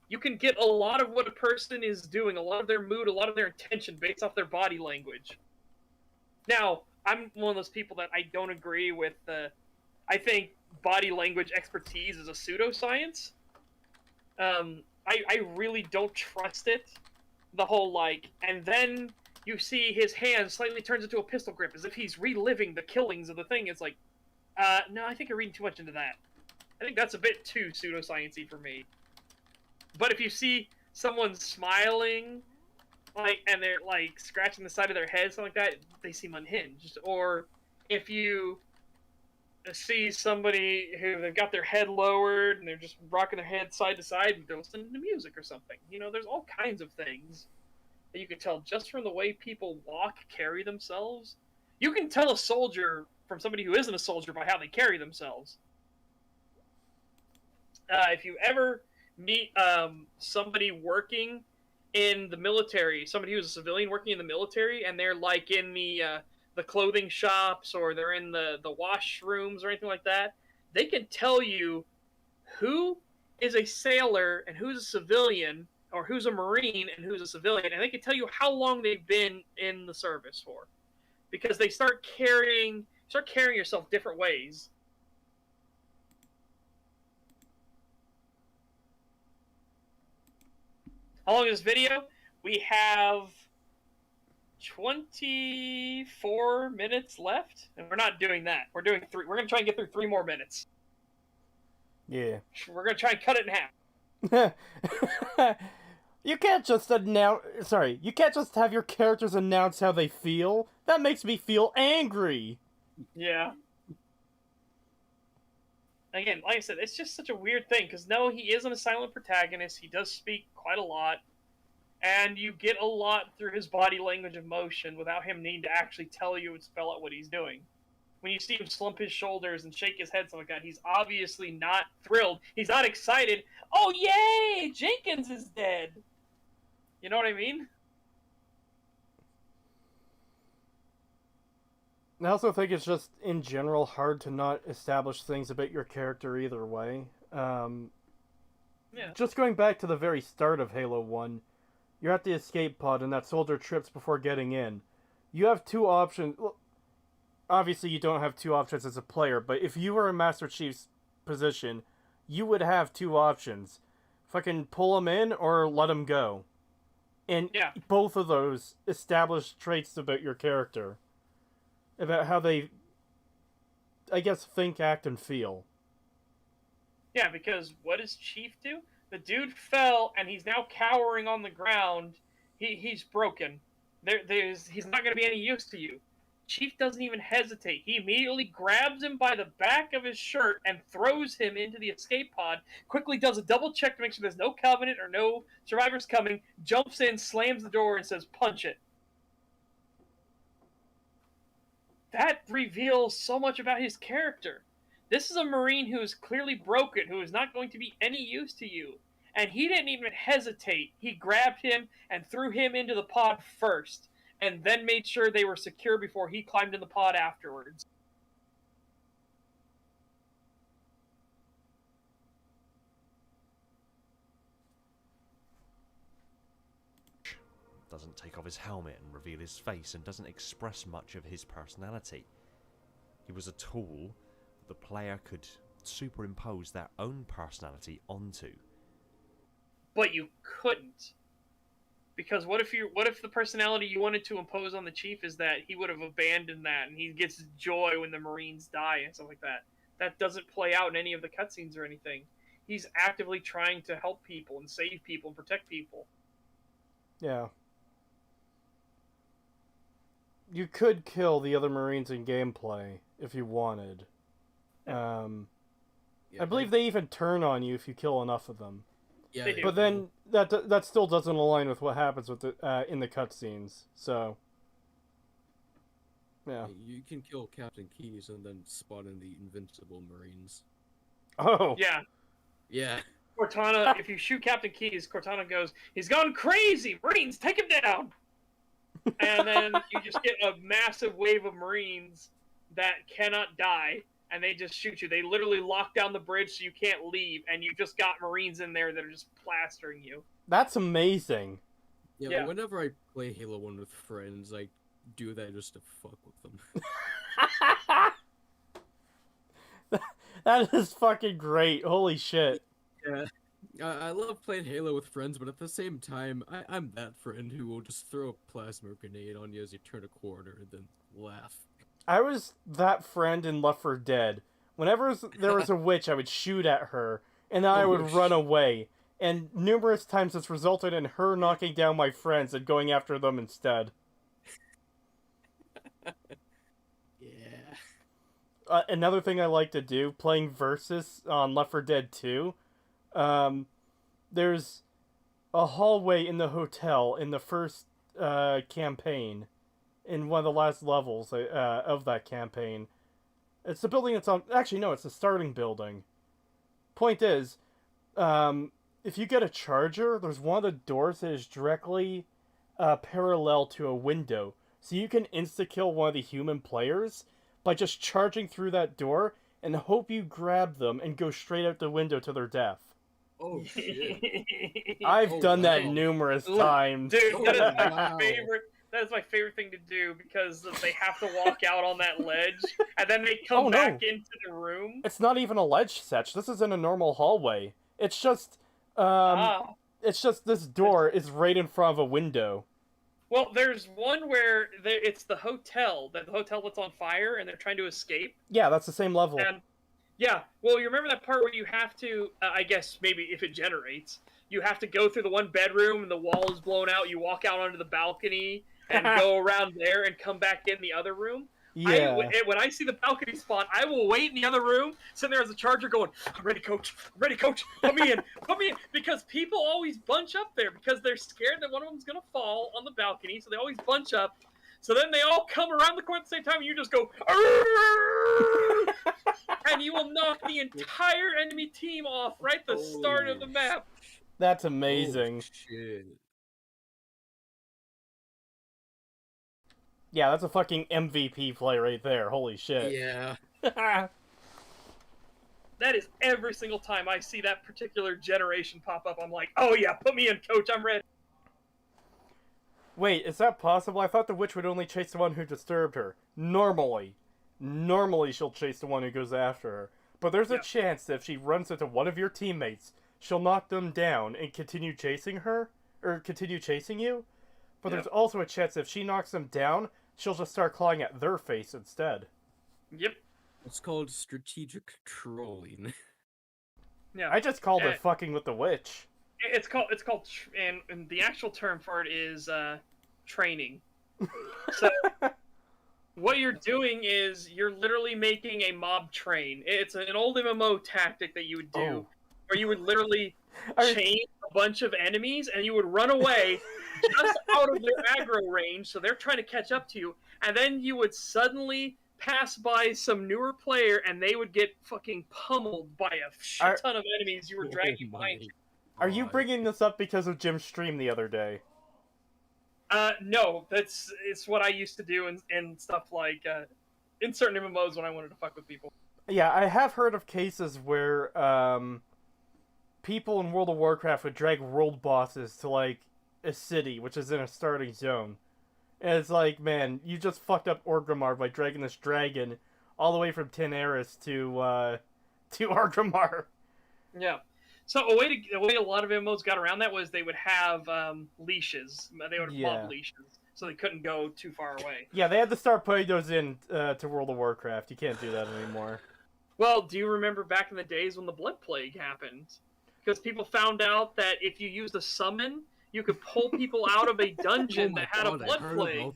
You can get a lot of what a person is doing, a lot of their mood, a lot of their intention based off their body language. Now, I'm one of those people that I don't agree with I think body language expertise is a pseudoscience. I really don't trust it. The whole, like, and then you see his hand slightly turns into a pistol grip as if he's reliving the killings of the thing. It's like, no, I think you're reading too much into that. I think that's a bit too pseudoscience-y for me. But if you see someone smiling, like, and they're, like, scratching the side of their head, something like that, they seem unhinged. Or if you see somebody who they've got their head lowered and they're just rocking their head side to side and they're listening to music or something. You know, there's all kinds of things that you can tell just from the way people walk, carry themselves. You can tell a soldier from somebody who isn't a soldier by how they carry themselves. If you ever meet somebody working in the military, somebody who's a civilian working in the military, and they're like in the clothing shops or they're in the washrooms or anything like that, they can tell you who is a sailor and who's a civilian, or who's a Marine and who's a civilian, and they can tell you how long they've been in the service for, because they start carrying yourself different ways. How long is this video? We have 24 minutes left, and we're not doing that. We're doing 3. We're gonna try and get through 3 more minutes. Yeah. We're gonna try and cut it in half. You can't just you can't just have your characters announce how they feel. That makes me feel angry. Yeah. Again, like I said, it's just such a weird thing, because no, he isn't a silent protagonist. He does speak quite a lot. And you get a lot through his body language of motion without him needing to actually tell you and spell out what he's doing. When you see him slump his shoulders and shake his head, something like that, he's obviously not thrilled. He's not excited. Oh, yay! Jenkins is dead! You know what I mean? I also think it's just, in general, hard to not establish things about your character either way. Yeah. Just going back to the very start of Halo 1, you're at the escape pod and that soldier trips before getting in. You have 2 options. Well, obviously you don't have 2 options as a player, but if you were in Master Chief's position, you would have 2 options. Fucking pull him in or let him go. And yeah, both of those establish traits about your character. About how they, I guess, think, act, and feel. Yeah, because what does Chief do? The dude fell, and he's now cowering on the ground. He's broken. He's not going to be any use to you. Chief doesn't even hesitate. He immediately grabs him by the back of his shirt and throws him into the escape pod, quickly does a double check to make sure there's no Covenant or no survivors coming, jumps in, slams the door, and says, punch it. That reveals so much about his character. This is a Marine who is clearly broken, who is not going to be any use to you. And he didn't even hesitate. He grabbed him and threw him into the pod first, and then made sure they were secure before he climbed in the pod afterwards. Doesn't take off his helmet and reveal his face, and doesn't express much of his personality. He was a tool the player could superimpose their own personality onto. But you couldn't. Because what if the personality you wanted to impose on the chief is that he would have abandoned that and he gets joy when the Marines die and stuff like that? That doesn't play out in any of the cutscenes or anything. He's actively trying to help people and save people and protect people. Yeah. You could kill the other Marines in gameplay if you wanted. Yeah, I believe they even turn on you if you kill enough of them. Yeah, They do. But then that still doesn't align with what happens with the in the cutscenes. So yeah. you can kill Captain Keyes and then spawn in the Invincible Marines. Oh. Yeah. Yeah. Cortana, if you shoot Captain Keyes, Cortana goes, "He's gone crazy! Marines, take him down!" And then you just get a massive wave of Marines that cannot die, and they just shoot you. They literally lock down the bridge so you can't leave, and you just got Marines in there that are just plastering you. That's amazing. Yeah, whenever I play Halo 1 with friends, I do that just to fuck with them. That is fucking great. Holy shit. Yeah. I love playing Halo with friends, but at the same time, I'm that friend who will just throw a plasma grenade on you as you turn a corner and then laugh. I was that friend in Left 4 Dead. Whenever there was a witch, I would shoot at her, and then I would run away. And numerous times it's resulted in her knocking down my friends and going after them instead. Yeah. Another thing I like to do, playing Versus on Left 4 Dead 2, there's a hallway in the hotel in the first campaign, in one of the last levels of that campaign. It's the building that's on... Actually, no, it's the starting building. Point is, if you get a charger, there's one of the doors that is directly parallel to a window. So you can insta-kill one of the human players by just charging through that door and hope you grab them and go straight out the window to their death. Oh, shit. I've done that wow. numerous times. Dude, that is my Wow. favorite. That is my favorite thing to do because they have to walk out on that ledge and then they come Oh, no. back into the room. It's not even a ledge setch. This isn't a normal hallway. It's just, it's just this door is right in front of a window. Well, there's one where it's the hotel that's on fire and they're trying to escape. Yeah, that's the same level. And yeah, well, you remember that part where you have to, I guess maybe if it generates, you have to go through the one bedroom and the wall is blown out. You walk out onto the balcony and go around there and come back in the other room. Yeah. When I see the balcony spot, I will wait in the other room, sitting there as a charger going, "I'm ready, coach. I'm ready, coach. Put me in. Put me in." Because people always bunch up there because they're scared that one of them's going to fall on the balcony. So they always bunch up. So then they all come around the corner at the same time and you just go, "Arrgh!" And you will knock the entire enemy team off right at the start of the map. That's amazing. Oh, shit. Yeah, that's a fucking MVP play right there. Holy shit. Yeah. That is every single time I see that particular generation pop up. I'm like, "Oh yeah, put me in, coach. I'm ready." Wait, is that possible? I thought the witch would only chase the one who disturbed her. Normally she'll chase the one who goes after her. But there's a chance that if she runs into one of your teammates, she'll knock them down and continue chasing her, or continue chasing you. But there's also a chance that if she knocks them down, she'll just start clawing at their face instead. Yep. It's called strategic trolling. Yeah. I just called it fucking with the witch. It's called and the actual term for it is training. So what you're doing is you're literally making a mob train. It's an old MMO tactic that you would do, where you would literally chain a bunch of enemies and you would run away just out of their aggro range, so they're trying to catch up to you, and then you would suddenly pass by some newer player and they would get fucking pummeled by a shit ton of enemies you were dragging behind you. Are you bringing this up because of Jim's stream the other day? No, it's what I used to do and stuff like in certain MMOs when I wanted to fuck with people. Yeah, I have heard of cases where people in World of Warcraft would drag world bosses to like a city, which is in a starting zone. And it's like, man, you just fucked up Orgrimmar by dragging this dragon all the way from Teneris to Orgrimmar. Yeah. So a way a lot of MMOs got around that was they would have leashes. They would have mob leashes, so they couldn't go too far away. Yeah, they had to start putting those in to World of Warcraft. You can't do that anymore. Well, do you remember back in the days when the Blood Plague happened? Because people found out that if you used a summon, you could pull people out of a dungeon that had a Blood Plague.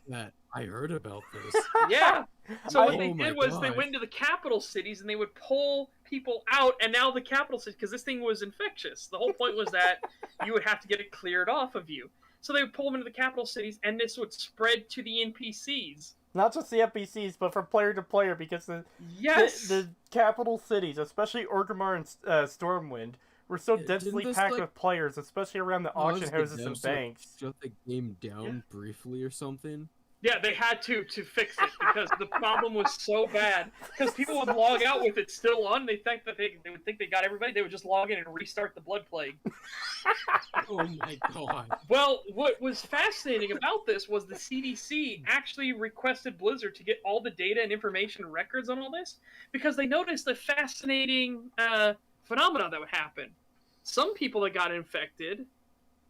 I heard about this. Yeah. So what they Oh my did was they God. went into the capital cities and they would pull people out, and now the capital cities, because this thing was infectious. The whole point was that you would have to get it cleared off of you. So they would pull them into the capital cities, and this would spread to the NPCs. Not just the NPCs, but from player to player, because the capital cities, especially Orgrimmar and Stormwind, were so densely packed with players, especially around the auction houses and banks. Shut the game down briefly or something. Yeah, they had to fix it because the problem was so bad. Because people would log out with it still on. They think that they would think they got everybody. They would just log in and restart the Blood Plague. Oh my God. Well, what was fascinating about this was the CDC actually requested Blizzard to get all the data and information records on all this because they noticed a fascinating phenomena that would happen. Some people that got infected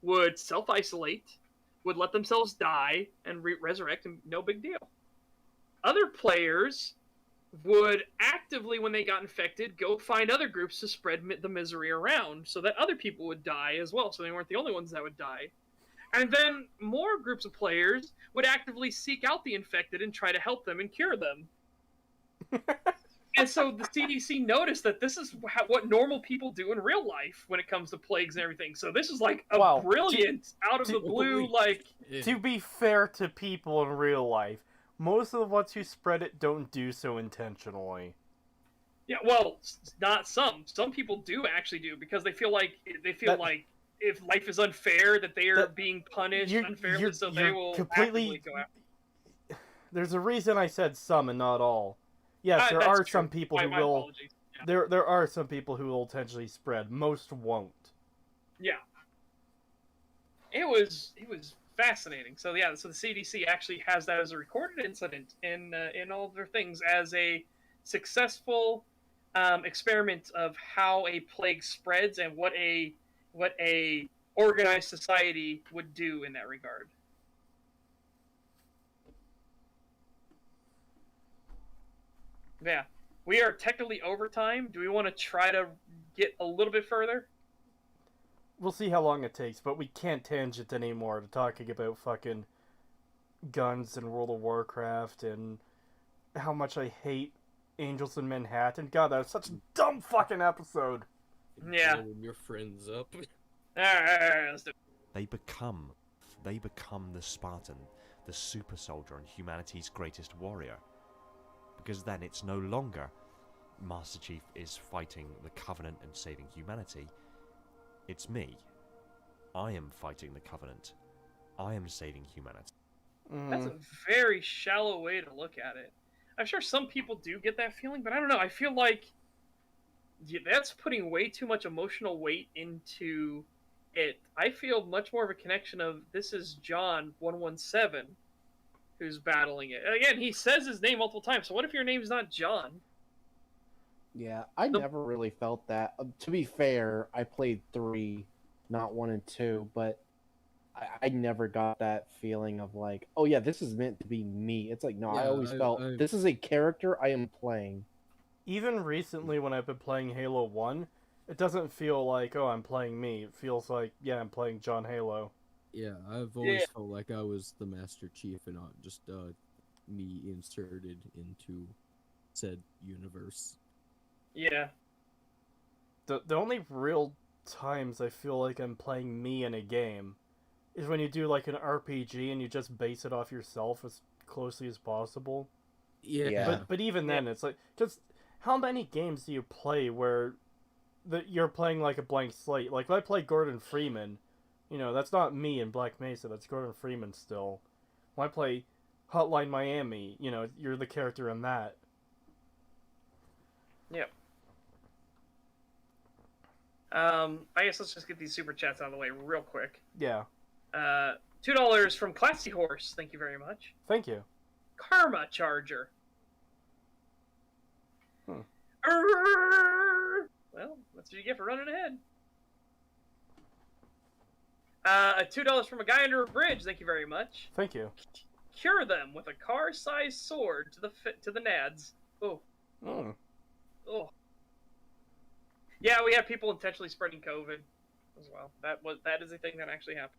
would self-isolate, would let themselves die and resurrect, and no big deal. Other players would actively, when they got infected, go find other groups to spread the misery around so that other people would die as well, so they weren't the only ones that would die. And then more groups of players would actively seek out the infected and try to help them and cure them. And so the CDC noticed that this is what normal people do in real life when it comes to plagues and everything. So this is like a brilliant, out of the blue, like... To be fair to people in real life, most of the ones who spread it don't do so intentionally. Yeah, well, not some. Some people do actually do, because they feel like if life is unfair, that they are being punished unfairly, so they will actively go after. There's a reason I said some and not all. Yes, there are some people who will. Yeah. There are some people who will intentionally spread. Most won't. Yeah. It was fascinating. So yeah, so the CDC actually has that as a recorded incident in all of their things as a successful experiment of how a plague spreads and what a organized society would do in that regard. Yeah, we are technically over time. Do we want to try to get a little bit further? We'll see how long it takes, but we can't tangent anymore to talking about fucking guns and World of Warcraft and how much I hate Angels in Manhattan. God, that was such a dumb fucking episode. Yeah. Blowing your friends up. Alright, let's do it. They become the Spartan, the super soldier, and humanity's greatest warrior. Because then it's no longer Master Chief is fighting the Covenant and saving humanity. It's me. I am fighting the Covenant. I am saving humanity. That's a very shallow way to look at it. I'm sure some people do get that feeling, but I don't know. I feel like that's putting way too much emotional weight into it. I feel much more of a connection of this is John 117 who's battling it. Again, he says his name multiple times, so what if your name's not John? Yeah, I never really felt that. To be fair, I played 3, not 1 and 2, but I never got that feeling of like, oh yeah, this is meant to be me. It's like, no, I always felt this is a character I am playing. Even recently when I've been playing Halo 1, it doesn't feel like, oh, I'm playing me. It feels like, yeah, I'm playing John Halo. Yeah, I've always felt like I was the Master Chief and not just me inserted into said universe. Yeah. The only real times I feel like I'm playing me in a game is when you do like an RPG and you just base it off yourself as closely as possible. Yeah. But even then, it's like, just how many games do you play where you're playing like a blank slate? Like, when I play Gordon Freeman, you know, that's not me in Black Mesa, that's Gordon Freeman still. When I play Hotline Miami, you know, you're the character in that. Yep. I guess let's just get these super chats out of the way real quick. Yeah. $2 from Classy Horse, thank you very much. Thank you. Karma Charger. Well, that's what you get for running ahead. $2 from a guy under a bridge. Thank you very much. Thank you. Cure them with a car-sized sword to the nads. Oh. Mm. Oh. Yeah, we have people intentionally spreading COVID as well. That is a thing that actually happened.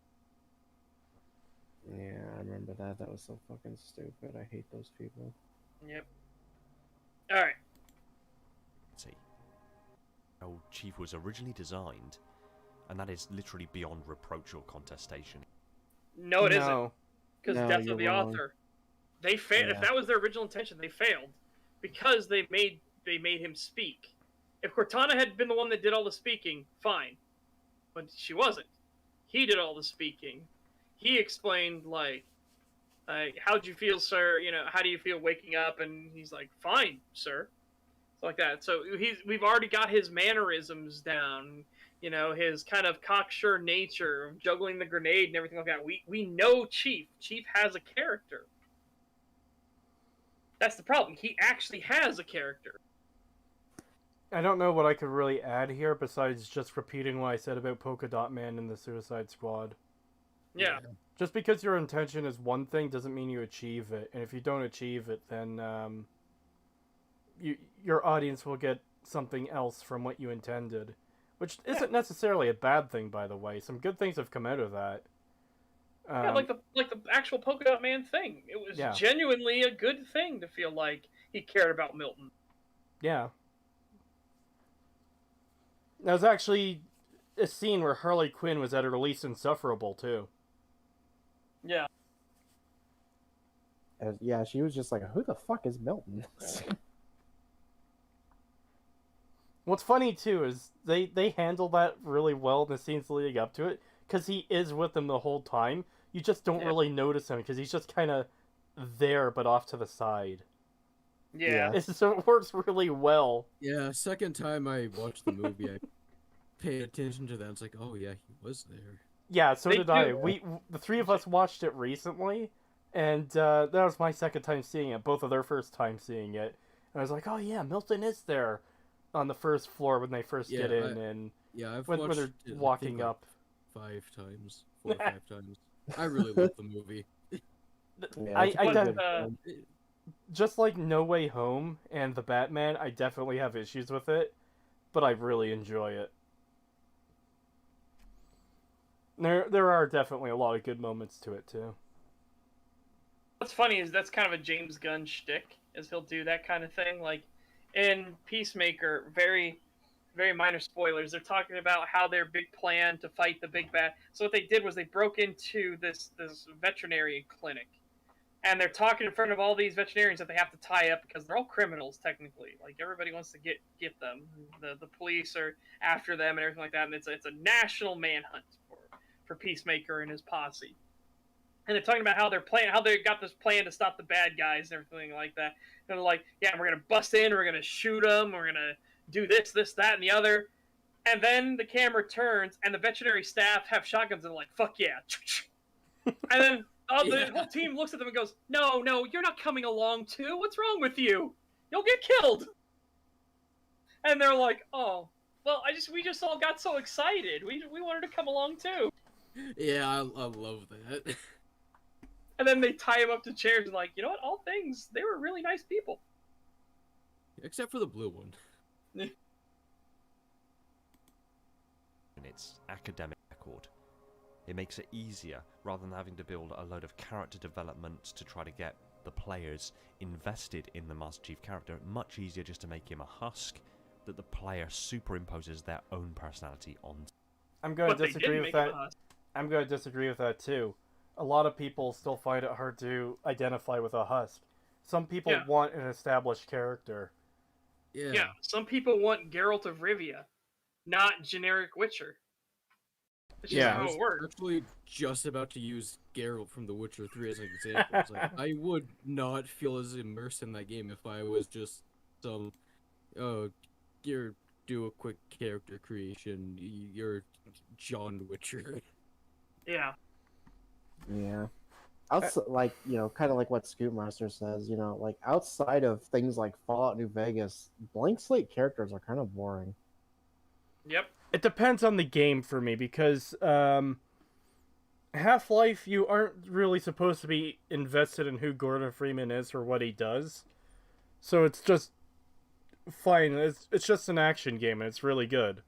Yeah, I remember that. That was so fucking stupid. I hate those people. Yep. All right. See how Chief was originally designed, and that is literally beyond reproach or contestation. No, it isn't. Because No, death you're of the wrong. author. They failed. Yeah. If that was their original intention, they failed because they made him speak. If Cortana had been the one that did all the speaking, fine, but she wasn't. He did all the speaking. He explained like, how'd you feel, sir? You know, how do you feel waking up? And he's like, fine, sir. So like that. So we've already got his mannerisms down. You know, his kind of cocksure nature of juggling the grenade and everything like that. We know Chief. Chief has a character. That's the problem. He actually has a character. I don't know what I could really add here besides just repeating what I said about Polka Dot Man in the Suicide Squad. Yeah. Just because your intention is one thing doesn't mean you achieve it, and if you don't achieve it, then your audience will get something else from what you intended, which isn't necessarily a bad thing, by the way. Some good things have come out of that. Yeah, like the actual Polka Dot Man thing. It was genuinely a good thing to feel like he cared about Milton. Yeah. There's actually a scene where Harley Quinn was at her least insufferable, too. Yeah. Yeah, she was just like, who the fuck is Milton? What's funny, too, is they handle that really well in the scenes leading up to it, because he is with them the whole time. You just don't really notice him, because he's just kind of there, but off to the side. Yeah. So it works really well. Yeah, second time I watched the movie, I paid attention to that. It's like, oh yeah, he was there. Yeah, so did I. The three of us watched it recently, and that was my second time seeing it. Both of their first time seeing it. And I was like, oh yeah, Milton is there on the first floor when they first get in, and I've when watched they're it, walking like up. 4 or 5 times. I really love the movie. Just like No Way Home and The Batman, I definitely have issues with it, but I really enjoy it. There are definitely a lot of good moments to it, too. What's funny is that's kind of a James Gunn shtick, is he'll do that kind of thing. Like, in Peacemaker, very, very minor spoilers, they're talking about how their big plan to fight the big bad. So what they did was they broke into this veterinary clinic. And they're talking in front of all these veterinarians that they have to tie up because they're all criminals, technically. Like, everybody wants to get them. The police are after them and everything like that. And it's a national manhunt for Peacemaker and his posse. And they're talking about how they got this plan to stop the bad guys and everything like that. And they're like, yeah, we're going to bust in, we're going to shoot them, we're going to do this, that, and the other. And then the camera turns, and the veterinary staff have shotguns and they're like, fuck yeah. And then the whole team looks at them and goes, no, you're not coming along too. What's wrong with you? You'll get killed. And they're like, oh, well, we just all got so excited. We wanted to come along too. Yeah, I love that. And then they tie him up to chairs and like, you know what? All things, they were really nice people. Except for the blue one. In its academic record, it makes it easier, rather than having to build a load of character development to try to get the players invested in the Master Chief character. Much easier just to make him a husk that the player superimposes their own personality on. I'm going to disagree with that. I'm going to disagree with that too. A lot of people still find it hard to identify with a husk. Some people want an established character. Yeah, some people want Geralt of Rivia, not generic Witcher. Which is how it works. I was actually just about to use Geralt from The Witcher 3 as an example. It's like, I would not feel as immersed in that game if I was just some, do a quick character creation, you're John Witcher. Yeah. Yeah. Like, kind of like what Scootmaster says, like outside of things like Fallout New Vegas, blank slate characters are kind of boring. Yep. It depends on the game for me because Half-Life, you aren't really supposed to be invested in who Gordon Freeman is or what he does. So it's just fine. It's just an action game, and it's really good.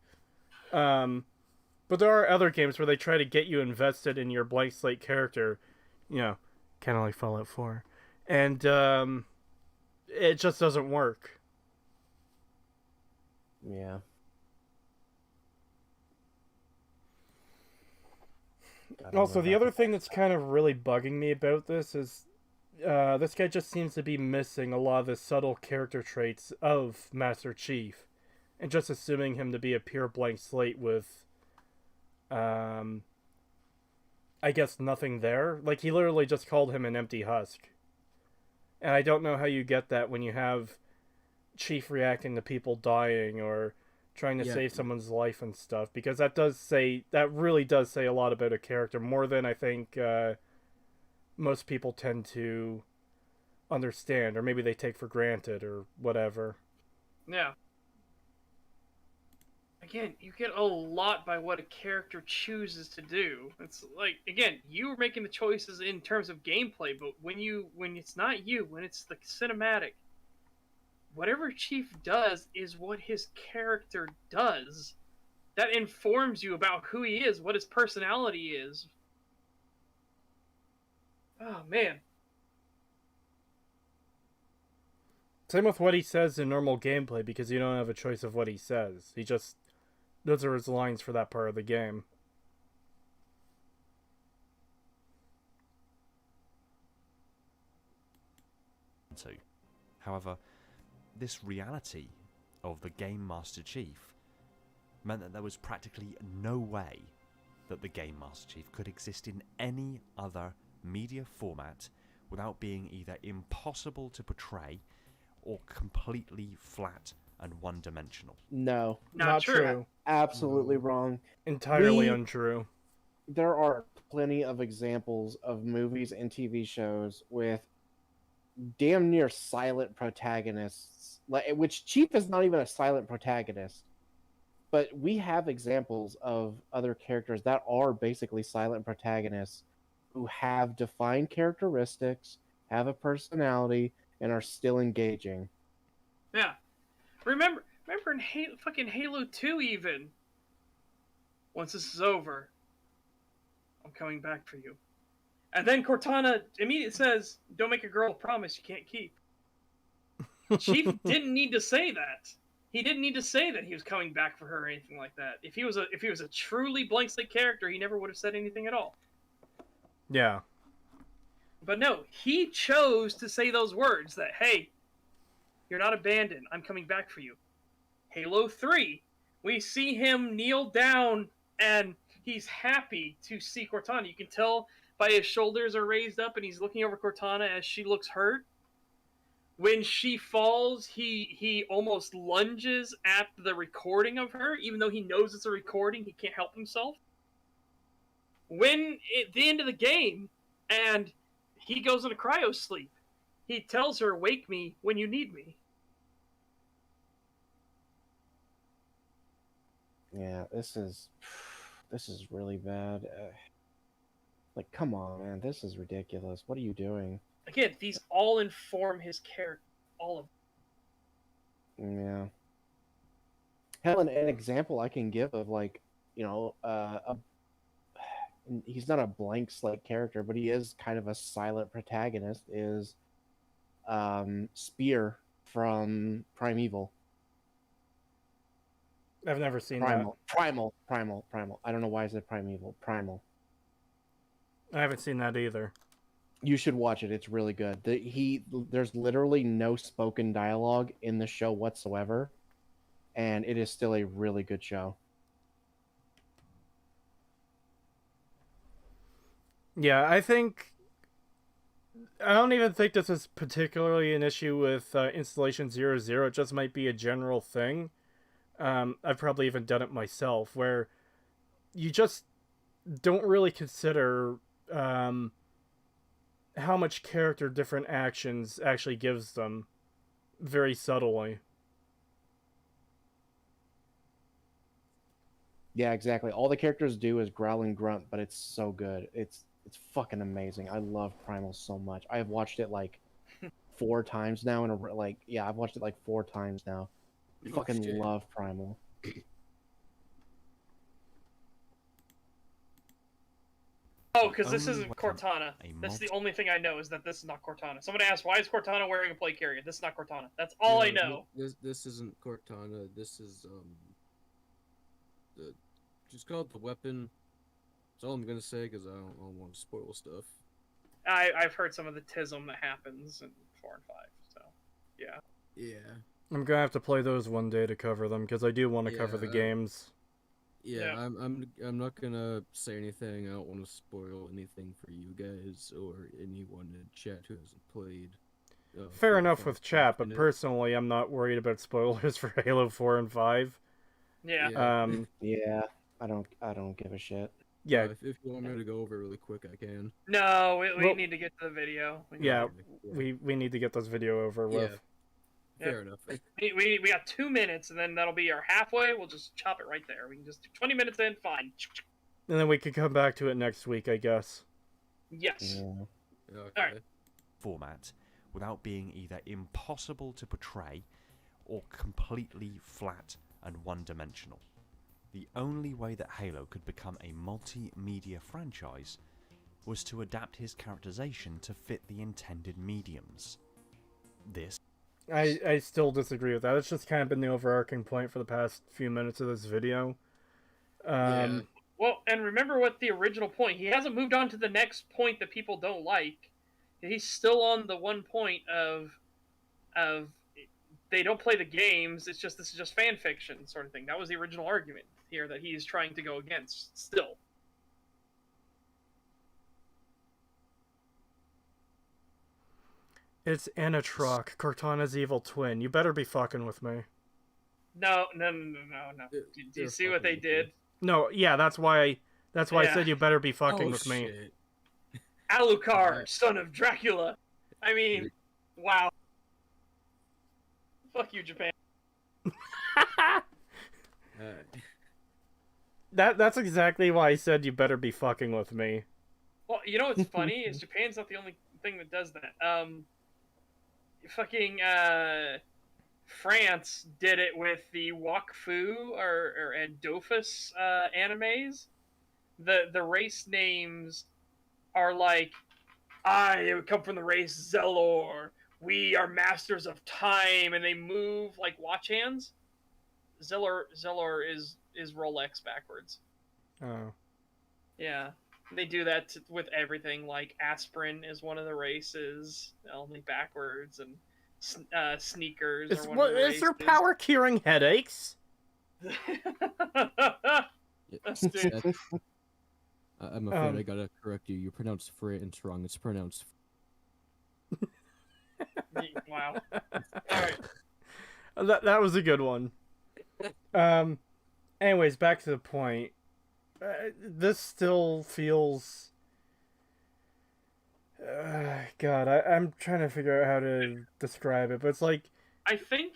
But there are other games where they try to get you invested in your blank slate character, you know, kind of like Fallout 4. And it just doesn't work. Yeah. Also, the other thing that's kind of really bugging me about this is this guy just seems to be missing a lot of the subtle character traits of Master Chief, and just assuming him to be a pure blank slate with, I guess, nothing there. Like, he literally just called him an empty husk. And I don't know how you get that when you have Chief reacting to people dying or trying to save someone's life and stuff, because that really does say a lot about a character, more than I think most people tend to understand, or maybe they take for granted, or whatever. Yeah. Again, you get a lot by what a character chooses to do. It's like, again, you were making the choices in terms of gameplay, but when it's not you, when it's the cinematic, whatever Chief does is what his character does. That informs you about who he is, what his personality is. Oh, man. Same with what he says in normal gameplay, because you don't have a choice of what he says. Those are his lines for that part of the game. However, this reality of the Game Master Chief meant that there was practically no way that the Game Master Chief could exist in any other media format without being either impossible to portray or completely flat and one-dimensional. No. Not true. Absolutely wrong. Entirely untrue. There are plenty of examples of movies and TV shows with damn near silent protagonists, which Chief is not even a silent protagonist. But we have examples of other characters that are basically silent protagonists who have defined characteristics, have a personality, and are still engaging. Yeah. Remember in fucking Halo 2 even. Once this is over, I'm coming back for you. And then Cortana immediately says, "Don't make a girl a promise you can't keep." Chief didn't need to say that. He didn't need to say that he was coming back for her or anything like that. If he was a truly blank slate character, he never would have said anything at all. Yeah. But no, he chose to say those words that, "Hey, you're not abandoned. I'm coming back for you." Halo 3, we see him kneel down and he's happy to see Cortana. You can tell by his shoulders are raised up and he's looking over Cortana as she looks hurt. When she falls, he almost lunges at the recording of her, even though he knows it's a recording, he can't help himself. When at the end of the game, and he goes into cryo sleep, he tells her, "Wake me when you need me." Yeah, this is really bad. Like, come on, man, this is ridiculous. What are you doing? Again, these all inform his character. All of them. Yeah. Hell, an example I can give of, like, he's not a blank slate character, but he is kind of a silent protagonist, is Spear from Primeval. I've never seen Primal. I don't know why I said Primeval. Primal. I haven't seen that either. You should watch it. It's really good. There's literally no spoken dialogue in the show whatsoever, and it is still a really good show. Yeah, I don't even think this is particularly an issue with Installation 00. It just might be a general thing. I've probably even done it myself, where you just don't really consider how much character different actions actually gives them, very subtly. Yeah, exactly. All the characters do is growl and grunt, but it's so good. It's fucking amazing. I love Primal so much. I have watched it like 4 times now yeah, I've watched it like 4 times now. Oh, Fucking shit. love Primal. Oh, because this only isn't way Cortana. a That's the multi- only thing I know is that this is not Cortana. Someone asked, why is Cortana wearing a plate carrier? This is not Cortana. That's all I know. This isn't Cortana. This is the just call it the weapon. That's all I'm gonna say because I don't want to spoil stuff. I've heard some of the tism that happens in 4 and 5. So, yeah. Yeah. I'm gonna have to play those one day to cover them because I do want to cover the Yeah, games. Yeah, Yeah. I'm not gonna say anything. I don't want to spoil anything for you guys or anyone in chat who hasn't played. Fair 4 enough 5 with chat, but yet. personally, I'm not worried about spoilers for Halo 4 and 5. Yeah. Yeah. Yeah, I don't give a shit. Yeah, If you want me to go over it really quick, I can. No, we Well- need to get to the video. yeah, Okay, we need to get this video over yeah. with. Fair enough. We got 2 minutes, and then that'll be our halfway. We'll just chop it right there. We can just do 20 minutes in, fine. And then we could come back to it next week, I guess. Yes. Yeah. Okay. Alright. format without being either impossible to portray or completely flat and one-dimensional. The only way that Halo could become a multimedia franchise was to adapt his characterization to fit the intended mediums. This I still disagree with that. It's just kind of been the overarching point for the past few minutes of this video. Yeah. Well, and remember what the original point. He hasn't moved on to the next point that people don't like. He's still on the one point of they don't play the games. It's just this is just fan fiction sort of thing. That was the original argument here that he's trying to go against still. It's Anatroc, Cortana's evil twin. You better be fucking with me. No. Do you see what they did? No, yeah, that's why I Yeah. said you better be fucking Oh, with me. shit. Alucard, son of Dracula. I mean, wow. Fuck you, Japan. That's exactly why I said you better be fucking with me. Well, you know what's funny is Japan's not the only thing that does that. Fucking France did it with the Wakfu and Dofus animes. The race names are like, I come from the race Zelor. We are masters of time, and they move like watch hands. Zelor is Rolex backwards. Oh. Yeah, they do that with everything. Like aspirin is one of the races, only backwards, and sneakers Is are one of the is there races. power curing headaches? That's Yeah, dude. that's- I'm afraid Um, I gotta correct you. You pronounced France wrong. It's pronounced. Wow. All right. That was a good one. Anyways, back to the point. This still feels. God, I'm trying to figure out how to describe it, but it's like I think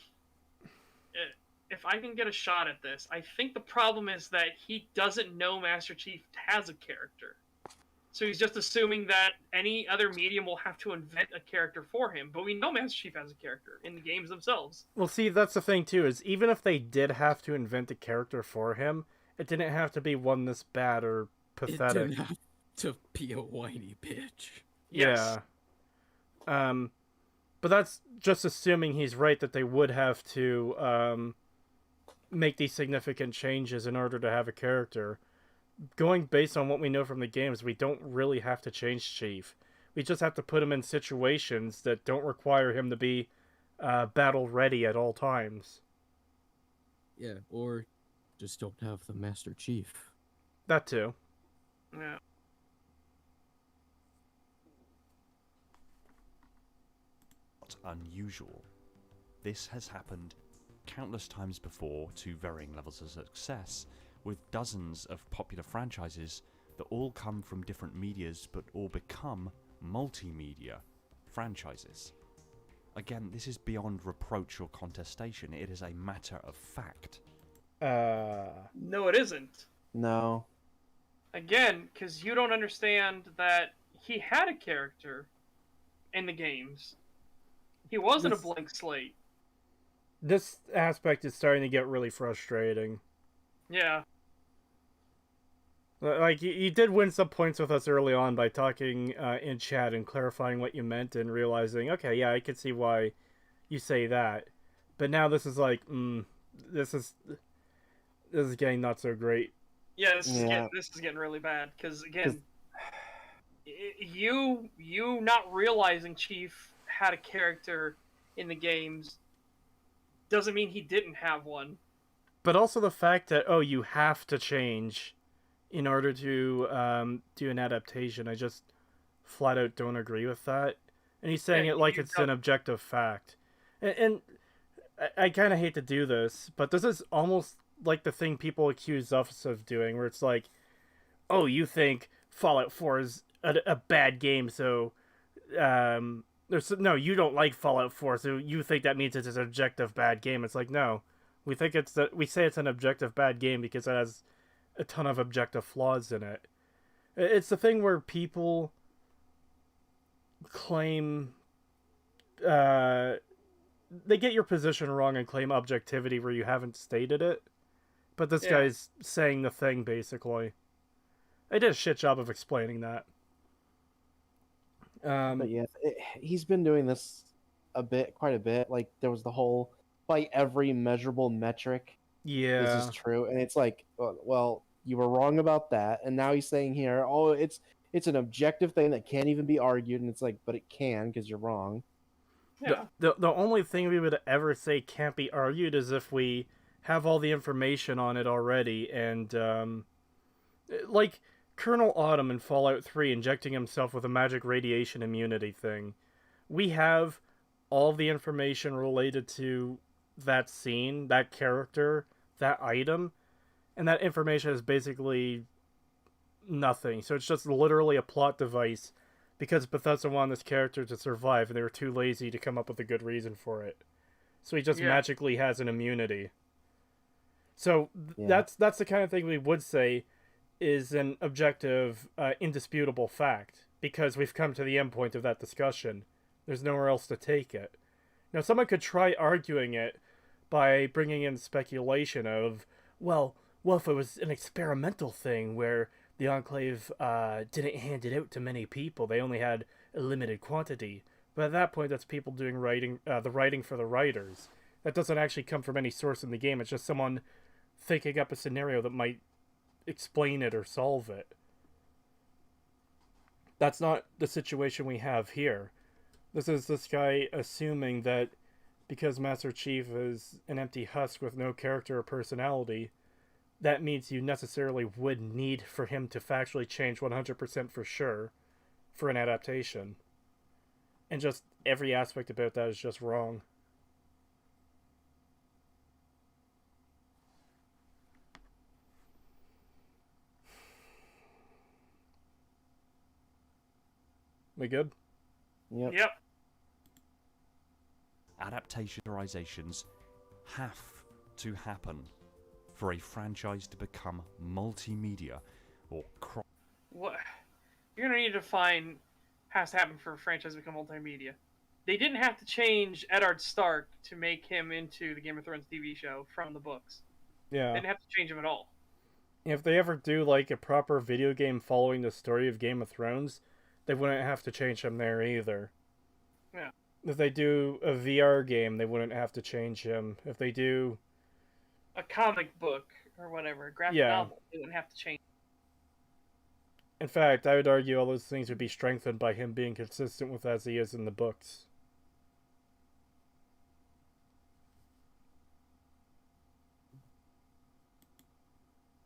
if I can get a shot at this, I think the problem is that he doesn't know Master Chief has a character. So he's just assuming that any other medium will have to invent a character for him. But we know Master Chief has a character in the games themselves. Well, see, that's the thing, too, is even if they did have to invent a character for him, it didn't have to be one this bad or It pathetic. didn't have to be a whiny bitch. Yes. Yeah. But that's just assuming he's right that they would have to make these significant changes in order to have a character. Going based on what we know from the games, we don't really have to change Chief. We just have to put him in situations that don't require him to be battle ready at all times. Yeah, or just don't have the Master Chief. That too. Yeah. not unusual. This has happened countless times before to varying levels of success, with dozens of popular franchises that all come from different medias but all become multimedia franchises. Again, this is beyond reproach or contestation, it is a matter of fact. No, it isn't. No. Again, because you don't understand that he had a character in the games. He wasn't a blank slate. This aspect is starting to get really frustrating. Yeah. Like, you did win some points with us early on by talking in chat and clarifying what you meant and realizing, okay, yeah, I can see why you say that. But now this is like, this is getting not so great. Yeah, this is getting really bad because again, you not realizing Chief had a character in the games doesn't mean he didn't have one. But also the fact that you have to change in order to do an adaptation, I just flat out don't agree with that. And he's saying it like it's an objective fact, and I kind of hate to do this, but this is almost like the thing people accuse us of doing, where it's like, oh, you think Fallout 4 is a bad game, so no, you don't like Fallout 4, so you think that means it's an objective bad game. It's like, no, we say it's an objective bad game because it has a ton of objective flaws in it. It's the thing where people claim they get your position wrong and claim objectivity where you haven't stated it. But this guy's saying the thing, basically. I did a shit job of explaining that. But yeah, he's been doing this quite a bit. Like, there was the whole, by every measurable metric, this is true. And it's like, well, you were wrong about that. And now he's saying here, oh, it's an objective thing that can't even be argued. And it's like, but it can, because you're wrong. Yeah. The only thing we would ever say can't be argued is if we have all the information on it already. And, like Colonel Autumn in Fallout 3 injecting himself with a magic radiation immunity thing. We have all the information related to that scene, that character, that item, and that information is basically nothing. So it's just literally a plot device because Bethesda wanted this character to survive and they were too lazy to come up with a good reason for it. So he just magically has an immunity. So that's the kind of thing we would say is an objective, indisputable fact, because we've come to the end point of that discussion. There's nowhere else to take it. Now, someone could try arguing it by bringing in speculation of, well, if it was an experimental thing where the Enclave didn't hand it out to many people, they only had a limited quantity. But at that point, that's people doing the writing for the writers. That doesn't actually come from any source in the game. It's just someone thinking up a scenario that might explain it or solve it. That's not the situation we have here. This is this guy assuming that because Master Chief is an empty husk with no character or personality, that means you necessarily would need for him to factually change 100% for sure for an adaptation. And just every aspect about that is just wrong. We good? Yep. Adaptations have to happen for a franchise to become multimedia or What you're gonna need to find has to happen for a franchise to become multimedia. They didn't have to change Eddard Stark to make him into the Game of Thrones TV show from the books. Yeah. They didn't have to change him at all. If they ever do like a proper video game following the story of Game of Thrones, they wouldn't have to change him there either. Yeah. If they do a VR game, they wouldn't have to change him. If they do a comic book or whatever, a graphic novel, they wouldn't have to change. In fact, I would argue all those things would be strengthened by him being consistent with as he is in the books.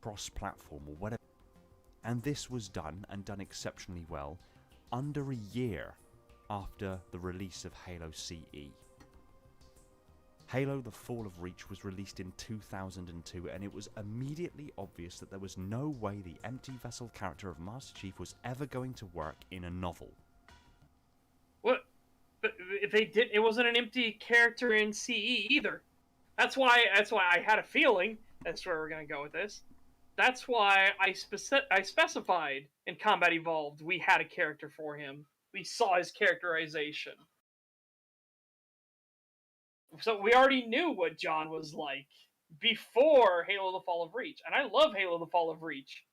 Cross-platform or whatever. And this was done, and done exceptionally well, under a year after the release of Halo CE. Halo: The Fall of Reach was released in 2002, and it was immediately obvious that there was no way the empty vessel character of Master Chief was ever going to work in a novel. What? But they did. It wasn't an empty character in CE either. That's why I had a feeling That's where we're gonna go with this. That's why I specified in Combat Evolved we had a character for him. We saw his characterization. So we already knew what John was like before Halo the Fall of Reach. And I love Halo the Fall of Reach.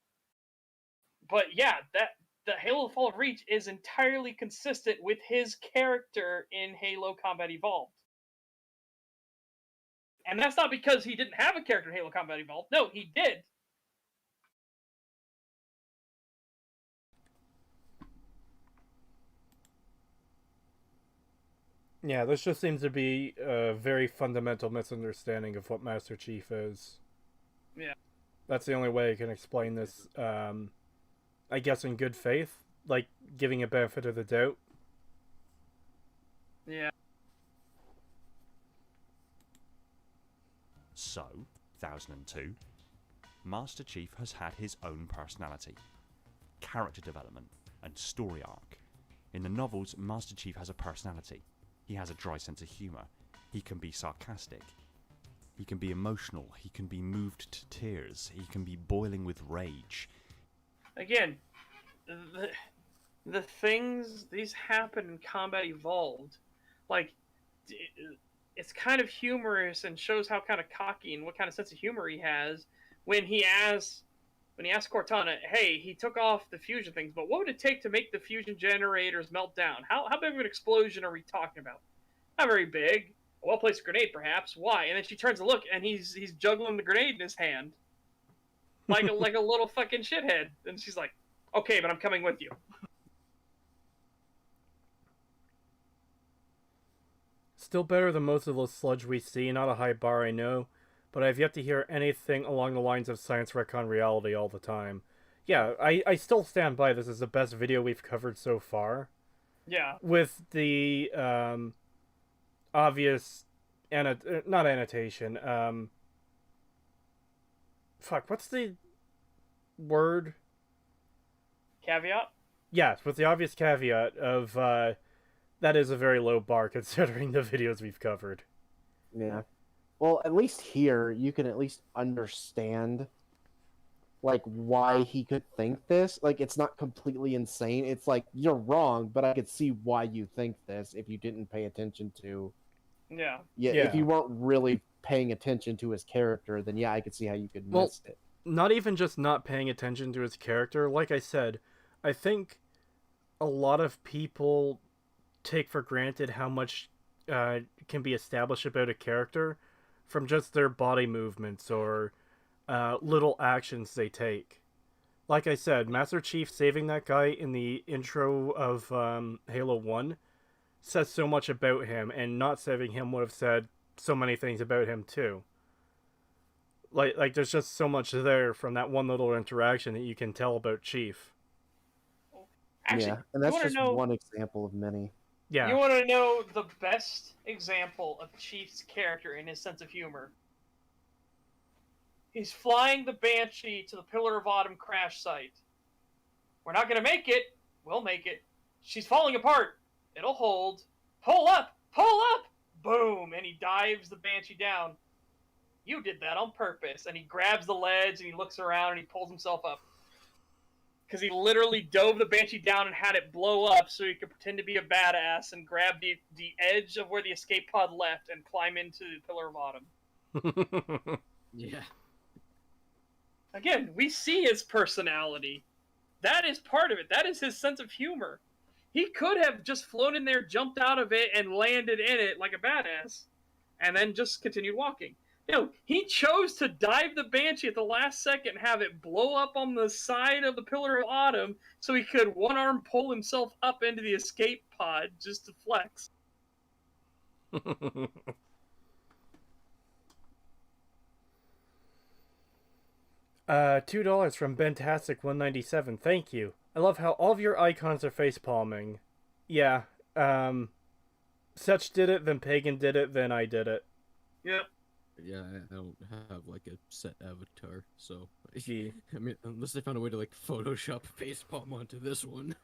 But yeah, the Halo the Fall of Reach is entirely consistent with his character in Halo Combat Evolved. And that's not because he didn't have a character in Halo Combat Evolved. No, he did. Yeah, this just seems to be a very fundamental misunderstanding of what Master Chief is. Yeah. That's the only way I can explain this. I guess in good faith, like giving a benefit of the doubt. Yeah. So, 1002, Master Chief has had his own personality, character development, and story arc. In the novels, Master Chief has a personality. He has a dry sense of humour. He can be sarcastic. He can be emotional. He can be moved to tears. He can be boiling with rage. Again, the things, these happen in Combat Evolved. Like, it's kind of humorous and shows how kind of cocky and what kind of sense of humor he has when he asks Cortana, hey, he took off the fusion things, but what would it take to make the fusion generators melt down? How big of an explosion are we talking about? Not very big. A well-placed grenade, perhaps. Why? And then she turns to look, and he's juggling the grenade in his hand. Like a little fucking shithead. And she's like, okay, but I'm coming with you. Still better than most of the sludge we see, not a high bar, I know, but I've yet to hear anything along the lines of science retcon reality all the time. Yeah, I still stand by this as the best video we've covered so far. Yeah. With the, obvious, not annotation, fuck, what's the word? Caveat? Yes, with the obvious caveat of, that is a very low bar considering the videos we've covered. Yeah. Well, at least here, you can at least understand, like, why he could think this. Like, it's not completely insane. It's like, you're wrong, but I could see why you think this if you didn't pay attention to... Yeah. Yeah, Yeah. if you weren't really paying attention to his character, then yeah, I could see how you could miss it. Not even just not paying attention to his character. Like I said, I think a lot of people take for granted how much can be established about a character from just their body movements or little actions they take. Like I said, Master Chief saving that guy in the intro of Halo 1 says so much about him, and not saving him would have said so many things about him too. Like there's just so much there from that one little interaction that you can tell about Chief. Actually, yeah, and that's just one example of many. Yeah. You want to know the best example of Chief's character and his sense of humor? He's flying the Banshee to the Pillar of Autumn crash site. We're not going to make it. We'll make it. She's falling apart. It'll hold. Pull up! Pull up! Boom! And he dives the Banshee down. You did that on purpose. And he grabs the ledge and he looks around and he pulls himself up. Because he literally dove the Banshee down and had it blow up so he could pretend to be a badass and grab the edge of where the escape pod left and climb into the Pillar of Autumn. Yeah. Again, we see his personality. That is part of it. That is his sense of humor. He could have just flown in there, jumped out of it, and landed in it like a badass. And then just continued walking. No, he chose to dive the Banshee at the last second and have it blow up on the side of the Pillar of Autumn so he could one-arm pull himself up into the escape pod just to flex. $2 from Bentastic197. Thank you. I love how all of your icons are face palming. Yeah, Such did it, then Pagan did it, then I did it. Yep. Yeah, I don't have like a set avatar, so Gee. I mean, unless they found a way to like Photoshop facepalm onto this one.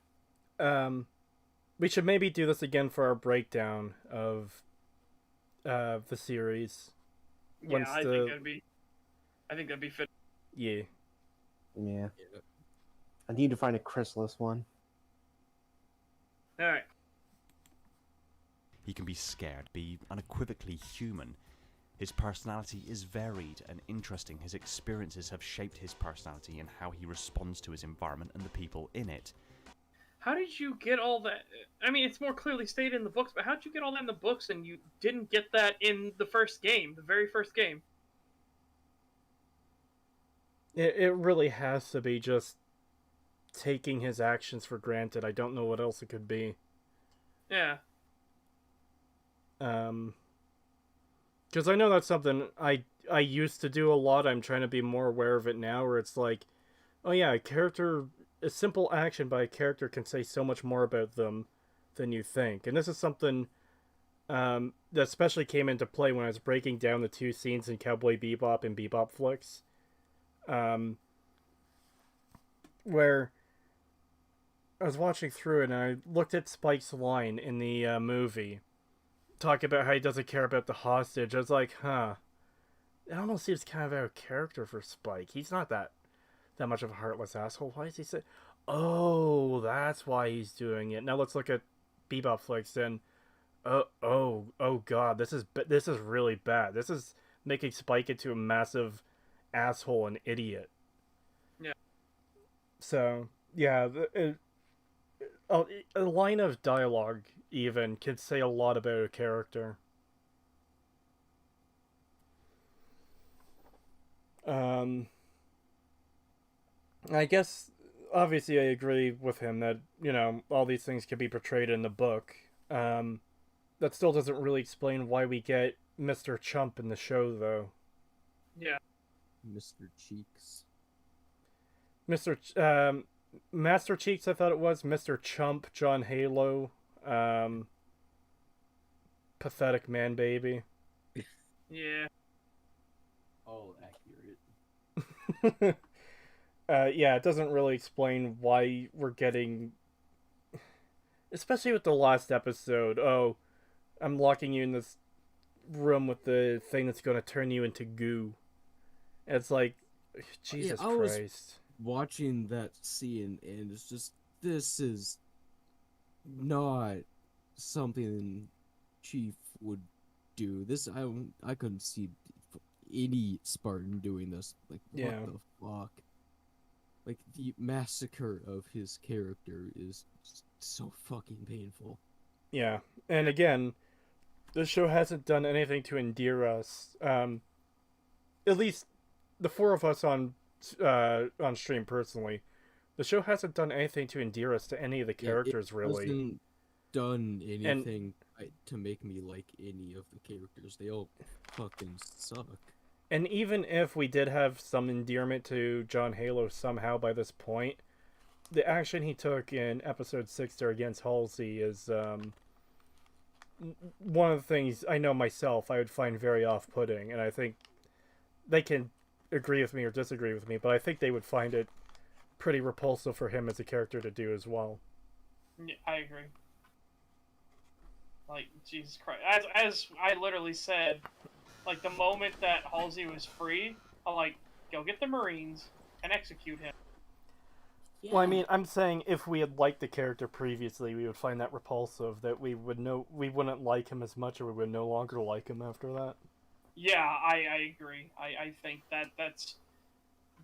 We should maybe do this again for our breakdown of the series. Yeah, I think it'd be... I think that'd be fit. Yeah. Yeah. Yeah. I need to find a chrysalis one. All right. He can be scared, be unequivocally human. His personality is varied and interesting. His experiences have shaped his personality and how he responds to his environment and the people in it. How did you get all that? I mean, it's more clearly stated in the books, but how did you get all that in the books and you didn't get that in the first game, the very first game? It really has to be just taking his actions for granted. I don't know what else it could be. Yeah. Because I know that's something I used to do a lot. I'm trying to be more aware of it now, where it's like, oh yeah, a simple action by a character can say so much more about them than you think. And this is something that especially came into play when I was breaking down the two scenes in Cowboy Bebop and Bebop Flicks. Where I was watching through it and I looked at Spike's line in the movie, talking about how he doesn't care about the hostage. I was like, huh. It almost seems kind of out of character for Spike. He's not that much of a heartless asshole. Why is he say? Oh, that's why he's doing it. Now let's look at Bebop Flicks and oh god, this is really bad. This is making Spike into a massive asshole and idiot. Yeah. So yeah, a line of dialogue even can say a lot about a character. I guess obviously I agree with him that, you know, all these things can be portrayed in the book. That still doesn't really explain why we get Mr. Chump in the show, though. Yeah. Mr. Cheeks. Master Cheeks, I thought it was. Mr. Chump, John Halo. Pathetic man baby. Yeah. All accurate. Yeah, it doesn't really explain why we're getting... Especially with the last episode. Oh, I'm locking you in this room with the thing that's going to turn you into goo. And it's like, Jesus I was Christ. watching that scene and it's just, this is not something Chief would do. This, I couldn't see any Spartan doing this. Like, Yeah. what the fuck? Like, the massacre of his character is so fucking painful. Yeah, and again, this show hasn't done anything to endear us. At least the four of us on stream personally, the show hasn't done anything to endear us to any of the characters, it really. Hasn't done anything to make me like any of the characters. They all fucking suck. And even if we did have some endearment to John Halo somehow by this point, the action he took in episode 6 there against Halsey is one of the things I know myself I would find very off-putting, and I think they can agree with me or disagree with me, but I think they would find it pretty repulsive for him as a character to do as well. Yeah, I agree. Like, Jesus Christ. As I literally said, like, the moment that Halsey was free, I'm like, go get the Marines and execute him. Yeah. Well, I mean, I'm saying if we had liked the character previously, we would find that repulsive, that we wouldn't like him as much, or we would no longer like him after that. Yeah, I agree. I think that's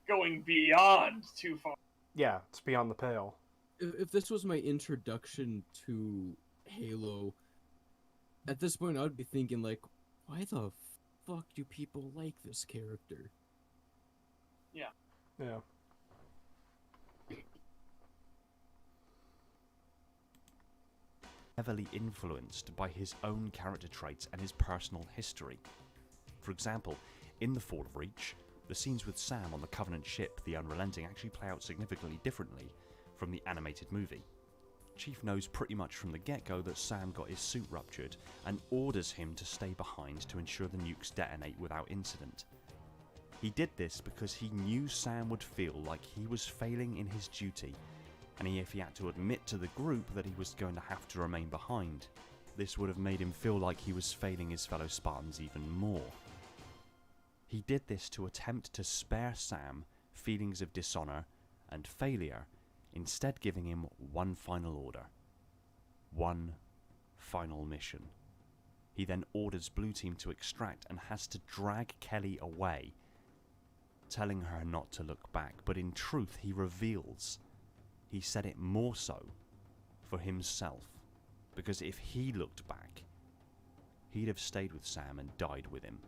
going beyond too far. Yeah, it's beyond the pale. If this was my introduction to Halo, at this point I would be thinking, like, why the fuck do people like this character? Yeah. Yeah. Heavily influenced by his own character traits and his personal history. For example, in The Fall of Reach, the scenes with Sam on the Covenant ship, the Unrelenting, actually play out significantly differently from the animated movie. Chief knows pretty much from the get-go that Sam got his suit ruptured and orders him to stay behind to ensure the nukes detonate without incident. He did this because he knew Sam would feel like he was failing in his duty, and if he had to admit to the group that he was going to have to remain behind, this would have made him feel like he was failing his fellow Spartans even more. He did this to attempt to spare Sam feelings of dishonor and failure, instead giving him one final order. One final mission. He then orders Blue Team to extract and has to drag Kelly away, telling her not to look back, but in truth he reveals he said it more so for himself, because if he looked back, he'd have stayed with Sam and died with him.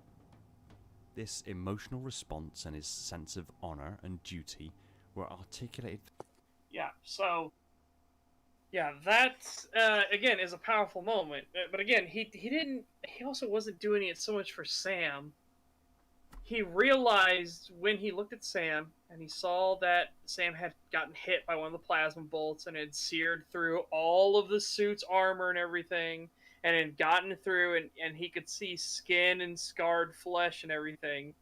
This emotional response and his sense of honor and duty were articulated. Yeah, so yeah, that again is a powerful moment. But again, he also wasn't doing it so much for Sam. He realized when he looked at Sam and he saw that Sam had gotten hit by one of the plasma bolts and had seared through all of the suit's armor and everything, and had gotten through, and he could see skin and scarred flesh and everything.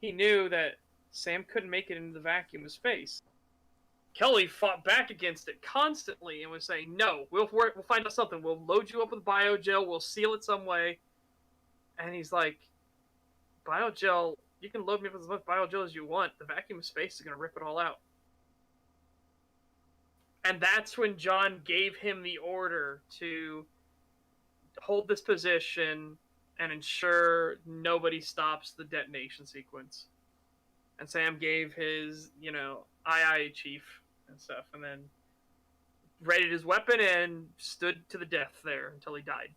He knew that Sam couldn't make it into the vacuum of space. Kelly fought back against it constantly and was saying, "No, we'll find out something. We'll load you up with biogel. We'll seal it some way." And he's like, "Biogel? You can load me up with as much biogel as you want. The vacuum of space is going to rip it all out." And that's when John gave him the order to hold this position and ensure nobody stops the detonation sequence. And Sam gave his, aye, chief and stuff, and then readied his weapon and stood to the death there until he died.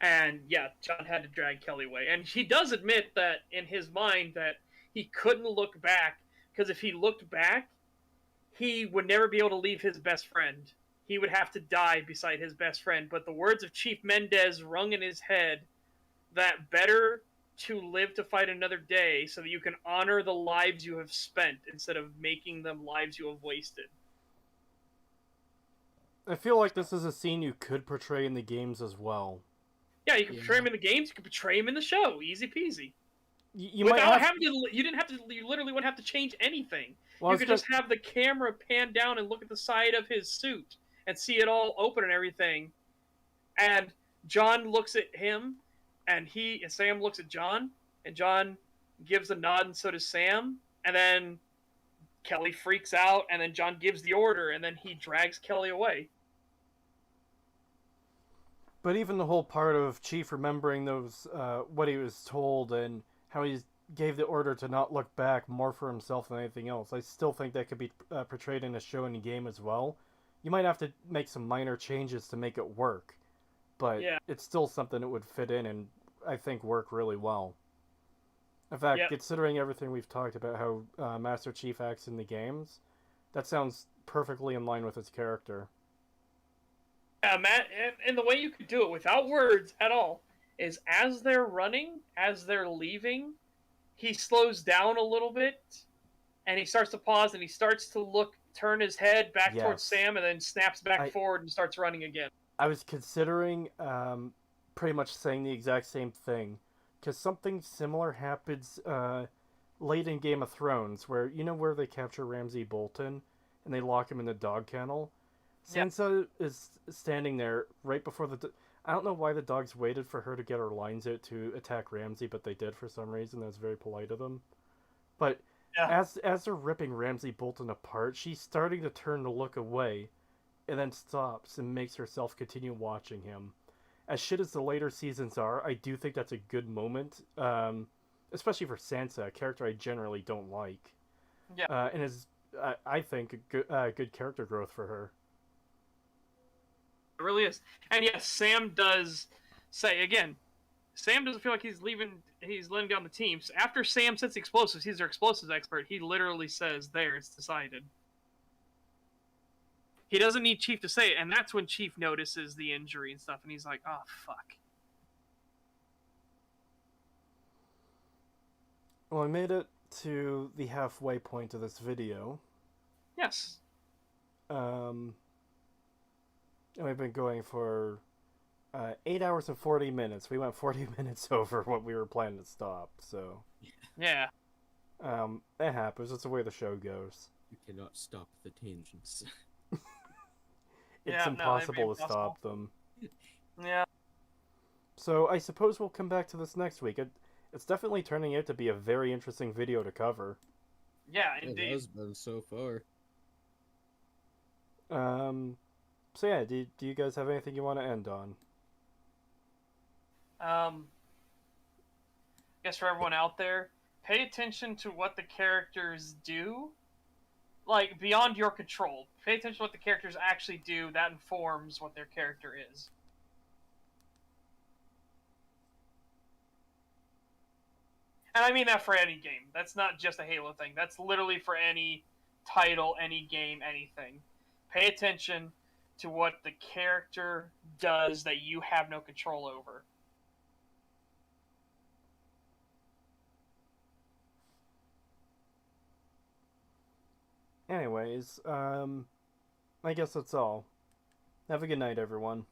And yeah, John had to drag Kelly away. And he does admit that in his mind that he couldn't look back, because if he looked back, he would never be able to leave his best friend. He would have to die beside his best friend. But the words of Chief Mendez rung in his head that better to live to fight another day so that you can honor the lives you have spent instead of making them lives you have wasted. I feel like this is a scene you could portray in the games as well. Yeah, you can portray him in the games, you can portray him in the show. Easy peasy. You Without having to, you literally wouldn't have to change anything. Well, you could just have the camera pan down and look at the side of his suit and see it all open and everything. And John looks at him, and Sam looks at John, and John gives a nod, and so does Sam. And then Kelly freaks out, and then John gives the order, and then he drags Kelly away. But even the whole part of Chief remembering those, what he was told, and how he gave the order to not look back more for himself than anything else, I still think that could be portrayed in a show and a game as well. You might have to make some minor changes to make it work, but it's still something that would fit in and I think work really well. In fact, considering everything we've talked about how Master Chief acts in the games, that sounds perfectly in line with his character. Yeah, Matt, and the way you could do it without words at all is as they're running, as they're leaving, he slows down a little bit, and he starts to pause, and he starts to turn his head back towards Sam, and then snaps back forward and starts running again. I was considering pretty much saying the exact same thing, because something similar happens late in Game of Thrones, where where they capture Ramsay Bolton, and they lock him in the dog kennel. Sansa is standing there right before I don't know why the dogs waited for her to get her lines out to attack Ramsay, but they did for some reason. That was very polite of them. But as they're ripping Ramsay Bolton apart, she's starting to turn to look away, and then stops and makes herself continue watching him. As shit as the later seasons are, I do think that's a good moment, especially for Sansa, a character I generally don't like. Yeah. And is, I think, a good character growth for her. It really is. And yes, Sam does say, again, Sam doesn't feel like he's letting down the team. So after Sam sets the explosives, he's their explosives expert, he literally says, "There, it's decided." He doesn't need Chief to say it, and that's when Chief notices the injury and stuff, and he's like, "Oh, fuck." Well, I made it to the halfway point of this video. Yes. And we've been going for 8 hours and 40 minutes. We went 40 minutes over what we were planning to stop, so... Yeah. It happens. It's the way the show goes. You cannot stop the tangents. It's impossible to stop them. Yeah. So I suppose we'll come back to this next week. It's definitely turning out to be a very interesting video to cover. Yeah, It indeed. has been so far. So yeah, do you guys have anything you want to end on? Guess for everyone out there, pay attention to what the characters do, like beyond your control. Pay attention to what the characters actually do. That informs what their character is. And I mean that for any game. That's not just a Halo thing. That's literally for any title, any game, anything. Pay attention to what the character does that you have no control over. Anyways, I guess that's all. Have a good night, everyone.